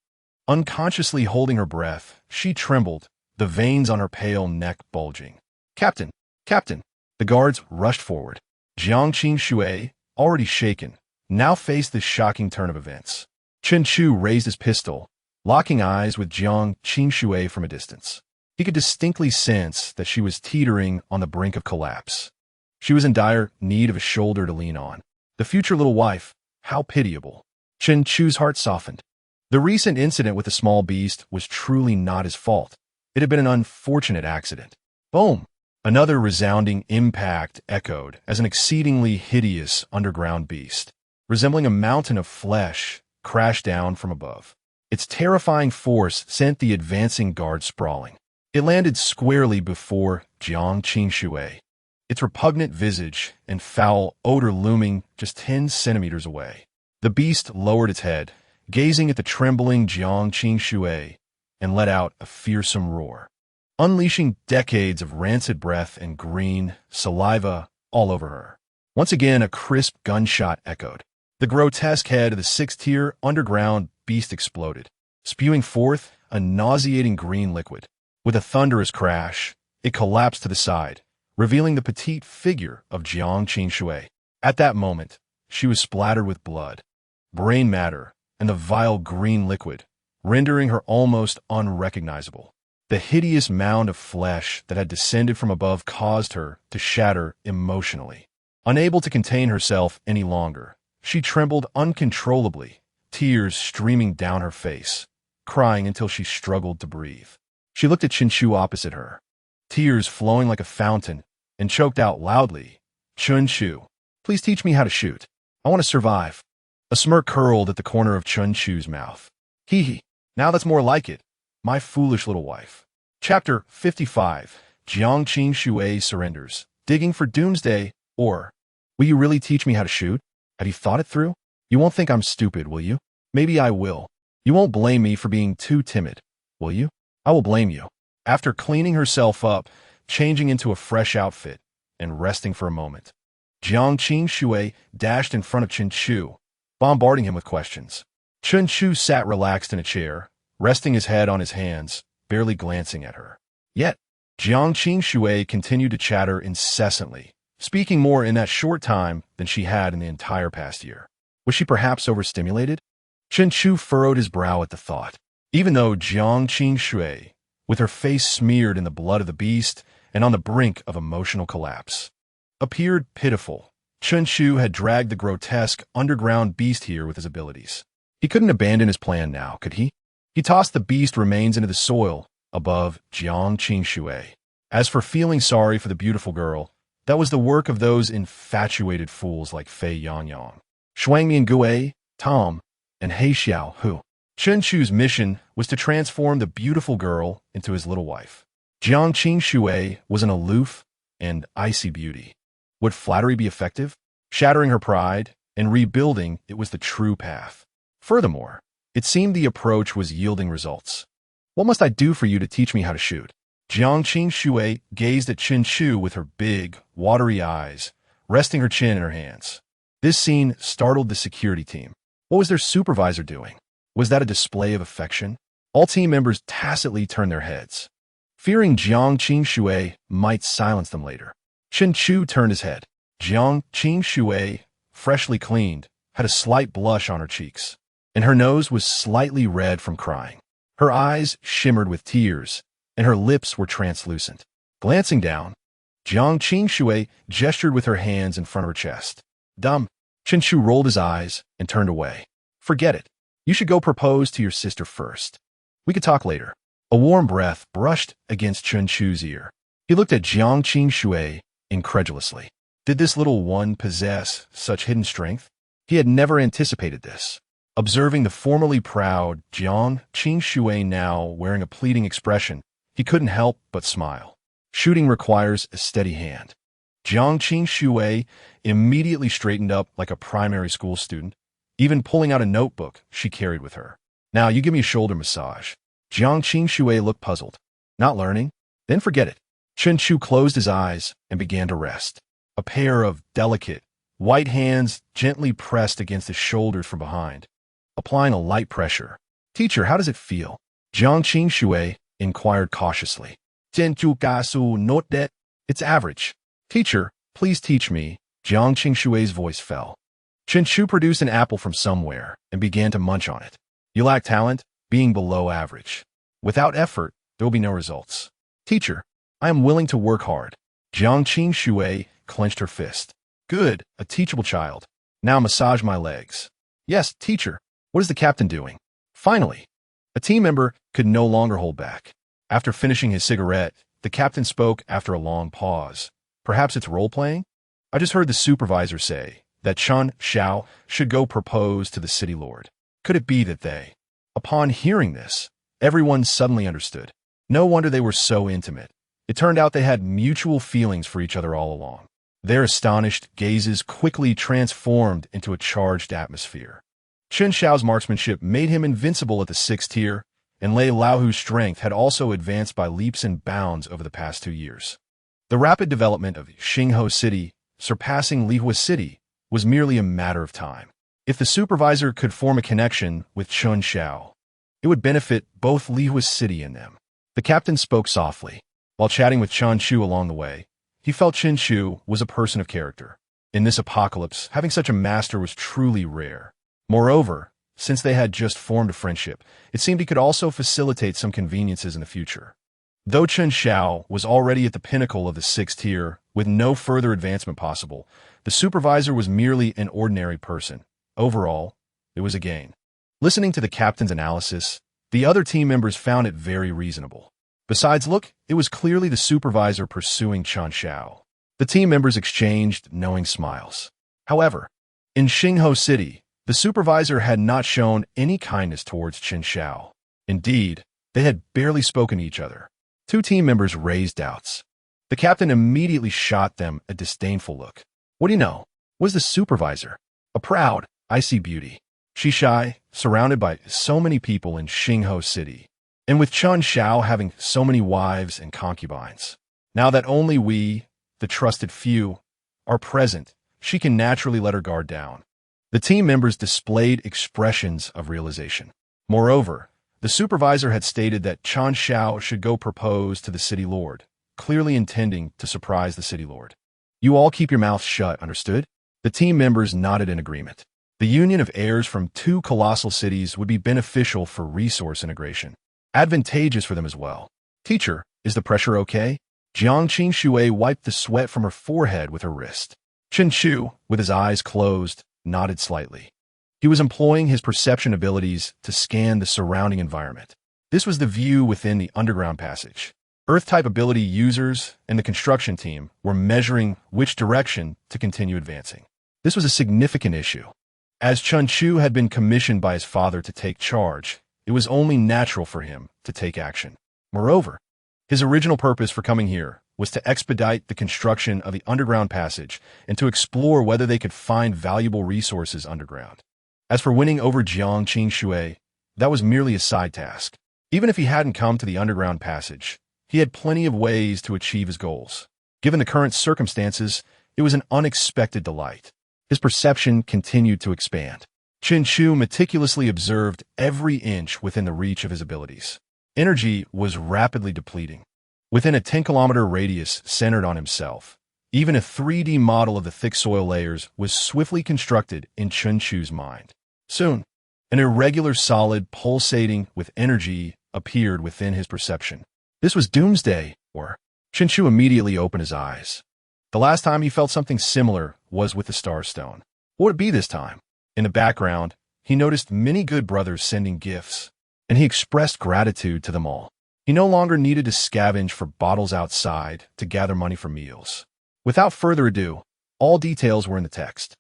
Speaker 1: Unconsciously holding her breath, she trembled, the veins on her pale neck bulging. Captain! Captain! The guards rushed forward. Jiang Qingshui, already shaken, now faced this shocking turn of events. Chen Chu raised his pistol, locking eyes with Jiang Qingshui from a distance. He could distinctly sense that she was teetering on the brink of collapse. She was in dire need of a shoulder to lean on. The future little wife, how pitiable. Chen Chu's heart softened. The recent incident with the small beast was truly not his fault. It had been an unfortunate accident. Boom! Another resounding impact echoed as an exceedingly hideous underground beast, resembling a mountain of flesh, crashed down from above. Its terrifying force sent the advancing guard sprawling. It landed squarely before Jiang Qingshui, its repugnant visage and foul odor looming just 10 centimeters away. The beast lowered its head, gazing at the trembling Jiang Qingshui, and let out a fearsome roar, unleashing decades of rancid breath and green saliva all over her. Once again, a crisp gunshot echoed. The grotesque head of the 6th-tier underground beast exploded, spewing forth a nauseating green liquid. With a thunderous crash, it collapsed to the side, revealing the petite figure of Jiang Qingshui. At that moment, she was splattered with blood, brain matter, and the vile green liquid, rendering her almost unrecognizable. The hideous mound of flesh that had descended from above caused her to shatter emotionally. Unable to contain herself any longer, she trembled uncontrollably, tears streaming down her face, crying until she struggled to breathe. She looked at Chen Chu opposite her, tears flowing like a fountain, and choked out loudly, "Chen Chu, please teach me how to shoot. I want to survive." A smirk curled at the corner of Chen Chu's mouth. Hee hee. Now that's more like it, my foolish little wife. Chapter 55. Jiang Qingshui surrenders. Digging for doomsday, or, will you really teach me how to shoot? Have you thought it through? You won't think I'm stupid, will you? Maybe I will. You won't blame me for being too timid, will you? I will blame you. After cleaning herself up, changing into a fresh outfit, and resting for a moment, Jiang Qingshui dashed in front of Chen Chu, bombarding him with questions. Chen Chu sat relaxed in a chair, resting his head on his hands, barely glancing at her. Yet, Jiang Qingshui continued to chatter incessantly, speaking more in that short time than she had in the entire past year. Was she perhaps overstimulated? Chen Chu furrowed his brow at the thought. Even though Jiang Qingshui, with her face smeared in the blood of the beast and on the brink of emotional collapse, appeared pitiful, Chen Chu had dragged the grotesque underground beast here with his abilities. He couldn't abandon his plan now, could he? He tossed the beast remains into the soil above Jiang Qingshui. As for feeling sorry for the beautiful girl, That was the work of those infatuated fools like Fei Yangyang, Shuangmian Gui, Tom, and He Xiao Hu. Chen Chu's mission was to transform the beautiful girl into his little wife. Jiang Qing Shui was an aloof and icy beauty. Would flattery be effective? Shattering her pride and rebuilding it was the true path. Furthermore, it seemed the approach was yielding results. What must I do for you to teach me how to shoot? Jiang Qing Shui gazed at Chen Chu with her big, watery eyes, resting her chin in her hands. This scene startled the security team. What was their supervisor doing? Was that a display of affection? All team members tacitly turned their heads, fearing Jiang Qing Shui might silence them later. Chen Chu turned his head. Jiang Qing Shui, freshly cleaned, had a slight blush on her cheeks, and her nose was slightly red from crying. Her eyes shimmered with tears, and her lips were translucent. Glancing down, Jiang Qing Shui gestured with her hands in front of her chest. Dumb. Chen Chu rolled his eyes and turned away. Forget it. You should go propose to your sister first. We could talk later. A warm breath brushed against Chen Chu's ear. He looked at Jiang Qing Shui incredulously. Did this little one possess such hidden strength? He had never anticipated this. Observing the formerly proud Jiang Qing Shui now wearing a pleading expression, he couldn't help but smile. Shooting requires a steady hand. Jiang Qing Shui immediately straightened up like a primary school student, even pulling out a notebook she carried with her. Now you give me a shoulder massage. Jiang Qing Shui looked puzzled. Not learning? Then forget it. Chen Chu closed his eyes and began to rest. A pair of delicate, white hands gently pressed against his shoulders from behind, applying a light pressure. Teacher, how does it feel? Jiang Qing Shui inquired cautiously. Chen Chu Gasu note that it's average. Teacher, please teach me. Jiang Qing Shui's voice fell. Chen Chu produced an apple from somewhere and began to munch on it. You lack talent, being below average. Without effort, there will be no results. Teacher, I am willing to work hard. Jiang Qing Shui clenched her fist. Good, a teachable child. Now massage my legs. Yes, teacher. What is the captain doing? Finally, a team member could no longer hold back. After finishing his cigarette, the captain spoke after a long pause. Perhaps it's role-playing? I just heard the supervisor say that Chen Xiao should go propose to the city lord. Could it be that they? Upon hearing this, everyone suddenly understood. No wonder they were so intimate. It turned out they had mutual feelings for each other all along. Their astonished gazes quickly transformed into a charged atmosphere. Chen Xiao's marksmanship made him invincible at the 6th tier, and Lei Laohu's strength had also advanced by leaps and bounds over the past 2 years. The rapid development of Xingho City, surpassing Lihua City, was merely a matter of time. If the supervisor could form a connection with Chen Xiao, it would benefit both Lihua City and them. The captain spoke softly. While chatting with Chen Chu along the way, he felt Chen Chu was a person of character. In this apocalypse, having such a master was truly rare. Moreover, since they had just formed a friendship, it seemed he could also facilitate some conveniences in the future. Though Chen Xiao was already at the pinnacle of the 6th tier, with no further advancement possible, the supervisor was merely an ordinary person. Overall, it was a gain. Listening to the captain's analysis, the other team members found it very reasonable. Besides, look, it was clearly the supervisor pursuing Chen Xiao. The team members exchanged knowing smiles. However, in Xingho City, the supervisor had not shown any kindness towards Chen Xiao. Indeed, they had barely spoken to each other. 2 team members raised doubts. The captain immediately shot them a disdainful look. What do you know? Was the supervisor? A proud, icy beauty. She shy, surrounded by so many people in Xingho City. And with Chen Xiao having so many wives and concubines. Now that only we, the trusted few, are present, she can naturally let her guard down. The team members displayed expressions of realization. Moreover, the supervisor had stated that Chen Xiao should go propose to the city lord, clearly intending to surprise the city lord. You all keep your mouths shut, understood? The team members nodded in agreement. The union of heirs from 2 colossal cities would be beneficial for resource integration. Advantageous for them as well. Teacher, is the pressure okay? Jiang Qing Shui wiped the sweat from her forehead with her wrist. Chen Chu, with his eyes closed, nodded slightly. He was employing his perception abilities to scan the surrounding environment. This was the view within the underground passage. Earth-type ability users and the construction team were measuring which direction to continue advancing. This was a significant issue. As Chun-Chu had been commissioned by his father to take charge, it was only natural for him to take action. Moreover, his original purpose for coming here was to expedite the construction of the underground passage and to explore whether they could find valuable resources underground. As for winning over Jiang Qingxue, that was merely a side task. Even if he hadn't come to the underground passage, he had plenty of ways to achieve his goals. Given the current circumstances, it was an unexpected delight. His perception continued to expand. Chun-Chu meticulously observed every inch within the reach of his abilities. Energy was rapidly depleting. Within a 10-kilometer radius centered on himself, even a 3D model of the thick soil layers was swiftly constructed in Chun-Chu's mind. Soon, an irregular solid pulsating with energy appeared within his perception. This was doomsday, or Chun-Chu immediately opened his eyes. The last time he felt something similar was with the Star Stone. What would it be this time? In the background, he noticed many good brothers sending gifts, and he expressed gratitude to them all. He no longer needed to scavenge for bottles outside to gather money for meals. Without further ado, all details were in the text.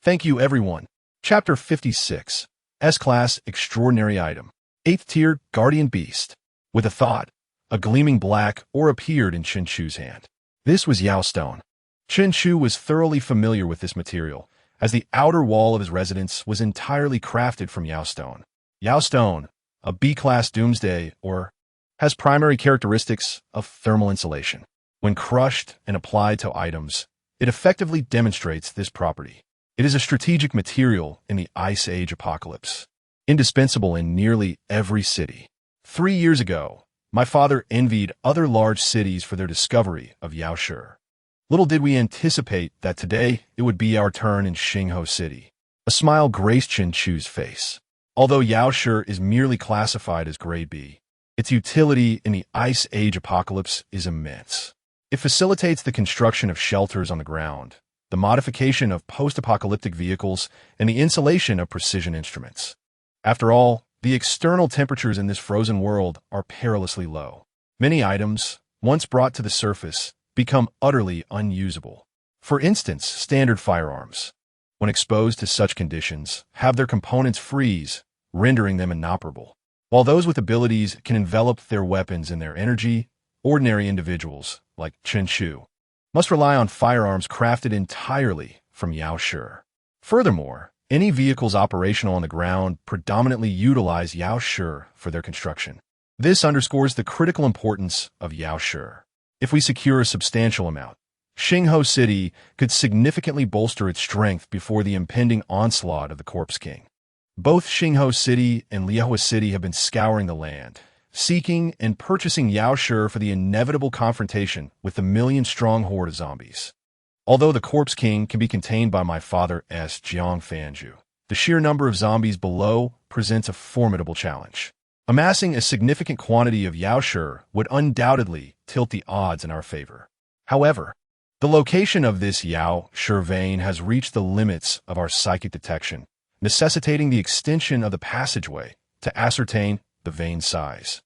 Speaker 1: Thank you, everyone. Chapter 56. S-Class Extraordinary Item. 8th Tier Guardian Beast. With a thought, a gleaming black ore appeared in Chun-Chu's hand. This was Yao Stone. Chun-Chu was thoroughly familiar with this material, as the outer wall of his residence was entirely crafted from Yao Stone. Yao Stone, a B-Class Doomsday ore, has primary characteristics of thermal insulation. When crushed and applied to items, it effectively demonstrates this property. It is a strategic material in the Ice Age apocalypse, indispensable in nearly every city. 3 years ago, my father envied other large cities for their discovery of Yaoshi. Little did we anticipate that today it would be our turn in Xingho City. A smile graced Chun-Chu's face. Although Yaoshi is merely classified as Grade B, its utility in the Ice Age apocalypse is immense. It facilitates the construction of shelters on the ground, the modification of post-apocalyptic vehicles, and the insulation of precision instruments. After all, the external temperatures in this frozen world are perilously low. Many items, once brought to the surface, become utterly unusable. For instance, standard firearms, when exposed to such conditions, have their components freeze, rendering them inoperable. While those with abilities can envelop their weapons in their energy, ordinary individuals, like Chun-Chu, must rely on firearms crafted entirely from Yaoshi. Furthermore, any vehicles operational on the ground predominantly utilize Yaoshi for their construction. This underscores the critical importance of Yaoshi. If we secure a substantial amount, Xingho City could significantly bolster its strength before the impending onslaught of the Corpse King. Both Xingho City and Liehua City have been scouring the land, seeking and purchasing Yaoshi for the inevitable confrontation with the million-strong horde of zombies. Although the Corpse King can be contained by my father as Jiang Fanju, the sheer number of zombies below presents a formidable challenge. Amassing a significant quantity of Yaoshi would undoubtedly tilt the odds in our favor. However, the location of this Yaoshi vein has reached the limits of our psychic detection, necessitating the extension of the passageway to ascertain the vein size.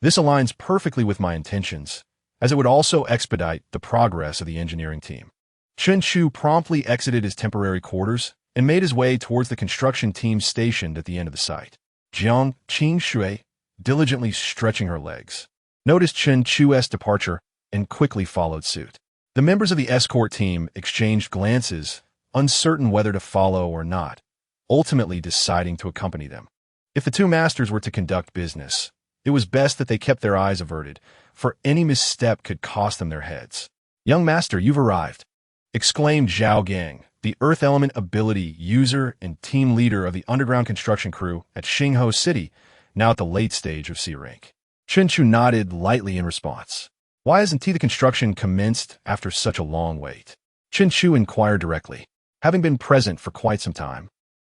Speaker 1: This aligns perfectly with my intentions, as it would also expedite the progress of the engineering team. Chun-Chu promptly exited his temporary quarters and made his way towards the construction team stationed at the end of the site. Jiang Qingxue, diligently stretching her legs, noticed Chun-Chu's departure and quickly followed suit. The members of the escort team exchanged glances, uncertain whether to follow or not, ultimately deciding to accompany them. If the two masters were to conduct business, it was best that they kept their eyes averted, for any misstep could cost them their heads. "Young master, you've arrived," exclaimed Zhao Gang, the Earth Element ability user and team leader of the underground construction crew at Xingho City, now at the late stage of C rank. Chun-Chu nodded lightly in response. "Why hasn't the construction commenced after such a long wait?" Chun-Chu inquired directly. Having been present for quite some time,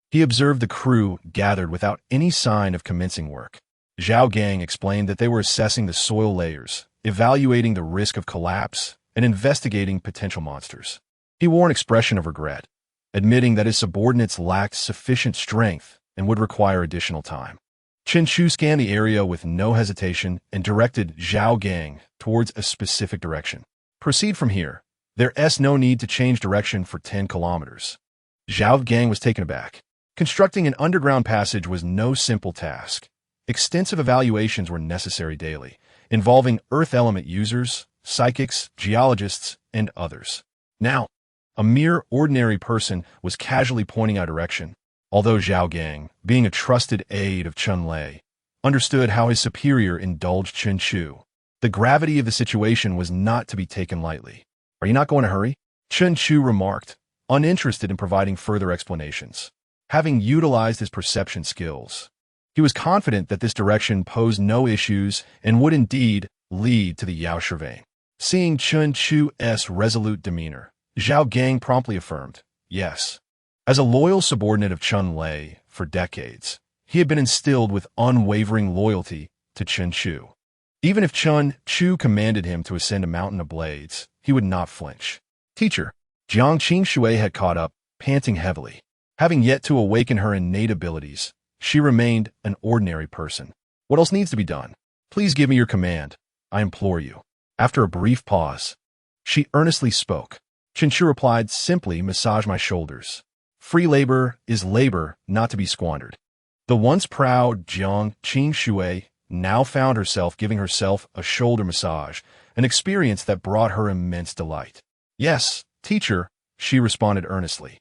Speaker 1: he observed the crew gathered without any sign of commencing work. Zhao Gang explained that they were assessing the soil layers, evaluating the risk of collapse, and investigating potential monsters. He wore an expression of regret, admitting that his subordinates lacked sufficient strength and would require additional time. Chen Chu scanned the area with no hesitation and directed Zhao Gang towards a specific direction. Proceed from here. There's no need to change direction for 10 kilometers. Zhao Gang was taken aback. Constructing an underground passage was no simple task. Extensive evaluations were necessary daily, involving Earth element users, psychics, geologists, and others. Now, a mere ordinary person was casually pointing out direction, although Zhao Gang, being a trusted aide of Chen Lei, understood how his superior indulged Chen Chu. The gravity of the situation was not to be taken lightly. Are you not going to hurry? Chen Chu remarked, uninterested in providing further explanations. Having utilized his perception skills, he was confident that this direction posed no issues and would indeed lead to the Yaoshi vein. Seeing Chen Chu's resolute demeanor, Zhao Gang promptly affirmed, yes. As a loyal subordinate of Chen Lei for decades, he had been instilled with unwavering loyalty to Chen Chu. Even if Chen Chu commanded him to ascend a mountain of blades, he would not flinch. Teacher, Jiang Qingshui had caught up, panting heavily. Having yet to awaken her innate abilities, she remained an ordinary person. What else needs to be done? Please give me your command, I implore you. After a brief pause, she earnestly spoke. Chen Chu replied, simply massage my shoulders. Free labor is labor not to be squandered. The once proud Jiang Qingshui now found herself giving herself a shoulder massage, an experience that brought her immense delight. Yes, teacher, she responded earnestly.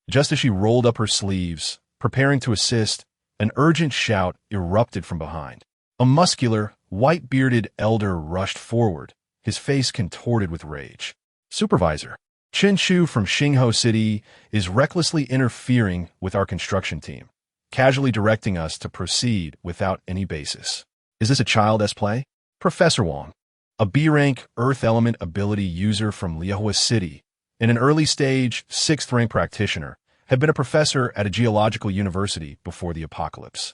Speaker 1: Just as she rolled up her sleeves, preparing to assist, an urgent shout erupted from behind. A muscular, white-bearded elder rushed forward, his face contorted with rage. Supervisor, Chen Chu from Xingho City is recklessly interfering with our construction team, casually directing us to proceed without any basis. Is this a child's play? Professor Wang, a B-rank Earth element ability user from Liahua City, and an early-stage 6th-rank practitioner, had been a professor at a geological university before the apocalypse.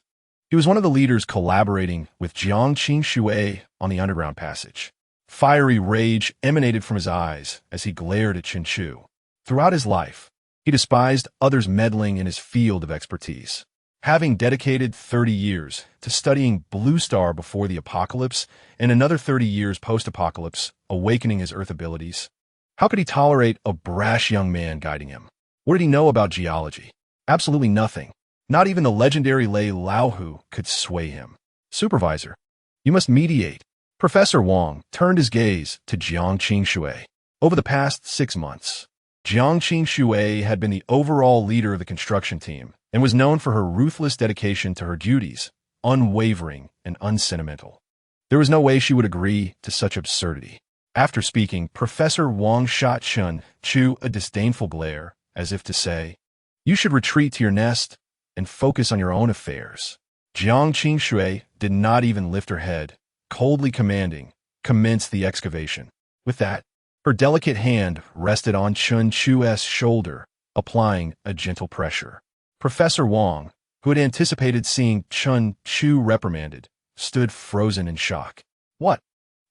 Speaker 1: He was one of the leaders collaborating with Jiang Qingshui on the underground passage. Fiery rage emanated from his eyes as he glared at Chen Chu. Throughout his life, he despised others meddling in his field of expertise. Having dedicated 30 years to studying Blue Star before the apocalypse and another 30 years post-apocalypse, awakening his Earth abilities, how could he tolerate a brash young man guiding him? What did he know about geology? Absolutely nothing. Not even the legendary Lei Laohu could sway him. Supervisor, you must mediate. Professor Wang turned his gaze to Jiang Qingshui. Over the past 6 months, Jiang Qingshui had been the overall leader of the construction team and was known for her ruthless dedication to her duties, unwavering and unsentimental. There was no way she would agree to such absurdity. After speaking, Professor Wang shot Chen Chu a disdainful glare, as if to say, you should retreat to your nest and focus on your own affairs. Jiang Qingshui did not even lift her head, coldly commanding, commence the excavation. With that, her delicate hand rested on Chen Chu's shoulder, applying a gentle pressure. Professor Wang, who had anticipated seeing Chen Chu reprimanded, stood frozen in shock. What?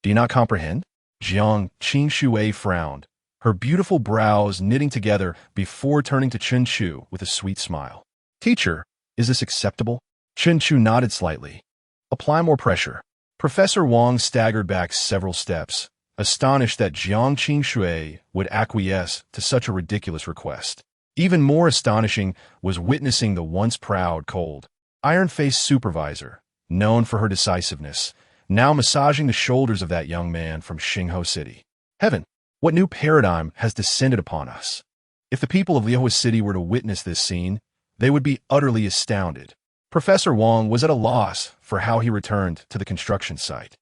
Speaker 1: Do you not comprehend? Jiang Qingshui frowned, her beautiful brows knitting together before turning to Chen Chu with a sweet smile. Teacher, is this acceptable? Chen Chu nodded slightly. Apply more pressure. Professor Wang staggered back several steps, astonished that Jiang Qingshui would acquiesce to such a ridiculous request. Even more astonishing was witnessing the once proud, cold, iron-faced supervisor, known for her decisiveness, now massaging the shoulders of that young man from Xingho City. Heaven, what new paradigm has descended upon us? If the people of Liahua City were to witness this scene, they would be utterly astounded. Professor Wang was at a loss for how he returned to the construction site.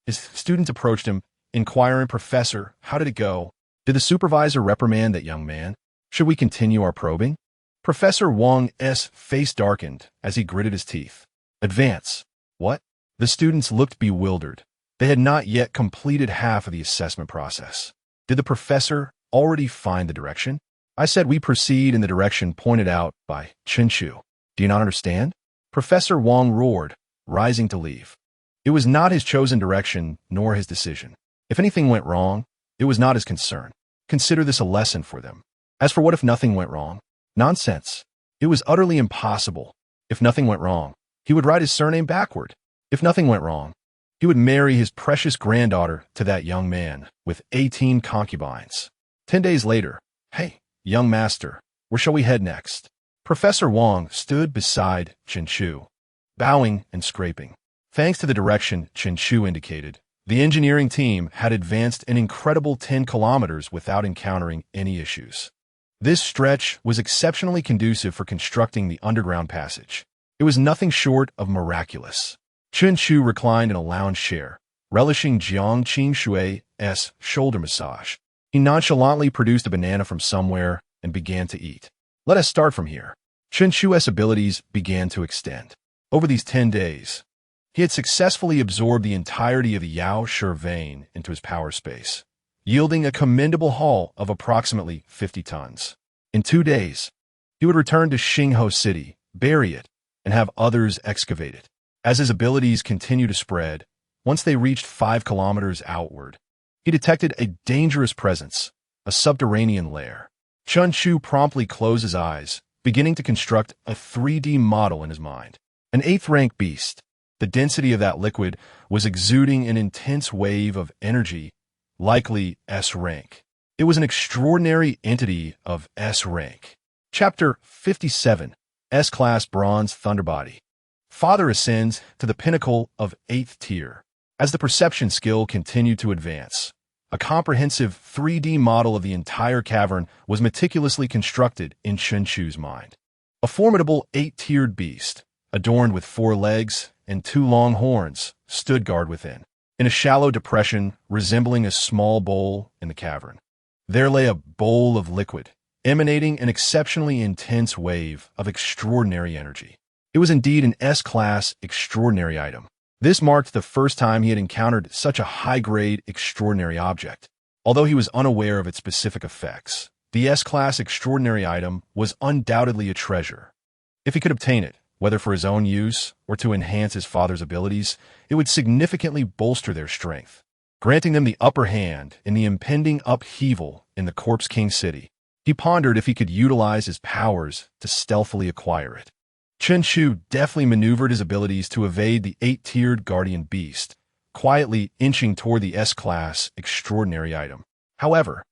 Speaker 1: His students approached him, inquiring, Professor, how did it go? Did the supervisor reprimand that young man? Should we continue our probing? Professor Wang's face darkened as he gritted his teeth. Advance. What? The students looked bewildered. They had not yet completed half of the assessment process. Did the professor already find the direction? I said we proceed in the direction pointed out by Chen Chu. Do you not understand? Professor Wang roared, rising to leave. It was not his chosen direction, nor his decision. If anything went wrong, it was not his concern. Consider this a lesson for them. As for what if nothing went wrong? Nonsense. It was utterly impossible. If nothing went wrong, He would write his surname backward. If nothing went wrong, he would marry his precious granddaughter to that young man with 18 concubines. 10 days later, "Hey, young master, where shall we head next?" Professor Wang stood beside Chen Chu, bowing and scraping. Thanks to the direction Chen Chu indicated, the engineering team had advanced an incredible 10 kilometers without encountering any issues. This stretch was exceptionally conducive for constructing the underground passage. It was nothing short of miraculous. Chen Chu reclined in a lounge chair, relishing Jiang Qingshui's shoulder massage. He nonchalantly produced a banana from somewhere and began to eat. "Let us start from here." Chen Chu's abilities began to extend. Over these 10 days, he had successfully absorbed the entirety of the Yao Shi vein into his power space, yielding a commendable haul of approximately 50 tons. In 2 days, he would return to Xingho City, bury it, and have others excavate it. As his abilities continued to spread, once they reached 5 kilometers outward, he detected a dangerous presence, a subterranean lair. Chen Chu promptly closed his eyes, beginning to construct a 3D model in his mind. An 8th-rank beast. The density of that liquid was exuding an intense wave of energy, likely S rank. It was an extraordinary entity of S rank. Chapter 57, S-Class Bronze Thunderbody. Father ascends to the pinnacle of 8th tier. As the perception skill continued to advance, a comprehensive 3D model of the entire cavern was meticulously constructed in Chen Chu's mind. A formidable 8-tiered beast, adorned with 4 legs and 2 long horns, stood guard within. In a shallow depression resembling a small bowl in the cavern, there lay a bowl of liquid, emanating an exceptionally intense wave of extraordinary energy. It was indeed an S-Class extraordinary item. This marked the first time he had encountered such a high-grade extraordinary object. Although he was unaware of its specific effects, the S-Class extraordinary item was undoubtedly a treasure. If he could obtain it, whether for his own use or to enhance his father's abilities, it would significantly bolster their strength, granting them the upper hand in the impending upheaval in the Corpse King City. He pondered if he could utilize his powers to stealthily acquire it. Chen Chu deftly maneuvered his abilities to evade the 8-tiered guardian beast, quietly inching toward the S-Class extraordinary item. However,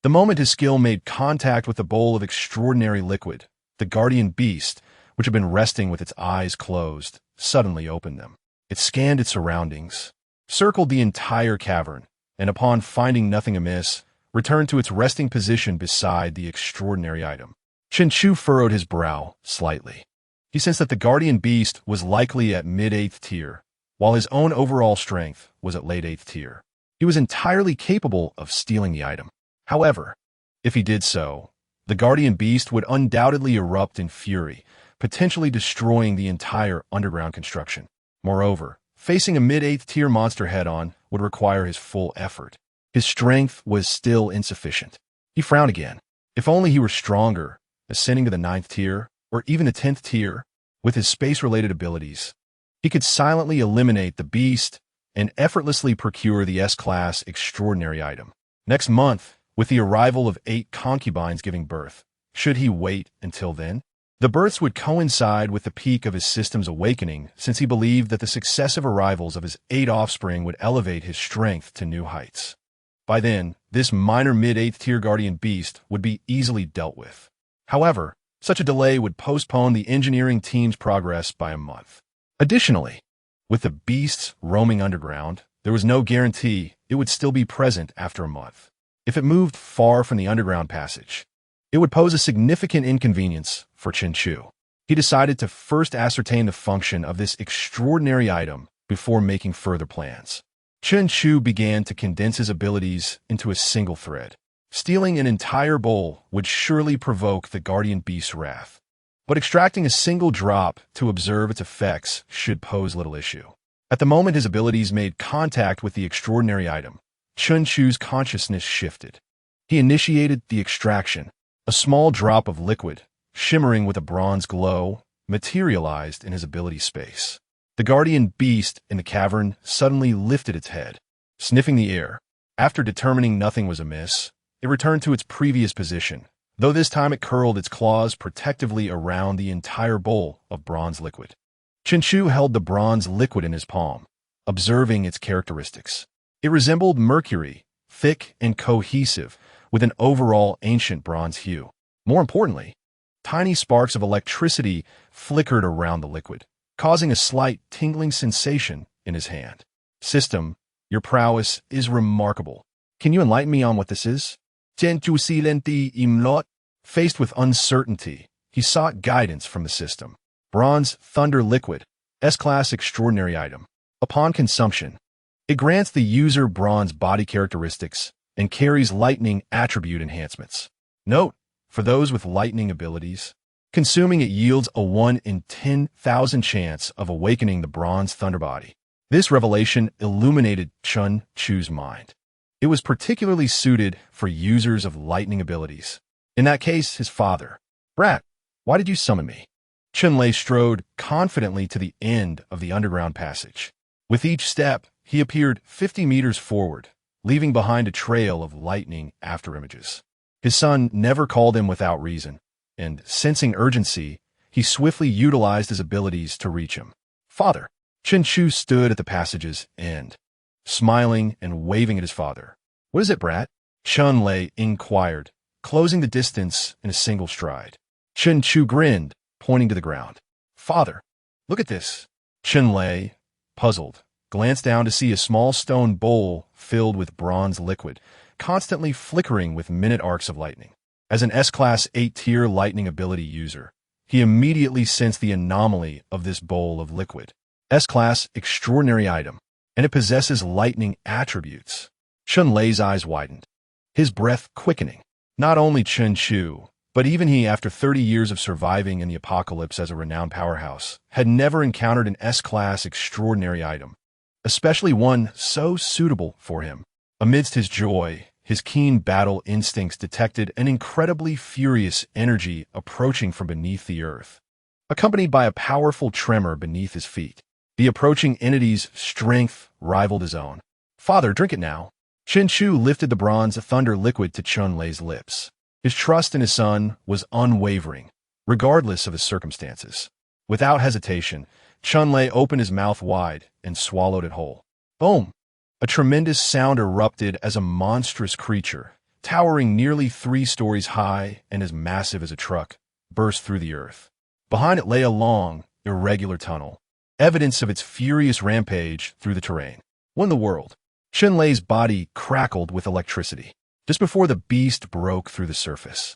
Speaker 1: the moment his skill made contact with the bowl of extraordinary liquid, the guardian beast, which had been resting with its eyes closed, suddenly opened them. It scanned its surroundings, circled the entire cavern, and upon finding nothing amiss, returned to its resting position beside the extraordinary item. Chen Chu furrowed his brow slightly. He sensed that the guardian beast was likely at mid-8th tier, while his own overall strength was at late 8th tier. He was entirely capable of stealing the item. However, if he did so, the guardian beast would undoubtedly erupt in fury, potentially destroying the entire underground construction. Moreover, facing a mid-8th tier monster head-on would require his full effort. His strength was still insufficient. He frowned again. If only he were stronger, ascending to the 9th tier, or even the 10th tier, with his space-related abilities, he could silently eliminate the beast and effortlessly procure the S-Class extraordinary item. Next month, with the arrival of 8 concubines giving birth, should he wait until then? The births would coincide with the peak of his system's awakening, since he believed that the successive arrivals of his 8 offspring would elevate his strength to new heights. By then, this minor mid-8th tier guardian beast would be easily dealt with. However, such a delay would postpone the engineering team's progress by a month. Additionally, with the beasts roaming underground, there was no guarantee it would still be present after a month. If it moved far from the underground passage, it would pose a significant inconvenience for Chen Chu. He decided to first ascertain the function of this extraordinary item before making further plans. Chen Chu began to condense his abilities into a single thread. Stealing an entire bowl would surely provoke the guardian beast's wrath, but extracting a single drop to observe its effects should pose little issue. At the moment his abilities made contact with the extraordinary item, Chen Chu's consciousness shifted. He initiated the extraction. A small drop of liquid, shimmering with a bronze glow, materialized in his ability space. The guardian beast in the cavern suddenly lifted its head, sniffing the air. After determining nothing was amiss, it returned to its previous position, though this time it curled its claws protectively around the entire bowl of bronze liquid. Chu held the bronze liquid in his palm, observing its characteristics. It resembled mercury, thick and cohesive, with an overall ancient bronze hue. More importantly, tiny sparks of electricity flickered around the liquid, causing a slight tingling sensation in his hand. System, your prowess is remarkable. Can you enlighten me on what this is? Chu silenti imlot. Faced with uncertainty, he sought guidance from the system. Bronze Thunder Liquid, S-Class extraordinary item. Upon consumption, it grants the user bronze body characteristics and carries lightning attribute enhancements. Note, for those with lightning abilities, consuming it yields a 1 in 10,000 chance of awakening the bronze thunder body. This revelation illuminated Chu's mind. It was particularly suited for users of lightning abilities. In that case, his father. Brat, why did you summon me? Chunlei strode confidently to the end of the underground passage. With each step, he appeared 50 meters forward, leaving behind a trail of lightning afterimages. His son never called him without reason, and, sensing urgency, he swiftly utilized his abilities to reach him. Father. Chu stood at the passage's end, smiling and waving at his father. What is it, Brat? Chunlei inquired, closing the distance in a single stride. Chu grinned, pointing to the ground. Father, look at this. Chunlei, puzzled, glanced down to see a small stone bowl filled with bronze liquid, constantly flickering with minute arcs of lightning. As an S-Class 8-tier lightning ability user, he immediately sensed the anomaly of this bowl of liquid. S-Class extraordinary item, and it possesses lightning attributes. Chunlei's eyes widened, his breath quickening. Not only Chu, but even he, after 30 years of surviving in the apocalypse as a renowned powerhouse, had never encountered an S-Class extraordinary item, especially one so suitable for him. Amidst his joy, his keen battle instincts detected an incredibly furious energy approaching from beneath the earth, accompanied by a powerful tremor beneath his feet. The approaching entity's strength rivaled his own. Father, drink it now. Chu lifted the bronze thunder liquid to Chunlei's lips. His trust in his son was unwavering, regardless of his circumstances. Without hesitation, Chunlei opened his mouth wide and swallowed it whole. Boom! A tremendous sound erupted as a monstrous creature, towering nearly 3 stories high and as massive as a truck, burst through the earth. Behind it lay a long, irregular tunnel, evidence of its furious rampage through the terrain. What in the world? Chunlei's body crackled with electricity, just before the beast broke through the surface.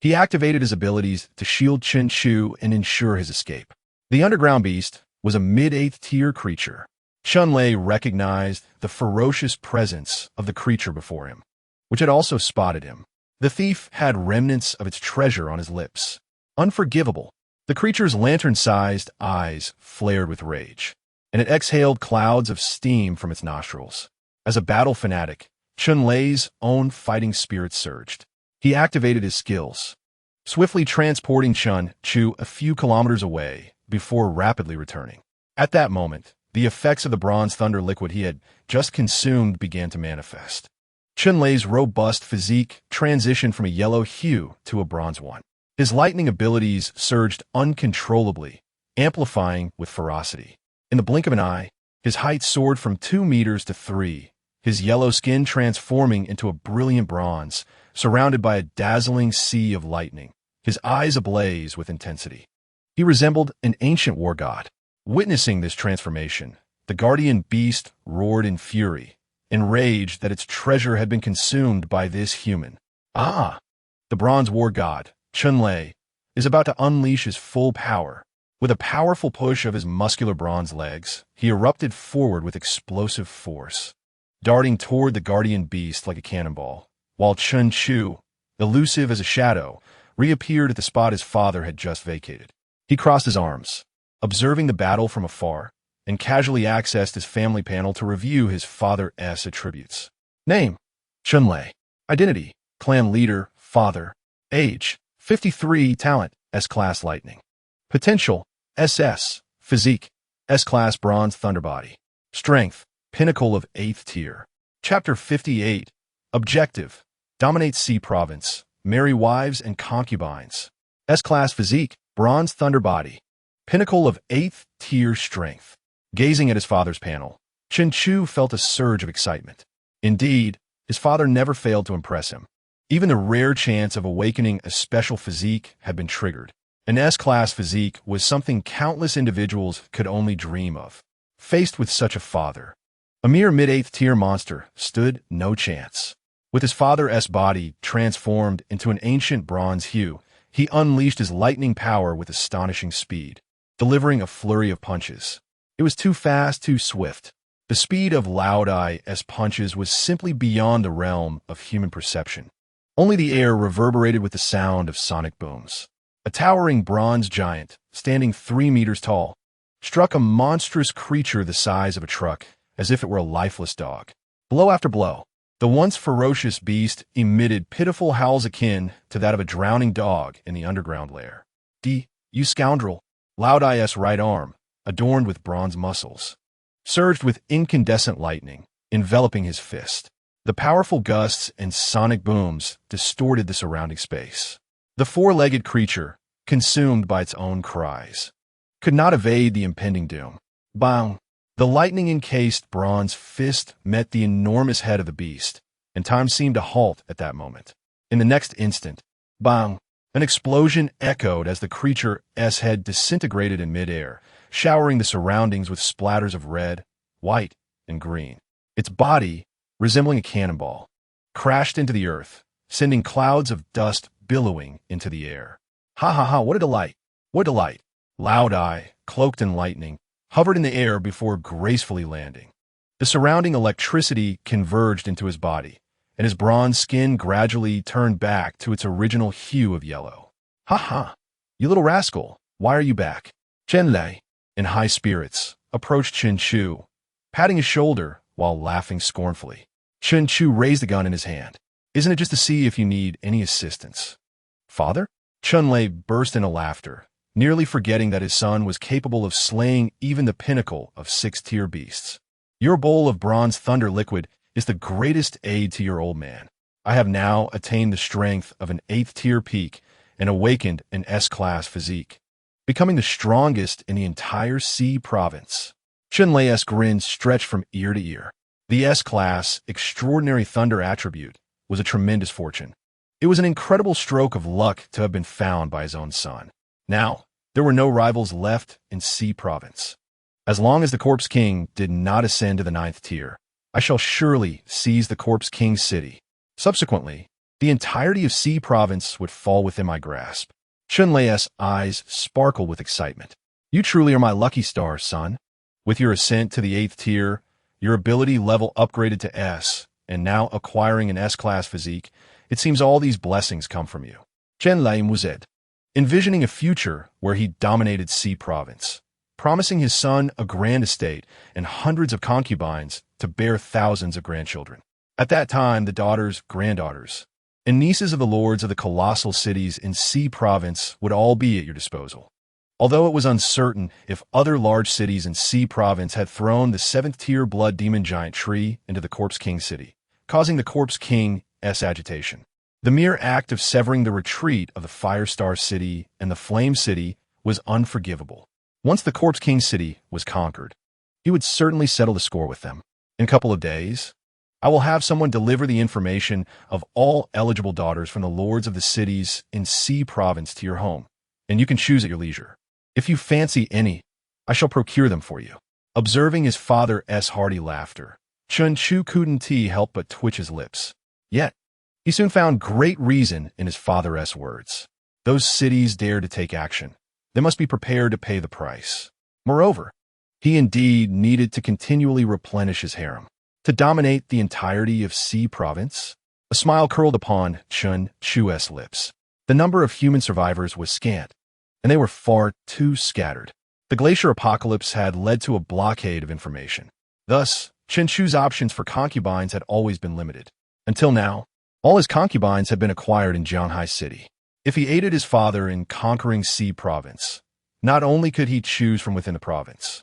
Speaker 1: He activated his abilities to shield Chu and ensure his escape. The underground beast was a mid-8th tier creature. Chunlei recognized the ferocious presence of the creature before him, which had also spotted him. The thief had remnants of its treasure on his lips. Unforgivable. The creature's lantern-sized eyes flared with rage, and it exhaled clouds of steam from its nostrils. As a battle fanatic, Chunlei's own fighting spirit surged. He activated his skills, swiftly transporting Chu a few kilometers away before rapidly returning. At that moment, the effects of the bronze thunder liquid he had just consumed began to manifest. Chunlei's robust physique transitioned from a yellow hue to a bronze one. His lightning abilities surged uncontrollably, amplifying with ferocity. In the blink of an eye, his height soared from 2 meters to 3, his yellow skin transforming into a brilliant bronze, surrounded by a dazzling sea of lightning, his eyes ablaze with intensity. He resembled an ancient war god. Witnessing this transformation, the guardian beast roared in fury, enraged that its treasure had been consumed by this human. Ah! The bronze war god, Chunlei, is about to unleash his full power. With a powerful push of his muscular bronze legs, he erupted forward with explosive force, darting toward the guardian beast like a cannonball, while Chu, elusive as a shadow, reappeared at the spot his father had just vacated. He crossed his arms, observing the battle from afar, and casually accessed his family panel to review his father's attributes. Name: Chunlei. Identity: clan leader, father. Age: 53. Talent: S-Class lightning. Potential: SS. Physique: S-Class bronze thunderbody. Strength: pinnacle of 8th tier. Chapter 58. Objective: dominate Sea Province, marry wives and concubines. S-Class physique: bronze thunderbody. pinnacle of 8th tier strength. Gazing at his father's panel, Chen Chu felt a surge of excitement. Indeed, his father never failed to impress him. Even the rare chance of awakening a special physique had been triggered. An S-class physique was something countless individuals could only dream of. Faced with such a father, a mere mid-8th tier monster stood no chance. With his father's body transformed into an ancient bronze hue, he unleashed his lightning power with astonishing speed, delivering a flurry of punches. It was too fast, too swift. The speed of Loud Eye's punches was simply beyond the realm of human perception. Only the air reverberated with the sound of sonic booms. A towering bronze giant, standing 3 meters tall, struck a monstrous creature the size of a truck, as if it were a lifeless dog. Blow after blow, the once ferocious beast emitted pitiful howls akin to that of a drowning dog in the underground lair. You scoundrel! Loud Eye's right arm, adorned with bronze muscles, surged with incandescent lightning, enveloping his fist. The powerful gusts and sonic booms distorted the surrounding space. The four-legged creature, consumed by its own cries, could not evade the impending doom. Bang! The lightning-encased bronze fist met the enormous head of the beast, and time seemed to halt at that moment. In the next instant, bang! An explosion echoed as the creature's head disintegrated in midair, showering the surroundings with splatters of red, white, and green. Its body, resembling a cannonball, crashed into the earth, sending clouds of dust billowing into the air. Ha ha ha, what a delight! What delight! Loud Eye, cloaked in lightning, hovered in the air before gracefully landing. The surrounding electricity converged into his body, and his bronze skin gradually turned back to its original hue of yellow. Ha ha! You little rascal, why are you back? Chen Lei, in high spirits, approached Chen Chu, patting his shoulder while laughing scornfully. Chen Chu raised the gun in his hand. Isn't it just to see if you need any assistance? Father? Chen Lei burst into laughter, nearly forgetting that his son was capable of slaying even the pinnacle of 6th-tier beasts. Your bowl of bronze thunder liquid is the greatest aid to your old man. I have now attained the strength of an 8th-tier peak and awakened an S-class physique, becoming the strongest in the entire C province. Chen Lei's grin stretched from ear to ear. The S-class extraordinary thunder attribute was a tremendous fortune. It was an incredible stroke of luck to have been found by his own son. Now, there were no rivals left in C province. As long as the Corpse King did not ascend to the 9th tier, I shall surely seize the Corpse King's city. Subsequently, the entirety of C province would fall within my grasp. Chen Lei's eyes sparkled with excitement. You truly are my lucky star, son. With your ascent to the 8th tier, your ability level upgraded to S, and now acquiring an S-class physique, it seems all these blessings come from you. Chen Lei mused, envisioning a future where he dominated C province, promising his son a grand estate and hundreds of concubines to bear thousands of grandchildren. At that time, the daughters, granddaughters, and nieces of the lords of the colossal cities in C province would all be at your disposal. Although it was uncertain if other large cities in C province had thrown the 7th-tier blood demon giant tree into the Corpse King city, causing the Corpse King's agitation. The mere act of severing the retreat of the Firestar City and the Flame City was unforgivable. Once the Corpse King city was conquered, he would certainly settle the score with them. In a couple of days, I will have someone deliver the information of all eligible daughters from the lords of the cities in C province to your home, and you can choose at your leisure. If you fancy any, I shall procure them for you. Observing his father's hearty laughter, Chen Chu couldn't help but twitch his lips. Yet, he soon found great reason in his father's words. Those cities dared to take action. They must be prepared to pay the price. Moreover, he indeed needed to continually replenish his harem. To dominate the entirety of C province? A smile curled upon Chen Chu's lips. The number of human survivors was scant, and they were far too scattered. The glacial apocalypse had led to a blockade of information. Thus, Chen Chu's options for concubines had always been limited. Until now, all his concubines had been acquired in Jianghai City. If he aided his father in conquering C province, not only could he choose from within the province,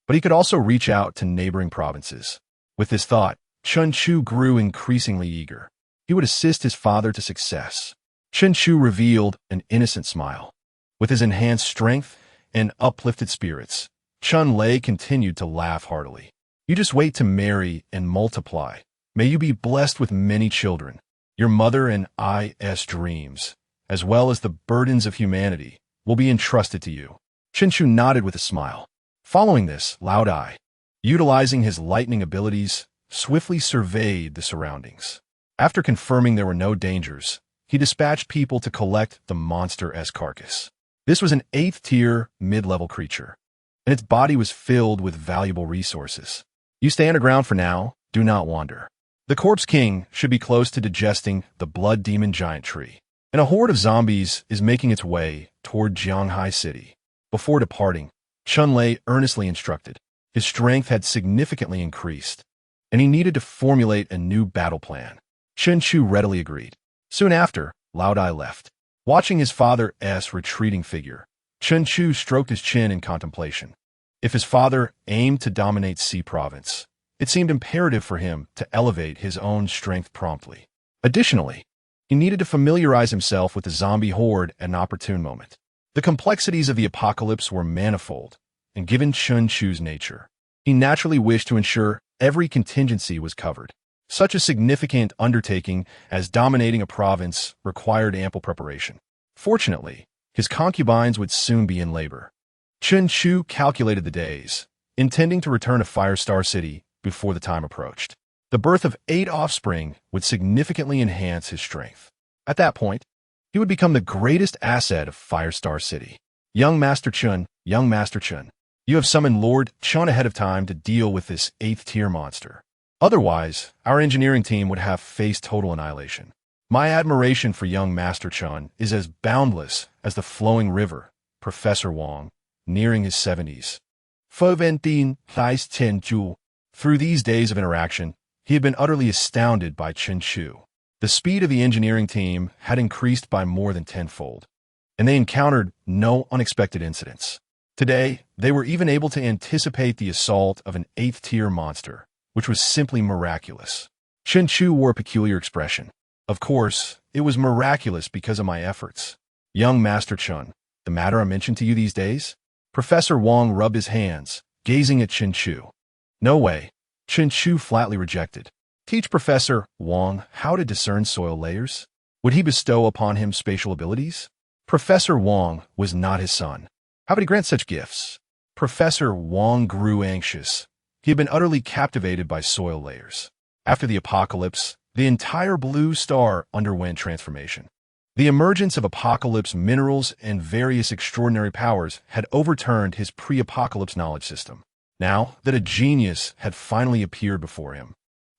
Speaker 1: but he could also reach out to neighboring provinces. With this thought, Chen Chu grew increasingly eager. He would assist his father to success. Chen Chu revealed an innocent smile. With his enhanced strength and uplifted spirits, Chun-Lei continued to laugh heartily. You just wait to marry and multiply. May you be blessed with many children. Your mother and I's dreams, as well as the burdens of humanity, will be entrusted to you. Chinchu nodded with a smile. Following this, Lao Dai, utilizing his lightning abilities, swiftly surveyed the surroundings. After confirming there were no dangers, he dispatched people to collect the monster-esque carcass. This was an 8th-tier, mid-level creature, and its body was filled with valuable resources. You stay underground for now, do not wander. The Corpse King should be close to digesting the Blood Demon Giant Tree, and a horde of zombies is making its way toward Jianghai City. Before departing, Chun-Lei earnestly instructed. His strength had significantly increased, and he needed to formulate a new battle plan. Chinchu readily agreed. Soon after, Lao Dai left. Watching his father's retreating figure, Chinchu stroked his chin in contemplation. If his father aimed to dominate Sea Province, it seemed imperative for him to elevate his own strength promptly. Additionally, he needed to familiarize himself with the zombie horde at an opportune moment. The complexities of the apocalypse were manifold, and given Chinchu's nature, he naturally wished to ensure every contingency was covered. Such a significant undertaking as dominating a province required ample preparation. Fortunately, his concubines would soon be in labor. Chinchu calculated the days, intending to return to Firestar City before the time approached. The birth of 8 offspring would significantly enhance his strength. At that point, he would become the greatest asset of Firestar City. Young Master Chun, you have summoned Lord Chun ahead of time to deal with this 8th-tier monster. Otherwise, our engineering team would have faced total annihilation. My admiration for young Master Chun is as boundless as the flowing river, Professor Wong, nearing his 70s. Through these days of interaction, he had been utterly astounded by Chinchu. The speed of the engineering team had increased by more than tenfold, and they encountered no unexpected incidents. Today, they were even able to anticipate the assault of an 8th-tier monster, which was simply miraculous. Chinchu wore a peculiar expression. Of course, it was miraculous because of my efforts. Young Master Chun, the matter I mentioned to you these days? Professor Wong rubbed his hands, gazing at Chinchu. No way. Chinchu flatly rejected. Teach Professor Wong how to discern soil layers? Would he bestow upon him spatial abilities? Professor Wong was not his son. How would he grant such gifts? Professor Wong grew anxious. He had been utterly captivated by soil layers. After the apocalypse, the entire blue star underwent transformation. The emergence of apocalypse minerals and various extraordinary powers had overturned his pre-apocalypse knowledge system. Now that a genius had finally appeared before him,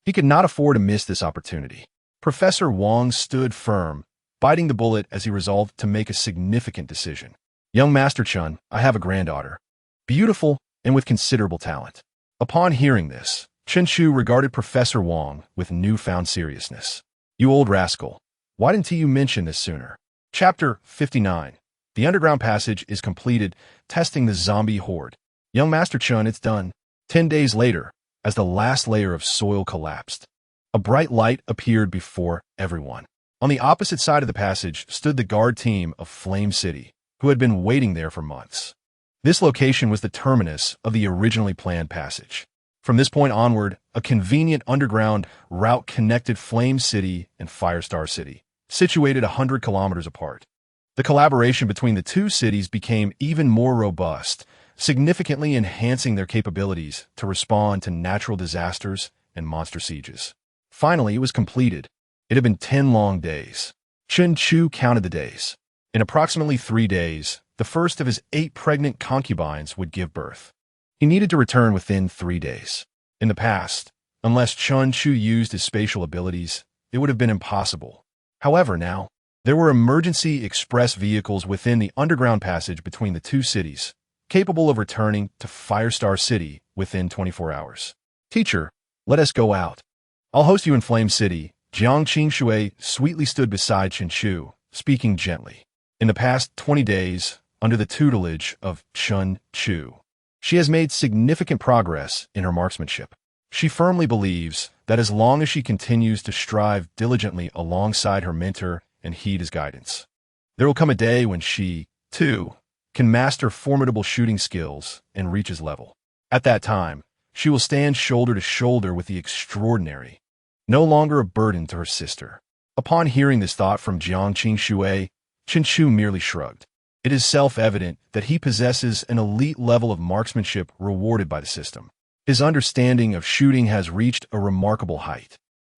Speaker 1: he could not afford to miss this opportunity. Professor Wong stood firm, biting the bullet as he resolved to make a significant decision. Young Master Chun, I have a granddaughter, beautiful and with considerable talent. Upon hearing this, Chinchu regarded Professor Wong with newfound seriousness. You old rascal, why didn't you mention this sooner? Chapter 59. The underground passage is completed, testing the zombie horde. Young Master Chun, it's done. 10 days later, as the last layer of soil collapsed, a bright light appeared before everyone. On the opposite side of the passage stood the guard team of Flame City, who had been waiting there for months. This location was the terminus of the originally planned passage. From this point onward, a convenient underground route connected Flame City and Firestar City, situated 100 kilometers apart. The collaboration between the two cities became even more robust, significantly enhancing their capabilities to respond to natural disasters and monster sieges. Finally, it was completed. It had been 10 long days. Chinchu counted the days. In approximately 3 days, the first of his 8 pregnant concubines would give birth. He needed to return within 3 days. In the past, unless Chinchu used his spatial abilities, it would have been impossible. However, now, there were emergency express vehicles within the underground passage between the two cities, capable of returning to Firestar City within 24 hours. Teacher, let us go out. I'll host you in Flame City. Jiang Qingshui sweetly stood beside Chinchu, speaking gently. In the past 20 days, under the tutelage of Chinchu, she has made significant progress in her marksmanship. She firmly believes that as long as she continues to strive diligently alongside her mentor and heed his guidance, there will come a day when she, too, can master formidable shooting skills and reach his level. At that time, she will stand shoulder to shoulder with the extraordinary, no longer a burden to her sister. Upon hearing this thought from Jiang Qingshui, Chen merely shrugged. It is self-evident that he possesses an elite level of marksmanship rewarded by the system. His understanding of shooting has reached a remarkable height.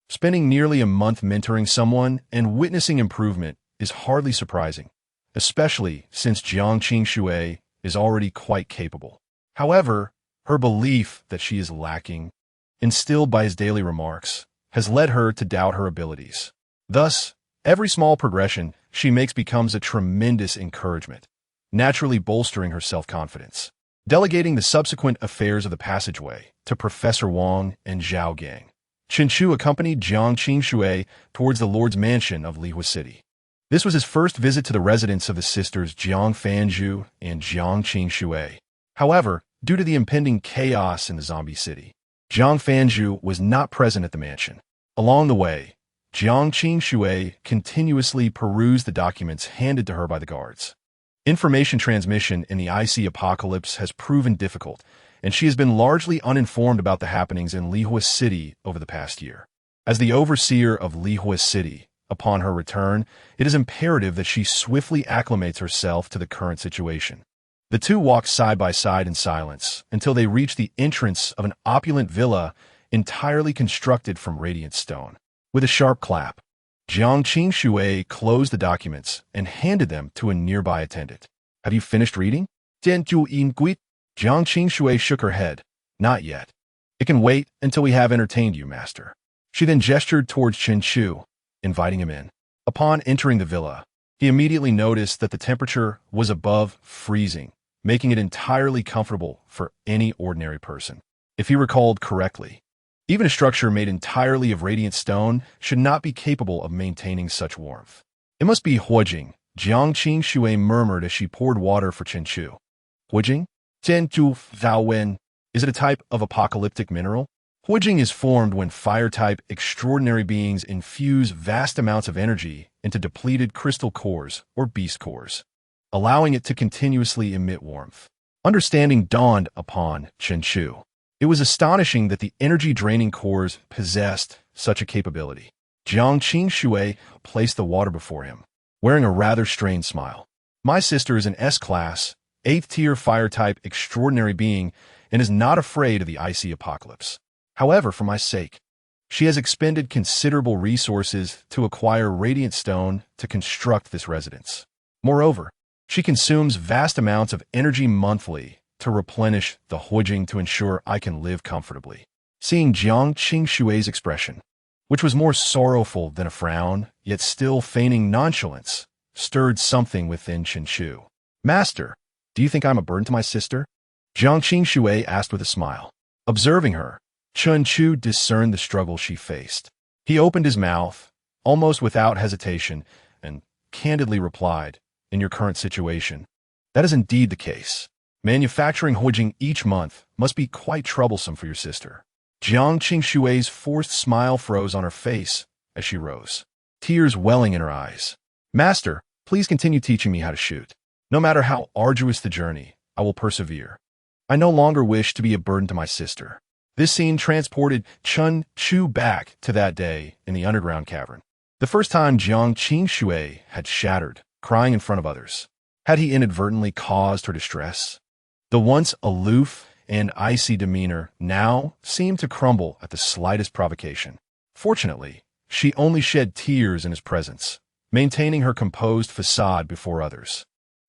Speaker 1: Spending nearly a month mentoring someone and witnessing improvement is hardly surprising, especially since Jiang Qingshui is already quite capable. However, her belief that she is lacking, instilled by his daily remarks, has led her to doubt her abilities. Thus, every small progression she makes becomes a tremendous encouragement, naturally bolstering her self-confidence. Delegating the subsequent affairs of the passageway to Professor Wang and Zhao Gang, Chen Chu accompanied Jiang Qingshui towards the Lord's mansion of Lihua City. This was his first visit to the residence of the sisters Jiang Fanzhu and Jiang Qingshui. However, due to the impending chaos in the zombie city, Jiang Fanzhu was not present at the mansion. Along the way, Jiang Qingshui continuously perused the documents handed to her by the guards. Information transmission in the IC apocalypse has proven difficult, and she has been largely uninformed about the happenings in Lihua City over the past year. As the overseer of Lihua City, upon her return, it is imperative that she swiftly acclimates herself to the current situation. The two walked side by side in silence until they reached the entrance of an opulent villa entirely constructed from radiant stone. With a sharp clap, Jiang Qingshui closed the documents and handed them to a nearby attendant. Have you finished reading? Jiang Qingshui shook her head. Not yet. It can wait until we have entertained you, master. She then gestured towards Chen Chu, inviting him in. Upon entering the villa, he immediately noticed that the temperature was above freezing, making it entirely comfortable for any ordinary person. If he recalled correctly, even a structure made entirely of radiant stone should not be capable of maintaining such warmth. It must be huijing, Jiang Qingshui murmured as she poured water for Chen Chu. Huijing? Tianju Zaowen. Is it a type of apocalyptic mineral? Huijing is formed when fire-type extraordinary beings infuse vast amounts of energy into depleted crystal cores or beast cores, allowing it to continuously emit warmth. Understanding dawned upon Chen Chu. It was astonishing that the energy-draining cores possessed such a capability. Jiang Qingshui placed the water before him, wearing a rather strained smile. My sister is an S-class, 8th-tier fire-type extraordinary being and is not afraid of the icy apocalypse. However, for my sake, she has expended considerable resources to acquire radiant stone to construct this residence. Moreover, she consumes vast amounts of energy monthly to replenish the huijing to ensure I can live comfortably. Seeing Jiang Qingshui's expression, which was more sorrowful than a frown, yet still feigning nonchalance, stirred something within Chen Chu. Master, do you think I'm a burden to my sister? Jiang Qingshui asked with a smile. Observing her, Chen Chu discerned the struggle she faced. He opened his mouth, almost without hesitation, and candidly replied, in your current situation, that is indeed the case. Manufacturing huijing each month must be quite troublesome for your sister. Jiang Qingshui's forced smile froze on her face as she rose, tears welling in her eyes. Master, please continue teaching me how to shoot. No matter how arduous the journey, I will persevere. I no longer wish to be a burden to my sister. This scene transported Chen Chu back to that day in the underground cavern. The first time Jiang Qingshui had shattered, crying in front of others. Had he inadvertently caused her distress? The once aloof and icy demeanor now seemed to crumble at the slightest provocation. Fortunately, she only shed tears in his presence, maintaining her composed facade before others.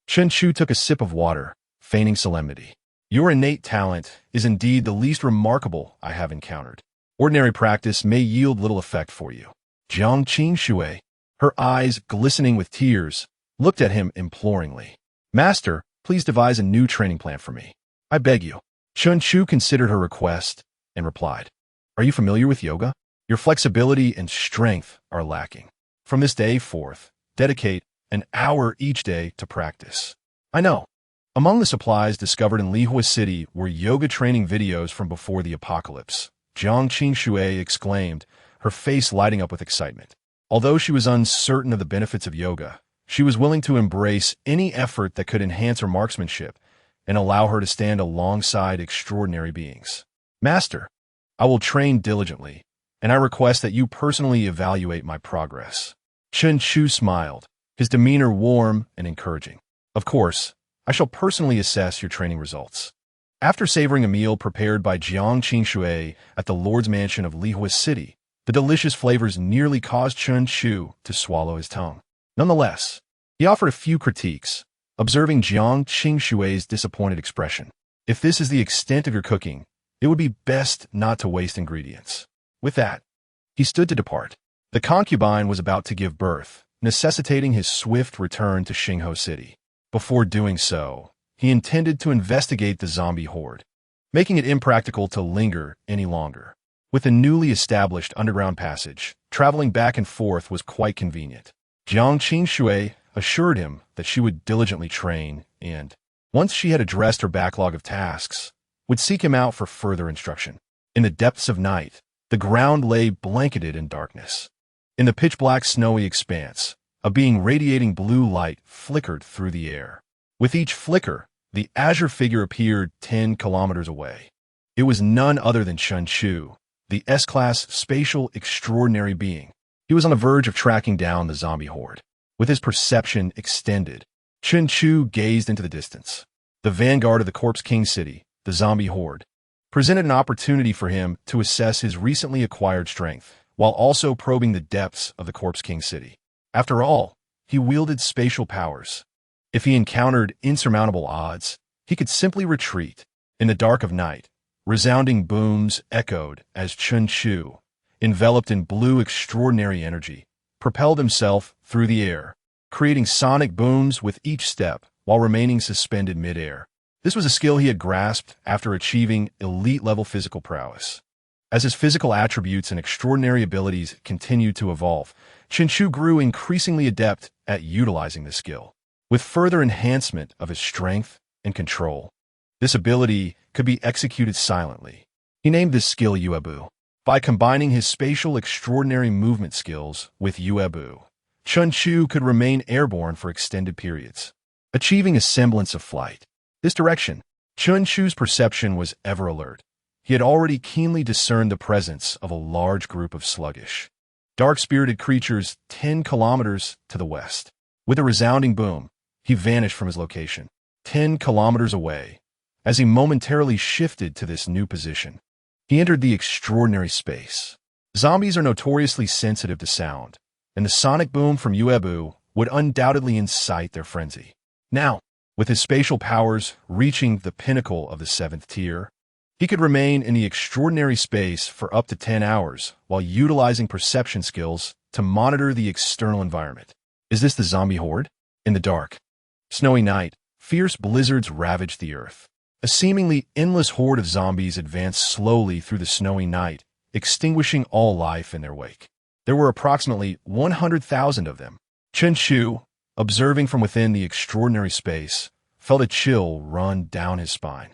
Speaker 1: Chen Chu took a sip of water, feigning solemnity. Your innate talent is indeed the least remarkable I have encountered. Ordinary practice may yield little effect for you. Jiang Qingshui, her eyes glistening with tears, looked at him imploringly. Master, please devise a new training plan for me. I beg you. Chen Chu considered her request and replied, Are you familiar with yoga? Your flexibility and strength are lacking. From this day forth, dedicate an hour each day to practice. I know. Among the supplies discovered in Lihua City were yoga training videos from before the apocalypse. Jiang Qingshui exclaimed, her face lighting up with excitement. Although she was uncertain of the benefits of yoga, She was willing to embrace any effort that could enhance her marksmanship and allow her to stand alongside extraordinary beings. Master, I will train diligently, and I request that you personally evaluate my progress. Chen Chu smiled, his demeanor warm and encouraging. Of course, I shall personally assess your training results. After savoring a meal prepared by Jiang Qingshui at the Lord's Mansion of Lihua City, the delicious flavors nearly caused Chen Chu to swallow his tongue. Nonetheless, he offered a few critiques, observing Jiang Qingshui's disappointed expression. If this is the extent of your cooking, it would be best not to waste ingredients. With that, he stood to depart. The concubine was about to give birth, necessitating his swift return to Xingho City. Before doing so, he intended to investigate the zombie horde, making it impractical to linger any longer. With a newly established underground passage, traveling back and forth was quite convenient. Jiang Qingshui assured him that she would diligently train and, once she had addressed her backlog of tasks, would seek him out for further instruction. In the depths of night, the ground lay blanketed in darkness. In the pitch-black snowy expanse, a being radiating blue light flickered through the air. With each flicker, the azure figure appeared 10 kilometers away. It was none other than Chen Chu, the S-class spatial extraordinary being. He was on the verge of tracking down the zombie horde. With his perception extended, Chen Chu gazed into the distance. The vanguard of the Corpse King City, the zombie horde, presented an opportunity for him to assess his recently acquired strength, while also probing the depths of the Corpse King City. After all, he wielded spatial powers. If he encountered insurmountable odds, he could simply retreat. In the dark of night, resounding booms echoed as Chen Chu, enveloped in blue extraordinary energy, propelled himself through the air, creating sonic booms with each step while remaining suspended mid-air. This was a skill he had grasped after achieving elite-level physical prowess. As his physical attributes and extraordinary abilities continued to evolve, Chen Chu grew increasingly adept at utilizing this skill. With further enhancement of his strength and control, this ability could be executed silently. He named this skill Yuebu. By combining his spatial extraordinary movement skills with Yuebu, Chen Chu could remain airborne for extended periods, achieving a semblance of flight. This direction, Chen Chu's perception was ever alert. He had already keenly discerned the presence of a large group of sluggish, dark-spirited creatures 10 kilometers to the west. With a resounding boom, he vanished from his location, 10 kilometers away. As he momentarily shifted to this new position, he entered the extraordinary space. Zombies are notoriously sensitive to sound, and the sonic boom from Yuebu would undoubtedly incite their frenzy. Now, with his spatial powers reaching the pinnacle of the 7th tier, he could remain in the extraordinary space for up to 10 hours while utilizing perception skills to monitor the external environment. Is this the zombie horde? In the dark, snowy night, fierce blizzards ravaged the earth. A seemingly endless horde of zombies advanced slowly through the snowy night, extinguishing all life in their wake. There were approximately 100,000 of them. Chen Chu, observing from within the extraordinary space, felt a chill run down his spine.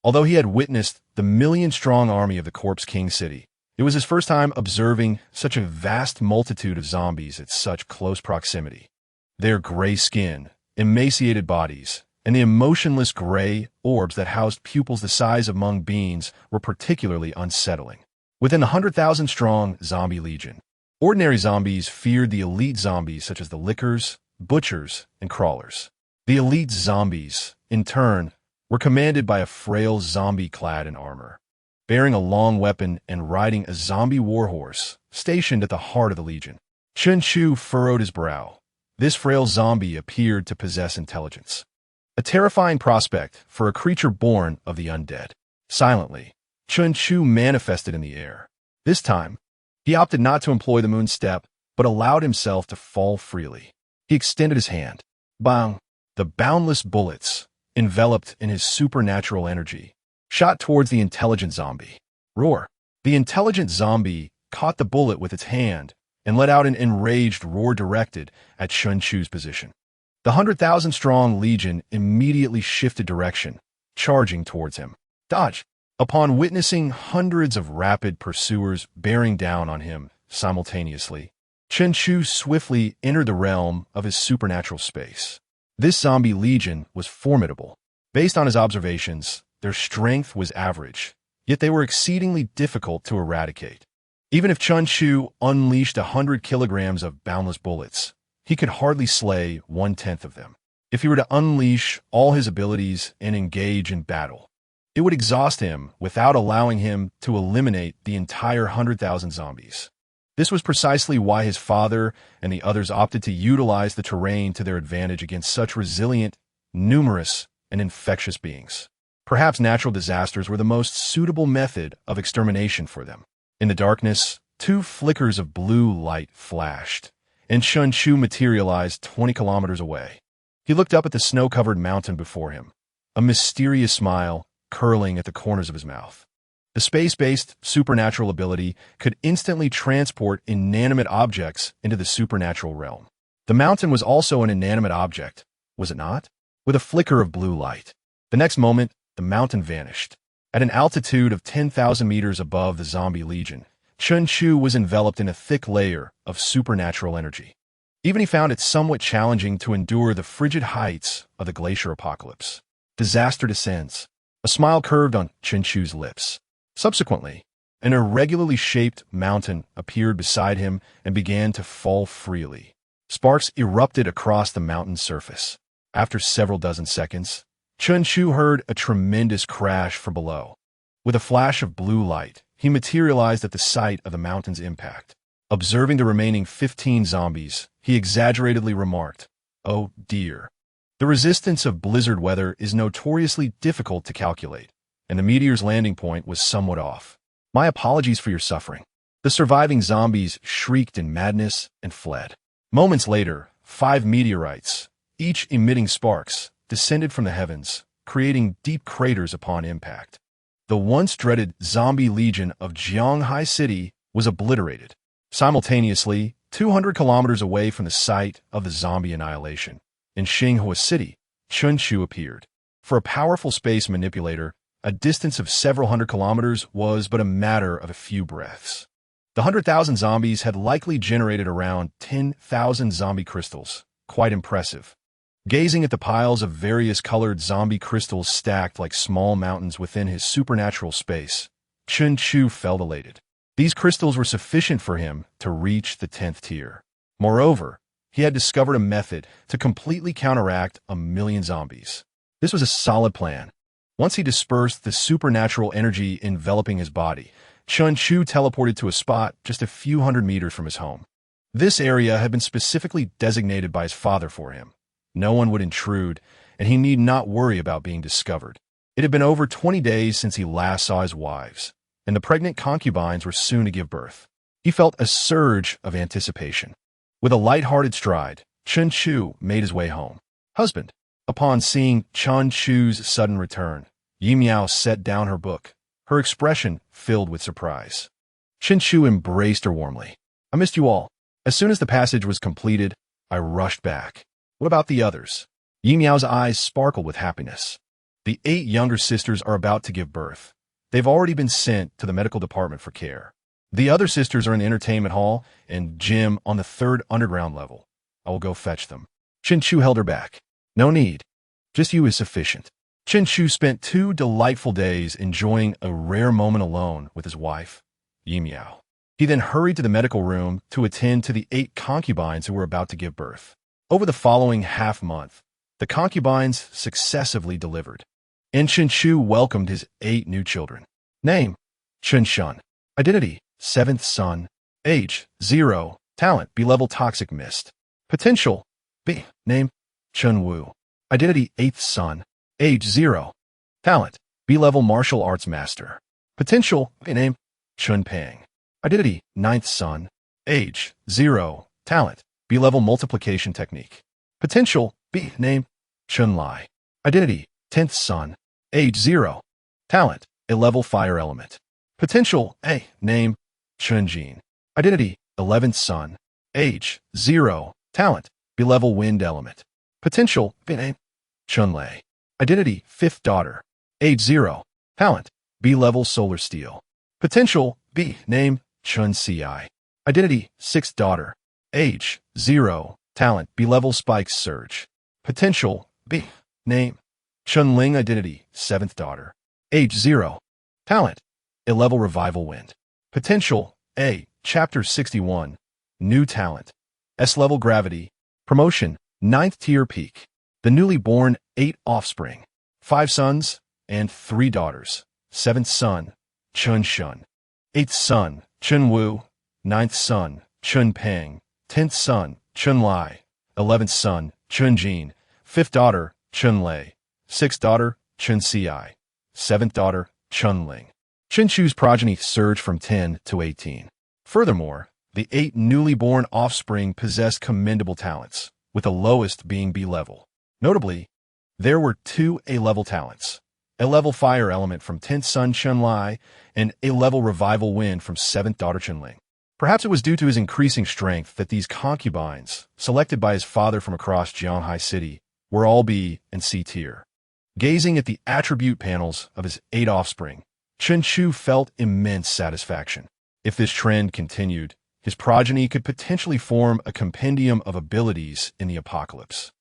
Speaker 1: Although he had witnessed the million-strong army of the Corpse King City, it was his first time observing such a vast multitude of zombies at such close proximity. Their gray skin, emaciated bodies, and the emotionless gray orbs that housed pupils the size of mung beans were particularly unsettling. Within the 100,000-strong zombie legion, ordinary zombies feared the elite zombies such as the lickers, butchers, and crawlers. The elite zombies, in turn, were commanded by a frail zombie clad in armor, bearing a long weapon and riding a zombie warhorse stationed at the heart of the legion. Chen Chu furrowed his brow. This frail zombie appeared to possess intelligence, a terrifying prospect for a creature born of the undead. Silently, Chen Chu manifested in the air. This time, he opted not to employ the moon step, but allowed himself to fall freely. He extended his hand. Bang! The boundless bullets, enveloped in his supernatural energy, shot towards the intelligent zombie. Roar! The intelligent zombie caught the bullet with its hand and let out an enraged roar directed at Chen Chu's position. The 100,000-strong legion immediately shifted direction, charging towards him. Dodge! Upon witnessing hundreds of rapid pursuers bearing down on him simultaneously, Chen Chu swiftly entered the realm of his supernatural space. This zombie legion was formidable. Based on his observations, their strength was average, yet they were exceedingly difficult to eradicate. Even if Chen Chu unleashed 100 kilograms of boundless bullets, he could hardly slay 1/10 of them. If he were to unleash all his abilities and engage in battle, it would exhaust him without allowing him to eliminate the entire 100,000 zombies. This was precisely why his father and the others opted to utilize the terrain to their advantage against such resilient, numerous, and infectious beings. Perhaps natural disasters were the most suitable method of extermination for them. In the darkness, 2 flickers of blue light flashed, and Chen Chu materialized 20 kilometers away. He looked up at the snow-covered mountain before him, a mysterious smile curling at the corners of his mouth. The space-based supernatural ability could instantly transport inanimate objects into the supernatural realm. The mountain was also an inanimate object, was it not? With a flicker of blue light. The next moment, the mountain vanished. At an altitude of 10,000 meters above the zombie legion, Chen Chu was enveloped in a thick layer of supernatural energy. Even he found it somewhat challenging to endure the frigid heights of the glacial apocalypse. Disaster descends. A smile curved on Chen Chu's lips. Subsequently, an irregularly shaped mountain appeared beside him and began to fall freely. Sparks erupted across the mountain's surface. After several dozen seconds, Chen Chu heard a tremendous crash from below. With a flash of blue light, he materialized at the site of the mountain's impact. Observing the remaining 15 zombies, he exaggeratedly remarked, "Oh dear. The resistance of blizzard weather is notoriously difficult to calculate, and the meteor's landing point was somewhat off. My apologies for your suffering." The surviving zombies shrieked in madness and fled. Moments later, 5 meteorites, each emitting sparks, descended from the heavens, creating deep craters upon impact. The once dreaded zombie legion of Jianghai City was obliterated. Simultaneously, 200 kilometers away from the site of the zombie annihilation, in Xinghua City, Chen Chu appeared. For a powerful space manipulator, a distance of several hundred kilometers was but a matter of a few breaths. The 100,000 zombies had likely generated around 10,000 zombie crystals, quite impressive. Gazing at the piles of various colored zombie crystals stacked like small mountains within his supernatural space, Chen Chu felt elated. These crystals were sufficient for him to reach the 10th tier. Moreover, he had discovered a method to completely counteract 1,000,000 zombies. This was a solid plan. Once he dispersed the supernatural energy enveloping his body, Chen Chu teleported to a spot just a few hundred meters from his home. This area had been specifically designated by his father for him. No one would intrude, and he need not worry about being discovered. It had been over 20 days since he last saw his wives, and the pregnant concubines were soon to give birth. He felt a surge of anticipation. With a light-hearted stride, Chen Chu made his way home. Husband. Upon seeing Chen Chu's sudden return, Yi Miao set down her book, her expression filled with surprise. Chen Chu embraced her warmly. "I missed you all. As soon as the passage was completed, I rushed back. What about the others?" Yi Miao's eyes sparkled with happiness. "The 8 younger sisters are about to give birth. They've already been sent to the medical department for care. The other sisters are in the entertainment hall and gym on the 3rd underground level. I will go fetch them." Chen Chu held her back. "No need. Just you is sufficient." Chen Chu spent 2 delightful days enjoying a rare moment alone with his wife, Yi Miao. He then hurried to the medical room to attend to the 8 concubines who were about to give birth. Over the following half-month, the concubines successively delivered, and Chen Chu welcomed his 8 new children. Name: Chen Shun. Identity: 7th son. Age: 0. Talent: B-level toxic mist. Potential: B. Name: Chen Wu. Identity: 8th son. Age: 0. Talent: B-level martial arts master. Potential: B. Name: Chun Pang. Identity: 9th son. Age: 0. Talent: B-level multiplication technique. Potential: B. Name: Chun Lai. Identity: 10th son. Age: 0. Talent: A level fire element. Potential: A. Name: Chun Jin. Identity: 11th son. Age: 0. Talent: B-level wind element. Potential: B. Name: Chun Lei. Identity: 5th daughter. Age: 0. Talent: B-level solar steel. Potential: B. Name: Chun Ci. Identity: 6th daughter. Age 0. Talent B-level spikes surge. Potential B. Name Chunling identity 7th daughter. Age 0. Talent A-level revival wind. Potential A. Chapter 61. New talent S-level gravity. Promotion 9th tier peak. The newly born 8 offspring. 5 sons and 3 daughters. 7th son Chun Shun. 8th son Chun Wu. 9th son Chun Peng. 10th son Chun Lai. 11th son Chun Jin. 5th daughter Chun Lei. 6th daughter Chun Si. 7th daughter Chun Ling. Chun Chu's progeny surged from 10 to 18. Furthermore, the 8 newly born offspring possessed commendable talents, with the lowest being B-level. Notably, there were 2 A-level talents, A-level fire element from 10th son Chun Lai and A-level revival wind from 7th daughter Chun Ling. Perhaps it was due to his increasing strength that these concubines, selected by his father from across Jianghai City, were all B and C tier. Gazing at the attribute panels of his 8 offspring, Chun Chu felt immense satisfaction. If this trend continued, his progeny could potentially form a compendium of abilities in the apocalypse.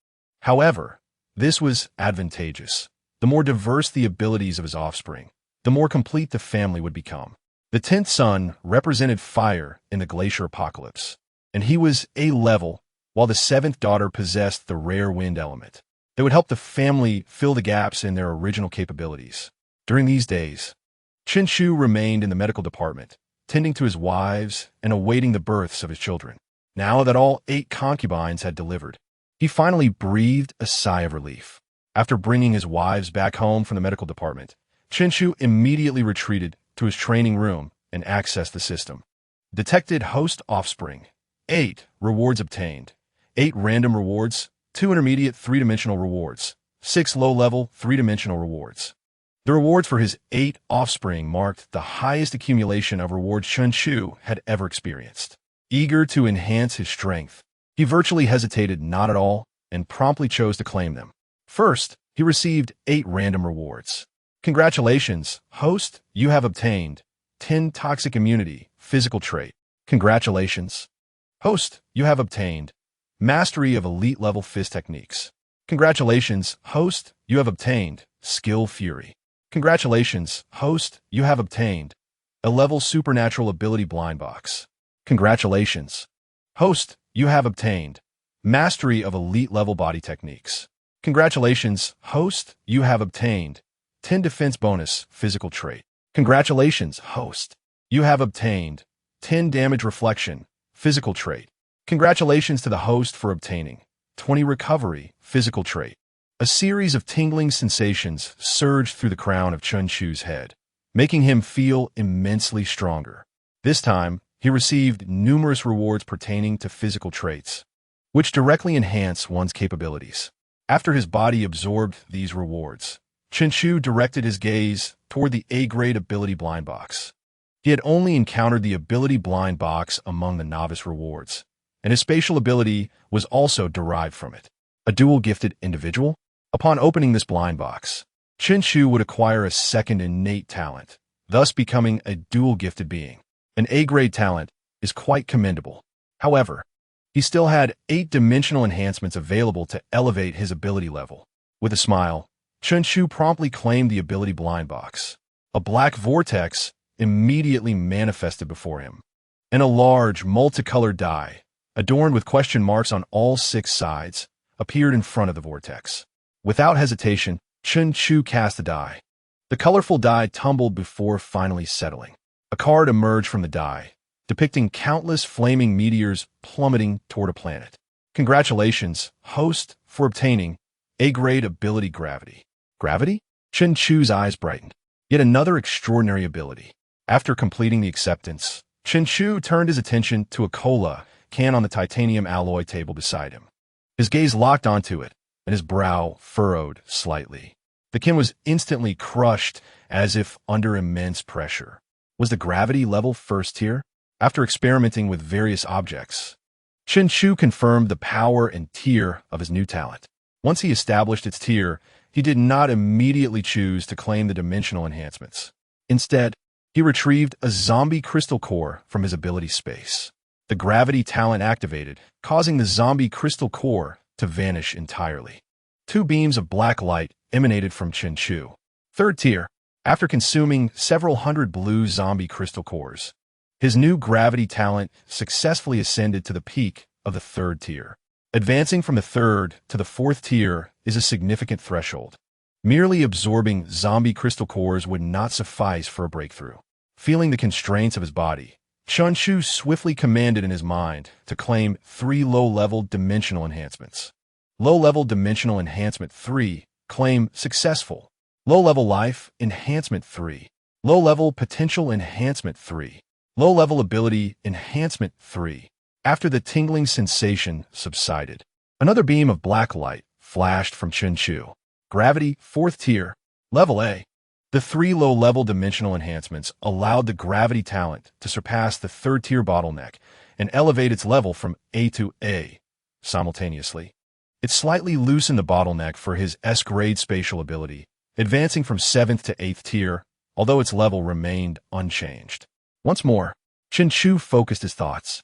Speaker 1: However, this was advantageous. The more diverse the abilities of his offspring, the more complete the family would become. The 10th son represented fire in the glacial apocalypse, and he was A-level, while the 7th daughter possessed the rare wind element. They would help the family fill the gaps in their original capabilities. During these days, Chun Chu remained in the medical department, tending to his wives and awaiting the births of his children. Now that all 8 concubines had delivered, he finally breathed a sigh of relief. After bringing his wives back home from the medical department, Chun Chu immediately retreated to his training room and accessed the system. Detected host offspring. 8 rewards obtained. 8 random rewards, 2 intermediate 3-dimensional rewards, 6 low-level 3-dimensional rewards. The rewards for his 8 offspring marked the highest accumulation of rewards Chun Chu had ever experienced. Eager to enhance his strength, he virtually hesitated not at all and promptly chose to claim them. First, he received 8 random rewards. Congratulations, host, you have obtained 10 toxic immunity, physical trait. Congratulations. Host, you have obtained mastery of elite level fist techniques. Congratulations, host, you have obtained skill fury. Congratulations, host, you have obtained a level supernatural ability blind box. Congratulations, host, you have obtained mastery of elite level body techniques. Congratulations, host, you have obtained 10 defense bonus physical trait. Congratulations, host, you have obtained 10 damage reflection physical trait. Congratulations to the host for obtaining 20 recovery physical trait. A series of tingling sensations surged through the crown of Chun Chu's head, making him feel immensely stronger. This time, he received numerous rewards pertaining to physical traits, which directly enhance one's capabilities. After his body absorbed these rewards, Chun Chu directed his gaze toward the A-grade ability blind box. He had only encountered the ability blind box among the novice rewards, and his spatial ability was also derived from it. A dual-gifted individual? Upon opening this blind box, Chun Chu would acquire a second innate talent, thus becoming a dual-gifted being. An A-grade talent is quite commendable. However, he still had 8-dimensional enhancements available to elevate his ability level. With a smile, Chun Chu promptly claimed the ability blind box. A black vortex immediately manifested before him, and a large, multicolored die, adorned with question marks on all 6 sides, appeared in front of the vortex. Without hesitation, Chun Chu cast the die. The colorful die tumbled before finally settling. A card emerged from the die, depicting countless flaming meteors plummeting toward a planet. Congratulations, host, for obtaining A-grade ability gravity. Gravity? Chun Chu's eyes brightened. Yet another extraordinary ability. After completing the acceptance, Chun Chu turned his attention to a cola can on the titanium alloy table beside him. His gaze locked onto it, and his brow furrowed slightly. The can was instantly crushed as if under immense pressure. Was the gravity level first tier? After experimenting with various objects, Chun Chu confirmed the power and tier of his new talent. Once he established its tier, he did not immediately choose to claim the dimensional enhancements. Instead, he retrieved a zombie crystal core from his ability space. The gravity talent activated, causing the zombie crystal core to vanish entirely. 2 beams of black light emanated from Chenchu. 3rd tier, after consuming several hundred blue zombie crystal cores. His new gravity talent successfully ascended to the peak of the 3rd tier. Advancing from the 3rd to the 4th tier is a significant threshold. Merely absorbing zombie crystal cores would not suffice for a breakthrough. Feeling the constraints of his body, Chenchu swiftly commanded in his mind to claim 3 low-level dimensional enhancements. Low-level dimensional enhancement 3, claim successful. Low-level life enhancement 3. Low-level potential enhancement 3. Low-level ability enhancement 3. After the tingling sensation subsided, another beam of black light flashed from Chenchu. Gravity 4th tier, level A. The 3 low-level dimensional enhancements allowed the gravity talent to surpass the 3rd tier bottleneck and elevate its level from A to A simultaneously. It slightly loosened the bottleneck for his S-grade spatial ability, advancing from 7th to 8th tier, although its level remained unchanged. Once more, Chenchu focused his thoughts.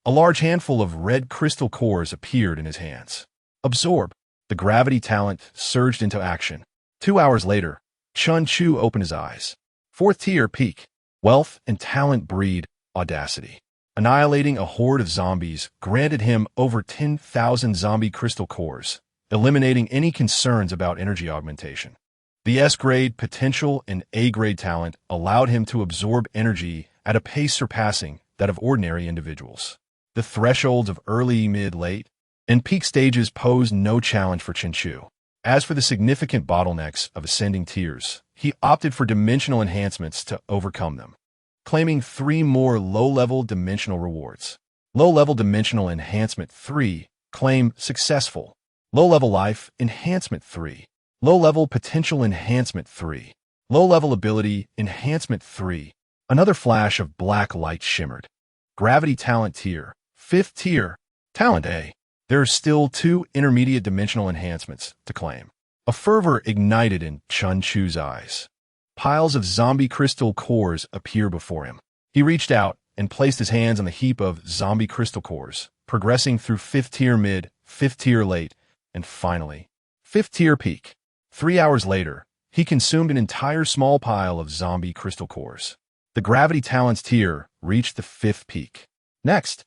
Speaker 1: A large handful of red crystal cores appeared in his hands. Absorb. The gravity talent surged into action. 2 hours later, Chenchu opened his eyes. 4th tier peak. Wealth and talent breed audacity. Annihilating a horde of zombies granted him over 10,000 zombie crystal cores, eliminating any concerns about energy augmentation. The S-grade potential and A-grade talent allowed him to absorb energy at a pace surpassing that of ordinary individuals. The thresholds of early, mid, late, and peak stages posed no challenge for Chenchu. As for the significant bottlenecks of ascending tiers, he opted for dimensional enhancements to overcome them, claiming 3 more low-level dimensional rewards. Low-level dimensional enhancement 3, claim successful. Low-level life enhancement 3. Low-level potential enhancement 3. Low-level ability enhancement 3. Another flash of black light shimmered. Gravity talent tier, 5th tier, talent A. There are still 2 intermediate dimensional enhancements to claim. A fervor ignited in Chenchu's eyes. Piles of zombie crystal cores appear before him. He reached out and placed his hands on the heap of zombie crystal cores, progressing through 5th tier mid, 5th tier late, and finally, 5th tier peak. 3 hours later, he consumed an entire small pile of zombie crystal cores. The gravity talents tier reached the 5th peak. Next,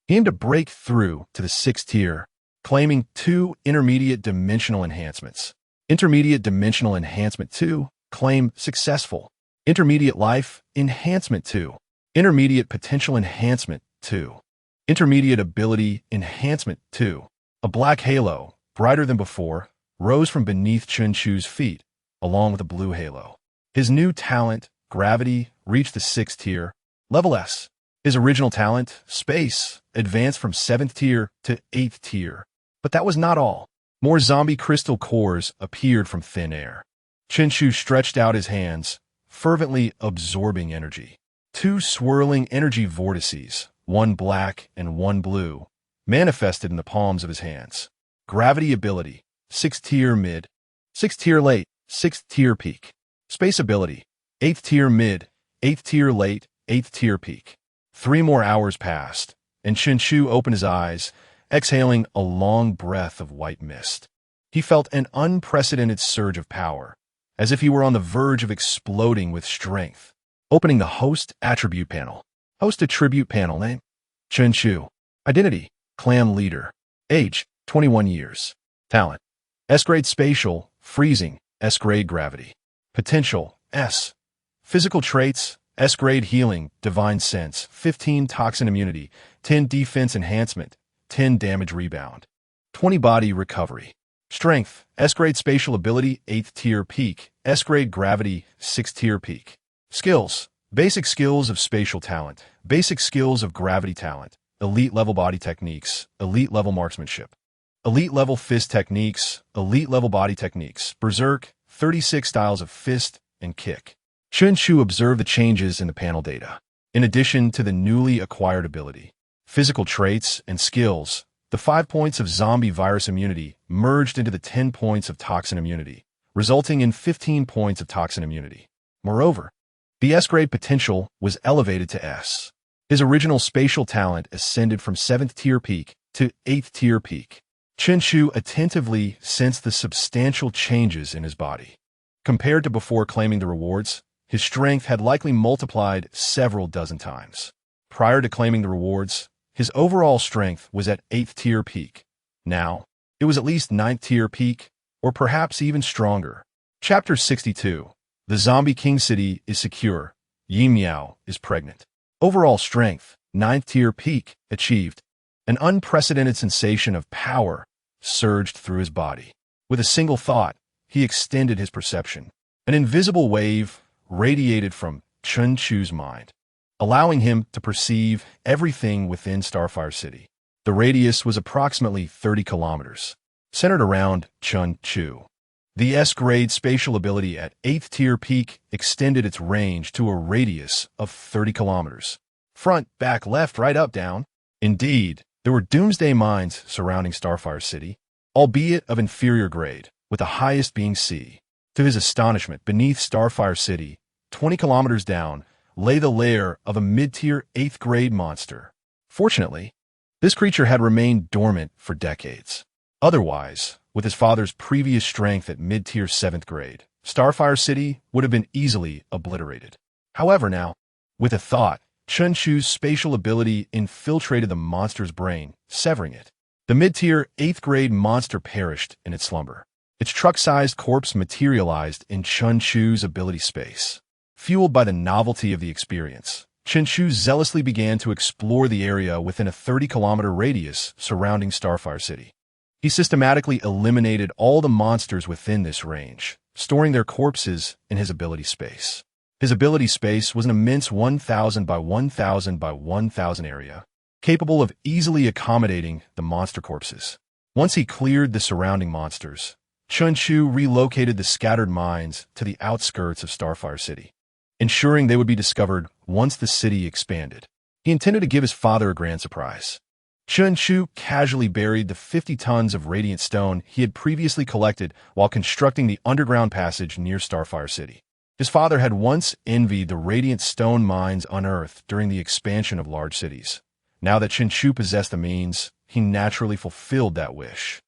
Speaker 1: he aimed to break through to the 6th tier, claiming 2 intermediate dimensional enhancements. Intermediate dimensional enhancement 2, claim successful. Intermediate life enhancement 2. Intermediate potential enhancement 2. Intermediate ability enhancement 2. A black halo, brighter than before, rose from beneath Chenchu's feet, along with a blue halo. His new talent, gravity, reached the 6th tier, level S. His original talent, space, advanced from 7th tier to 8th tier. But that was not all. More zombie crystal cores appeared from thin air. Chenchu stretched out his hands, fervently absorbing energy. 2 swirling energy vortices, 1 black and 1 blue, manifested in the palms of his hands. Gravity ability, 6th tier mid, 6th tier late, 6th tier peak. Space ability, 8th tier mid, 8th tier late, 8th tier peak. 3 more hours passed, and Chenchu opened his eyes, exhaling a long breath of white mist. He felt an unprecedented surge of power, as if he were on the verge of exploding with strength. Opening the Host Attribute panel. Host Attribute panel name, Chenchu. Identity, Clan Leader. Age, 21 years. Talent, S-grade spatial, freezing, S-grade gravity. Potential, S. Physical traits, S-grade healing, divine sense, 15 toxin immunity, 10 defense enhancement, 10 damage rebound, 20 body recovery. Strength, S-grade spatial ability, 8th tier peak, S-grade gravity, 6th tier peak. Skills, basic skills of spatial talent, basic skills of gravity talent, elite level body techniques, elite level marksmanship, elite level fist techniques, elite level body techniques, berserk, 36 styles of fist and kick. Chenchu observed the changes in the panel data. In addition to the newly acquired ability, physical traits, and skills, the 5 points of zombie virus immunity merged into the 10 points of toxin immunity, resulting in 15 points of toxin immunity. Moreover, the S-grade potential was elevated to S. His original spatial talent ascended from 7th-tier peak to 8th-tier peak. Chen attentively sensed the substantial changes in his body. Compared to before claiming the rewards, his strength had likely multiplied several dozen times. Prior to claiming the rewards, his overall strength was at 8th-tier peak. Now, it was at least 9th-tier peak, or perhaps even stronger. Chapter 62. The Zombie King City is secure. Yi Miao is pregnant. Overall strength, 9th-tier peak, achieved. An unprecedented sensation of power surged through his body. With a single thought, he extended his perception. An invisible wave radiated from Chen Chu's mind, allowing him to perceive everything within Starfire City. The radius was approximately 30 kilometers, centered around Chen Chu. The S-grade spatial ability at 8th-tier peak extended its range to a radius of 30 kilometers. Front, back, left, right, up, down. Indeed, there were doomsday mines surrounding Starfire City, albeit of inferior grade, with the highest being C. To his astonishment, beneath Starfire City, 20 kilometers down, lay the lair of a mid-tier 8th-grade monster. Fortunately, this creature had remained dormant for decades. Otherwise, with his father's previous strength at mid-tier 7th grade, Starfire City would have been easily obliterated. However now, with a thought, Chen Chu's spatial ability infiltrated the monster's brain, severing it. The mid-tier 8th grade monster perished in its slumber. Its truck-sized corpse materialized in Chen Chu's ability space. Fueled by the novelty of the experience, Chen Chu zealously began to explore the area within a 30-kilometer radius surrounding Starfire City. He systematically eliminated all the monsters within this range, storing their corpses in his ability space. His ability space was an immense 1,000 by 1,000 by 1,000 area, capable of easily accommodating the monster corpses. Once he cleared the surrounding monsters, Chen Chu relocated the scattered mines to the outskirts of Starfire City, ensuring they would be discovered once the city expanded. He intended to give his father a grand surprise. Chen Chu casually buried the 50 tons of radiant stone he had previously collected while constructing the underground passage near Starfire City. His father had once envied the radiant stone mines unearthed during the expansion of large cities. Now that Chen Chu possessed the means, he naturally fulfilled that wish.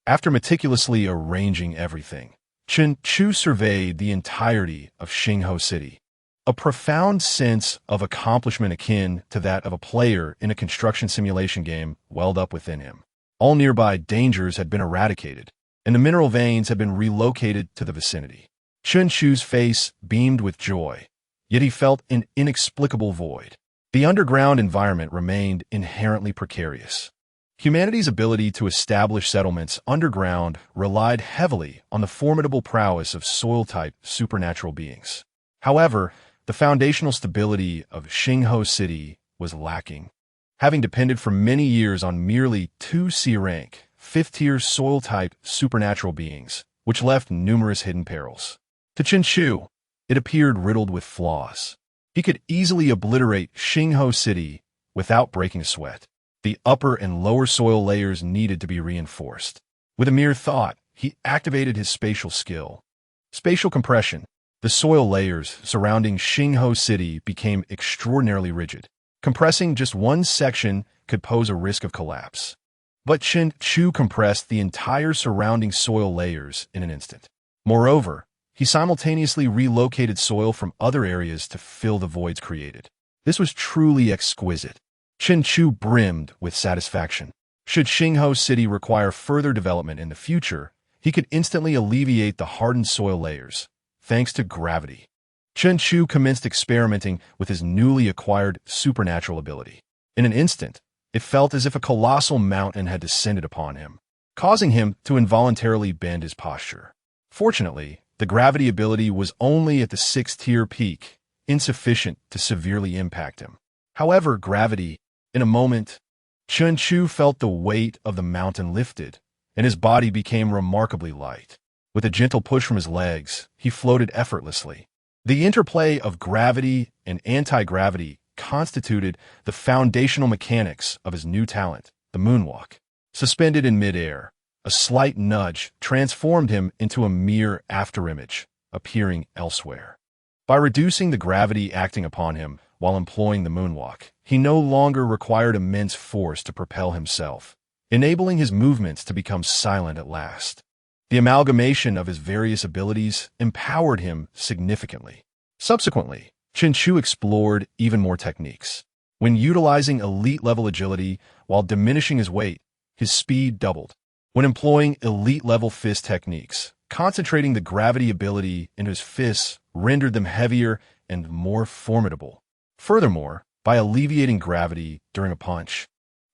Speaker 1: After meticulously arranging everything, Chen Chu surveyed the entirety of Xingho City. A profound sense of accomplishment akin to that of a player in a construction simulation game welled up within him. All nearby dangers had been eradicated, and the mineral veins had been relocated to the vicinity. Chen Chu's face beamed with joy, yet he felt an inexplicable void. The underground environment remained inherently precarious. Humanity's ability to establish settlements underground relied heavily on the formidable prowess of soil-type supernatural beings. However, the foundational stability of Xingho City was lacking, having depended for many years on merely 2 C-rank, 5th-tier soil-type supernatural beings, which left numerous hidden perils. To Chen Chu, it appeared riddled with flaws. He could easily obliterate Xingho City without breaking a sweat. The upper and lower soil layers needed to be reinforced. With a mere thought, he activated his spatial skill. Spatial compression. The soil layers surrounding Xingho City became extraordinarily rigid. Compressing just one section could pose a risk of collapse. But Chen Chu compressed the entire surrounding soil layers in an instant. Moreover, he simultaneously relocated soil from other areas to fill the voids created. This was truly exquisite. Chen Chu brimmed with satisfaction. Should Xingho City require further development in the future, he could instantly alleviate the hardened soil layers, thanks to gravity. Chen Chu commenced experimenting with his newly acquired supernatural ability. In an instant, it felt as if a colossal mountain had descended upon him, causing him to involuntarily bend his posture. Fortunately, the gravity ability was only at the 6th-tier peak, insufficient to severely impact him. However, gravity, in a moment, Chen Chu felt the weight of the mountain lifted, and his body became remarkably light. With a gentle push from his legs, he floated effortlessly. The interplay of gravity and anti-gravity constituted the foundational mechanics of his new talent, the moonwalk. Suspended in midair, a slight nudge transformed him into a mere afterimage, appearing elsewhere. By reducing the gravity acting upon him while employing the moonwalk. He no longer required immense force to propel himself, enabling his movements to become silent at last. The amalgamation of his various abilities empowered him significantly. Subsequently, Chinchu explored even more techniques. When utilizing elite-level agility while diminishing his weight, his speed doubled. When employing elite-level fist techniques, concentrating the gravity ability into his fists rendered them heavier and more formidable. Furthermore, by alleviating gravity during a punch,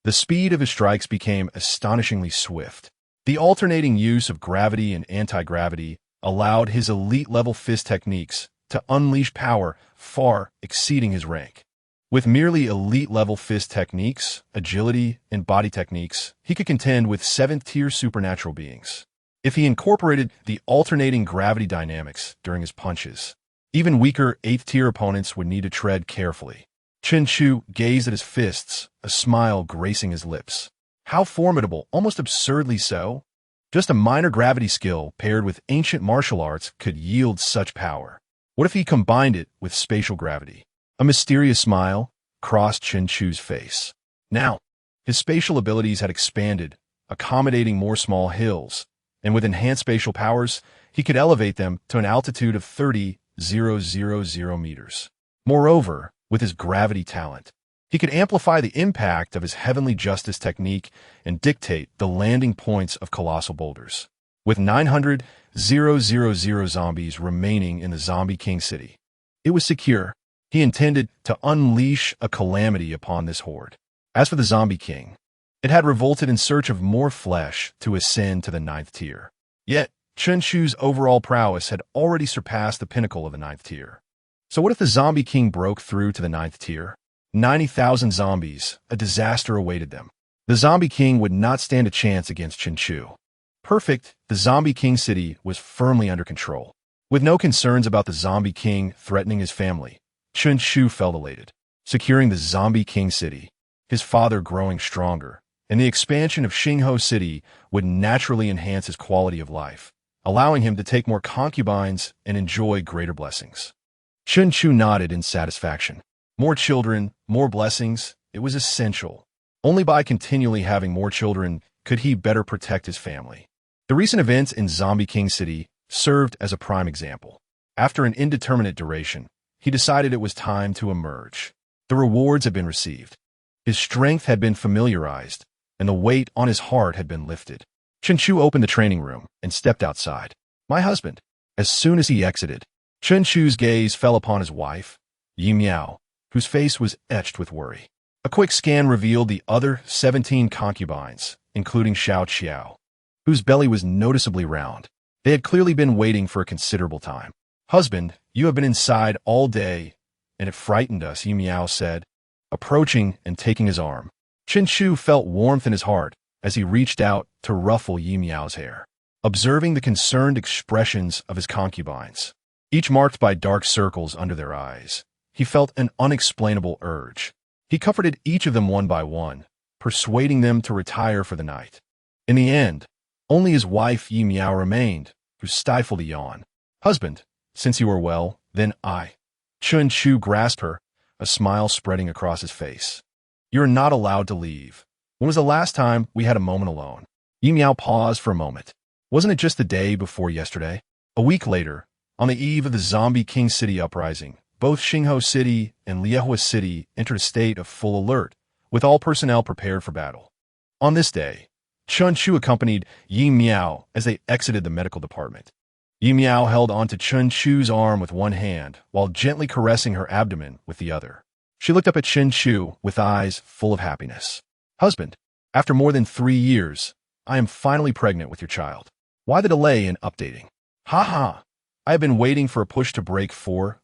Speaker 1: the speed of his strikes became astonishingly swift. The alternating use of gravity and anti-gravity allowed his elite-level fist techniques to unleash power far exceeding his rank. With merely elite-level fist techniques, agility, and body techniques, he could contend with 7th-tier supernatural beings. If he incorporated the alternating gravity dynamics during his punches, even weaker 8th-tier opponents would need to tread carefully. Chinchu gazed at his fists, a smile gracing his lips. How formidable, almost absurdly so. Just a minor gravity skill paired with ancient martial arts could yield such power. What if he combined it with spatial gravity? A mysterious smile crossed Chinchu's face. Now, his spatial abilities had expanded, accommodating more small hills, and with enhanced spatial powers, he could elevate them to an altitude of 30,000 meters. Moreover, with his gravity talent, he could amplify the impact of his heavenly justice technique and dictate the landing points of colossal boulders. With 900,000 zombies remaining in the Zombie King City, it was secure. He intended to unleash a calamity upon this horde. As for the Zombie King, it had revolted in search of more flesh to ascend to the 9th tier. Yet, Chinchu's overall prowess had already surpassed the pinnacle of the 9th tier. So what if the Zombie King broke through to the 9th tier? 90,000 zombies, a disaster awaited them. The Zombie King would not stand a chance against Chinchu. Perfect, the Zombie King City was firmly under control. With no concerns about the Zombie King threatening his family, Chinchu felt elated. Securing the Zombie King City, his father growing stronger, and the expansion of Xingho City would naturally enhance his quality of life, allowing him to take more concubines and enjoy greater blessings. Chinchu nodded in satisfaction. More children, more blessings, it was essential. Only by continually having more children could he better protect his family. The recent events in Zombie King City served as a prime example. After an indeterminate duration, he decided it was time to emerge. The rewards had been received. His strength had been familiarized, and the weight on his heart had been lifted. Chinchu opened the training room and stepped outside. My husband. As soon as he exited, Chinchu's gaze fell upon his wife, Yi Miao, whose face was etched with worry. A quick scan revealed the other 17 concubines, including Xiao Qiao, whose belly was noticeably round. They had clearly been waiting for a considerable time. Husband, you have been inside all day, and it frightened us, Yi Miao said, approaching and taking his arm. Chinchu felt warmth in his heart as he reached out to ruffle Yi Miao's hair. Observing the concerned expressions of his concubines, each marked by dark circles under their eyes, he felt an unexplainable urge. He comforted each of them one by one, persuading them to retire for the night. In the end, only his wife Yi Miao remained, who stifled a yawn. Husband, since you are well, then I. Chinchu grasped her, a smile spreading across his face. You're not allowed to leave. When was the last time we had a moment alone? Yi Miao paused for a moment. Wasn't it just the day before yesterday? A week later, on the eve of the Zombie King City uprising, both Xingho City and Liehua City entered a state of full alert, with all personnel prepared for battle. On this day, Chinchu accompanied Yi Miao as they exited the medical department. Yi Miao held onto Chinchu's arm with one hand, while gently caressing her abdomen with the other. She looked up at Chinchu with eyes full of happiness. Husband, after more than 3 years, I am finally pregnant with your child. Why the delay in updating? Ha ha! I have been waiting for a push to break 4000.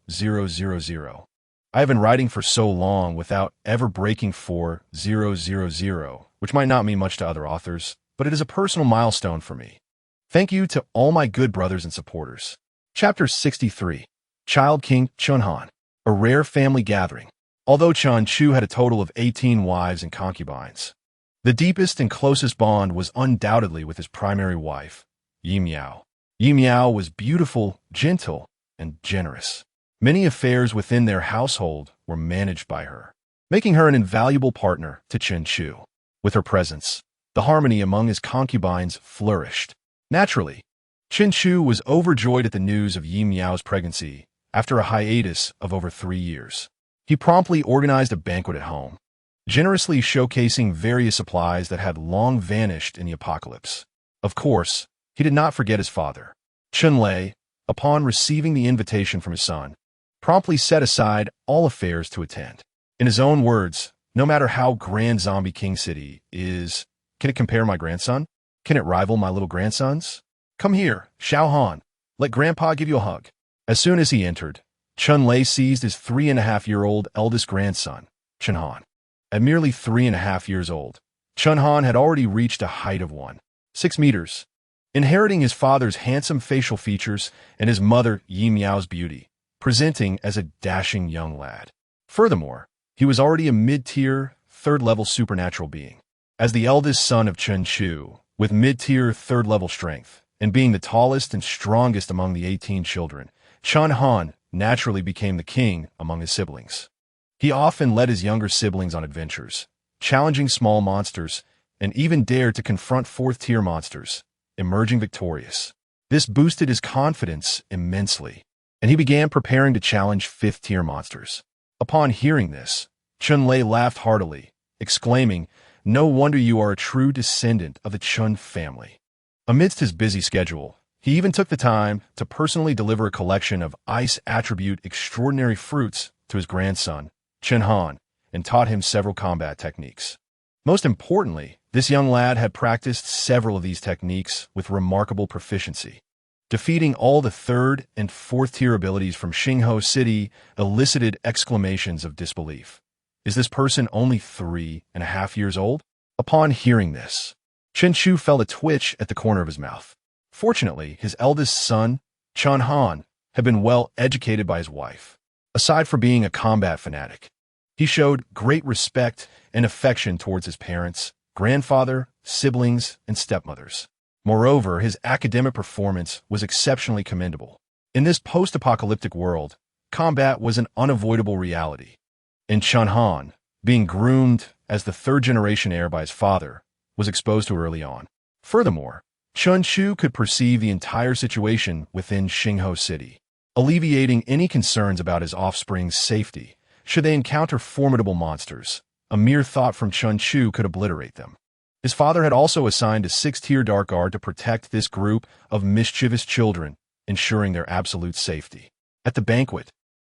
Speaker 1: I have been writing for so long without ever breaking 4000, which might not mean much to other authors, but it is a personal milestone for me. Thank you to all my good brothers and supporters. Chapter 63. Child King Chunhan. A rare family gathering. Although Chinchu had a total of 18 wives and concubines, the deepest and closest bond was undoubtedly with his primary wife, Yi Miao. Yi Miao was beautiful, gentle, and generous. Many affairs within their household were managed by her, making her an invaluable partner to Chen Chu. With her presence, the harmony among his concubines flourished. Naturally, Chen Chu was overjoyed at the news of Yi Miao's pregnancy after a hiatus of over 3 years. He promptly organized a banquet at home, generously showcasing various supplies that had long vanished in the apocalypse. Of course, he did not forget his father. Chen Lei, upon receiving the invitation from his son, promptly set aside all affairs to attend. In his own words, no matter how grand Zombie King City is, can it compare my grandson? Can it rival my little grandsons? Come here, Xiao Han. Let Grandpa give you a hug. As soon as he entered, Chen Lei seized his 3.5-year-old eldest grandson, Chen Han. At merely 3.5 years old, Chen Han had already reached a height of 1.6 meters. Inheriting his father's handsome facial features and his mother Yi Miao's beauty, presenting as a dashing young lad. Furthermore, he was already a mid-tier, third-level supernatural being. As the eldest son of Chen Chu, with mid-tier, third-level strength, and being the tallest and strongest among the 18 children, Chen Han naturally became the king among his siblings. He often led his younger siblings on adventures, challenging small monsters, and even dared to confront fourth-tier monsters, emerging victorious. This boosted his confidence immensely, and he began preparing to challenge fifth-tier monsters. Upon hearing this, Chen Lei laughed heartily, exclaiming, "No wonder you are a true descendant of the Chen family." Amidst his busy schedule, he even took the time to personally deliver a collection of ice attribute extraordinary fruits to his grandson, Chen Han, and taught him several combat techniques. Most importantly, this young lad had practiced several of these techniques with remarkable proficiency. Defeating all the third and fourth tier abilities from Xingho City elicited exclamations of disbelief. Is this person only 3.5 years old? Upon hearing this, Chen Chu felt a twitch at the corner of his mouth. Fortunately, his eldest son, Chen Han, had been well educated by his wife. Aside from being a combat fanatic, he showed great respect and affection towards his parents, grandfather, siblings, and stepmothers. Moreover, his academic performance was exceptionally commendable. In this post-apocalyptic world, combat was an unavoidable reality. And Chen Han, being groomed as the third-generation heir by his father, was exposed to early on. Furthermore, Chen Chu could perceive the entire situation within Xingho City, alleviating any concerns about his offspring's safety should they encounter formidable monsters. A mere thought from Chen Chu could obliterate them. His father had also assigned a 6th-tier Dark Guard to protect this group of mischievous children, ensuring their absolute safety. At the banquet,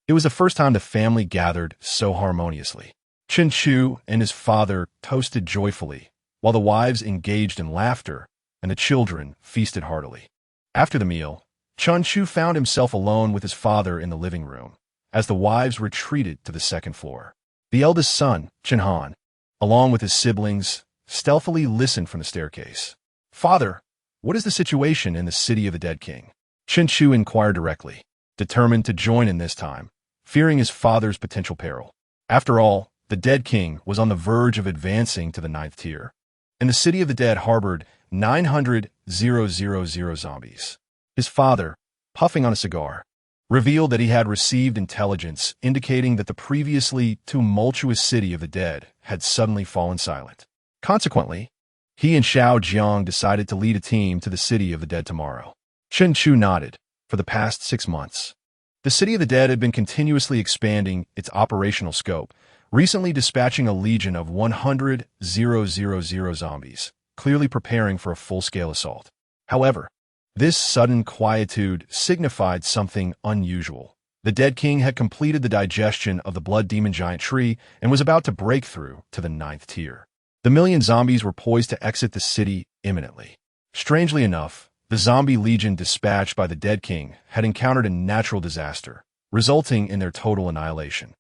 Speaker 1: it was the first time the family gathered so harmoniously. Chen Chu and his father toasted joyfully, while the wives engaged in laughter and the children feasted heartily. After the meal, Chen Chu found himself alone with his father in the living room, as the wives retreated to the second floor. The eldest son, Chen Han, along with his siblings, stealthily listened from the staircase. "Father, what is the situation in the city of the dead king?" Chen Chu inquired directly, determined to join in this time, fearing his father's potential peril. After all, the dead king was on the verge of advancing to the 9th tier, and the city of the dead harbored 900,000 zombies. His father, puffing on a cigar, revealed that he had received intelligence indicating that the previously tumultuous city of the dead had suddenly fallen silent. Consequently, he and Xiao Jiang decided to lead a team to the city of the dead tomorrow. Chen Chu nodded. For the past 6 months, the city of the dead had been continuously expanding its operational scope, recently dispatching a legion of 100,000 zombies, clearly preparing for a full-scale assault. However, this sudden quietude signified something unusual. The dead king had completed the digestion of the blood demon giant tree and was about to break through to the 9th tier. The million zombies were poised to exit the city imminently. Strangely enough, the zombie legion dispatched by the dead king had encountered a natural disaster, resulting in their total annihilation.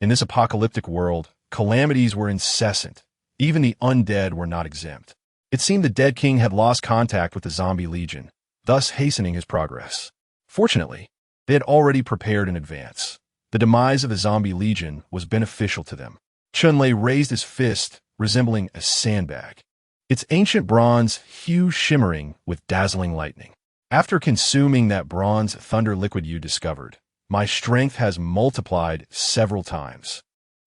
Speaker 1: In this apocalyptic world, calamities were incessant. Even the undead were not exempt. It seemed the dead king had lost contact with the zombie legion, thus hastening his progress. Fortunately, they had already prepared in advance. The demise of the zombie legion was beneficial to them. Chen Lei raised his fist, resembling a sandbag, its ancient bronze hue shimmering with dazzling lightning. After consuming that bronze thunder liquid you discovered, my strength has multiplied several times.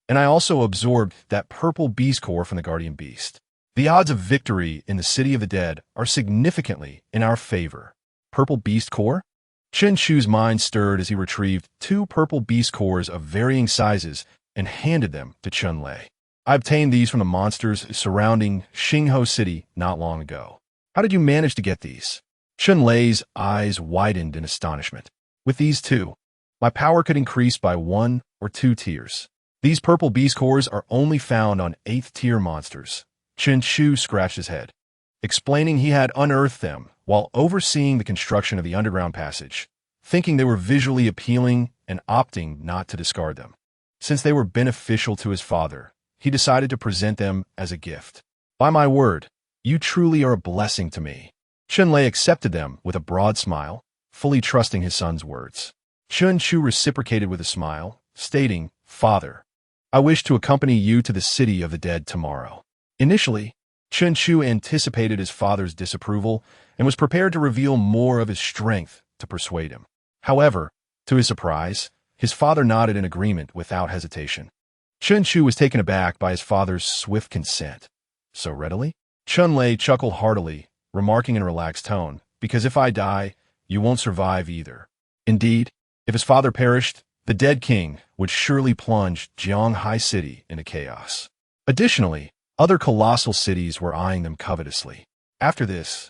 Speaker 1: And I also absorbed that purple beast core from the guardian beast. The odds of victory in the city of the dead are significantly in our favor. Purple beast core? Chen Shu's mind stirred as he retrieved 2 purple beast cores of varying sizes and handed them to Chun Lei. I obtained these from the monsters surrounding Xingho City not long ago. How did you manage to get these? Chun Lei's eyes widened in astonishment. With these 2, my power could increase by 1 or 2 tiers. These purple beast cores are only found on 8th tier monsters. Chen Shu scratched his head, explaining he had unearthed them while overseeing the construction of the underground passage, thinking they were visually appealing and opting not to discard them. Since they were beneficial to his father, he decided to present them as a gift. By my word, you truly are a blessing to me. Chun Lei accepted them with a broad smile, fully trusting his son's words. Chen Shu reciprocated with a smile, stating, "Father, I wish to accompany you to the city of the dead tomorrow." Initially, Chen Shu anticipated his father's disapproval and was prepared to reveal more of his strength to persuade him. However, to his surprise, his father nodded in agreement without hesitation. Chen Shu was taken aback by his father's swift consent. So readily? Chun Lei chuckled heartily, remarking in a relaxed tone, "Because if I die, you won't survive either." Indeed, if his father perished, the dead king would surely plunge Jianghai City into chaos. Additionally, other colossal cities were eyeing them covetously. After this,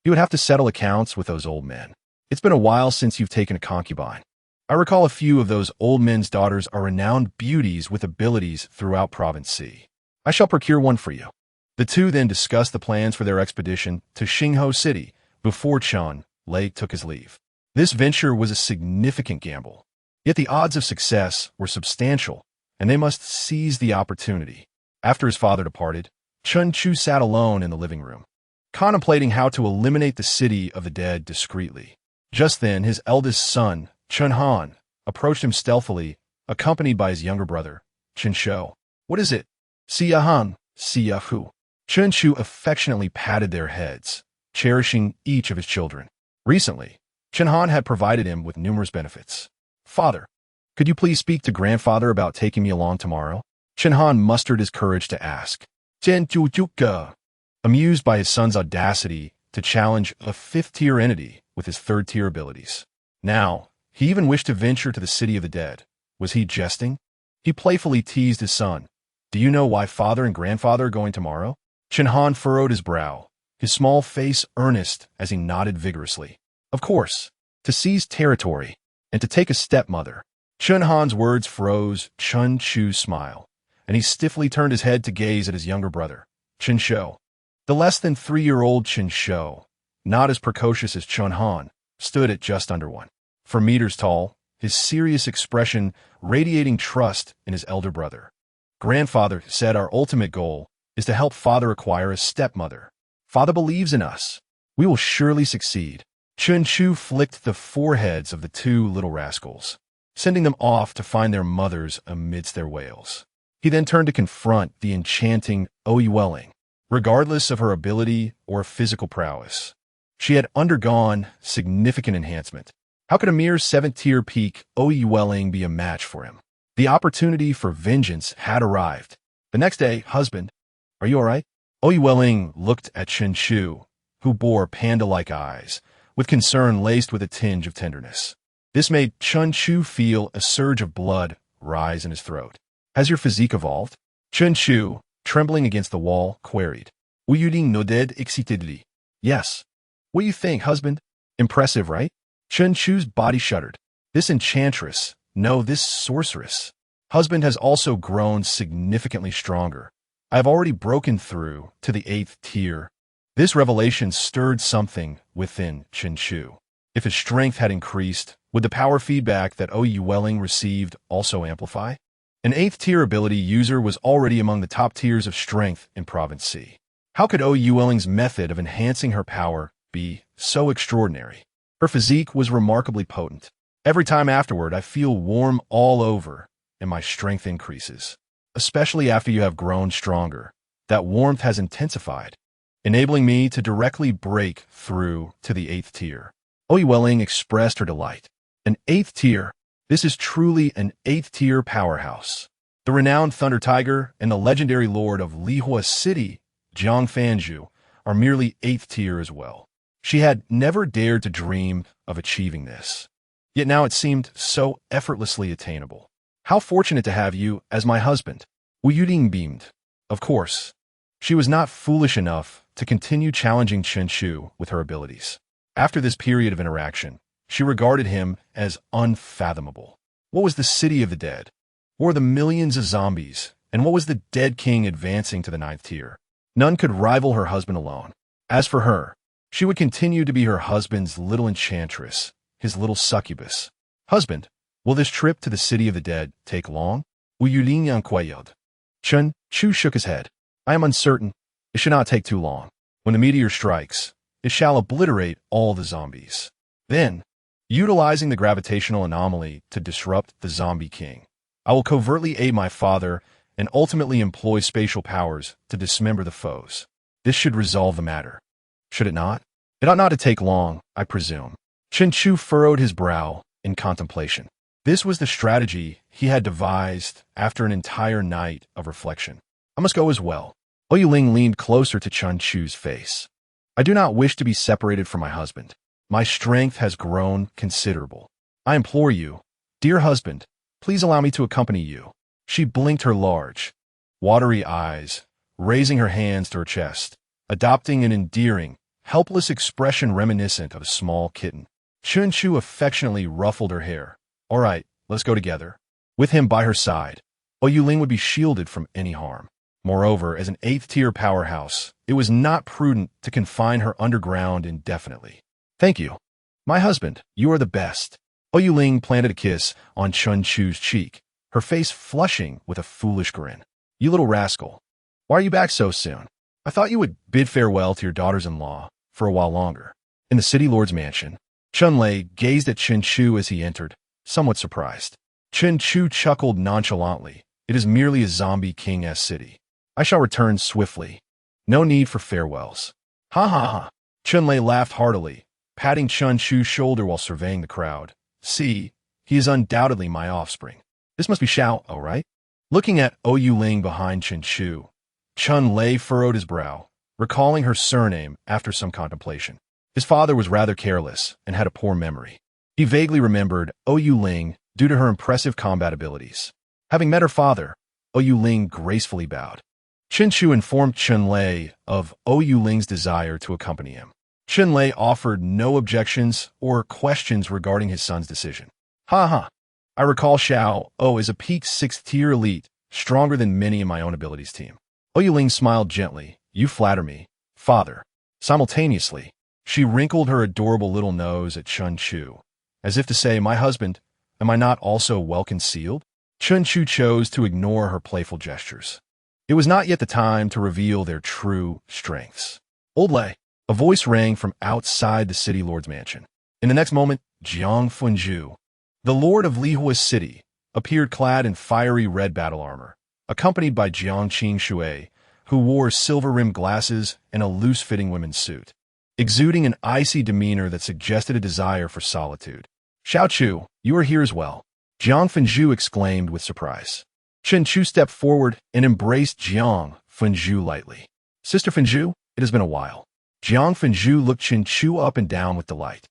Speaker 1: he would have to settle accounts with those old men. It's been a while since you've taken a concubine. I recall a few of those old men's daughters are renowned beauties with abilities throughout Province C. I shall procure one for you. The 2 then discussed the plans for their expedition to Xingho City before Chun Lei took his leave. This venture was a significant gamble, yet the odds of success were substantial, and they must seize the opportunity. After his father departed, Chen Shu sat alone in the living room, contemplating how to eliminate the city of the dead discreetly. Just then, his eldest son, Chen Han, approached him stealthily, accompanied by his younger brother, Chen Shou. "What is it?" "Siya Han, Siya Hu." Chen Shu affectionately patted their heads, cherishing each of his children. Recently, Chen Han had provided him with numerous benefits. "Father, could you please speak to grandfather about taking me along tomorrow?" Chen Han mustered his courage to ask. Chen Jujuka, amused by his son's audacity to challenge a 5th-tier entity with his 3rd-tier abilities. Now, he even wished to venture to the city of the dead. Was he jesting? He playfully teased his son. "Do you know why father and grandfather are going tomorrow?" Chen Han furrowed his brow, his small face earnest as he nodded vigorously. "Of course, to seize territory and to take a stepmother." Chen Han's words froze Chen Shu's smile, and he stiffly turned his head to gaze at his younger brother, Chen Shou. The less than 3-year-old Chen Shou, not as precocious as Chen Han, stood at just under 1 meters tall, his serious expression radiating trust in his elder brother. "Grandfather said our ultimate goal is to help father acquire a stepmother. Father believes in us. We will surely succeed." Chen Shu flicked the foreheads of the 2 little rascals, sending them off to find their mothers amidst their wails. He then turned to confront the enchanting Ouyueling. Regardless of her ability or physical prowess, she had undergone significant enhancement. How could a mere 7th-tier peak Ouyueling be a match for him? The opportunity for vengeance had arrived. The next day, "Husband, are you all right?" Ouyueling looked at Chen Shu, who bore panda-like eyes, with concern laced with a tinge of tenderness. This made Chen Shu feel a surge of blood rise in his throat. "Has your physique evolved?" Chen Shu, trembling against the wall, queried. Uyuding nodded excitedly. "Yes. What do you think, husband? Impressive, right?" Chen Shu's body shuddered. This enchantress, no, this sorceress. Husband has also grown significantly stronger. I have already broken through to the 8th tier. This revelation stirred something within Chen Shu. If his strength had increased, would the power feedback that Ouyueling received also amplify? An 8th tier ability user was already among the top tiers of strength in Province C. How could Ouyueling's method of enhancing her power be so extraordinary? Her physique was remarkably potent. Every time afterward, I feel warm all over, and my strength increases. Especially after you have grown stronger, that warmth has intensified, enabling me to directly break through to the 8th tier. Ouyueling expressed her delight. An 8th tier? This is truly an 8th-tier powerhouse. The renowned Thunder Tiger and the legendary lord of Lihua City, Jiang Fanju, are merely 8th tier as well. She had never dared to dream of achieving this. Yet now it seemed so effortlessly attainable. How fortunate to have you as my husband. Wu Yuding beamed. Of course. She was not foolish enough to continue challenging Chen Chu with her abilities. After this period of interaction, she regarded him as unfathomable. What was the city of the dead? What were the millions of zombies? And what was the dead king advancing to the 9th tier? None could rival her husband alone. As for her, she would continue to be her husband's little enchantress, his little succubus. Husband, will this trip to the city of the dead take long? Wu Yulin inquired. Chen Chu shook his head. I am uncertain. It should not take too long. When the meteor strikes, it shall obliterate all the zombies. Then, utilizing the gravitational anomaly to disrupt the zombie king, I will covertly aid my father and ultimately employ spatial powers to dismember the foes. This should resolve the matter. Should it not? It ought not to take long, I presume. Chen Chu furrowed his brow in contemplation. This was the strategy he had devised after an entire night of reflection. I must go as well. Oyuling leaned closer to Chen Chu's face. I do not wish to be separated from my husband. My strength has grown considerable. I implore you, dear husband, please allow me to accompany you. She blinked her large, watery eyes, raising her hands to her chest, adopting an endearing, helpless expression reminiscent of a small kitten. Chen Chu affectionately ruffled her hair. All right, let's go together. With him by her side, Oyuling would be shielded from any harm. Moreover, as an 8th-tier powerhouse, it was not prudent to confine her underground indefinitely. Thank you. My husband, you are the best. Oyuling planted a kiss on Chen Chu's cheek, her face flushing with a foolish grin. You little rascal. Why are you back so soon? I thought you would bid farewell to your daughters-in-law for a while longer. In the city lord's mansion, Chen Lei gazed at Chen Chu as he entered, somewhat surprised. Chen Chu chuckled nonchalantly. It is merely a zombie king-s city. I shall return swiftly. No need for farewells. Ha ha ha. Chen Lei laughed heartily, patting Chen Chu's shoulder while surveying the crowd. See, he is undoubtedly my offspring. This must be Xiao, oh right? Looking at Oyuling behind Chen Chu, Chen Lei furrowed his brow, recalling her surname after some contemplation. His father was rather careless and had a poor memory. He vaguely remembered Oyuling due to her impressive combat abilities. Having met her father, Oyuling gracefully bowed. Chen Chu informed Chen Lei of Oyuling's desire to accompany him. Chen Lei offered no objections or questions regarding his son's decision. Ha ha. I recall Xiao O is a peak 6th-tier elite, stronger than many in my own abilities team. Oyuling smiled gently. You flatter me, father. Simultaneously, she wrinkled her adorable little nose at Chen Chu, as if to say, my husband, am I not also well concealed? Chen Chu chose to ignore her playful gestures. It was not yet the time to reveal their true strengths. Old Lei, a voice rang from outside the city lord's mansion. In the next moment, Jiang Fanju, the lord of Lihua City, appeared clad in fiery red battle armor, accompanied by Jiang Shui, who wore silver-rimmed glasses and a loose-fitting women's suit, exuding an icy demeanor that suggested a desire for solitude. Xiao Chu, you are here as well, Jiang Fanju exclaimed with surprise. Chen Chu stepped forward and embraced Jiang Fanju lightly. Sister Fanju, it has been a while. Jiang Fanju looked Chen Chu up and down with delight.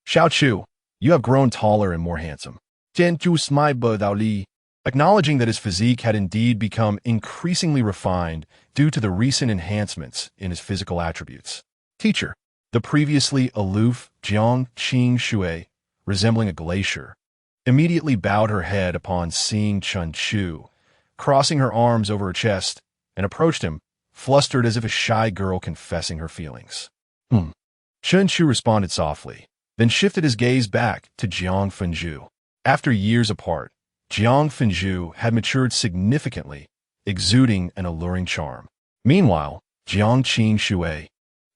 Speaker 1: Xiao Chu, you have grown taller and more handsome. Chen Chu smiled Li, acknowledging that his physique had indeed become increasingly refined due to the recent enhancements in his physical attributes. Teacher, the previously aloof Jiang Shui, resembling a glacier, immediately bowed her head upon seeing Chen Chu, crossing her arms over her chest, and approached him, flustered as if a shy girl confessing her feelings. Chen Chu responded softly, then shifted his gaze back to Jiang Fanju. After years apart, Jiang Fanju had matured significantly, exuding an alluring charm. Meanwhile, Jiang Shui,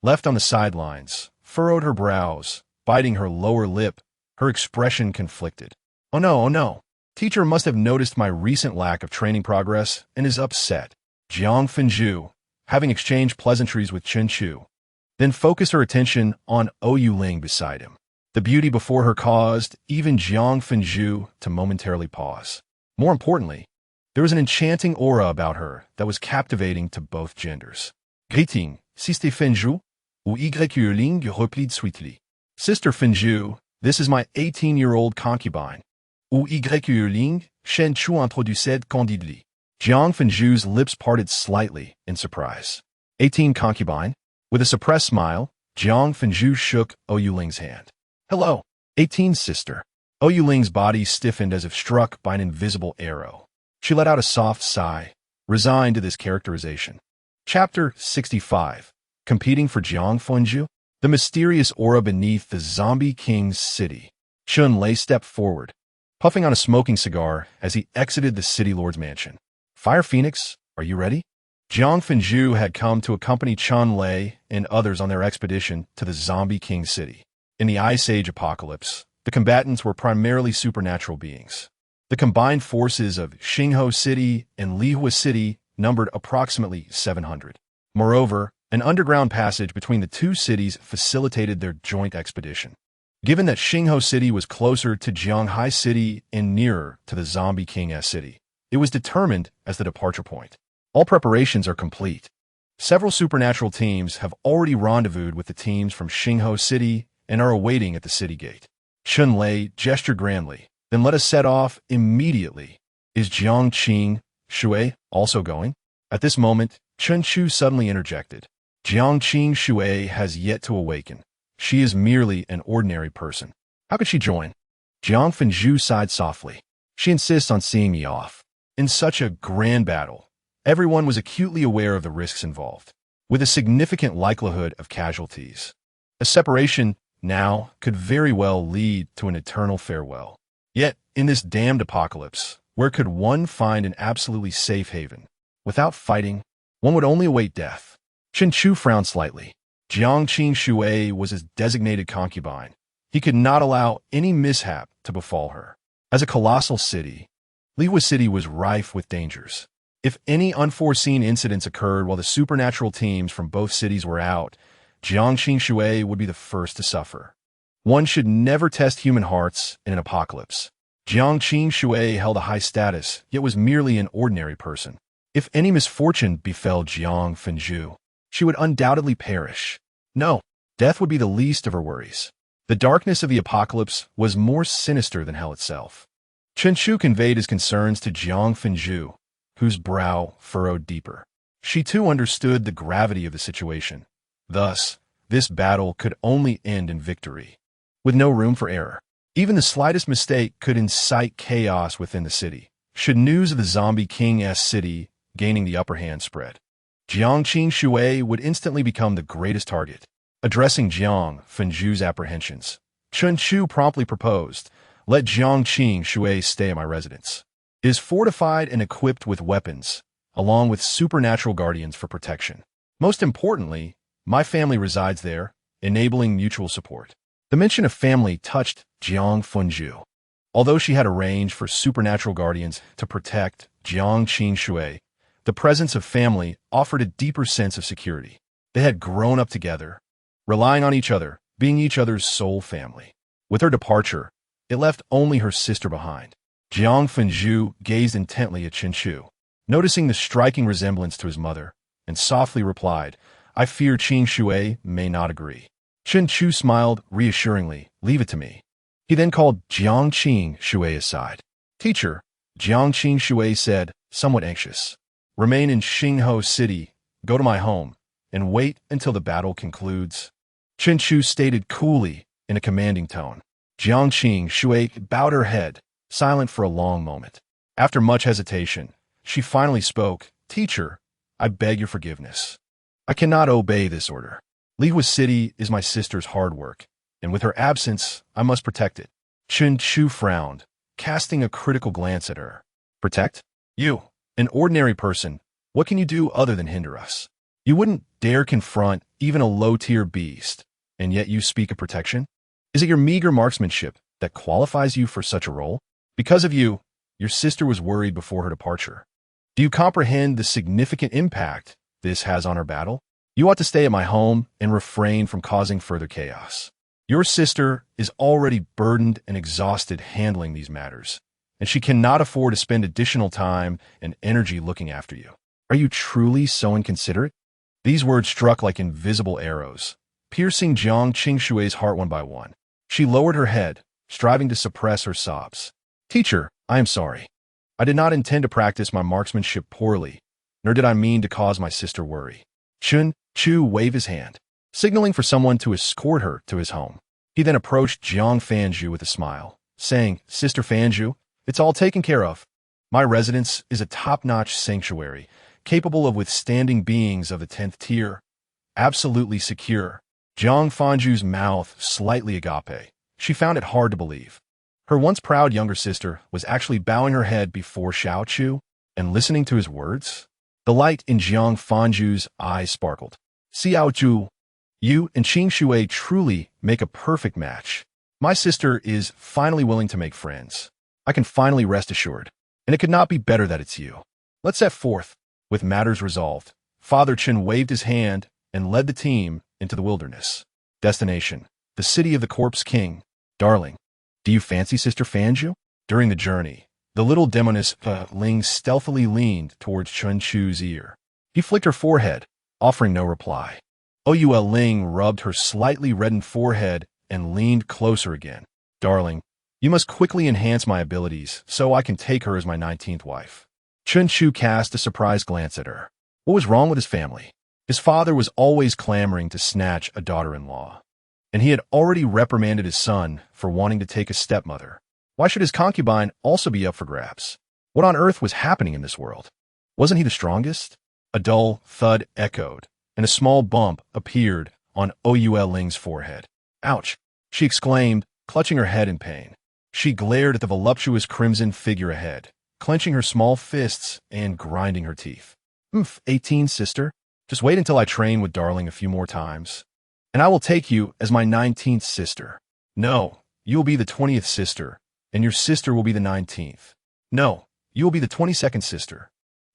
Speaker 1: left on the sidelines, furrowed her brows, biting her lower lip, her expression conflicted. Oh no. Teacher must have noticed my recent lack of training progress and is upset. Jiang Fanju, having exchanged pleasantries with Chen Chu, then focused her attention on Oyuling beside him. The beauty before her caused even Jiang Fengzhu to momentarily pause. More importantly, there was an enchanting aura about her that was captivating to both genders. Greeting, Sister Fengzhu, ou Yling replied sweetly. Sister Fengzhu, this is my 18-year-old concubine. Ou Yling, Shen Chu introduced candidly. Jiang Fengzhu's lips parted slightly in surprise. 18 concubine? With a suppressed smile, Jiang Fengzhu shook Yuling's hand. Hello, 18 sister. Yuling's body stiffened as if struck by an invisible arrow. She let out a soft sigh, resigned to this characterization. Chapter 65. Competing for Jiang Fengzhu? The mysterious aura beneath the zombie king's city. Chun Lei stepped forward, puffing on a smoking cigar as he exited the city lord's mansion. Fire Phoenix, are you ready? Jiang Fengzhu had come to accompany Chun Lei and others on their expedition to the zombie king city. In the Ice Age apocalypse, the combatants were primarily supernatural beings. The combined forces of Xingho City and Lihua City numbered approximately 700. Moreover, an underground passage between the two cities facilitated their joint expedition. Given that Xingho City was closer to Jianghai City and nearer to the Zombie King-'s city, it was determined as the departure point. All preparations are complete. Several supernatural teams have already rendezvoused with the teams from Xingho City and are awaiting at the city gate. Chun Lei gestured grandly. Then let us set off immediately. Is Jiang Qing Shui also going? At this moment, Chun Chu suddenly interjected. Jiang Qing Shui has yet to awaken. She is merely an ordinary person. How could she join? Jiang Fengzhu sighed softly. She insists on seeing me off. In such a grand battle, everyone was acutely aware of the risks involved, with a significant likelihood of casualties. A separation now could very well lead to an eternal farewell. Yet, in this damned apocalypse, where could one find an absolutely safe haven? Without fighting, one would only await death. Chen Chu frowned slightly. Jiang Qing Shui was his designated concubine. He could not allow any mishap to befall her. As a colossal city, Lihua City was rife with dangers. If any unforeseen incidents occurred while the supernatural teams from both cities were out, Jiang Qing Shui would be the first to suffer. One should never test human hearts in an apocalypse. Jiang Qing Shui held a high status, yet was merely an ordinary person. If any misfortune befell Jiang Fengzhu, she would undoubtedly perish. No, death would be the least of her worries. The darkness of the apocalypse was more sinister than hell itself. Chen Chu conveyed his concerns to Jiang Fengzhu, whose brow furrowed deeper. She too understood the gravity of the situation. Thus, this battle could only end in victory, with no room for error. Even the slightest mistake could incite chaos within the city, should news of the Zombie King-'s city gaining the upper hand spread. Jiang Qing Shui would instantly become the greatest target. Addressing Jiang Fengzhu's apprehensions, Chun Chu promptly proposed, let Jiang Qing Shui stay at my residence. It is fortified and equipped with weapons, along with supernatural guardians for protection. Most importantly, my family resides there, enabling mutual support. The mention of family touched Jiang Fengzhu. Although she had arranged for supernatural guardians to protect Jiang Qing Shui, the presence of family offered a deeper sense of security. They had grown up together, relying on each other, being each other's sole family. With her departure, it left only her sister behind. Jiang Fengzhu gazed intently at Chen Chu, noticing the striking resemblance to his mother, and softly replied, I fear Qing Shui may not agree. Chen Chu smiled reassuringly, leave it to me. He then called Jiang Qing Shui aside. Teacher, Jiang Qing Shui said, somewhat anxious. Remain in Xingho City, go to my home, and wait until the battle concludes. Chen Chu stated coolly in a commanding tone. Jiang Qing Shui bowed her head, silent for a long moment. After much hesitation, she finally spoke, Teacher, I beg your forgiveness. I cannot obey this order. Lihua City is my sister's hard work, and with her absence, I must protect it. Chen Chu frowned, casting a critical glance at her. Protect? You, an ordinary person, what can you do other than hinder us? You wouldn't dare confront even a low-tier beast, and yet you speak of protection? Is it your meager marksmanship that qualifies you for such a role? Because of you, your sister was worried before her departure. Do you comprehend the significant impact this has on our battle? You ought to stay at my home and refrain from causing further chaos. Your sister is already burdened and exhausted handling these matters, and she cannot afford to spend additional time and energy looking after you. Are you truly so inconsiderate? These words struck like invisible arrows, piercing Jiang Qingshui's heart one by one. She lowered her head, striving to suppress her sobs. Teacher, I am sorry. I did not intend to practice my marksmanship poorly, nor did I mean to cause my sister worry. Chun Chu waved his hand, signaling for someone to escort her to his home. He then approached Jiang Fanju with a smile, saying, Sister Fanju, it's all taken care of. My residence is a top-notch sanctuary, capable of withstanding beings of the 10th tier. Absolutely secure. Jiang Fanju's mouth slightly agape. She found it hard to believe. Her once proud younger sister was actually bowing her head before Xiao Chu and listening to his words. The light in Jiang Fanju's eyes sparkled. Xiao Chu, you and Qing Shui truly make a perfect match. My sister is finally willing to make friends. I can finally rest assured. And it could not be better that it's you. Let's set forth. With matters resolved, Father Chen waved his hand and led the team into the wilderness. Destination: the city of the Corpse King. Darling, do you fancy Sister Fanju? During the journey, the little demoness Ling stealthily leaned towards Chun Chu's ear. He flicked her forehead, offering no reply. Oua Ling rubbed her slightly reddened forehead and leaned closer again. Darling, you must quickly enhance my abilities so I can take her as my 19th wife. Chun Chu cast a surprised glance at her. What was wrong with his family? His father was always clamoring to snatch a daughter-in-law, and he had already reprimanded his son for wanting to take a stepmother. Why should his concubine also be up for grabs? What on earth was happening in this world? Wasn't he the strongest? A dull thud echoed, and a small bump appeared on Oua Ling's forehead. Ouch, she exclaimed, clutching her head in pain. She glared at the voluptuous crimson figure ahead, clenching her small fists and grinding her teeth. 18, sister. Just wait until I train with Darling a few more times, and I will take you as my 19th sister. No, you will be the 20th sister, and your sister will be the 19th. No, you will be the 22nd sister.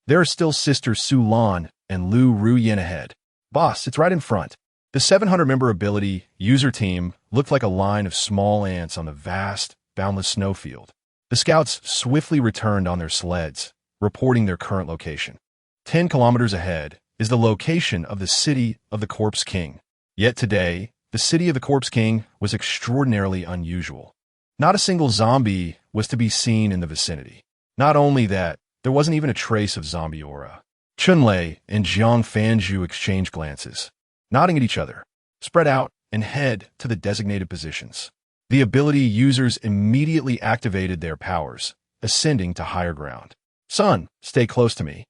Speaker 1: There are still sisters Su Lan and Lu Ruyan ahead. Boss, it's right in front. The 700-member ability user team looked like a line of small ants on the vast, boundless snowfield. The scouts swiftly returned on their sleds, reporting their current location. 10 kilometers ahead is the location of the city of the Corpse King. Yet today, the city of the Corpse King was extraordinarily unusual. Not a single zombie was to be seen in the vicinity. Not only that, there wasn't even a trace of zombie aura. Chunlei and Jiang Fanju exchanged glances, nodding at each other, spread out, and head to the designated positions. The ability users immediately activated their powers, ascending to higher ground. Son, stay close to me.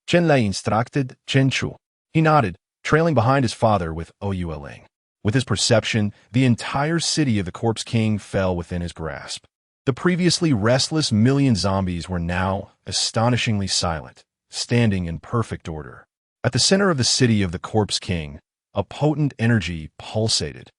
Speaker 1: Chunlei instructed Chen Chu. He nodded, trailing behind his father with Oua Ling. With his perception, the entire city of the Corpse King fell within his grasp. The previously restless million zombies were now astonishingly silent, standing in perfect order. At the center of the city of the Corpse King, a potent energy pulsated,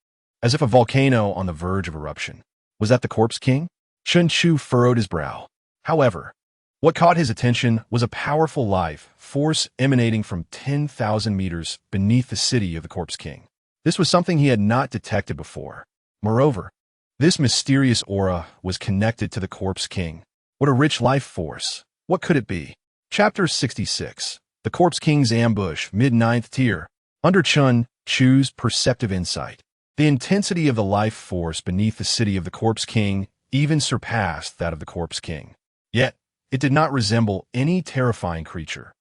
Speaker 1: as if a volcano on the verge of eruption. Was that the Corpse King? Chun Chu furrowed his brow. However, what caught his attention was a powerful life force emanating from 10,000 meters beneath the city of the Corpse King. This was something he had not detected before. Moreover, this mysterious aura was connected to the Corpse King. What a rich life force. What could it be? Chapter 66. The Corpse King's Ambush, mid-9th tier. Under Chun Chu's perceptive insight, the intensity of the life force beneath the city of the Corpse King even surpassed that of the Corpse King. Yet, it did not resemble any terrifying creature.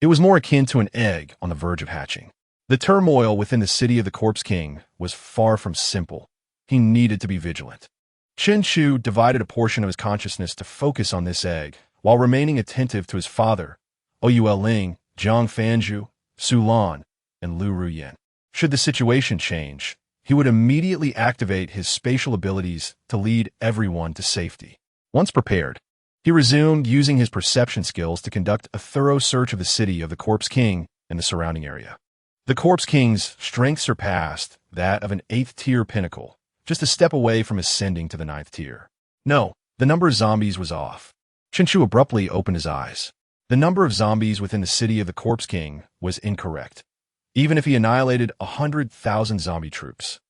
Speaker 1: It was more akin to an egg on the verge of hatching. The turmoil within the city of the Corpse King was far from simple. He needed to be vigilant. Chen Chu divided a portion of his consciousness to focus on this egg, while remaining attentive to his father, Oua Ling, Jiang Fanju, Su Lan, and Lu Ruyan. Should the situation change, he would immediately activate his spatial abilities to lead everyone to safety. Once prepared, he resumed using his perception skills to conduct a thorough search of the city of the Corpse King and the surrounding area. The Corpse King's strength surpassed that of an 8th tier pinnacle, just a step away from ascending to the 9th tier. No, the number of zombies was off. Chen Chu abruptly opened his eyes. The number of zombies within the city of the Corpse King was incorrect, even if he annihilated 100,000 zombie troops.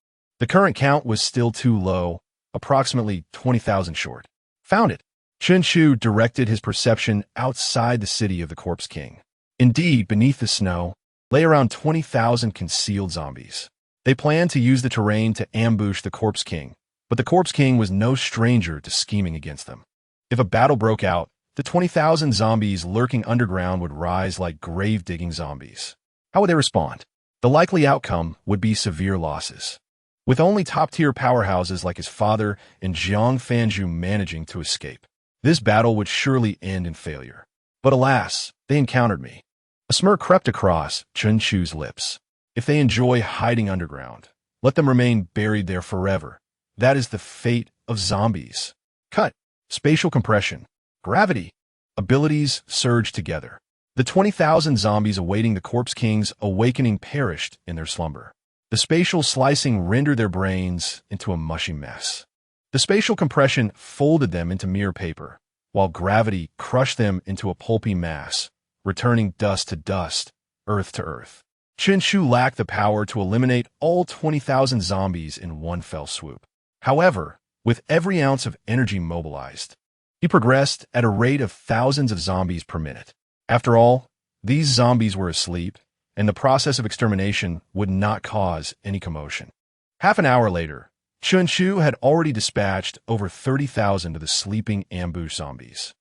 Speaker 1: The current count was still too low, approximately 20,000 short. Found it. Chen Shu directed his perception outside the city of the Corpse King. Indeed, beneath the snow lay around 20,000 concealed zombies. They planned to use the terrain to ambush the Corpse King, but the Corpse King was no stranger to scheming against them. If a battle broke out, the 20,000 zombies lurking underground would rise like grave-digging zombies. How would they respond? The likely outcome would be severe losses. With only top-tier powerhouses like his father and Jiang Fanju managing to escape, this battle would surely end in failure. But alas, they encountered me. A smirk crept across Chen Shu's lips. If they enjoy hiding underground, let them remain buried there forever. That is the fate of zombies. Cut. Spatial compression. Gravity. Abilities surged together. The 20,000 zombies awaiting the Corpse King's awakening perished in their slumber. The spatial slicing rendered their brains into a mushy mess. The spatial compression folded them into mere paper, while gravity crushed them into a pulpy mass, returning dust to dust, earth to earth. Chen Shu lacked the power to eliminate all 20,000 zombies in one fell swoop. However, with every ounce of energy mobilized, he progressed at a rate of thousands of zombies per minute. After all, these zombies were asleep, and the process of extermination would not cause any commotion. Half an hour later, Chen Shu had already dispatched over 30,000 of the sleeping ambush zombies.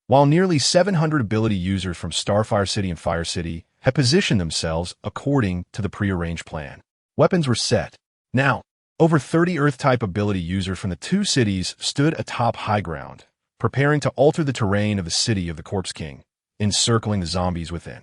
Speaker 1: While nearly 700 ability users from Starfire City and Fire City had positioned themselves according to the prearranged plan. Weapons were set. Now, over 30 Earth-type ability users from the two cities stood atop high ground, preparing to alter the terrain of the city of the Corpse King, encircling the zombies within.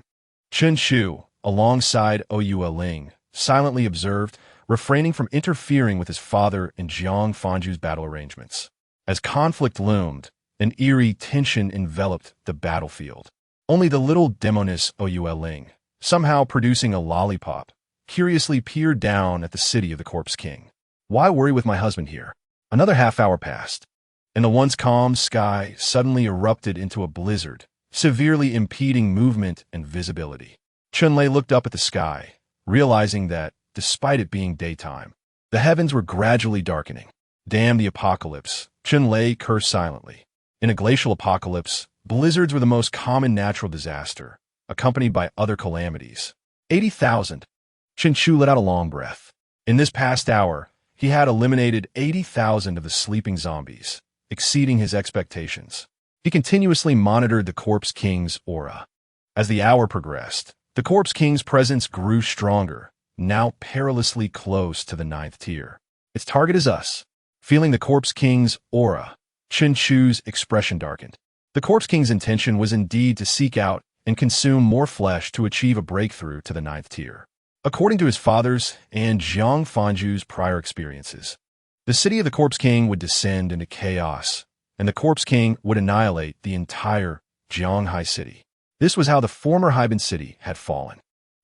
Speaker 1: Chen Shu, alongside Ling, silently observed, refraining from interfering with his father and Jiang Fanju's battle arrangements. As conflict loomed, an eerie tension enveloped the battlefield. Only the little demoness Ling, somehow producing a lollipop, curiously peered down at the city of the Corpse King. Why worry with my husband here? Another half hour passed, and the once calm sky suddenly erupted into a blizzard, severely impeding movement and visibility. Chunlei looked up at the sky, realizing that, despite it being daytime, the heavens were gradually darkening. Damn the apocalypse, Chunlei cursed silently. In a glacial apocalypse, blizzards were the most common natural disaster, accompanied by other calamities. 80,000. Chen Shu let out a long breath. In this past hour, he had eliminated 80,000 of the sleeping zombies, exceeding his expectations. He continuously monitored the Corpse King's aura. As the hour progressed, the Corpse King's presence grew stronger, now perilously close to the 9th tier. Its target is us. Feeling the Corpse King's aura, Chen Shu's expression darkened. The Corpse King's intention was indeed to seek out and consume more flesh to achieve a breakthrough to the 9th tier. According to his father's and Jiang Fanju's prior experiences, the city of the Corpse King would descend into chaos, and the Corpse King would annihilate the entire Jianghai city. This was how the former Haiban city had fallen.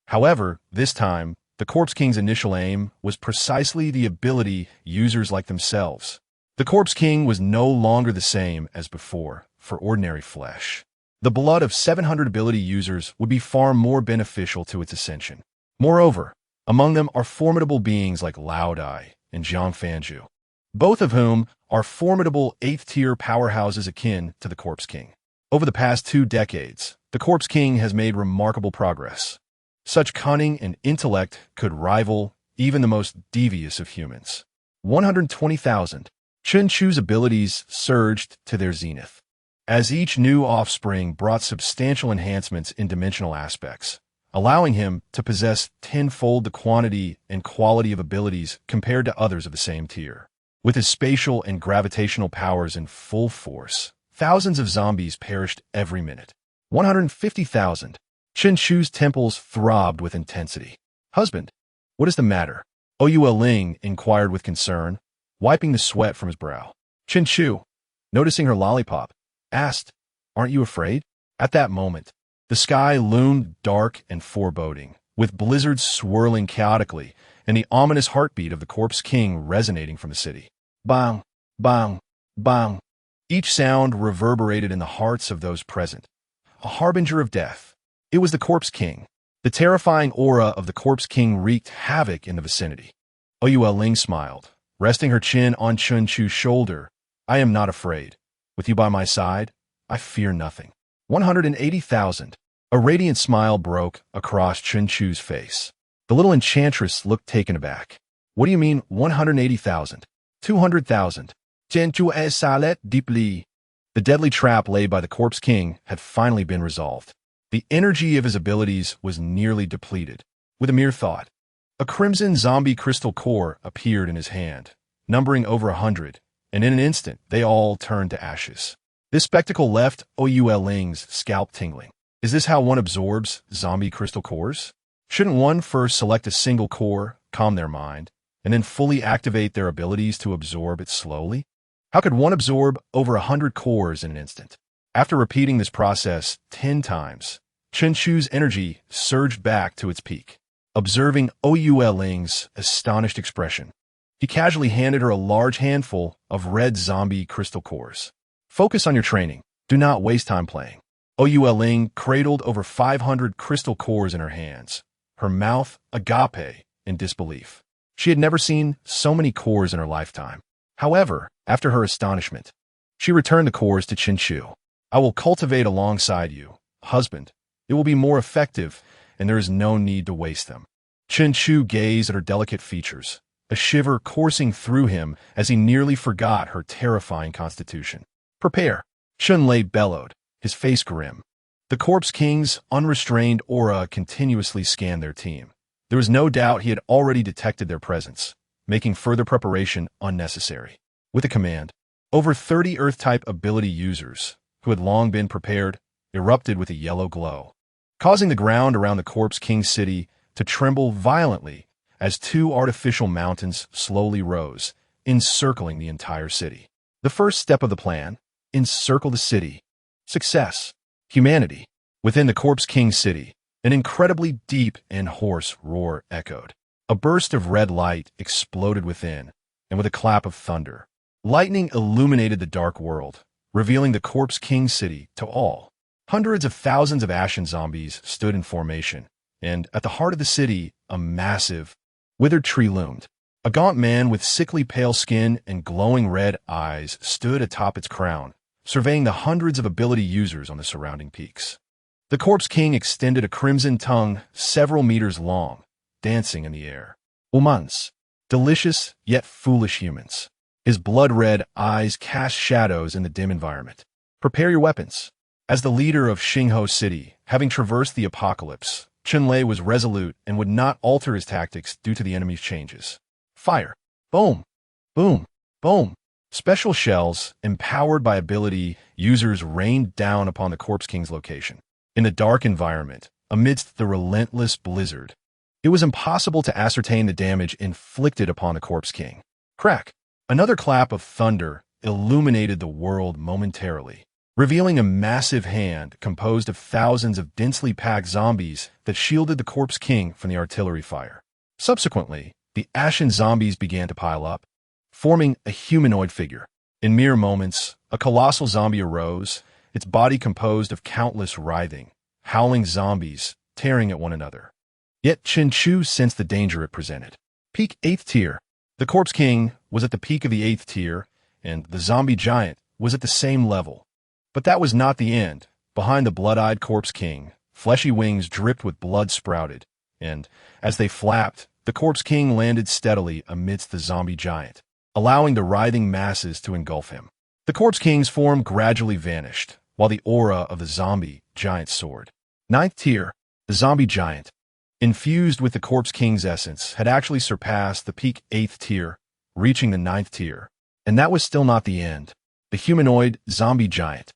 Speaker 1: However, this time, the Corpse King's initial aim was precisely the ability users like themselves. The Corpse King was no longer the same as before for ordinary flesh. The blood of 700 ability users would be far more beneficial to its ascension. Moreover, among them are formidable beings like Lao Dai and Jiang Fanju, both of whom are formidable 8th-tier powerhouses akin to the Corpse King. Over the past 2 decades, the Corpse King has made remarkable progress. Such cunning and intellect could rival even the most devious of humans. 120,000. Chen Shu's abilities surged to their zenith. As each new offspring brought substantial enhancements in dimensional aspects, allowing him to possess tenfold the quantity and quality of abilities compared to others of the same tier. With his spatial and gravitational powers in full force, thousands of zombies perished every minute. 150,000. Chen Shu's temples throbbed with intensity. Husband, what is the matter? Ling inquired with concern, wiping the sweat from his brow. Chen Shu, noticing her lollipop, asked, "Aren't you afraid?" At that moment, the sky loomed dark and foreboding, with blizzards swirling chaotically and the ominous heartbeat of the Corpse King resonating from the city. Bang, bang, bang. Each sound reverberated in the hearts of those present, a harbinger of death. It was the Corpse King. The terrifying aura of the Corpse King wreaked havoc in the vicinity. Ouyue Ling smiled, resting her chin on Chun Chu's shoulder. I am not afraid. With you by my side, I fear nothing. 180,000. A radiant smile broke across Chun Chu's face. The little enchantress looked taken aback. What do you mean 180,000? 200,000. Chun Chu salet deeply. The deadly trap laid by the Corpse King had finally been resolved. The energy of his abilities was nearly depleted. With a mere thought, a crimson zombie crystal core appeared in his hand, numbering over 100, and in an instant they all turned to ashes. This spectacle left Ouyue Ling's scalp tingling. Is this how one absorbs zombie crystal cores? Shouldn't one first select a single core, calm their mind, and then fully activate their abilities to absorb it slowly? How could one absorb over 100 cores in an instant? After repeating this process 10 times, Chun Chu's energy surged back to its peak. Observing Ouyue Ling's astonished expression, he casually handed her a large handful of red zombie crystal cores. Focus on your training. Do not waste time playing. Ouyue Ling cradled over 500 crystal cores in her hands, her mouth agape in disbelief. She had never seen so many cores in her lifetime. However, after her astonishment, she returned the cores to Chun Chu. I will cultivate alongside you, husband. It will be more effective, and there is no need to waste them. Chun Chu gazed at her delicate features, a shiver coursing through him as he nearly forgot her terrifying constitution. Prepare, Chun Lei bellowed, his face grim. The Corpse King's unrestrained aura continuously scanned their team. There was no doubt he had already detected their presence, making further preparation unnecessary. With a command, over 30 Earth-type ability users, who had long been prepared, erupted with a yellow glow, causing the ground around the Corpse King city to tremble violently as two artificial mountains slowly rose, encircling the entire city. The first step of the plan: encircle the city. Success. Humanity. Within the Corpse King city, an incredibly deep and hoarse roar echoed. A burst of red light exploded within, and with a clap of thunder, lightning illuminated the dark world, revealing the Corpse King city to all. Hundreds of thousands of ashen zombies stood in formation, and at the heart of the city, a massive, withered tree loomed. A gaunt man with sickly pale skin and glowing red eyes stood atop its crown, surveying the hundreds of ability users on the surrounding peaks. The Corpse King extended a crimson tongue several meters long, dancing in the air. Humans. Delicious, yet foolish humans. His blood-red eyes cast shadows in the dim environment. Prepare your weapons. As the leader of Xingho City, having traversed the apocalypse, Chun Lei was resolute and would not alter his tactics due to the enemy's changes. Fire. Boom. Boom. Boom. Special shells, empowered by ability, users rained down upon the Corpse King's location. In the dark environment, amidst the relentless blizzard, it was impossible to ascertain the damage inflicted upon the Corpse King. Crack. Another clap of thunder illuminated the world momentarily, revealing a massive hand composed of thousands of densely packed zombies that shielded the Corpse King from the artillery fire. Subsequently, the ashen zombies began to pile up, forming a humanoid figure. In mere moments, a colossal zombie arose, its body composed of countless writhing, howling zombies tearing at one another. Yet Chun Chu sensed the danger it presented. Peak 8th tier. The Corpse King was at the peak of the 8th tier, and the zombie giant was at the same level. But that was not the end. Behind the blood-eyed Corpse King, fleshy wings dripped with blood sprouted, and, as they flapped, the Corpse King landed steadily amidst the zombie giant, allowing the writhing masses to engulf him. The Corpse King's form gradually vanished, while the aura of the zombie giant soared. 9th tier. The zombie giant, infused with the Corpse King's essence, had actually surpassed the peak 8th tier, reaching the 9th tier. And that was still not the end. The humanoid zombie giant,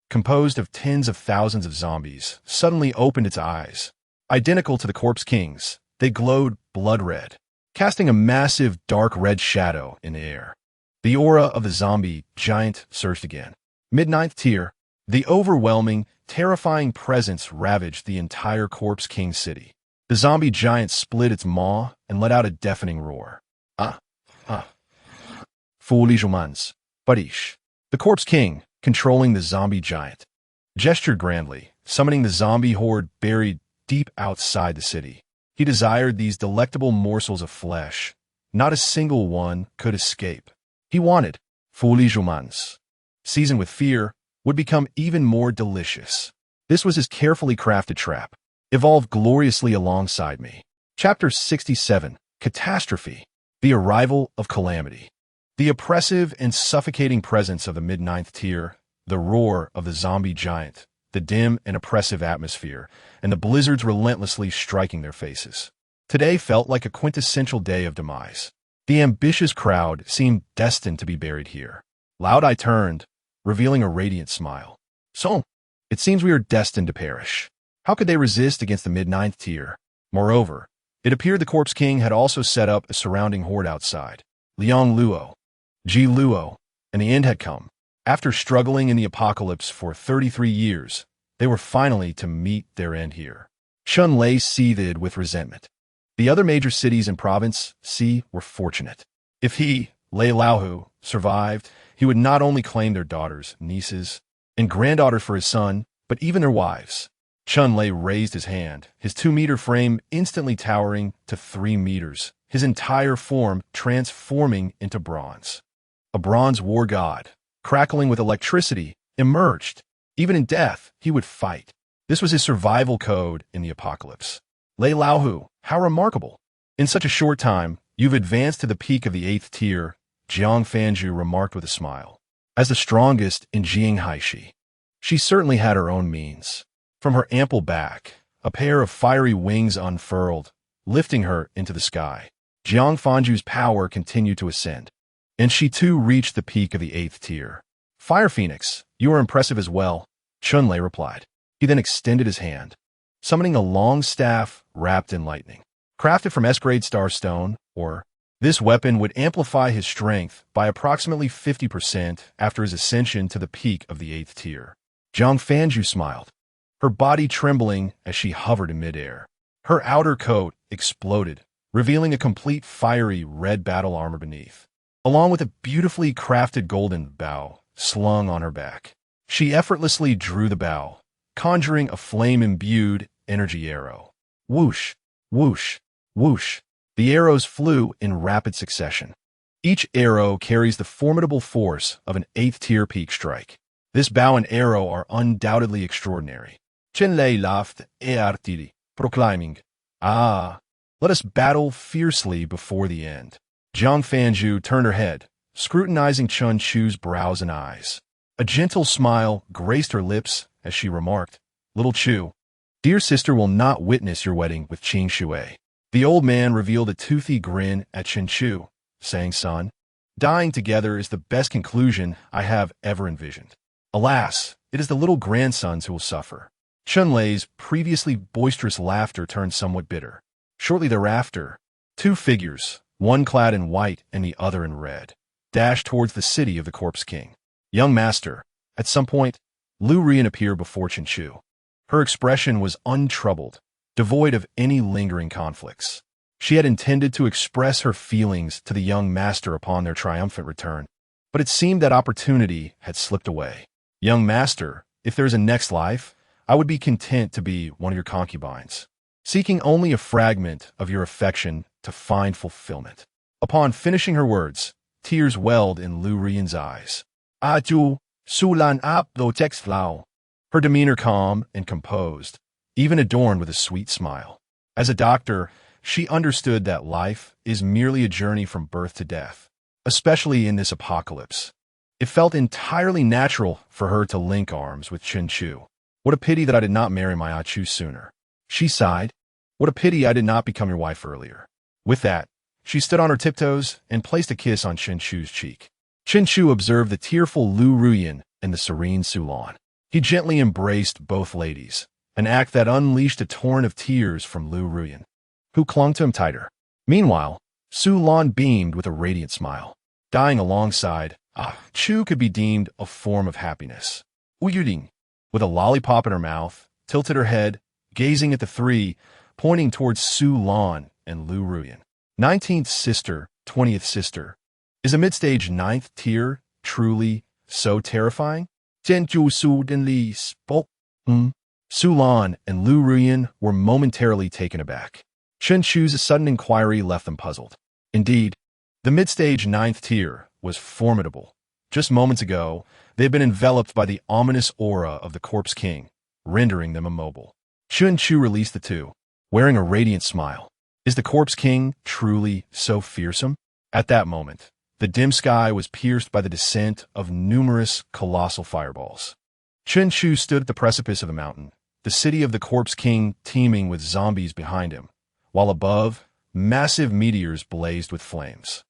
Speaker 1: composed of tens of thousands of zombies, suddenly opened its eyes. Identical to the Corpse King's, they glowed blood red, casting a massive dark red shadow in the air. The aura of the zombie giant surged again. Mid-9th tier. The overwhelming, terrifying presence ravaged the entire Corpse King city. The zombie giant split its maw and let out a deafening roar. Foolish humans. Barish. The Corpse King, controlling the zombie giant, gestured grandly, summoning the zombie horde buried deep outside the city. He desired these delectable morsels of flesh, not a single one could escape. He wanted foolish humans, seasoned with fear, would become even more delicious. This was his carefully crafted trap. Evolved gloriously alongside me. Chapter 67, Catastrophe. The Arrival of Calamity. The oppressive and suffocating presence of the mid-ninth tier, the roar of the zombie giant, the dim and oppressive atmosphere, and the blizzards relentlessly striking their faces. Today felt like a quintessential day of demise. The ambitious crowd seemed destined to be buried here. Loud I turned, revealing a radiant smile. So, it seems we are destined to perish. How could they resist against the mid-ninth tier? Moreover, it appeared the Corpse King had also set up a surrounding horde outside. Liang Luo, Ji Luo, and the end had come. After struggling in the apocalypse for 33 years, they were finally to meet their end here. Chun Lei seethed with resentment. The other major cities in Province C were fortunate. If he, Lei Laohu, survived, he would not only claim their daughters, nieces, and granddaughters for his son, but even their wives. Chun Lei raised his hand, his 2-meter frame instantly towering to 3 meters, his entire form transforming into bronze. A bronze war god, crackling with electricity, emerged. Even in death, he would fight. This was his survival code in the apocalypse. Lei Laohu, how remarkable! In such a short time, you've advanced to the peak of the 8th tier, Jiang Fanju remarked with a smile. As the strongest in Jinghaishi, she certainly had her own means. From her ample back, a pair of fiery wings unfurled, lifting her into the sky. Jiang Fanju's power continued to ascend, and she too reached the peak of the 8th tier. Fire Phoenix, you are impressive as well, Chun Lei replied. He then extended his hand, summoning a long staff wrapped in lightning. Crafted from S-grade starstone, this weapon would amplify his strength by approximately 50% after his ascension to the peak of the 8th tier. Jiang Fanju smiled, her body trembling as she hovered in midair. Her outer coat exploded, revealing a complete fiery red battle armor beneath, along with a beautifully crafted golden bow slung on her back. She effortlessly drew the bow, conjuring a flame-imbued energy arrow. Whoosh, whoosh, whoosh. The arrows flew in rapid succession. Each arrow carries the formidable force of an 8th tier peak strike. This bow and arrow are undoubtedly extraordinary. Chun Lei laughed artily, proclaiming, "Ah, let us battle fiercely before the end." Jiang Fanju turned her head, scrutinizing Chun Chu's brows and eyes. A gentle smile graced her lips as she remarked, "Little Chu, dear sister will not witness your wedding with Qing Shui." The old man revealed a toothy grin at Chen Chu, saying, "Son, dying together is the best conclusion I have ever envisioned. Alas, it is the little grandsons who will suffer." Chun Lei's previously boisterous laughter turned somewhat bitter. Shortly thereafter, 2 figures, one clad in white and the other in red, dashed towards the city of the Corpse King. "Young master," at some point, Lu Rian appeared before Chen Chu. Her expression was untroubled, devoid of any lingering conflicts. She had intended to express her feelings to the young master upon their triumphant return, but it seemed that opportunity had slipped away. "Young master, if there is a next life, I would be content to be one of your concubines, seeking only a fragment of your affection to find fulfillment." Upon finishing her words, tears welled in Lu Rian's eyes. "Aju, sulan ap do text flau." Her demeanor calm and composed, even adorned with a sweet smile. As a doctor, she understood that life is merely a journey from birth to death, especially in this apocalypse. It felt entirely natural for her to link arms with Chen Chu. "What a pity that I did not marry my Achu sooner." She sighed. "What a pity I did not become your wife earlier." With that, she stood on her tiptoes and placed a kiss on Chen Chu's cheek. Chen Chu observed the tearful Lu Ruyan and the serene Su Lan. He gently embraced both ladies, an act that unleashed a torrent of tears from Lu Ruyan, who clung to him tighter. Meanwhile, Su Lan beamed with a radiant smile. Dying alongside, Chu could be deemed a form of happiness. Uyuding, with a lollipop in her mouth, tilted her head, gazing at the 3, pointing towards Su Lan and Lu Ruyan. 19th sister, 20th sister. Is a mid-stage 9th tier truly so terrifying? Jianju Su Denli spoke. Su Lan and Lu Ruyan were momentarily taken aback. Chen Chu's sudden inquiry left them puzzled. Indeed, The mid-stage ninth tier was formidable. Just moments ago, they had been enveloped by the ominous aura of the Corpse King, rendering them immobile. Chun Chu released the two, wearing a radiant smile. Is the Corpse King truly so fearsome? At that moment, the dim sky was pierced by the descent of numerous colossal fireballs. Chun Chu stood at the precipice of the mountain, the city of the Corpse King teeming with zombies behind him, while above, massive meteors blazed with flames.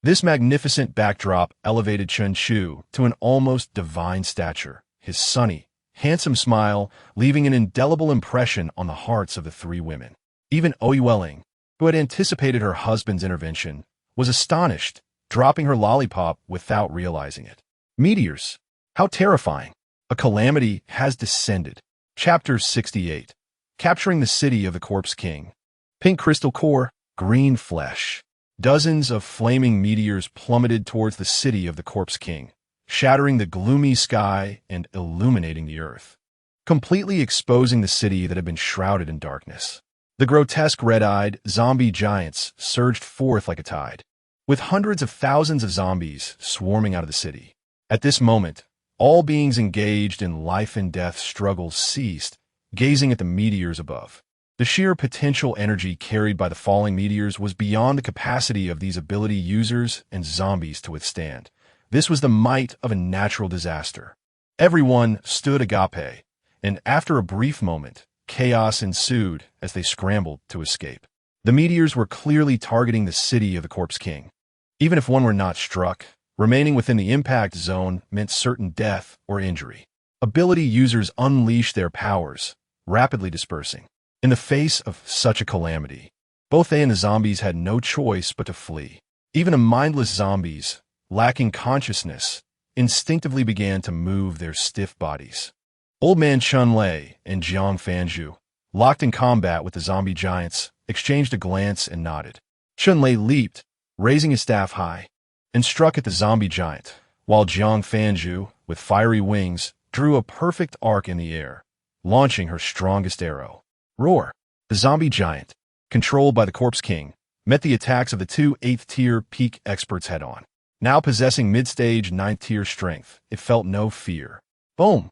Speaker 1: This magnificent backdrop elevated Chun Chu to an almost divine stature, his sunny, handsome smile leaving an indelible impression on the hearts of the three women. Even Ouyueling, who had anticipated her husband's intervention, was astonished, dropping her lollipop without realizing it. Meteors! How terrifying! A calamity has descended. Chapter 68. Capturing the City of the Corpse King. Pink crystal core, green flesh. Dozens of flaming meteors plummeted towards the city of the Corpse King, shattering the gloomy sky and illuminating the earth, completely exposing the city that had been shrouded in darkness. The grotesque red-eyed zombie giants surged forth like a tide, with hundreds of thousands of zombies swarming out of the city. At this moment, all beings engaged in life-and-death struggles ceased, gazing at the meteors above. The sheer potential energy carried by the falling meteors was beyond the capacity of these ability users and zombies to withstand. This was the might of a natural disaster. Everyone stood agape, and after a brief moment, chaos ensued as they scrambled to escape. The meteors were clearly targeting the city of the Corpse King. Even if one were not struck, remaining within the impact zone meant certain death or injury. Ability users unleashed their powers, rapidly dispersing. In the face of such a calamity, both they and the zombies had no choice but to flee. Even the mindless zombies, lacking consciousness, instinctively began to move their stiff bodies. Old Man Chun Lei and Jiang Fanju, locked in combat with the zombie giants, exchanged a glance and nodded. Chun Lei leaped, raising his staff high, and struck at the zombie giant, while Jiang Fanju, with fiery wings, drew a perfect arc in the air, launching her strongest arrow. Roar! The zombie giant, controlled by the Corpse King, met the attacks of the two 8th-tier peak experts head-on. Now possessing mid-stage 9th-tier strength, it felt no fear. Boom!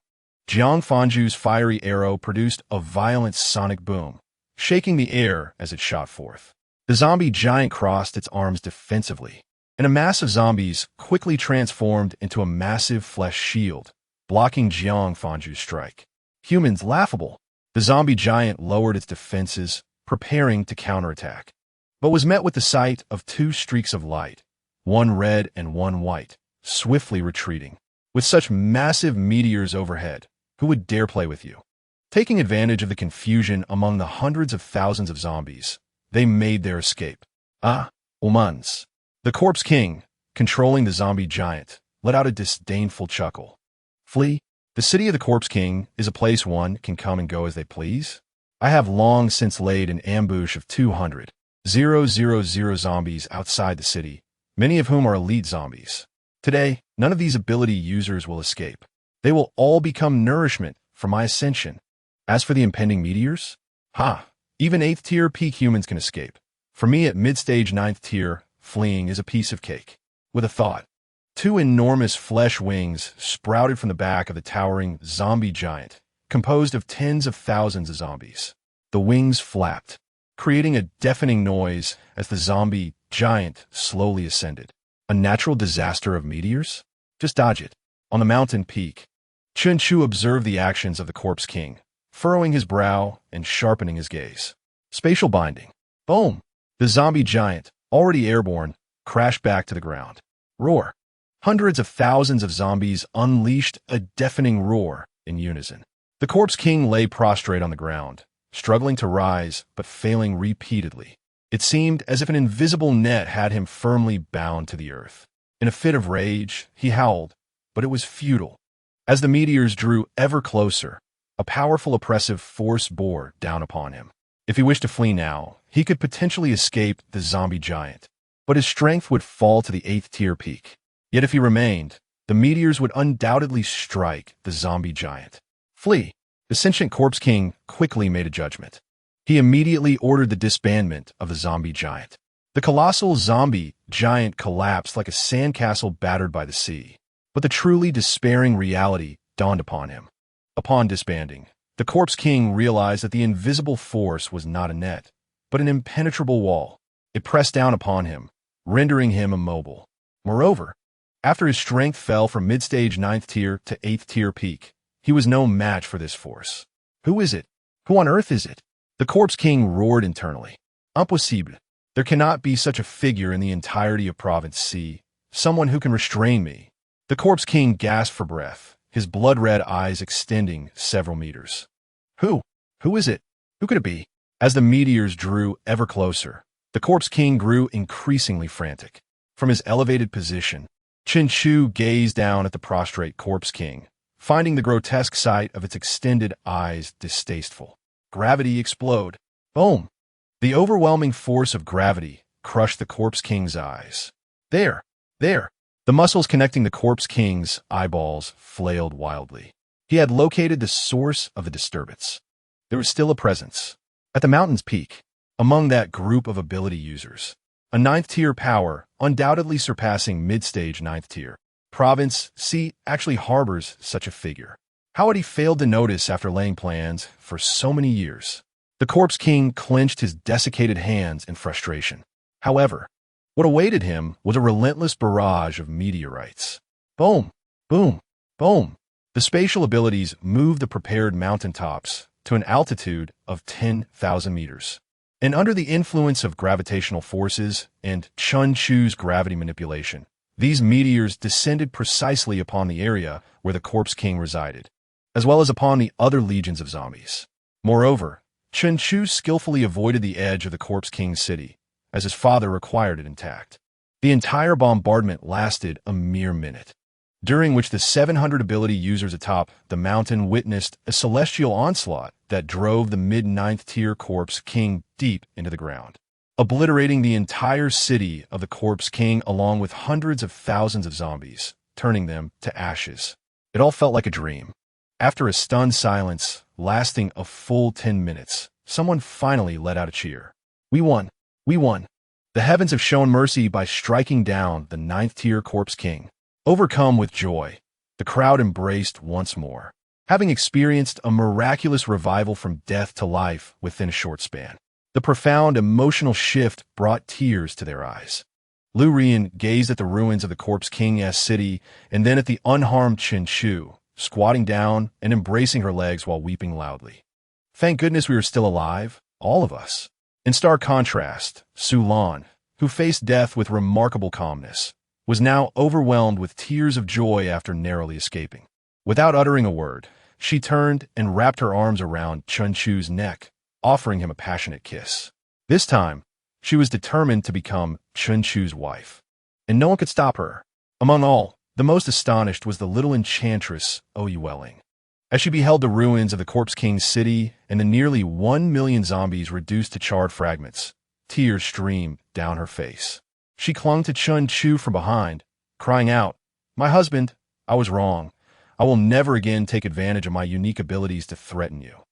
Speaker 1: Jiang Fanju's fiery arrow produced a violent sonic boom, shaking the air as it shot forth. The zombie giant crossed its arms defensively, and a mass of zombies quickly transformed into a massive flesh shield, blocking Jiang Fanju's strike. Humans laughable. The zombie giant lowered its defenses, preparing to counterattack, but was met with the sight of two streaks of light, one red and one white, swiftly retreating. With such massive meteors overhead, who would dare play with you? Taking advantage of the confusion among the hundreds of thousands of zombies, they made their escape. Humans. The Corpse King, controlling the zombie giant, let out a disdainful chuckle. Flee? The city of the Corpse King is a place one can come and go as they please. I have long since laid an ambush of 200,000 zombies outside the city, many of whom are elite zombies. Today, none of these ability users will escape. They will all become nourishment for my ascension. As for the impending meteors, even 8th-tier peak humans can escape. For me at mid-stage 9th tier, fleeing is a piece of cake. With a thought, two enormous flesh wings sprouted from the back of the towering zombie giant, composed of tens of thousands of zombies. The wings flapped, creating a deafening noise as the zombie giant slowly ascended. A natural disaster of meteors? Just dodge it. On the mountain peak, Chun Chu observed the actions of the Corpse King, furrowing his brow and sharpening his gaze. Spatial binding. Boom! The zombie giant, already airborne, crashed back to the ground. Roar! Hundreds of thousands of zombies unleashed a deafening roar in unison. The Corpse King lay prostrate on the ground, struggling to rise but failing repeatedly. It seemed as if an invisible net had him firmly bound to the earth. In a fit of rage, he howled, but it was futile. As the meteors drew ever closer, a powerful oppressive force bore down upon him. If he wished to flee now, he could potentially escape the zombie giant, but his strength would fall to the 8th-tier peak. Yet if he remained, the meteors would undoubtedly strike the zombie giant. Flee! The sentient Corpse King quickly made a judgment. He immediately ordered the disbandment of the zombie giant. The colossal zombie giant collapsed like a sandcastle battered by the sea. But the truly despairing reality dawned upon him. Upon disbanding, the Corpse King realized that the invisible force was not a net, but an impenetrable wall. It pressed down upon him, rendering him immobile. Moreover, after his strength fell from mid-stage 9th tier to 8th tier peak, he was no match for this force. Who is it? Who on earth is it? The Corpse King roared internally. Impossible. There cannot be such a figure in the entirety of Province C, someone who can restrain me. The Corpse King gasped for breath, his blood-red eyes extending several meters. Who? Who is it? Who could it be? As the meteors drew ever closer, the Corpse King grew increasingly frantic. From his elevated position, Chen Chu gazed down at the prostrate Corpse King, finding the grotesque sight of its extended eyes distasteful. Gravity explode. Boom! The overwhelming force of gravity crushed the Corpse King's eyes. There! The muscles connecting the Corpse King's eyeballs flailed wildly. He had located the source of the disturbance. There was still a presence. At the mountain's peak, among that group of ability users, a 9th tier power, undoubtedly surpassing mid-stage 9th tier. Province C actually harbors such a figure. How had he failed to notice after laying plans for so many years? The Corpse King clenched his desiccated hands in frustration. However, what awaited him was a relentless barrage of meteorites. Boom! Boom! Boom! The spatial abilities moved the prepared mountaintops to an altitude of 10,000 meters. And under the influence of gravitational forces and Chun Chu's gravity manipulation, these meteors descended precisely upon the area where the Corpse King resided, as well as upon the other legions of zombies. Moreover, Chen Chu skillfully avoided the edge of the Corpse King's city, as his father required it intact. The entire bombardment lasted a mere minute, during which the 700 ability users atop the mountain witnessed a celestial onslaught that drove the mid-9th tier Corpse King deep into the ground, obliterating the entire city of the Corpse King along with hundreds of thousands of zombies, turning them to ashes. It all felt like a dream. After a stunned silence lasting a full 10 minutes, someone finally let out a cheer. We won! We won! The heavens have shown mercy by striking down the 9th tier Corpse King. Overcome with joy, the crowd embraced once more, having experienced a miraculous revival from death to life within a short span. The profound emotional shift brought tears to their eyes. Lu Rian gazed at the ruins of the Corpse King's city and then at the unharmed Chen Chu, squatting down and embracing her legs while weeping loudly. Thank goodness we were still alive, all of us. In stark contrast, Su Lan, who faced death with remarkable calmness, was now overwhelmed with tears of joy after narrowly escaping. Without uttering a word, she turned and wrapped her arms around Chen Chu's neck, offering him a passionate kiss. This time, she was determined to become Chen Chu's wife, and no one could stop her. Among all, the most astonished was the little enchantress, Oyueling. As she beheld the ruins of the Corpse King's city and the nearly 1 million zombies reduced to charred fragments, tears streamed down her face. She clung to Chen Chu from behind, crying out, "My husband, I was wrong. I will never again take advantage of my unique abilities to threaten you."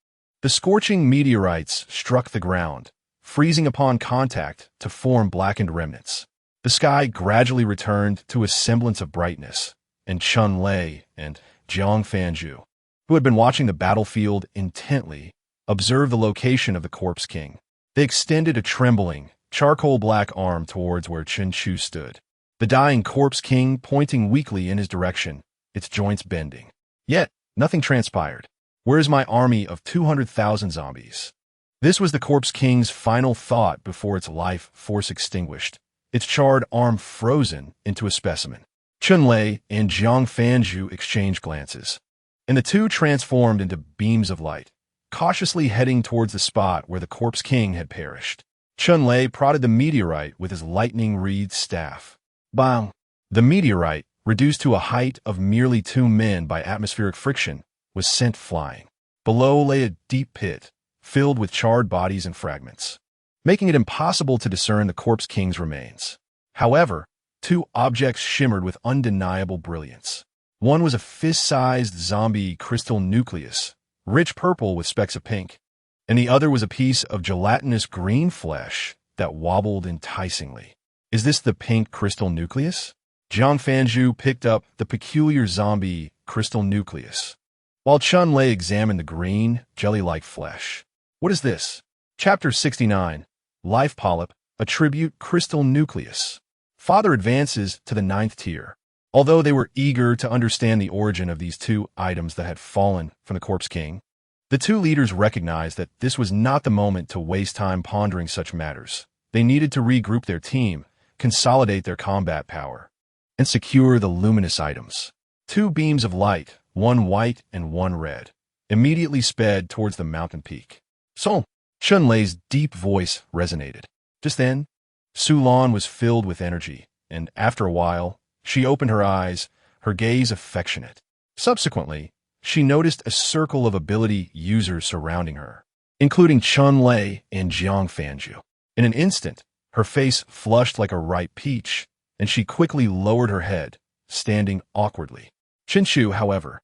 Speaker 1: The scorching meteorites struck the ground, freezing upon contact to form blackened remnants. The sky gradually returned to a semblance of brightness, and Chun Lei and Jiang Fanju, who had been watching the battlefield intently, observed the location of the Corpse King. They extended a trembling, charcoal-black arm towards where Chen Chu stood, the dying Corpse King pointing weakly in his direction, its joints bending. Yet, nothing transpired. Where is my army of 200,000 zombies? This was the Corpse King's final thought before its life force extinguished, its charred arm frozen into a specimen. Chun Lei and Jiang Fanju exchanged glances, and the two transformed into beams of light, cautiously heading towards the spot where the Corpse King had perished. Chun Lei prodded the meteorite with his lightning-reed staff. Bang! The meteorite, reduced to a height of merely 2 men by atmospheric friction, was sent flying. Below lay a deep pit, filled with charred bodies and fragments, making it impossible to discern the Corpse King's remains. However, 2 objects shimmered with undeniable brilliance. One was a fist-sized zombie crystal nucleus, rich purple with specks of pink, and the other was a piece of gelatinous green flesh that wobbled enticingly. Is this the pink crystal nucleus? Jiang Fanju picked up the peculiar zombie crystal nucleus, while Chun Lei examined the green, jelly-like flesh. What is this? Chapter 69, Life Polyp, Attribute Crystal Nucleus. Father advances to the 9th tier. Although they were eager to understand the origin of these two items that had fallen from the Corpse King, the two leaders recognized that this was not the moment to waste time pondering such matters. They needed to regroup their team, consolidate their combat power, and secure the luminous items. Two beams of light, one white and one red, immediately sped towards the mountain peak. So, Chun Lei's deep voice resonated. Just then, Su Lan was filled with energy, and after a while, she opened her eyes, her gaze affectionate. Subsequently, she noticed a circle of ability users surrounding her, including Chun Lei and Jiang Fanju. In an instant, her face flushed like a ripe peach, and she quickly lowered her head, standing awkwardly. Chen Shu, however,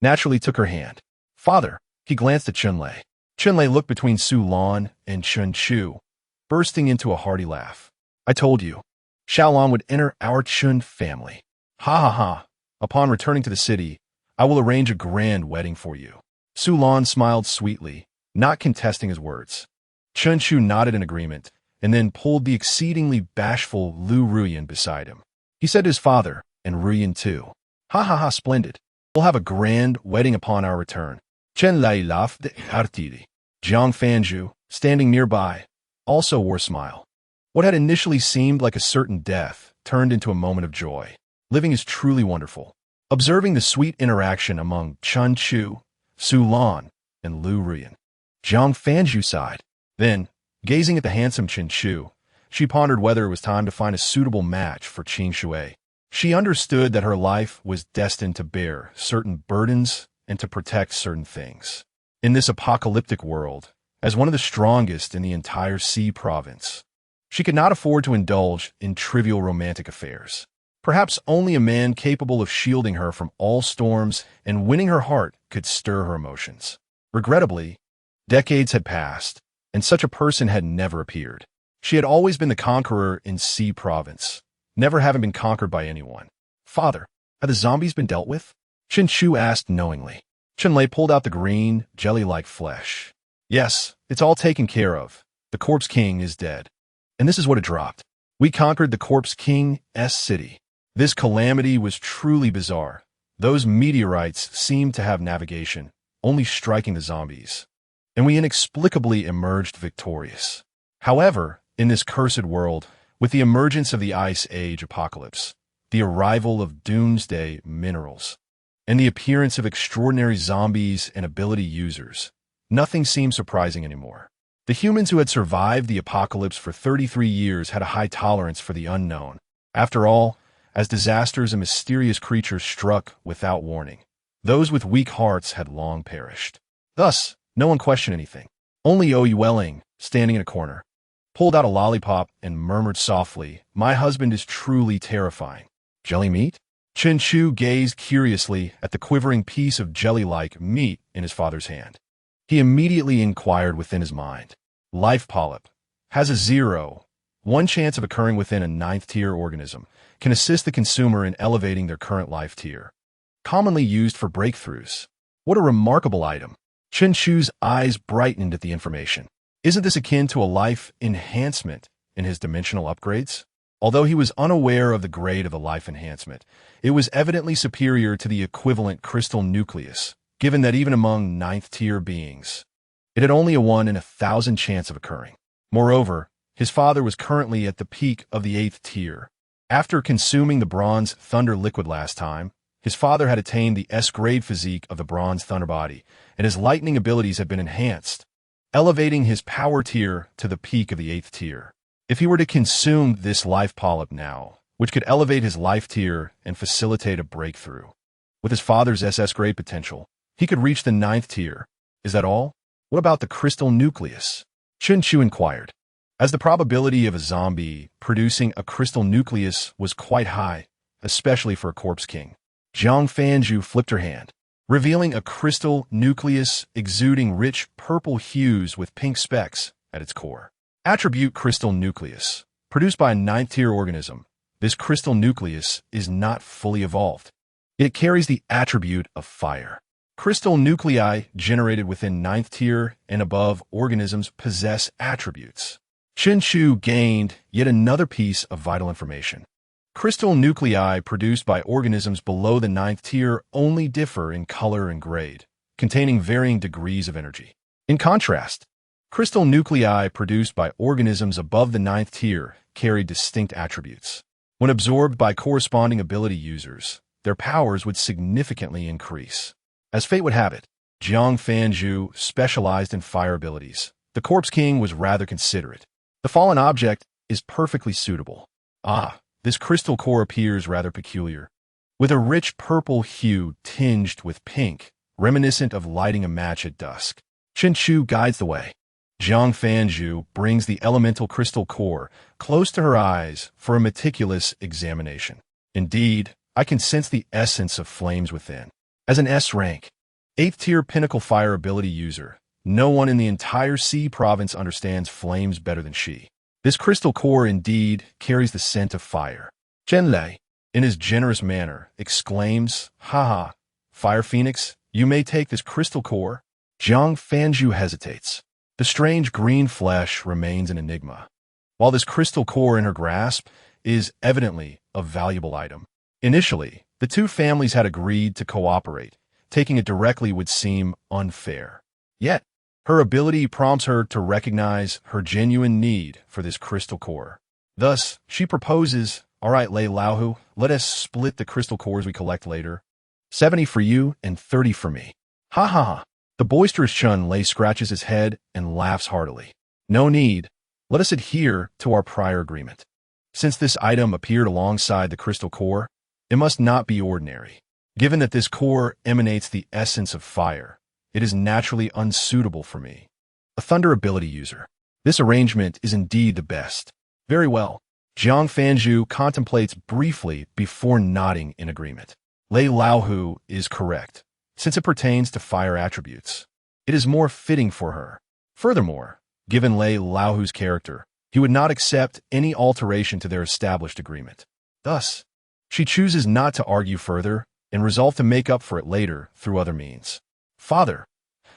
Speaker 1: naturally took her hand. Father, he glanced at Chun Lei. Chun Lei looked between Su Lan and Chen Shu, bursting into a hearty laugh. I told you, Xiaolan would enter our Chun family. Ha ha ha. Upon returning to the city, I will arrange a grand wedding for you. Su Lan smiled sweetly, not contesting his words. Chen Shu nodded in agreement, and then pulled the exceedingly bashful Lu Ruyan beside him. He said to his father, and Ruyan too, ha ha ha, splendid. We'll have a grand wedding upon our return. Chen Lai laughed heartily. Jiang Fanju, standing nearby, also wore a smile. What had initially seemed like a certain death turned into a moment of joy. Living is truly wonderful. Observing the sweet interaction among Chen Shu, Su Lan, and Lu Ruyan, Jiang Fanju sighed. Then, gazing at the handsome Chen Shu, she pondered whether it was time to find a suitable match for Qing Shui. She understood that her life was destined to bear certain burdens and to protect certain things. In this apocalyptic world, as one of the strongest in the entire Xi province, she could not afford to indulge in trivial romantic affairs. Perhaps only a man capable of shielding her from all storms and winning her heart could stir her emotions. Regrettably, decades had passed, and such a person had never appeared. She had always been the conqueror in Xi province, never having been conquered by anyone. Father, have the zombies been dealt with? Chen Shu asked knowingly. Chun Lei pulled out the green, jelly-like flesh. Yes, it's all taken care of. The Corpse King is dead. And this is what it dropped. We conquered the Corpse King's city. This calamity was truly bizarre. Those meteorites seemed to have navigation, only striking the zombies. And we inexplicably emerged victorious. However, in this cursed world, with the emergence of the Ice Age apocalypse, the arrival of doomsday minerals, and the appearance of extraordinary zombies and ability users, nothing seemed surprising anymore. The humans who had survived the apocalypse for 33 years had a high tolerance for the unknown. After all, as disasters and mysterious creatures struck without warning, those with weak hearts had long perished. Thus, no one questioned anything. Only Oyueling, standing in a corner, pulled out a lollipop and murmured softly, "My husband is truly terrifying." Jelly meat? Chen Shu gazed curiously at the quivering piece of jelly-like meat in his father's hand. He immediately inquired within his mind. Life polyp has a 0.1 chance of occurring within a 9th-tier organism, can assist the consumer in elevating their current life tier. Commonly used for breakthroughs. What a remarkable item. Chen Shu's eyes brightened at the information. Isn't this akin to a life enhancement in his dimensional upgrades? Although he was unaware of the grade of the life enhancement, it was evidently superior to the equivalent crystal nucleus, given that even among 9th-tier beings, it had only a 1 in 1,000 chance of occurring. Moreover, his father was currently at the peak of the 8th tier. After consuming the Bronze Thunder liquid last time, his father had attained the S-grade physique of the Bronze Thunder body, and his lightning abilities had been enhanced, elevating his power tier to the peak of the 8th tier. If he were to consume this life polyp now, which could elevate his life tier and facilitate a breakthrough, with his father's SS-grade potential, he could reach the 9th tier. Is that all? What about the crystal nucleus? Chen Shu inquired. As the probability of a zombie producing a crystal nucleus was quite high, especially for a Corpse King, Jiang Fanju flipped her hand, revealing a crystal nucleus exuding rich purple hues with pink specks at its core. Attribute crystal nucleus. Produced by a 9th-tier organism, this crystal nucleus is not fully evolved. It carries the attribute of fire. Crystal nuclei generated within 9th tier and above organisms possess attributes. Chinchu gained yet another piece of vital information. Crystal nuclei produced by organisms below the 9th tier only differ in color and grade, containing varying degrees of energy. In contrast, crystal nuclei produced by organisms above the 9th tier carry distinct attributes. When absorbed by corresponding ability users, their powers would significantly increase. As fate would have it, Jiang Fanzhu specialized in fire abilities. The Corpse King was rather considerate. The fallen object is perfectly suitable. This crystal core appears rather peculiar, with a rich purple hue tinged with pink, reminiscent of lighting a match at dusk. Chinchu guides the way. Jiang Fanzhu brings the elemental crystal core close to her eyes for a meticulous examination. Indeed, I can sense the essence of flames within. As an S rank, 8th tier pinnacle fire ability user, no one in the entire C province understands flames better than she. This crystal core indeed carries the scent of fire. Chen Lei, in his generous manner, exclaims, "Haha, Fire Phoenix, you may take this crystal core." Jiang Fanzhu hesitates. The strange green flesh remains an enigma, while this crystal core in her grasp is evidently a valuable item. Initially, the two families had agreed to cooperate. Taking it directly would seem unfair. Yet, her ability prompts her to recognize her genuine need for this crystal core. Thus, she proposes, "All right, Lei Laohu, let us split the crystal cores we collect later. 70 for you and 30 for me." Ha ha ha. The boisterous Chun Lei scratches his head and laughs heartily. "No need. Let us adhere to our prior agreement. Since this item appeared alongside the crystal core, it must not be ordinary. Given that this core emanates the essence of fire, it is naturally unsuitable for me, a thunder ability user. This arrangement is indeed the best." "Very well." Jiang Fanzhu contemplates briefly before nodding in agreement. Lei Laohu is correct. Since it pertains to fire attributes, it is more fitting for her. Furthermore, given Lei Laohu's character, he would not accept any alteration to their established agreement. Thus, she chooses not to argue further and resolve to make up for it later through other means. "Father,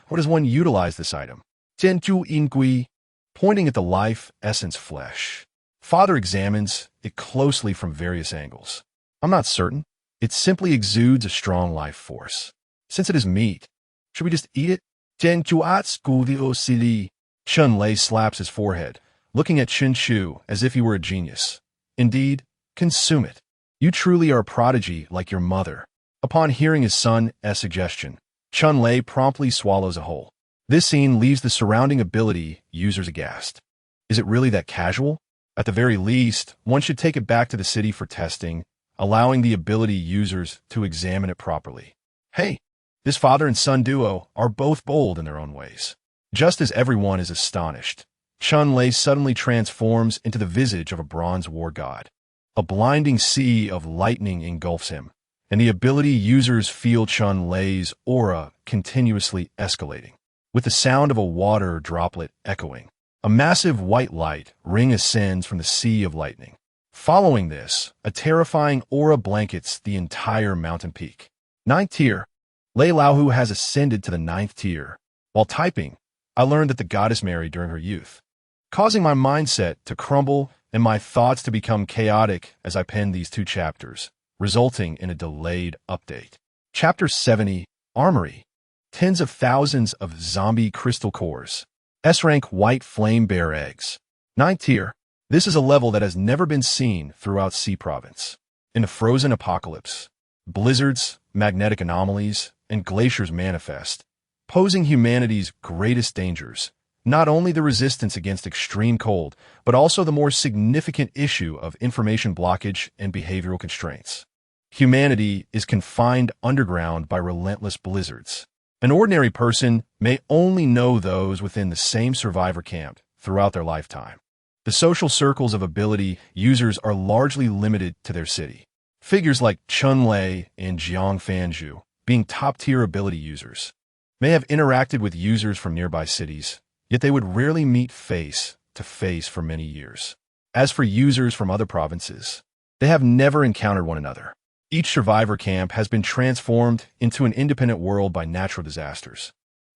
Speaker 1: how does one utilize this item?" Zhenju Ingui, pointing at the life essence flesh. Father examines it closely from various angles. "I'm not certain. It simply exudes a strong life force. Since it is meat, should we just eat it?" Chun Lei slaps his forehead, looking at Chin Chu as if he were a genius. "Indeed, consume it. You truly are a prodigy like your mother." Upon hearing his son's suggestion, Chun Lei promptly swallows a whole. This scene leaves the surrounding ability users aghast. Is it really that casual? At the very least, one should take it back to the city for testing, allowing the ability users to examine it properly. Hey, this father and son duo are both bold in their own ways. Just as everyone is astonished, Chun Lei suddenly transforms into the visage of a bronze war god. A blinding sea of lightning engulfs him, and the ability users feel Chun Lei's aura continuously escalating, with the sound of a water droplet echoing. A massive white light ring ascends from the sea of lightning. Following this, a terrifying aura blankets the entire mountain peak. 9th tier. Lei Laohu has ascended to the 9th tier. While typing, I learned that the goddess married during her youth, causing my mindset to crumble and my thoughts to become chaotic as I penned these 2 chapters, resulting in a delayed update. Chapter 70, Armory. Tens of thousands of zombie crystal cores. S-rank white flame bear eggs. 9th tier. This is a level that has never been seen throughout C Province. In a frozen apocalypse, blizzards, magnetic anomalies, and glaciers manifest, posing humanity's greatest dangers. Not only the resistance against extreme cold, but also the more significant issue of information blockage and behavioral constraints. Humanity is confined underground by relentless blizzards. An ordinary person may only know those within the same survivor camp throughout their lifetime. The social circles of ability users are largely limited to their city. Figures like Chun Lei and Jiang Fanzhu, being top-tier ability users, may have interacted with users from nearby cities, yet they would rarely meet face to face for many years. As for users from other provinces, they have never encountered one another. Each survivor camp has been transformed into an independent world by natural disasters.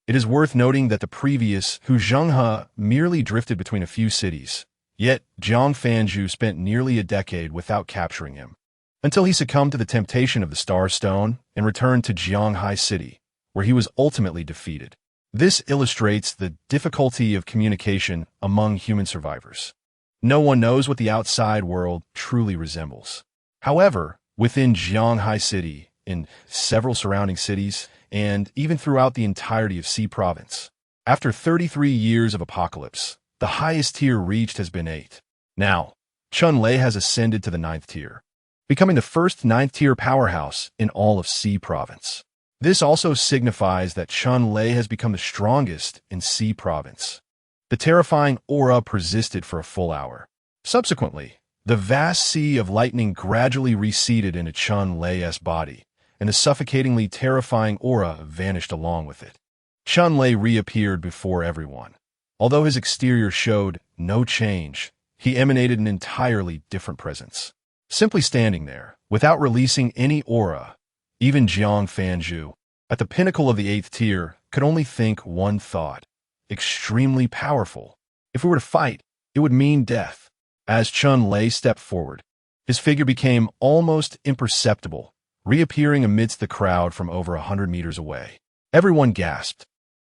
Speaker 1: It is worth noting that the previous Hu Zhenghe merely drifted between a few cities, yet Jiang Fanzhu spent nearly a decade without capturing him, until he succumbed to the temptation of the Star Stone and returned to Jianghai City, where he was ultimately defeated. This illustrates the difficulty of communication among human survivors. No one knows what the outside world truly resembles. However, within Jianghai City, in several surrounding cities, and even throughout the entirety of C Province, after 33 years of apocalypse, the highest tier reached has been 8. Now, Chunlei has ascended to the 9th tier, becoming the first 9th tier powerhouse in all of C Province. This also signifies that Chunlei has become the strongest in C Province. The terrifying aura persisted for a full hour. Subsequently, the vast sea of lightning gradually receded into Chunlei's body, and the suffocatingly terrifying aura vanished along with it. Chunlei reappeared before everyone. Although his exterior showed no change, he emanated an entirely different presence. Simply standing there, without releasing any aura, even Jiang Fanzhu, at the pinnacle of the 8th tier, could only think one thought: extremely powerful. If we were to fight, it would mean death. As Chunlei stepped forward, his figure became almost imperceptible, reappearing amidst the crowd from over 100 meters away. Everyone gasped.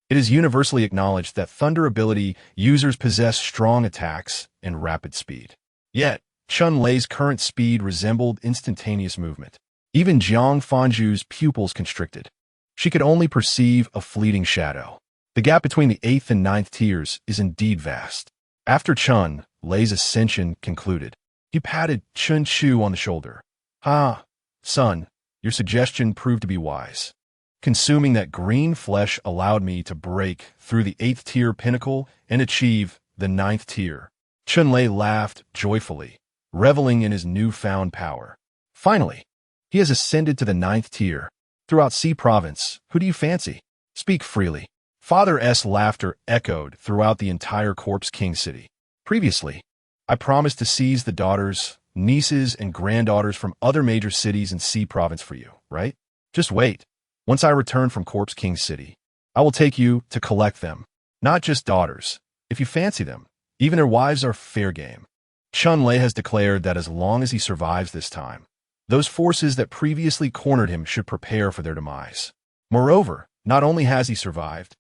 Speaker 1: It is universally acknowledged that Thunder ability users possess strong attacks and rapid speed. Yet, Chunlei's current speed resembled instantaneous movement. Even Jiang Fanzhu's pupils constricted. She could only perceive a fleeting shadow. The gap between the 8th and 9th tiers is indeed vast. After Chunlei's ascension concluded, he patted Chun Chu on the shoulder. "Ah, son, your suggestion proved to be wise. Consuming that green flesh allowed me to break through the 8th tier pinnacle and achieve the 9th tier." Chunlei laughed joyfully, reveling in his newfound power. Finally, he has ascended to the 9th tier. Throughout C Province, who do you fancy? Speak freely. Father's laughter echoed throughout the entire Corpse King city. Previously, I promised to seize the daughters, nieces, and granddaughters from other major cities in C Province for you, right? Just wait. Once I return from Corpse King City, I will take you to collect them. Not just daughters. If you fancy them, even their wives are fair game. Chunlei has declared that as long as he survives this time, those forces that previously cornered him should prepare for their demise. Moreover, not only has he survived,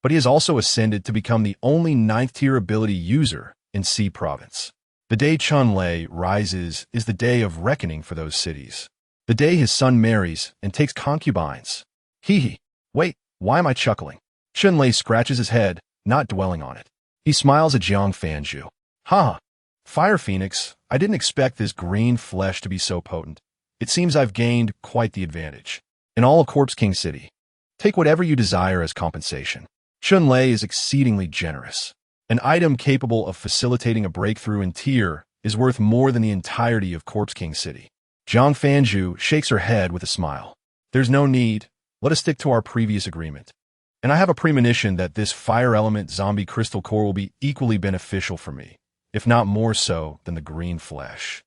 Speaker 1: but he has also ascended to become the only 9th tier ability user in C Province. The day Chunlei rises is the day of reckoning for those cities. The day his son marries and takes concubines. Hee. Wait, why am I chuckling? Chunlei scratches his head, not dwelling on it. He smiles at Jiang Fanzhu. Ha! Fire Phoenix, I didn't expect this green flesh to be so potent. It seems I've gained quite the advantage. In all of Corpse King City, take whatever you desire as compensation. Chunlei is exceedingly generous. An item capable of facilitating a breakthrough in tier is worth more than the entirety of Corpse King City. Jiang Fanzhu shakes her head with a smile. There's no need. Let us stick to our previous agreement. And I have a premonition that this fire element zombie crystal core will be equally beneficial for me, if not more so than the green flesh.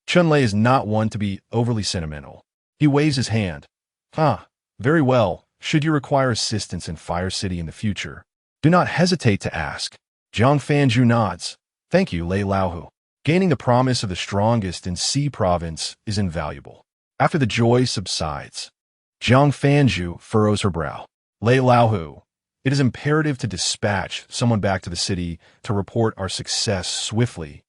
Speaker 1: Chunlei is not one to be overly sentimental. He waves his hand. Very well. Should you require assistance in Fire City in the future, do not hesitate to ask. Jiang Fanzhu nods. Thank you, Lei Laohu. Gaining the promise of the strongest in C Province is invaluable. After the joy subsides, Jiang Fanzhu furrows her brow. Lei Laohu, it is imperative to dispatch someone back to the city to report our success swiftly,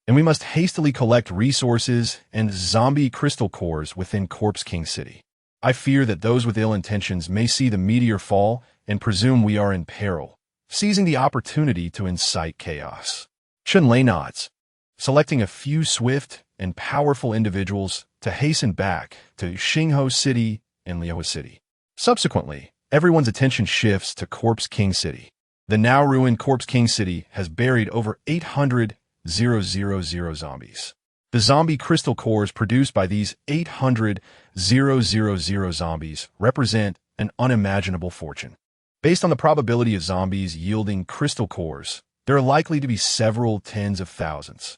Speaker 1: and we must hastily collect resources and zombie crystal cores within Corpse King City. I fear that those with ill intentions may see the meteor fall and presume we are in peril, seizing the opportunity to incite chaos. Chunlei nods, selecting a few swift and powerful individuals to hasten back to Xingho City and Liuhua City. Subsequently, everyone's attention shifts to Corpse King City. The now ruined Corpse King City has buried over 800,000 zombies. The zombie crystal cores produced by these 800,000 zombies represent an unimaginable fortune. Based on the probability of zombies yielding crystal cores, there are likely to be several tens of thousands.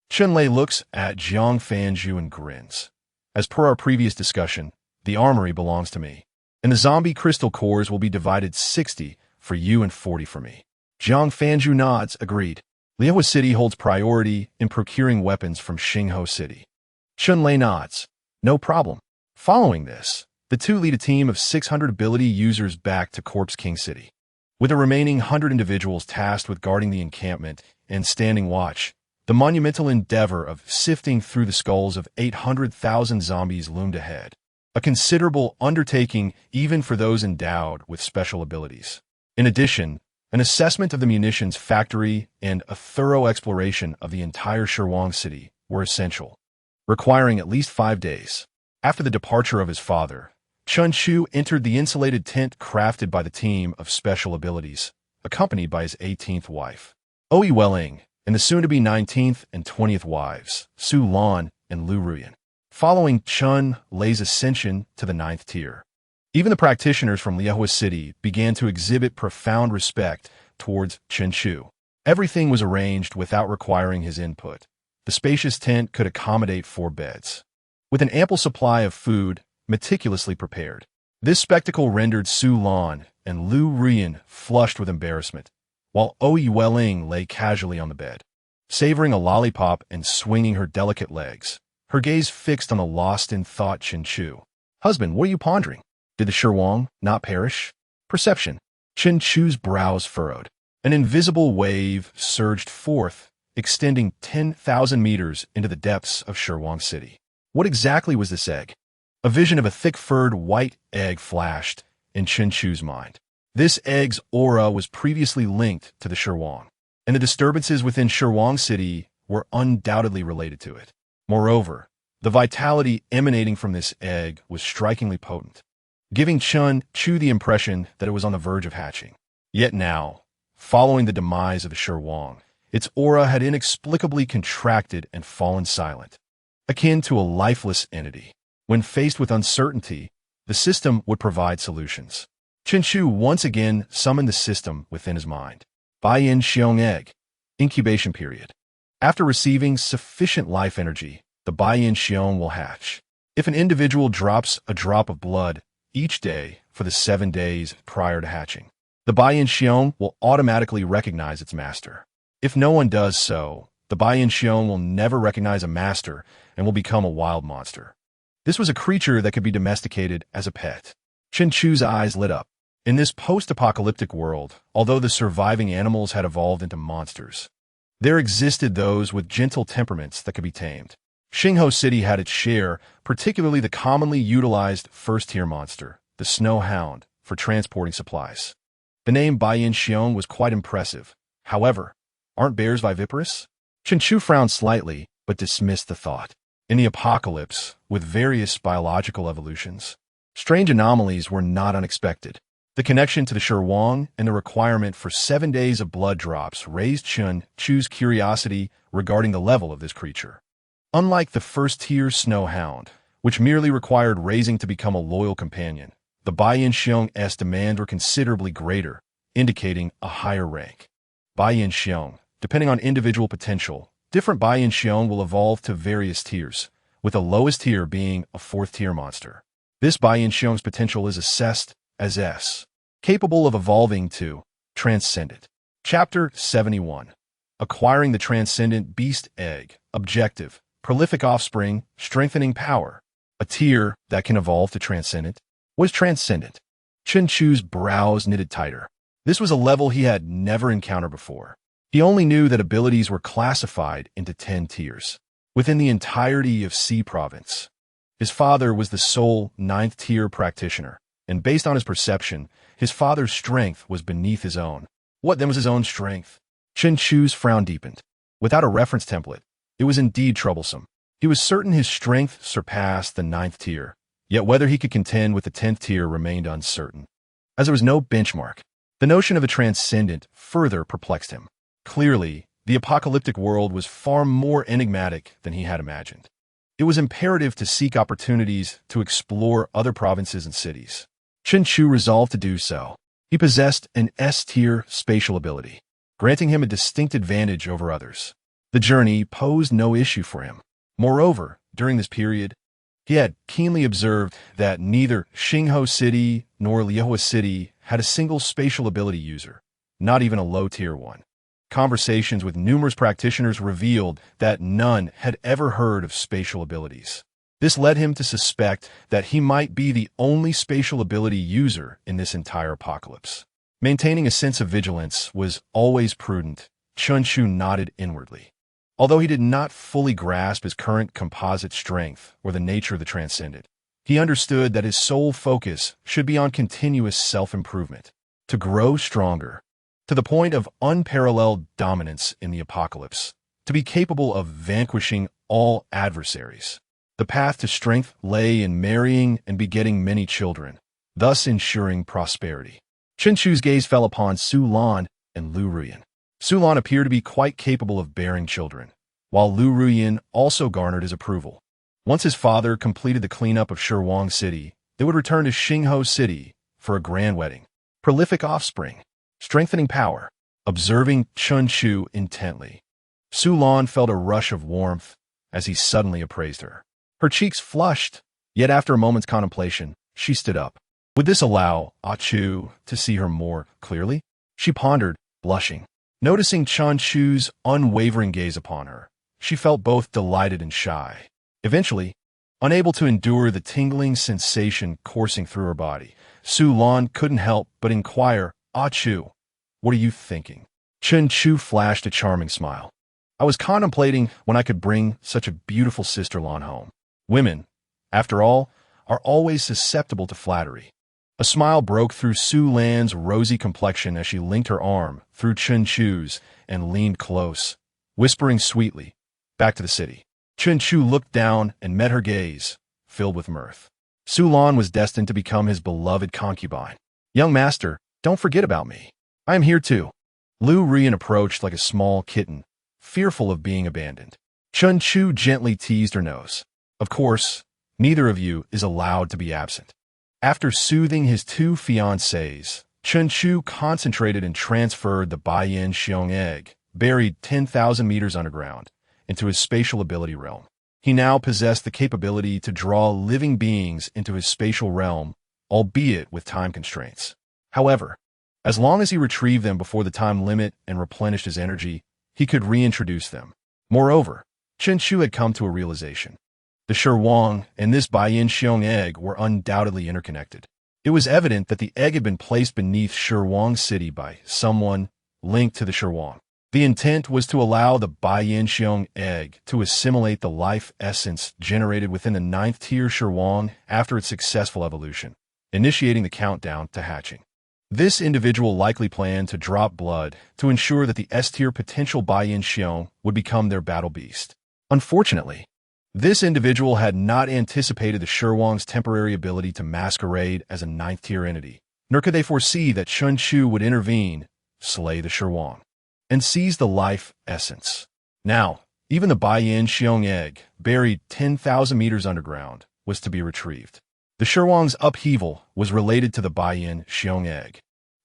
Speaker 1: Chunlei looks at Jiang Fanju and grins. As per our previous discussion, the armory belongs to me, and the zombie crystal cores will be divided 60 for you and 40 for me. Jiang Fanju nods, agreed. Liehua City holds priority in procuring weapons from Xingho City. Chunlei nods. No problem. Following this, the two lead a team of 600 ability users back to Corpse King City. With the remaining 100 individuals tasked with guarding the encampment and standing watch, the monumental endeavor of sifting through the skulls of 800,000 zombies loomed ahead. A considerable undertaking even for those endowed with special abilities. In addition, an assessment of the munitions factory and a thorough exploration of the entire Shirwang City were essential, requiring at least 5 days. After the departure of his father, Chun Chu entered the insulated tent crafted by the team of special abilities, accompanied by his 18th wife, Oyi Welling, and the soon-to-be 19th and 20th wives, Su Lan and Lu Ruyan, following Chun Lei's ascension to the 9th tier. Even the practitioners from Liehua City began to exhibit profound respect towards Chen Chu. Everything was arranged without requiring his input. The spacious tent could accommodate 4 beds, with an ample supply of food meticulously prepared. This spectacle rendered Su Lan and Lu Ruyan flushed with embarrassment, while Oyi Welling lay casually on the bed, savoring a lollipop and swinging her delicate legs, her gaze fixed on the lost-in-thought Chen Chu. Husband, what are you pondering? Did the Shirwang not perish? Perception. Chen Chu's brows furrowed. An invisible wave surged forth, extending 10,000 meters into the depths of Shirwang City. What exactly was this egg? A vision of a thick-furred white egg flashed in Chen Chu's mind. This egg's aura was previously linked to the Shirwang, and the disturbances within Shirwang City were undoubtedly related to it. Moreover, the vitality emanating from this egg was strikingly potent, giving Chun Chu the impression that it was on the verge of hatching. Yet now, following the demise of the Shirwang, its aura had inexplicably contracted and fallen silent, akin to a lifeless entity. When faced with uncertainty, the system would provide solutions. Chen Chu once again summoned the system within his mind. Baiyin Xiong Egg. Incubation period. After receiving sufficient life energy, the Baiyin Xiong will hatch. If an individual drops a drop of blood each day for the 7 days prior to hatching, the Baiyin Xiong will automatically recognize its master. If no one does so, the Baiyin Xiong will never recognize a master and will become a wild monster. This was a creature that could be domesticated as a pet. Chen Chu's eyes lit up. In this post-apocalyptic world, although the surviving animals had evolved into monsters, there existed those with gentle temperaments that could be tamed. Xingho City had its share, particularly the commonly utilized first-tier monster, the snow hound, for transporting supplies. The name Baiyin Xiong was quite impressive. However, aren't bears viviparous? Chen Chu frowned slightly, but dismissed the thought. In the apocalypse, with various biological evolutions, strange anomalies were not unexpected. The connection to the Shirwang and the requirement for 7 days of blood drops raised Chen Chu's curiosity regarding the level of this creature. Unlike the first-tier snow hound, which merely required raising to become a loyal companion, the Baiyin Xiong's demands were considerably greater, indicating a higher rank. Baiyin Xiong, depending on individual potential, different Baiyin Xiong will evolve to various tiers, with the lowest tier being a 4th-tier monster. This Baiyin Xiong's potential is assessed as S, capable of evolving to Transcendent. Chapter 71. Acquiring the Transcendent Beast Egg. Objective. Prolific offspring, strengthening power. A tier that can evolve to Transcendent. Was Transcendent. Chen Chu's brows knitted tighter. This was a level he had never encountered before. He only knew that abilities were classified into 10 tiers within the entirety of C Province. His father was the sole 9th-tier practitioner, and based on his perception, his father's strength was beneath his own. What then was his own strength? Chen Chu's frown deepened. Without a reference template, it was indeed troublesome. He was certain his strength surpassed the 9th tier, yet whether he could contend with the 10th tier remained uncertain. As there was no benchmark, the notion of a transcendent further perplexed him. Clearly, the apocalyptic world was far more enigmatic than he had imagined. It was imperative to seek opportunities to explore other provinces and cities. Chen Chu resolved to do so. He possessed an S-tier spatial ability, granting him a distinct advantage over others. The journey posed no issue for him. Moreover, during this period, he had keenly observed that neither Xingho City nor Liuhua City had a single spatial ability user, not even a low-tier one. Conversations with numerous practitioners revealed that none had ever heard of spatial abilities. This led him to suspect that he might be the only spatial ability user in this entire apocalypse. Maintaining a sense of vigilance was always prudent. Chunshu nodded inwardly. Although he did not fully grasp his current composite strength or the nature of the transcendent, he understood that his sole focus should be on continuous self-improvement, to grow stronger, to the point of unparalleled dominance in the apocalypse, to be capable of vanquishing all adversaries. The path to strength lay in marrying and begetting many children, thus ensuring prosperity. Chunshu's gaze fell upon Su Lan and Lu Ruyan. Su Lan appeared to be quite capable of bearing children, while Lu Ruyan also garnered his approval. Once his father completed the cleanup of Shirwang City, they would return to Xingho City for a grand wedding. Prolific offspring, strengthening power. Observing Chunshu intently, Su Lan felt a rush of warmth as he suddenly appraised her. Her cheeks flushed, yet after a moment's contemplation, she stood up. Would this allow Chu to see her more clearly? She pondered, blushing. Noticing Chunshu's unwavering gaze upon her, she felt both delighted and shy. Eventually, unable to endure the tingling sensation coursing through her body, Su Lan couldn't help but inquire, Chu, what are you thinking? Chunshu flashed a charming smile. I was contemplating when I could bring such a beautiful sister Lan home. Women, after all, are always susceptible to flattery. A smile broke through Su Lan's rosy complexion as she linked her arm through Chunshu's and leaned close, whispering sweetly, back to the city. Chunshu looked down and met her gaze, filled with mirth. Su Lan was destined to become his beloved concubine. Young master, don't forget about me. I am here too. Lu Ruyan approached like a small kitten, fearful of being abandoned. Chunshu gently teased her nose. Of course, neither of you is allowed to be absent. After soothing his two fiancées, Chunshu concentrated and transferred the Baiyin Xiong egg, buried 10,000 meters underground, into his spatial ability realm. He now possessed the capability to draw living beings into his spatial realm, albeit with time constraints. However, as long as he retrieved them before the time limit and replenished his energy, he could reintroduce them. Moreover, Chunshu had come to a realization. The Shirwang and this Baiyin Xiong egg were undoubtedly interconnected. It was evident that the egg had been placed beneath Shirwang City by someone linked to the Shirwang. The intent was to allow the Baiyin Xiong egg to assimilate the life essence generated within the 9th tier Shirwang after its successful evolution, initiating the countdown to hatching. This individual likely planned to drop blood to ensure that the S-tier potential Baiyin Xiong would become their battle beast. Unfortunately, this individual had not anticipated the Shirwang's temporary ability to masquerade as a 9th tier entity, nor could they foresee that Chunshu would intervene, slay the Shirwang, and seize the life essence. Now, even the Baiyin Xiong egg, buried 10,000 meters underground, was to be retrieved. The Shirwang's upheaval was related to the Baiyin Xiong egg,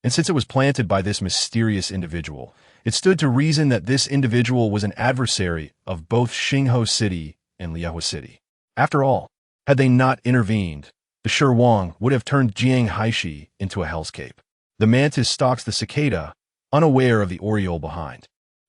Speaker 1: and since it was planted by this mysterious individual, it stood to reason that this individual was an adversary of both Xingho City and Liuhua City. After all, had they not intervened, the Shirwang would have turned Jiang Haishi into a hellscape. The mantis stalks the cicada, unaware of the oriole behind.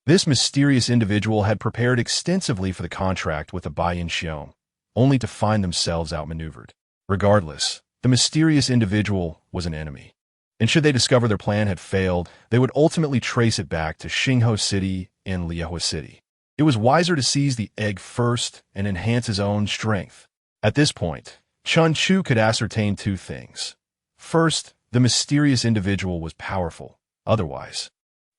Speaker 1: This mysterious individual had prepared extensively for the contract with the Baiyin Xiong, only to find themselves outmaneuvered. Regardless, the mysterious individual was an enemy, and should they discover their plan had failed, they would ultimately trace it back to Xingho City and Liuhua City. It was wiser to seize the egg first and enhance his own strength. At this point, Chunshu could ascertain two things. First, the mysterious individual was powerful. Otherwise,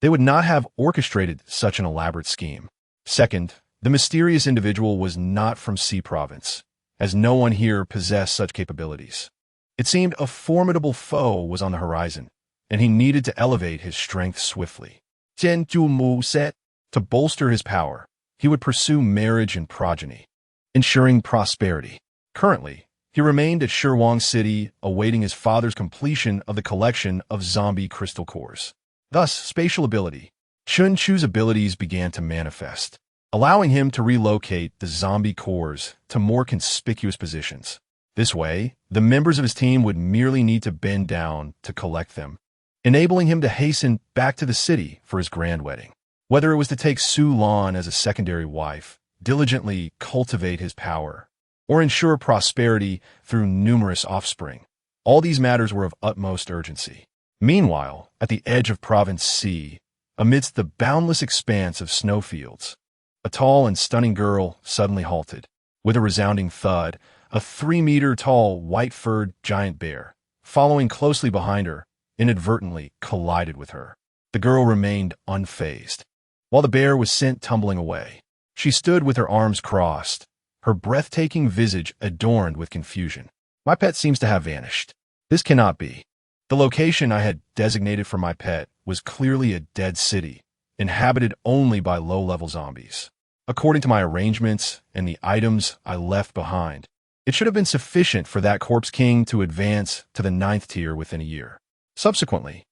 Speaker 1: they would not have orchestrated such an elaborate scheme. Second, the mysterious individual was not from C province, as no one here possessed such capabilities. It seemed a formidable foe was on the horizon, and he needed to elevate his strength swiftly. Jian Mu said, to bolster his power, he would pursue marriage and progeny, ensuring prosperity. Currently, he remained at Shirwang City, awaiting his father's completion of the collection of zombie crystal cores. Thus, spatial ability. Chun Chu's abilities began to manifest, allowing him to relocate the zombie cores to more conspicuous positions. This way, the members of his team would merely need to bend down to collect them, enabling him to hasten back to the city for his grand wedding. Whether it was to take Su Lan as a secondary wife, diligently cultivate his power, or ensure prosperity through numerous offspring, all these matters were of utmost urgency. Meanwhile, at the edge of Province C, amidst the boundless expanse of snowfields, a tall and stunning girl suddenly halted. With a resounding thud, a 3-meter-tall, white-furred giant bear, following closely behind her, inadvertently collided with her. The girl remained unfazed, while the bear was sent tumbling away. She stood with her arms crossed, her breathtaking visage adorned with confusion. My pet seems to have vanished. This cannot be. The location I had designated for my pet was clearly a dead city, inhabited only by low-level zombies. According to my arrangements and the items I left behind, it should have been sufficient for that corpse king to advance to the 9th tier within a year. Subsequently,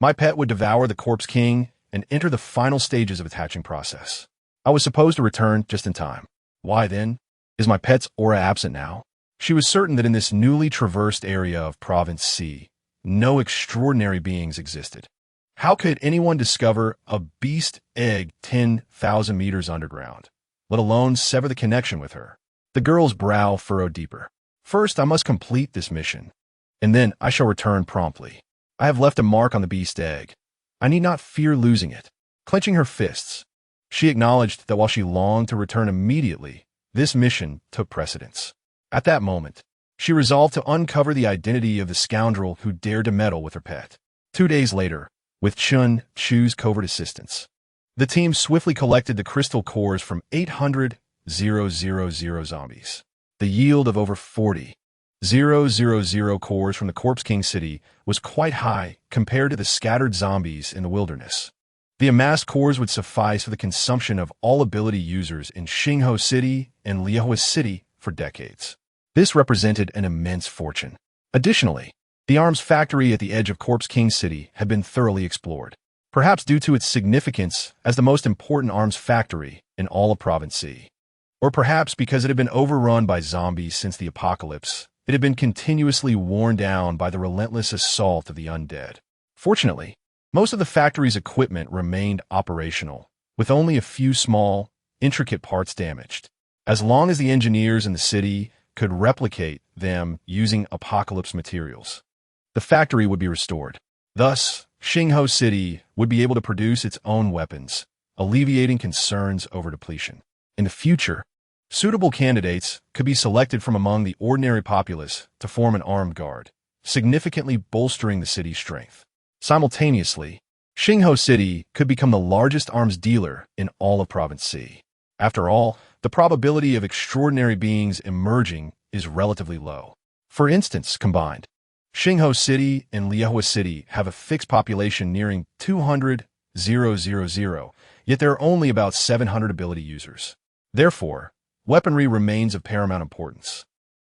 Speaker 1: my pet would devour the corpse king and enter the final stages of its hatching process. I was supposed to return just in time. Why then? Is my pet's aura absent now? She was certain that in this newly traversed area of Province C, no extraordinary beings existed. How could anyone discover a beast egg 10,000 meters underground, let alone sever the connection with her? The girl's brow furrowed deeper. First, I must complete this mission, and then I shall return promptly. I have left a mark on the beast egg. I need not fear losing it. Clenching her fists, she acknowledged that while she longed to return immediately, this mission took precedence. At that moment, she resolved to uncover the identity of the scoundrel who dared to meddle with her pet. 2 days later, with Chun Chu's covert assistance, the team swiftly collected the crystal cores from 800,000 zombies. The yield of over 40,000 cores from the Corpse King city was quite high compared to the scattered zombies in the wilderness. The amassed cores would suffice for the consumption of all ability users in Xingho City and Liaohua City for decades. This represented an immense fortune. Additionally, the arms factory at the edge of Corpse King City had been thoroughly explored, perhaps due to its significance as the most important arms factory in all of Province C. Or perhaps because it had been overrun by zombies since the apocalypse, it had been continuously worn down by the relentless assault of the undead. Fortunately, most of the factory's equipment remained operational, with only a few small, intricate parts damaged. As long as the engineers in the city could replicate them using apocalypse materials, the factory would be restored. Thus, Xingho City would be able to produce its own weapons, alleviating concerns over depletion. In the future, suitable candidates could be selected from among the ordinary populace to form an armed guard, significantly bolstering the city's strength. Simultaneously, Xingho City could become the largest arms dealer in all of Province C. After all, the probability of extraordinary beings emerging is relatively low. For instance, combined, Xingho City and Liaohua City have a fixed population nearing 200,000, yet there are only about 700 ability users. Therefore, weaponry remains of paramount importance,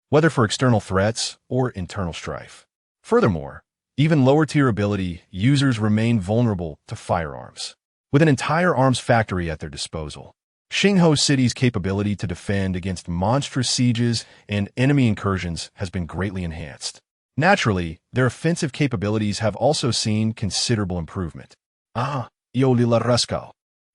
Speaker 1: whether for external threats or internal strife. Furthermore, even lower-tier ability users remain vulnerable to firearms. With an entire arms factory at their disposal, Xingho City's capability to defend against monstrous sieges and enemy incursions has been greatly enhanced. Naturally, their offensive capabilities have also seen considerable improvement. Yo lila rascal.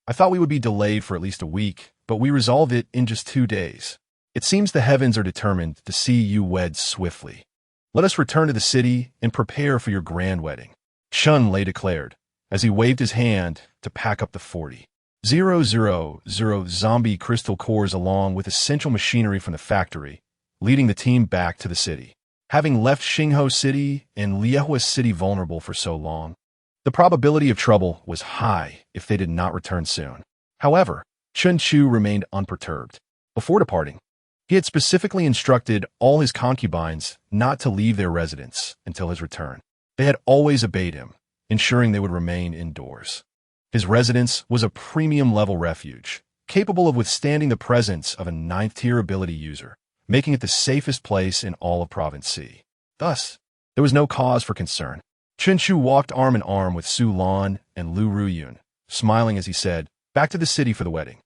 Speaker 1: I thought we would be delayed for at least a week, but we resolved it in just 2 days. It seems the heavens are determined to see you wed swiftly. Let us return to the city and prepare for your grand wedding, Chun Lei declared, as he waved his hand to pack up the 40,000 zombie crystal cores along with essential machinery from the factory, leading the team back to the city. Having left Xingho City and Liaohua City vulnerable for so long, the probability of trouble was high if they did not return soon. However, Chun Chu remained unperturbed. Before departing, he had specifically instructed all his concubines not to leave their residence until his return. They had always obeyed him, ensuring they would remain indoors. His residence was a premium-level refuge, capable of withstanding the presence of a 9th-tier ability user, making it the safest place in all of Province C. Thus, there was no cause for concern. Chun Chu walked arm in arm with Su Lan and Lu Ruyun, smiling as he said, "Back to the city for the wedding."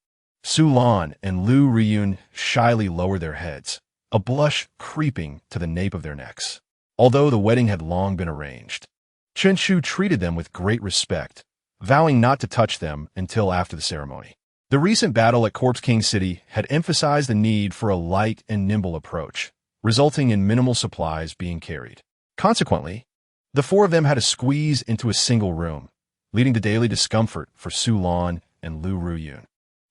Speaker 1: Su Lan and Lu Riyun shyly lowered their heads, a blush creeping to the nape of their necks. Although the wedding had long been arranged, Chen Shu treated them with great respect, vowing not to touch them until after the ceremony. The recent battle at Corpse King City had emphasized the need for a light and nimble approach, resulting in minimal supplies being carried. Consequently, the four of them had to squeeze into a single room, leading to daily discomfort for Su Lan and Lu Ruyun,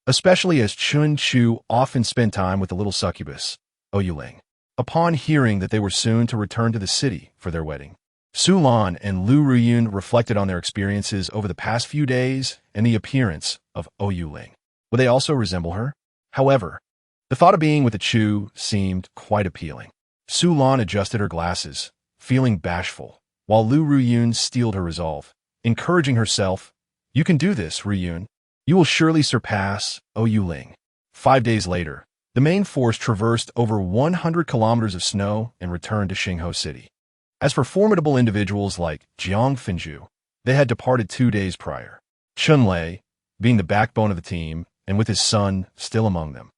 Speaker 1: especially as Chen Chu often spent time with the little succubus, Oyuling. Upon hearing that they were soon to return to the city for their wedding, Su Lan and Lu Ruyun reflected on their experiences over the past few days and the appearance of Oyuling. Would they also resemble her? However, the thought of being with the Chu seemed quite appealing. Su Lan adjusted her glasses, feeling bashful, while Lu Ruyun steeled her resolve, encouraging herself, "You can do this, Ruyun. You will surely surpass Oyuling." 5 days later, the main force traversed over 100 kilometers of snow and returned to Xingho City. As for formidable individuals like Jiang Finju, they had departed 2 days prior. Chun Lei, being the backbone of the team, and with his son still among them,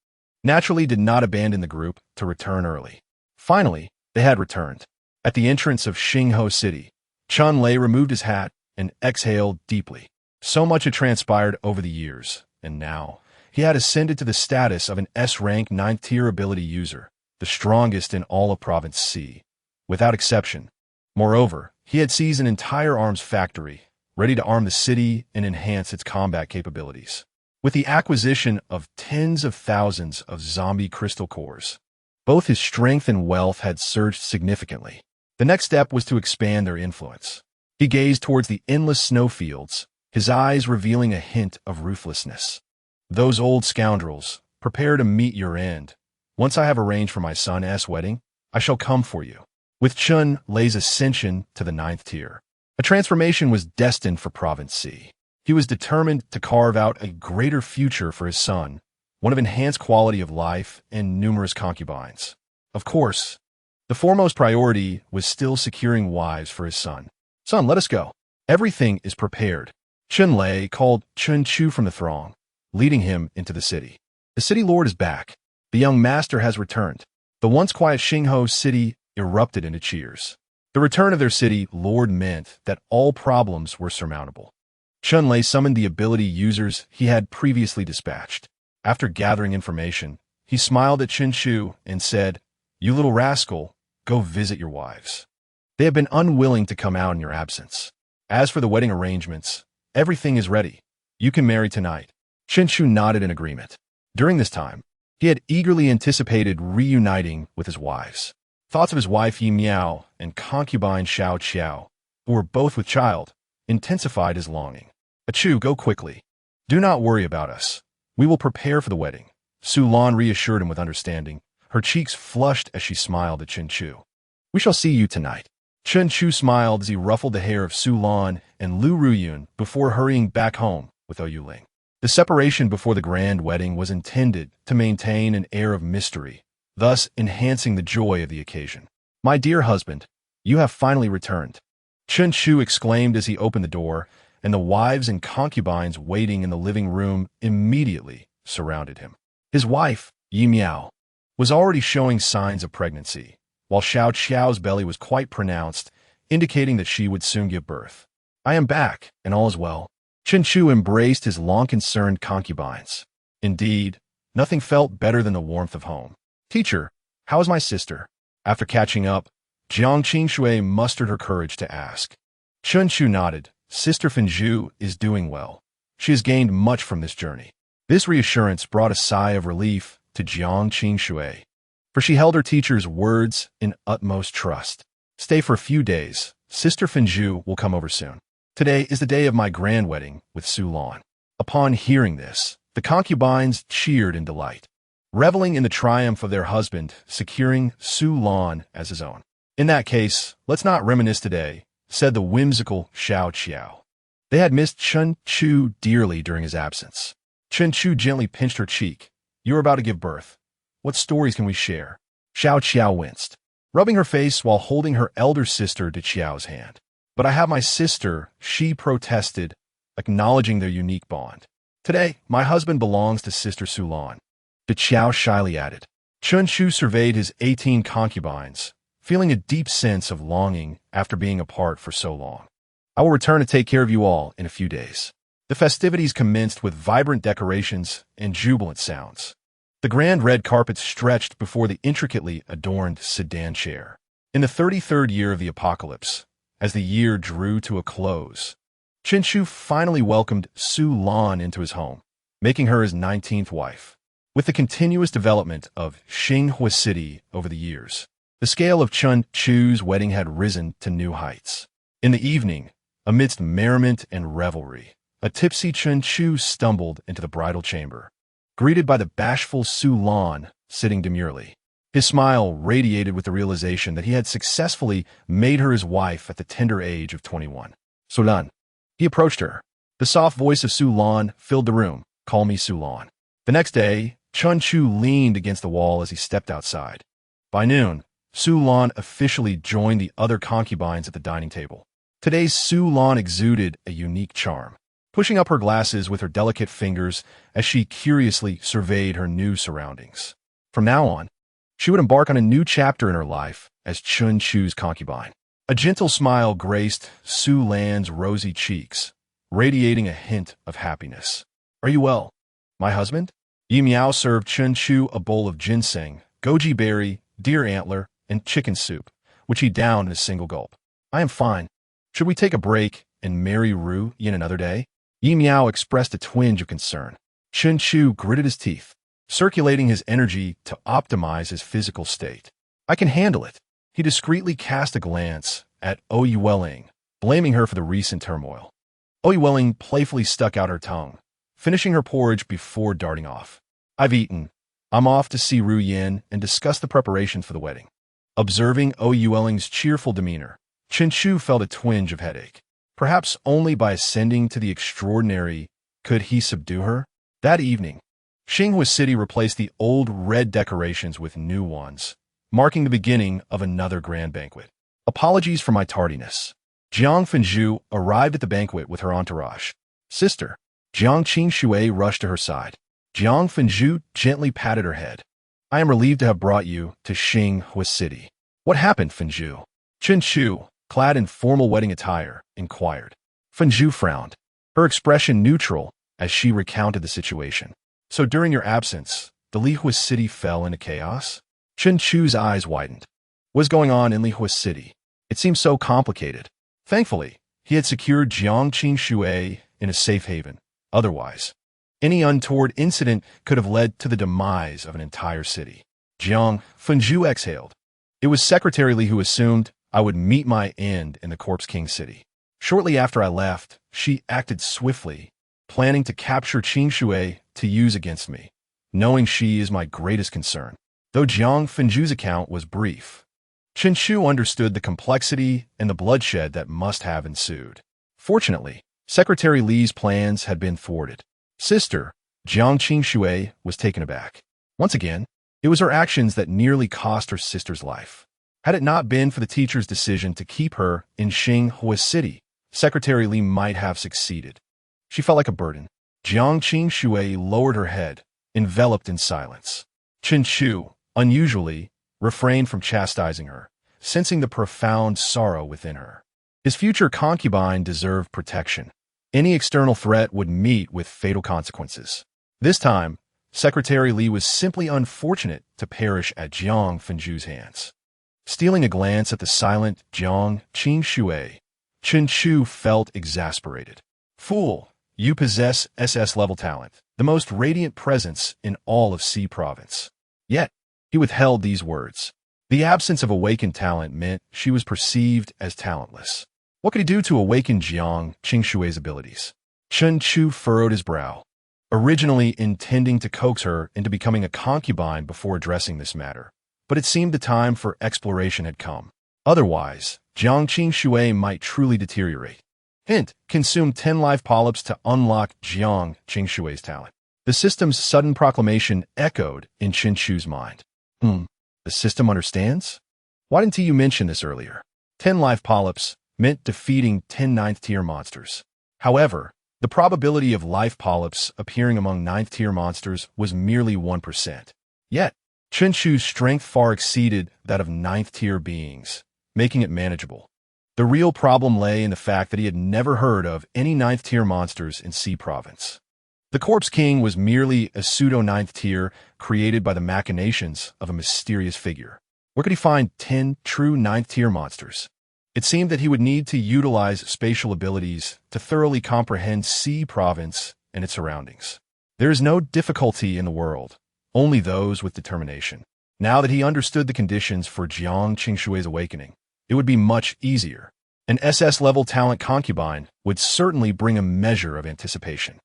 Speaker 1: naturally did not abandon the group to return early. Finally, they had returned. At the entrance of Xingho City, Chun Lei removed his hat and exhaled deeply. So much had transpired over the years, and now he had ascended to the status of an S-rank 9th-tier ability user, the strongest in all of Province C, without exception. Moreover, he had seized an entire arms factory, ready to arm the city and enhance its combat capabilities. With the acquisition of tens of thousands of zombie crystal cores, both his strength and wealth had surged significantly. The next step was to expand their influence. He gazed towards the endless snowfields, his eyes revealing a hint of ruthlessness. "Those old scoundrels, prepare to meet your end. Once I have arranged for my son's wedding, I shall come for you." With Chun Lei's ascension to the 9th tier, a transformation was destined for Province C. He was determined to carve out a greater future for his son, one of enhanced quality of life and numerous concubines. Of course, the foremost priority was still securing wives for his son. "Son, let us go. Everything is prepared." Chun Lei called Chun Chu from the throng, leading him into the city. "The city lord is back. The young master has returned." The once quiet Xingho City erupted into cheers. The return of their city lord meant that all problems were surmountable. Chun Lei summoned the ability users he had previously dispatched. After gathering information, he smiled at Chen Shu and said, "You little rascal, go visit your wives. They have been unwilling to come out in your absence. As for the wedding arrangements, everything is ready. You can marry tonight." Chen Shu nodded in agreement. During this time, he had eagerly anticipated reuniting with his wives. Thoughts of his wife Yi Miao and concubine Xiao Qiao, who were both with child, intensified his longing. "Achu, go quickly. Do not worry about us. We will prepare for the wedding." Su Lan reassured him with understanding. Her cheeks flushed as she smiled at Chen Chu. "We shall see you tonight." Chen Chu smiled as he ruffled the hair of Su Lan and Lu Ruyun before hurrying back home with Oyuling. The separation before the grand wedding was intended to maintain an air of mystery, thus enhancing the joy of the occasion. "My dear husband, you have finally returned," Chen Chu exclaimed as he opened the door, and the wives and concubines waiting in the living room immediately surrounded him. His wife, Yi Miao, was already showing signs of pregnancy, while Xiao Qiao's belly was quite pronounced, indicating that she would soon give birth. "I am back, and all is well." Chen Chu embraced his long-concerned concubines. Indeed, nothing felt better than the warmth of home. "Teacher, how is my sister?" After catching up, Jiang Qingshui mustered her courage to ask. Chen Chu nodded. "Sister Finju is doing well. She has gained much from this journey." This reassurance brought a sigh of relief to Jiang Qingshui, for she held her teacher's words in utmost trust. "Stay for a few days. Sister Finju will come over soon. Today is the day of my grand wedding with Su Lan." Upon hearing this, the concubines cheered in delight, reveling in the triumph of their husband securing Su Lan as his own. "In that case, let's not reminisce today," said the whimsical Xiao Qiao. They had missed Chen Chu dearly during his absence. Chen Chu gently pinched her cheek. "You are about to give birth. What stories can we share?" Xiao Qiao winced, rubbing her face while holding her elder sister to Qiao's hand. "But I have my sister," she protested, acknowledging their unique bond. Today, my husband belongs to Sister Sulan, the Qiao shyly added. Chun Shu surveyed his 18 concubines, feeling a deep sense of longing after being apart for so long. I will return to take care of you all in a few days. The festivities commenced with vibrant decorations and jubilant sounds. The grand red carpet stretched before the intricately adorned sedan chair. In the 33rd year of the apocalypse, as the year drew to a close, Chen Shu finally welcomed Su Lan into his home, making her his 19th wife. With the continuous development of Xinghua City over the years, the scale of Chen Shu's wedding had risen to new heights. In the evening, amidst merriment and revelry, a tipsy Chen Shu stumbled into the bridal chamber, greeted by the bashful Su Lan sitting demurely. His smile radiated with the realization that he had successfully made her his wife at the tender age of 21. Su Lan. He approached her. The soft voice of Su Lan filled the room. Call me Su Lan. The next day, Chen Shu leaned against the wall as he stepped outside. By noon, Su Lan officially joined the other concubines at the dining table. Today's Su Lan exuded a unique charm, pushing up her glasses with her delicate fingers as she curiously surveyed her new surroundings. From now on, she would embark on a new chapter in her life as Chun Shu's concubine. A gentle smile graced Su Lan's rosy cheeks, radiating a hint of happiness. Are you well, my husband? Yi Miao served Chun Shu a bowl of ginseng, goji berry, deer antler, and chicken soup, which he downed in a single gulp. I am fine. Should we take a break and marry Ru Yin another day? Yi Miao expressed a twinge of concern. Chun Shu gritted his teeth, circulating his energy to optimize his physical state. I can handle it. He discreetly cast a glance at Oyi Welling, blaming her for the recent turmoil. Oyi Welling playfully stuck out her tongue, finishing her porridge before darting off. I've eaten. I'm off to see Ru Yin and discuss the preparations for the wedding. Observing Oyi Welling's cheerful demeanor, Chen Shu felt a twinge of headache. Perhaps only by ascending to the extraordinary could he subdue her. That evening, Xinghua City replaced the old red decorations with new ones, marking the beginning of another grand banquet. Apologies for my tardiness. Jiang Fenzhu arrived at the banquet with her entourage. Sister, Jiang Qingshui rushed to her side. Jiang Fenzhu gently patted her head. I am relieved to have brought you to Xinghua City. What happened, Fenzhu? Chen Shu, clad in formal wedding attire, inquired. Fenzhu frowned, her expression neutral as she recounted the situation. So during your absence, the Lihua City fell into chaos? Chen Shu's eyes widened. What was going on in Lihua City? It seemed so complicated. Thankfully, he had secured Jiang Qingshui in a safe haven. Otherwise, any untoward incident could have led to the demise of an entire city. Jiang Fenzhu exhaled. It was Secretary Li who assumed I would meet my end in the Corpse King City. Shortly after I left, she acted swiftly, planning to capture Qingshui to use against me, knowing she is my greatest concern. Though Jiang Fenzhu's account was brief, Chen Shu understood the complexity and the bloodshed that must have ensued. Fortunately, Secretary Li's plans had been thwarted. Sister, Jiang Qingshui, was taken aback. Once again, it was her actions that nearly cost her sister's life. Had it not been for the teacher's decision to keep her in Xinghua City, Secretary Li might have succeeded. She felt like a burden. Jiang Qingshui lowered her head, enveloped in silence. Chen Shu, unusually, refrained from chastising her, sensing the profound sorrow within her. His future concubine deserved protection. Any external threat would meet with fatal consequences. This time, Secretary Li was simply unfortunate to perish at Jiang Fenzhu's hands. Stealing a glance at the silent Jiang Qingshui, Chen Shu felt exasperated. Fool, you possess SS-level talent, the most radiant presence in all of C Province. Yet, he withheld these words. The absence of awakened talent meant she was perceived as talentless. What could he do to awaken Jiang Qingshui's abilities? Chen Shu furrowed his brow, originally intending to coax her into becoming a concubine before addressing this matter. But it seemed the time for exploration had come. Otherwise, Jiang Qingshui might truly deteriorate. Hint, consume 10 live polyps to unlock Jiang Qingshui's talent. The system's sudden proclamation echoed in Chen Shu's mind. The system understands? Why didn't you mention this earlier? 10 live polyps meant defeating 10 ninth-tier monsters. However, The probability of life polyps appearing among ninth-tier monsters was merely 1%. Yet, Chen Chu's strength far exceeded that of ninth-tier beings, making it manageable. The real problem lay in the fact that he had never heard of any ninth-tier monsters in Sea Province. The Corpse King was merely a pseudo-ninth tier created by the machinations of a mysterious figure. Where could he find 10 true ninth-tier monsters? It seemed that he would need to utilize spatial abilities to thoroughly comprehend Sea Province and its surroundings. There is no difficulty in the world, only those with determination. Now that he understood the conditions for Jiang Qingshui's awakening, it would be much easier. An SS-level talent concubine would certainly bring a measure of anticipation.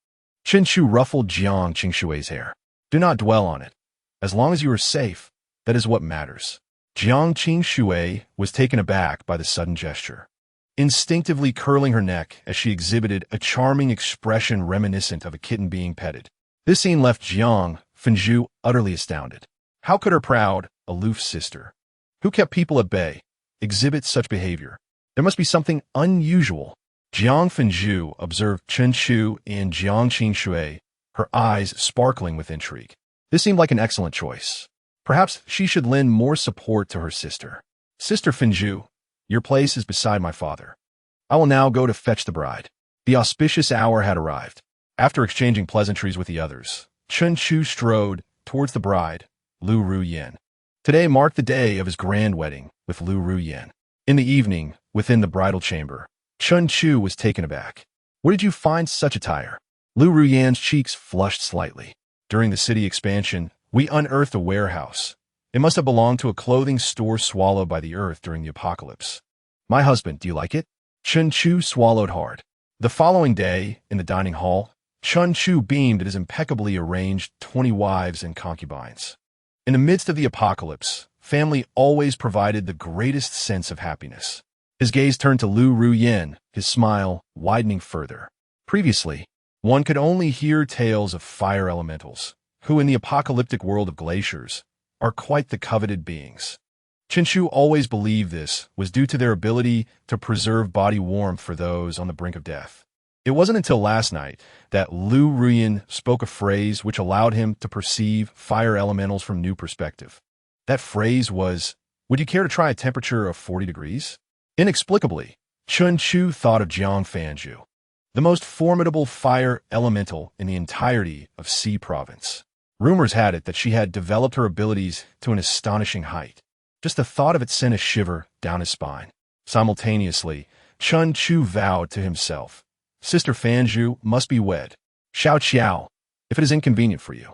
Speaker 1: Chen Chu ruffled Jiang Qingshui's hair. Do not dwell on it. As long as you are safe, that is what matters. Jiang Qingshui was taken aback by the sudden gesture, instinctively curling her neck as she exhibited a charming expression reminiscent of a kitten being petted. This scene left Jiang Fengzhu utterly astounded. How could her proud, aloof sister, who kept people at bay, exhibit such behavior? There must be something unusual. Jiang Fengzhu observed Chen Chu and Jiang Qingshui, her eyes sparkling with intrigue. This seemed like an excellent choice. Perhaps she should lend more support to her sister. Sister Fengzhu, your place is beside my father. I will now go to fetch the bride. The auspicious hour had arrived. After exchanging pleasantries with the others, Chen Chu strode towards the bride, Lu Ruyan. Today marked the day of his grand wedding with Lu Ruyan. In the evening, within the bridal chamber, Chen Chu was taken aback. Where did you find such attire? Lu Ruyan's cheeks flushed slightly. During the city expansion, we unearthed a warehouse. It must have belonged to a clothing store swallowed by the earth during the apocalypse. My husband, do you like it? Chen Chu swallowed hard. The following day, in the dining hall, Chen Chu beamed at his impeccably arranged 20 wives and concubines. In the midst of the apocalypse, family always provided the greatest sense of happiness. His gaze turned to Lu Ruyan, his smile widening further. Previously, one could only hear tales of fire elementals, who in the apocalyptic world of glaciers are quite the coveted beings. Chen Chu always believed this was due to their ability to preserve body warmth for those on the brink of death. It wasn't until last night that Lu Ruyan spoke a phrase which allowed him to perceive fire elementals from new perspective. That phrase was, "Would you care to try a temperature of 40 degrees? Inexplicably, Chen Chu thought of Jiang Fengzhu, the most formidable fire elemental in the entirety of Sea Province. Rumors had it that she had developed her abilities to an astonishing height. Just the thought of it sent a shiver down his spine. Simultaneously, Chen Chu vowed to himself, Sister Fengzhu must be wed. Xiao Qiao, if it is inconvenient for you.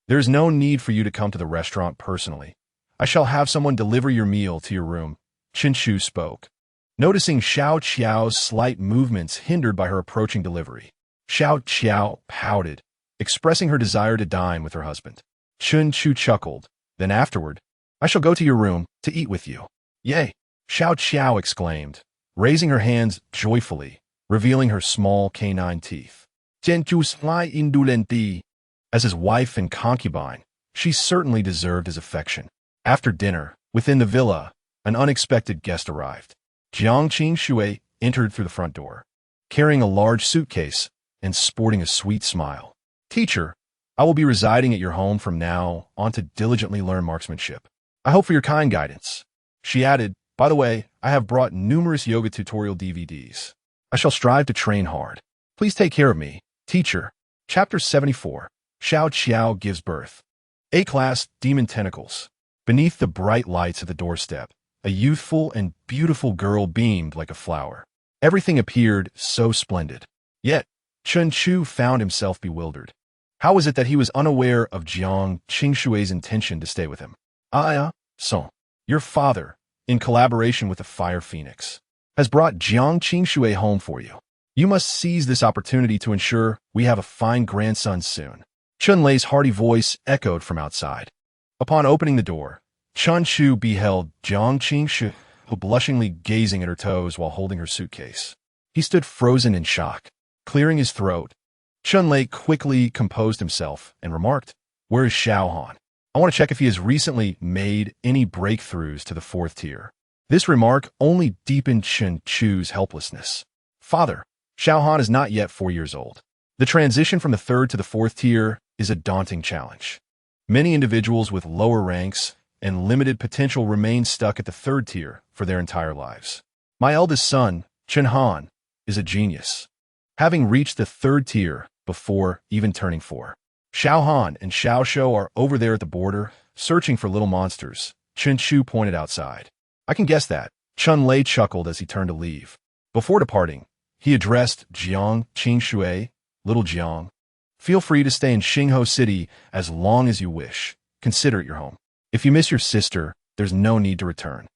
Speaker 1: There is no need for you to come to the restaurant personally. I shall have someone deliver your meal to your room. Chen Chu spoke, noticing Xiao Qiao's slight movements hindered by her approaching delivery. Xiao Qiao pouted, expressing her desire to dine with her husband. Chen Chu chuckled. Then afterward, I shall go to your room to eat with you. Yay! Xiao Qiao exclaimed, raising her hands joyfully, revealing her small canine teeth. Chen Chu's fly indulenti. As his wife and concubine, she certainly deserved his affection. After dinner, within the villa, an unexpected guest arrived. Jiang Qingshui entered through the front door, carrying a large suitcase and sporting a sweet smile. Teacher, I will be residing at your home from now on to diligently learn marksmanship. I hope for your kind guidance. She added, by the way, I have brought numerous yoga tutorial DVDs. I shall strive to train hard. Please take care of me, teacher. Chapter 74. Xiao Qiao gives birth. A-class demon tentacles. Beneath the bright lights of the doorstep, a youthful and beautiful girl beamed like a flower. Everything appeared so splendid. Yet, Chen Chu found himself bewildered. How was it that he was unaware of Jiang Qingshui's intention to stay with him? Son, your father, in collaboration with the Fire Phoenix, has brought Jiang Qingshui home for you. You must seize this opportunity to ensure we have a fine grandson soon. Chun Lei's hearty voice echoed from outside. Upon opening the door, Chen Chu beheld Jiang Qingshui, blushingly gazing at her toes while holding her suitcase. He stood frozen in shock. Clearing his throat, Chun Lei quickly composed himself and remarked, Where is Xiao Han? I want to check if he has recently made any breakthroughs to the 4th tier. This remark only deepened Chen Chu's helplessness. Father, Xiao Han is not yet 4 years old. The transition from the third to the fourth tier is a daunting challenge. Many individuals with lower ranks and limited potential remain stuck at the third tier for their entire lives. My eldest son, Chen Han, is a genius, having reached the third tier before even turning 4. Xiao Han and Xiao Shou are over there at the border, searching for little monsters, Chen Chu pointed outside. I can guess that, Chun Lei chuckled as he turned to leave. Before departing, he addressed Jiang Qingshui, Little Jiang. Feel free to stay in Xingho City as long as you wish. Consider it your home. If you miss your sister, there's no need to return.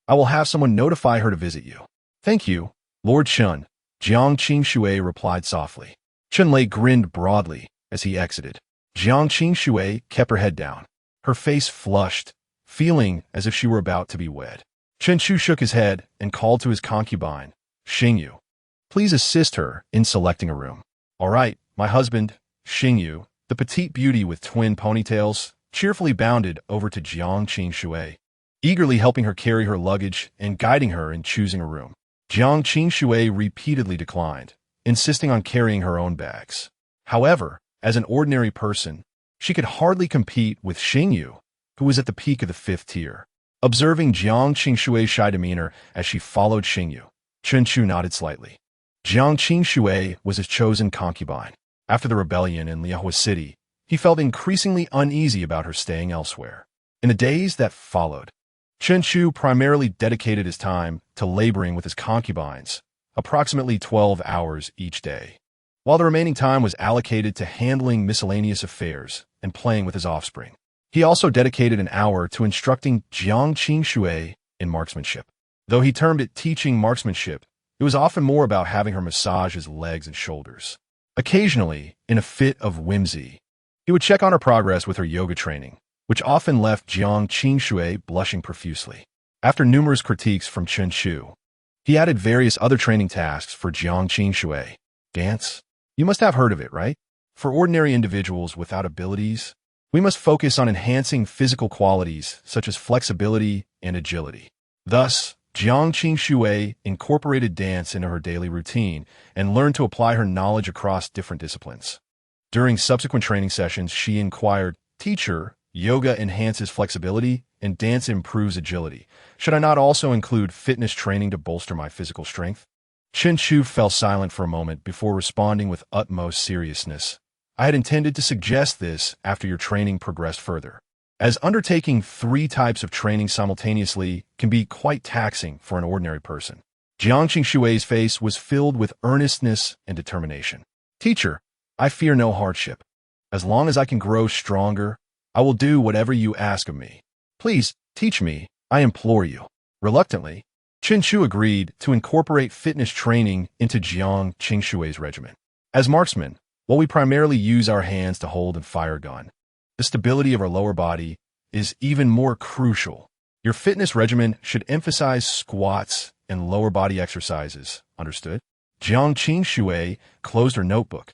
Speaker 1: I will have someone notify her to visit you. Thank you, Lord Chun, Jiang Qingshui replied softly. Chun Lei grinned broadly as he exited. Jiang Qingshui kept her head down, her face flushed, feeling as if she were about to be wed. Chen Chu shook his head and called to his concubine, Xingyu. Please assist her in selecting a room. All right, my husband, Xingyu, the petite beauty with twin ponytails, cheerfully bounded over to Jiang Qingshui, eagerly helping her carry her luggage and guiding her in choosing a room. Jiang Qingshui repeatedly declined, insisting on carrying her own bags. However, as an ordinary person, she could hardly compete with Xingyu, who was at the peak of the 5th tier. Observing Jiang Qingshui's shy demeanor as she followed Xingyu, Chen Chu nodded slightly. Jiang Qingshui was his chosen concubine. After the rebellion in Liahua City, he felt increasingly uneasy about her staying elsewhere. In the days that followed, Chen Chu primarily dedicated his time to laboring with his concubines, approximately 12 hours each day, while the remaining time was allocated to handling miscellaneous affairs and playing with his offspring. He also dedicated an hour to instructing Jiang Qingshui in marksmanship. Though he termed it teaching marksmanship, it was often more about having her massage his legs and shoulders. Occasionally, in a fit of whimsy, he would check on her progress with her yoga training, which often left Jiang Qingshui blushing profusely. After numerous critiques from Chen Chu, he added various other training tasks for Jiang Qingshui. Dance? You must have heard of it, right? For ordinary individuals without abilities, we must focus on enhancing physical qualities such as flexibility and agility. Thus, Jiang Qingshui incorporated dance into her daily routine and learned to apply her knowledge across different disciplines. During subsequent training sessions, she inquired, Teacher, yoga enhances flexibility and dance improves agility. Should I not also include fitness training to bolster my physical strength? Chen Chu fell silent for a moment before responding with utmost seriousness. I had intended to suggest this after your training progressed further, as undertaking 3 types of training simultaneously can be quite taxing for an ordinary person. Jiang Qingshui's face was filled with earnestness and determination. Teacher, I fear no hardship. As long as I can grow stronger, I will do whatever you ask of me. Please, teach me, I implore you. Reluctantly, Chen Chu agreed to incorporate fitness training into Jiang Qingshui's regimen. As marksmen, while we primarily use our hands to hold and fire a gun, the stability of our lower body is even more crucial. Your fitness regimen should emphasize squats and lower body exercises, understood? Jiang Qingshui closed her notebook,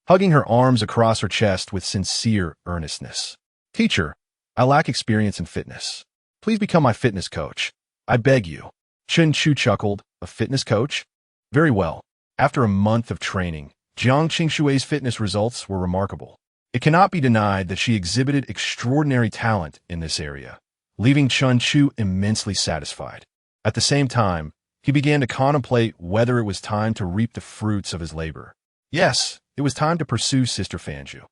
Speaker 1: hugging her arms across her chest with sincere earnestness. Teacher, I lack experience in fitness. Please become my fitness coach. I beg you. Chen Chu chuckled, a fitness coach? Very well. After a month of training, Jiang Qingshui's fitness results were remarkable. It cannot be denied that she exhibited extraordinary talent in this area, leaving Chen Chu immensely satisfied. At the same time, he began to contemplate whether it was time to reap the fruits of his labor. Yes, it was time to pursue Sister Fanju.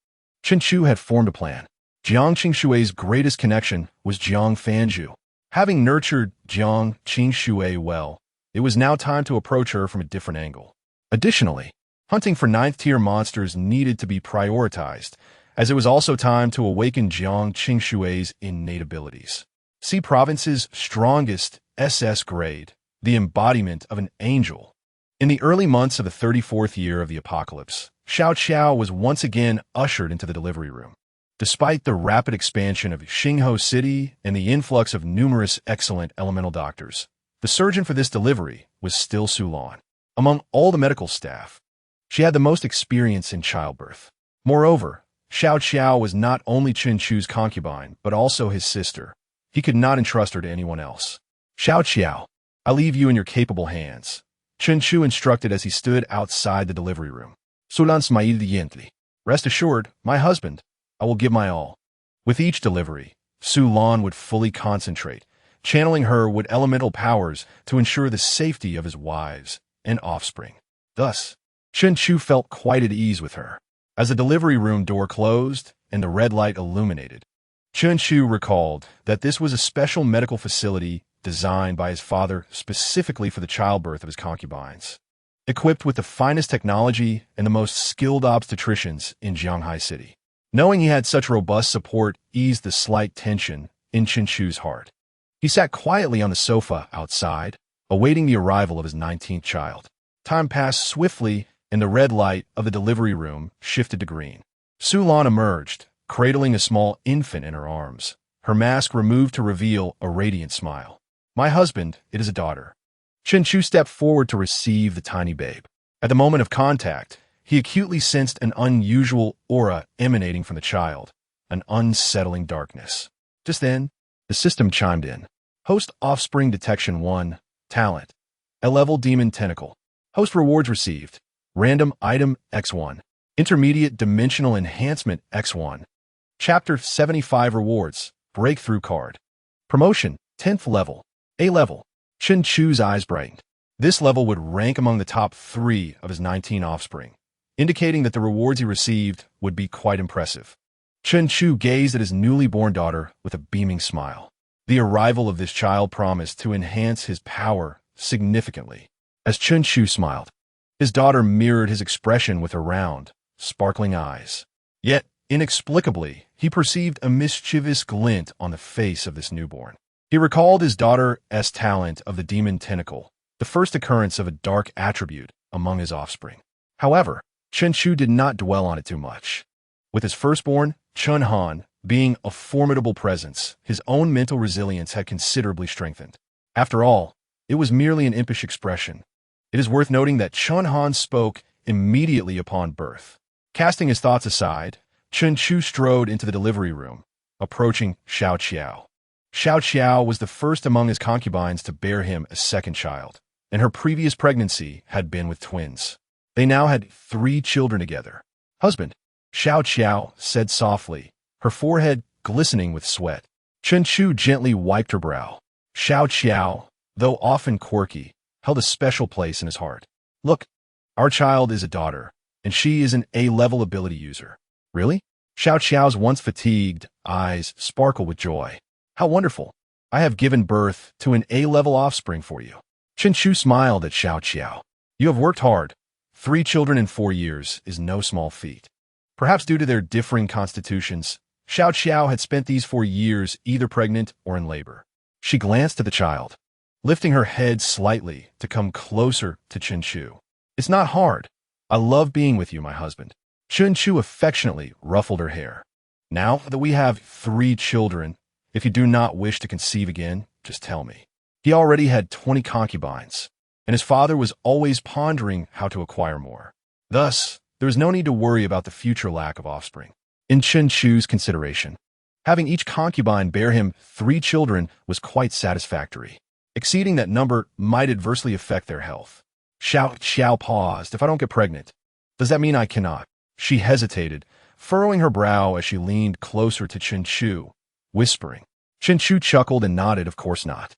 Speaker 1: Chen Chu had formed a plan. Jiang Qingshui's greatest connection was Jiang Fanju. Having nurtured Jiang Qingshui well, it was now time to approach her from a different angle. Additionally, hunting for 9th-tier monsters needed to be prioritized, as it was also time to awaken Jiang Qingshui's innate abilities. See Province's strongest SS grade, the embodiment of an angel. In the early months of the 34th year of the apocalypse, Xiao Qiao was once again ushered into the delivery room. Despite the rapid expansion of Xingho City and the influx of numerous excellent elemental doctors, the surgeon for this delivery was still Sulan. Among all the medical staff, she had the most experience in childbirth. Moreover, Xiao Qiao was not only Chen Chu's concubine, but also his sister. He could not entrust her to anyone else. Xiao Qiao, I leave you in your capable hands, Chen Chu instructed as he stood outside the delivery room. Sulan smiled gently. Rest assured, my husband, I will give my all. With each delivery, Sulan would fully concentrate, channeling her with elemental powers to ensure the safety of his wives and offspring. Thus, Chen-Chu felt quite at ease with her. As the delivery room door closed and the red light illuminated, Chen-Chu recalled that this was a special medical facility designed by his father specifically for the childbirth of his concubines. Equipped with the finest technology and the most skilled obstetricians in Jianghai City. Knowing he had such robust support eased the slight tension in Chen-Chu's heart. He sat quietly on the sofa outside, awaiting the arrival of his 19th child. Time passed swiftly, and the red light of the delivery room shifted to green. Sulan emerged, cradling a small infant in her arms, her mask removed to reveal a radiant smile. My husband, it is a daughter. Chen-Chu stepped forward to receive the tiny babe. At the moment of contact, he acutely sensed an unusual aura emanating from the child, an unsettling darkness. Just then, the system chimed in. Host Offspring Detection 1, Talent, A-Level Demon Tentacle. Host Rewards Received, Random Item X1, Intermediate Dimensional Enhancement X1. Chapter 75 Rewards, Breakthrough Card. Promotion, 10th Level, A-Level. Chen-Chu's eyes brightened. This level would rank among the top 3 of his 19 offspring, indicating that the rewards he received would be quite impressive. Chen-Chu gazed at his newly born daughter with a beaming smile. The arrival of this child promised to enhance his power significantly. As Chen-Chu smiled, his daughter mirrored his expression with her round, sparkling eyes. Yet, inexplicably, he perceived a mischievous glint on the face of this newborn. He recalled his daughter's talent of the demon tentacle, the first occurrence of a dark attribute among his offspring. However, Chen-Chu did not dwell on it too much. With his firstborn, Chun-Han, being a formidable presence, his own mental resilience had considerably strengthened. After all, it was merely an impish expression. It is worth noting that Chun-Han spoke immediately upon birth. Casting his thoughts aside, Chen-Chu strode into the delivery room, approaching Xiao Qiao. Xiao Qiao was the first among his concubines to bear him a second child, and her previous pregnancy had been with twins. They now had 3 children together. Husband, Xiao Qiao said softly, her forehead glistening with sweat. Chen-Chu gently wiped her brow. Xiao Qiao, though often quirky, held a special place in his heart. Look, our child is a daughter, and she is an A-level ability user. Really? Xiao Qiao's once fatigued eyes sparkled with joy. How wonderful. I have given birth to an A-level offspring for you. Chen-Chu smiled at Xiao Qiao. You have worked hard. 3 children in 4 years is no small feat. Perhaps due to their differing constitutions, Xiao Qiao had spent these 4 years either pregnant or in labor. She glanced at the child, lifting her head slightly to come closer to Chen-Chu. It's not hard. I love being with you, my husband. Chen-Chu affectionately ruffled her hair. Now that we have 3 children, if you do not wish to conceive again, just tell me. He already had 20 concubines, and his father was always pondering how to acquire more. Thus, there was no need to worry about the future lack of offspring. In Chen-Chu's consideration, having each concubine bear him 3 children was quite satisfactory. Exceeding that number might adversely affect their health. Xiao Qiao paused. If I don't get pregnant, does that mean I cannot? She hesitated, furrowing her brow as she leaned closer to Chen-Chu, whispering. Chen-Chu chuckled and nodded, of course not.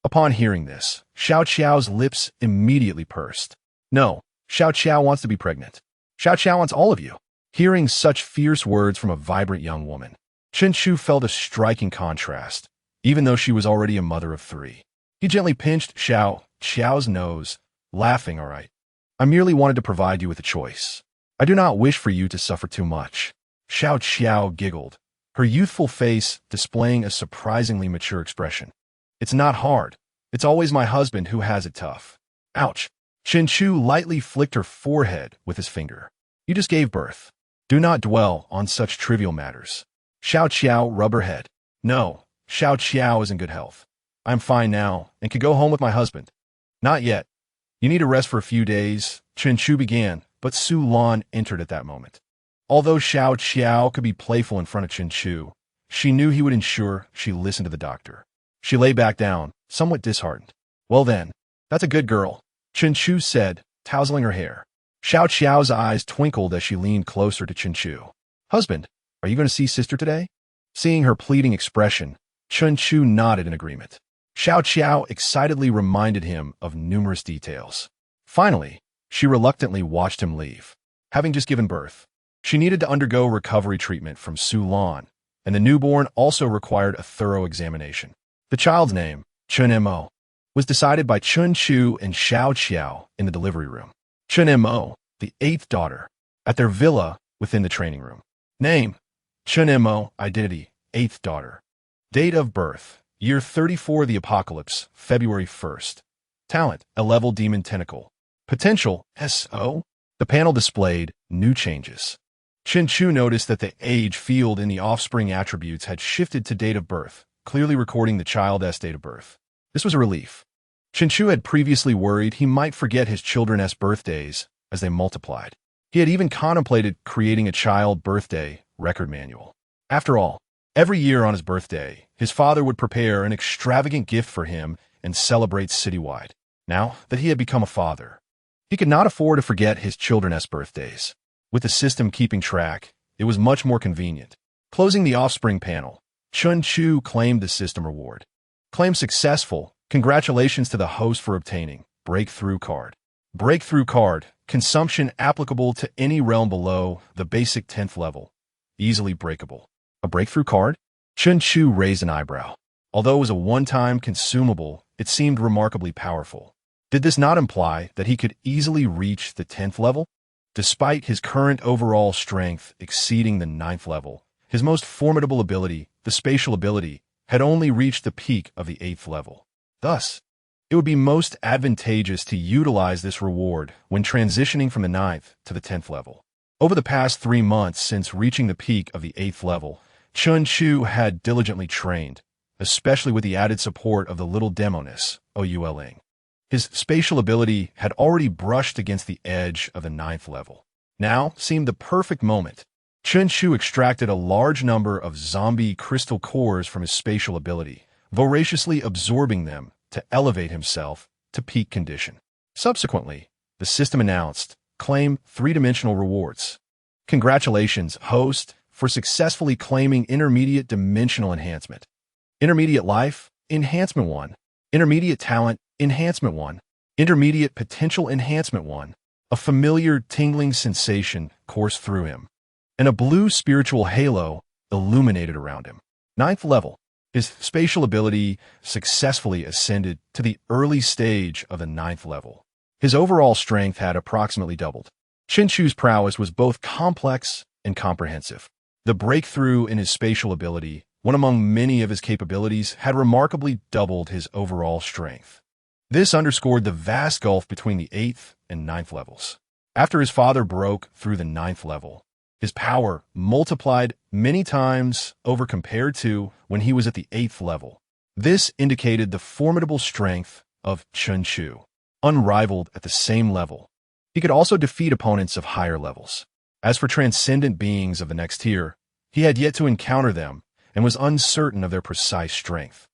Speaker 1: Upon hearing this, Xiao Qiao's lips immediately pursed. No, Xiao Qiao wants to be pregnant. Xiao Qiao wants all of you. Hearing such fierce words from a vibrant young woman, Chen-Chu felt a striking contrast, even though she was already a mother of 3. He gently pinched Xiao Qiao's nose, laughing, all right. I merely wanted to provide you with a choice. I do not wish for you to suffer too much. Xiao Qiao giggled, her youthful face displaying a surprisingly mature expression. It's not hard. It's always my husband who has it tough. Ouch. Chen-Chu lightly flicked her forehead with his finger. You just gave birth. Do not dwell on such trivial matters. Xiao Qiao rubbed her head. No, Xiao Qiao is in good health. I'm fine now and can go home with my husband. Not yet. You need to rest for a few days, Chen-Chu began, but Sulan entered at that moment. Although Xiao Qiao could be playful in front of Chen-Chu, she knew he would ensure she listened to the doctor. She lay back down, somewhat disheartened. Well then, that's a good girl, Chen-Chu said, tousling her hair. Xiao Qiao's eyes twinkled as she leaned closer to Chen Chu. Husband, are you going to see sister today? Seeing her pleading expression, Chen Chu nodded in agreement. Xiao Qiao excitedly reminded him of numerous details. Finally, she reluctantly watched him leave. Having just given birth, she needed to undergo recovery treatment from Su Lan, and the newborn also required a thorough examination. The child's name, Chen Mo, was decided by Chen Chu and Xiao Qiao in the delivery room. Chen Mo, the 8th daughter, at their villa within the training room. Name, Chen Mo, identity, 8th daughter. Date of birth, year 34 of the apocalypse, February 1st. Talent, a level demon tentacle. Potential, SO. The panel displayed new changes. Chen Chu noticed that the age field in the offspring attributes had shifted to date of birth, clearly recording the child's date of birth. This was a relief. Chen Chu had previously worried he might forget his children's birthdays as they multiplied. He had even contemplated creating a child birthday record manual. After all, every year on his birthday, his father would prepare an extravagant gift for him and celebrate citywide. Now that he had become a father, he could not afford to forget his children's birthdays. With the system keeping track, it was much more convenient. Closing the offspring panel, Chen Chu claimed the system reward. Claim successful. Congratulations to the host for obtaining Breakthrough Card. Breakthrough Card, consumption applicable to any realm below the basic 10th level. Easily breakable. A breakthrough card? Chen Chu raised an eyebrow. Although it was a one-time consumable, it seemed remarkably powerful. Did this not imply that he could easily reach the 10th level? Despite his current overall strength exceeding the 9th level, his most formidable ability, the spatial ability, had only reached the peak of the 8th level. Thus, it would be most advantageous to utilize this reward when transitioning from the 9th to the 10th level. Over the past 3 months since reaching the peak of the 8th level, Chen Chu had diligently trained, especially with the added support of the little demoness, Ouling. His spatial ability had already brushed against the edge of the 9th level. Now seemed the perfect moment. Chen Chu extracted a large number of zombie crystal cores from his spatial ability, voraciously absorbing them to elevate himself to peak condition. Subsequently, the system announced, claim 3-dimensional rewards. Congratulations, host, for successfully claiming intermediate dimensional enhancement. Intermediate life, enhancement 1. Intermediate talent, enhancement 1. Intermediate potential enhancement 1. A familiar tingling sensation coursed through him, and a blue spiritual halo illuminated around him. 9th level. His spatial ability successfully ascended to the early stage of the 9th level. His overall strength had approximately doubled. Chen Chu's prowess was both complex and comprehensive. The breakthrough in his spatial ability, one among many of his capabilities, had remarkably doubled his overall strength. This underscored the vast gulf between the 8th and 9th levels. After his father broke through the 9th level, his power multiplied many times over compared to when he was at the 8th level. This indicated the formidable strength of Chen Chu, unrivaled at the same level. He could also defeat opponents of higher levels. As for transcendent beings of the next tier, he had yet to encounter them and was uncertain of their precise strength.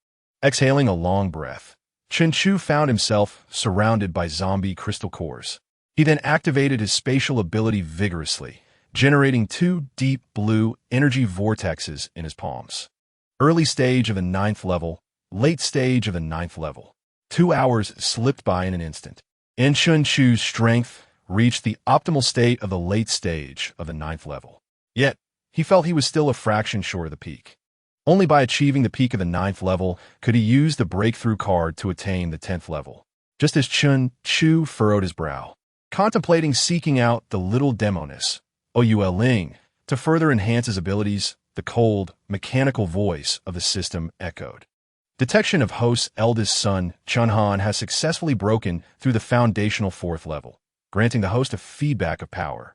Speaker 1: Exhaling a long breath, Chen Chu found himself surrounded by zombie crystal cores. He then activated his spatial ability vigorously, generating 2 deep blue energy vortexes in his palms. Early stage of the 9th level, late stage of the 9th level. 2 hours slipped by in an instant. And Chen Chu's strength reached the optimal state of the late stage of the 9th level. Yet, he felt he was still a fraction short of the peak. Only by achieving the peak of the 9th level could he use the breakthrough card to attain the 10th level. Just as Chen Chu furrowed his brow, contemplating seeking out the little demoness, Ouling, to further enhance his abilities, the cold, mechanical voice of the system echoed. Detection of host's eldest son, Chunhan, has successfully broken through the foundational 4th level, granting the host a feedback of power.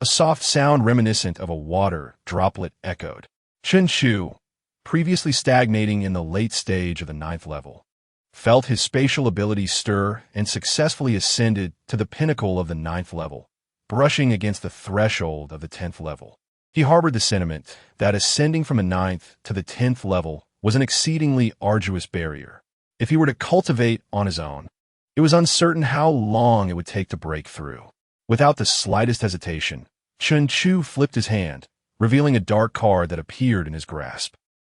Speaker 1: A soft sound reminiscent of a water droplet echoed. Chen Chu, previously stagnating in the late stage of the 9th level, felt his spatial ability stir and successfully ascended to the pinnacle of the 9th level, brushing against the threshold of the 10th level. He harbored the sentiment that ascending from the 9th to the 10th level was an exceedingly arduous barrier. If he were to cultivate on his own, it was uncertain how long it would take to break through. Without the slightest hesitation, Chun Chu flipped his hand, revealing a dark card that appeared in his grasp.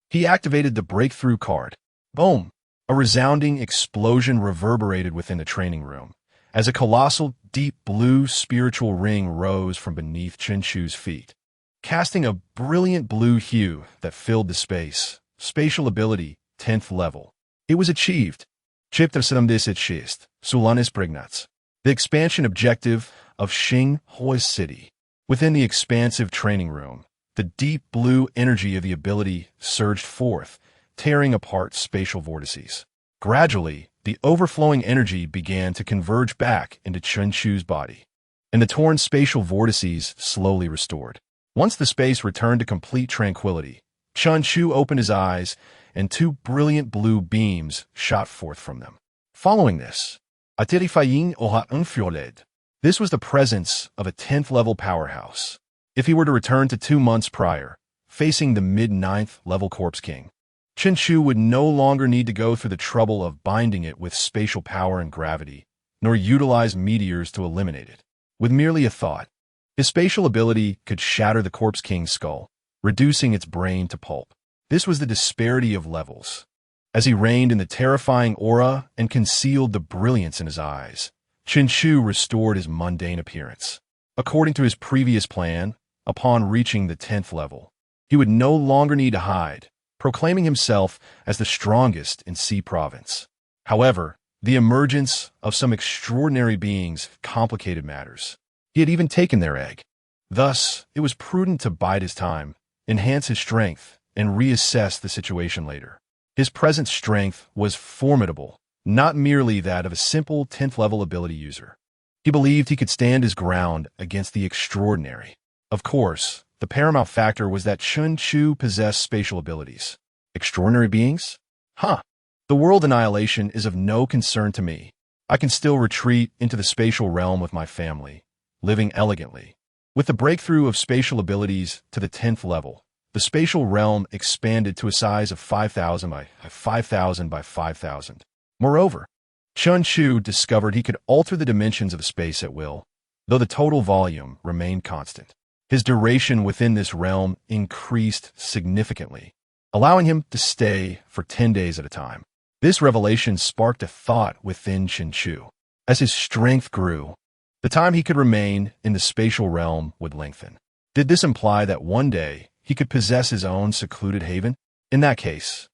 Speaker 1: He activated the breakthrough card. Boom! A resounding explosion reverberated within the training room, as a colossal, deep blue spiritual ring rose from beneath Chun Chu's feet, casting a brilliant blue hue that filled the space. Spatial ability, 10th level. It was achieved. Chip 76, Sulanis Prignats. The expansion objective of Xinghua's city. Within the expansive training room, the deep blue energy of the ability surged forth, tearing apart spatial vortices. Gradually, the overflowing energy began to converge back into Chun Chu's body, and the torn spatial vortices slowly restored. Once the space returned to complete tranquility, Chun Chu opened his eyes, and two brilliant blue beams shot forth from them. Following this, Unrivaled. This was the presence of a 10th level powerhouse. If he were to return to 2 months prior, facing the mid-9th level Corpse King, Chun Chu would no longer need to go through the trouble of binding it with spatial power and gravity, nor utilize meteors to eliminate it. With merely a thought, his spatial ability could shatter the Corpse King's skull, reducing its brain to pulp. This was the disparity of levels. As he reigned in the terrifying aura and concealed the brilliance in his eyes, Chun Chu restored his mundane appearance. According to his previous plan, upon reaching the 10th level, he would no longer need to hide, proclaiming himself as the strongest in C Province. However, the emergence of some extraordinary beings complicated matters. He had even taken their egg. Thus, it was prudent to bide his time, enhance his strength, and reassess the situation later. His present strength was formidable, not merely that of a simple 10th level ability user. He believed he could stand his ground against the extraordinary. Of course, the paramount factor was that Chun Chu possessed spatial abilities. Extraordinary beings? The world annihilation is of no concern to me. I can still retreat into the spatial realm with my family, living elegantly. With the breakthrough of spatial abilities to the 10th level, the spatial realm expanded to a size of 5,000 by 5,000 by 5,000. Moreover, Chun Chu discovered he could alter the dimensions of space at will, though the total volume remained constant. His duration within this realm increased significantly, allowing him to stay for 10 days at a time. This revelation sparked a thought within Chun Chu. As his strength grew, the time he could remain in the spatial realm would lengthen. Did this imply that one day he could possess his own secluded haven? In that case,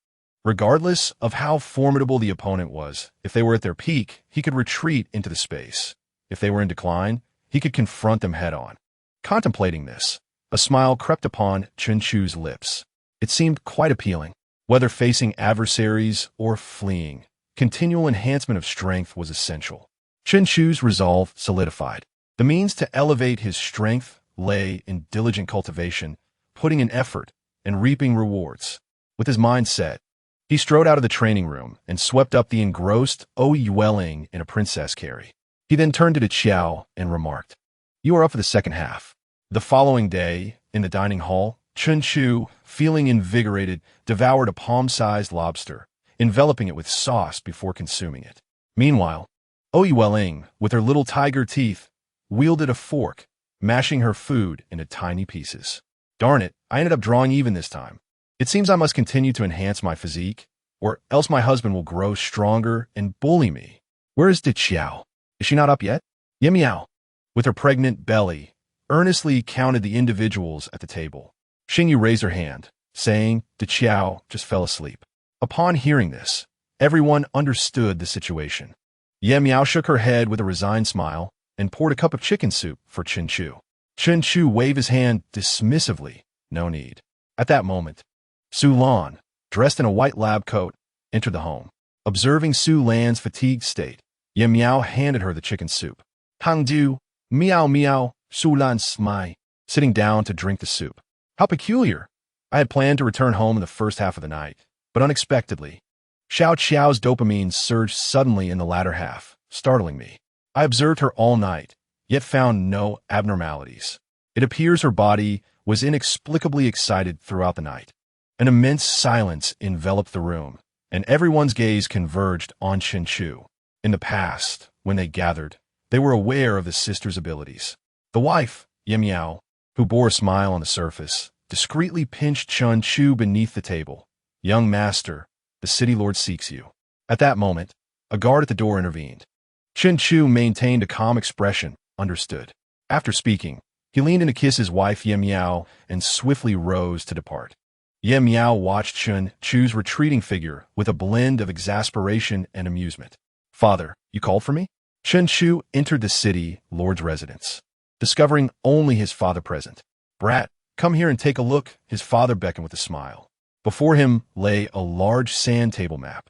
Speaker 1: regardless of how formidable the opponent was, if they were at their peak, he could retreat into the space. If they were in decline, he could confront them head-on. Contemplating this, a smile crept upon Chun Chu's lips. It seemed quite appealing. Whether facing adversaries or fleeing, continual enhancement of strength was essential. Chun Chu's resolve solidified. The means to elevate his strength lay in diligent cultivation, putting in effort, and reaping rewards. With his mind set, he strode out of the training room and swept up the engrossed Yueling in a princess carry. He then turned to Qiao and remarked, "You are up for the second half." The following day, in the dining hall, Chun Chu, feeling invigorated, devoured a palm-sized lobster, enveloping it with sauce before consuming it. Meanwhile, Yueling, with her little tiger teeth, wielded a fork, mashing her food into tiny pieces. Darn it, I ended up drawing even this time. It seems I must continue to enhance my physique, or else my husband will grow stronger and bully me. Where is Qiao? Is she not up yet? Yemiao, with her pregnant belly, earnestly counted the individuals at the table. Xingyu raised her hand, saying Qiao just fell asleep. Upon hearing this, everyone understood the situation. Yemiao shook her head with a resigned smile and poured a cup of chicken soup for Chun Chu. Chun Chu waved his hand dismissively. No need. At that moment, Su Lan, dressed in a white lab coat, entered the home. Observing Su Lan's fatigued state, Yemiao handed her the chicken soup. Hangdu, meow meow, Su Lan smai, sitting down to drink the soup. How peculiar. I had planned to return home in the first half of the night, but unexpectedly, Xiao Qiao's dopamine surged suddenly in the latter half, startling me. I observed her all night, yet found no abnormalities. It appears her body was inexplicably excited throughout the night. An immense silence enveloped the room, and everyone's gaze converged on Chun Chu. In the past, when they gathered, They were aware of the sister's abilities. The wife, Yemiao, who bore a smile on the surface, discreetly pinched Chun Chu beneath the table. "Young master, the city lord seeks you." At that moment, a guard at the door intervened. Chun Chu maintained a calm expression, understood. After speaking, he leaned in to kiss his wife Yemiao and swiftly rose to depart. Yemiao watched Chun Chu's retreating figure with a blend of exasperation and amusement. "Father, you called for me?" Chun Chu entered the city lord's residence, discovering only his father present. "Brat, come here and take a look," his father beckoned with a smile. Before him lay a large sand table map,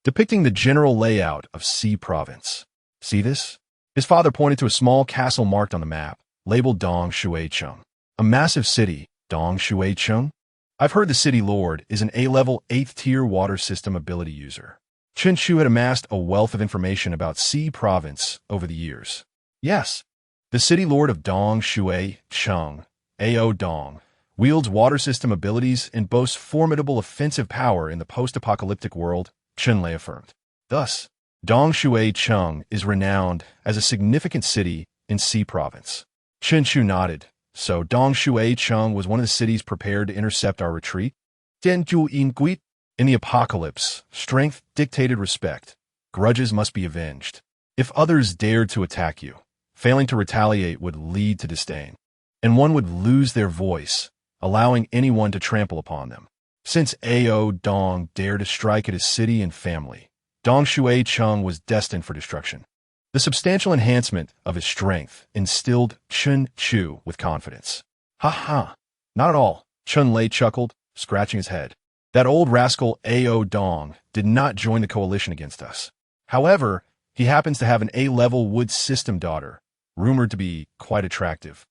Speaker 1: depicting the general layout of C province. "See this?" His father pointed to a small castle marked on the map, labeled Dong Shuicheng. "A massive city, Dong Shuicheng? I've heard the city lord is an A-level 8th-tier water system ability user." Chun Chu had amassed a wealth of information about C province over the years. "Yes, the city lord of Dong Shuicheng, A.O. Dong, wields water system abilities and boasts formidable offensive power in the post-apocalyptic world," Chun Lei affirmed. "Thus, Dong Shuicheng is renowned as a significant city in C province." Chun Chu nodded. "So Dong Shuicheng was one of the cities prepared to intercept our retreat?" "Dianju Inguit." In the apocalypse, strength dictated respect. Grudges must be avenged. If others dared to attack you, failing to retaliate would lead to disdain, and one would lose their voice, allowing anyone to trample upon them. Since A.O. Dong dared to strike at his city and family, Dong Shuicheng was destined for destruction. The substantial enhancement of his strength instilled Chun Chu with confidence. "Ha ha, not at all," Chun Lei chuckled, scratching his head. "That old rascal A.O. Dong did not join the coalition against us. However, he happens to have an A-level wood system daughter, rumored to be quite attractive,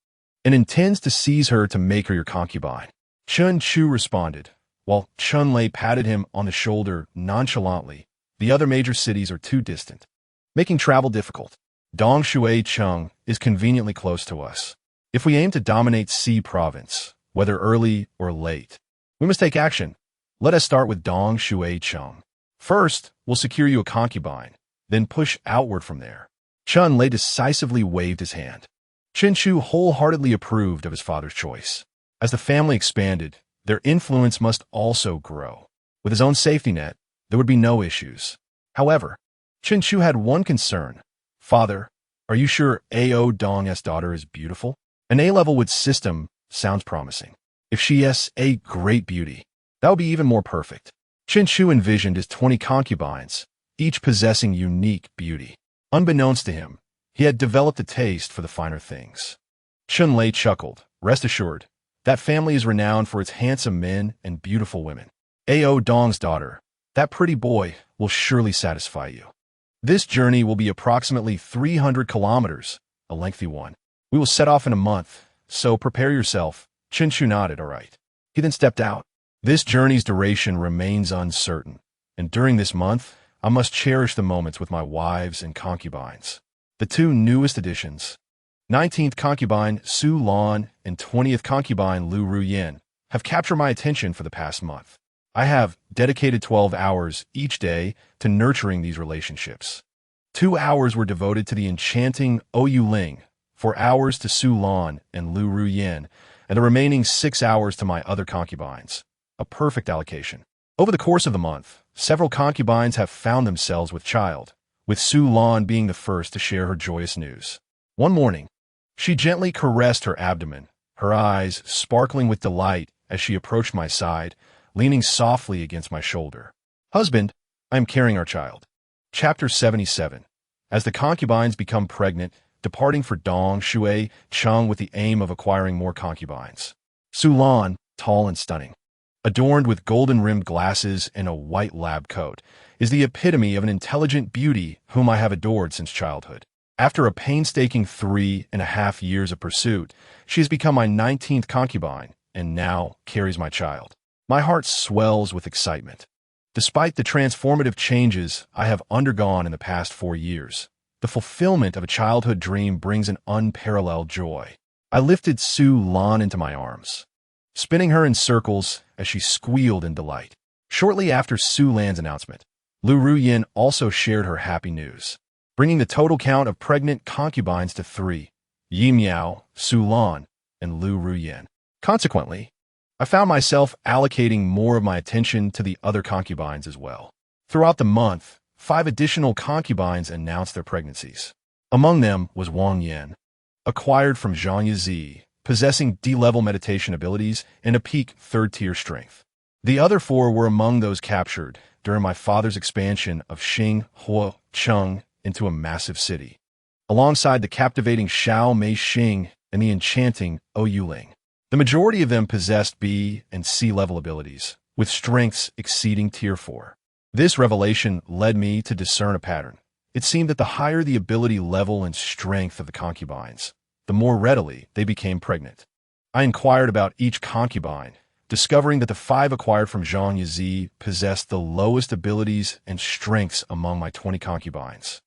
Speaker 1: and intends to seize her to make her your concubine." Chun Chu responded, while Chun Lei patted him on the shoulder nonchalantly. "The other major cities are too distant, making travel difficult. Dong Shuicheng is conveniently close to us. If we aim to dominate C province, whether early or late, we must take action. Let us start with Dong Shuicheng. First, we'll secure you a concubine, then push outward from there." Chun Lei decisively waved his hand. Chun Chu wholeheartedly approved of his father's choice. As the family expanded, their influence must also grow. With his own safety net, there would be no issues. However, Chun Chu had one concern. "Father, are you sure A.O. Dong's daughter is beautiful? An A-level wood system sounds promising. If she is a great beauty, that would be even more perfect." Chun Chu envisioned his 20 concubines, each possessing unique beauty. Unbeknownst to him, he had developed a taste for the finer things. Chun Lei chuckled. "Rest assured, that family is renowned for its handsome men and beautiful women. A.O. Dong's daughter, that pretty boy, will surely satisfy you. This journey will be approximately 300 kilometers, a lengthy one. We will set off in a month, so prepare yourself." Chun Chu nodded, "All right." He then stepped out. "This journey's duration remains uncertain, and during this month, I must cherish the moments with my wives and concubines. The two newest additions, 19th concubine Su Lan and 20th concubine Lu Ruyen, have captured my attention for the past month. I have dedicated 12 hours each day to nurturing these relationships. 2 hours were devoted to the enchanting Ou Ling, 4 hours to Su Lan and Lu Ruyen, and the remaining 6 hours to my other concubines. A perfect allocation. Over the course of the month, several concubines have found themselves with child, with Su Lan being the first to share her joyous news. One morning, she gently caressed her abdomen, her eyes sparkling with delight as she approached my side, leaning softly against my shoulder. "Husband, I am carrying our child." Chapter 77. As the concubines become pregnant, departing for Dong Shuicheng with the aim of acquiring more concubines. Su Lan, tall and stunning, adorned with golden-rimmed glasses and a white lab coat, is the epitome of an intelligent beauty whom I have adored since childhood. After a painstaking 3.5 years of pursuit, she has become my 19th concubine and now carries my child. My heart swells with excitement. Despite the transformative changes I have undergone in the past 4 years, the fulfillment of a childhood dream brings an unparalleled joy. I lifted Su Lan into my arms, spinning her in circles as she squealed in delight. Shortly after Su Lan's announcement, Lu Ruyen also shared her happy news. bringing the total count of pregnant concubines to 3: Yi Miao, Su Lan, and Lu Ruyan. Consequently, I found myself allocating more of my attention to the other concubines as well. Throughout the month, 5 additional concubines announced their pregnancies. Among them was Wang Yan, acquired from Zhang Yizi, possessing D-level meditation abilities and a peak 3rd-tier strength. The other 4 were among those captured during my father's expansion of Xing Huo Cheng into a massive city, alongside the captivating Xiao Mei Xing and the enchanting Ou Ling. The majority of them possessed B and C level abilities, with strengths exceeding Tier 4. This revelation led me to discern a pattern. It seemed that the higher the ability level and strength of the concubines, the more readily they became pregnant. I inquired about each concubine, discovering that the 5 acquired from Zhang Yizi possessed the lowest abilities and strengths among my 20 concubines.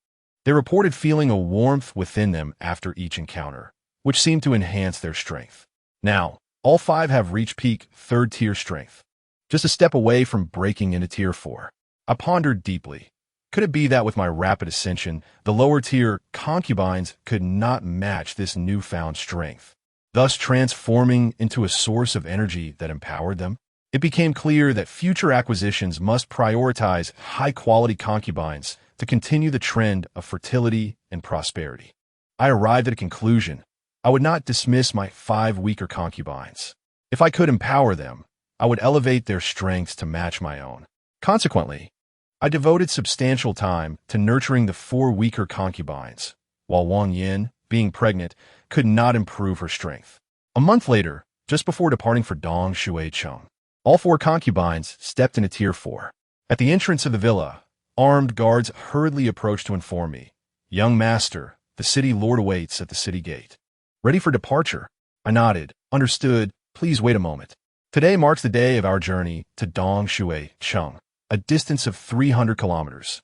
Speaker 1: They reported feeling a warmth within them after each encounter, which seemed to enhance their strength. Now, all 5 have reached peak 3rd-tier strength, just a step away from breaking into Tier 4. I pondered deeply. Could it be that with my rapid ascension, the lower-tier concubines could not match this newfound strength, thus transforming into a source of energy that empowered them? It became clear that future acquisitions must prioritize high-quality concubines to continue the trend of fertility and prosperity. I arrived at a conclusion. I would not dismiss my 5 weaker concubines. If I could empower them, I would elevate their strengths to match my own. Consequently, I devoted substantial time to nurturing the 4 weaker concubines, while Wang Yin, being pregnant, could not improve her strength. A month later, just before departing for Dong Shui Cheng, all 4 concubines stepped into Tier 4. At the entrance of the villa, armed guards hurriedly approached to inform me, "Young master, the city lord awaits at the city gate." Ready for departure? I nodded. Understood. Please wait a moment. Today marks the day of our journey to Dong Shui Cheng, a distance of 300 kilometers,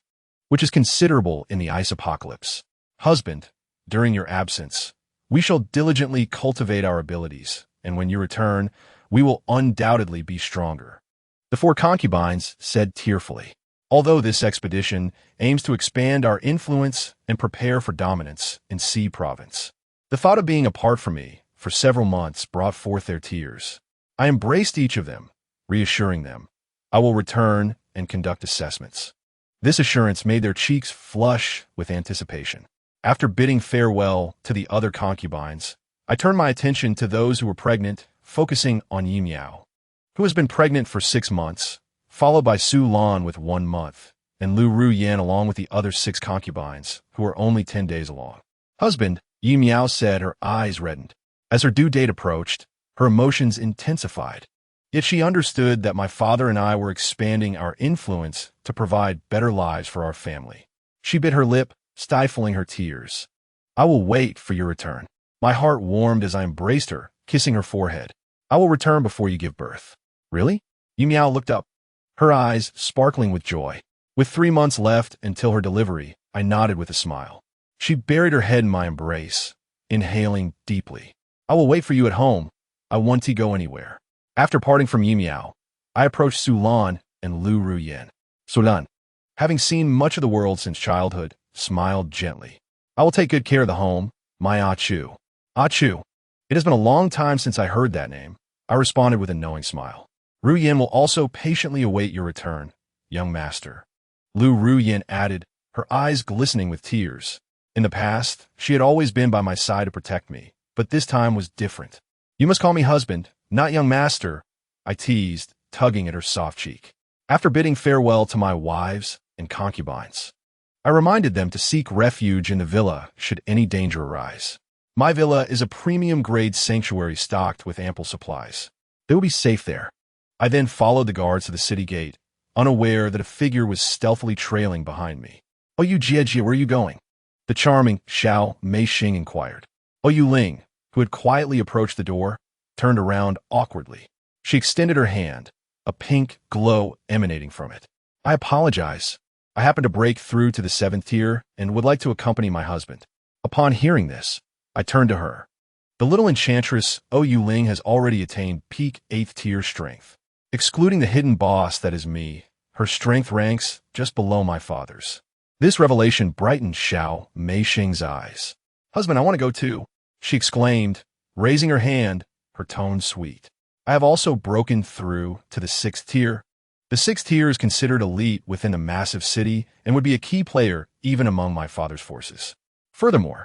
Speaker 1: which is considerable in the ice apocalypse. Husband, during your absence, we shall diligently cultivate our abilities, and when you return, we will undoubtedly be stronger. The 4 concubines said tearfully. Although this expedition aims to expand our influence and prepare for dominance in C province, the thought of being apart from me for several months brought forth their tears. I embraced each of them, reassuring them, I will return and conduct assessments. This assurance made their cheeks flush with anticipation. After bidding farewell to the other concubines, I turned my attention to those who were pregnant, focusing on Yi Miao, who has been pregnant for 6 months, followed by Su Lan with 1 month, and Lu Ruyan along with the other 6 concubines, who are only 10 days along. Husband, Yi Miao said, her eyes reddened. As her due date approached, her emotions intensified. Yet she understood that my father and I were expanding our influence to provide better lives for our family. She bit her lip, stifling her tears. I will wait for your return. My heart warmed as I embraced her, kissing her forehead. I will return before you give birth. Really? Yi Miao looked up, her eyes sparkling with joy. With 3 months left until her delivery, I nodded with a smile. She buried her head in my embrace, inhaling deeply. I will wait for you at home. I won't go anywhere. After parting from Yi Miao, I approached Su Lan and Lu Ruyan. Su Lan, having seen much of the world since childhood, smiled gently. I will take good care of the home, my Achu. Achu. It has been a long time since I heard that name. I responded with a knowing smile. Ruyan will also patiently await your return, young master. Lu Ruyan added, her eyes glistening with tears. In the past, she had always been by my side to protect me, but this time was different. You must call me husband, not young master, I teased, tugging at her soft cheek. After bidding farewell to my wives and concubines, I reminded them to seek refuge in the villa should any danger arise. My villa is a premium-grade sanctuary stocked with ample supplies. They will be safe there. I then followed the guards to the city gate, unaware that a figure was stealthily trailing behind me. "Oh, you Jie, where are you going?" The charming Xiao Mei Xing inquired. Oh, Yu Ling, who had quietly approached the door, turned around awkwardly. She extended her hand, a pink glow emanating from it. I apologize. I happened to break through to the 7th tier and would like to accompany my husband. Upon hearing this, I turned to her. The little enchantress, Yu Ling, has already attained peak 8th tier strength. Excluding the hidden boss that is me, her strength ranks just below my father's. This revelation brightened Xiao Meisheng's eyes. "Husband, I want to go too," she exclaimed, raising her hand, her tone sweet. "I have also broken through to the 6th tier. The 6th tier is considered elite within the massive city and would be a key player even among my father's forces. Furthermore,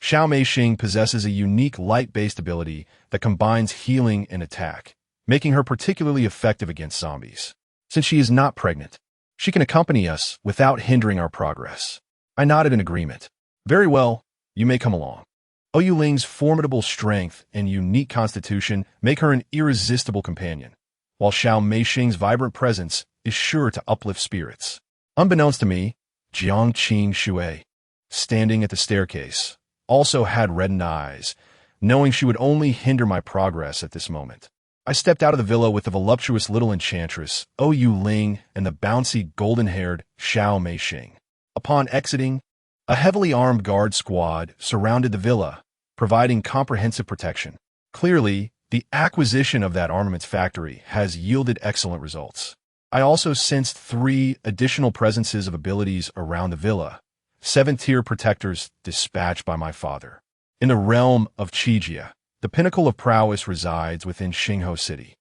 Speaker 1: Xiao Meisheng possesses a unique light-based ability that combines healing and attack, making her particularly effective against zombies. Since she is not pregnant, she can accompany us without hindering our progress." I nodded in agreement. "Very well, you may come along." Oyu Ling's formidable strength and unique constitution make her an irresistible companion, while Xiao Meisheng's vibrant presence is sure to uplift spirits. Unbeknownst to me, Jiang Qing Shui, standing at the staircase, also had reddened eyes, knowing she would only hinder my progress at this moment. I stepped out of the villa with the voluptuous little enchantress, Oyu Ling, and the bouncy golden-haired Xiao Meisheng. Upon exiting, a heavily armed guard squad surrounded the villa, providing comprehensive protection. Clearly, the acquisition of that armaments factory has yielded excellent results. I also sensed 3 additional presences of abilities around the villa, 7th-tier protectors dispatched by my father. In the realm of Qijia, the pinnacle of prowess resides within Xingho City.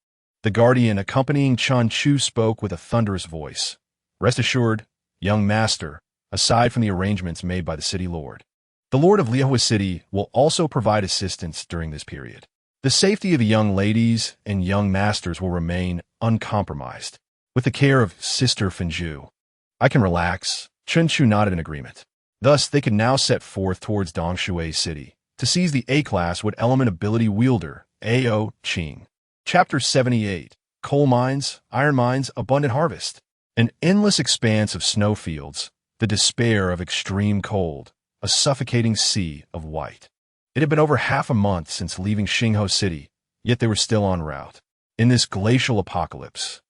Speaker 1: The guardian accompanying Chun Chu spoke with a thunderous voice. "Rest assured, young master, aside from the arrangements made by the city lord, the lord of Liahua City will also provide assistance during this period. The safety of the young ladies and young masters will remain uncompromised. With the care of Sister Fenju, I can relax." Chun Chu nodded in agreement. Thus, they could now set forth towards Dongshui City to seize the A-class Wood Element Ability Wielder, A.O. Qing. Chapter 78. Coal Mines, Iron Mines, Abundant Harvest. An endless expanse of snowfields, the despair of extreme cold, a suffocating sea of white. It had been over half a month since leaving Xingho City, yet they were still en route. In this glacial apocalypse,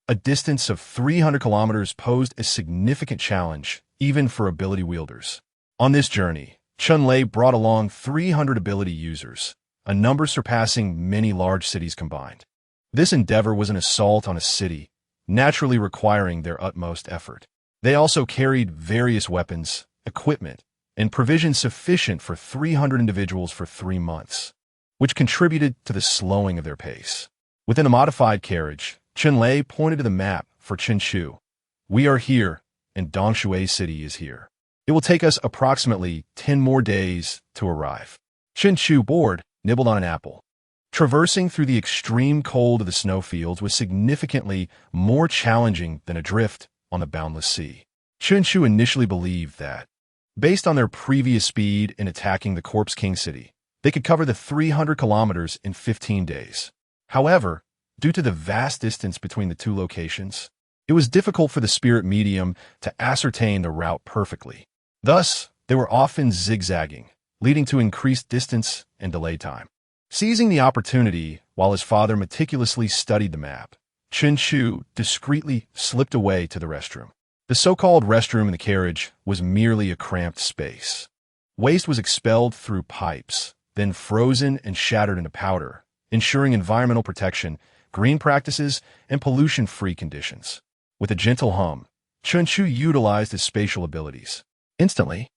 Speaker 1: a distance of 300 kilometers posed a significant challenge, even for ability wielders. On this journey, Chun Lei brought along 300 ability users, a number surpassing many large cities combined. This endeavor was an assault on a city, naturally requiring their utmost effort. They also carried various weapons, equipment, and provisions sufficient for 300 individuals for 3 months, which contributed to the slowing of their pace. Within a modified carriage, Chun Lei pointed to the map for Chun Chu. "We are here, and Dongshui City is here. It will take us approximately 10 more days to arrive." Chun Chu, bored, nibbled on an apple. Traversing through the extreme cold of the snowfields was significantly more challenging than adrift on the boundless sea. Chun Chu initially believed that, based on their previous speed in attacking the Corpse King City, they could cover the 300 kilometers in 15 days. However, due to the vast distance between the 2 locations, it was difficult for the spirit medium to ascertain the route perfectly. Thus, they were often zigzagging, leading to increased distance and delay time. Seizing the opportunity while his father meticulously studied the map, Chun Chu discreetly slipped away to the restroom. The so-called restroom in the carriage was merely a cramped space. Waste was expelled through pipes, then frozen and shattered into powder, ensuring environmental protection, green practices, and pollution-free conditions. With a gentle hum, Chun Chu utilized his spatial abilities. Instantly,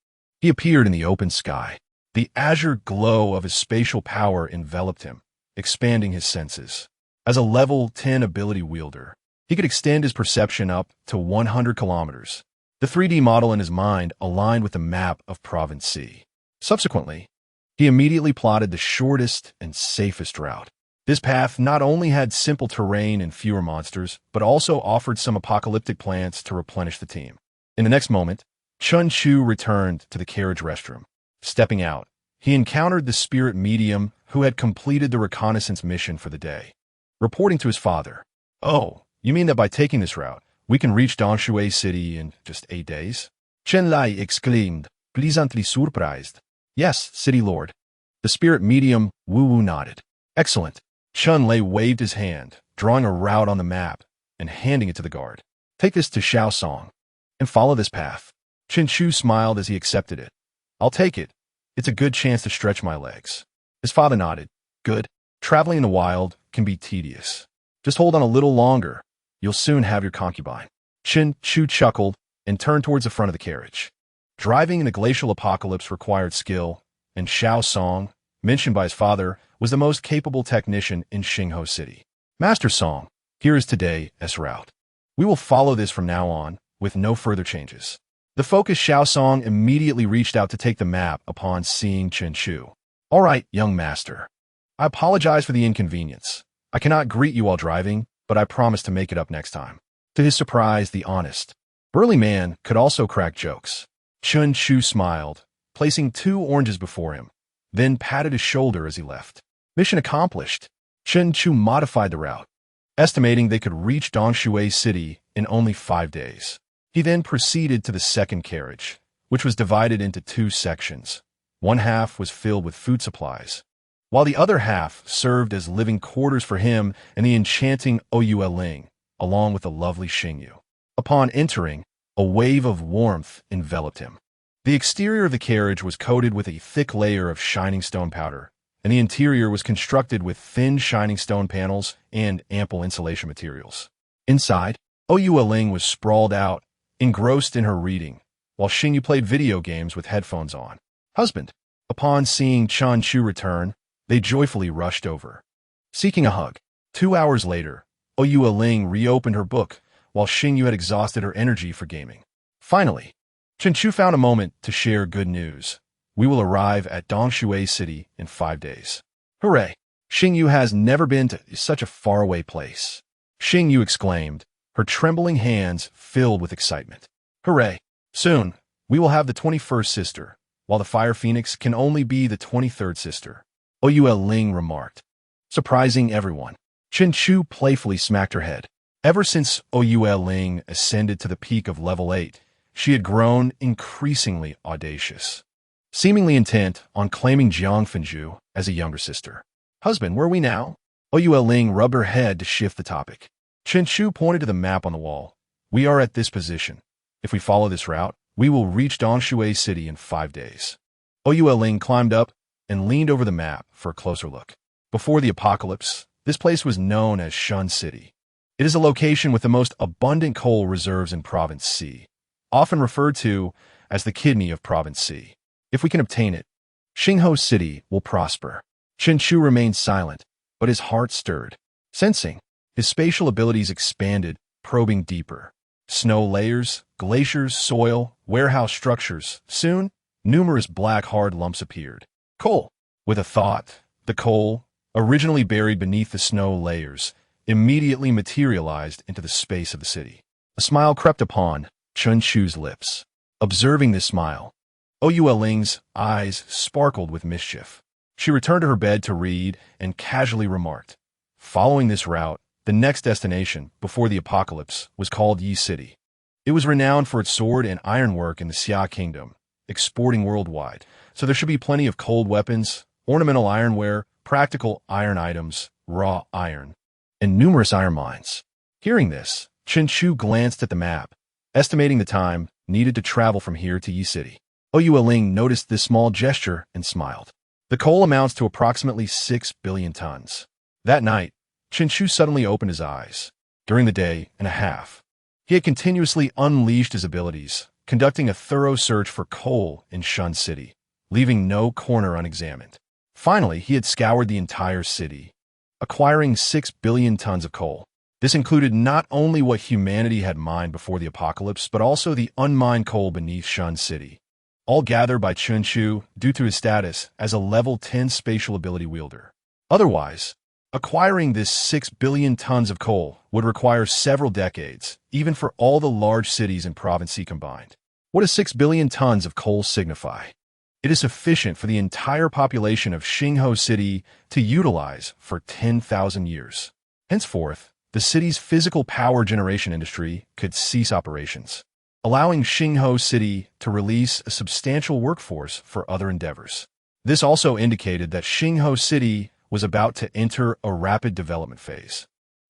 Speaker 1: he appeared in the open sky. The azure glow of his spatial power enveloped him, expanding his senses. As a level 10 ability wielder, he could extend his perception up to 100 kilometers. The 3D model in his mind aligned with the map of Province C. Subsequently, he immediately plotted the shortest and safest route. This path not only had simple terrain and fewer monsters, but also offered some apocalyptic plants to replenish the team. In the next moment, Chun Chu returned to the carriage restroom. Stepping out, he encountered the spirit medium who had completed the reconnaissance mission for the day. Reporting to his father, "Oh, you mean that by taking this route, we can reach Dongshui City in just 8 days?" Chen Lai exclaimed, pleasantly surprised. "Yes, City Lord." The spirit medium Wu Wu nodded. "Excellent." Chun Lei waved his hand, drawing a route on the map and handing it to the guard. "Take this to Xiao Song and follow this path." Chun Chu smiled as he accepted it. "I'll take it. It's a good chance to stretch my legs." His father nodded. "Good. Traveling in the wild can be tedious. Just hold on a little longer. You'll soon have your concubine." Chun Chu chuckled and turned towards the front of the carriage. Driving in the glacial apocalypse required skill, and Xiao Song, mentioned by his father, was the most capable technician in Xingho City. Master Song, here is today's route. We will follow this from now on, with no further changes. The focused Xiao Song immediately reached out to take the map upon seeing Chen Chu. All right, young master. I apologize for the inconvenience. I cannot greet you while driving, but I promise to make it up next time. To his surprise, the honest, burly man could also crack jokes. Chen Chu smiled, placing 2 oranges before him, then patted his shoulder as he left. Mission accomplished. Chen Chu modified the route, estimating they could reach Dongshui City in only 5 days. He then proceeded to the second carriage, which was divided into 2 sections. One half was filled with food supplies, while the other half served as living quarters for him and the enchanting Ling, along with the lovely Xingyu. Upon entering, a wave of warmth enveloped him. The exterior of the carriage was coated with a thick layer of shining stone powder, and the interior was constructed with thin shining stone panels and ample insulation materials. Inside, Ling was sprawled out, engrossed in her reading, while Xingyu played video games with headphones on. Husband. Upon seeing Chen Chu return, they joyfully rushed over, seeking a hug. 2 hours later, Ling reopened her book, while Xingyu had exhausted her energy for gaming. Finally, Chen Chu found a moment to share good news. We will arrive at Dongshui City in 5 days. Hooray! Xingyu has never been to such a faraway place. Xingyu exclaimed, her trembling hands filled with excitement. Hooray! Soon, we will have the 21st sister, while the Fire Phoenix can only be the 23rd sister. Ling remarked, surprising everyone. Chen Chu playfully smacked her head. Ever since Ling ascended to the peak of level 8, she had grown increasingly audacious, seemingly intent on claiming Jiang Fenju as a younger sister. Husband, where are we now? Ling rubbed her head to shift the topic. Chen Chu pointed to the map on the wall. We are at this position. If we follow this route, we will reach Dongshui City in 5 days. Ling climbed up and leaned over the map for a closer look. Before the apocalypse, this place was known as Shun City. It is a location with the most abundant coal reserves in Province C, often referred to as the kidney of Province C. If we can obtain it, Xingho City will prosper. Chen Chu remained silent, but his heart stirred. Sensing, his spatial abilities expanded, probing deeper. Snow layers, glaciers, soil, warehouse structures. Soon, numerous black hard lumps appeared. Coal. With a thought, the coal, originally buried beneath the snow layers, immediately materialized into the space of the city. A smile crept upon Chen Chu's lips. Observing this smile, Ling's eyes sparkled with mischief. She returned to her bed to read and casually remarked, following this route, the next destination, before the apocalypse, was called Yi City. It was renowned for its sword and ironwork in the Xia Kingdom, exporting worldwide, so there should be plenty of cold weapons, ornamental ironware, practical iron items, raw iron, and numerous iron mines. Hearing this, Chen Chu glanced at the map, estimating the time needed to travel from here to Yi City. Ling noticed this small gesture and smiled. The coal amounts to approximately 6 billion tons. That night, Chen Chu suddenly opened his eyes. During the day and a half, he had continuously unleashed his abilities, conducting a thorough search for coal in Shun City, leaving no corner unexamined. Finally, he had scoured the entire city, acquiring 6 billion tons of coal. This included not only what humanity had mined before the apocalypse, but also the unmined coal beneath Shun City, all gathered by Chen Chu due to his status as a level 10 spatial ability wielder. Otherwise, acquiring this 6 billion tons of coal would require several decades, even for all the large cities in Province C combined. What does 6 billion tons of coal signify? It is sufficient for the entire population of Xingho City to utilize for 10,000 years. Henceforth, the city's physical power generation industry could cease operations, allowing Xingho City to release a substantial workforce for other endeavors. This also indicated that Xingho City was about to enter a rapid development phase.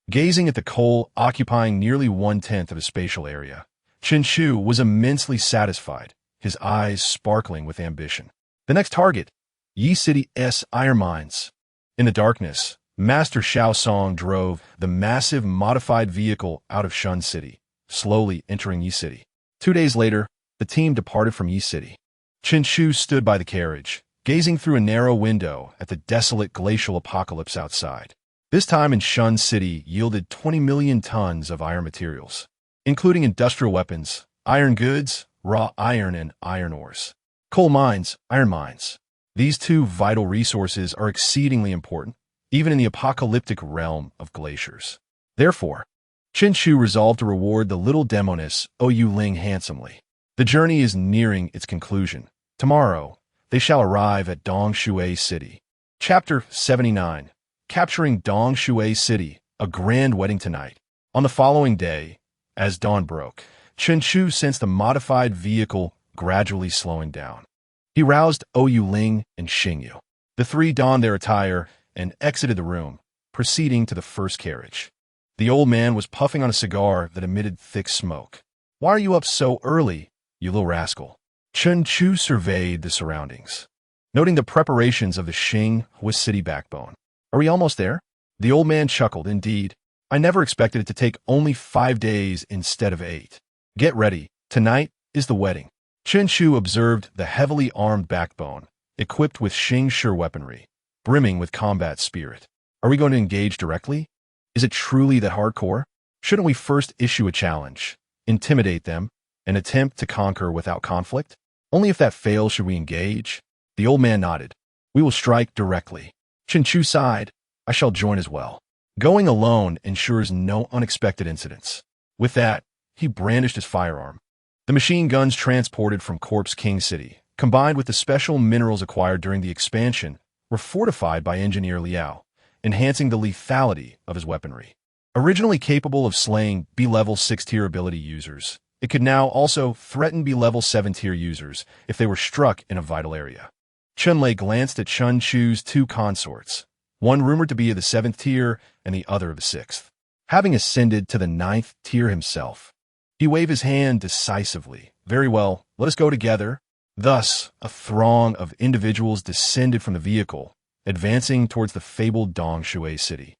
Speaker 1: Gazing at the coal occupying nearly 1/10 of the spatial area, Chen Chu was immensely satisfied, his eyes sparkling with ambition. The next target, Yi City's iron mines. In the darkness, Master Xiao Song drove the massive modified vehicle out of Shun City, slowly entering Yi City. 2 days later, the team departed from Yi City. Chen Shu stood by the carriage, gazing through a narrow window at the desolate glacial apocalypse outside. This time in Shun City yielded 20 million tons of iron materials, including industrial weapons, iron goods, raw iron, and iron ores. Coal mines, iron mines. These two vital resources are exceedingly important, even in the apocalyptic realm of glaciers. Therefore, Chen Shu resolved to reward the little demoness Ou Ling handsomely. The journey is nearing its conclusion. Tomorrow, they shall arrive at Dongshui City. Chapter 79. Capturing Dongshui City, a grand wedding tonight. On the following day, as dawn broke, Chen Shu sensed the modified vehicle gradually slowing down. He roused Ou Ling and Xingyu. The three donned their attire and exited the room, proceeding to the first carriage. The old man was puffing on a cigar that emitted thick smoke. "Why are you up so early, you little rascal?" Chen Shu surveyed the surroundings, noting the preparations of the Xinghua city backbone. "Are we almost there?" The old man chuckled. "Indeed, I never expected it to take only 5 days instead of 8. Get ready. Tonight is the wedding." Chen Shu observed the heavily armed backbone, equipped with Xingshi weaponry, brimming with combat spirit. "Are we going to engage directly? Is it truly that hardcore? Shouldn't we first issue a challenge, intimidate them, and attempt to conquer without conflict? Only if that fails should we engage." The old man nodded. "We will strike directly." Chen Shu sighed. "I shall join as well. Going alone ensures no unexpected incidents." With that, he brandished his firearm. The machine guns transported from Corpse King City, combined with the special minerals acquired during the expansion, were fortified by Engineer Liao, enhancing the lethality of his weaponry. Originally capable of slaying B-level 6-tier ability users, it could now also threaten B-level 7-tier users if they were struck in a vital area. Chunlei glanced at Chen Shu's two consorts, one rumored to be of the 7th tier and the other of the 6th. Having ascended to the 9th tier himself, he waved his hand decisively. "Very well, let us go together." Thus, a throng of individuals descended from the vehicle, advancing towards the fabled Dongshui City.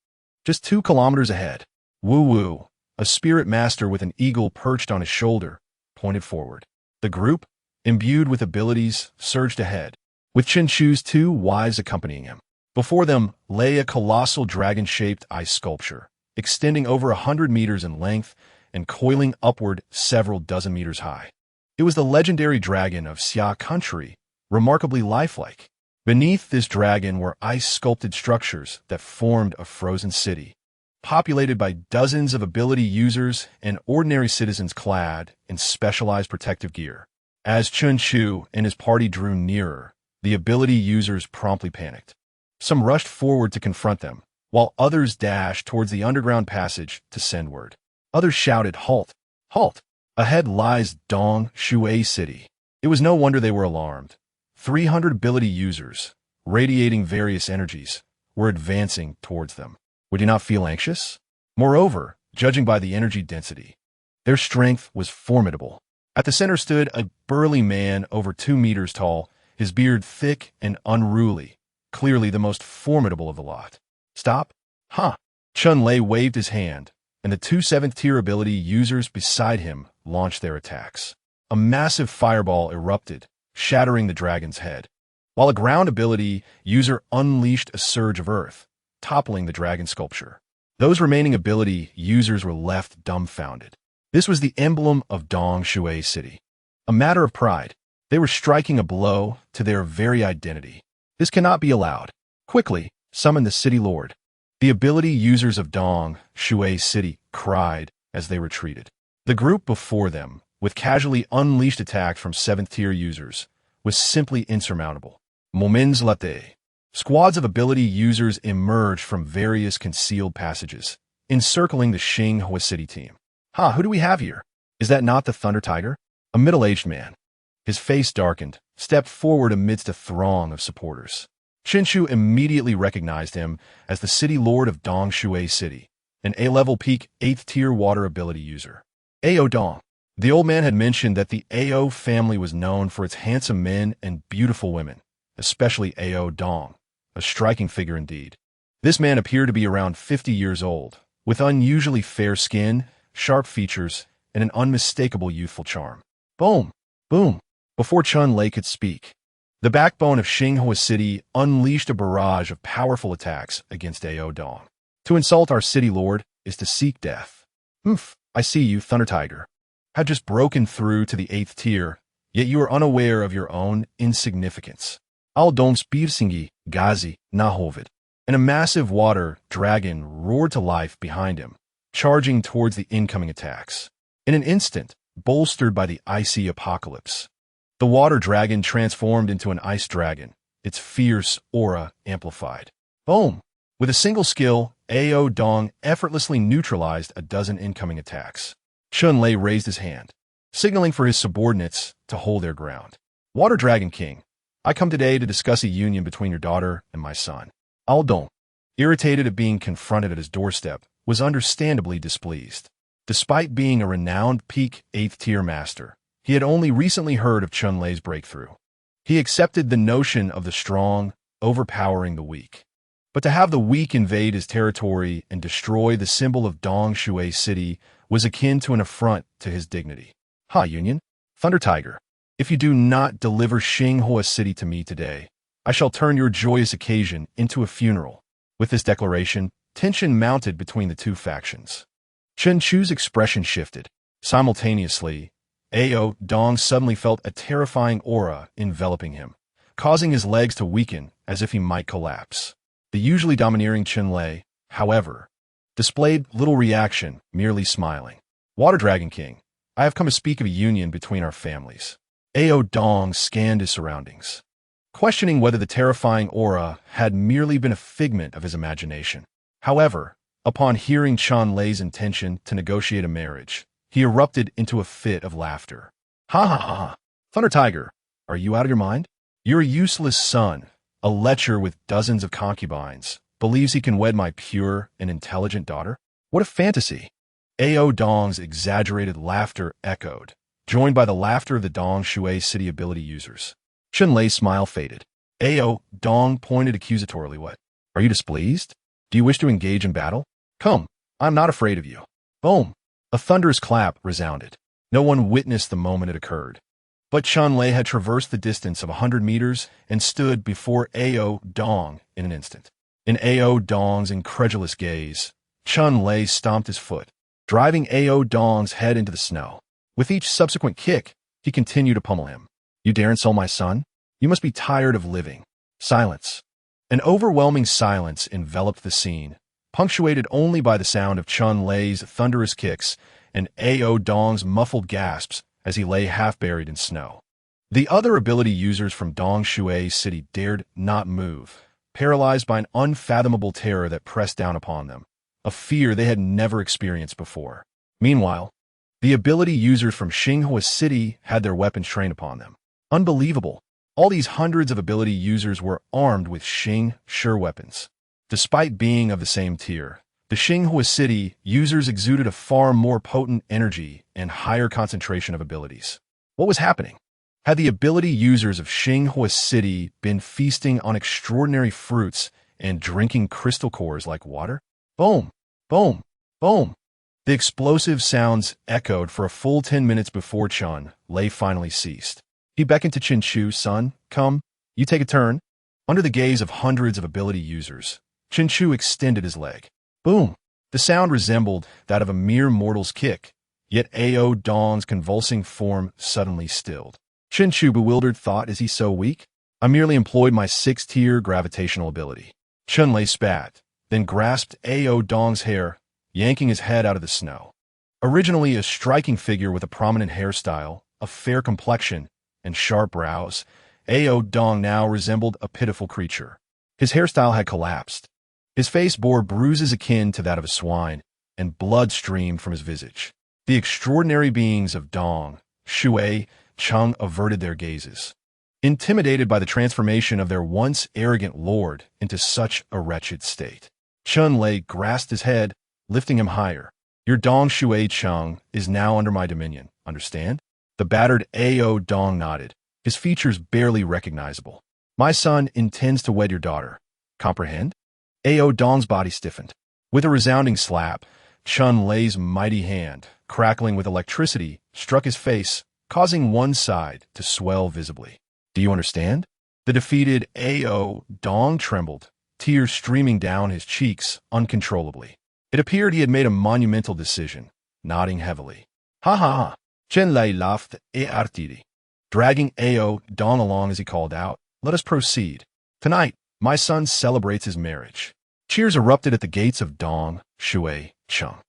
Speaker 1: Just 2 kilometers ahead, Wu Wu, a spirit master with an eagle perched on his shoulder, pointed forward. The group, imbued with abilities, surged ahead, with Chen Shu's 2 wives accompanying him. Before them lay a colossal dragon-shaped ice sculpture, extending over 100 meters in length and coiling upward several dozen meters high. It was the legendary dragon of Xia country, remarkably lifelike. Beneath this dragon were ice-sculpted structures that formed a frozen city, populated by dozens of ability users and ordinary citizens clad in specialized protective gear. As Chen Shu and his party drew nearer, the ability users promptly panicked. Some rushed forward to confront them, while others dashed towards the underground passage to send word. Others shouted, "Halt! Halt! Ahead lies Dongshui City." It was no wonder they were alarmed. 300 ability users, radiating various energies, were advancing towards them. Would you not feel anxious? Moreover, judging by the energy density, their strength was formidable. At the center stood a burly man over 2 meters tall, his beard thick and unruly, clearly the most formidable of the lot. "Stop!" "Huh!" Chunlei waved his hand, and the 2 7th-tier ability users beside him launched their attacks. A massive fireball erupted, shattering the dragon's head, while a ground ability user unleashed a surge of earth, toppling the dragon sculpture. Those remaining ability users were left dumbfounded. This was the emblem of Dongshui City. A matter of pride, they were striking a blow to their very identity. This cannot be allowed. Quickly, summon the city lord. The ability users of Dongshui City cried as they retreated. The group before them, with casually unleashed attacks from 7th-tier users, was simply insurmountable. Moments latte. Squads of ability users emerged from various concealed passages, encircling the Xinghua City team. "Ha, who do we have here? Is that not the Thunder Tiger?" A middle-aged man, his face darkened, stepped forward amidst a throng of supporters. Chen Shu immediately recognized him as the city lord of Dongshui City, an A-level peak 8th-tier water ability user. Ao Dong. The old man had mentioned that the Ao family was known for its handsome men and beautiful women, especially Ao Dong, a striking figure indeed. This man appeared to be around 50 years old, with unusually fair skin, sharp features, and an unmistakable youthful charm. Boom! Boom! Before Chun Lei could speak, the backbone of Xinghua City unleashed a barrage of powerful attacks against Ao Dong. To insult our city lord is to seek death. I see you, Thunder Tiger. Have just broken through to the 8th tier, yet you are unaware of your own insignificance. Ao Dong's Birsingi, Gazi, Nahovid, and a massive water dragon roared to life behind him, charging towards the incoming attacks. In an instant, bolstered by the icy apocalypse, the water dragon transformed into an ice dragon, its fierce aura amplified. Boom! With a single skill, Ao Dong effortlessly neutralized a dozen incoming attacks. Chun Lei raised his hand, signaling for his subordinates to hold their ground. Water Dragon King, I come today to discuss a union between your daughter and my son. Ao Dong, irritated at being confronted at his doorstep, was understandably displeased. Despite being a renowned peak 8th tier master, he had only recently heard of Chun Lei's breakthrough. He accepted the notion of the strong overpowering the weak. But to have the weak invade his territory and destroy the symbol of Dong Shui City was akin to an affront to his dignity. Union, Thunder Tiger, if you do not deliver Xinghua City to me today, I shall turn your joyous occasion into a funeral. With this declaration, tension mounted between the two factions. Chen Chu's expression shifted. Simultaneously, Ao Dong suddenly felt a terrifying aura enveloping him, causing his legs to weaken as if he might collapse. The usually domineering Chun Lei, however, displayed little reaction, merely smiling. Water Dragon King, I have come to speak of a union between our families. Ao Dong scanned his surroundings, questioning whether the terrifying aura had merely been a figment of his imagination. However, upon hearing Chun Lei's intention to negotiate a marriage, he erupted into a fit of laughter. Ha! Thunder Tiger, are you out of your mind? You're a useless son, a lecher with dozens of concubines, believes he can wed my pure and intelligent daughter? What a fantasy! Ao Dong's exaggerated laughter echoed, joined by the laughter of the Dong Shui City ability users. Chun Lei's smile faded. Ao Dong pointed accusatorily. What? Are you displeased? Do you wish to engage in battle? Come, I'm not afraid of you. Boom! A thunderous clap resounded. No one witnessed the moment it occurred. But Chun Lei had traversed the distance of 100 meters and stood before Ao Dong in an instant. In Ao Dong's incredulous gaze, Chun Lei stomped his foot, driving Ao Dong's head into the snow. With each subsequent kick, he continued to pummel him. You dare insult my son? You must be tired of living. Silence. An overwhelming silence enveloped the scene, punctuated only by the sound of Chun Lei's thunderous kicks and Ao Dong's muffled gasps as he lay half-buried in snow. The other ability users from Dong Shui City dared not move, paralyzed by an unfathomable terror that pressed down upon them, a fear they had never experienced before. Meanwhile, the ability users from Xinghua City had their weapons trained upon them. Unbelievable! All these hundreds of ability users were armed with Xing sure weapons. Despite being of the same tier, the Xinghua City users exuded a far more potent energy and higher concentration of abilities. What was happening? Had the ability users of Xinghua City been feasting on extraordinary fruits and drinking crystal cores like water? Boom! Boom! Boom! The explosive sounds echoed for a full 10 minutes before Chun Lei finally ceased. He beckoned to Chen Chu, son, come, you take a turn. Under the gaze of hundreds of ability users, Chen Chu extended his leg. Boom! The sound resembled that of a mere mortal's kick, yet Ao Dong's convulsing form suddenly stilled. Chen Chu, bewildered, thought, is he so weak? I merely employed my 6th-tier gravitational ability. Chun Lei spat, then grasped Ao Dong's hair, yanking his head out of the snow. Originally a striking figure with a prominent hairstyle, a fair complexion, and sharp brows, Ao Dong now resembled a pitiful creature. His hairstyle had collapsed. His face bore bruises akin to that of a swine, and blood streamed from his visage. The extraordinary beings of Dong, Shui, Cheng averted their gazes, intimidated by the transformation of their once arrogant lord into such a wretched state. Chun Lei grasped his head, lifting him higher. Your Dong Shui Cheng is now under my dominion, understand? The battered Ao Dong nodded, his features barely recognizable. My son intends to wed your daughter. Comprehend? Ao Dong's body stiffened. With a resounding slap, Chun Lei's mighty hand, crackling with electricity, struck his face, causing one side to swell visibly. Do you understand? The defeated Ao Dong trembled, tears streaming down his cheeks uncontrollably. It appeared he had made a monumental decision, nodding heavily. Ha ha ha! Chen Lei laughed artidi. Dragging Ao Dong along as he called out, "Let us proceed. Tonight, my son celebrates his marriage." Cheers erupted at the gates of Dong, Shui, Chung.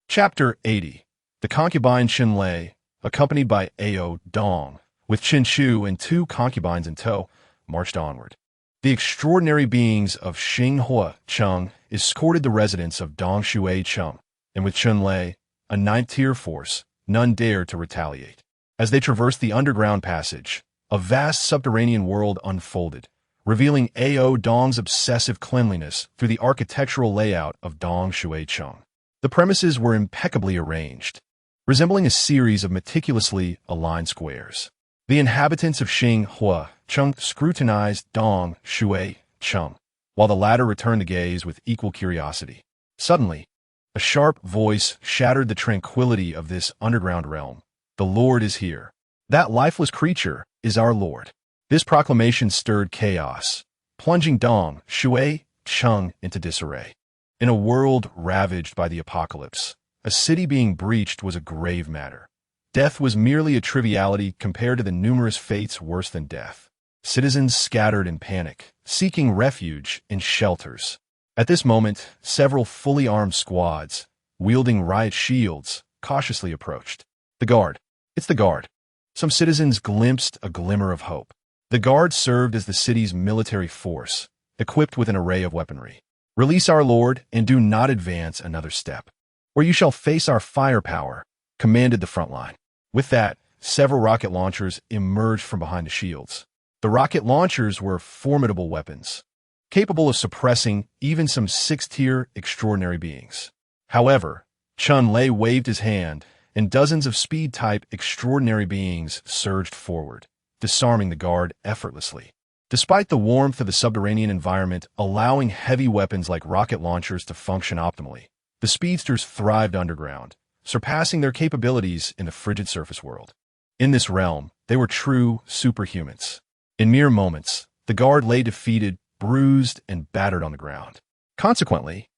Speaker 1: Chapter 80. The concubine Chen Lei, accompanied by Ao Dong, with Chen Chu and 2 concubines in tow, marched onward. The extraordinary beings of Xinghua Chung escorted the residents of Dong Shui Chung, and with Chen Lei, a 9th-tier force, none dared to retaliate. As they traversed the underground passage, a vast subterranean world unfolded, revealing Ao Dong's obsessive cleanliness through the architectural layout of Dong Shui Chung. The premises were impeccably arranged, resembling a series of meticulously aligned squares. The inhabitants of Xinghua Chung scrutinized Dong Shui Chung, while the latter returned the gaze with equal curiosity. Suddenly, a sharp voice shattered the tranquility of this underground realm. "The Lord is here. That lifeless creature is our Lord." This proclamation stirred chaos, plunging Dong Shui Chung into disarray. In a world ravaged by the apocalypse, a city being breached was a grave matter. Death was merely a triviality compared to the numerous fates worse than death. Citizens scattered in panic, seeking refuge in shelters. At this moment, several fully armed squads, wielding riot shields, cautiously approached. "The guard. It's the guard." Some citizens glimpsed a glimmer of hope. The guard served as the city's military force, equipped with an array of weaponry. "Release our lord and do not advance another step, or you shall face our firepower," commanded the front line. With that, several rocket launchers emerged from behind the shields. The rocket launchers were formidable weapons, capable of suppressing even some 6th-tier extraordinary beings. However, Chen Lei waved his hand, and dozens of speed-type extraordinary beings surged forward, disarming the guard effortlessly. Despite the warmth of the subterranean environment allowing heavy weapons like rocket launchers to function optimally, the speedsters thrived underground, surpassing their capabilities in the frigid surface world. In this realm, they were true superhumans. In mere moments, the guard lay defeated, bruised, and battered on the ground. Consequently,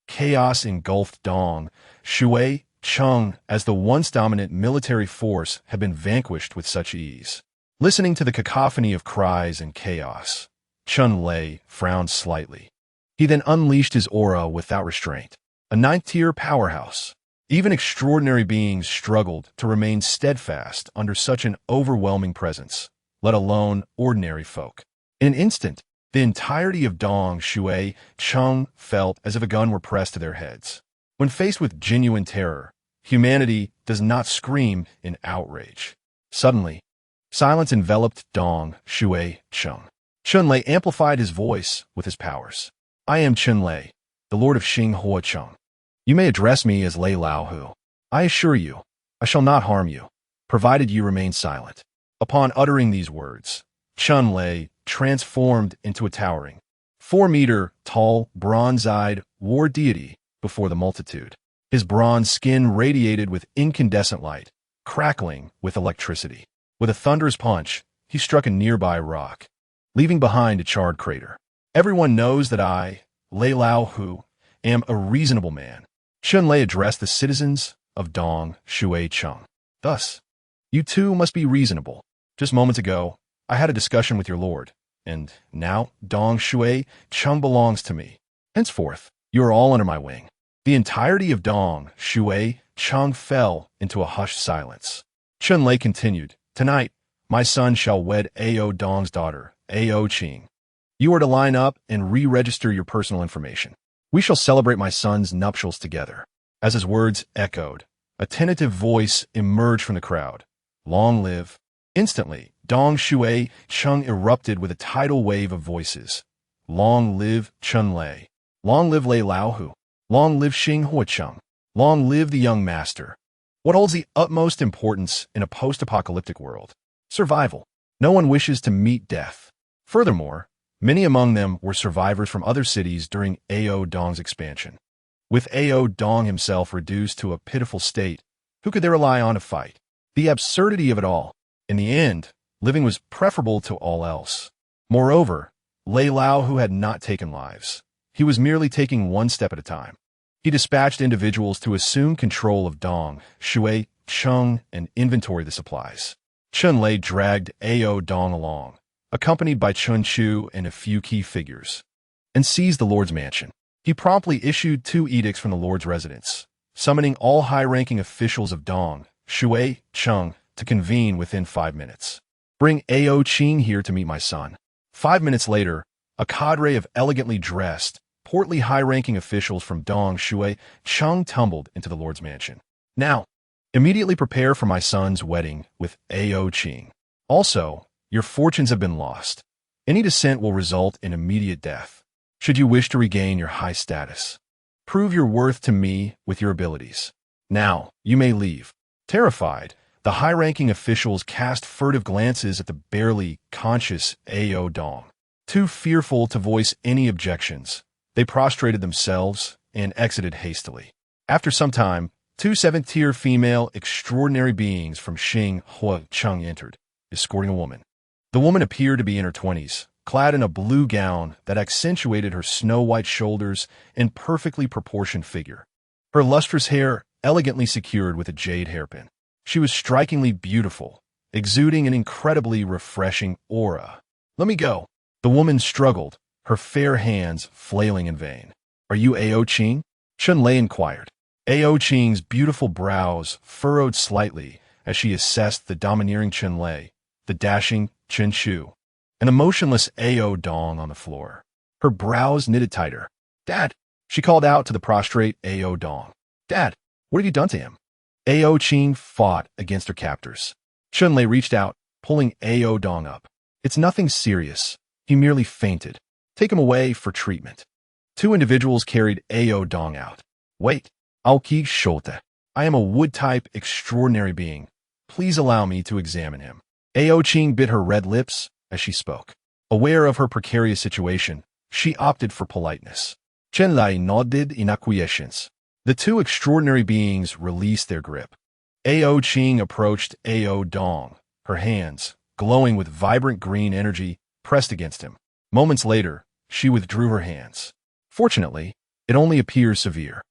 Speaker 1: chaos engulfed Dong Shui Chung as the once dominant military force had been vanquished with such ease. Listening to the cacophony of cries and chaos, Chen Lei frowned slightly. He then unleashed his aura without restraint. A 9th-tier powerhouse. Even extraordinary beings struggled to remain steadfast under such an overwhelming presence, let alone ordinary folk. In an instant, the entirety of Dong Shui Chung felt as if a gun were pressed to their heads. When faced with genuine terror, humanity does not scream in outrage. Suddenly, silence enveloped Dong Shui Chung. Chen Lei amplified his voice with his powers. "I am Chen Lei, the Lord of Xinghua Chung. You may address me as Lei Lao Hu. I assure you, I shall not harm you, provided you remain silent." Upon uttering these words, Chen Lei transformed into a towering, 4-meter-tall, bronze-eyed war deity before the multitude. His bronze skin radiated with incandescent light, crackling with electricity. With a thunderous punch, he struck a nearby rock, leaving behind a charred crater. "Everyone knows that I, Lei Lao Hu, am a reasonable man." Chen Lei addressed the citizens of Dong Shui Chung. "Thus, you too must be reasonable. Just moments ago, I had a discussion with your lord, and now Dong Shui Chung belongs to me. Henceforth, you are all under my wing." The entirety of Dong Shui Chung fell into a hushed silence. Chen Lei continued, "Tonight, my son shall wed Ao Dong's daughter, Ao Qing. You are to line up and re-register your personal information. We shall celebrate my son's nuptials together." As his words echoed, a tentative voice emerged from the crowd. "Long live." Instantly, Dong Shui Chung erupted with a tidal wave of voices. "Long live Chen Lei. Long live Lei Lao Hu. Long live Xinghua Chung. Long live the young master." What holds the utmost importance in a post-apocalyptic world? Survival. No one wishes to meet death. Furthermore, many among them were survivors from other cities during Ao Dong's expansion. With Ao Dong himself reduced to a pitiful state, who could they rely on to fight? The absurdity of it all. In the end, living was preferable to all else. Moreover, Lei Lao who had not taken lives. He was merely taking one step at a time. He dispatched individuals to assume control of Dong, Shui, Cheng, and inventory the supplies. Chun Lei dragged Ao Dong along, accompanied by Chun Chu and a few key figures, and seized the Lord's mansion. He promptly issued 2 edicts from the Lord's residence, summoning all high-ranking officials of Dong, Shui, Cheng to convene within 5 minutes. Bring Ao Qing here to meet my son. 5 minutes later, a cadre of elegantly dressed, portly high-ranking officials from Dong, Shui, Cheng tumbled into the Lord's mansion. Now, immediately prepare for my son's wedding with Ao Qing. Also, your fortunes have been lost. Any dissent will result in immediate death. Should you wish to regain your high status, prove your worth to me with your abilities. Now, you may leave. Terrified, the high-ranking officials cast furtive glances at the barely conscious Ao Dong. Too fearful to voice any objections, they prostrated themselves and exited hastily. After some time, 2 7th-tier female extraordinary beings from Xing Hua Cheng entered, escorting a woman. The woman appeared to be in her 20s, clad in a blue gown that accentuated her snow-white shoulders and perfectly proportioned figure. Her lustrous hair elegantly secured with a jade hairpin. She was strikingly beautiful, exuding an incredibly refreshing aura. Let me go. The woman struggled, her fair hands flailing in vain. Are you Ao Qing? Chun Lei inquired. Ao Qing's beautiful brows furrowed slightly as she assessed the domineering Chun Lei, the dashing Chun Chu, and the motionless Ao Dong on the floor. Her brows knitted tighter. Dad, she called out to the prostrate Ao Dong. Dad, what have you done to him? Ao Qing fought against her captors. Chun Lei reached out, pulling Ao Dong up. It's nothing serious. He merely fainted. Take him away for treatment. 2 individuals carried Ao Dong out. Wait, Aoki Shote. I am a wood-type extraordinary being. Please allow me to examine him. Ao Qing bit her red lips as she spoke. Aware of her precarious situation, she opted for politeness. Chen Lai nodded in acquiescence. The 2 extraordinary beings released their grip. Ao Qing approached Ao Dong, her hands, glowing with vibrant green energy, pressed against him. Moments later, she withdrew her hands. Fortunately, it only appears severe.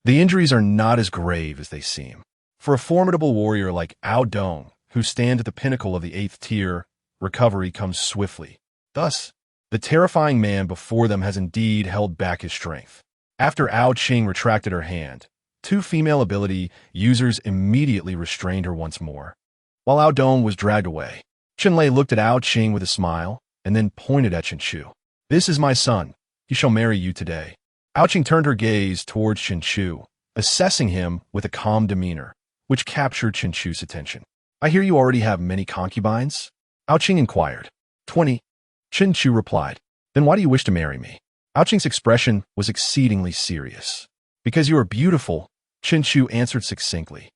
Speaker 1: The injuries are not as grave as they seem. For a formidable warrior like Ao Dong, who stands at the pinnacle of the 8th tier, recovery comes swiftly. Thus, the terrifying man before them has indeed held back his strength. After Ao Qing retracted her hand, 2 female ability users immediately restrained her once more. While Ao Dong was dragged away, Chun Lei looked at Ao Qing with a smile and then pointed at Chen Chu. This is my son. He shall marry you today. Ao Qing turned her gaze towards Chen Chu, assessing him with a calm demeanor, which captured Chen Chu's attention. I hear you already have many concubines? Ao Qing inquired. 20. Chen Chu replied. Then why do you wish to marry me? Ao Qing's expression was exceedingly serious. Because you are beautiful, Chen Chu answered succinctly.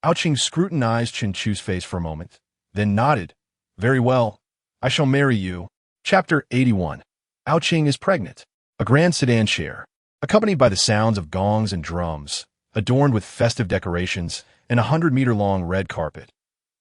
Speaker 1: Ao Qing scrutinized Chen Chu's face for a moment, then nodded. Very well. I shall marry you. Chapter 81. Ao Qing is pregnant. A grand sedan chair, accompanied by the sounds of gongs and drums, adorned with festive decorations and a 100-meter-long red carpet.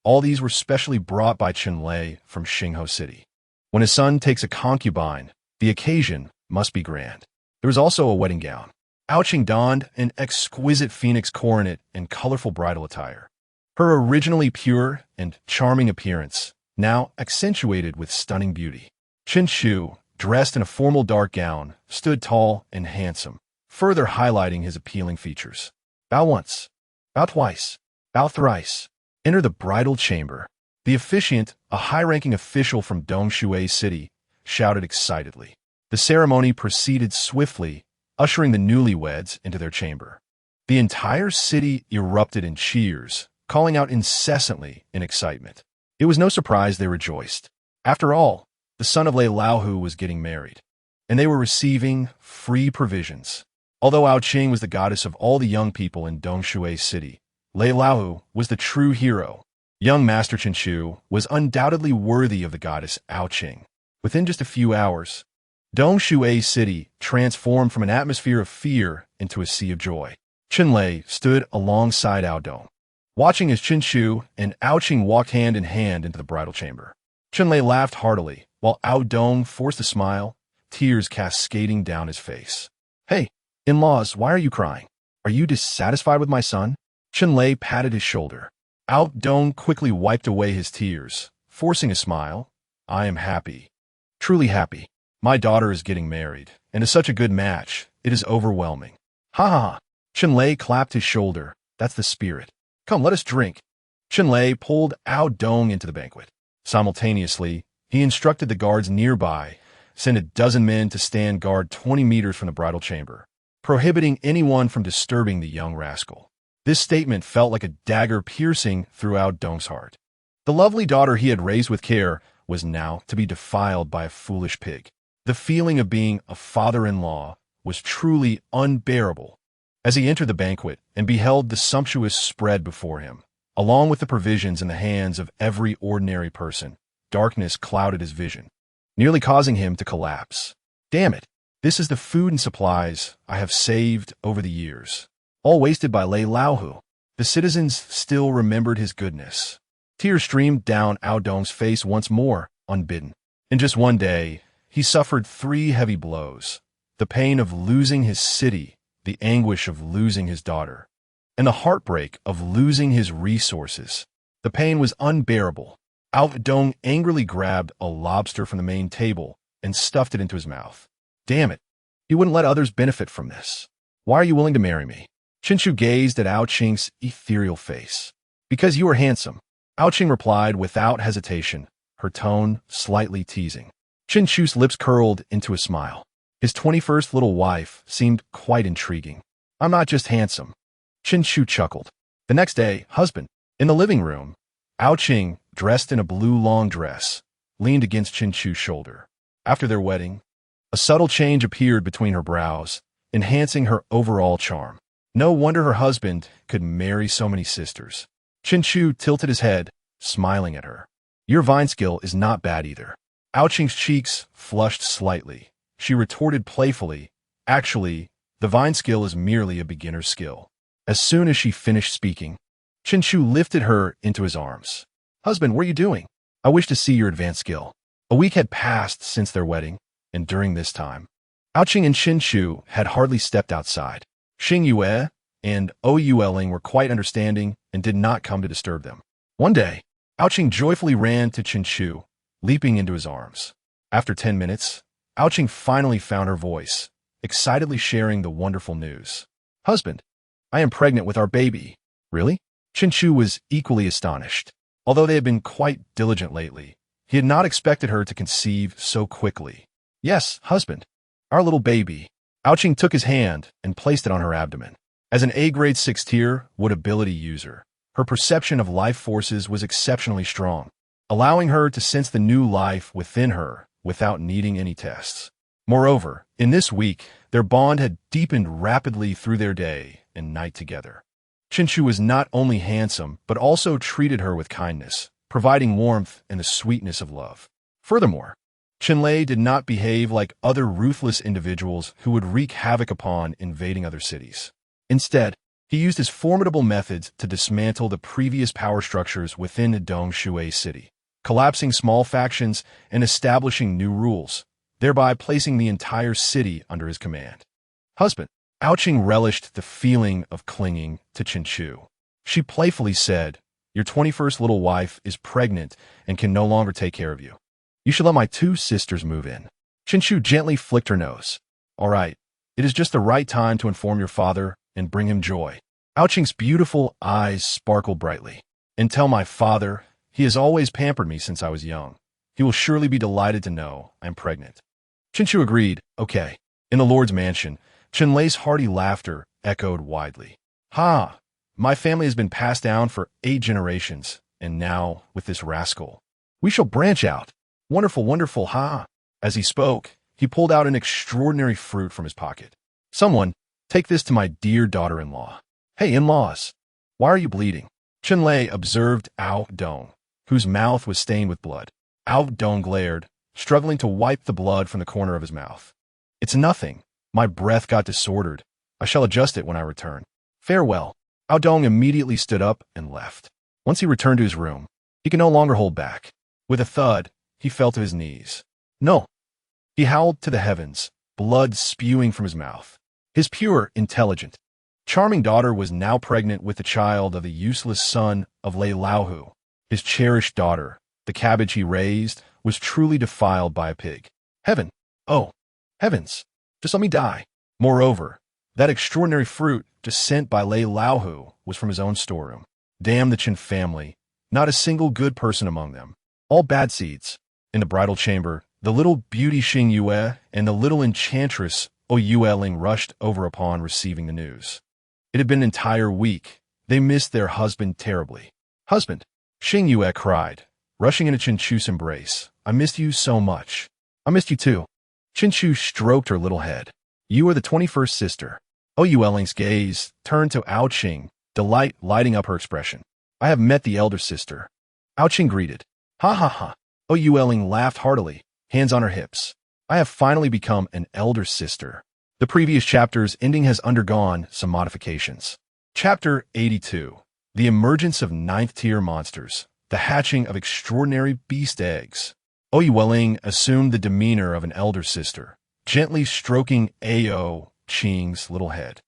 Speaker 1: All these were specially brought by Chun Lei from Xingho City. When his son takes a concubine, the occasion must be grand. There was also a wedding gown. Ao Qing donned an exquisite phoenix coronet and colorful bridal attire. Her originally pure and charming appearance, now accentuated with stunning beauty. Chen Chu, dressed in a formal dark gown, stood tall and handsome, further highlighting his appealing features. Bow once. Bow twice. Bow thrice. Enter the bridal chamber. The officiant, a high-ranking official from Dongshui City, shouted excitedly. The ceremony proceeded swiftly, ushering the newlyweds into their chamber. The entire city erupted in cheers, calling out incessantly in excitement. It was no surprise they rejoiced. After all, the son of Lei Laohu was getting married, and they were receiving free provisions. Although Ao Qing was the goddess of all the young people in Dongshui City, Lei Laohu was the true hero. Young Master Chen Chu was undoubtedly worthy of the goddess Ao Qing. Within just a few hours, Dongshui City transformed from an atmosphere of fear into a sea of joy. Chen Lei stood alongside Ao Dong. watching as Qin Shu and Ao Qing walked hand in hand into the bridal chamber. Chunlei laughed heartily, while Ao Dong forced a smile, tears cascading down his face. "Hey, in-laws, why are you crying? Are you dissatisfied with my son?" Chunlei patted his shoulder. Ao Dong quickly wiped away his tears, forcing a smile. "I am happy. Truly happy. My daughter is getting married, and is such a good match. It is overwhelming." "Ha ha ha." Chunlei clapped his shoulder. "That's the spirit. Come, let us drink." Chunlei pulled Ao Dong into the banquet. Simultaneously, he instructed the guards nearby, send a dozen men to stand guard 20 meters from the bridal chamber, prohibiting anyone from disturbing the young rascal. This statement felt like a dagger piercing through Ao Dong's heart. The lovely daughter he had raised with care was now to be defiled by a foolish pig. The feeling of being a father-in-law was truly unbearable. As he entered the banquet and beheld the sumptuous spread before him, along with the provisions in the hands of every ordinary person, darkness clouded his vision, nearly causing him to collapse. "Damn it! This is the food and supplies I have saved over the years, all wasted by Lei Laohu." The citizens still remembered his goodness. Tears streamed down Ao Dong's face once more, unbidden. In just one day, he suffered 3 heavy blows: the pain of losing his city, the anguish of losing his daughter, and the heartbreak of losing his resources. The pain was unbearable. Ao Dong angrily grabbed a lobster from the main table and stuffed it into his mouth. "Damn it! You wouldn't let others benefit from this. Why are you willing to marry me?" Qin Shu gazed at Ao Qing's ethereal face. "Because you are handsome," Ao Qing replied without hesitation, her tone slightly teasing. Qin Shu's lips curled into a smile. His 21st little wife seemed quite intriguing. "I'm not just handsome." Qin Shu chuckled. The next day, husband. In the living room, Ao Qing, dressed in a blue long dress, leaned against Qin Shu's shoulder. After their wedding, a subtle change appeared between her brows, enhancing her overall charm. No wonder her husband could marry so many sisters. Qin Shu tilted his head, smiling at her. "Your vine skill is not bad either." Ao Qing's cheeks flushed slightly. She retorted playfully, "Actually, the vine skill is merely a beginner's skill." As soon as she finished speaking, Qin Shu lifted her into his arms. "Husband, what are you doing? I wish to see your advanced skill." A week had passed since their wedding, and during this time, Ao Qing and Qin Shu had hardly stepped outside. Xing Yue and Ou Ling were quite understanding and did not come to disturb them. One day, Ao Qing joyfully ran to Qin Shu, leaping into his arms. After 10 minutes, Ao Qing finally found her voice, excitedly sharing the wonderful news. "Husband, I am pregnant with our baby." "Really?" Qin Shu was equally astonished. Although they had been quite diligent lately, he had not expected her to conceive so quickly. "Yes, husband, our little baby." Ao Qing took his hand and placed it on her abdomen. As an A-grade 6th-tier wood ability user, her perception of life forces was exceptionally strong, allowing her to sense the new life within her without needing any tests. Moreover, in this week, their bond had deepened rapidly through their day and night together. Qin Shu was not only handsome, but also treated her with kindness, providing warmth and the sweetness of love. Furthermore, Qinlei did not behave like other ruthless individuals who would wreak havoc upon invading other cities. Instead, he used his formidable methods to dismantle the previous power structures within Dongshui City, collapsing small factions and establishing new rules, thereby placing the entire city under his command. "Husband." Ao Qing relished the feeling of clinging to Qin Shu. She playfully said, "Your 21st little wife is pregnant and can no longer take care of you. You should let my 2 sisters move in." Qin Shu gently flicked her nose. "All right, it is just the right time to inform your father and bring him joy." Ao Qing's beautiful eyes sparkled brightly. "And tell my father, he has always pampered me since I was young. He will surely be delighted to know I am pregnant." Qin Shu agreed. "Okay." In the Lord's mansion, Qinlei's hearty laughter echoed widely. "Ha! My family has been passed down for 8 generations, and now, with this rascal, we shall branch out. Wonderful, wonderful, ha!" As he spoke, he pulled out an extraordinary fruit from his pocket. "Someone, take this to my dear daughter-in-law." "Hey, in-laws, why are you bleeding?" Qinlei observed Ao Dong, whose mouth was stained with blood. Ao Dong glared, struggling to wipe the blood from the corner of his mouth. "It's nothing. My breath got disordered. I shall adjust it when I return. Farewell." Ao Dong immediately stood up and left. Once he returned to his room, he could no longer hold back. With a thud, he fell to his knees. No! He howled to the heavens, blood spewing from his mouth. His pure, intelligent, charming daughter was now pregnant with the child of the useless son of Lei Laohu. His cherished daughter, the cabbage he raised, was truly defiled by a pig. Heaven! Oh, heavens! Just let me die. Moreover, that extraordinary fruit just sent by Lei Laohu was from his own storeroom. Damn the Qin family. Not a single good person among them. All bad seeds. In the bridal chamber, the little beauty Xing Yue and the little enchantress O Yueling rushed over upon receiving the news. It had been an entire week. They missed their husband terribly. Husband! Xing Yue cried, rushing into Chen Chu's embrace. I missed you so much. I missed you too. Chen Chu stroked her little head. You are the 21st sister. O Yueling's gaze turned to Ao Qing, delight lighting up her expression. I have met the elder sister. Ao Qing greeted. Ha ha ha. O Yueling laughed heartily, hands on her hips. I have finally become an elder sister. The previous chapter's ending has undergone some modifications. Chapter 82. The emergence of 9th-tier monsters. The hatching of extraordinary beast eggs. O Yueling assumed the demeanor of an elder sister, gently stroking Ao Qing's little head.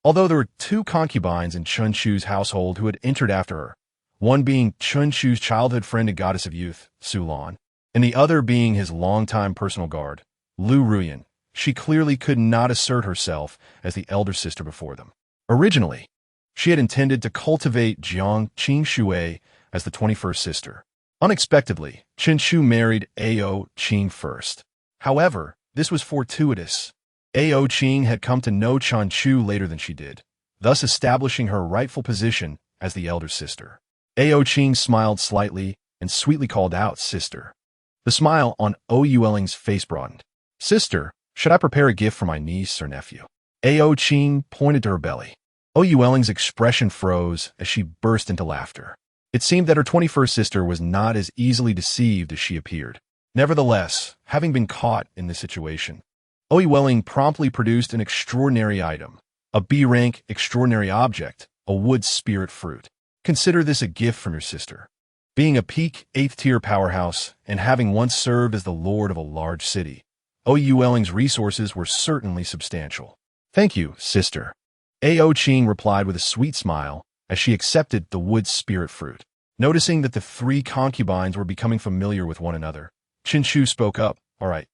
Speaker 1: Although there were 2 concubines in Chen Chu's household who had entered after her, one being Chen Chu's childhood friend and goddess of youth, Su Lan, and the other being his longtime personal guard, Lu Ruyan, she clearly could not assert herself as the elder sister before them. Originally, she had intended to cultivate Jiang Qing Shui as the 21st sister. Unexpectedly, Chen Chu married Ao Qing first. However, this was fortuitous. Ao Qing had come to know Chen Chu later than she did, thus establishing her rightful position as the elder sister. Ao Qing smiled slightly and sweetly called out, Sister. The smile on O Yueling's face broadened. Sister, should I prepare a gift for my niece or nephew? Ao Qing pointed to her belly. O Yueling's expression froze as she burst into laughter. It seemed that her 21st sister was not as easily deceived as she appeared. Nevertheless, having been caught in this situation, O Yueling promptly produced an extraordinary item, a B-rank extraordinary object, a wood spirit fruit. Consider this a gift from your sister. Being a peak 8th-tier powerhouse and having once served as the lord of a large city, O Yueling's resources were certainly substantial. Thank you, sister. Ao Qing replied with a sweet smile as she accepted the wood spirit fruit. Noticing that the 3 concubines were becoming familiar with one another, Chen Chu spoke up. All right,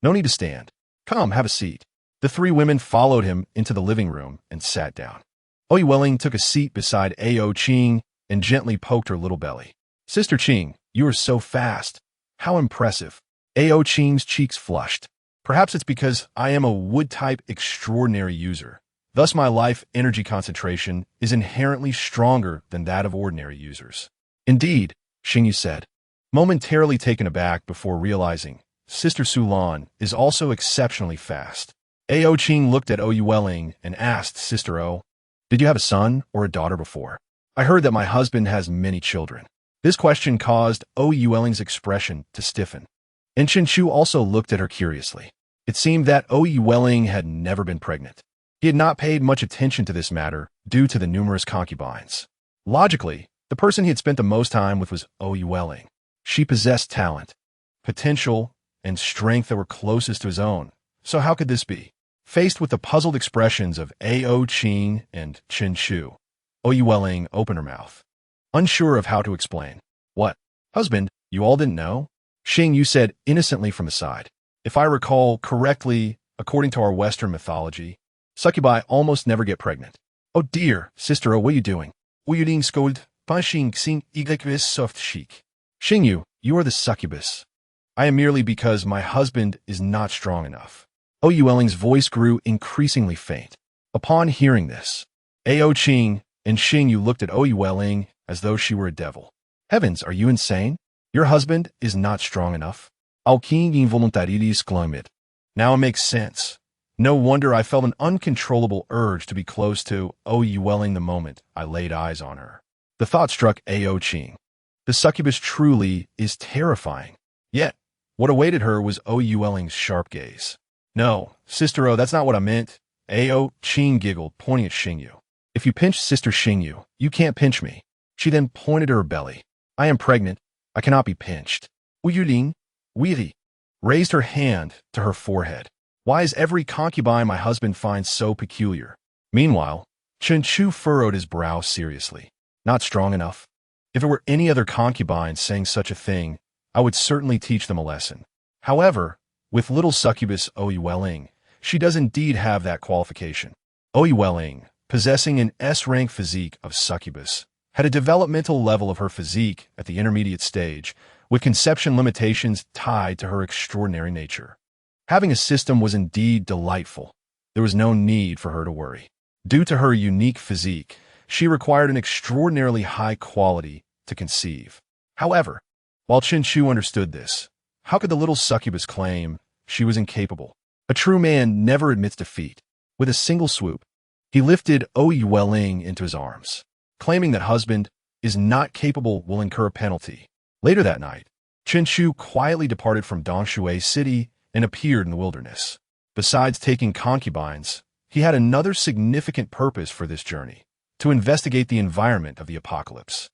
Speaker 1: no need to stand. Come, have a seat. The 3 women followed him into the living room and sat down. O Yueling took a seat beside Ao Qing and gently poked her little belly. Sister Qing, you are so fast. How impressive. Ao Qing's cheeks flushed. Perhaps it's because I am a wood-type extraordinary user. Thus my life energy concentration is inherently stronger than that of ordinary users. Indeed, Xingyu said, momentarily taken aback before realizing Sister Su Lan is also exceptionally fast. Ao Qing looked at O Yueling and asked Sister O, did you have a son or a daughter before? I heard that my husband has many children. This question caused O Yueling's expression to stiffen. And Chen Chu also looked at her curiously. It seemed that O Yueling had never been pregnant. He had not paid much attention to this matter due to the numerous concubines. Logically, the person he had spent the most time with was O Yueling. She possessed talent, potential, and strength that were closest to his own. So how could this be? Faced with the puzzled expressions of Ao Qing and Chen Chu, O Yueling opened her mouth, unsure of how to explain. What? Husband, you all didn't know? Xing Yu said innocently from the side. If I recall correctly, according to our Western mythology, succubi almost never get pregnant. Oh dear, Sister O, what are you doing? Uyuding scold, punching xing iglequis soft chic. Xing Yu, you are the succubus. I am merely because my husband is not strong enough. O Yueling's voice grew increasingly faint. Upon hearing this, Ao Qing and Xing Yu looked at O Yueling as though she were a devil. Heavens, are you insane? Your husband is not strong enough. Ao Qing involuntarilis glumit. Now it makes sense. No wonder I felt an uncontrollable urge to be close to O Yueling the moment I laid eyes on her. The thought struck Ao Qing. The succubus truly is terrifying. Yet, what awaited her was O Yueling's sharp gaze. No, Sister O, that's not what I meant. Ao Qing giggled, pointing at Xing Yu. If you pinch Sister Xingyu, you can't pinch me. She then pointed to her belly. I am pregnant. I cannot be pinched. Wuyulin, Weiri, raised her hand to her forehead. Why is every concubine my husband finds so peculiar? Meanwhile, Chen Chu furrowed his brow seriously. Not strong enough. If it were any other concubine saying such a thing, I would certainly teach them a lesson. However, with little succubus Oyi Welling, she does indeed have that qualification. Oyi Welling, possessing an S-rank physique of succubus, had a developmental level of her physique at the intermediate stage, with conception limitations tied to her extraordinary nature. Having a system was indeed delightful. There was no need for her to worry. Due to her unique physique, she required an extraordinarily high quality to conceive. However, while Chen Chu understood this, how could the little succubus claim she was incapable? A true man never admits defeat. With a single swoop, he lifted Oyi Welling into his arms. Claiming that husband is not capable will incur a penalty. Later that night, Chen Chu quietly departed from Dongshui City and appeared in the wilderness. Besides taking concubines, he had another significant purpose for this journey: to investigate the environment of the apocalypse.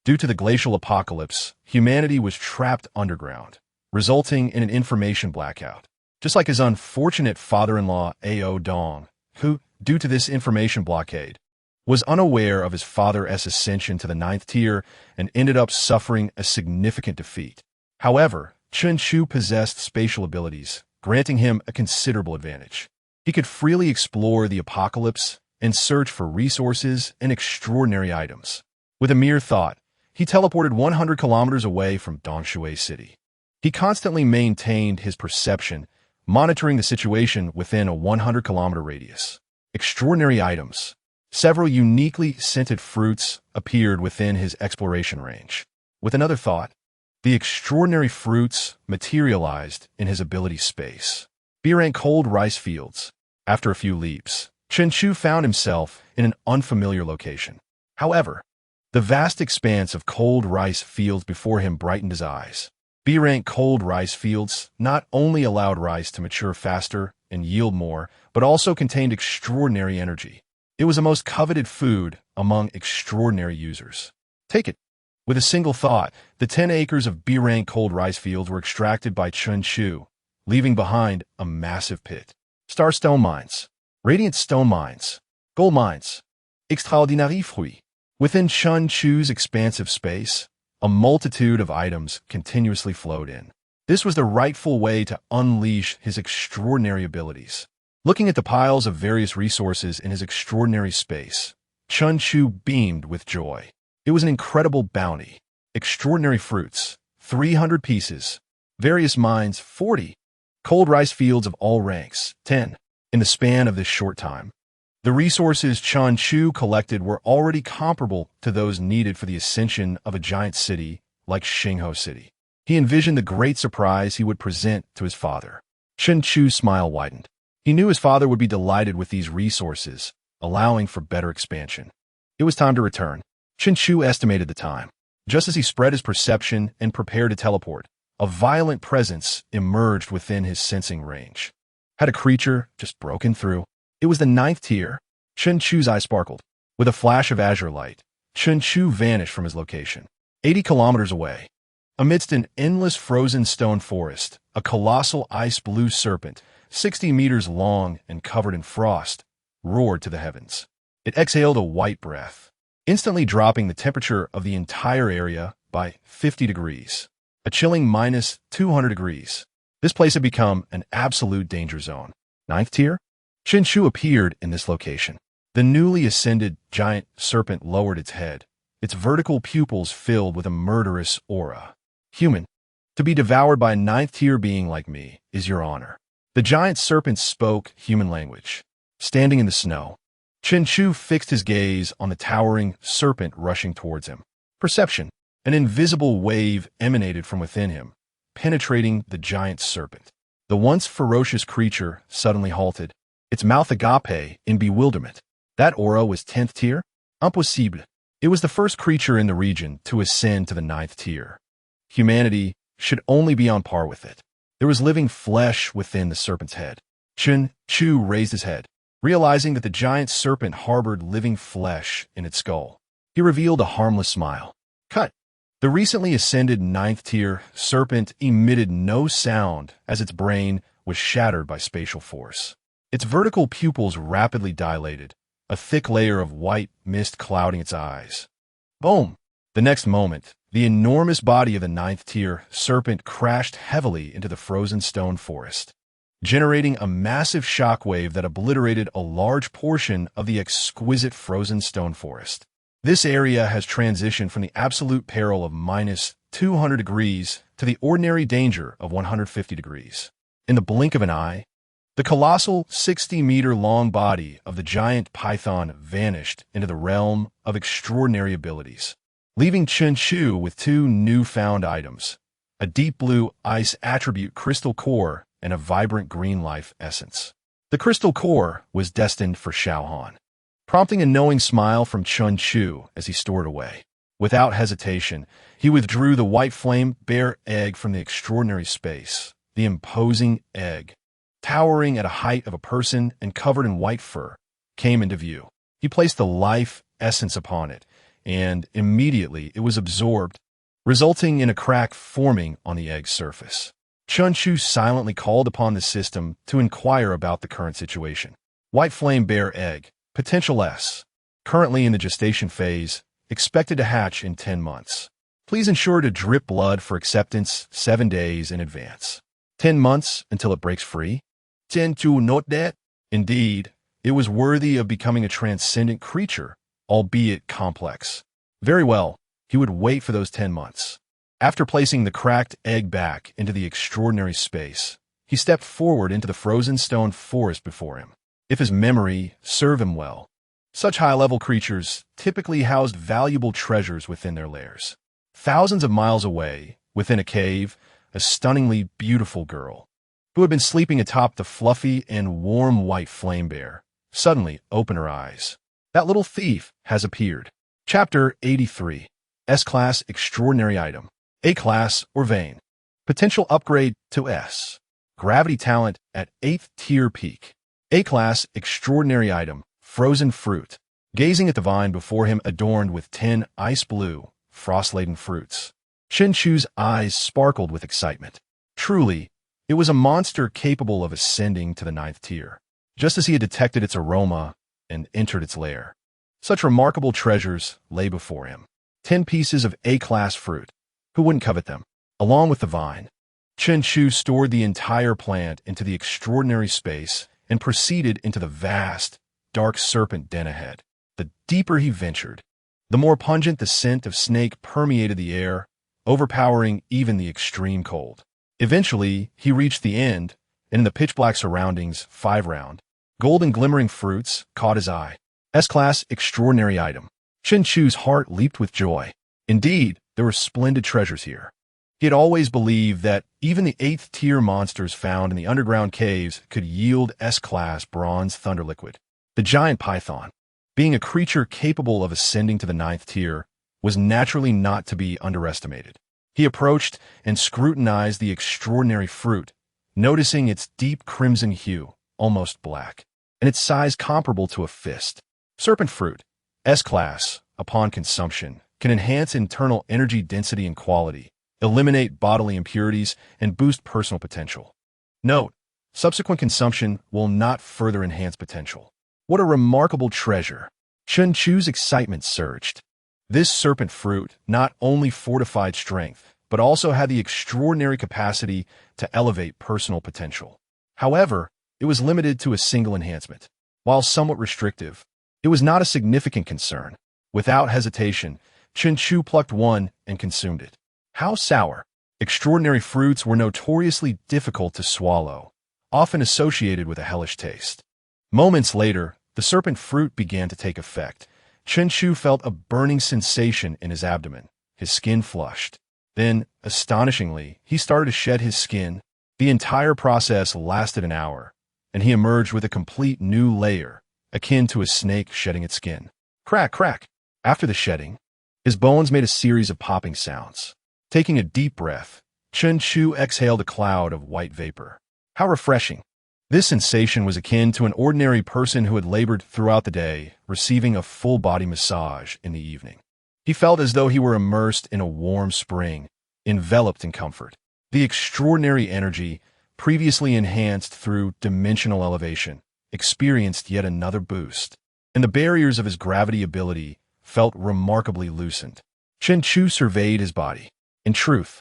Speaker 1: Due to the glacial apocalypse, humanity was trapped underground, resulting in an information blackout. Just like his unfortunate father-in-law Ao Dong, who, due to this information blockade, was unaware of his father's ascension to the 9th tier and ended up suffering a significant defeat. However, Chen Chu possessed spatial abilities, granting him a considerable advantage. He could freely explore the apocalypse and search for resources and extraordinary items. With a mere thought, he teleported 100 kilometers away from Dongshui City. He constantly maintained his perception, monitoring the situation within a 100-kilometer radius. Extraordinary items. Several uniquely scented fruits appeared within his exploration range. With another thought, the extraordinary fruits materialized in his ability space. B-rank cold rice fields. After a few leaps, Chen Chu found himself in an unfamiliar location. However, the vast expanse of cold rice fields before him brightened his eyes. B-rank cold rice fields not only allowed rice to mature faster and yield more, but also contained extraordinary energy. It was a most coveted food among extraordinary users. Take it. With a single thought, the 10 acres of B-rank cold rice fields were extracted by Chen Chu, leaving behind a massive pit. Star stone mines, radiant stone mines, gold mines, extraordinary fruits. Within Chen Chu's expansive space, a multitude of items continuously flowed in. This was the rightful way to unleash his extraordinary abilities. Looking at the piles of various resources in his extraordinary space, Chen Chu beamed with joy. It was an incredible bounty. Extraordinary fruits, 300 pieces. Various mines, 40. Cold rice fields of all ranks, 10. In the span of this short time, the resources Chen Chu collected were already comparable to those needed for the ascension of a giant city like Xingho City. He envisioned the great surprise he would present to his father. Chen Chu's smile widened. He knew his father would be delighted with these resources, allowing for better expansion. It was time to return. Chen Chu estimated the time. Just as he spread his perception and prepared to teleport, a violent presence emerged within his sensing range. Had a creature just broken through? It was the 9th tier. Chen Chu's eye sparkled. With a flash of azure light, Chen Chu vanished from his location. 80 kilometers away, amidst an endless frozen stone forest, a colossal ice-blue serpent, 60 meters long and covered in frost, roared to the heavens. It exhaled a white breath, instantly dropping the temperature of the entire area by 50 degrees, a chilling minus 200 degrees. This place had become an absolute danger zone. 9th tier? Chen Chu appeared in this location. The newly ascended giant serpent lowered its head, its vertical pupils filled with a murderous aura. Human, to be devoured by a 9th tier being like me is your honor. The giant serpent spoke human language. Standing in the snow, Chen Chu fixed his gaze on the towering serpent rushing towards him. Perception. An invisible wave emanated from within him, penetrating the giant serpent. The once ferocious creature suddenly halted, its mouth agape in bewilderment. That aura was 10th tier? Impossible. It was the first creature in the region to ascend to the 9th tier. Humanity should only be on par with it. There was living flesh within the serpent's head. Chen Chu raised his head. Realizing that the giant serpent harbored living flesh in its skull, he revealed a harmless smile. Cut. The recently ascended ninth-tier serpent emitted no sound as its brain was shattered by spatial force. Its vertical pupils rapidly dilated, a thick layer of white mist clouding its eyes. Boom! The next moment, the enormous body of the ninth-tier serpent crashed heavily into the frozen stone forest, generating a massive shockwave that obliterated a large portion of the exquisite frozen stone forest. This area has transitioned from the absolute peril of minus 200 degrees to the ordinary danger of 150 degrees. In the blink of an eye, the colossal 60-meter-long body of the giant python vanished into the realm of extraordinary abilities, leaving Chen Chu with two newfound items, a deep blue ice attribute crystal core and a vibrant green life essence. The crystal core was destined for Xiaohan, prompting a knowing smile from Chen Chu as he stored away. Without hesitation, he withdrew the white flame bear egg from the extraordinary space. The imposing egg, towering at a height of a person and covered in white fur, came into view. He placed the life essence upon it, and immediately it was absorbed, resulting in a crack forming on the egg's surface. Chen Chu silently called upon the system to inquire about the current situation. White flame bear egg, potential S, currently in the gestation phase, expected to hatch in 10 months. Please ensure to drip blood for acceptance 7 days in advance. 10 months until it breaks free? Chen Chu note that? Indeed, it was worthy of becoming a transcendent creature, albeit complex. Very well, he would wait for those 10 months. After placing the cracked egg back into the extraordinary space, he stepped forward into the frozen stone forest before him. If his memory served him well, such high-level creatures typically housed valuable treasures within their lairs. Thousands of miles away, within a cave, a stunningly beautiful girl, who had been sleeping atop the fluffy and warm white flame bear, suddenly opened her eyes. That little thief has appeared. Chapter 83. S-Class Extraordinary Item. A-Class or Vein. Potential upgrade to S. Gravity talent at 8th tier peak. A-Class Extraordinary Item. Frozen fruit. Gazing at the vine before him adorned with 10 ice blue, frost-laden fruits, Chen Chu's eyes sparkled with excitement. Truly, it was a monster capable of ascending to the 9th tier, just as he had detected its aroma and entered its lair. Such remarkable treasures lay before him. 10 pieces of A-class fruit. Who wouldn't covet them? Along with the vine, Chen Chu stored the entire plant into the extraordinary space and proceeded into the vast, dark serpent den ahead. The deeper he ventured, the more pungent the scent of snake permeated the air, overpowering even the extreme cold. Eventually, he reached the end, and in the pitch-black surroundings, 5 round, golden glimmering fruits caught his eye. S-Class Extraordinary Item. Chen Chu's heart leaped with joy. Indeed, there were splendid treasures here. He had always believed that even the 8th tier monsters found in the underground caves could yield S-Class bronze thunder liquid. The giant python, being a creature capable of ascending to the 9th tier, was naturally not to be underestimated. He approached and scrutinized the extraordinary fruit, noticing its deep crimson hue, almost black, and its size comparable to a fist. Serpent fruit, S-Class, upon consumption, can enhance internal energy density and quality, eliminate bodily impurities, and boost personal potential. Note, subsequent consumption will not further enhance potential. What a remarkable treasure! Chen Chu's excitement surged. This serpent fruit not only fortified strength, but also had the extraordinary capacity to elevate personal potential. However, it was limited to a single enhancement. While somewhat restrictive, it was not a significant concern. Without hesitation, Chen Chu plucked one and consumed it. How sour! Extraordinary fruits were notoriously difficult to swallow, often associated with a hellish taste. Moments later, the serpent fruit began to take effect. Chen Chu felt a burning sensation in his abdomen. His skin flushed. Then, astonishingly, he started to shed his skin. The entire process lasted an hour, and he emerged with a complete new layer, akin to a snake shedding its skin. Crack, crack! After the shedding, his bones made a series of popping sounds. Taking a deep breath, Chen Chu exhaled a cloud of white vapor. How refreshing! This sensation was akin to an ordinary person who had labored throughout the day, receiving a full-body massage in the evening. He felt as though he were immersed in a warm spring, enveloped in comfort. The extraordinary energy, previously enhanced through dimensional elevation, experienced yet another boost, and the barriers of his gravity ability felt remarkably loosened. Chen Chu surveyed his body. In truth,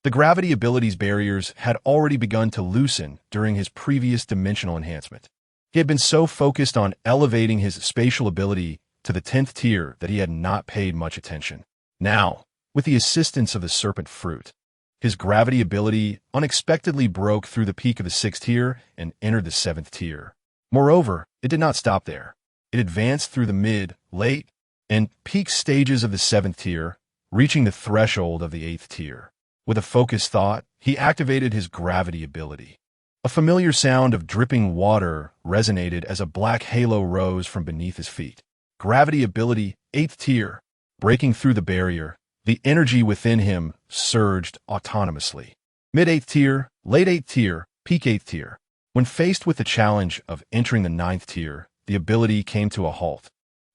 Speaker 1: the gravity ability's barriers had already begun to loosen during his previous dimensional enhancement. He had been so focused on elevating his spatial ability to the 10th tier that he had not paid much attention. Now, with the assistance of the serpent fruit, his gravity ability unexpectedly broke through the peak of the 6th tier and entered the 7th tier. Moreover, it did not stop there. It advanced through the mid, late, and peak stages of the 7th tier, reaching the threshold of the 8th tier. With a focused thought, he activated his gravity ability. A familiar sound of dripping water resonated as a black halo rose from beneath his feet. Gravity ability, 8th tier. Breaking through the barrier, the energy within him surged autonomously. Mid-8th tier, late 8th tier, peak 8th tier. When faced with the challenge of entering the 9th tier, the ability came to a halt.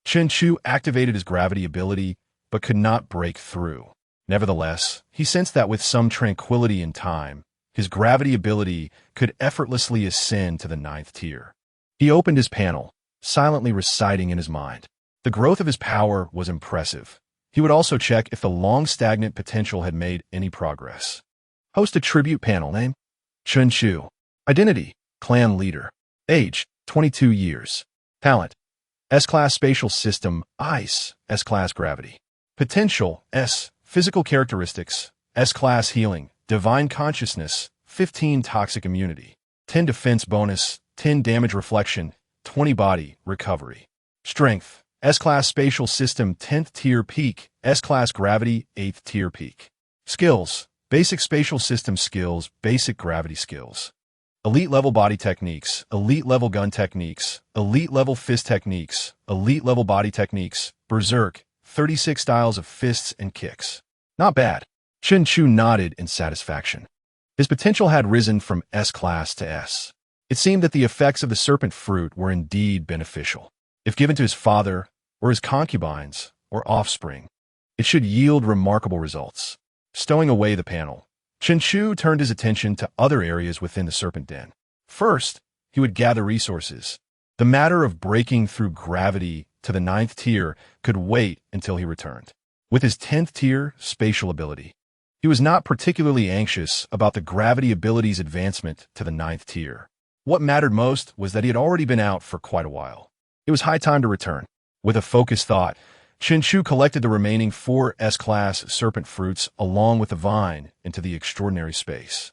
Speaker 1: Chen Chu activated his gravity ability, but could not break through. Nevertheless, he sensed that with some tranquility and time, his gravity ability could effortlessly ascend to the 9th tier. He opened his panel, silently reciting in his mind. The growth of his power was impressive. He would also check if the long-stagnant potential had made any progress. Host a tribute panel. Name: Chen Chu. Identity: Clan Leader. Age: 22 years. Talent: S-Class Spatial System, Ice, S-Class Gravity. Potential: S. Physical characteristics: S-Class Healing, Divine Consciousness, 15 Toxic Immunity, 10 Defense Bonus, 10 Damage Reflection, 20 Body Recovery. Strength: S-Class Spatial System 10th Tier Peak, S-Class Gravity 8th Tier Peak. Skills: Basic Spatial System Skills, Basic Gravity Skills. Elite Level Body Techniques, Elite Level Gun Techniques, Elite Level Fist Techniques, Elite Level Body Techniques, Berserk, 36 styles of fists and kicks. Not bad. Chen Chu nodded in satisfaction. His potential had risen from S-Class to S. It seemed that the effects of the serpent fruit were indeed beneficial. If given to his father, or his concubines, or offspring, it should yield remarkable results. Stowing away the panel, Chen Chu turned his attention to other areas within the serpent den. First, he would gather resources. The matter of breaking through gravity to the 9th tier could wait until he returned. With his 10th tier spatial ability, he was not particularly anxious about the gravity ability's advancement to the 9th tier. What mattered most was that he had already been out for quite a while. It was high time to return. With a focused thought, Chen Chu collected the remaining 4 S-Class serpent fruits along with the vine into the extraordinary space.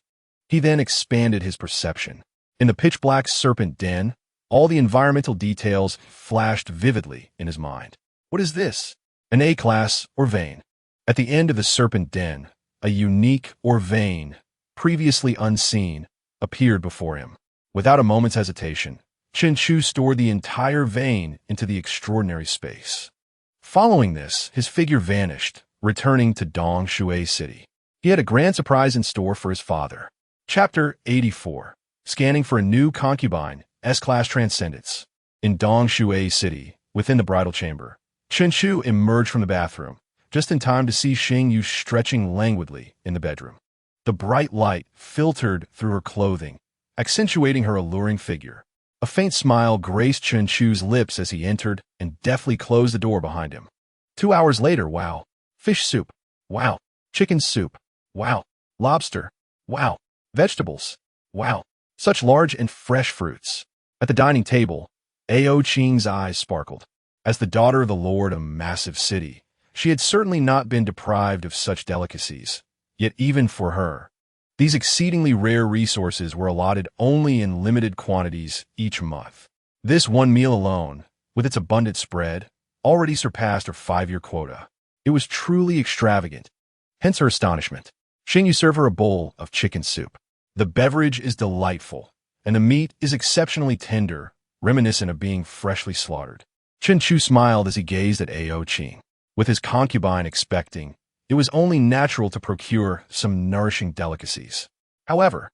Speaker 1: He then expanded his perception. In the pitch-black serpent den, all the environmental details flashed vividly in his mind. What is this? An A-class or vein. At the end of the serpent den, a unique or vein, previously unseen, appeared before him. Without a moment's hesitation, Chen Chu stored the entire vein into the extraordinary space. Following this, his figure vanished, returning to Dong Shui City. He had a grand surprise in store for his father. Chapter 84. Scanning for a new concubine, S-Class Transcendants. In Dong Shui City, within the bridal chamber, Chen Chu emerged from the bathroom, just in time to see Xing Yu stretching languidly in the bedroom. The bright light filtered through her clothing, accentuating her alluring figure. A faint smile graced Chen Chu's lips as he entered and deftly closed the door behind him. 2 hours later, wow. Fish soup. Wow. Chicken soup. Wow. Lobster. Wow. Vegetables. Wow. Such large and fresh fruits. At the dining table, Ao Qing's eyes sparkled. As the daughter of the lord of a massive city, she had certainly not been deprived of such delicacies. Yet even for her, these exceedingly rare resources were allotted only in limited quantities each month. This one meal alone, with its abundant spread, already surpassed her 5-year quota. It was truly extravagant. Hence her astonishment. Xing Yu served her a bowl of chicken soup. The beverage is delightful, and the meat is exceptionally tender, reminiscent of being freshly slaughtered. Chen Chu smiled as he gazed at Ao Qing. With his concubine expecting, it was only natural to procure some nourishing delicacies. However,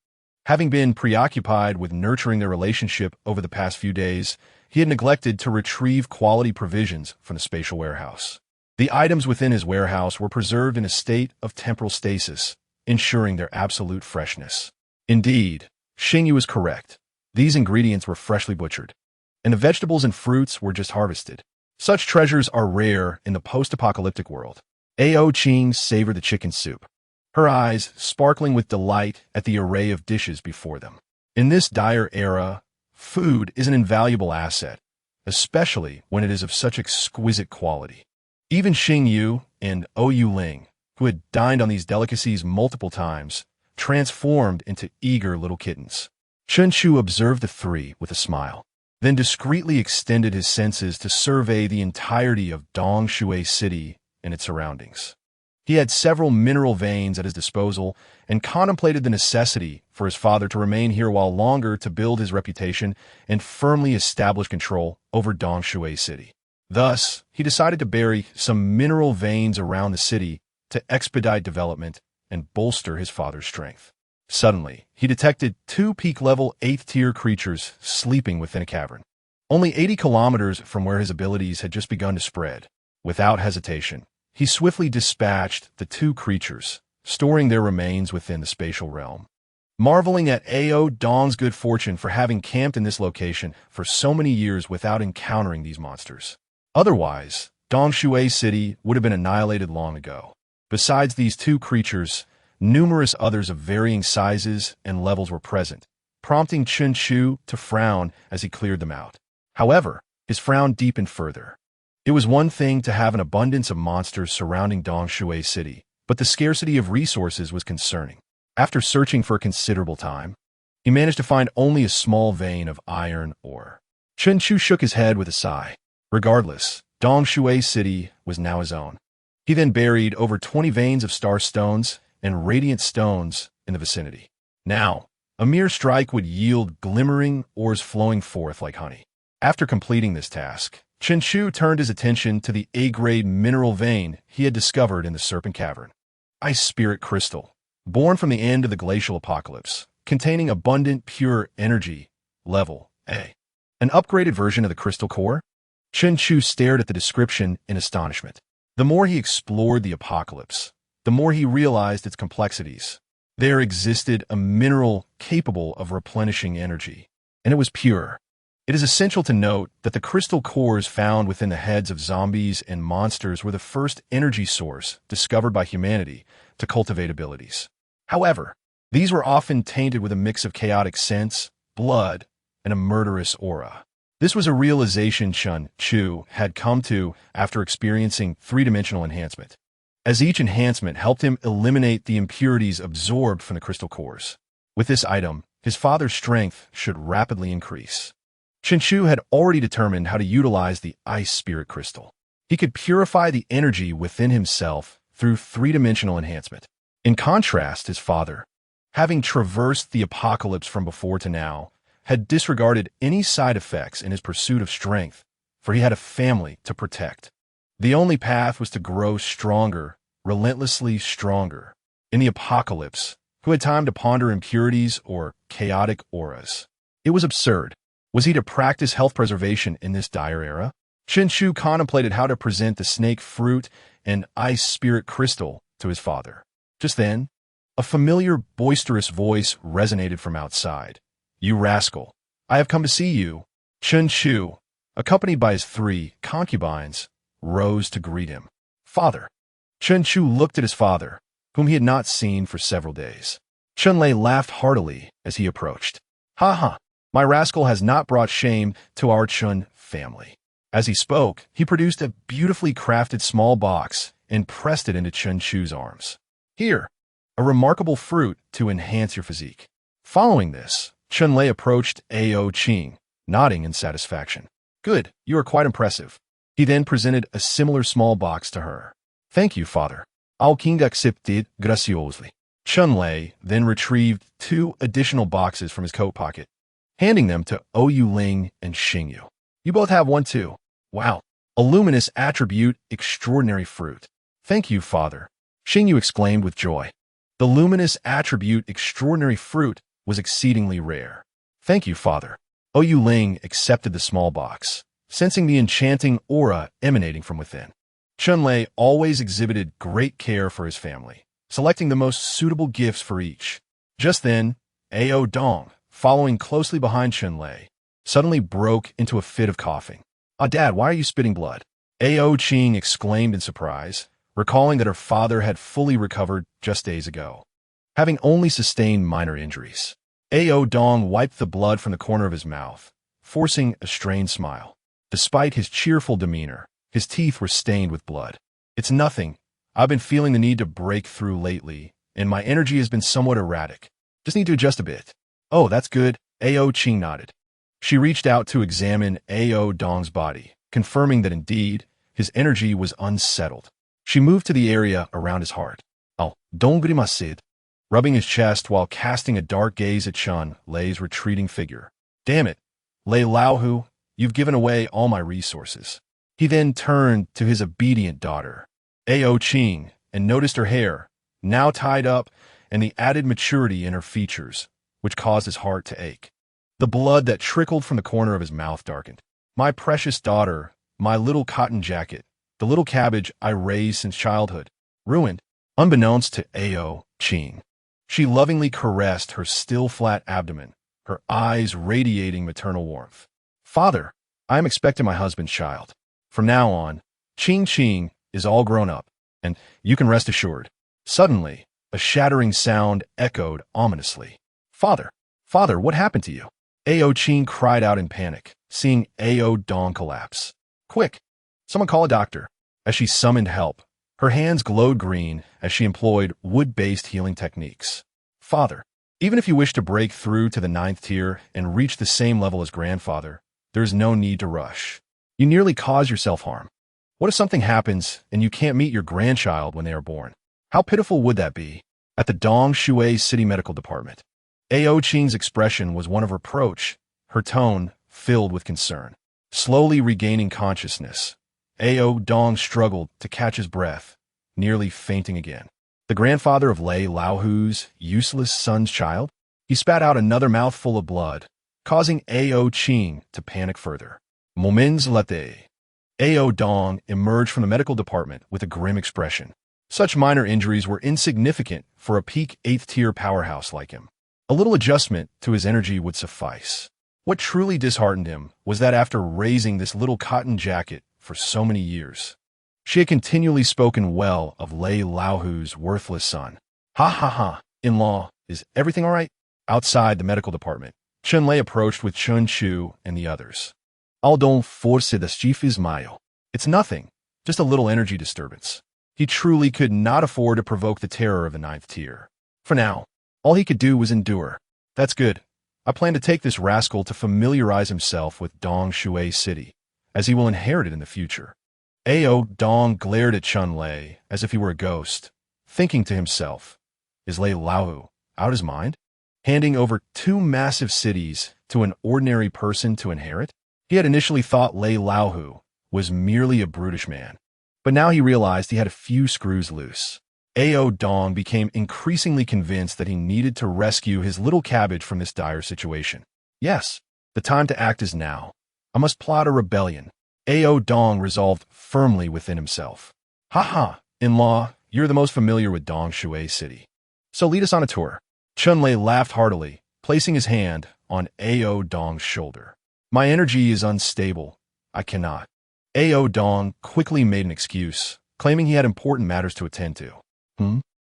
Speaker 1: Having been preoccupied with nurturing their relationship over the past few days, he had neglected to retrieve quality provisions from the spatial warehouse. The items within his warehouse were preserved in a state of temporal stasis, ensuring their absolute freshness. Indeed, Xingyu was correct. These ingredients were freshly butchered, and the vegetables and fruits were just harvested. Such treasures are rare in the post-apocalyptic world. Ao Qing savored the chicken soup, her eyes sparkling with delight at the array of dishes before them. In this dire era, food is an invaluable asset, especially when it is of such exquisite quality. Even Xingyu and Ou Ling, who had dined on these delicacies multiple times, transformed into eager little kittens. Chen Chu observed the three with a smile, then discreetly extended his senses to survey the entirety of Dongshui City and its surroundings. He had several mineral veins at his disposal and contemplated the necessity for his father to remain here while longer to build his reputation and firmly establish control over Dongshui City. Thus, he decided to bury some mineral veins around the city to expedite development and bolster his father's strength. Suddenly, he detected two peak-level 8th-tier creatures sleeping within a cavern, only 80 kilometers from where his abilities had just begun to spread. Without hesitation, he swiftly dispatched the two creatures, storing their remains within the spatial realm. Marveling at Ao Dong's good fortune for having camped in this location for so many years without encountering these monsters. Otherwise, Dongshui City would have been annihilated long ago. Besides these two creatures, numerous others of varying sizes and levels were present, prompting Chen Chu to frown as he cleared them out. However, his frown deepened further. It was one thing to have an abundance of monsters surrounding Dongshui City, but the scarcity of resources was concerning. After searching for a considerable time, he managed to find only a small vein of iron ore. Chen Chu shook his head with a sigh. Regardless, Dongshui City was now his own. He then buried over 20 veins of star stones and radiant stones in the vicinity. Now, a mere strike would yield glimmering ores flowing forth like honey. After completing this task, Chen Chu turned his attention to the A-grade mineral vein he had discovered in the Serpent Cavern. Ice Spirit Crystal, born from the end of the glacial apocalypse, containing abundant pure energy, level A. An upgraded version of the crystal core? Chen Chu stared at the description in astonishment. The more he explored the apocalypse, the more he realized its complexities. There existed a mineral capable of replenishing energy, and it was pure. It is essential to note that the crystal cores found within the heads of zombies and monsters were the first energy source discovered by humanity to cultivate abilities. However, these were often tainted with a mix of chaotic scents, blood, and a murderous aura. This was a realization Chen Chu had come to after experiencing three-dimensional enhancement, as each enhancement helped him eliminate the impurities absorbed from the crystal cores. With this item, his father's strength should rapidly increase. Chen Chu had already determined how to utilize the Ice Spirit Crystal. He could purify the energy within himself through three-dimensional enhancement. In contrast, his father, having traversed the apocalypse from before to now, had disregarded any side effects in his pursuit of strength, for he had a family to protect. The only path was to grow stronger, relentlessly stronger. In the apocalypse, who had time to ponder impurities or chaotic auras? It was absurd. Was he to practice health preservation in this dire era? Chen Chu contemplated how to present the snake fruit and ice spirit crystal to his father. Just then, a familiar, boisterous voice resonated from outside. "You rascal, I have come to see you." Chen Chu, accompanied by his 3 concubines, rose to greet him. "Father." Chen Chu looked at his father, whom he had not seen for several days. Chen Lei laughed heartily as he approached. "Ha ha, my rascal has not brought shame to our Chen family." As he spoke, he produced a beautifully crafted small box and pressed it into Chen Chu's arms. "Here, a remarkable fruit to enhance your physique." Following this, Chen Lei approached Ao Qing, nodding in satisfaction. "Good, you are quite impressive." He then presented a similar small box to her. "Thank you, father." Ao Qing accepted graciously. Chen Lei then retrieved 2 additional boxes from his coat pocket, handing them to Ou Ling and Xingyu. "You both have one too. Wow, a luminous attribute, extraordinary fruit." "Thank you, father," Xingyu exclaimed with joy. The luminous attribute, extraordinary fruit, was exceedingly rare. Thank you, Father. Oyu Ling accepted the small box, sensing the enchanting aura emanating from within. Chunlei always exhibited great care for his family, selecting the most suitable gifts for each. Just then, Ao Dong, following closely behind Chunlei, suddenly broke into a fit of coughing. Ah, Dad, why are you spitting blood? Ao Qing exclaimed in surprise, recalling that her father had fully recovered just days ago, having only sustained minor injuries. Ao Dong wiped the blood from the corner of his mouth, forcing a strained smile. Despite his cheerful demeanor, his teeth were stained with blood. It's nothing. I've been feeling the need to break through lately, and my energy has been somewhat erratic. Just need to adjust a bit. Oh, that's good. Ao Qing nodded. She reached out to examine Ao Dong's body, confirming that indeed, his energy was unsettled. She moved to the area around his heart. Oh, Dong grimasid, rubbing his chest while casting a dark gaze at Chun Lei's retreating figure. Damn it, Lei Laohu, you've given away all my resources. He then turned to his obedient daughter, Ao Qing, and noticed her hair, now tied up, and the added maturity in her features, which caused his heart to ache. The blood that trickled from the corner of his mouth darkened. My precious daughter, my little cotton jacket, the little cabbage I raised since childhood, ruined, unbeknownst to Ao Qing. She lovingly caressed her still flat abdomen, her eyes radiating maternal warmth. Father, I am expecting my husband's child. From now on, Qing is all grown up, and you can rest assured. Suddenly, a shattering sound echoed ominously. Father, what happened to you? Ao Qing cried out in panic, seeing Ao Dong collapse. Quick, someone call a doctor. As she summoned help, her hands glowed green as she employed wood-based healing techniques. Father, even if you wish to break through to the 9th tier and reach the same level as grandfather, there is no need to rush. You nearly cause yourself harm. What if something happens and you can't meet your grandchild when they are born? How pitiful would that be? At the Dong Shui City Medical Department, Ao Qing's expression was one of reproach, her tone filled with concern. Slowly regaining consciousness, Ao Dong struggled to catch his breath, nearly fainting again. The grandfather of Lei Laohu's useless son's child? He spat out another mouthful of blood, causing Ao Qing to panic further. Moments later, Ao Dong emerged from the medical department with a grim expression. Such minor injuries were insignificant for a peak 8th-tier powerhouse like him. A little adjustment to his energy would suffice. What truly disheartened him was that after raising this little cotton jacket for so many years, she had continually spoken well of Lei Laohu's worthless son. Ha ha ha, in-law, is everything all right? Outside the medical department, Chun Lei approached with Chun Chu and the others. Aldon forse da schifismayo. It's nothing, just a little energy disturbance. He truly could not afford to provoke the terror of the 9th tier. For now, all he could do was endure. That's good. I plan to take this rascal to familiarize himself with Dong Shui City, as he will inherit it in the future. Ao Dong glared at Chun Lei as if he were a ghost, thinking to himself, is Lei Laohu out his mind? Handing over 2 massive cities to an ordinary person to inherit? He had initially thought Lei Laohu was merely a brutish man, but now he realized he had a few screws loose. Ao Dong became increasingly convinced that he needed to rescue his little cabbage from this dire situation. Yes, the time to act is now. I must plot a rebellion. Ao Dong resolved firmly within himself. Ha ha, in-law, you're the most familiar with Dong Shui City. So lead us on a tour. Chun Lei laughed heartily, placing his hand on Ao Dong's shoulder. My energy is unstable. I cannot. Ao Dong quickly made an excuse, claiming he had important matters to attend to.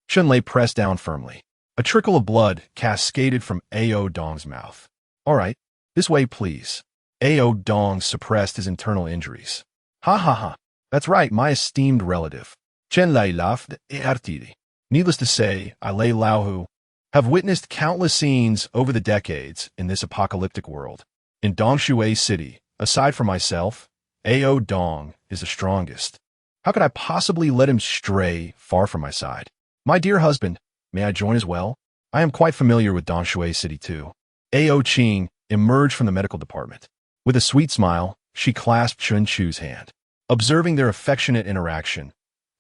Speaker 1: Chun Lei pressed down firmly. A trickle of blood cascaded from Ao Dong's mouth. All right, this way, please. Ao Dong suppressed his internal injuries. Ha ha ha. That's right, my esteemed relative. Chen Lei laughed artidi. Needless to say, I Lei Laohu have witnessed countless scenes over the decades in this apocalyptic world. In Dong Shui City, aside from myself, Ao Dong is the strongest. How could I possibly let him stray far from my side? My dear husband, may I join as well? I am quite familiar with Dong Shui City too. Ao Qing emerged from the medical department. With a sweet smile, she clasped Chun Chu's hand. Observing their affectionate interaction,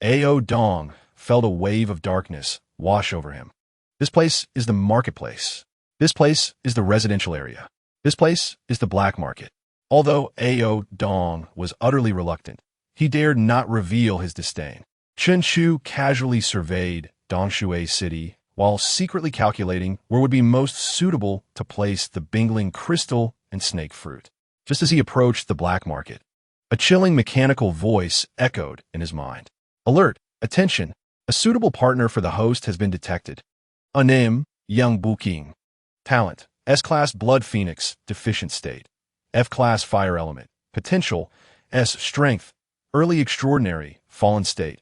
Speaker 1: Ao Dong felt a wave of darkness wash over him. This place is the marketplace. This place is the residential area. This place is the black market. Although Ao Dong was utterly reluctant, he dared not reveal his disdain. Chen Shu casually surveyed Dongshui City while secretly calculating where would be most suitable to place the bingling crystal and snake fruit. Just as he approached the black market, a chilling mechanical voice echoed in his mind. Alert! Attention! A suitable partner for the host has been detected. A name, Yang Buking. Talent, S-Class Blood Phoenix, deficient state. F-Class Fire Element. Potential, S Strength. Early Extraordinary, fallen state.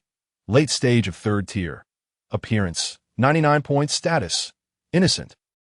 Speaker 1: Late stage of 3rd tier. Appearance, 99 points. Status, innocent.